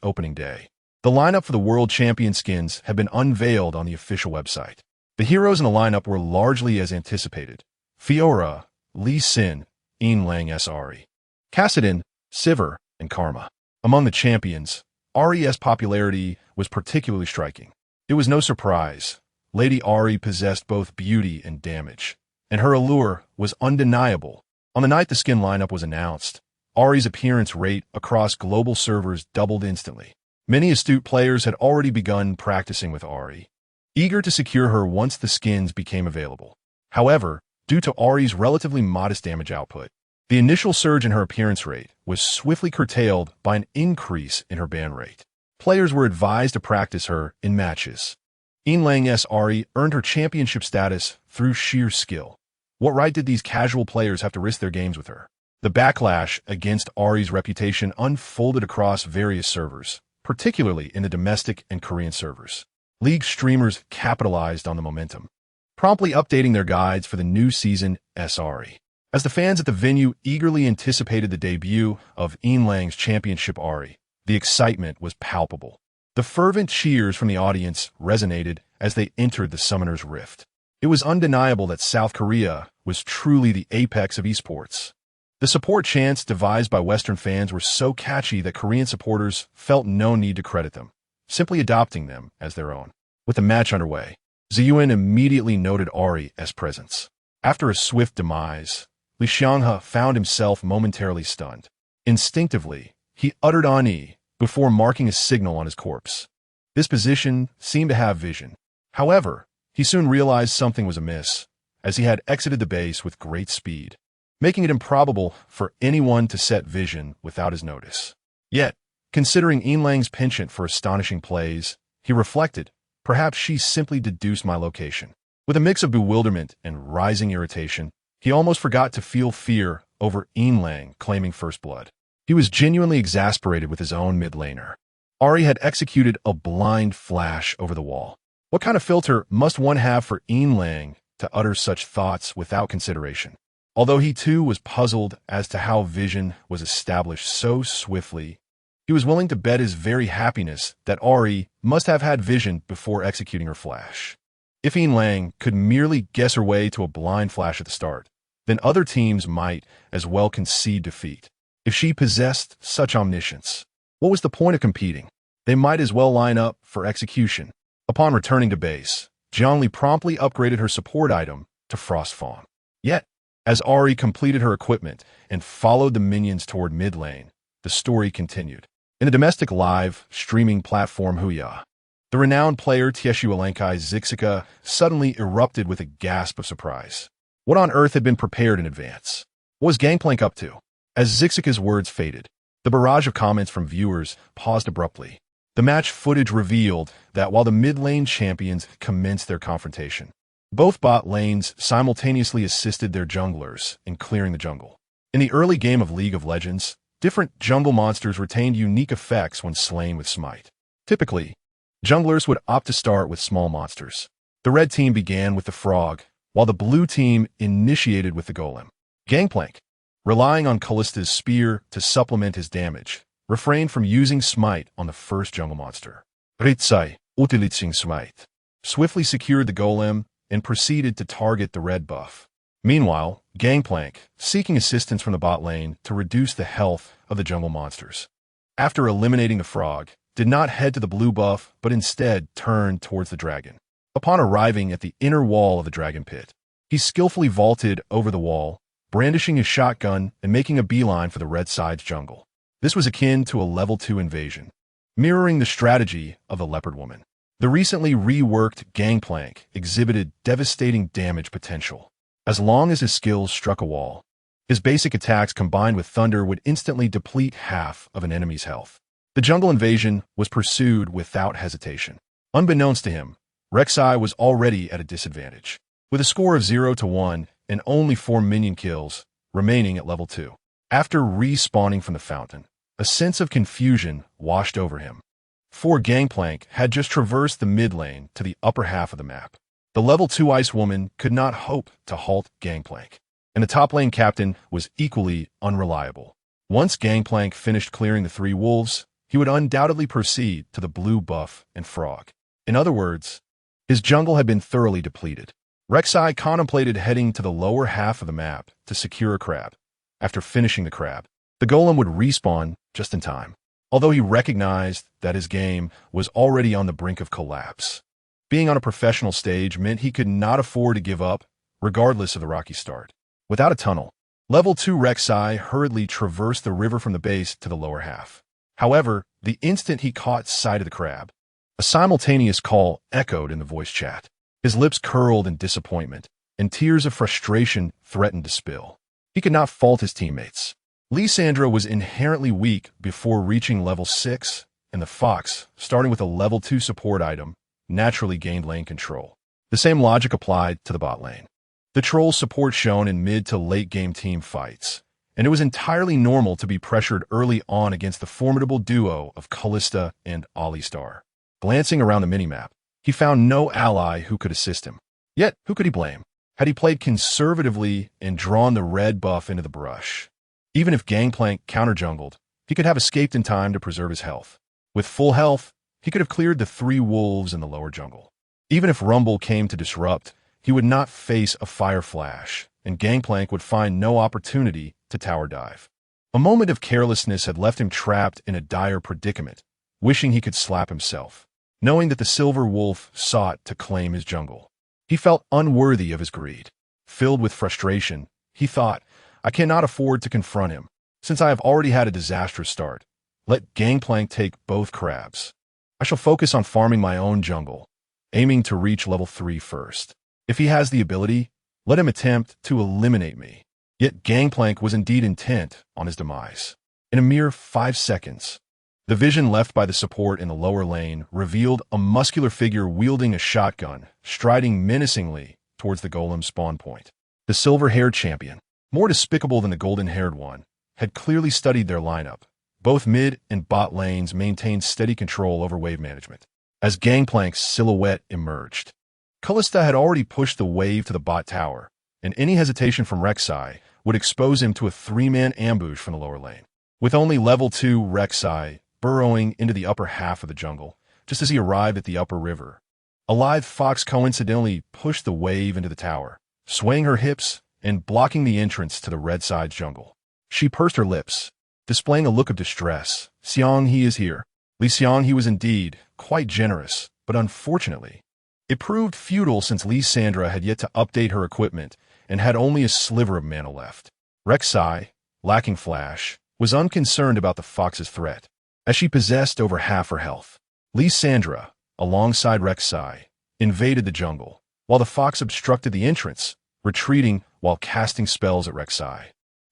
opening day, the lineup for the World Champion skins had been unveiled on the official website. The heroes in the lineup were largely as anticipated: Fiora, Lee Sin, Lang Ahri, Kassadin, Sivir, and Karma. Among the champions, Ahri's popularity was particularly striking. It was no surprise. Lady Ahri possessed both beauty and damage, and her allure was undeniable. On the night the skin lineup was announced, Ahri's appearance rate across global servers doubled instantly. Many astute players had already begun practicing with Ahri, eager to secure her once the skins became available. However, due to Ahri's relatively modest damage output, the initial surge in her appearance rate was swiftly curtailed by an increase in her ban rate. Players were advised to practice her in matches. Lang Ahri earned her championship status through sheer skill. What right did these casual players have to risk their games with her? The backlash against Ahri's reputation unfolded across various servers, particularly in the domestic and Korean servers. League streamers capitalized on the momentum, promptly updating their guides for the new season Ahri. As the fans at the venue eagerly anticipated the debut of Lang's championship Ahri, the excitement was palpable. The fervent cheers from the audience resonated as they entered the Summoner's Rift. It was undeniable that South Korea was truly the apex of esports. The support chants devised by Western fans were so catchy that Korean supporters felt no need to credit them, simply adopting them as their own. With the match underway, Ziyuan immediately noted Ahri's presence. After a swift demise, Li Xianghe found himself momentarily stunned. Instinctively, he uttered Ani before marking a signal on his corpse. This position seemed to have vision. However, he soon realized something was amiss, as he had exited the base with great speed, making it improbable for anyone to set vision without his notice. Yet, considering Lang's penchant for astonishing plays, he reflected, perhaps she simply deduced my location. With a mix of bewilderment and rising irritation, he almost forgot to feel fear over Lang claiming first blood. He was genuinely exasperated with his own mid laner. Ahri had executed a blind flash over the wall. What kind of filter must one have for Lang to utter such thoughts without consideration? Although he too was puzzled as to how vision was established so swiftly, he was willing to bet his very happiness that Ahri must have had vision before executing her flash. If Lang could merely guess her way to a blind flash at the start, then other teams might as well concede defeat. If she possessed such omniscience, what was the point of competing? They might as well line up for execution. Upon returning to base, Jiang Li promptly upgraded her support item to Frostfawn. Yet, as Ahri completed her equipment and followed the minions toward mid lane, the story continued. In the domestic live streaming platform Huya, the renowned player Tieshu Alenkai's Zixika suddenly erupted with a gasp of surprise. What on earth had been prepared in advance? What was Gangplank up to? As Zixika's words faded, the barrage of comments from viewers paused abruptly. The match footage revealed that while the mid-lane champions commenced their confrontation, both bot lanes simultaneously assisted their junglers in clearing the jungle. In the early game of League of Legends, different jungle monsters retained unique effects when slain with Smite. Typically, junglers would opt to start with small monsters. The red team began with the frog, while the blue team initiated with the golem. Gangplank, relying on Kalista's spear to supplement his damage, refrained from using Smite on the first jungle monster. Ritsai, utilizing Smite, swiftly secured the golem and proceeded to target the red buff. Meanwhile, Gangplank, seeking assistance from the bot lane to reduce the health of the jungle monsters, after eliminating the frog, did not head to the blue buff but instead turned towards the dragon. Upon arriving at the inner wall of the dragon pit, he skillfully vaulted over the wall, brandishing his shotgun and making a beeline for the red side's jungle. This was akin to a level 2 invasion, mirroring the strategy of the leopard woman. The recently reworked Gangplank exhibited devastating damage potential. As long as his skills struck a wall, his basic attacks combined with thunder would instantly deplete half of an enemy's health. The jungle invasion was pursued without hesitation. Unbeknownst to him, Rek'Sai was already at a disadvantage, with a score of 0-1 and only 4 minion kills remaining at level 2. After respawning from the fountain, a sense of confusion washed over him. For Gangplank had just traversed the mid lane to the upper half of the map. The level 2 Ice Woman could not hope to halt Gangplank, and the top lane captain was equally unreliable. Once Gangplank finished clearing the 3 wolves, he would undoubtedly proceed to the blue buff and frog. In other words, his jungle had been thoroughly depleted. Rek'Sai contemplated heading to the lower half of the map to secure a crab. After finishing the crab, the golem would respawn just in time, although he recognized that his game was already on the brink of collapse. Being on a professional stage meant he could not afford to give up, regardless of the rocky start. Without a tunnel, level 2 Rek'Sai hurriedly traversed the river from the base to the lower half. However, the instant he caught sight of the crab, a simultaneous call echoed in the voice chat. His lips curled in disappointment, and tears of frustration threatened to spill. He could not fault his teammates. Lysandra was inherently weak before reaching level 6, and the Fox, starting with a level 2 support item, naturally gained lane control. The same logic applied to the bot lane. The troll's support shone in mid to late game team fights, and it was entirely normal to be pressured early on against the formidable duo of Kalista and Alistar. Glancing around the minimap, he found no ally who could assist him. Yet, who could he blame? Had he played conservatively and drawn the red buff into the brush? Even if Gangplank counter-jungled, he could have escaped in time to preserve his health. With full health, he could have cleared the 3 wolves in the lower jungle. Even if Rumble came to disrupt, he would not face a fire flash, and Gangplank would find no opportunity to tower dive. A moment of carelessness had left him trapped in a dire predicament, wishing he could slap himself, knowing that the Silver Wolf sought to claim his jungle. He felt unworthy of his greed. Filled with frustration, he thought, I cannot afford to confront him, since I have already had a disastrous start. Let Gangplank take both crabs. I shall focus on farming my own jungle, aiming to reach level 3 first. If he has the ability, let him attempt to eliminate me. Yet Gangplank was indeed intent on his demise. In a mere 5 seconds, the vision left by the support in the lower lane revealed a muscular figure wielding a shotgun, striding menacingly towards the golem's spawn point. The silver-haired champion, more despicable than the golden-haired one, had clearly studied their lineup. Both mid and bot lanes maintained steady control over wave management. As Gangplank's silhouette emerged, Kalista had already pushed the wave to the bot tower, and any hesitation from Rek'Sai would expose him to a 3-man ambush from the lower lane. With only level 2 Rek'Sai burrowing into the upper half of the jungle, just as he arrived at the upper river, a live fox coincidentally pushed the wave into the tower, swaying her hips and blocking the entrance to the red side's jungle. She pursed her lips, displaying a look of distress. Jiang Li is here. Jiang Li was indeed quite generous, but unfortunately, it proved futile since Lysandra had yet to update her equipment and had only a sliver of mana left. Rek'Sai, lacking flash, was unconcerned about the fox's threat, as she possessed over half her health. Lysandra, alongside Rek'Sai, invaded the jungle, while the fox obstructed the entrance, retreating while casting spells at Rek'Sai,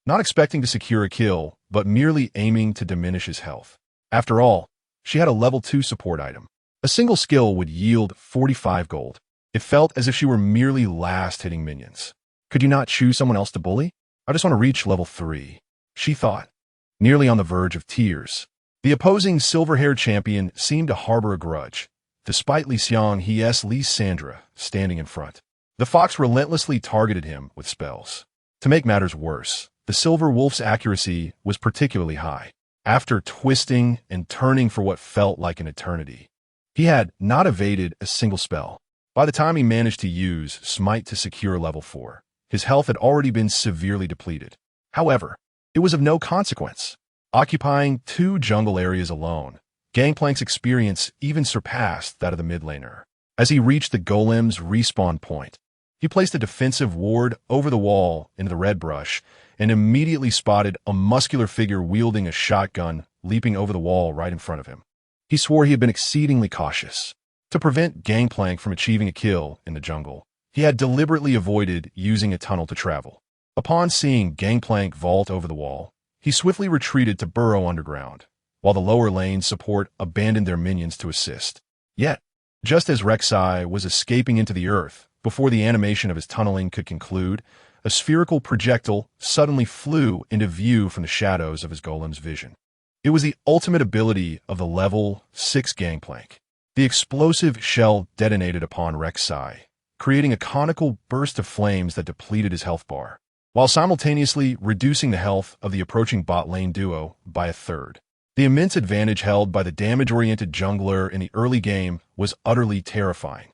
not expecting to secure a kill, but merely aiming to diminish his health. After all, she had a level 2 support item. A single skill would yield 45 gold. It felt as if she were merely last-hitting minions. Could you not choose someone else to bully? I just want to reach level 3, she thought, nearly on the verge of tears. The opposing silver-haired champion seemed to harbor a grudge, despite Jiang Li's Lysandra standing in front. The fox relentlessly targeted him with spells. To make matters worse, the Silver Wolf's accuracy was particularly high. After twisting and turning for what felt like an eternity, he had not evaded a single spell. By the time he managed to use Smite to secure level 4, his health had already been severely depleted. However, it was of no consequence. Occupying 2 jungle areas alone, Gangplank's experience even surpassed that of the mid laner. As he reached the golem's respawn point, he placed a defensive ward over the wall into the red brush and immediately spotted a muscular figure wielding a shotgun leaping over the wall right in front of him. He swore he had been exceedingly cautious. To prevent Gangplank from achieving a kill in the jungle, he had deliberately avoided using a tunnel to travel. Upon seeing Gangplank vault over the wall, he swiftly retreated to burrow underground, while the lower lane support abandoned their minions to assist. Yet, just as Rek'Sai was escaping into the earth, before the animation of his tunneling could conclude, a spherical projectile suddenly flew into view from the shadows of his golem's vision. It was the ultimate ability of the level 6 Gangplank. The explosive shell detonated upon Rek'Sai, creating a conical burst of flames that depleted his health bar, while simultaneously reducing the health of the approaching bot lane duo by a third. The immense advantage held by the damage-oriented jungler in the early game was utterly terrifying.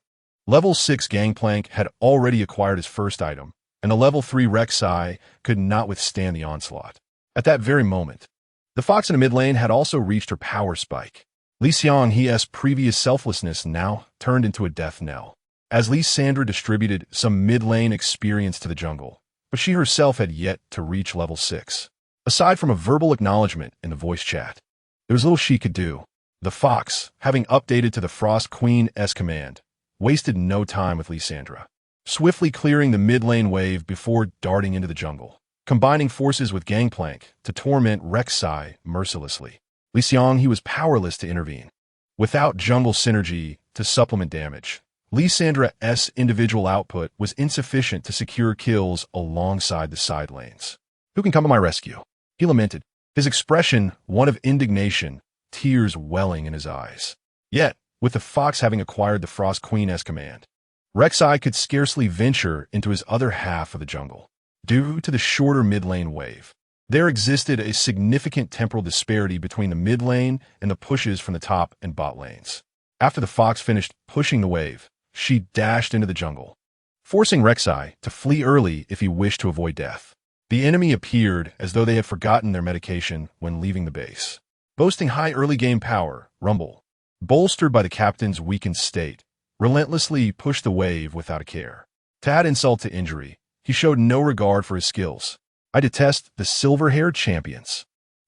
Level 6 Gangplank had already acquired his first item, and the level 3 Rek'Sai could not withstand the onslaught. At that very moment, the Fox in the mid lane had also reached her power spike. Lee Seong-hee's previous selflessness now turned into a death knell, as Lee Sandra distributed some mid-lane experience to the jungle, but she herself had yet to reach level 6. Aside from a verbal acknowledgement in the voice chat, there was little she could do. The Fox, having updated to the Frost Queen's command, wasted no time with Lee Sandra, swiftly clearing the mid-lane wave before darting into the jungle, combining forces with Gangplank to torment Rek'Sai mercilessly. Lee Seong-hee was powerless to intervene. Without jungle synergy to supplement damage, Lee Sandra's individual output was insufficient to secure kills alongside the side lanes. "Who can come to my rescue?" he lamented, his expression one of indignation, tears welling in his eyes. Yet, with the Fox having acquired the Frost Queen's command, Rek'Sai could scarcely venture into his other half of the jungle. Due to the shorter mid-lane wave, there existed a significant temporal disparity between the mid lane and the pushes from the top and bot lanes. After the Fox finished pushing the wave, she dashed into the jungle, forcing Rek'Sai to flee early if he wished to avoid death. The enemy appeared as though they had forgotten their medication when leaving the base. Boasting high early game power, Rumble, bolstered by the captain's weakened state, relentlessly pushed the wave without a care. To add insult to injury, he showed no regard for his skills. "I detest the silver-haired champions,"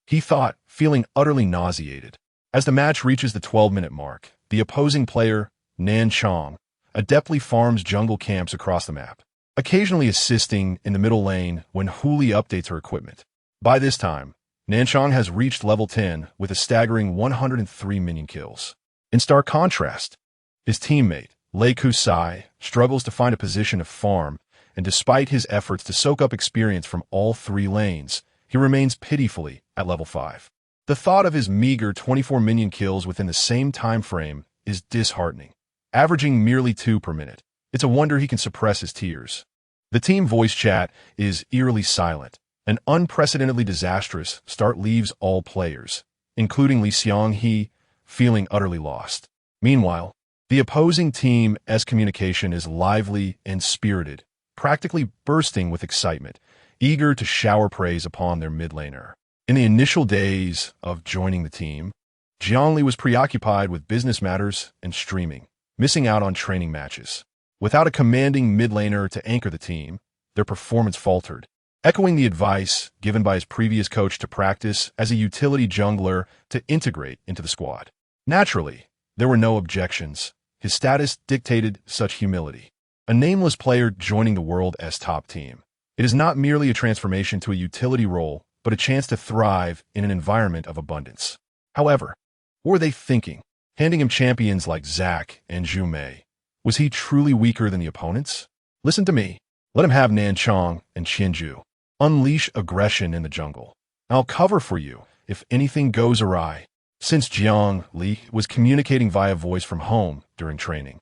he thought, feeling utterly nauseated. As the match reaches the 12-minute mark, the opposing player, Nan Chong, adeptly farms jungle camps across the map, occasionally assisting in the middle lane when Huli updates her equipment. By this time, Nan Chong has reached level 10 with a staggering 103 minion kills. In stark contrast, his teammate, Lei Kusai, struggles to find a position of farm, and despite his efforts to soak up experience from all three lanes, he remains pitifully at level 5. The thought of his meager 24 minion kills within the same time frame is disheartening, averaging merely 2 per minute. It's a wonder he can suppress his tears. The team voice chat is eerily silent. An unprecedentedly disastrous start leaves all players, including Lee Seong-hee, feeling utterly lost. Meanwhile, the opposing team's communication is lively and spirited, practically bursting with excitement, eager to shower praise upon their mid laner. In the initial days of joining the team, Jiang Li was preoccupied with business matters and streaming, missing out on training matches. Without a commanding mid laner to anchor the team, their performance faltered. Echoing the advice given by his previous coach to practice as a utility jungler to integrate into the squad. Naturally, there were no objections. His status dictated such humility. A nameless player joining the world's top team. It is not merely a transformation to a utility role, but a chance to thrive in an environment of abundance. However, what were they thinking? Handing him champions like Zac and Zhu Mei. Was he truly weaker than the opponents? Listen to me. Let him have Nan Chong and Qianju. Unleash aggression in the jungle. I'll cover for you if anything goes awry. Since Jiang Li was communicating via voice from home during training,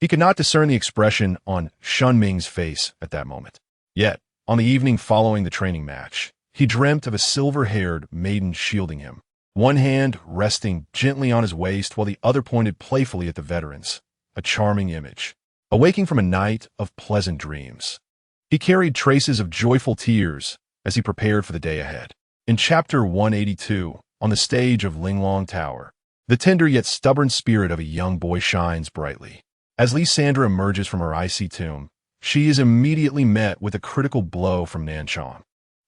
he could not discern the expression on Shunming's face at that moment. Yet, on the evening following the training match, he dreamt of a silver-haired maiden shielding him, one hand resting gently on his waist while the other pointed playfully at the veterans. A charming image. Awaking from a night of pleasant dreams, he carried traces of joyful tears as he prepared for the day ahead. In Chapter 182, on the stage of Linglong Tower, the tender yet stubborn spirit of a young boy shines brightly. As Lysandra emerges from her icy tomb, she is immediately met with a critical blow from Nanchong.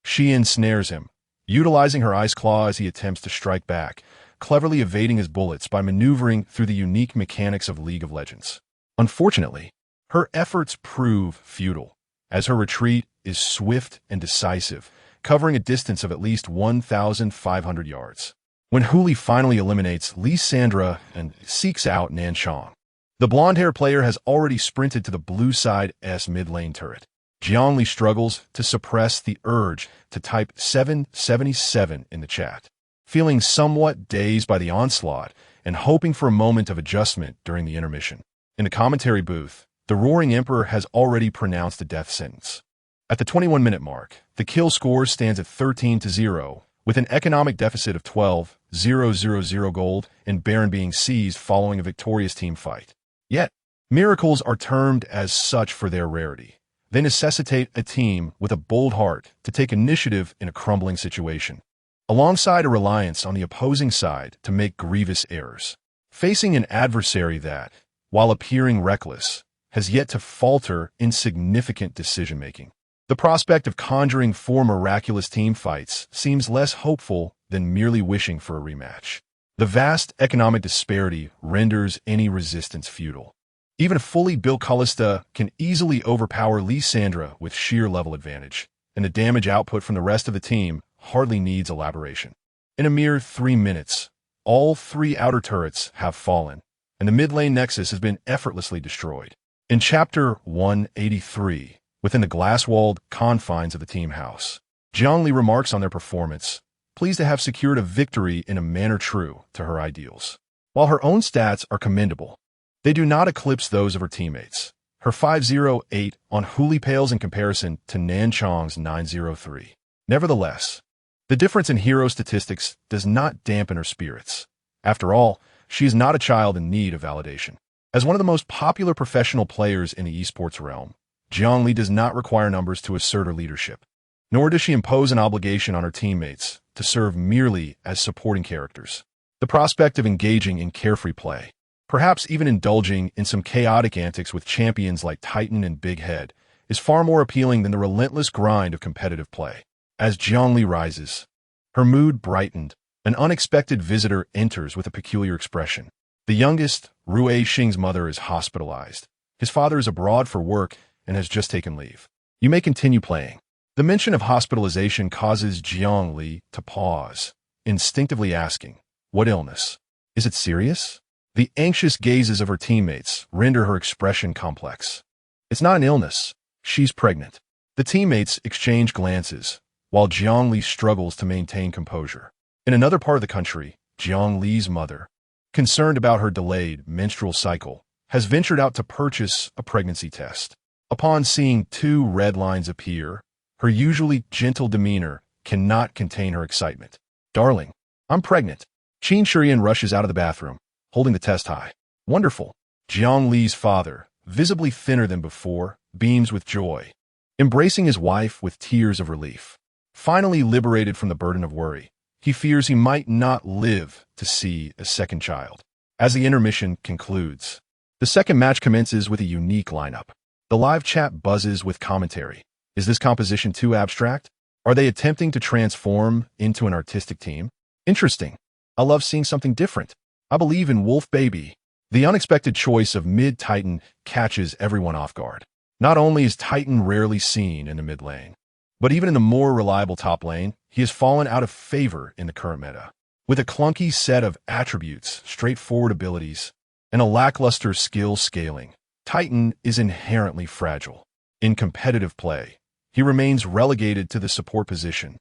She ensnares him, utilizing her ice claw as he attempts to strike back, cleverly evading his bullets by maneuvering through the unique mechanics of League of Legends. Unfortunately, her efforts prove futile, as her retreat is swift and decisive, covering a distance of at least 1,500 yards. When Hu Li finally eliminates Lysandra and seeks out Nanchong, the blonde-haired player has already sprinted to the blue side's mid-lane turret. Jiang Li struggles to suppress the urge to type 777 in the chat, feeling somewhat dazed by the onslaught and hoping for a moment of adjustment during the intermission. In the commentary booth, the Roaring Emperor has already pronounced a death sentence. At the 21-minute mark, the kill score stands at 13-0, with an economic deficit of 12,000 gold and Baron being seized following a victorious team fight. Yet, miracles are termed as such for their rarity. They necessitate a team with a bold heart to take initiative in a crumbling situation, alongside a reliance on the opposing side to make grievous errors. Facing an adversary that, while appearing reckless, has yet to falter in significant decision-making, the prospect of conjuring 4 miraculous team fights seems less hopeful than merely wishing for a rematch. The vast economic disparity renders any resistance futile. Even a fully built Kalista can easily overpower Lysandra with sheer level advantage, and the damage output from the rest of the team hardly needs elaboration. In a mere 3 minutes, all 3 outer turrets have fallen, and the mid-lane nexus has been effortlessly destroyed. In Chapter 183, within the glass-walled confines of the team house, Jiang Li remarks on their performance, pleased to have secured a victory in a manner true to her ideals. While her own stats are commendable, they do not eclipse those of her teammates. Her 508 on Hu Li pales in comparison to Nanchong's 903. Nevertheless, the difference in hero statistics does not dampen her spirits. After all, she is not a child in need of validation. As one of the most popular professional players in the esports realm, Jiang Li does not require numbers to assert her leadership, nor does she impose an obligation on her teammates to serve merely as supporting characters. The prospect of engaging in carefree play, perhaps even indulging in some chaotic antics with champions like Titan and Big Head, is far more appealing than the relentless grind of competitive play. As Jiang Li rises, her mood brightened. An unexpected visitor enters with a peculiar expression. The youngest, Rue Xing's mother, is hospitalized. His father is abroad for work and has just taken leave. You may continue playing. The mention of hospitalization causes Jiang Li to pause, instinctively asking, what illness? Is it serious? The anxious gazes of her teammates render her expression complex. It's not an illness. She's pregnant. The teammates exchange glances, while Jiang Li struggles to maintain composure. In another part of the country, Jiang Li's mother, concerned about her delayed menstrual cycle, has ventured out to purchase a pregnancy test. Upon seeing 2 red lines appear, her usually gentle demeanor cannot contain her excitement. Darling, I'm pregnant. Qin Shurian rushes out of the bathroom, holding the test high. Wonderful. Jiang Li's father, visibly thinner than before, beams with joy, embracing his wife with tears of relief. Finally liberated from the burden of worry, he fears he might not live to see a second child. As the intermission concludes, the second match commences with a unique lineup. The live chat buzzes with commentary. Is this composition too abstract? Are they attempting to transform into an artistic team? Interesting. I love seeing something different. I believe in Wolf Baby. The unexpected choice of mid-Titan catches everyone off guard. Not only is Titan rarely seen in the mid lane, but even in the more reliable top lane, he has fallen out of favor in the current meta. With a clunky set of attributes, straightforward abilities, and a lackluster skill scaling, Titan is inherently fragile. In competitive play, he remains relegated to the support position,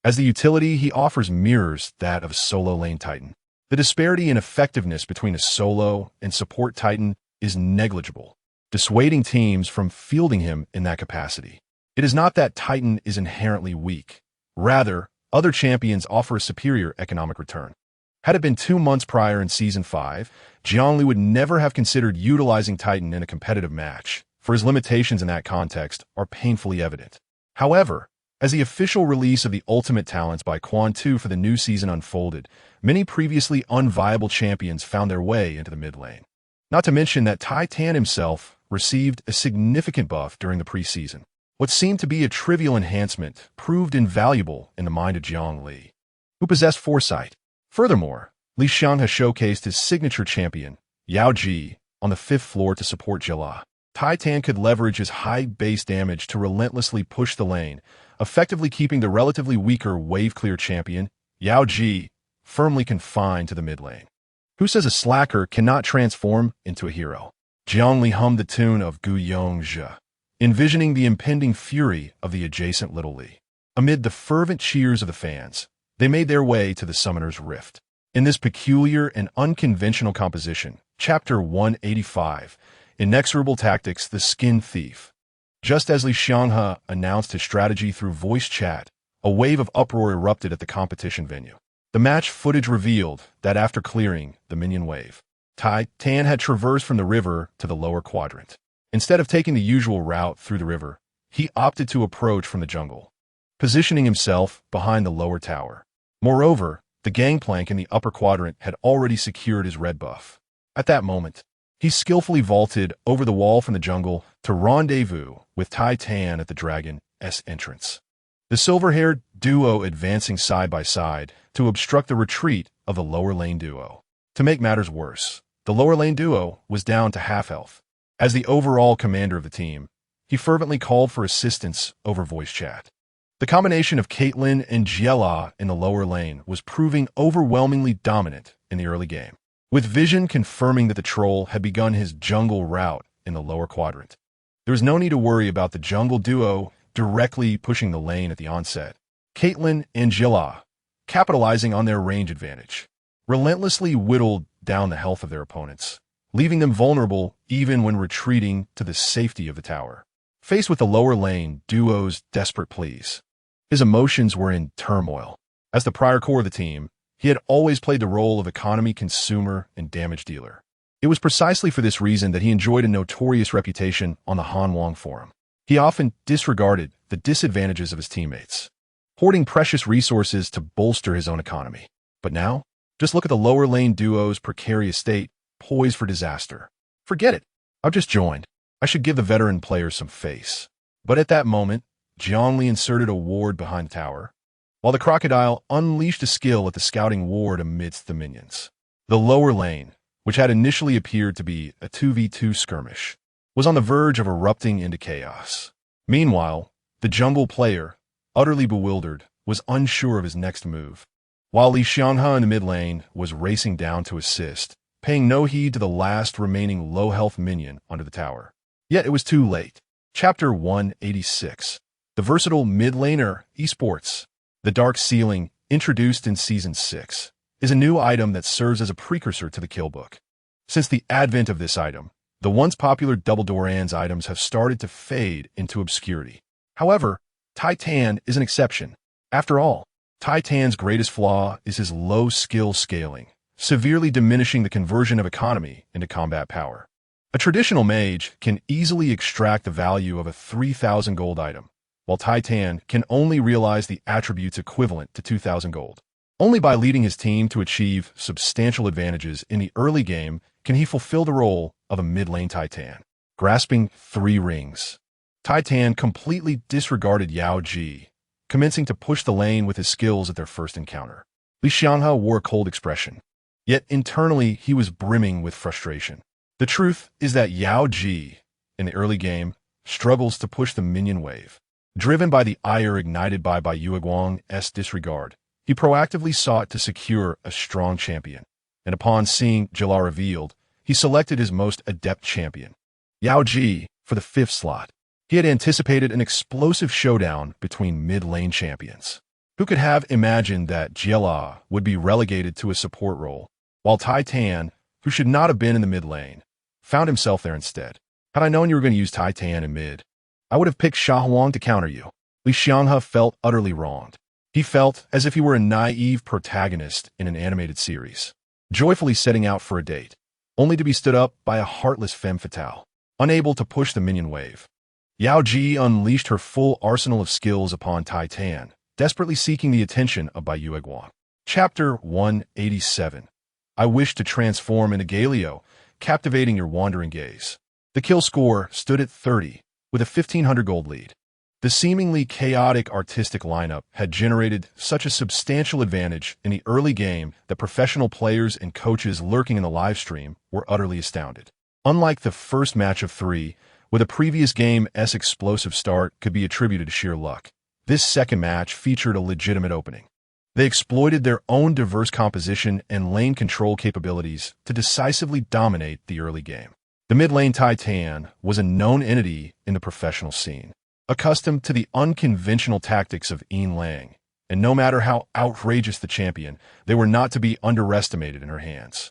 as the utility he offers mirrors that of a solo lane Titan. The disparity in effectiveness between a solo and support Titan is negligible, dissuading teams from fielding him in that capacity. It is not that Titan is inherently weak. Rather, other champions offer a superior economic return. Had it been 2 months prior in Season 5, Jiang Li would never have considered utilizing Titan in a competitive match, for his limitations in that context are painfully evident. However, as the official release of the Ultimate Talents by Quan 2 for the new season unfolded, many previously unviable champions found their way into the mid lane. Not to mention that Tai Tan himself received a significant buff during the preseason. What seemed to be a trivial enhancement proved invaluable in the mind of Jiang Li, who possessed foresight. Furthermore, Li Xianghe showcased his signature champion, Yao Ji, on the 5th floor to support Jiang Li. Tai Tan could leverage his high base damage to relentlessly push the lane, effectively keeping the relatively weaker wave-clear champion, Yao Ji, firmly confined to the mid lane. Who says a slacker cannot transform into a hero? Jiang Li hummed the tune of Gu Yongzhe, envisioning the impending fury of the adjacent Little Li. Amid the fervent cheers of the fans, they made their way to the Summoner's Rift. In this peculiar and unconventional composition, Chapter 185, Inexorable Tactics, the Skin Thief. Just as Li Xianghe announced his strategy through voice chat, a wave of uproar erupted at the competition venue. The match footage revealed that after clearing the minion wave, Tai Tan had traversed from the river to the lower quadrant. Instead of taking the usual route through the river, he opted to approach from the jungle, positioning himself behind the lower tower. Moreover, the gangplank in the upper quadrant had already secured his red buff. At that moment, he skillfully vaulted over the wall from the jungle to rendezvous with Tai Tan at the Dragon's entrance. The silver-haired duo advancing side by side to obstruct the retreat of the lower lane duo. To make matters worse, the lower lane duo was down to half health. As the overall commander of the team, he fervently called for assistance over voice chat. The combination of Caitlyn and Jiang Li in the lower lane was proving overwhelmingly dominant in the early game, with Vision confirming that the troll had begun his jungle route in the lower quadrant. There was no need to worry about the jungle duo directly pushing the lane at the onset. Caitlyn and Jiang Li, capitalizing on their range advantage, relentlessly whittled down the health of their opponents, leaving them vulnerable even when retreating to the safety of the tower. Faced with the lower lane duo's desperate pleas, his emotions were in turmoil. As the prior core of the team, he had always played the role of economy consumer and damage dealer. It was precisely for this reason that he enjoyed a notorious reputation on the Hanwang forum. He often disregarded the disadvantages of his teammates, hoarding precious resources to bolster his own economy. But now, just look at the lower lane duo's precarious state, poised for disaster. Forget it. I've just joined. I should give the veteran players some face. But at that moment, Jiang Li inserted a ward behind the tower, while the crocodile unleashed a skill at the scouting ward amidst the minions. The lower lane, which had initially appeared to be a 2v2 skirmish, was on the verge of erupting into chaos. Meanwhile, the jungle player, utterly bewildered, was unsure of his next move, while Li Xianghe in the mid lane was racing down to assist, paying no heed to the last remaining low-health minion under the tower. Yet it was too late. Chapter 186. The Versatile Mid-Laner Esports. The Dark Ceiling, introduced in Season 6, is a new item that serves as a precursor to the kill book. Since the advent of this item, the once popular Double Doran's items have started to fade into obscurity. However, Tai Tan is an exception. After all, Tai Tan's greatest flaw is his low skill scaling, severely diminishing the conversion of economy into combat power. A traditional mage can easily extract the value of a 3,000 gold item, while Tai Tan can only realize the attributes equivalent to 2,000 gold. Only by leading his team to achieve substantial advantages in the early game can he fulfill the role of a mid-lane Titan. Grasping 3 rings, Tai Tan completely disregarded Yao Ji, commencing to push the lane with his skills at their first encounter. Li Xianghe wore a cold expression, yet internally he was brimming with frustration. The truth is that Yao Ji, in the early game, struggles to push the minion wave. Driven by the ire ignited by Yueguang's disregard, he proactively sought to secure a strong champion, and upon seeing Jiang Li revealed, he selected his most adept champion, Yao Ji, for the 5th slot. He had anticipated an explosive showdown between mid-lane champions. Who could have imagined that Jiang Li would be relegated to a support role, while Tai Tan, who should not have been in the mid lane, found himself there instead? Had I known you were going to use Tai Tan in mid, I would have picked Sha Huang to counter you. Li Xianghe felt utterly wronged. He felt as if he were a naive protagonist in an animated series, joyfully setting out for a date, only to be stood up by a heartless femme fatale, unable to push the minion wave. Yao Ji unleashed her full arsenal of skills upon Tai Tan, desperately seeking the attention of Bai Yueguang. Chapter 187. I wish to transform into Galio. captivating your wandering gaze. The kill score stood at 30, with a 1,500 gold lead. The seemingly chaotic artistic lineup had generated such a substantial advantage in the early game that professional players and coaches lurking in the livestream were utterly astounded. Unlike the first match of 3, where the previous game's explosive start could be attributed to sheer luck, this second match featured a legitimate opening. They exploited their own diverse composition and lane control capabilities to decisively dominate the early game. The mid-lane Titan was a known entity in the professional scene, accustomed to the unconventional tactics of Yin Lang, and no matter how outrageous the champion, they were not to be underestimated in her hands.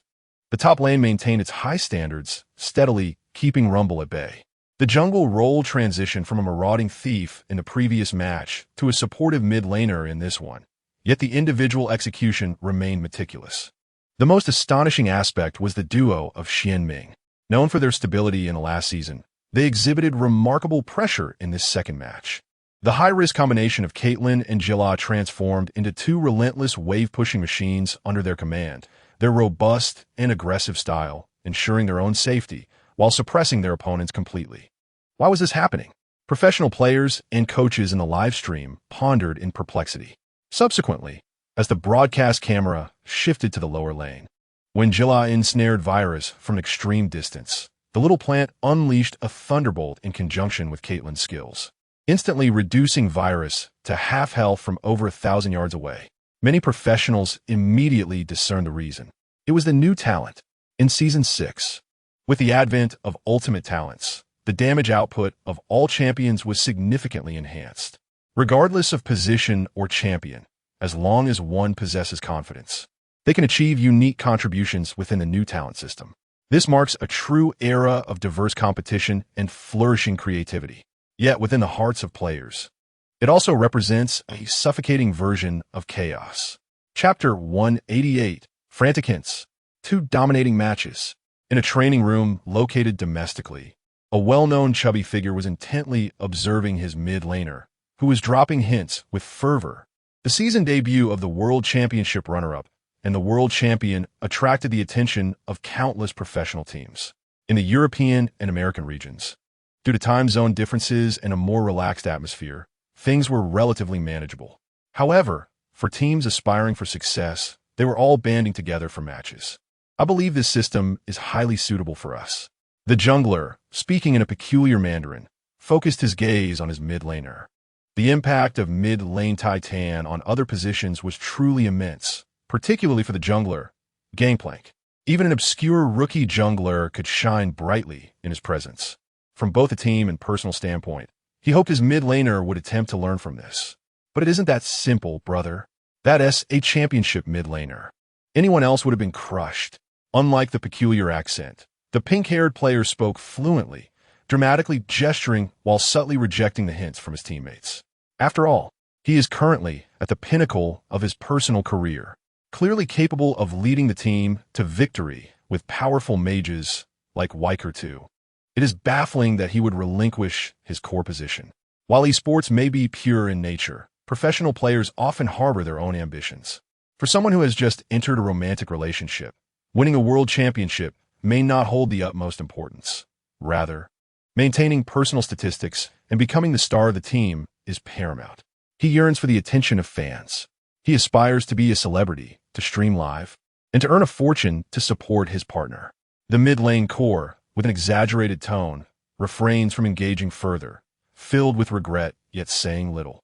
The top lane maintained its high standards, steadily keeping Rumble at bay. The jungle role transitioned from a marauding thief in the previous match to a supportive mid-laner in this one, yet the individual execution remained meticulous. The most astonishing aspect was the duo of Xianming. Known for their stability in the last season, they exhibited remarkable pressure in this second match. The high-risk combination of Caitlyn and Jiang Li transformed into two relentless wave-pushing machines under their command, their robust and aggressive style, ensuring their own safety while suppressing their opponents completely. Why was this happening? Professional players and coaches in the live stream pondered in perplexity. Subsequently, as the broadcast camera shifted to the lower lane, when Jiang Li ensnared Virus from extreme distance, the little plant unleashed a thunderbolt in conjunction with Caitlyn's skills, instantly reducing Virus to half health from over 1,000 yards away. Many professionals immediately discerned the reason. It was the new talent. In Season 6, with the advent of ultimate talents, the damage output of all champions was significantly enhanced, regardless of position or champion, as long as one possesses confidence. They can achieve unique contributions within the new talent system. This marks a true era of diverse competition and flourishing creativity, yet within the hearts of players. It also represents a suffocating version of chaos. Chapter 188, Frantic Hints. 2 dominating matches. In a training room located domestically, a well-known chubby figure was intently observing his mid-laner, who was dropping hints with fervor. The season debut of the World Championship runner-up and the world champion attracted the attention of countless professional teams in the European and American regions. Due to time zone differences and a more relaxed atmosphere, things were relatively manageable. However, for teams aspiring for success, they were all banding together for matches. I believe this system is highly suitable for us. The jungler, speaking in a peculiar Mandarin, focused his gaze on his mid-laner. The impact of mid-lane Titan on other positions was truly immense, particularly for the jungler, Gangplank. Even an obscure rookie jungler could shine brightly in his presence. From both a team and personal standpoint, he hoped his mid-laner would attempt to learn from this. But it isn't that simple, brother. That's a championship mid-laner. Anyone else would have been crushed. Unlike the peculiar accent, the pink-haired player spoke fluently, dramatically gesturing while subtly rejecting the hints from his teammates. After all, he is currently at the pinnacle of his personal career, clearly capable of leading the team to victory with powerful mages like Weicker II. It is baffling that he would relinquish his core position. While esports may be pure in nature, professional players often harbor their own ambitions. For someone who has just entered a romantic relationship, winning a world championship may not hold the utmost importance. Rather, maintaining personal statistics and becoming the star of the team is paramount. He yearns for the attention of fans. He aspires to be a celebrity, to stream live, and to earn a fortune to support his partner. The mid-lane core, with an exaggerated tone, refrains from engaging further, filled with regret yet saying little.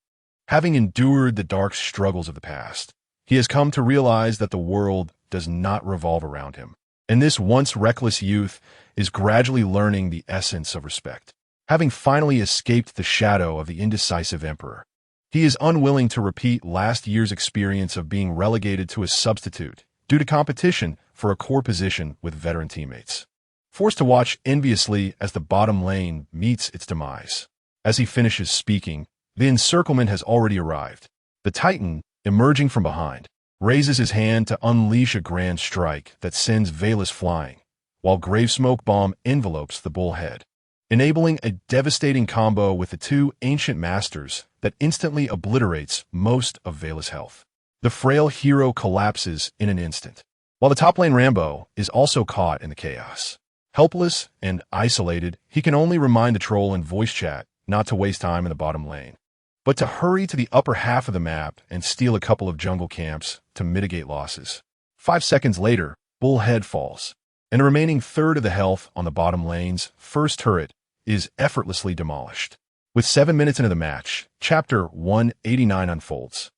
Having endured the dark struggles of the past, he has come to realize that the world does not revolve around him, and this once reckless youth is gradually learning the essence of respect. Having finally escaped the shadow of the indecisive emperor, he is unwilling to repeat last year's experience of being relegated to a substitute due to competition for a core position with veteran teammates. Forced to watch enviously as the bottom lane meets its demise. As he finishes speaking, the encirclement has already arrived. The Titan, emerging from behind, raises his hand to unleash a grand strike that sends Valus flying, while Grave Smoke Bomb envelopes the bullhead, enabling a devastating combo with the two ancient masters that instantly obliterates most of Valus' health. The frail hero collapses in an instant, while the top lane Rambo is also caught in the chaos. Helpless and isolated, he can only remind the troll in voice chat not to waste time in the bottom lane, but to hurry to the upper half of the map and steal a couple of jungle camps to mitigate losses. 5 seconds later, Bullhead falls, and the remaining third of the health on the bottom lane's first turret is effortlessly demolished. With 7 minutes into the match, Chapter 189 unfolds.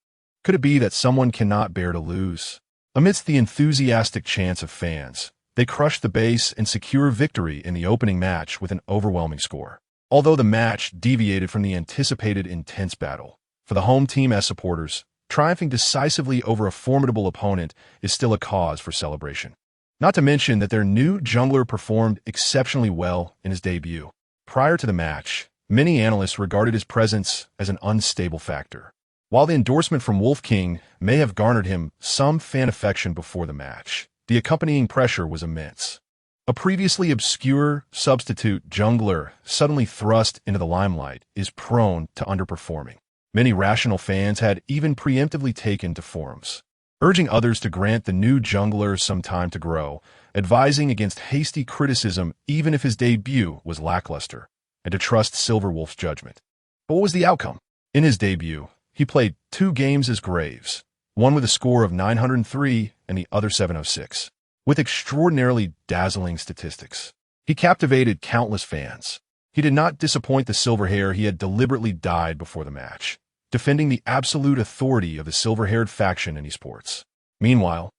Could it be that someone cannot bear to lose? Amidst the enthusiastic chants of fans, they crush the base and secure victory in the opening match with an overwhelming score. Although the match deviated from the anticipated intense battle, for the home team as supporters, triumphing decisively over a formidable opponent is still a cause for celebration. Not to mention that their new jungler performed exceptionally well in his debut. Prior to the match, many analysts regarded his presence as an unstable factor. While the endorsement from Wolf King may have garnered him some fan affection before the match, the accompanying pressure was immense. A previously obscure substitute jungler suddenly thrust into the limelight is prone to underperforming. Many rational fans had even preemptively taken to forums, urging others to grant the new jungler some time to grow, advising against hasty criticism even if his debut was lackluster, and to trust Silverwolf's judgment. But what was the outcome? In his debut, he played 2 games as Graves, one with a score of 903 and the other 706. With extraordinarily dazzling statistics, he captivated countless fans. He did not disappoint the silver-hair he had deliberately dyed before the match, defending the absolute authority of the silver-haired faction in esports. Meanwhile,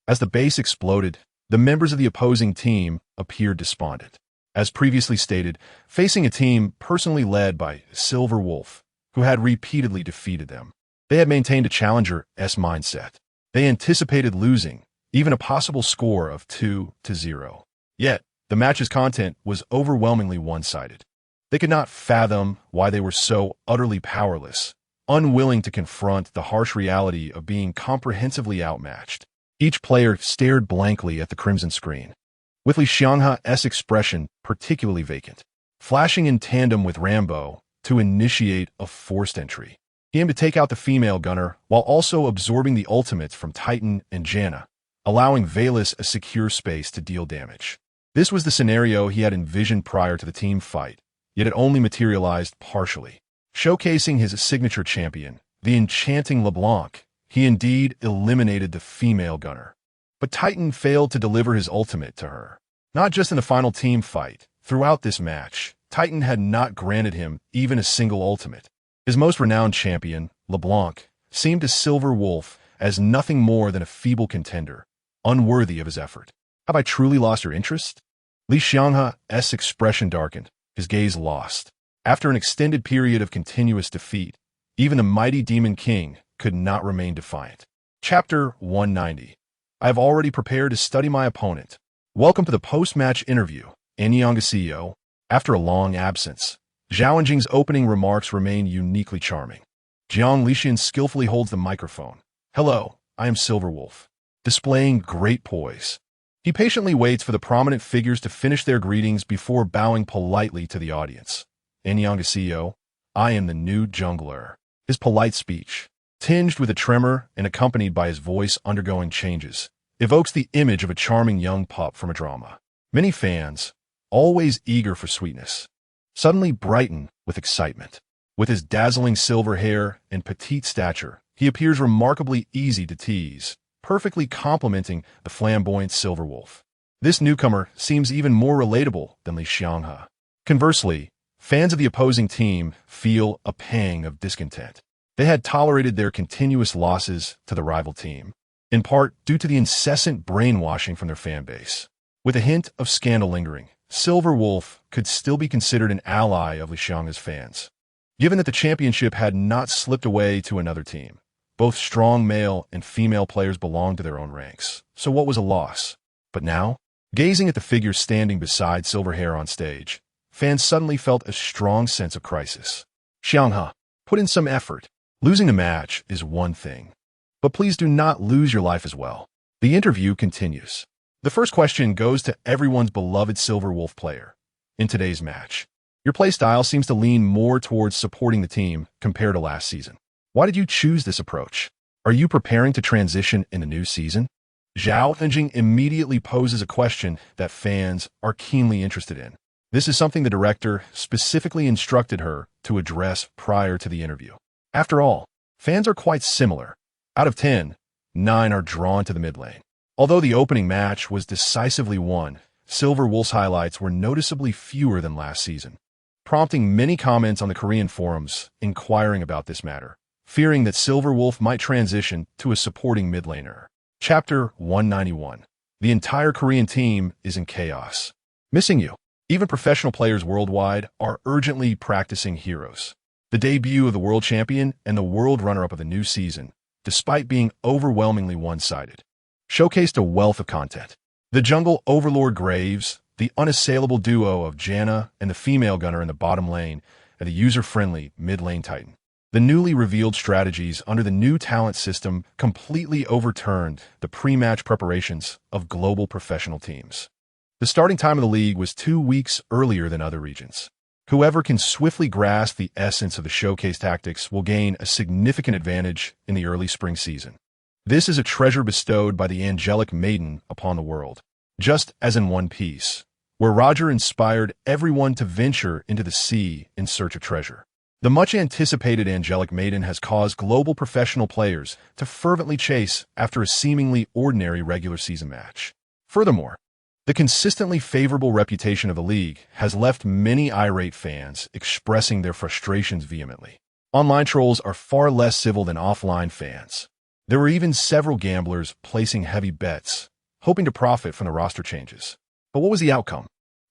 as the base exploded, the members of the opposing team appeared despondent. As previously stated, facing a team personally led by Silver Wolf, who had repeatedly defeated them, they had maintained a challenger-esque mindset. They anticipated losing, even a possible score of 2-0. Yet, the match's content was overwhelmingly one-sided. They could not fathom why they were so utterly powerless, unwilling to confront the harsh reality of being comprehensively outmatched. Each player stared blankly at the crimson screen, with Li Xianghe's expression particularly vacant, flashing in tandem with Rambo to initiate a forced entry. He aimed to take out the female gunner while also absorbing the ultimates from Titan and Janna, allowing Valus a secure space to deal damage. This was the scenario he had envisioned prior to the team fight, yet it only materialized partially. Showcasing his signature champion, the enchanting LeBlanc, he indeed eliminated the female gunner. But Titan failed to deliver his ultimate to her. Not just in the final team fight, throughout this match, Titan had not granted him even a single ultimate. His most renowned champion, LeBlanc, seemed to Silver Wolf as nothing more than a feeble contender, unworthy of his effort. Have I truly lost your interest? Li Xianghe's expression darkened, his gaze lost. After an extended period of continuous defeat, even the mighty Demon King could not remain defiant. Chapter 190. I have already prepared to study my opponent. Welcome to the post-match interview, Annyeonghaseyo. After a long absence, Zhao Enjing's opening remarks remain uniquely charming. Jiang Li skillfully holds the microphone. Hello, I am Silverwolf. Displaying great poise. He patiently waits for the prominent figures to finish their greetings before bowing politely to the audience. Annyeonghaseyo, I am the new jungler. His polite speech, tinged with a tremor and accompanied by his voice undergoing changes, evokes the image of a charming young pup from a drama. Many fans, always eager for sweetness, suddenly brighten with excitement. With his dazzling silver hair and petite stature, he appears remarkably easy to tease, perfectly complementing the flamboyant Silverwolf. This newcomer seems even more relatable than Li Xianghe. Conversely, fans of the opposing team feel a pang of discontent. They had tolerated their continuous losses to the rival team, in part due to the incessant brainwashing from their fan base. With a hint of scandal lingering, Silverwolf could still be considered an ally of Li Xianghe's fans. Given that the championship had not slipped away to another team, both strong male and female players belonged to their own ranks, so what was a loss? But now, gazing at the figure standing beside Silverhair on stage, fans suddenly felt a strong sense of crisis. Xianghe, put in some effort. Losing the match is one thing, but please do not lose your life as well. The interview continues. The first question goes to everyone's beloved Silverwolf player. In today's match, your playstyle seems to lean more towards supporting the team compared to last season. Why did you choose this approach? Are you preparing to transition in the new season? Zhao Thinjing immediately poses a question that fans are keenly interested in. This is something the director specifically instructed her to address prior to the interview. After all, fans are quite similar. Out of 10, 9 are drawn to the mid lane. Although the opening match was decisively won, Silver Wolf's highlights were noticeably fewer than last season, prompting many comments on the Korean forums inquiring about this matter, fearing that Silver Wolf might transition to a supporting mid laner. Chapter 191. The entire Korean team is in chaos. Missing you. Even professional players worldwide are urgently practicing heroes. The debut of the world champion and the world runner-up of the new season, despite being overwhelmingly one-sided, showcased a wealth of content. The jungle overlord Graves, the unassailable duo of Janna and the female gunner in the bottom lane, and the user-friendly mid-lane titan. The newly revealed strategies under the new talent system completely overturned the pre-match preparations of global professional teams. The starting time of the league was 2 weeks earlier than other regions. Whoever can swiftly grasp the essence of the showcase tactics will gain a significant advantage in the early spring season. This is a treasure bestowed by the angelic maiden upon the world, just as in One Piece, where Roger inspired everyone to venture into the sea in search of treasure. The much-anticipated angelic maiden has caused global professional players to fervently chase after a seemingly ordinary regular season match. Furthermore, the consistently favorable reputation of the league has left many irate fans expressing their frustrations vehemently. Online trolls are far less civil than offline fans. There were even several gamblers placing heavy bets, hoping to profit from the roster changes. But what was the outcome?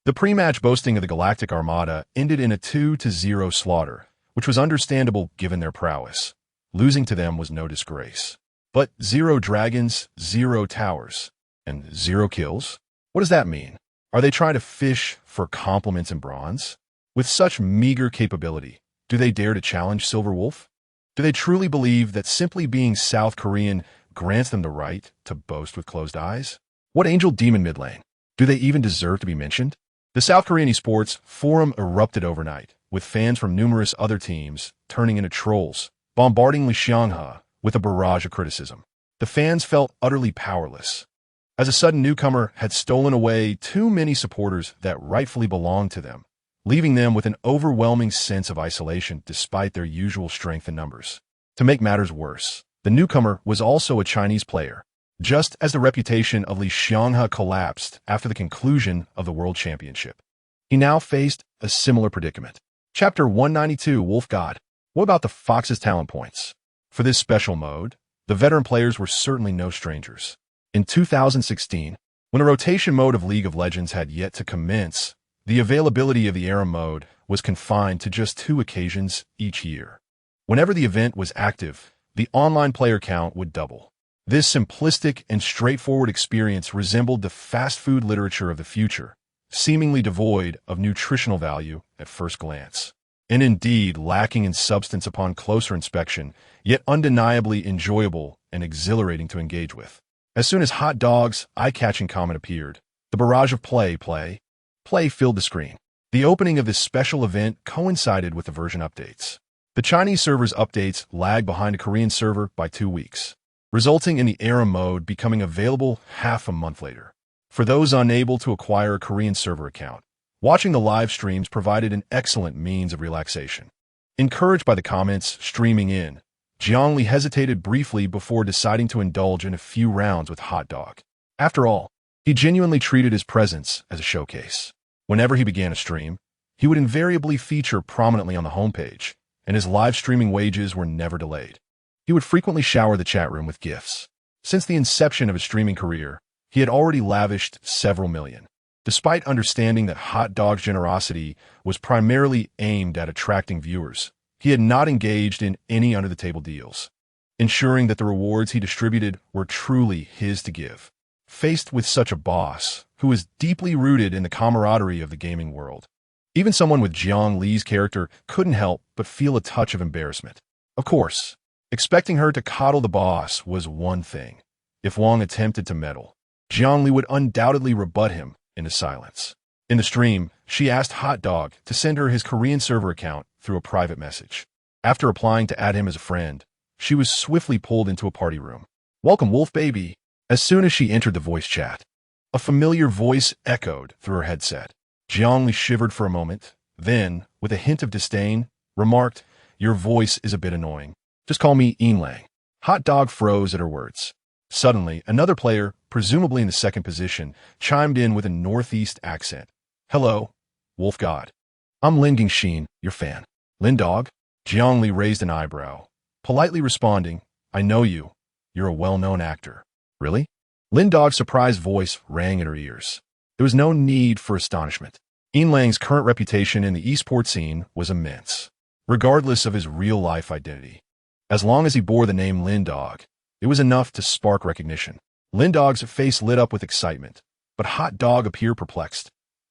The pre-match boasting of the Galactic Armada ended in a 2-0 slaughter, which was understandable given their prowess. Losing to them was no disgrace. But 0 dragons, 0 towers, and 0 kills? What does that mean? Are they trying to fish for compliments in bronze? With such meager capability, do they dare to challenge Silver Wolf? Do they truly believe that simply being South Korean grants them the right to boast with closed eyes? What angel demon mid lane? Do they even deserve to be mentioned? The South Korean esports forum erupted overnight, with fans from numerous other teams turning into trolls, bombarding Xianghe with a barrage of criticism. The fans felt utterly powerless, as a sudden newcomer had stolen away too many supporters that rightfully belonged to them, leaving them with an overwhelming sense of isolation despite their usual strength in numbers. To make matters worse, the newcomer was also a Chinese player, just as the reputation of Li Xianghe collapsed after the conclusion of the World Championship. He now faced a similar predicament. Chapter 192, Wolf God. What about the Fox's talent points? For this special mode, the veteran players were certainly no strangers. In 2016, when the rotation mode of League of Legends had yet to commence, the availability of the Era mode was confined to just 2 occasions each year. Whenever the event was active, the online player count would double. This simplistic and straightforward experience resembled the fast food literature of the future, seemingly devoid of nutritional value at first glance, and indeed lacking in substance upon closer inspection, yet undeniably enjoyable and exhilarating to engage with. As soon as Hot Dog's eye-catching comment appeared, the barrage of play filled the screen. The opening of this special event coincided with the version updates. The Chinese server's updates lagged behind a Korean server by 2 weeks, resulting in the Era mode becoming available half a month later. For those unable to acquire a Korean server account, watching the live streams provided an excellent means of relaxation. Encouraged by the comments streaming in, Jiang Li hesitated briefly before deciding to indulge in a few rounds with Hot Dog. After all, he genuinely treated his presence as a showcase. Whenever he began a stream, he would invariably feature prominently on the homepage, and his live streaming wages were never delayed. He would frequently shower the chat room with gifts. Since the inception of his streaming career, he had already lavished several million. Despite understanding that Hot Dog's generosity was primarily aimed at attracting viewers, he had not engaged in any under-the-table deals, ensuring that the rewards he distributed were truly his to give. Faced with such a boss, who was deeply rooted in the camaraderie of the gaming world, even someone with Jiang Li's character couldn't help but feel a touch of embarrassment. Of course, expecting her to coddle the boss was one thing. If Wong attempted to meddle, Jiang Li would undoubtedly rebut him into silence. In the stream, she asked Hot Dog to send her his Korean server account through a private message. After applying to add him as a friend, she was swiftly pulled into a party room. "Welcome, Wolf Baby. As soon as she entered the voice chat, a familiar voice echoed through her headset. Jiang Li shivered for a moment, then, with a hint of disdain, remarked, "Your voice is a bit annoying. Just call me Lang." Hot Dog froze at her words. Suddenly, another player, presumably in the second position, chimed in with a northeast accent. "Hello, Wolf God. I'm Lin Gingxin, your fan." "Lin Dog?" Jiang Li raised an eyebrow, politely responding, "I know you. You're a well-known actor." "Really?" Lin Dog's surprised voice rang in her ears. There was no need for astonishment. Lang's current reputation in the esports scene was immense, regardless of his real-life identity. As long as he bore the name Lin Dog, it was enough to spark recognition. Lin Dog's face lit up with excitement, but Hot Dog appeared perplexed.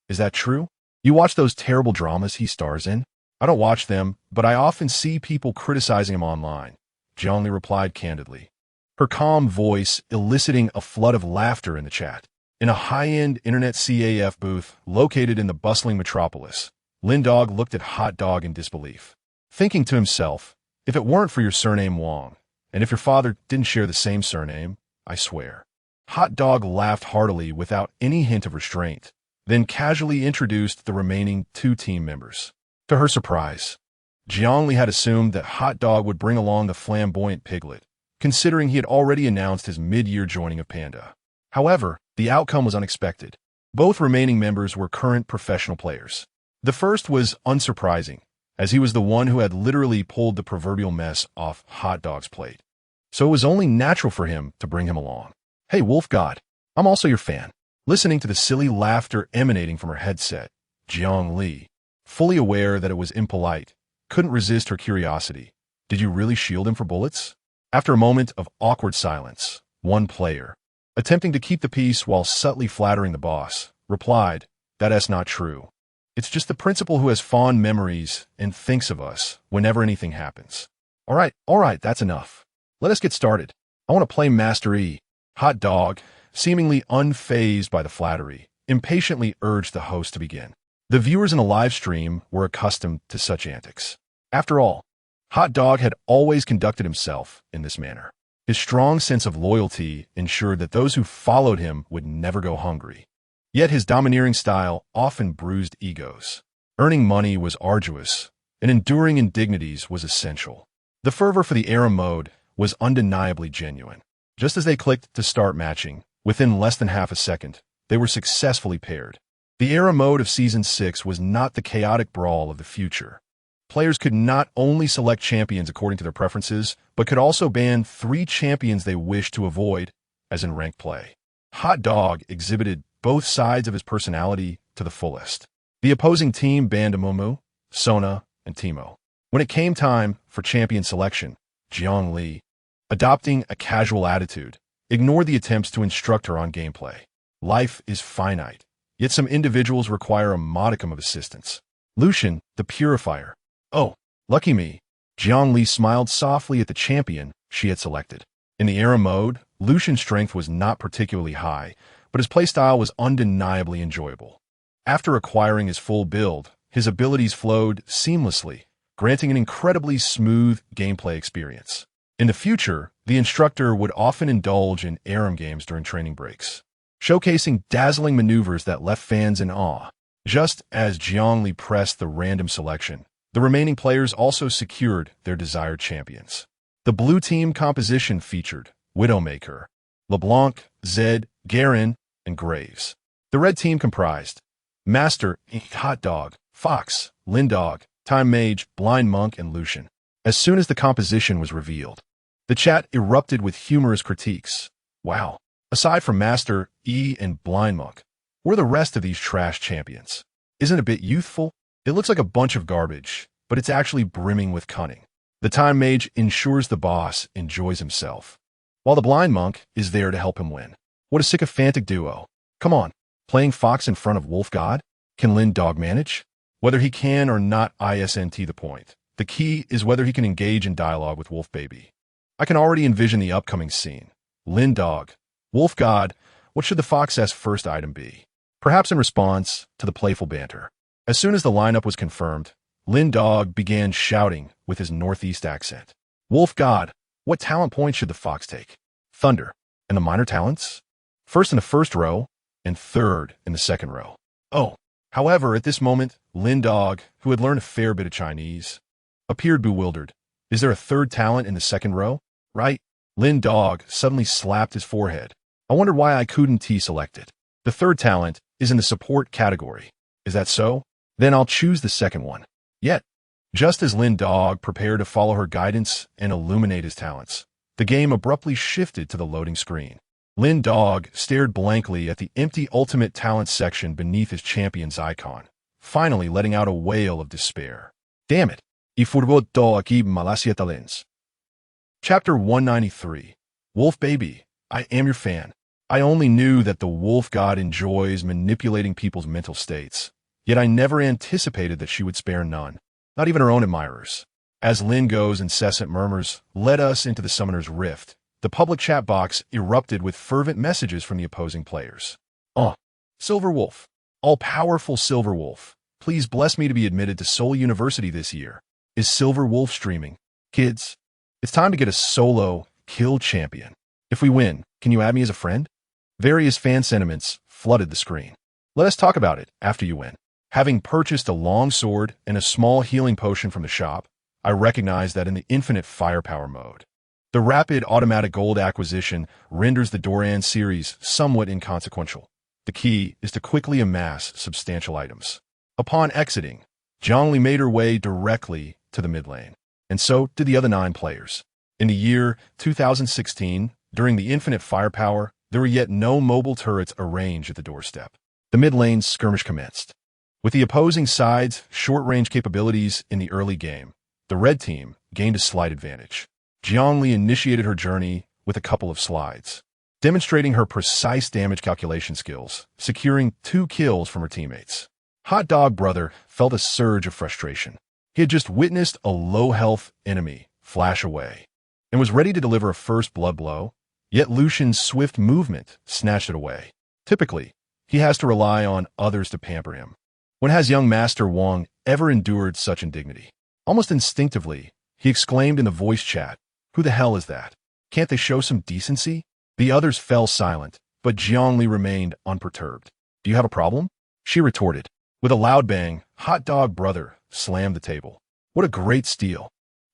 "Is that true? You watch those terrible dramas he stars in?" "I don't watch them, but I often see people criticizing him online," Jiang Li replied candidly, her calm voice eliciting a flood of laughter in the chat. In a high-end internet CAF booth located in the bustling metropolis, Lin Dog looked at Hot Dog in disbelief, thinking to himself, "If it weren't for your surname Wong, and if your father didn't share the same surname, I swear." Hot Dog laughed heartily without any hint of restraint, then casually introduced the remaining two team members. To her surprise, Jiang Li had assumed that Hot Dog would bring along the flamboyant Piglet, considering he had already announced his mid-year joining of Panda. However, the outcome was unexpected. Both remaining members were current professional players. The first was unsurprising, as he was the one who had literally pulled the proverbial mess off Hot Dog's plate. So it was only natural for him to bring him along. "Hey, Wolf God, I'm also your fan." Listening to the silly laughter emanating from her headset, Jiang Li, fully aware that it was impolite, couldn't resist her curiosity. "Did you really shield him for bullets?" After a moment of awkward silence, one player, attempting to keep the peace while subtly flattering the boss, replied, "That's not true. It's just the principal who has fond memories and thinks of us whenever anything happens." All right, that's enough. Let us get started. I want to play Master E." Hot Dog, seemingly unfazed by the flattery, impatiently urged the host to begin. The viewers in a live stream were accustomed to such antics. After all, Hot Dog had always conducted himself in this manner. His strong sense of loyalty ensured that those who followed him would never go hungry. Yet his domineering style often bruised egos. Earning money was arduous, and enduring indignities was essential. The fervor for the era mode was undeniably genuine. Just as they clicked to start matching, within less than half a second, they were successfully paired. The era mode of Season 6 was not the chaotic brawl of the future. Players could not only select champions according to their preferences, but could also ban 3 champions they wished to avoid, as in ranked play. Hot Dog exhibited both sides of his personality to the fullest. The opposing team banned Amumu, Sona, and Timo. When it came time for champion selection, Jiang Li, adopting a casual attitude, ignored the attempts to instruct her on gameplay. Life is finite, yet some individuals require a modicum of assistance. Lucian, the Purifier. "Oh, lucky me." Jiang Li smiled softly at the champion she had selected. In the era mode, Lucian's strength was not particularly high, but his playstyle was undeniably enjoyable. After acquiring his full build, his abilities flowed seamlessly, granting an incredibly smooth gameplay experience. In the future, the instructor would often indulge in ARAM games during training breaks, showcasing dazzling maneuvers that left fans in awe. Just as Jiang Li pressed the random selection, the remaining players also secured their desired champions. The blue team composition featured Widowmaker, LeBlanc, Zed, Garen, and Graves. The red team comprised Master, Hot Dog, Fox, Lin Dog, Time Mage, Blind Monk, and Lucian. As soon as the composition was revealed, the chat erupted with humorous critiques. Wow, aside from Master, E, and Blind Monk, where the rest of these trash champions? Isn't it a bit youthful? It looks like a bunch of garbage, but it's actually brimming with cunning. The Time Mage ensures the boss enjoys himself, while the Blind Monk is there to help him win. What a sycophantic duo. Come on, playing Fox in front of Wolf God? Can Lin Dog manage? Whether he can or not isn't the point. The key is whether he can engage in dialogue with Wolf Baby. I can already envision the upcoming scene. Lin Dog, Wolf God, what should the Fox's first item be? Perhaps in response to the playful banter. As soon as the lineup was confirmed, Lin Dog began shouting with his northeast accent. "Wolf God, what talent points should the Fox take?" "Thunder." And the minor talents? First in the first row, and third in the second row. Oh, however, at this moment, Lin Dog, who had learned a fair bit of Chinese, appeared bewildered. Is there a third talent in the second row? Right? Lin Dog suddenly slapped his forehead. I wondered why I couldn't select it. The third talent is in the support category. Is that so? Then I'll choose the second one. Yet, just as Lin Dog prepared to follow her guidance and illuminate his talents, the game abruptly shifted to the loading screen. Lin Dog stared blankly at the empty ultimate talent section beneath his champion's icon, finally letting out a wail of despair. Damn it! Y furbo to aquí malasia talents. Chapter 193. Wolf Baby, I am your fan. I only knew that the wolf god enjoys manipulating people's mental states, yet I never anticipated that she would spare none, not even her own admirers. As Lin Go's incessant murmurs led us into the summoner's rift, the public chat box erupted with fervent messages from the opposing players. Silver Wolf. All-powerful Silver Wolf. Please bless me to be admitted to Seoul University this year. Is Silver Wolf streaming? Kids, it's time to get a solo kill champion. If we win, can you add me as a friend? Various fan sentiments flooded the screen. Let us talk about it after you win. Having purchased a long sword and a small healing potion from the shop, I recognize that in the infinite firepower mode, the rapid automatic gold acquisition renders the Doran series somewhat inconsequential. The key is to quickly amass substantial items. Upon exiting, Jiang Li made her way directly to the mid lane, and so did the other 9 players. In the year 2016, during the infinite firepower, there were yet no mobile turrets arranged at the doorstep. The mid lane skirmish commenced. With the opposing side's short-range capabilities in the early game, the red team gained a slight advantage. Jiang Li initiated her journey with a couple of slides, demonstrating her precise damage calculation skills, securing 2 kills from her teammates. Hot Dog Brother felt a surge of frustration. He had just witnessed a low-health enemy flash away, and was ready to deliver a first blood blow, yet Lucian's swift movement snatched it away. Typically, he has to rely on others to pamper him. When has young Master Wang ever endured such indignity? Almost instinctively, he exclaimed in the voice chat, "Who the hell is that? Can't they show some decency?" The others fell silent, but Jiang Li remained unperturbed. "Do you have a problem?" She retorted. With a loud bang, Hot Dog Brother slammed the table. "What a great steal.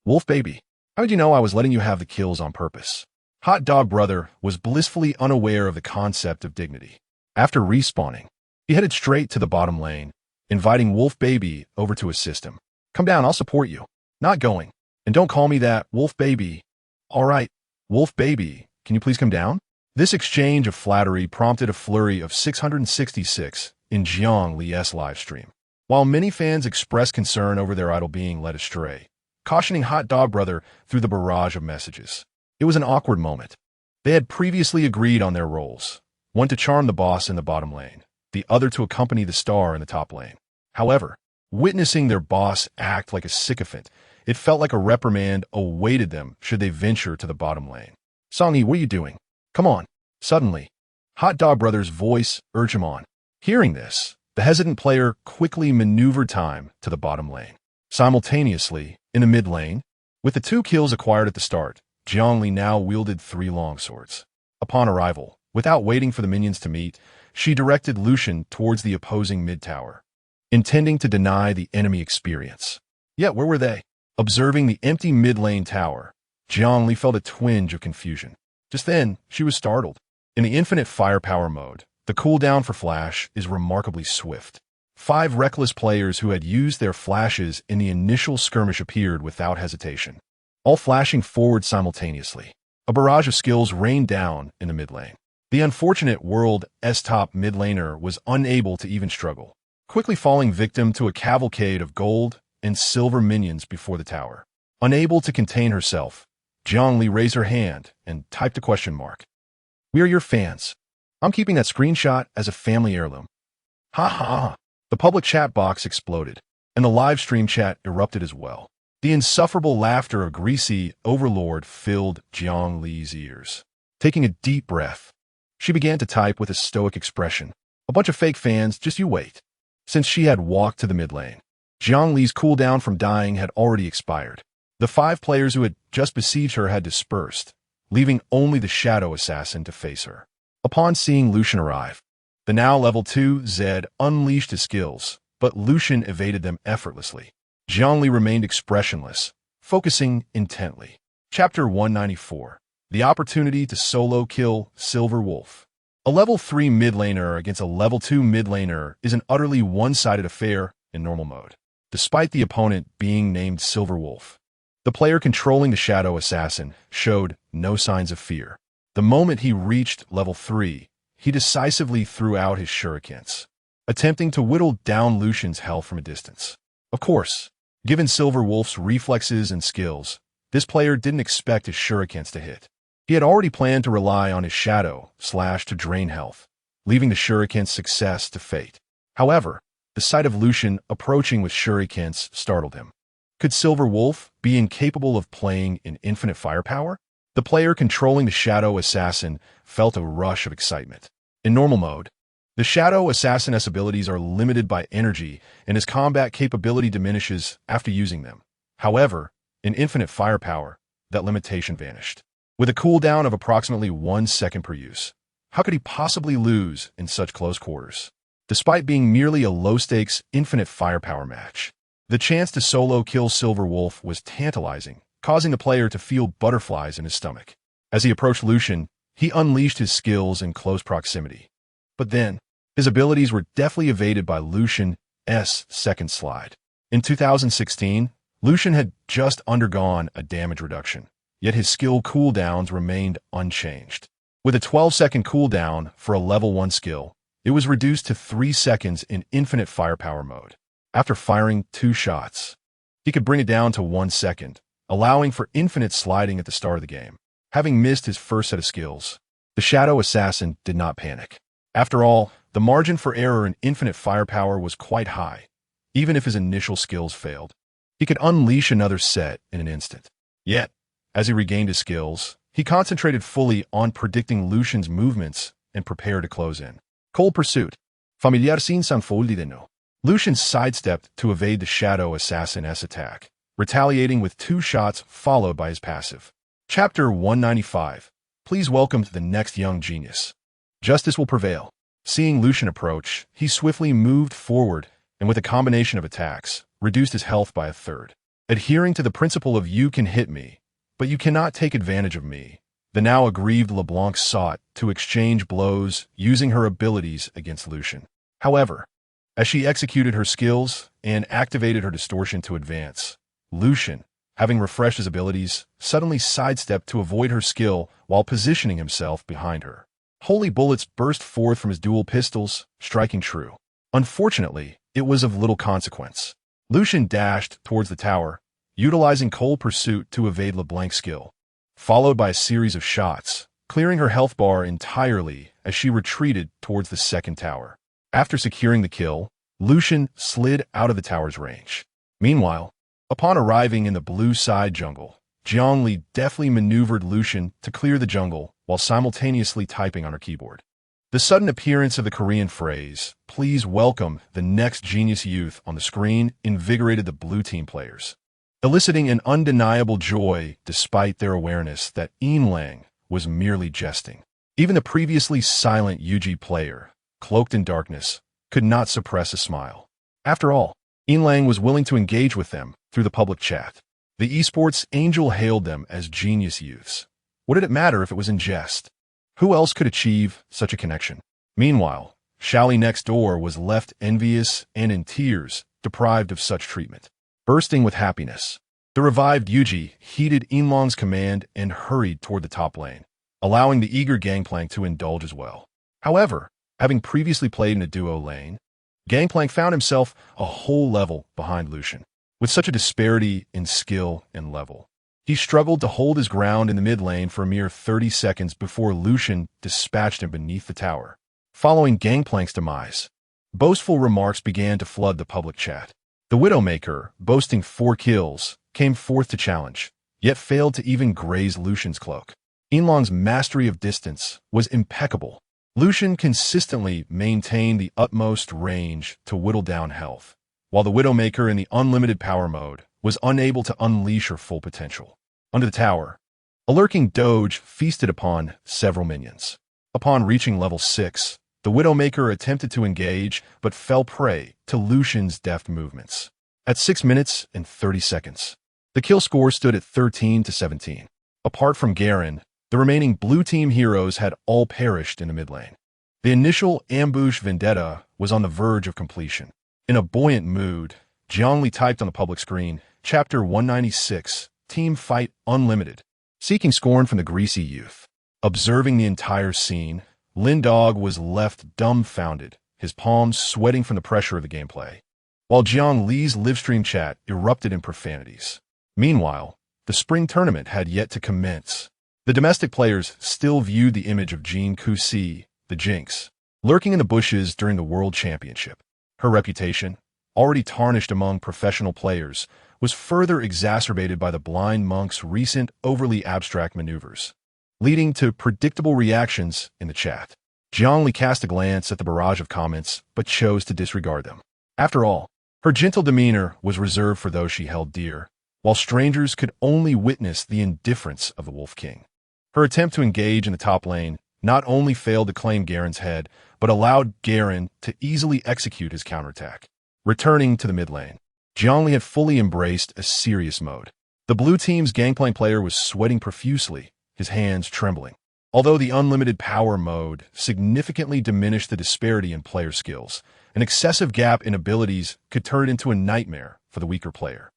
Wolf Baby, how did you know I was letting you have the kills on purpose?" Hot Dog Brother was blissfully unaware of the concept of dignity. After respawning, he headed straight to the bottom lane, inviting Wolf Baby over to assist him. "Come down, I'll support you." "Not going. And don't call me that, Wolf Baby." "All right, Wolf Baby, can you please come down?" This exchange of flattery prompted a flurry of 666 in Jiang Li's livestream. While many fans expressed concern over their idol being led astray, cautioning Hot Dog Brother through the barrage of messages. It was an awkward moment. They had previously agreed on their roles, one to charm the boss in the bottom lane, the other to accompany the star in the top lane. However, witnessing their boss act like a sycophant, it felt like a reprimand awaited them should they venture to the bottom lane. "Songy, what are you doing? Come on." Suddenly, Hot Dog Brother's voice urged him on. Hearing this, the hesitant player quickly maneuvered time to the bottom lane. Simultaneously, in the mid lane, with the 2 kills acquired at the start, Jiang Li now wielded 3 longswords. Upon arrival, without waiting for the minions to meet, she directed Lucian towards the opposing mid-tower, intending to deny the enemy experience. Yet where were they? Observing the empty mid-lane tower, Jiang Li felt a twinge of confusion. Just then, she was startled. In the infinite firepower mode, the cooldown for flash is remarkably swift. 5 reckless players who had used their flashes in the initial skirmish appeared without hesitation, all flashing forward simultaneously. A barrage of skills rained down in the mid lane. The unfortunate world S-top mid laner was unable to even struggle, quickly falling victim to a cavalcade of gold and silver minions before the tower. Unable to contain herself, Jiang Li raised her hand and typed a question mark. "We are your fans. I'm keeping that screenshot as a family heirloom." Ha ha! The public chat box exploded, and the live stream chat erupted as well. The insufferable laughter of Greasy Overlord filled Jiang Li's ears. Taking a deep breath, she began to type with a stoic expression. "A bunch of fake fans, just you wait." Since she had walked to the mid lane, Jiang Li's cooldown from dying had already expired. The 5 players who had just besieged her had dispersed, leaving only the Shadow Assassin to face her. Upon seeing Lucian arrive, the now level 2 Zed unleashed his skills, but Lucian evaded them effortlessly. Jiang Li remained expressionless, focusing intently. Chapter 194. The opportunity to solo kill Silver Wolf. A level 3 mid laner against a level 2 mid laner is an utterly one-sided affair in normal mode. Despite the opponent being named Silver Wolf, the player controlling the Shadow Assassin showed no signs of fear. The moment he reached level 3, he decisively threw out his shurikens, attempting to whittle down Lucian's health from a distance. Of course, given Silver Wolf's reflexes and skills, this player didn't expect his shurikens to hit. He had already planned to rely on his shadow to drain health, leaving the shuriken's success to fate. However, the sight of Lucian approaching with shurikens startled him. Could Silver Wolf be incapable of playing in infinite firepower? The player controlling the Shadow Assassin felt a rush of excitement. In normal mode, the Shadow Assassin's abilities are limited by energy and his combat capability diminishes after using them. However, in infinite firepower, that limitation vanished. With a cooldown of approximately 1 second per use, how could he possibly lose in such close quarters? Despite being merely a low-stakes, infinite firepower match, the chance to solo kill Silver Wolf was tantalizing, causing the player to feel butterflies in his stomach. As he approached Lucian, he unleashed his skills in close proximity. But then, his abilities were deftly evaded by Lucian's second slide. In 2016, Lucian had just undergone a damage reduction, yet his skill cooldowns remained unchanged. With a 12-second cooldown for a level 1 skill, it was reduced to 3 seconds in infinite firepower mode. After firing 2 shots, he could bring it down to 1 second, allowing for infinite sliding at the start of the game. Having missed his first set of skills, the Shadow Assassin did not panic. After all, the margin for error in infinite firepower was quite high. Even if his initial skills failed, he could unleash another set in an instant. Yet, as he regained his skills, he concentrated fully on predicting Lucian's movements and prepared to close in. Cold Pursuit. Familiar sin sanfoldi de no. Lucian sidestepped to evade the Shadow Assassin's attack, retaliating with 2 shots followed by his passive. Chapter 195. Please welcome to the next young genius. Justice will prevail. Seeing Lucian approach, he swiftly moved forward and with a combination of attacks, reduced his health by 1/3. Adhering to the principle of you can hit me, but you cannot take advantage of me, the now aggrieved LeBlanc sought to exchange blows using her abilities against Lucian. However, as she executed her skills and activated her distortion to advance, Lucian, having refreshed his abilities, suddenly sidestepped to avoid her skill while positioning himself behind her. Holy bullets burst forth from his dual pistols, striking true. Unfortunately, it was of little consequence. Lucian dashed towards the tower, utilizing Cold Pursuit to evade LeBlanc's skill, followed by a series of shots, clearing her health bar entirely as she retreated towards the second tower. After securing the kill, Lucian slid out of the tower's range. Meanwhile, upon arriving in the blue side jungle, Jiang Li deftly maneuvered Lucian to clear the jungle while simultaneously typing on her keyboard. The sudden appearance of the Korean phrase, "Please welcome the next genius youth," on the screen invigorated the blue team players, eliciting an undeniable joy despite their awareness that Lang was merely jesting. Even the previously silent UG player, cloaked in darkness, could not suppress a smile. After all, Lang was willing to engage with them through the public chat. The esports angel hailed them as genius youths. What did it matter if it was in jest? Who else could achieve such a connection? Meanwhile, Shally next door was left envious and in tears, deprived of such treatment. Bursting with happiness, the revived Yuji heeded Inlong's command and hurried toward the top lane, allowing the eager Gangplank to indulge as well. However, having previously played in a duo lane, Gangplank found himself a whole level behind Lucian. With such a disparity in skill and level, he struggled to hold his ground in the mid lane for a mere 30 seconds before Lucian dispatched him beneath the tower. Following Gangplank's demise, boastful remarks began to flood the public chat. The Widowmaker, boasting 4 kills, came forth to challenge, yet failed to even graze Lucian's cloak. Inlong's mastery of distance was impeccable. Lucian consistently maintained the utmost range to whittle down health, while the Widowmaker in the unlimited power mode was unable to unleash her full potential. Under the tower, A lurking doge feasted upon several minions. Upon reaching level 6, the Widowmaker attempted to engage, but fell prey to Lucian's deft movements. At 6 minutes and 30 seconds, the kill score stood at 13-17. Apart from Garen, the remaining blue team heroes had all perished in the mid lane. The initial ambush vendetta was on the verge of completion. In a buoyant mood, Jiang Li typed on the public screen, Chapter 196, Team Fight Unlimited, seeking scorn from the greasy youth. Observing the entire scene, Lindog was left dumbfounded, his palms sweating from the pressure of the gameplay, while Jiang Li's livestream chat erupted in profanities. Meanwhile, the spring tournament had yet to commence. The domestic players still viewed the image of Jean Kusi, the Jinx, lurking in the bushes during the World Championship. Her reputation, already tarnished among professional players, was further exacerbated by the blind monk's recent overly abstract maneuvers, leading to predictable reactions in the chat. Jiang Li cast a glance at the barrage of comments, but chose to disregard them. After all, her gentle demeanor was reserved for those she held dear, while strangers could only witness the indifference of the Wolf King. Her attempt to engage in the top lane not only failed to claim Garen's head, but allowed Garen to easily execute his counterattack. Returning to the mid lane, Jiang Li had fully embraced a serious mode. The blue team's Gangplank player was sweating profusely, his hands trembling. Although the unlimited power mode significantly diminished the disparity in player skills, an excessive gap in abilities could turn it into a nightmare for the weaker player.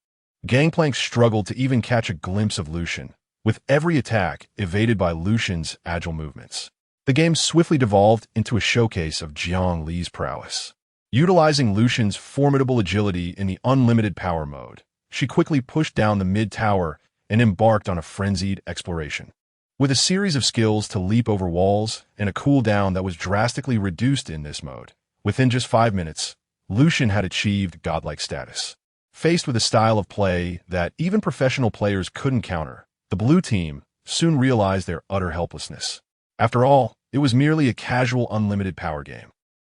Gangplank struggled to even catch a glimpse of Lucian, with every attack evaded by Lucian's agile movements. The game swiftly devolved into a showcase of Jiang Li's prowess. Utilizing Lucian's formidable agility in the unlimited power mode, she quickly pushed down the mid tower and embarked on a frenzied exploration. With a series of skills to leap over walls and a cooldown that was drastically reduced in this mode, within just 5 minutes, Lucian had achieved godlike status. Faced with a style of play that even professional players couldn't counter, the blue team soon realized their utter helplessness. After all, it was merely a casual unlimited power game.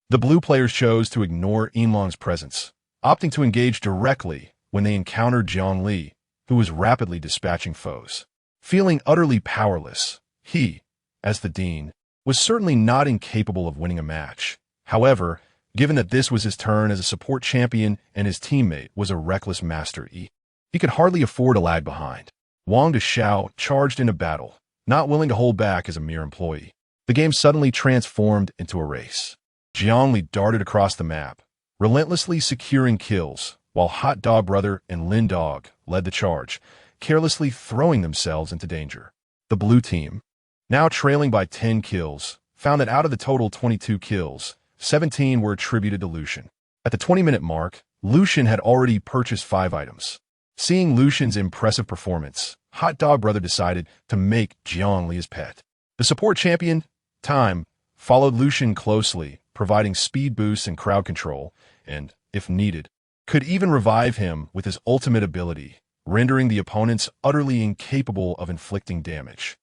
The blue players chose to ignore Yinlong's presence, opting to engage directly when they encountered Jiang Li, who was rapidly dispatching foes. Feeling utterly powerless, he, as the Dean, was certainly not incapable of winning a match. However, given that this was his turn as a support champion and his teammate was a reckless master he could hardly afford to lag behind. Wang Deshao charged into battle, not willing to hold back as a mere employee. The game suddenly transformed into a race. Jiang Li darted across the map, relentlessly securing kills, while Hot Dog Brother and Lin Dog led the charge, carelessly throwing themselves into danger. The blue team, now trailing by 10 kills, found that out of the total 22 kills, 17 were attributed to Lucian. At the 20-minute mark, Lucian had already purchased 5 items. Seeing Lucian's impressive performance, Hot Dog Brother decided to make Jiang Li his pet. The support champion, Time, followed Lucian closely, providing speed boosts and crowd control, and, if needed, could even revive him with his ultimate ability, rendering the opponents utterly incapable of inflicting damage.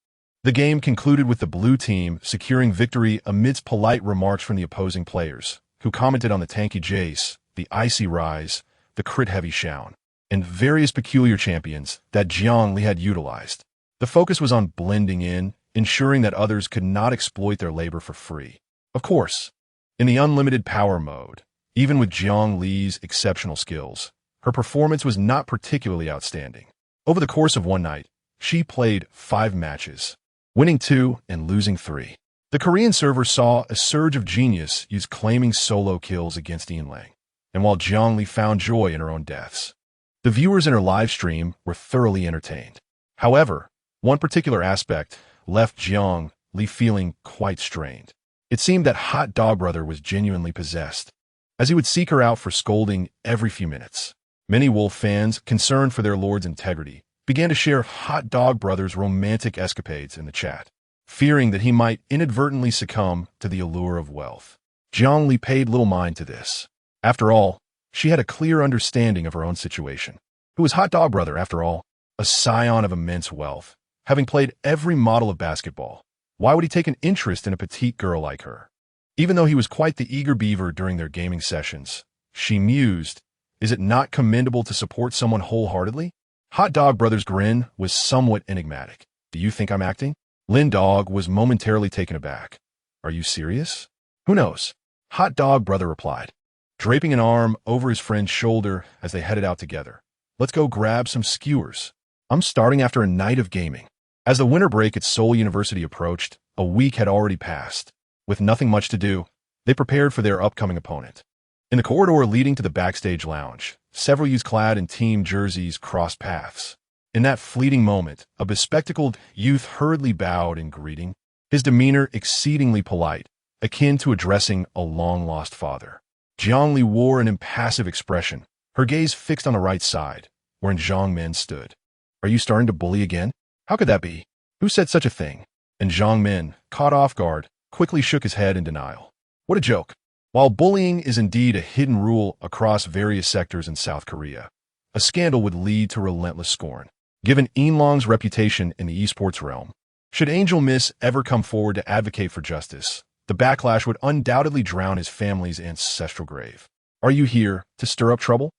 The game concluded with the blue team securing victory amidst polite remarks from the opposing players, who commented on the tanky Jace, the icy Rise, the crit-heavy Shaun, and various peculiar champions that Jiang Li had utilized. The focus was on blending in, ensuring that others could not exploit their labor for free. Of course, in the unlimited power mode, even with Jiang Li's exceptional skills, her performance was not particularly outstanding. Over the course of one night, she played 5 matches, winning 2 and losing 3. The Korean server saw a surge of genius use claiming solo kills against Yinlang, and while Jiang Li found joy in her own deaths, the viewers in her live stream were thoroughly entertained. However, one particular aspect left Jiang Li feeling quite strained. It seemed that Hot Dog Brother was genuinely possessed, as he would seek her out for scolding every few minutes. Many Wolf fans, concerned for their lord's integrity, began to share Hot Dog Brother's romantic escapades in the chat, fearing that he might inadvertently succumb to the allure of wealth. Jiang Li paid little mind to this. After all, she had a clear understanding of her own situation. Who was Hot Dog Brother, after all? A scion of immense wealth, having played every model of basketball. Why would he take an interest in a petite girl like her? Even though he was quite the eager beaver during their gaming sessions, she mused, is it not commendable to support someone wholeheartedly? Hot Dog Brother's grin was somewhat enigmatic. Do you think I'm acting? Lin Dog was momentarily taken aback. Are you serious? Who knows? Hot Dog Brother replied, draping an arm over his friend's shoulder as they headed out together. Let's go grab some skewers. I'm starting after a night of gaming. As the winter break at Seoul University approached, a week had already passed. With nothing much to do, they prepared for their upcoming opponent. In the corridor leading to the backstage lounge, several youths clad in team jerseys crossed paths. In that fleeting moment, a bespectacled youth hurriedly bowed in greeting, his demeanor exceedingly polite, akin to addressing a long-lost father. Jiang Li wore an impassive expression, her gaze fixed on the right side, wherein Zhang Min stood. Are you starting to bully again? How could that be? Who said such a thing? And Zhang Min, caught off guard, quickly shook his head in denial. What a joke. While bullying is indeed a hidden rule across various sectors in South Korea, a scandal would lead to relentless scorn. Given Inlong's reputation in the esports realm, should Angel Miss ever come forward to advocate for justice, the backlash would undoubtedly drown his family's ancestral grave. Are you here to stir up trouble?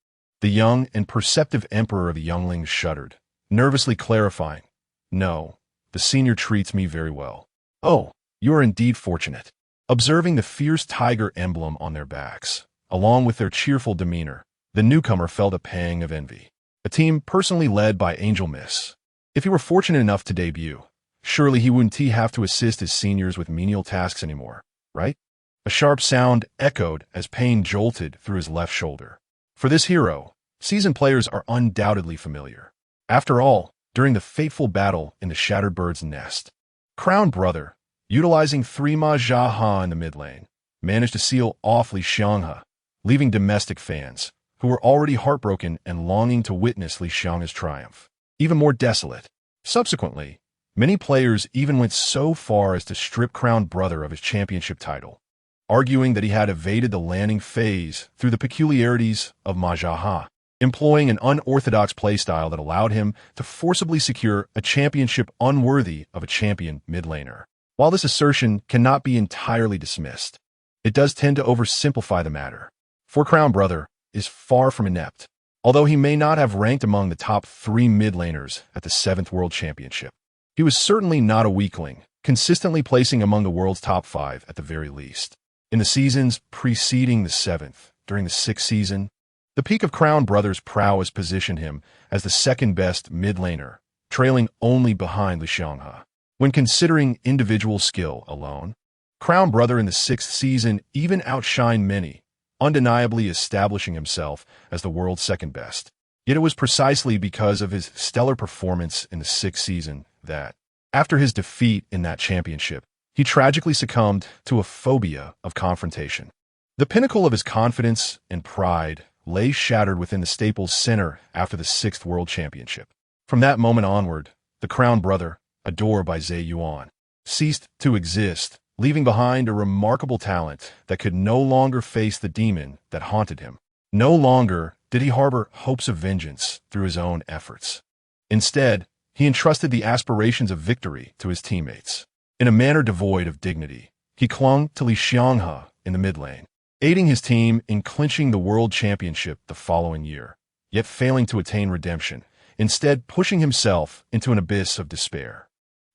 The young and perceptive emperor of the younglings shuddered, nervously clarifying, No, the senior treats me very well. Oh, you are indeed fortunate. Observing the fierce tiger emblem on their backs, along with their cheerful demeanor, the newcomer felt a pang of envy. A team personally led by Angel Miss. If he were fortunate enough to debut, surely he wouldn't have to assist his seniors with menial tasks anymore, right? A sharp sound echoed as pain jolted through his left shoulder. For this hero, seasoned players are undoubtedly familiar. After all, during the fateful battle in the Shattered Bird's Nest, Crown Brother, utilizing 3 Ma Jaha in the mid lane, managed to seal off Li Xianghe, leaving domestic fans, who were already heartbroken and longing to witness Li Xianghe's triumph, even more desolate. Subsequently, many players even went so far as to strip Crown Brother of his championship title, arguing that he had evaded the landing phase through the peculiarities of Ma Jaha, employing an unorthodox playstyle that allowed him to forcibly secure a championship unworthy of a champion mid laner. While this assertion cannot be entirely dismissed, it does tend to oversimplify the matter. For Crown Brother is far from inept, although he may not have ranked among the top 3 mid laners at the 7th World Championship. He was certainly not a weakling, consistently placing among the world's top 5 at the very least. In the seasons preceding the 7th, during the 6th season, the peak of Crown Brother's prowess positioned him as the second-best mid laner, trailing only behind Li Xianghe. When considering individual skill alone, Crown Brother in the 6th season even outshined many, undeniably establishing himself as the world's second best. Yet it was precisely because of his stellar performance in the 6th season that, after his defeat in that championship, he tragically succumbed to a phobia of confrontation. The pinnacle of his confidence and pride lay shattered within the Staples Center after the 6th World Championship. From that moment onward, the Crown Brother, adored by Zhe Yuan, ceased to exist, leaving behind a remarkable talent that could no longer face the demon that haunted him. No longer did he harbor hopes of vengeance through his own efforts. Instead, he entrusted the aspirations of victory to his teammates. In a manner devoid of dignity, he clung to Li Xianghe in the mid lane, aiding his team in clinching the world championship the following year, yet failing to attain redemption, instead pushing himself into an abyss of despair.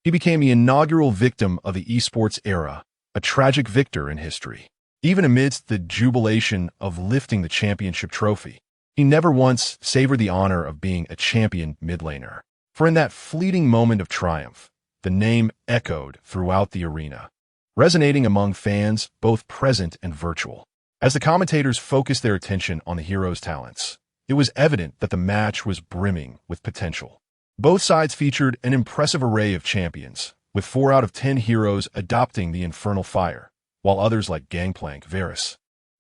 He became the inaugural victim of the esports era, a tragic victor in history. Even amidst the jubilation of lifting the championship trophy, he never once savored the honor of being a champion mid laner. For in that fleeting moment of triumph, the name echoed throughout the arena, resonating among fans both present and virtual. As the commentators focused their attention on the hero's talents, it was evident that the match was brimming with potential. Both sides featured an impressive array of champions, with 4 out of 10 heroes adopting the Infernal Fire, while others like Gangplank, Varus,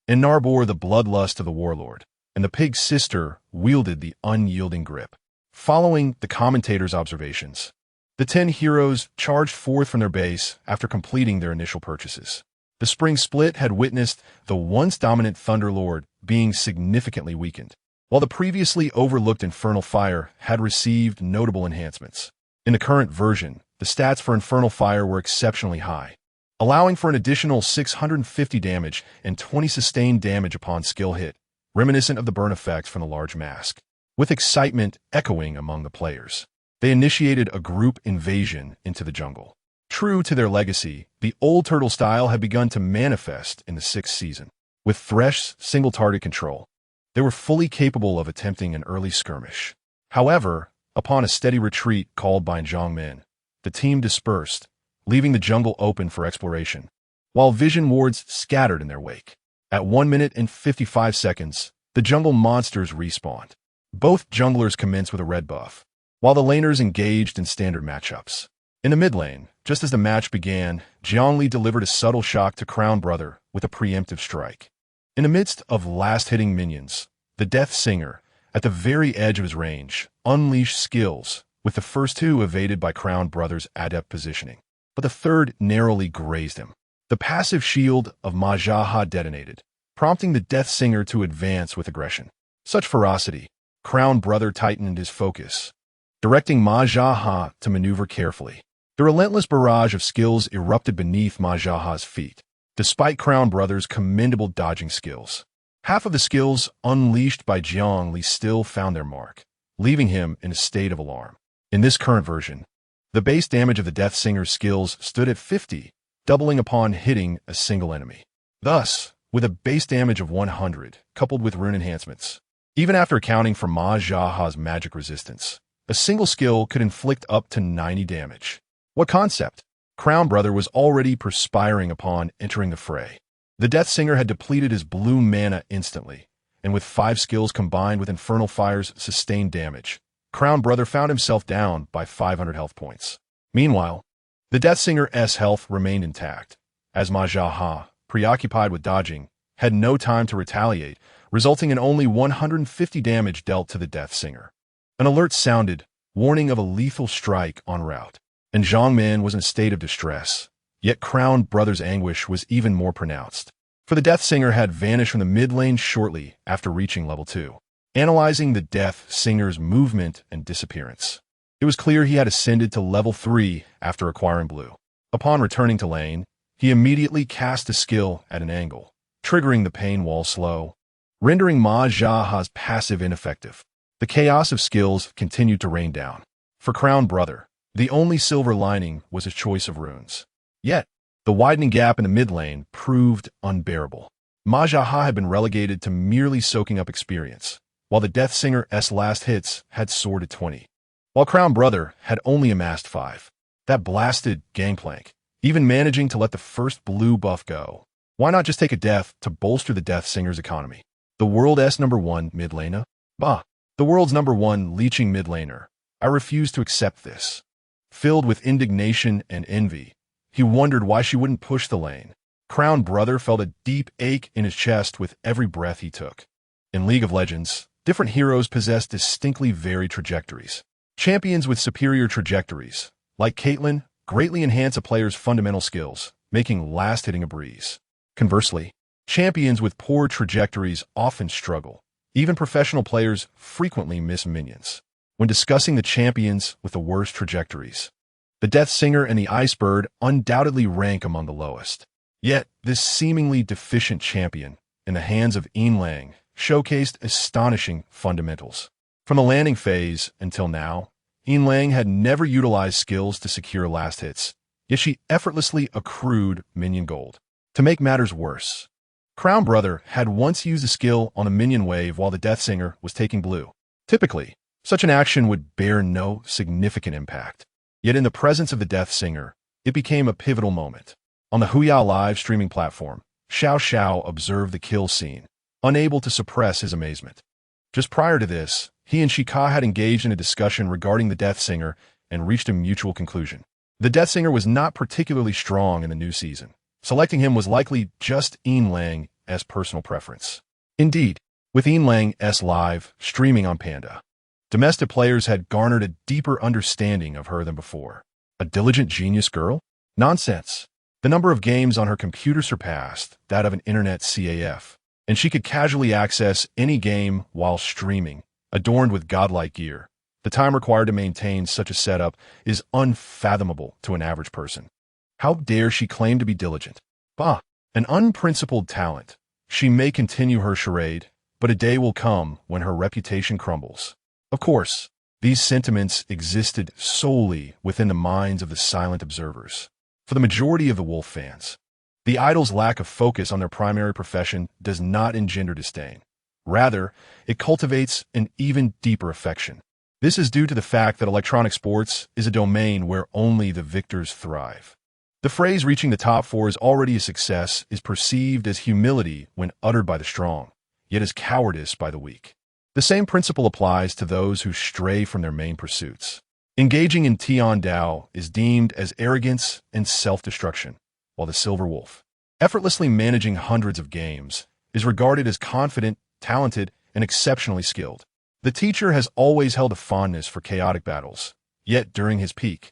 and Narbor the Bloodlust of the Warlord, and the Pig's Sister wielded the Unyielding Grip. Following the commentators' observations, the 10 heroes charged forth from their base after completing their initial purchases. The spring split had witnessed the once dominant Thunderlord being significantly weakened, while the previously overlooked Infernal Fire had received notable enhancements. In the current version, the stats for Infernal Fire were exceptionally high, allowing for an additional 650 damage and 20 sustained damage upon skill hit, reminiscent of the burn effects from the large mask, with excitement echoing among the players. They initiated a group invasion into the jungle. True to their legacy, the old turtle style had begun to manifest in the 6th season. With Thresh's single-target control, they were fully capable of attempting an early skirmish. However, upon a steady retreat called by Jiang Li, the team dispersed, leaving the jungle open for exploration, while vision wards scattered in their wake. At 1 minute and 55 seconds, the jungle monsters respawned. Both junglers commenced with a red buff, while the laners engaged in standard matchups. In the mid lane, just as the match began, Jiang Li delivered a subtle shock to Crown Brother with a preemptive strike. In the midst of last-hitting minions, the Death Singer, at the very edge of his range, unleashed skills, with the first 2 evaded by Crown Brother's adept positioning. But the third narrowly grazed him. The passive shield of Majaha detonated, prompting the Death Singer to advance with aggression. Such ferocity, Crown Brother tightened his focus, directing Majaha to maneuver carefully. The relentless barrage of skills erupted beneath Majaha's feet, despite Crown Brother's commendable dodging skills. Half of the skills unleashed by Jiang Li still found their mark, leaving him in a state of alarm. In this current version, the base damage of the Death Singer's skills stood at 50, doubling upon hitting a single enemy. Thus, with a base damage of 100, coupled with rune enhancements, even after accounting for Majaha's magic resistance, a single skill could inflict up to 90 damage. What concept? Crown Brother was already perspiring upon entering the fray. The Death Singer had depleted his blue mana instantly, and with 5 skills combined with Infernal Fire's sustained damage, Crown Brother found himself down by 500 health points. Meanwhile, the Death Singer's health remained intact, as Majaha, preoccupied with dodging, had no time to retaliate, resulting in only 150 damage dealt to the Death Singer. An alert sounded, warning of a lethal strike en route, and Jiang Li was in a state of distress. Yet Crown Brother's anguish was even more pronounced, for the Death Singer had vanished from the mid lane shortly after reaching level 2. Analyzing the Death Singer's movement and disappearance, it was clear he had ascended to level 3 after acquiring blue. Upon returning to lane, he immediately cast a skill at an angle, triggering the pain wall slow, rendering Majaha's passive ineffective. The chaos of skills continued to rain down. For Crown Brother, the only silver lining was his choice of runes. Yet, the widening gap in the mid lane proved unbearable. Majaha had been relegated to merely soaking up experience, while the Death Singer's last hits had soared to 20. While Crown Brother had only amassed 5. That blasted Gangplank, even managing to let the first blue buff go. Why not just take a death to bolster the Death Singer's economy? The world's #1 mid laner? Bah, the world's #1 leeching mid laner. I refuse to accept this. Filled with indignation and envy, he wondered why she wouldn't push the lane. Crown Brother felt a deep ache in his chest with every breath he took. In League of Legends, different heroes possess distinctly varied trajectories. Champions with superior trajectories, like Caitlyn, greatly enhance a player's fundamental skills, making last hitting a breeze. Conversely, champions with poor trajectories often struggle. Even professional players frequently miss minions. When discussing the champions with the worst trajectories, the Death Singer and the Icebird undoubtedly rank among the lowest. Yet, this seemingly deficient champion, in the hands of Lang, showcased astonishing fundamentals. From the landing phase until now, Lang had never utilized skills to secure last hits, yet she effortlessly accrued minion gold. To make matters worse, Crown Brother had once used a skill on a minion wave while the Death Singer was taking blue. Typically, such an action would bear no significant impact. Yet in the presence of the Death Singer, it became a pivotal moment. On the Huya live streaming platform, Xiao Xiao observed the kill scene, unable to suppress his amazement. Just prior to this, he and Shika had engaged in a discussion regarding the Death Singer and reached a mutual conclusion. The Death Singer was not particularly strong in the new season. Selecting him was likely just Lang's personal preference. Indeed, with Lang's live streaming on Panda, domestic players had garnered a deeper understanding of her than before. A diligent genius girl? Nonsense. The number of games on her computer surpassed that of an internet CAF, and she could casually access any game while streaming, adorned with godlike gear. The time required to maintain such a setup is unfathomable to an average person. How dare she claim to be diligent? Bah, an unprincipled talent. She may continue her charade, but a day will come when her reputation crumbles. Of course, These sentiments existed solely within the minds of the silent observers. For the majority of the Wolf fans, the idol's lack of focus on their primary profession does not engender disdain. Rather, it cultivates an even deeper affection. This is due to the fact that electronic sports is a domain where only the victors thrive. The phrase reaching the top four is already a success is perceived as humility when uttered by the strong, yet as cowardice by the weak. The same principle applies to those who stray from their main pursuits. Engaging in Tian Dao is deemed as arrogance and self-destruction, while the Silver Wolf, effortlessly managing hundreds of games, is regarded as confident, talented, and exceptionally skilled. The teacher has always held a fondness for chaotic battles, yet during his peak,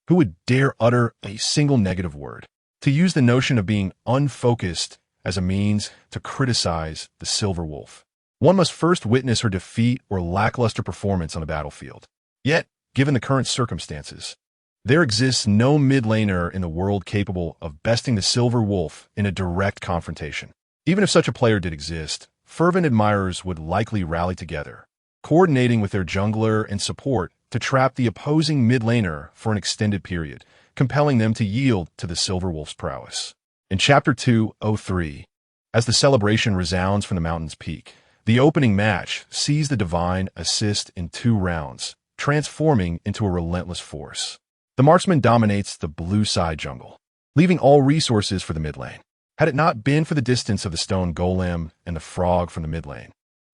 who would dare utter a single negative word? To use the notion of being unfocused as a means to criticize the Silver Wolf, one must first witness her defeat or lackluster performance on a battlefield. Yet, given the current circumstances, there exists no mid laner in the world capable of besting the Silver Wolf in a direct confrontation. Even if such a player did exist, fervent admirers would likely rally together, coordinating with their jungler and support to trap the opposing mid laner for an extended period, compelling them to yield to the Silver Wolf's prowess. In Chapter 203, as the celebration resounds from the mountain's peak, the opening match sees the Divine assist in 2 rounds, transforming into a relentless force. The marksman dominates the blue side jungle, leaving all resources for the mid lane. Had it not been for the distance of the stone golem and the frog from the mid lane,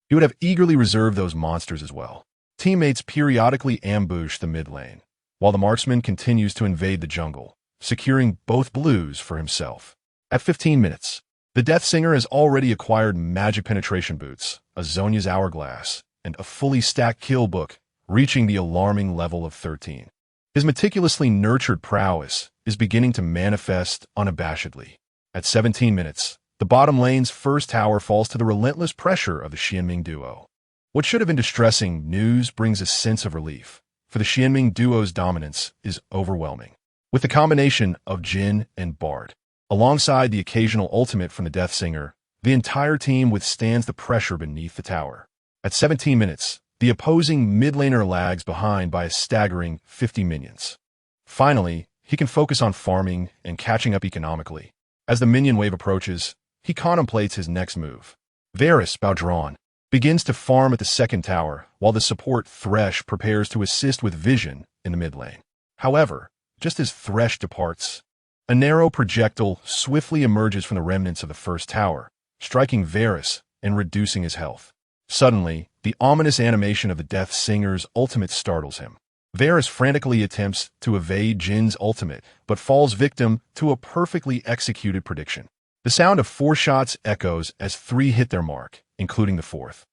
he would have eagerly reserved those monsters as well. Teammates periodically ambush the mid lane, while the marksman continues to invade the jungle, securing both blues for himself. At 15 minutes, the Death Singer has already acquired magic penetration boots, a Zhonya's hourglass, and a fully stacked kill book, reaching the alarming level of 13. His meticulously nurtured prowess is beginning to manifest unabashedly. At 17 minutes, the bottom lane's first tower falls to the relentless pressure of the Xianming duo. What should have been distressing news brings a sense of relief, for the Xianming duo's dominance is overwhelming. With the combination of Jin and Bard, alongside the occasional ultimate from the Death Singer, the entire team withstands the pressure beneath the tower. At 17 minutes, the opposing mid laner lags behind by a staggering 50 minions. Finally, he can focus on farming and catching up economically. As the minion wave approaches, he contemplates his next move. Varus, bow drawn, begins to farm at the second tower, while the support Thresh prepares to assist with vision in the mid lane. However, just as Thresh departs, a narrow projectile swiftly emerges from the remnants of the first tower, striking Varus and reducing his health. Suddenly, the ominous animation of the Death Singer's ultimate startles him. Varus frantically attempts to evade Jin's ultimate, but falls victim to a perfectly executed prediction. The sound of 4 shots echoes as 3 hit their mark, including the 4th,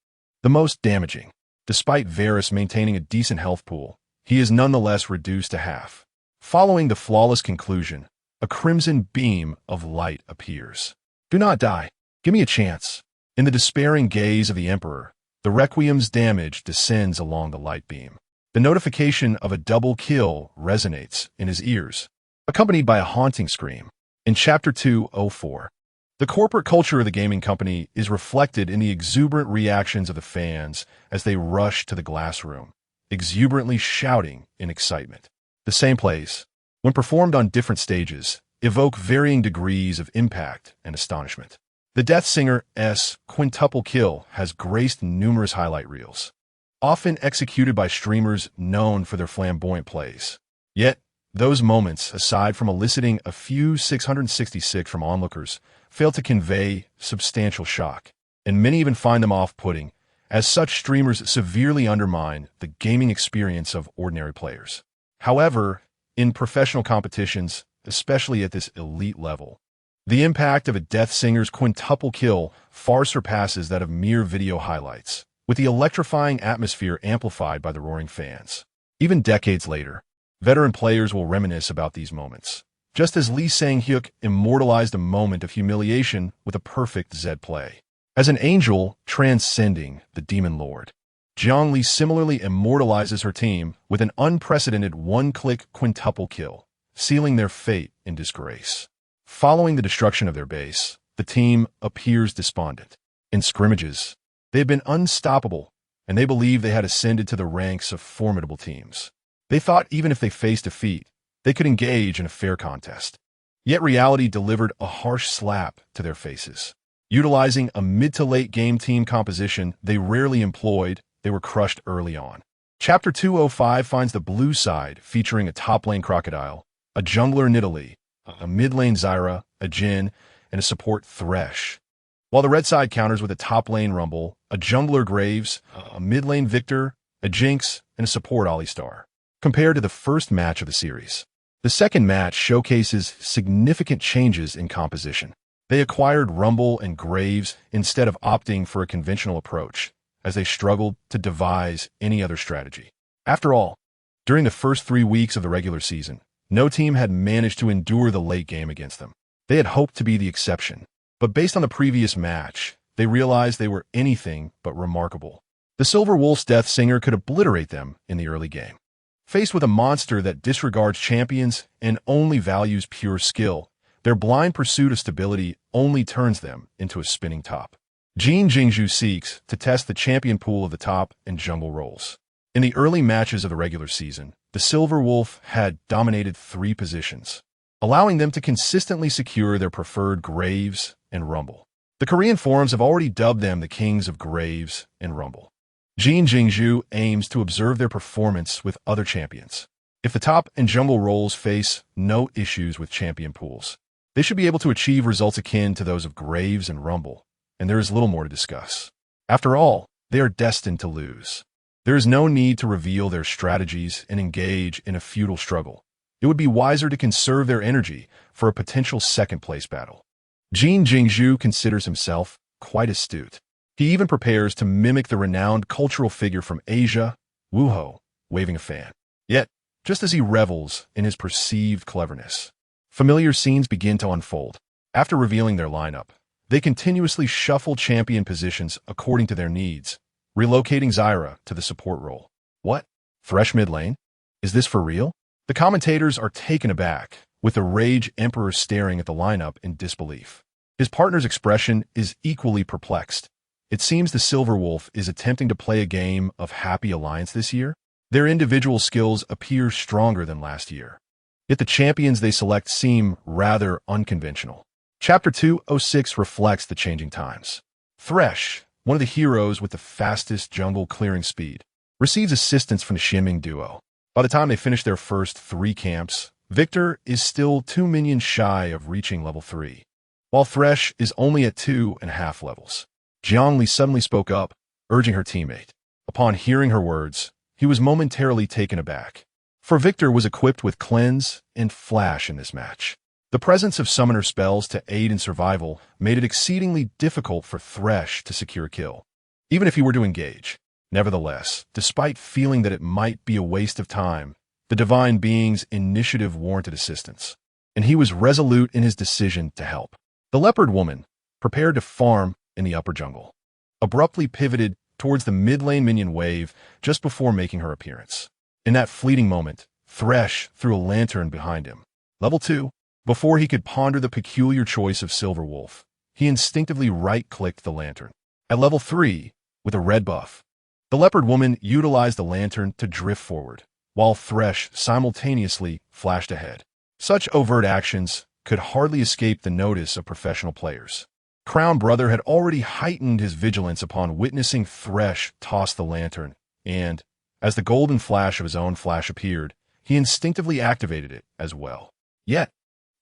the most damaging. Despite Varus maintaining a decent health pool, he is nonetheless reduced to half. Following the flawless conclusion, a crimson beam of light appears. Do not die. Give me a chance. In the despairing gaze of the Emperor, the Requiem's damage descends along the light beam. The notification of a double kill resonates in his ears, accompanied by a haunting scream. In Chapter 204, the corporate culture of the gaming company is reflected in the exuberant reactions of the fans as they rush to the glass room, exuberantly shouting in excitement. The same plays, when performed on different stages, evoke varying degrees of impact and astonishment. The Death Singer's quintuple kill has graced numerous highlight reels, often executed by streamers known for their flamboyant plays. Yet, those moments, aside from eliciting a few 666 from onlookers, fail to convey substantial shock, and many even find them off-putting, as such streamers severely undermine the gaming experience of ordinary players. However, in professional competitions, especially at this elite level, the impact of a Death Singer's quintuple kill far surpasses that of mere video highlights, with the electrifying atmosphere amplified by the roaring fans. Even decades later, veteran players will reminisce about these moments, just as Lee Sang-hyuk immortalized a moment of humiliation with a perfect Zed play. As an angel transcending the Demon Lord, Jiang Li similarly immortalizes her team with an unprecedented one-click quintuple kill, sealing their fate in disgrace. Following the destruction of their base, the team appears despondent. In scrimmages, they have been unstoppable, and they believed they had ascended to the ranks of formidable teams. They thought even if they faced defeat, they could engage in a fair contest. Yet reality delivered a harsh slap to their faces. Utilizing a mid-to-late game team composition they rarely employed, they were crushed early on. Chapter 205 finds the blue side featuring a top-lane Crocodile, a jungler Nidalee, a mid-lane Zyra, a Jhin, and a support Thresh. While the red side counters with a top-lane Rumble, a jungler Graves, a mid-lane Victor, a Jinx, and a support Alistar. Compared to the first match of the series, the second match showcases significant changes in composition. They acquired Rumble and Graves instead of opting for a conventional approach, as they struggled to devise any other strategy. After all, during the first 3 weeks of the regular season, no team had managed to endure the late game against them. They had hoped to be the exception, but based on the previous match, they realized they were anything but remarkable. The Silver Wolf's Death Singer could obliterate them in the early game. Faced with a monster that disregards champions and only values pure skill, their blind pursuit of stability only turns them into a spinning top. Jinju seeks to test the champion pool of the top and jungle roles. In the early matches of the regular season, the Silver Wolf had dominated 3 positions, allowing them to consistently secure their preferred Graves and Rumble. The Korean forums have already dubbed them the kings of Graves and Rumble. Jinju aims to observe their performance with other champions. If the top and jungle roles face no issues with champion pools, they should be able to achieve results akin to those of Graves and Rumble, and there is little more to discuss. After all, they are destined to lose. There is no need to reveal their strategies and engage in a futile struggle. It would be wiser to conserve their energy for a potential second-place battle. Jinju considers himself quite astute. He even prepares to mimic the renowned cultural figure from Asia, Wuho, waving a fan. Yet, just as he revels in his perceived cleverness, familiar scenes begin to unfold. After revealing their lineup, they continuously shuffle champion positions according to their needs, relocating Zyra to the support role. What? Thresh mid lane? Is this for real? The commentators are taken aback, with the Rage Emperor staring at the lineup in disbelief. His partner's expression is equally perplexed. It seems the Silver Wolf is attempting to play a game of happy alliance this year. Their individual skills appear stronger than last year, yet the champions they select seem rather unconventional. Chapter 206 reflects the changing times. Thresh, one of the heroes with the fastest jungle clearing speed, receives assistance from the Xianming duo. By the time they finish their first 3 camps, Victor is still 2 minions shy of reaching level 3, while Thresh is only at 2.5 levels. Jiang Li suddenly spoke up, urging her teammate. Upon hearing her words, he was momentarily taken aback, for Victor was equipped with Cleanse and Flash in this match. The presence of summoner spells to aid in survival made it exceedingly difficult for Thresh to secure a kill, even if he were to engage. Nevertheless, despite feeling that it might be a waste of time, the Divine Being's initiative warranted assistance, and he was resolute in his decision to help. The Leopard Woman, prepared to farm in the upper jungle, abruptly pivoted towards the mid-lane minion wave just before making her appearance. In that fleeting moment, Thresh threw a lantern behind him. Level 2. Before he could ponder the peculiar choice of Silver Wolf, he instinctively right-clicked the lantern. At level 3, with a red buff, the Leopard Woman utilized the lantern to drift forward, while Thresh simultaneously flashed ahead. Such overt actions could hardly escape the notice of professional players. Crown Brother had already heightened his vigilance upon witnessing Thresh toss the lantern, and, as the golden flash of his own flash appeared, he instinctively activated it as well. Yet,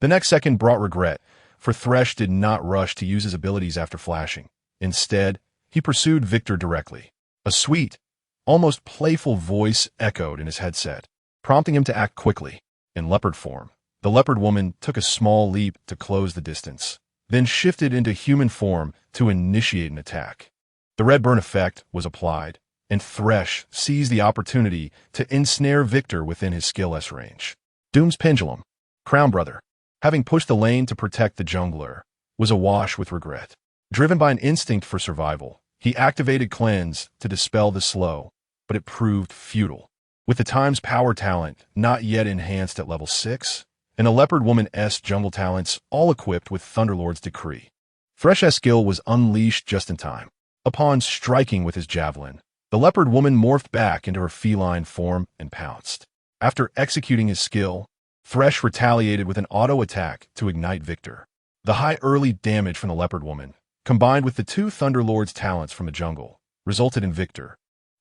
the next second brought regret, for Thresh did not rush to use his abilities after flashing. Instead, he pursued Victor directly. A sweet, almost playful voice echoed in his headset, prompting him to act quickly. In leopard form, the Leopard Woman took a small leap to close the distance, then shifted into human form to initiate an attack. The red burn effect was applied, and Thresh seized the opportunity to ensnare Victor within his skill S range. Doom's Pendulum, Crown Brother, having pushed the lane to protect the jungler, was awash with regret. Driven by an instinct for survival, he activated Cleanse to dispel the slow, but it proved futile. With the Time's power talent not yet enhanced at level 6, and a Leopard Woman-esque jungle talents all equipped with Thunderlord's Decree, Thresh's skill was unleashed just in time. Upon striking with his javelin, The leopard woman morphed back into her feline form and pounced. After executing his skill, Thresh retaliated with an auto attack to ignite Victor. The high early damage from the leopard woman, combined with the two Thunderlord's talents from the jungle, resulted in Victor,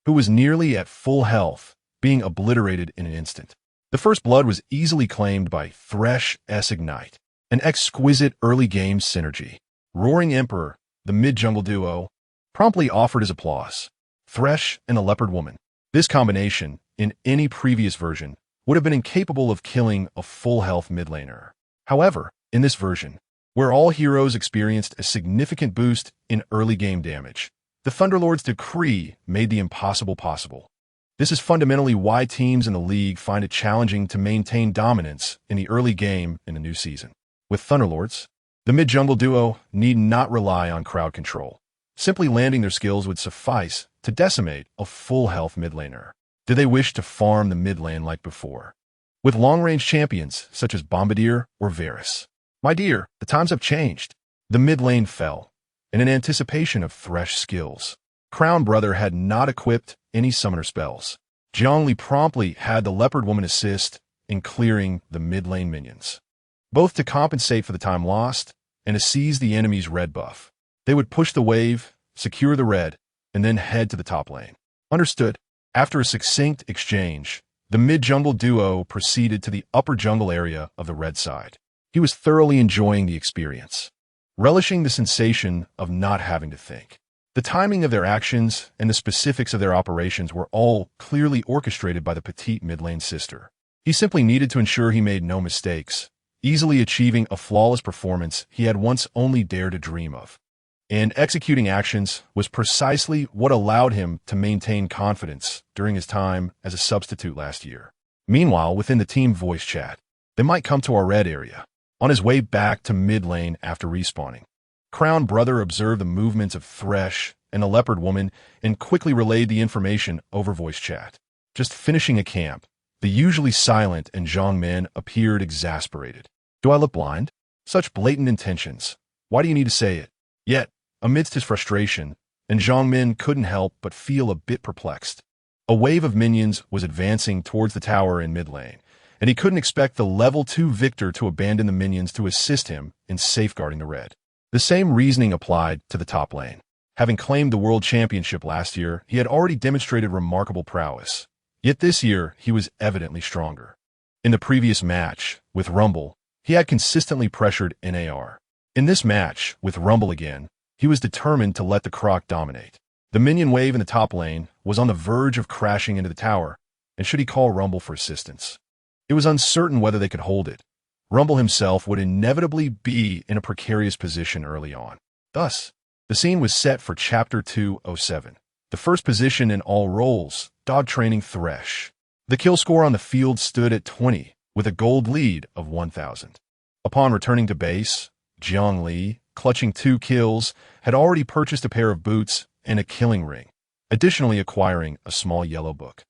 who was nearly at full health, being obliterated in an instant. The first blood was easily claimed by Thresh's Ignite, an exquisite early game synergy. Roaring Emperor, the mid-jungle duo, promptly offered his applause. Thresh and the leopard woman. This combination, in any previous version, would have been incapable of killing a full-health mid laner. However, in this version, where all heroes experienced a significant boost in early game damage, the Thunderlord's decree made the impossible possible. This is fundamentally why teams in the league find it challenging to maintain dominance in the early game in the new season. With Thunderlords, the mid-jungle duo need not rely on crowd control. Simply landing their skills would suffice to decimate a full-health mid laner. Do they wish to farm the mid lane like before, with long-range champions such as Bombardier or Varus? My dear, the times have changed. The mid lane fell, and in anticipation of Thresh skills, Crown Brother had not equipped any summoner spells. Jiang Li promptly had the leopard woman assist in clearing the mid lane minions, both to compensate for the time lost and to seize the enemy's red buff. They would push the wave, secure the red, and then head to the top lane. Understood. After a succinct exchange, the mid-jungle duo proceeded to the upper jungle area of the red side. He was thoroughly enjoying the experience, relishing the sensation of not having to think. The timing of their actions and the specifics of their operations were all clearly orchestrated by the petite mid-lane sister. He simply needed to ensure he made no mistakes, easily achieving a flawless performance he had once only dared to dream of. And executing actions was precisely what allowed him to maintain confidence during his time as a substitute last year. Meanwhile, within the team voice chat, they might come to our red area. On his way back to mid lane after respawning, Crown Brother observed the movements of Thresh and the leopard woman and quickly relayed the information over voice chat. Just finishing a camp, the usually silent and Zhang Min appeared exasperated. Do I look blind? Such blatant intentions. Why do you need to say it? Yet, amidst his frustration, and Zhang Min couldn't help but feel a bit perplexed. A wave of minions was advancing towards the tower in mid lane, and he couldn't expect the level 2 Victor to abandon the minions to assist him in safeguarding the red. The same reasoning applied to the top lane. Having claimed the World Championship last year, he had already demonstrated remarkable prowess. Yet this year, he was evidently stronger. In the previous match, with Rumble, he had consistently pressured NAR. In this match, with Rumble again, he was determined to let the Croc dominate. The minion wave in the top lane was on the verge of crashing into the tower, and should he call Rumble for assistance? It was uncertain whether they could hold it. Rumble himself would inevitably be in a precarious position early on. Thus, the scene was set for Chapter 207. The first position in all roles, dog training Thresh. The kill score on the field stood at 20, with a gold lead of 1,000. Upon returning to base, Jiang Li, clutching 2 kills, had already purchased a pair of boots and a killing ring, additionally acquiring a small yellow book.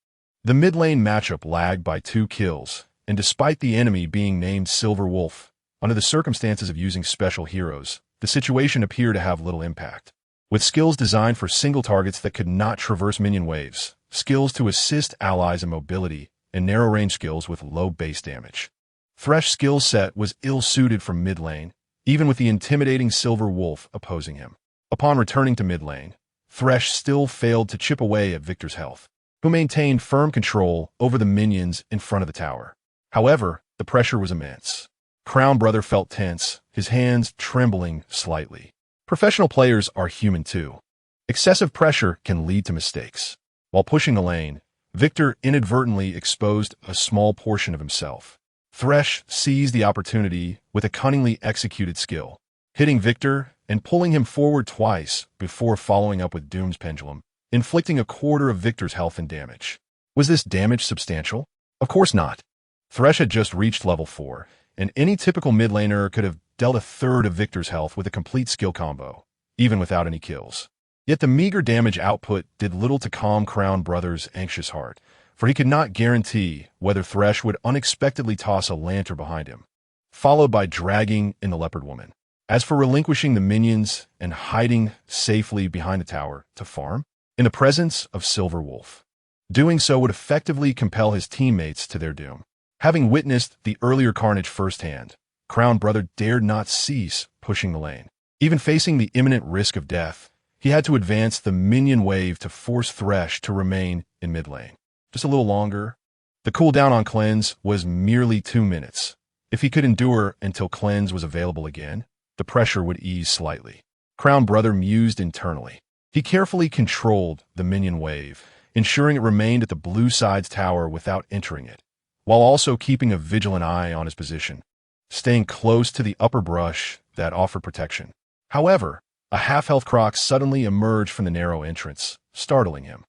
The mid lane matchup lagged by 2 kills, and despite the enemy being named Silver Wolf, under the circumstances of using special heroes, the situation appeared to have little impact. With skills designed for single targets that could not traverse minion waves, skills to assist allies in mobility, and narrow-range skills with low base damage, Thresh's skill set was ill-suited for mid lane, even with the intimidating Silver Wolf opposing him. Upon returning to mid lane, Thresh still failed to chip away at Victor's health, who maintained firm control over the minions in front of the tower. However, the pressure was immense. Crown Brother felt tense, his hands trembling slightly. Professional players are human too. Excessive pressure can lead to mistakes. While pushing the lane, Victor inadvertently exposed a small portion of himself. Thresh seized the opportunity with a cunningly executed skill, hitting Victor and pulling him forward twice before following up with Doom's Pendulum, inflicting a quarter of Victor's health and damage. Was this damage substantial? Of course not. Thresh had just reached level 4, and any typical mid laner could have dealt a third of Victor's health with a complete skill combo, even without any kills. Yet the meager damage output did little to calm Crown Brother's anxious heart, for he could not guarantee whether Thresh would unexpectedly toss a lantern behind him, followed by dragging in the leopard woman. As for relinquishing the minions and hiding safely behind the tower to farm, in the presence of Silver Wolf. Doing so would effectively compel his teammates to their doom. Having witnessed the earlier carnage firsthand, Crown Brother dared not cease pushing the lane. Even facing the imminent risk of death, he had to advance the minion wave to force Thresh to remain in mid lane. Just a little longer. The cooldown on Cleanse was merely 2 minutes. If he could endure until Cleanse was available again, the pressure would ease slightly. Crown Brother mused internally. He carefully controlled the minion wave, ensuring it remained at the blue side's tower without entering it, while also keeping a vigilant eye on his position, staying close to the upper brush that offered protection. However, a half-health Croc suddenly emerged from the narrow entrance, startling him.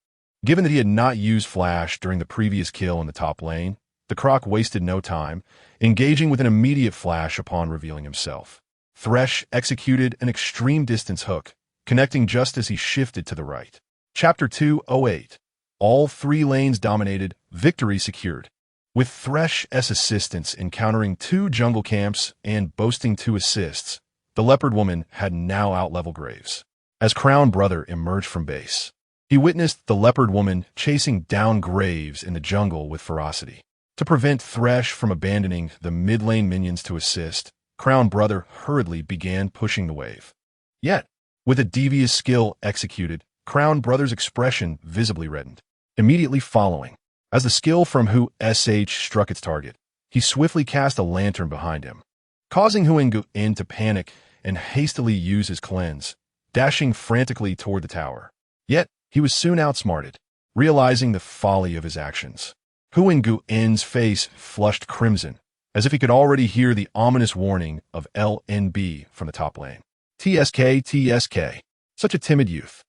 Given that he had not used Flash during the previous kill in the top lane, the Croc wasted no time, engaging with an immediate flash upon revealing himself. Thresh executed an extreme distance hook, connecting just as he shifted to the right. Chapter 208. All 3 lanes dominated, victory secured. With Thresh's assistance encountering 2 jungle camps and boasting 2 assists, the Leopard Woman had now outleveled Graves. As Crown Brother emerged from base, he witnessed the Leopard Woman chasing down Graves in the jungle with ferocity. To prevent Thresh from abandoning the mid lane minions to assist, Crown Brother hurriedly began pushing the wave. Yet, with a devious skill executed, Crown Brother's expression visibly reddened. Immediately following, as the skill from Hu SH struck its target, he swiftly cast a lantern behind him, causing Hu Nguyen to panic and hastily use his cleanse, dashing frantically toward the tower. Yet, he was soon outsmarted, realizing the folly of his actions. Hu Nguyen's face flushed crimson, as if he could already hear the ominous warning of LNB from the top lane. TSK. Such a timid youth.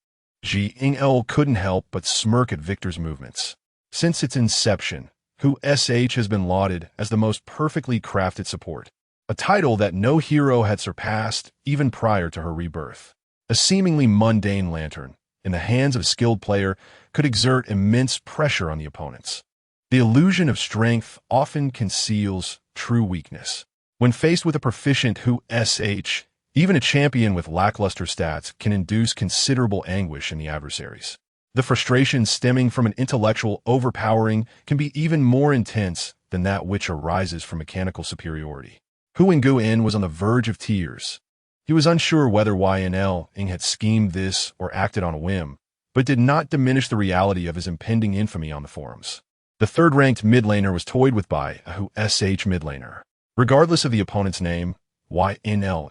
Jiang Li couldn't help but smirk at Victor's movements. Since its inception, Hu SH has been lauded as the most perfectly crafted support, a title that no hero had surpassed even prior to her rebirth. A seemingly mundane lantern, in the hands of a skilled player, could exert immense pressure on the opponents. The illusion of strength often conceals true weakness. When faced with a proficient Hu SH, even a champion with lackluster stats can induce considerable anguish in the adversaries. The frustration stemming from an intellectual overpowering can be even more intense than that which arises from mechanical superiority. Hu Nguyen was on the verge of tears. He was unsure whether YNL had schemed this or acted on a whim, but did not diminish the reality of his impending infamy on the forums. The third-ranked mid laner was toyed with by a Hu SH mid laner. Regardless of the opponent's name, YNL.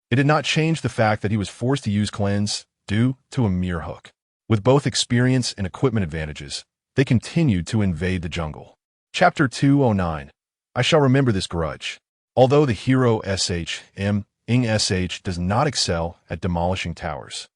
It did not change the fact that he was forced to use cleanse due to a mere hook. With both experience and equipment advantages, they continued to invade the jungle. Chapter 209. I shall remember this grudge. Although the hero SH does not excel at demolishing towers,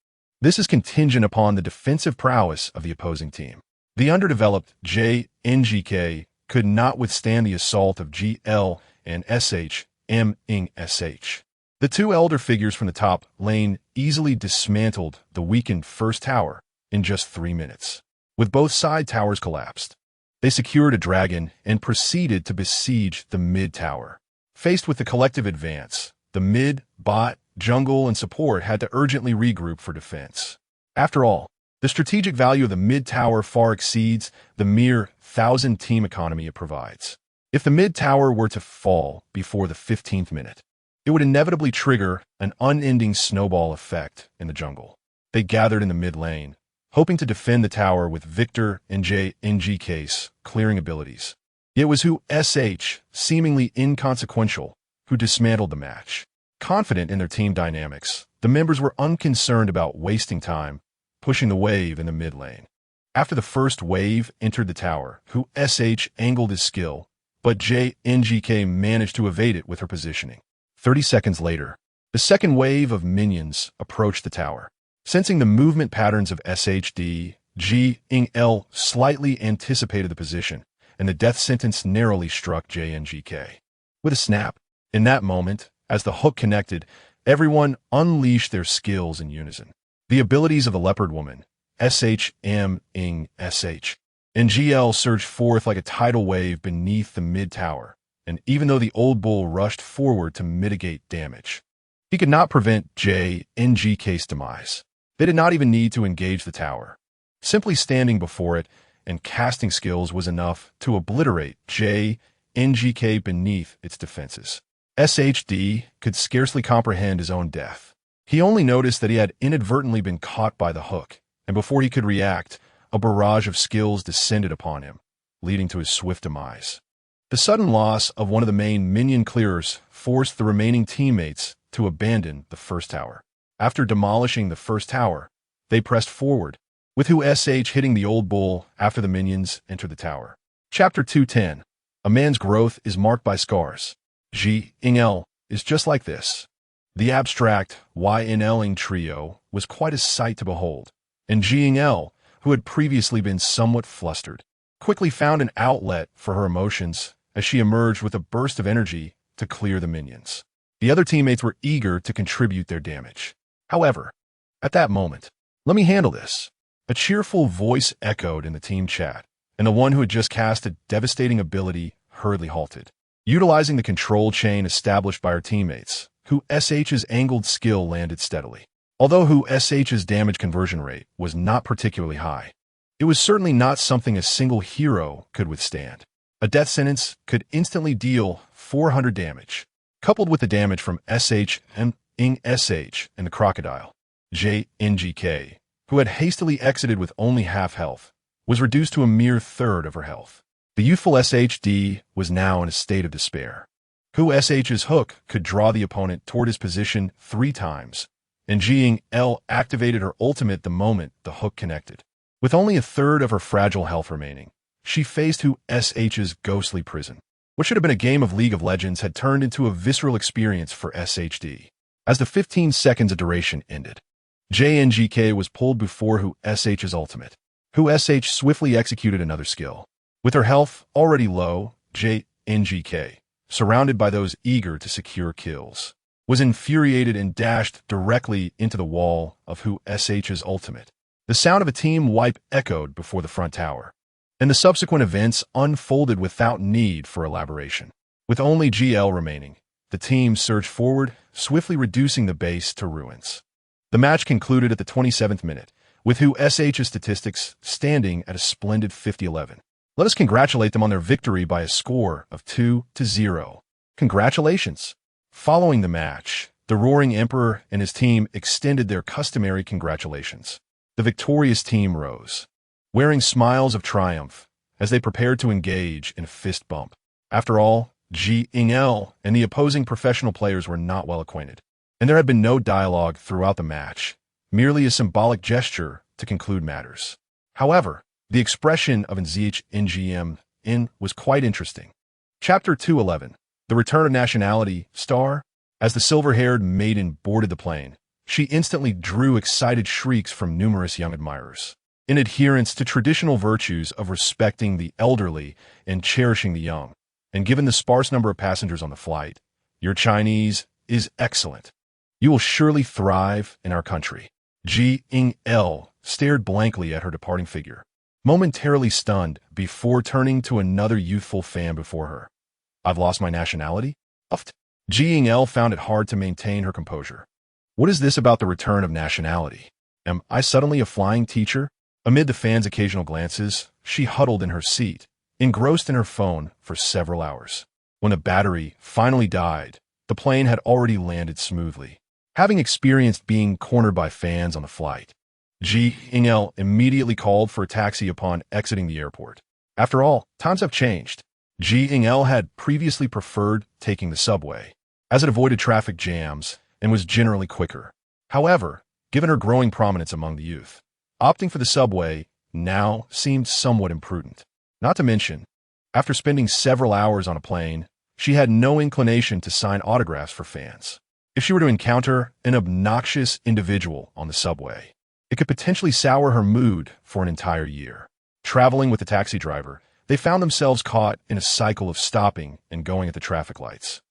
this is contingent upon the defensive prowess of the opposing team. The underdeveloped JNGK could not withstand the assault of GL and SH. The 2 elder figures from the top lane easily dismantled the weakened first tower in just 3 minutes. With both side towers collapsed, they secured a dragon and proceeded to besiege the mid tower. Faced with the collective advance, the mid, bot, jungle, and support had to urgently regroup for defense. After all, the strategic value of the mid tower far exceeds the mere 1,000 team economy it provides. If the mid tower were to fall before the 15th minute, it would inevitably trigger an unending snowball effect in the jungle. They gathered in the mid lane, hoping to defend the tower with Victor and JNGK's clearing abilities. It was Hu SH, seemingly inconsequential, who dismantled the match. Confident in their team dynamics, the members were unconcerned about wasting time pushing the wave in the mid lane. After the first wave entered the tower, Hu SH angled his skill, but JNGK managed to evade it with her positioning. 30 seconds later, the second wave of minions approached the tower. Sensing the movement patterns of SHD, Jiang Li slightly anticipated the position, and the death sentence narrowly struck JNGK. With a snap, in that moment, as the hook connected, everyone unleashed their skills in unison. The abilities of the Leopard Woman, SH, and GL surged forth like a tidal wave beneath the mid-tower, and even though the old bull rushed forward to mitigate damage, he could not prevent JNGK's demise. They did not even need to engage the tower. Simply standing before it and casting skills was enough to obliterate JNGK beneath its defenses. SHD could scarcely comprehend his own death. He only noticed that he had inadvertently been caught by the hook, and before he could react, a barrage of skills descended upon him, leading to his swift demise. The sudden loss of one of the main minion clearers forced the remaining teammates to abandon the first tower. After demolishing the first tower, they pressed forward, with SH hitting the old bull after the minions entered the tower. Chapter 210. A man's growth is marked by scars. Jiang Li is just like this. The abstract YNLing trio was quite a sight to behold, and Jiang Li, who had previously been somewhat flustered, quickly found an outlet for her emotions as she emerged with a burst of energy to clear the minions. The other teammates were eager to contribute their damage. However, at that moment, "Let me handle this," a cheerful voice echoed in the team chat, and the one who had just cast a devastating ability hurriedly halted. Utilizing the control chain established by her teammates, SH's angled skill landed steadily. Although SH's damage conversion rate was not particularly high, it was certainly not something a single hero could withstand. A death sentence could instantly deal 400 damage, coupled with the damage from SH and SH and the crocodile. JNGK, who had hastily exited with only half health, was reduced to a mere third of her health. The youthful SHD was now in a state of despair. SH's hook could draw the opponent toward his position 3 times, and Jiang Li activated her ultimate the moment the hook connected. With only a third of her fragile health remaining, she faced SH's ghostly prison. What should have been a game of League of Legends had turned into a visceral experience for SHD. As the 15 seconds of duration ended, JNGK was pulled before SH's ultimate. SH swiftly executed another skill. With her health already low, JNGK, surrounded by those eager to secure kills, was infuriated and dashed directly into the wall of SH's ultimate. The sound of a team wipe echoed before the front tower, and the subsequent events unfolded without need for elaboration. With only GL remaining, the team surged forward, swiftly reducing the base to ruins. The match concluded at the 27th minute, with SH's statistics standing at a splendid 50-11. Let us congratulate them on their victory by a score of 2-0. Congratulations! Following the match, the Roaring Emperor and his team extended their customary congratulations. The victorious team rose, wearing smiles of triumph as they prepared to engage in a fist bump. After all, Jiang Li and the opposing professional players were not well acquainted, and there had been no dialogue throughout the match, merely a symbolic gesture to conclude matters. However, the expression of NGM was quite interesting. Chapter 211. The Return of Nationality, Star. As the silver-haired maiden boarded the plane, she instantly drew excited shrieks from numerous young admirers. In adherence to traditional virtues of respecting the elderly and cherishing the young, and given the sparse number of passengers on the flight, your Chinese is excellent. You will surely thrive in our country. Jiang Li stared blankly at her departing figure, momentarily stunned before turning to another youthful fan before her. I've lost my nationality? Jiang Li found it hard to maintain her composure. What is this about the return of nationality? Am I suddenly a flying teacher? Amid the fans' occasional glances, she huddled in her seat, engrossed in her phone for several hours. When the battery finally died, the plane had already landed smoothly. Having experienced being cornered by fans on the flight, Jiang Li immediately called for a taxi upon exiting the airport. After all, times have changed. Jiang Li had previously preferred taking the subway, as it avoided traffic jams and was generally quicker. However, given her growing prominence among the youth, opting for the subway now seemed somewhat imprudent. Not to mention, after spending several hours on a plane, she had no inclination to sign autographs for fans. If she were to encounter an obnoxious individual on the subway, it could potentially sour her mood for an entire year. Traveling with the taxi driver, they found themselves caught in a cycle of stopping and going at the traffic lights,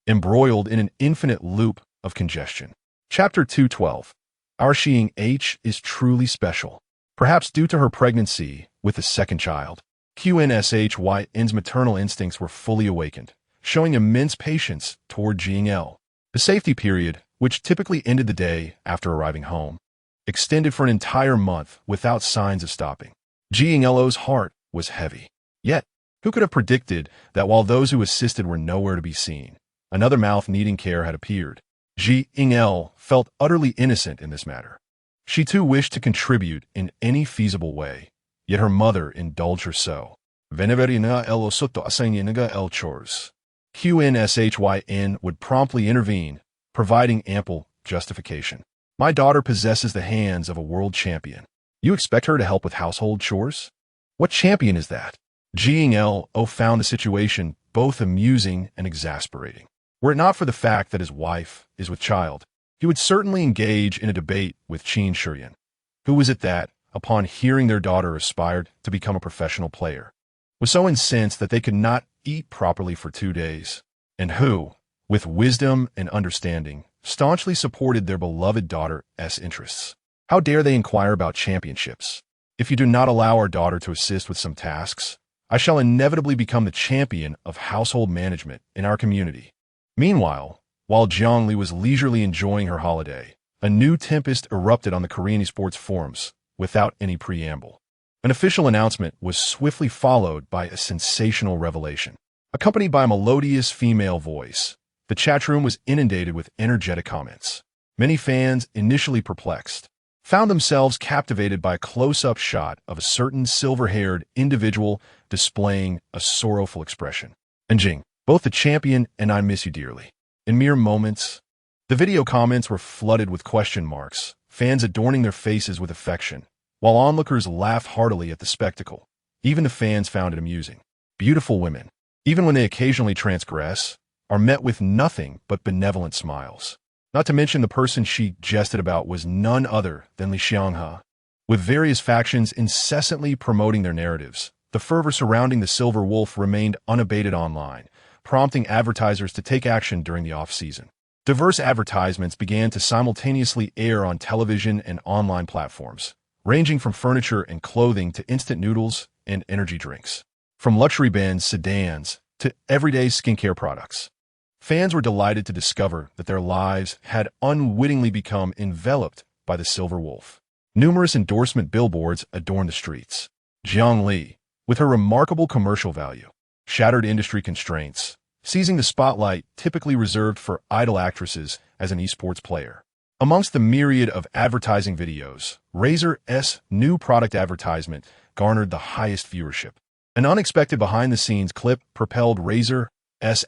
embroiled in an infinite loop of congestion. Chapter 212. Our Xiang H is truly special. Perhaps due to her pregnancy with a second child, QNSHYN's maternal instincts were fully awakened, showing immense patience toward Jiang Li. The safety period, which typically ended the day after arriving home, extended for an entire month without signs of stopping. Jiang Li's heart was heavy. Yet, who could have predicted that while those who assisted were nowhere to be seen, another mouth needing care had appeared? Jiang Li felt utterly innocent in this matter. She too wished to contribute in any feasible way, yet her mother indulged her so. Veneverina el soto asainiga el chores. QNSHYN would promptly intervene, providing ample justification. My daughter possesses the hands of a world champion. You expect her to help with household chores? What champion is that? Jiang Li found the situation both amusing and exasperating. Were it not for the fact that his wife is with child, he would certainly engage in a debate with Qin Shiyan. Who was it that, upon hearing their daughter aspired to become a professional player, was so incensed that they could not eat properly for 2 days, and who, with wisdom and understanding, staunchly supported their beloved daughter's interests? How dare they inquire about championships? If you do not allow our daughter to assist with some tasks, I shall inevitably become the champion of household management in our community. Meanwhile, while Jiang Li was leisurely enjoying her holiday, a new tempest erupted on the Korean esports forums without any preamble. An official announcement was swiftly followed by a sensational revelation. Accompanied by a melodious female voice, the chat room was inundated with energetic comments. Many fans, initially perplexed, found themselves captivated by a close-up shot of a certain silver-haired individual displaying a sorrowful expression. And Jing, both the champion and I miss you dearly. In mere moments, the video comments were flooded with question marks, fans adorning their faces with affection, while onlookers laughed heartily at the spectacle. Even the fans found it amusing. Beautiful women, even when they occasionally transgress, are met with nothing but benevolent smiles. Not to mention the person she jested about was none other than Li Xianghe. With various factions incessantly promoting their narratives, the fervor surrounding the Silver Wolf remained unabated online, prompting advertisers to take action during the off-season. Diverse advertisements began to simultaneously air on television and online platforms, ranging from furniture and clothing to instant noodles and energy drinks. From luxury Benz sedans to everyday skincare products. Fans were delighted to discover that their lives had unwittingly become enveloped by the Silver Wolf. Numerous endorsement billboards adorned the streets. Jiang Li, with her remarkable commercial value, shattered industry constraints, seizing the spotlight typically reserved for idol actresses as an esports player. Amongst the myriad of advertising videos, Razer's new product advertisement garnered the highest viewership. An unexpected behind-the-scenes clip propelled Razer's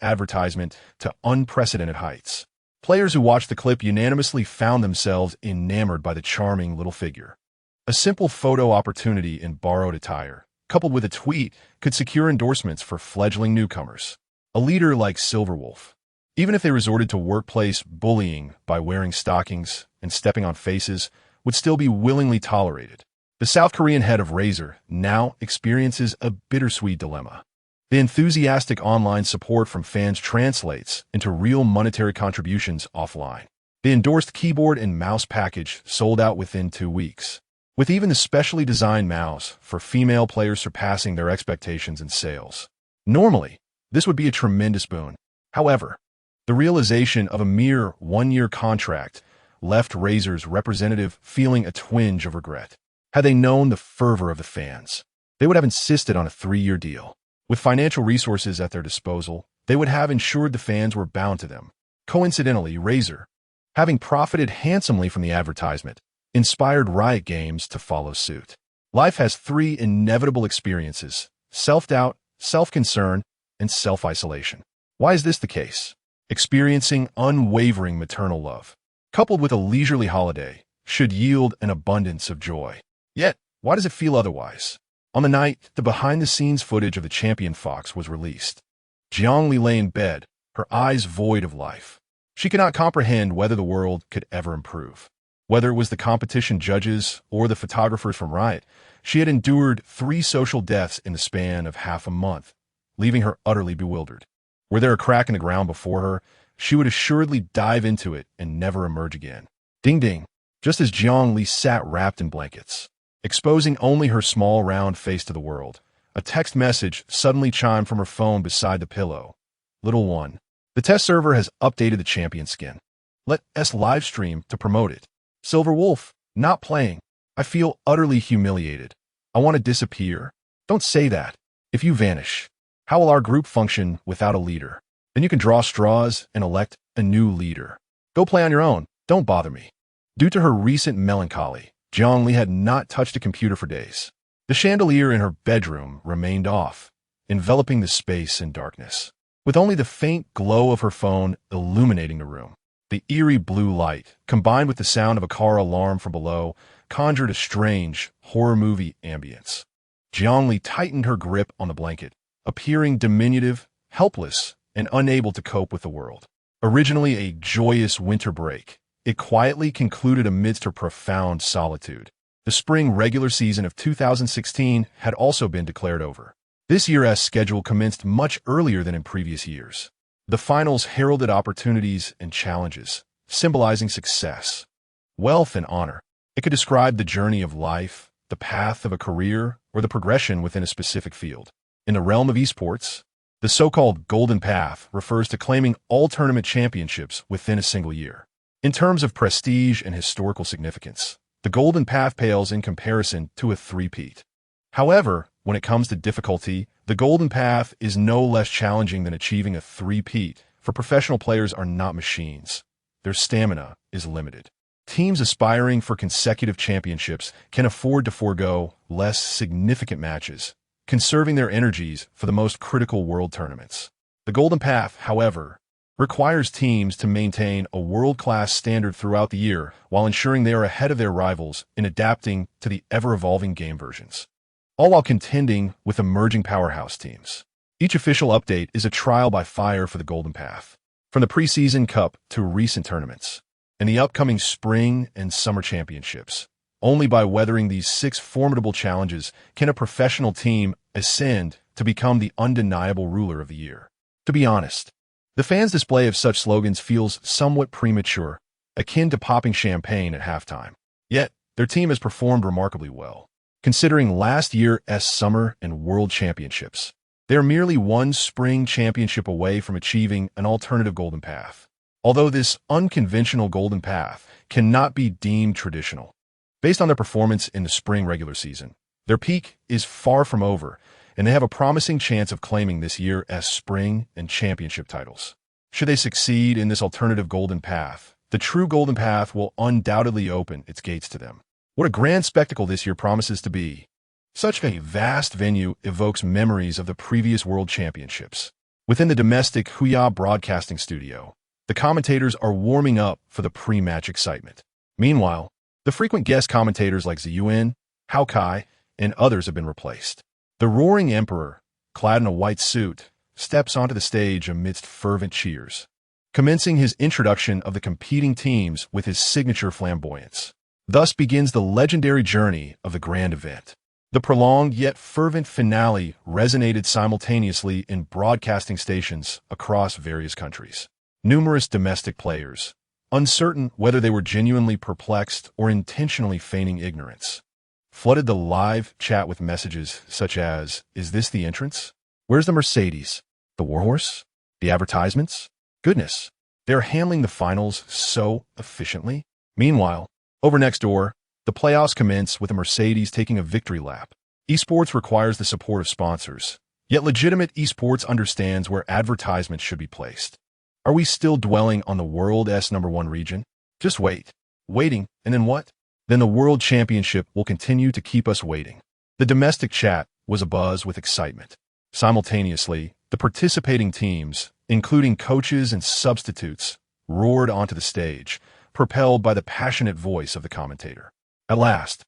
advertisement to unprecedented heights. Players who watched the clip unanimously found themselves enamored by the charming little figure. A simple photo opportunity in borrowed attire, coupled with a tweet, could secure endorsements for fledgling newcomers. A leader like Silverwolf, even if they resorted to workplace bullying by wearing stockings and stepping on faces, would still be willingly tolerated. The South Korean head of Razer now experiences a bittersweet dilemma. The enthusiastic online support from fans translates into real monetary contributions offline. The endorsed keyboard and mouse package sold out within 2 weeks, with even the specially designed mouse for female players surpassing their expectations in sales. Normally, this would be a tremendous boon. However, the realization of a mere 1-year contract left Razer's representative feeling a twinge of regret. Had they known the fervor of the fans, they would have insisted on a 3-year deal. With financial resources at their disposal, they would have ensured the fans were bound to them. Coincidentally, Razer, having profited handsomely from the advertisement, inspired Riot Games to follow suit. Life has 3 inevitable experiences: self-doubt, self-concern, and self-isolation. Why is this the case? Experiencing unwavering maternal love, coupled with a leisurely holiday, should yield an abundance of joy. Yet, why does it feel otherwise? On the night the behind-the-scenes footage of the Champion Fox was released, Jiang Li lay in bed, her eyes void of life. She could not comprehend whether the world could ever improve. Whether it was the competition judges or the photographers from Riot, she had endured 3 social deaths in the span of half a month, leaving her utterly bewildered. Were there a crack in the ground before her, she would assuredly dive into it and never emerge again. Ding ding, just as Jiang Li sat wrapped in blankets, exposing only her small round face to the world, a text message suddenly chimed from her phone beside the pillow. Little one, the test server has updated the champion skin. Let's live stream to promote it. Silver Wolf, Not playing. I feel utterly humiliated. I want to disappear. Don't say that. If you vanish, how will our group function without a leader? Then you can draw straws and elect a new leader. Go play on your own. Don't bother me. Due to her recent melancholy, Jiang Li had not touched a computer for days. The chandelier in her bedroom remained off, enveloping the space in darkness, with only the faint glow of her phone illuminating the room. The eerie blue light, combined with the sound of a car alarm from below, conjured a strange, horror movie ambience. Jiang Li tightened her grip on the blanket, appearing diminutive, helpless, and unable to cope with the world. Originally a joyous winter break, it quietly concluded amidst her profound solitude. The spring regular season of 2016 had also been declared over. This year's schedule commenced much earlier than in previous years. The finals heralded opportunities and challenges, symbolizing success, wealth, and honor. It could describe the journey of life, the path of a career, or the progression within a specific field. In the realm of esports, the so-called Golden Path refers to claiming all tournament championships within a single year. In terms of prestige and historical significance, the Golden Path pales in comparison to a three-peat. However, when it comes to difficulty, the Golden Path is no less challenging than achieving a three-peat, for professional players are not machines. Their stamina is limited. Teams aspiring for consecutive championships can afford to forego less significant matches, conserving their energies for the most critical world tournaments. The Golden Path, however, requires teams to maintain a world-class standard throughout the year while ensuring they are ahead of their rivals in adapting to the ever-evolving game versions, all while contending with emerging powerhouse teams. Each official update is a trial by fire for the Golden Path, from the preseason cup to recent tournaments, and the upcoming spring and summer championships. Only by weathering these 6 formidable challenges can a professional team ascend to become the undeniable ruler of the year. To be honest, the fans' display of such slogans feels somewhat premature, akin to popping champagne at halftime. Yet, their team has performed remarkably well. Considering last year's Summer and World Championships, they are merely one spring championship away from achieving an alternative Golden Path. Although this unconventional Golden Path cannot be deemed traditional, based on their performance in the spring regular season, their peak is far from over, and they have a promising chance of claiming this year's spring and championship titles. Should they succeed in this alternative Golden Path, the true Golden Path will undoubtedly open its gates to them. What a grand spectacle this year promises to be. Such a vast venue evokes memories of the previous World Championships. Within the domestic Huya broadcasting studio, the commentators are warming up for the pre-match excitement. Meanwhile, the frequent guest commentators like Ziyuan, Hao Kai, and others have been replaced. The roaring emperor, clad in a white suit, steps onto the stage amidst fervent cheers, commencing his introduction of the competing teams with his signature flamboyance. Thus begins the legendary journey of the grand event. The prolonged yet fervent finale resonated simultaneously in broadcasting stations across various countries. Numerous domestic players, uncertain whether they were genuinely perplexed or intentionally feigning ignorance, flooded the live chat with messages such as, "Is this the entrance? Where's the Mercedes? The Warhorse? The advertisements? Goodness, they're handling the finals so efficiently." Meanwhile, over next door, the playoffs commence with the Mercedes taking a victory lap. Esports requires the support of sponsors, yet legitimate esports understands where advertisements should be placed. Are we still dwelling on the world's #1 region? Just wait. Waiting, and then what? Then the World Championship will continue to keep us waiting. The domestic chat was abuzz with excitement. Simultaneously, the participating teams, including coaches and substitutes, roared onto the stage, propelled by the passionate voice of the commentator. At last,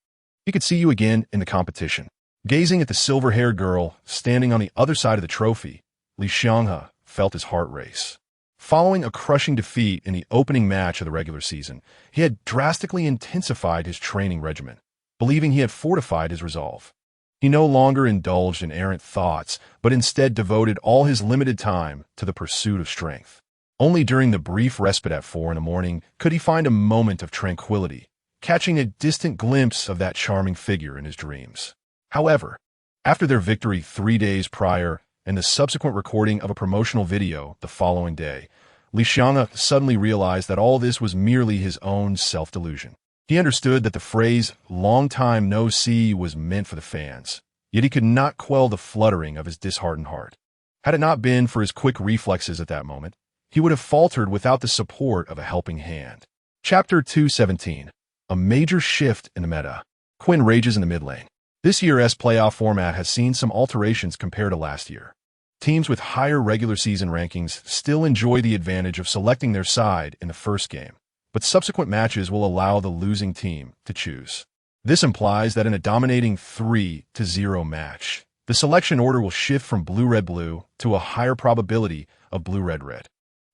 he could see you again in the competition. Gazing at the silver-haired girl standing on the other side of the trophy, Li Xianghe felt his heart race. Following a crushing defeat in the opening match of the regular season, he had drastically intensified his training regimen, believing he had fortified his resolve. He no longer indulged in errant thoughts, but instead devoted all his limited time to the pursuit of strength. Only during the brief respite at 4 in the morning could he find a moment of tranquility, catching a distant glimpse of that charming figure in his dreams. However, after their victory 3 days prior and the subsequent recording of a promotional video the following day, Li Xianghe suddenly realized that all this was merely his own self-delusion. He understood that the phrase "long time no see" was meant for the fans, yet he could not quell the fluttering of his disheartened heart. Had it not been for his quick reflexes at that moment, he would have faltered without the support of a helping hand. Chapter 217. A major shift in the meta. Quinn rages in the mid lane. This year's playoff format has seen some alterations compared to last year. Teams with higher regular season rankings still enjoy the advantage of selecting their side in the first game, but subsequent matches will allow the losing team to choose. This implies that in a dominating 3-0 match, the selection order will shift from blue-red-blue to a higher probability of blue-red-red.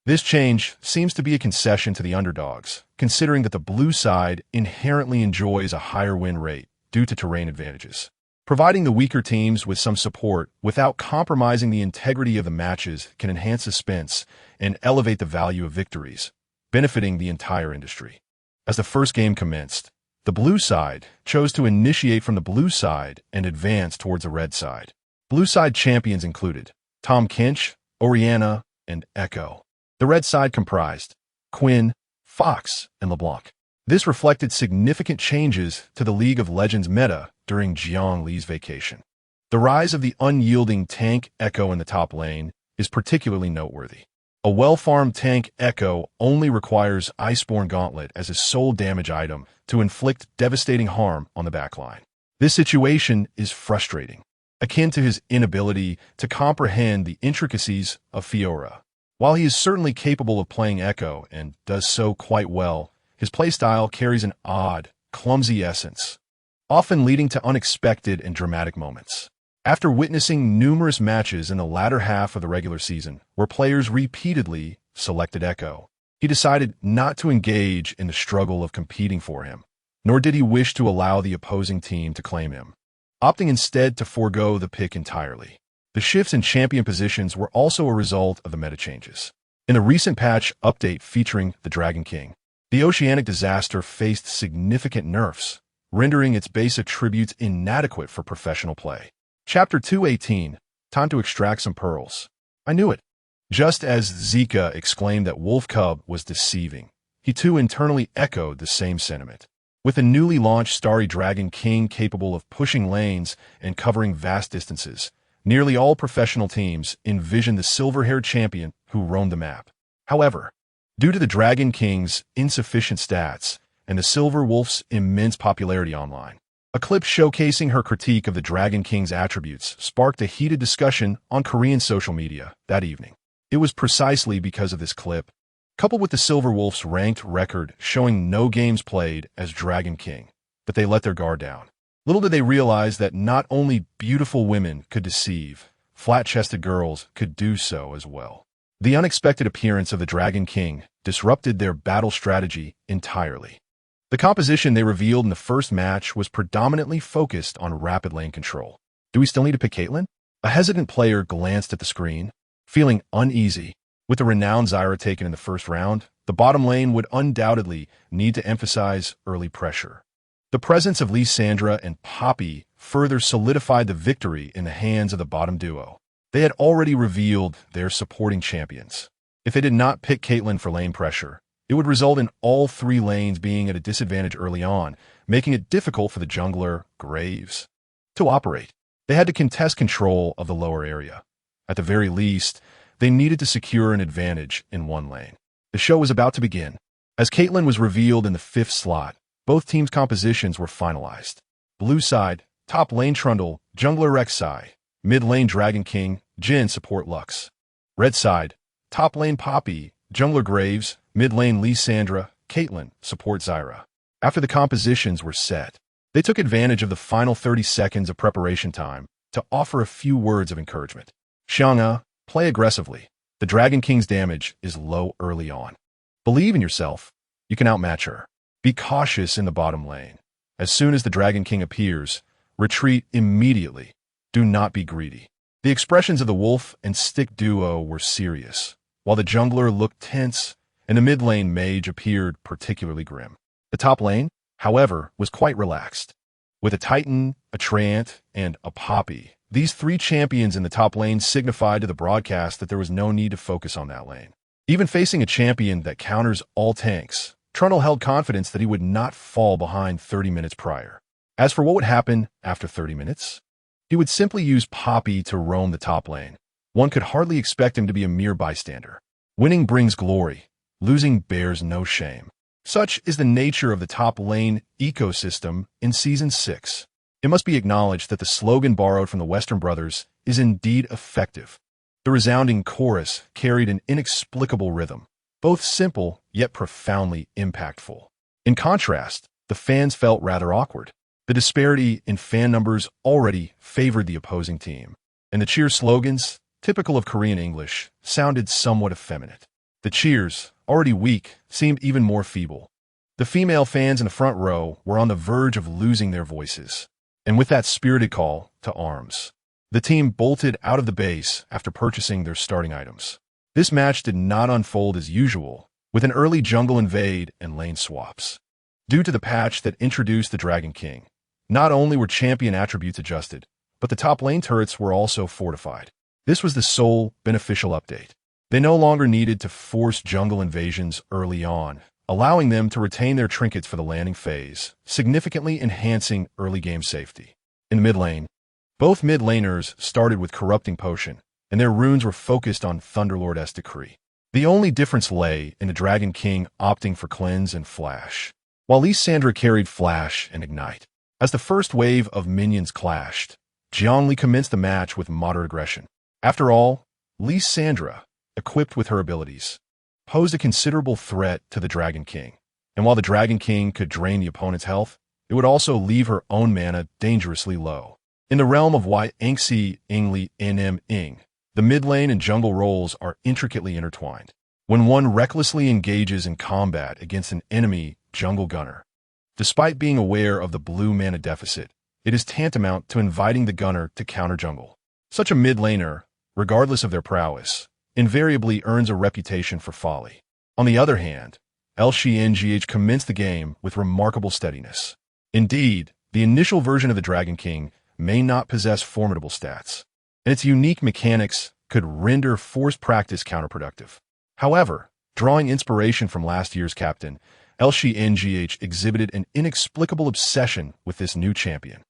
This change seems to be a concession to the underdogs, considering that the blue side inherently enjoys a higher win rate due to terrain advantages. Providing the weaker teams with some support without compromising the integrity of the matches can enhance suspense and elevate the value of victories, benefiting the entire industry. As the first game commenced, the blue side chose to initiate from the blue side and advance towards the red side. Blue side champions included Tom Kinch, Orianna, and Echo. The red side comprised Quinn, Fox, and LeBlanc. This reflected significant changes to the League of Legends meta during Jiang Li's vacation. The rise of the unyielding tank Echo in the top lane is particularly noteworthy. A well-farmed tank Echo only requires Iceborne Gauntlet as his sole damage item to inflict devastating harm on the backline. This situation is frustrating, akin to his inability to comprehend the intricacies of Fiora. While he is certainly capable of playing Echo and does so quite well, his playstyle carries an odd, clumsy essence, often leading to unexpected and dramatic moments. After witnessing numerous matches in the latter half of the regular season, where players repeatedly selected Echo, he decided not to engage in the struggle of competing for him, nor did he wish to allow the opposing team to claim him, opting instead to forego the pick entirely. The shifts in champion positions were also a result of the meta changes. In the recent patch update featuring the Dragon King, the Oceanic Disaster faced significant nerfs, rendering its base attributes inadequate for professional play. Chapter 218. Time to extract some pearls. I knew it. Just as Zika exclaimed that Wolf Cub was deceiving, he too internally echoed the same sentiment. With a newly launched Starry Dragon King capable of pushing lanes and covering vast distances, nearly all professional teams envisioned the silver-haired champion who roamed the map. However, due to the Dragon King's insufficient stats and the Silver Wolf's immense popularity online, a clip showcasing her critique of the Dragon King's attributes sparked a heated discussion on Korean social media that evening. It was precisely because of this clip, coupled with the Silver Wolf's ranked record showing no games played as Dragon King, that they let their guard down. Little did they realize that not only beautiful women could deceive, flat-chested girls could do so as well. The unexpected appearance of the Dragon King disrupted their battle strategy entirely. The composition they revealed in the first match was predominantly focused on rapid lane control. Do we still need to pick Caitlyn? A hesitant player glanced at the screen, feeling uneasy. With the renowned Zyra taken in the first round, the bottom lane would undoubtedly need to emphasize early pressure. The presence of Lissandra and Poppy further solidified the victory in the hands of the bottom duo. They had already revealed their supporting champions. If they did not pick Caitlyn for lane pressure, it would result in all three lanes being at a disadvantage early on, making it difficult for the jungler, Graves, to operate. They had to contest control of the lower area. At the very least, they needed to secure an advantage in one lane. The show was about to begin. As Caitlyn was revealed in the fifth slot, both teams' compositions were finalized. Blue side, top lane Trundle, jungler Rek'Sai, mid lane Dragon King, Jhin support Lux. Red side, top lane Poppy, jungler Graves, mid lane Lissandra, Caitlyn support Zyra. After the compositions were set, they took advantage of the final 30 seconds of preparation time to offer a few words of encouragement. Xiang'e, play aggressively. The Dragon King's damage is low early on. Believe in yourself. You can outmatch her. Be cautious in the bottom lane. As soon as the Dragon King appears, retreat immediately. Do not be greedy. The expressions of the Wolf and Stick duo were serious, while the jungler looked tense and the mid lane mage appeared particularly grim. The top lane, however, was quite relaxed. With a Titan, a Treant, and a Poppy, these three champions in the top lane signified to the broadcast that there was no need to focus on that lane. Even facing a champion that counters all tanks, Trundle held confidence that he would not fall behind 30 minutes prior. As for what would happen after 30 minutes, he would simply use Poppy to roam the top lane. One could hardly expect him to be a mere bystander. Winning brings glory. Losing bears no shame. Such is the nature of the top lane ecosystem in Season 6. It must be acknowledged that the slogan borrowed from the Western Brothers is indeed effective. The resounding chorus carried an inexplicable rhythm, both simple yet profoundly impactful. In contrast, the fans felt rather awkward. The disparity in fan numbers already favored the opposing team, and the cheer slogans, typical of Korean English, sounded somewhat effeminate. The cheers, already weak, seemed even more feeble. The female fans in the front row were on the verge of losing their voices. And with that spirited call to arms, the team bolted out of the base after purchasing their starting items. This match did not unfold as usual, with an early jungle invade and lane swaps. Due to the patch that introduced the Dragon King, not only were champion attributes adjusted, but the top lane turrets were also fortified. This was the sole beneficial update. They no longer needed to force jungle invasions early on, allowing them to retain their trinkets for the landing phase, significantly enhancing early game safety. In the mid lane, both mid laners started with Corrupting Potion, and their runes were focused on Thunderlord's Decree. The only difference lay in the Dragon King opting for Cleanse and Flash, while Lissandra carried Flash and Ignite. As the first wave of minions clashed, Jiang Li commenced the match with moderate aggression. After all, Lissandra, equipped with her abilities, posed a considerable threat to the Dragon King, and while the Dragon King could drain the opponent's health, it would also leave her own mana dangerously low. In the realm of Y Angxi Ingli NM Ing, the mid lane and jungle roles are intricately intertwined. When one recklessly engages in combat against an enemy jungle gunner, despite being aware of the blue mana deficit, it is tantamount to inviting the gunner to counter jungle. Such a mid laner, regardless of their prowess, invariably earns a reputation for folly. On the other hand, LCK commenced the game with remarkable steadiness. Indeed, the initial version of the Dragon King may not possess formidable stats, and its unique mechanics could render forced practice counterproductive. However, drawing inspiration from last year's captain, LCK exhibited an inexplicable obsession with this new champion.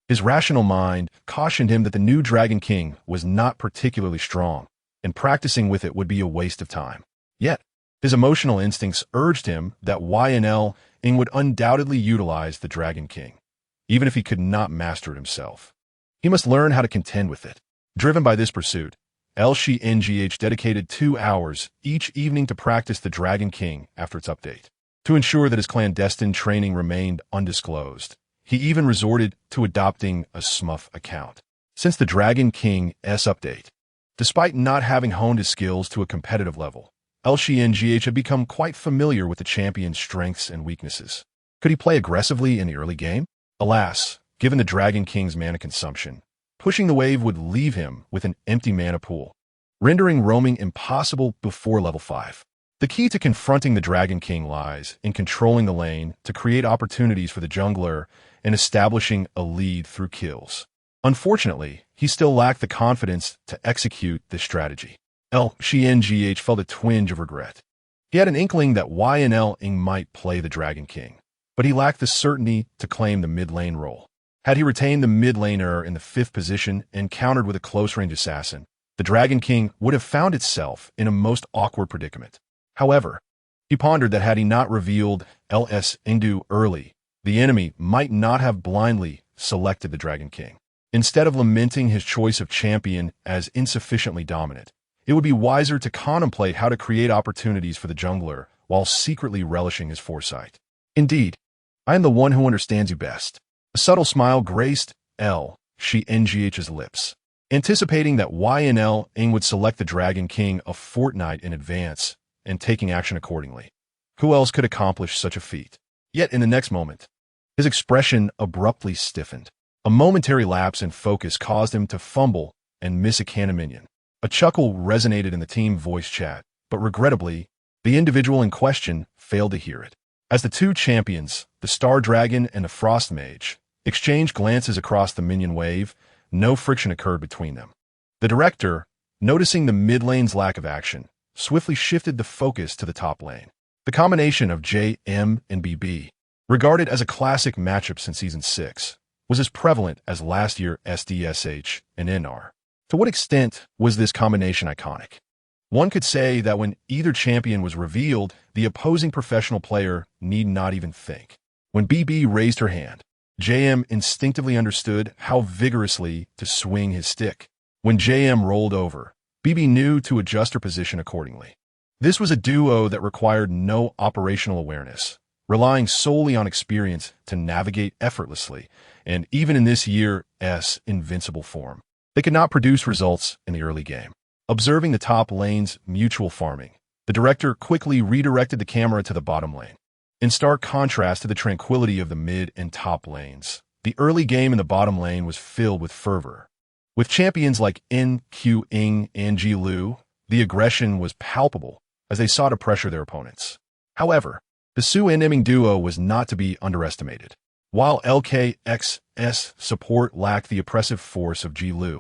His rational mind cautioned him that the new Dragon King was not particularly strong, and practicing with it would be a waste of time. Yet, his emotional instincts urged him that YNL Ing would undoubtedly utilize the Dragon King, even if he could not master it himself. He must learn how to contend with it. Driven by this pursuit, LCK dedicated 2 hours each evening to practice the Dragon King after its update. To ensure that his clandestine training remained undisclosed, he even resorted to adopting a Smurf account. Since the Dragon King's update, despite not having honed his skills to a competitive level, LCK had become quite familiar with the champion's strengths and weaknesses. Could he play aggressively in the early game? Alas, given the Dragon King's mana consumption, pushing the wave would leave him with an empty mana pool, rendering roaming impossible before level 5. The key to confronting the Dragon King lies in controlling the lane to create opportunities for the jungler and establishing a lead through kills. Unfortunately, he still lacked the confidence to execute this strategy. LCK felt a twinge of regret. He had an inkling that YNL Ing might play the Dragon King, but he lacked the certainty to claim the mid lane role. Had he retained the mid laner in the 5th position and countered with a close-range assassin, the Dragon King would have found itself in a most awkward predicament. However, he pondered that had he not revealed LS Indu early, the enemy might not have blindly selected the Dragon King. Instead of lamenting his choice of champion as insufficiently dominant, it would be wiser to contemplate how to create opportunities for the jungler while secretly relishing his foresight. Indeed, I am the one who understands you best. A subtle smile graced LCK's lips, anticipating that YNL Ing would select the Dragon King a fortnight in advance and taking action accordingly. Who else could accomplish such a feat? Yet in the next moment, his expression abruptly stiffened. A momentary lapse in focus caused him to fumble and miss a cannon minion. A chuckle resonated in the team voice chat, but regrettably, the individual in question failed to hear it. As the two champions, the Star Dragon and the Frost Mage, exchanged glances across the minion wave, no friction occurred between them. The director, noticing the mid lane's lack of action, swiftly shifted the focus to the top lane. The combination of JM and BB, regarded as a classic matchup since Season 6, was as prevalent as last year's SDSH and NR. To what extent was this combination iconic? One could say that when either champion was revealed, the opposing professional player need not even think. When BB raised her hand, JM instinctively understood how vigorously to swing his stick. When JM rolled over, BB knew to adjust her position accordingly. This was a duo that required no operational awareness, relying solely on experience to navigate effortlessly, and even in this year's invincible form, they could not produce results in the early game. Observing the top lane's mutual farming, the director quickly redirected the camera to the bottom lane. In stark contrast to the tranquility of the mid and top lanes, the early game in the bottom lane was filled with fervor. With champions like NQ and Jiang Li, the aggression was palpable as they sought to pressure their opponents. However, the Su and Emming duo was not to be underestimated. While LKX's support lacked the oppressive force of Jiang Li,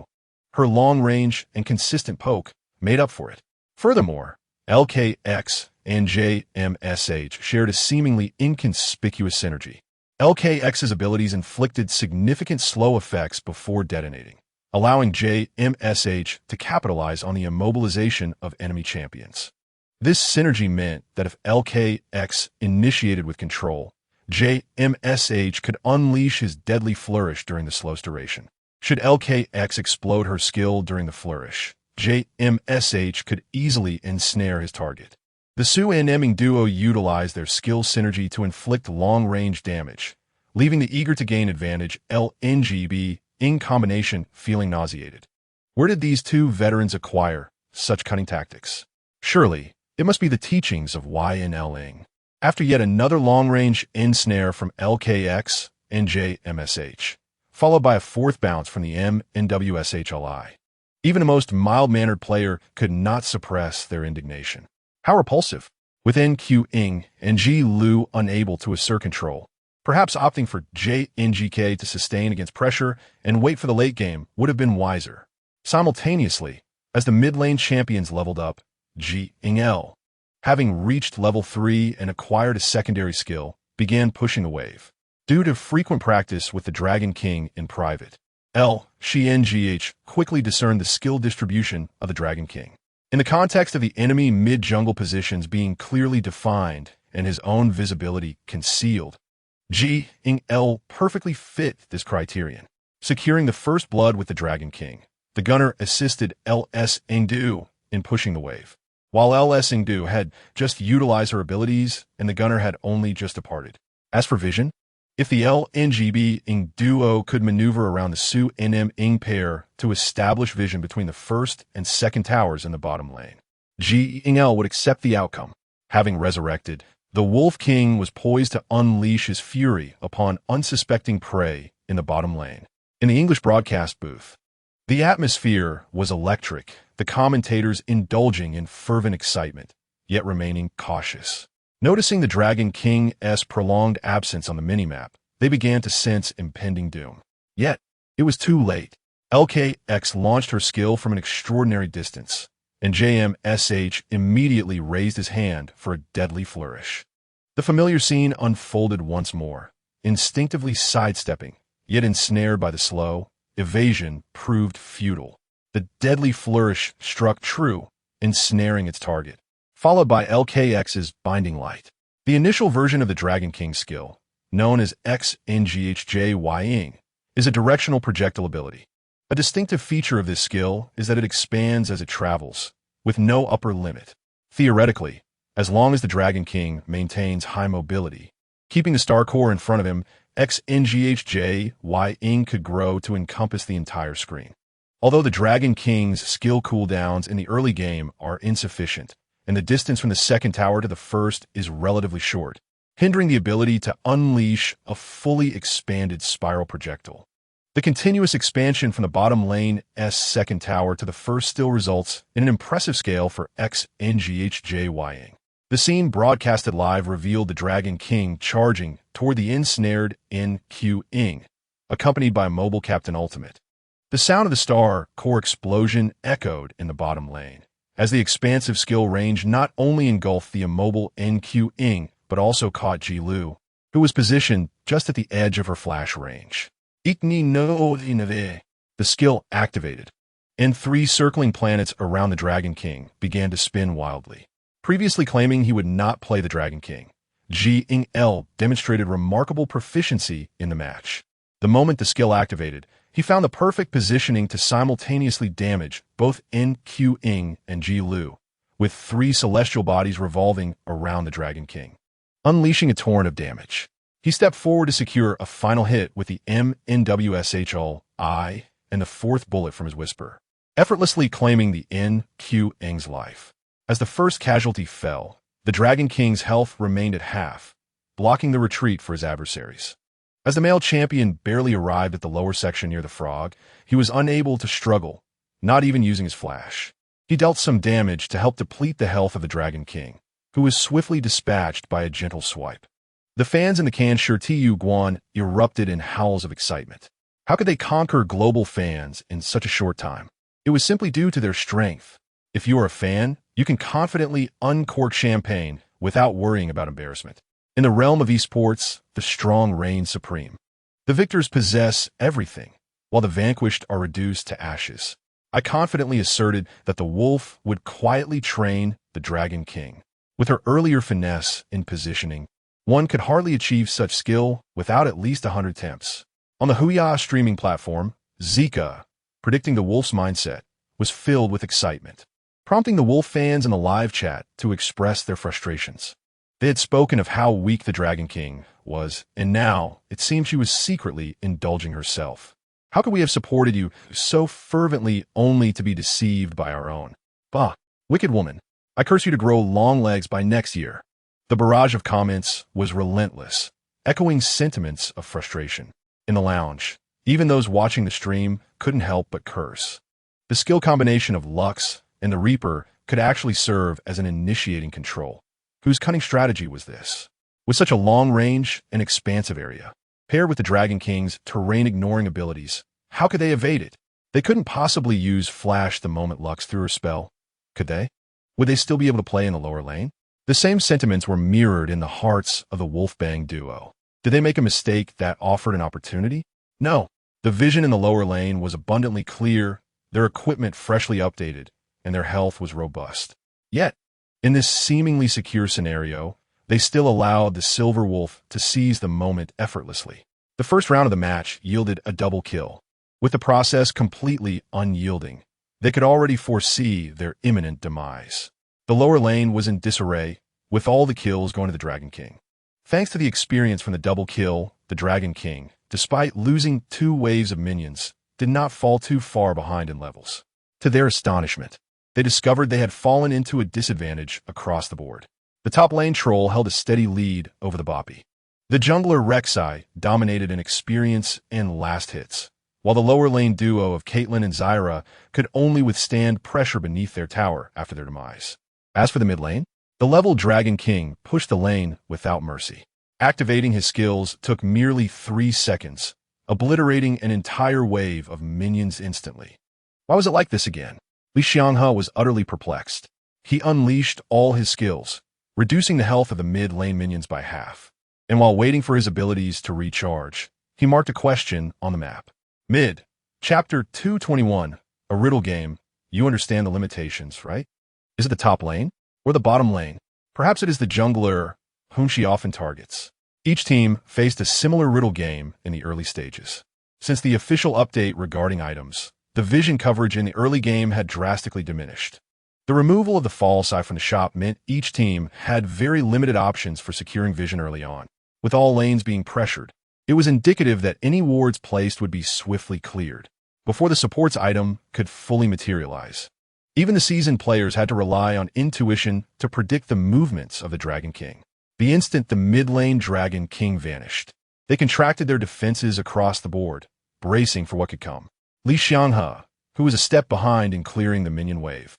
her long-range and consistent poke made up for it. Furthermore, LKX and JMSH shared a seemingly inconspicuous synergy. LKX's abilities inflicted significant slow effects before detonating, allowing JMSH to capitalize on the immobilization of enemy champions. This synergy meant that if LKX initiated with control, JMSH could unleash his deadly flourish during the slow's duration. Should LKX explode her skill during the flourish, JMSH could easily ensnare his target. The Su and Emming duo utilized their skill synergy to inflict long-range damage, leaving the eager-to-gain advantage LNGB in combination feeling nauseated. Where did these two veterans acquire such cunning tactics? Surely, it must be the teachings of YNL. After yet another long-range ensnare from LKX and JMSH, followed by a fourth bounce from the MNWSHLI. Even a most mild-mannered player could not suppress their indignation. How repulsive! With NQ and Jiang Li unable to assert control, perhaps opting for JNGK to sustain against pressure and wait for the late game would have been wiser. Simultaneously, as the mid-lane champions leveled up, Jiang Li, having reached level 3 and acquired a secondary skill, began pushing the wave. Due to frequent practice with the Dragon King in private, NGH quickly discerned the skill distribution of the Dragon King. In the context of the enemy mid-jungle positions being clearly defined and his own visibility concealed, Jiang Li perfectly fit this criterion. Securing the first blood with the Dragon King, the gunner assisted LS Engdu in pushing the wave. While LS Engdu had just utilized her abilities and the gunner had only just departed. As for vision, if the LNGB duo could maneuver around the Su and Ing pair to establish vision between the first and second towers in the bottom lane, Jiang Li would accept the outcome. Having resurrected, the Wolf King was poised to unleash his fury upon unsuspecting prey in the bottom lane. In the English broadcast booth, the atmosphere was electric, the commentators indulging in fervent excitement, yet remaining cautious. Noticing the Dragon King's prolonged absence on the minimap, they began to sense impending doom. Yet, it was too late. LKX launched her skill from an extraordinary distance, and JMSH immediately raised his hand for a deadly flourish. The familiar scene unfolded once more, instinctively sidestepping, yet ensnared by the slow. Evasion proved futile. The deadly flourish struck true, ensnaring its target, followed by LKX's Binding Light. The initial version of the Dragon King skill, known as XNGHJYing, is a directional projectile ability. A distinctive feature of this skill is that it expands as it travels, with no upper limit. Theoretically, as long as the Dragon King maintains high mobility, keeping the star core in front of him, XNGHJYing could grow to encompass the entire screen. Although the Dragon King's skill cooldowns in the early game are insufficient, and the distance from the second tower to the first is relatively short, hindering the ability to unleash a fully expanded spiral projectile. The continuous expansion from the bottom lane's second tower to the first still results in an impressive scale for XNGHJYing. The scene broadcasted live revealed the Dragon King charging toward the ensnared NQ, accompanied by Mobile Captain Ultimate. The sound of the star core explosion echoed in the bottom lane, as the expansive skill range not only engulfed the immobile NQ but also caught Jiang Li, who was positioned just at the edge of her flash range. The skill activated, and 3 circling planets around the Dragon King began to spin wildly. Previously claiming he would not play the Dragon King, Jiang Li demonstrated remarkable proficiency in the match. The moment the skill activated, he found the perfect positioning to simultaneously damage both NQ and Jiang Li, with 3 celestial bodies revolving around the Dragon King. Unleashing a torrent of damage, he stepped forward to secure a final hit with the MNWSHLI and the 4th bullet from his whisper, effortlessly claiming the NQ's life. As the first casualty fell, the Dragon King's health remained at half, blocking the retreat for his adversaries. As the male champion barely arrived at the lower section near the frog, he was unable to struggle, not even using his flash. He dealt some damage to help deplete the health of the Dragon King, who was swiftly dispatched by a gentle swipe. The fans in the Kanshu Guan erupted in howls of excitement. How could they conquer global fans in such a short time? It was simply due to their strength. If you are a fan, you can confidently uncork champagne without worrying about embarrassment. In the realm of esports, the strong reign supreme. The victors possess everything, while the vanquished are reduced to ashes. I confidently asserted that the wolf would quietly train the Dragon King. With her earlier finesse in positioning, one could hardly achieve such skill without at least 100 attempts. On the Huya streaming platform, Zika, predicting the wolf's mindset, was filled with excitement, prompting the wolf fans in the live chat to express their frustrations. They had spoken of how weak the Dragon King was, and now it seemed she was secretly indulging herself. How could we have supported you so fervently only to be deceived by our own? Bah, wicked woman. I curse you to grow long legs by next year. The barrage of comments was relentless, echoing sentiments of frustration. In the lounge, even those watching the stream couldn't help but curse. The skill combination of Lux and the Reaper could actually serve as an initiating control. Whose cunning strategy was this? With such a long range and expansive area, paired with the Dragon King's terrain-ignoring abilities, how could they evade it? They couldn't possibly use Flash the moment Lux threw her spell, could they? Would they still be able to play in the lower lane? The same sentiments were mirrored in the hearts of the Wolfbang duo. Did they make a mistake that offered an opportunity? No. The vision in the lower lane was abundantly clear, their equipment freshly updated, and their health was robust. Yet, in this seemingly secure scenario, they still allowed the Silver Wolf to seize the moment effortlessly. The first round of the match yielded a double kill. With the process completely unyielding, they could already foresee their imminent demise. The lower lane was in disarray, with all the kills going to the Dragon King. Thanks to the experience from the double kill, the Dragon King, despite losing 2 waves of minions, did not fall too far behind in levels. To their astonishment, they discovered they had fallen into a disadvantage across the board. The top lane troll held a steady lead over the Boppy. The jungler Rek'Sai dominated in experience and last hits, while the lower lane duo of Caitlyn and Zyra could only withstand pressure beneath their tower after their demise. As for the mid lane, the level Dragon King pushed the lane without mercy. Activating his skills took merely 3 seconds, obliterating an entire wave of minions instantly. Why was it like this again? Li Xianghe was utterly perplexed. He unleashed all his skills, reducing the health of the mid-lane minions by half. And while waiting for his abilities to recharge, he marked a question on the map. Mid, Chapter 221, a riddle game. You understand the limitations, right? Is it the top lane or the bottom lane? Perhaps it is the jungler whom she often targets. Each team faced a similar riddle game in the early stages. Since the official update regarding items, the vision coverage in the early game had drastically diminished. The removal of the false eye from the shop meant each team had very limited options for securing vision early on. With all lanes being pressured, it was indicative that any wards placed would be swiftly cleared before the support's item could fully materialize. Even the seasoned players had to rely on intuition to predict the movements of the Dragon King. The instant the mid-lane Dragon King vanished, they contracted their defenses across the board, bracing for what could come. Li Xianghe, who was a step behind in clearing the minion wave,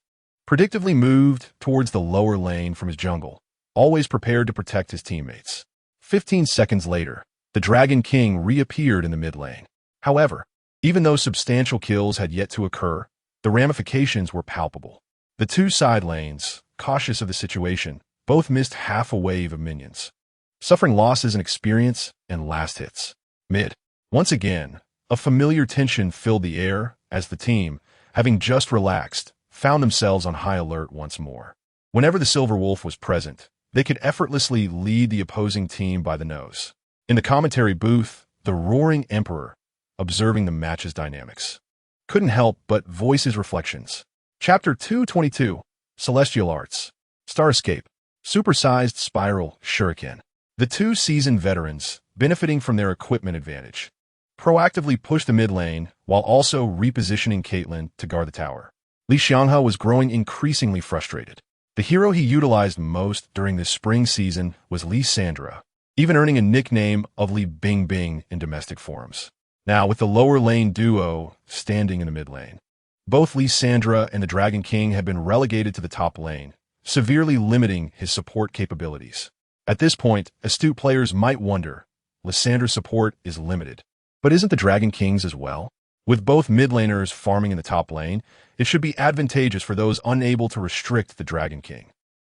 predictably moved towards the lower lane from his jungle, always prepared to protect his teammates. 15 seconds later, the Dragon King reappeared in the mid lane. However, even though substantial kills had yet to occur, the ramifications were palpable. The two side lanes, cautious of the situation, both missed half a wave of minions, suffering losses in experience and last hits. Mid. Once again, a familiar tension filled the air as the team, having just relaxed, found themselves on high alert once more. Whenever the Silver Wolf was present, they could effortlessly lead the opposing team by the nose. In the commentary booth, the Roaring Emperor, observing the match's dynamics, couldn't help but voice his reflections. Chapter 222, Celestial Arts, Star Escape, Supersized Spiral, Shuriken. The two seasoned veterans, benefiting from their equipment advantage, proactively pushed the mid lane while also repositioning Caitlyn to guard the tower. Li Xianghe was growing increasingly frustrated. The hero he utilized most during this spring season was Li Sandra, even earning a nickname of Li Bing Bing in domestic forums. Now, with the lower lane duo standing in the mid lane, both Li Sandra and the Dragon King had been relegated to the top lane, severely limiting his support capabilities. At this point, astute players might wonder, Lissandra's support is limited. But isn't the Dragon King's as well? With both mid laners farming in the top lane, it should be advantageous for those unable to restrict the Dragon King.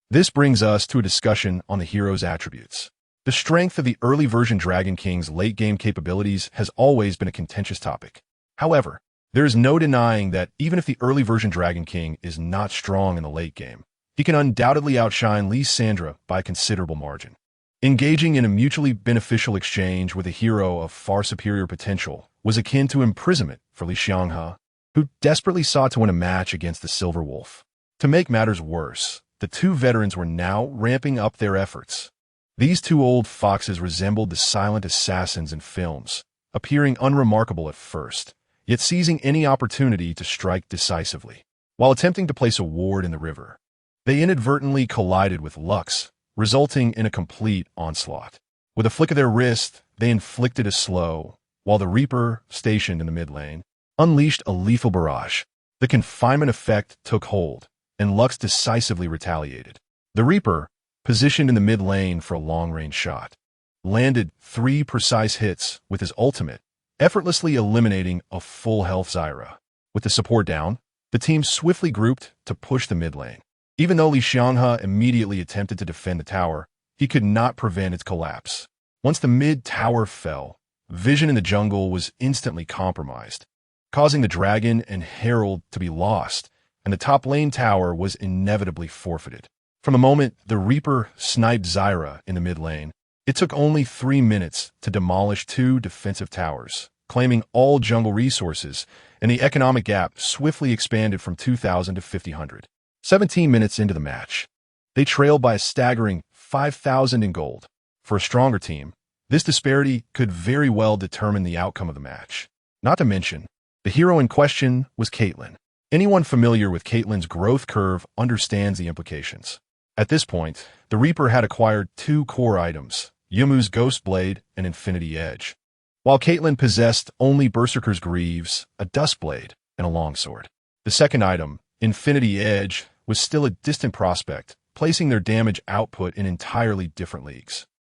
This brings us to a discussion on the hero's attributes. The strength of the early version Dragon King's late-game capabilities has always been a contentious topic. However, there is no denying that even if the early version Dragon King is not strong in the late game, he can undoubtedly outshine Li Sandra by a considerable margin. Engaging in a mutually beneficial exchange with a hero of far superior potential was akin to imprisonment for Li Xianghe, who desperately sought to win a match against the Silver Wolf. To make matters worse, the two veterans were now ramping up their efforts. These two old foxes resembled the silent assassins in films, appearing unremarkable at first, yet seizing any opportunity to strike decisively. While attempting to place a ward in the river, they inadvertently collided with Lux, resulting in a complete onslaught. With a flick of their wrist, they inflicted a slow, while the Reaper, stationed in the mid lane, unleashed a lethal barrage. The confinement effect took hold, and Lux decisively retaliated. The Reaper, positioned in the mid lane for a long-range shot, landed 3 precise hits with his ultimate, effortlessly eliminating a full-health Zyra. With the support down, the team swiftly grouped to push the mid lane. Even though Li Xianghe immediately attempted to defend the tower, he could not prevent its collapse. Once the mid-tower fell, vision in the jungle was instantly compromised, causing the Dragon and Herald to be lost, and the top lane tower was inevitably forfeited. From the moment the Reaper sniped Zyra in the mid lane, it took only 3 minutes to demolish 2 defensive towers, claiming all jungle resources, and the economic gap swiftly expanded from 2,000 to 5,000. 17 minutes into the match, they trailed by a staggering 5,000 in gold. For a stronger team, this disparity could very well determine the outcome of the match. Not to mention, the hero in question was Caitlyn. Anyone familiar with Caitlyn's growth curve understands the implications. At this point, the Reaper had acquired 2 core items, Yumu's Ghost Blade and Infinity Edge, while Caitlyn possessed only Berserker's Greaves, a Dust Blade, and a Longsword. The second item, Infinity Edge, was still a distant prospect, placing their damage output in entirely different leagues.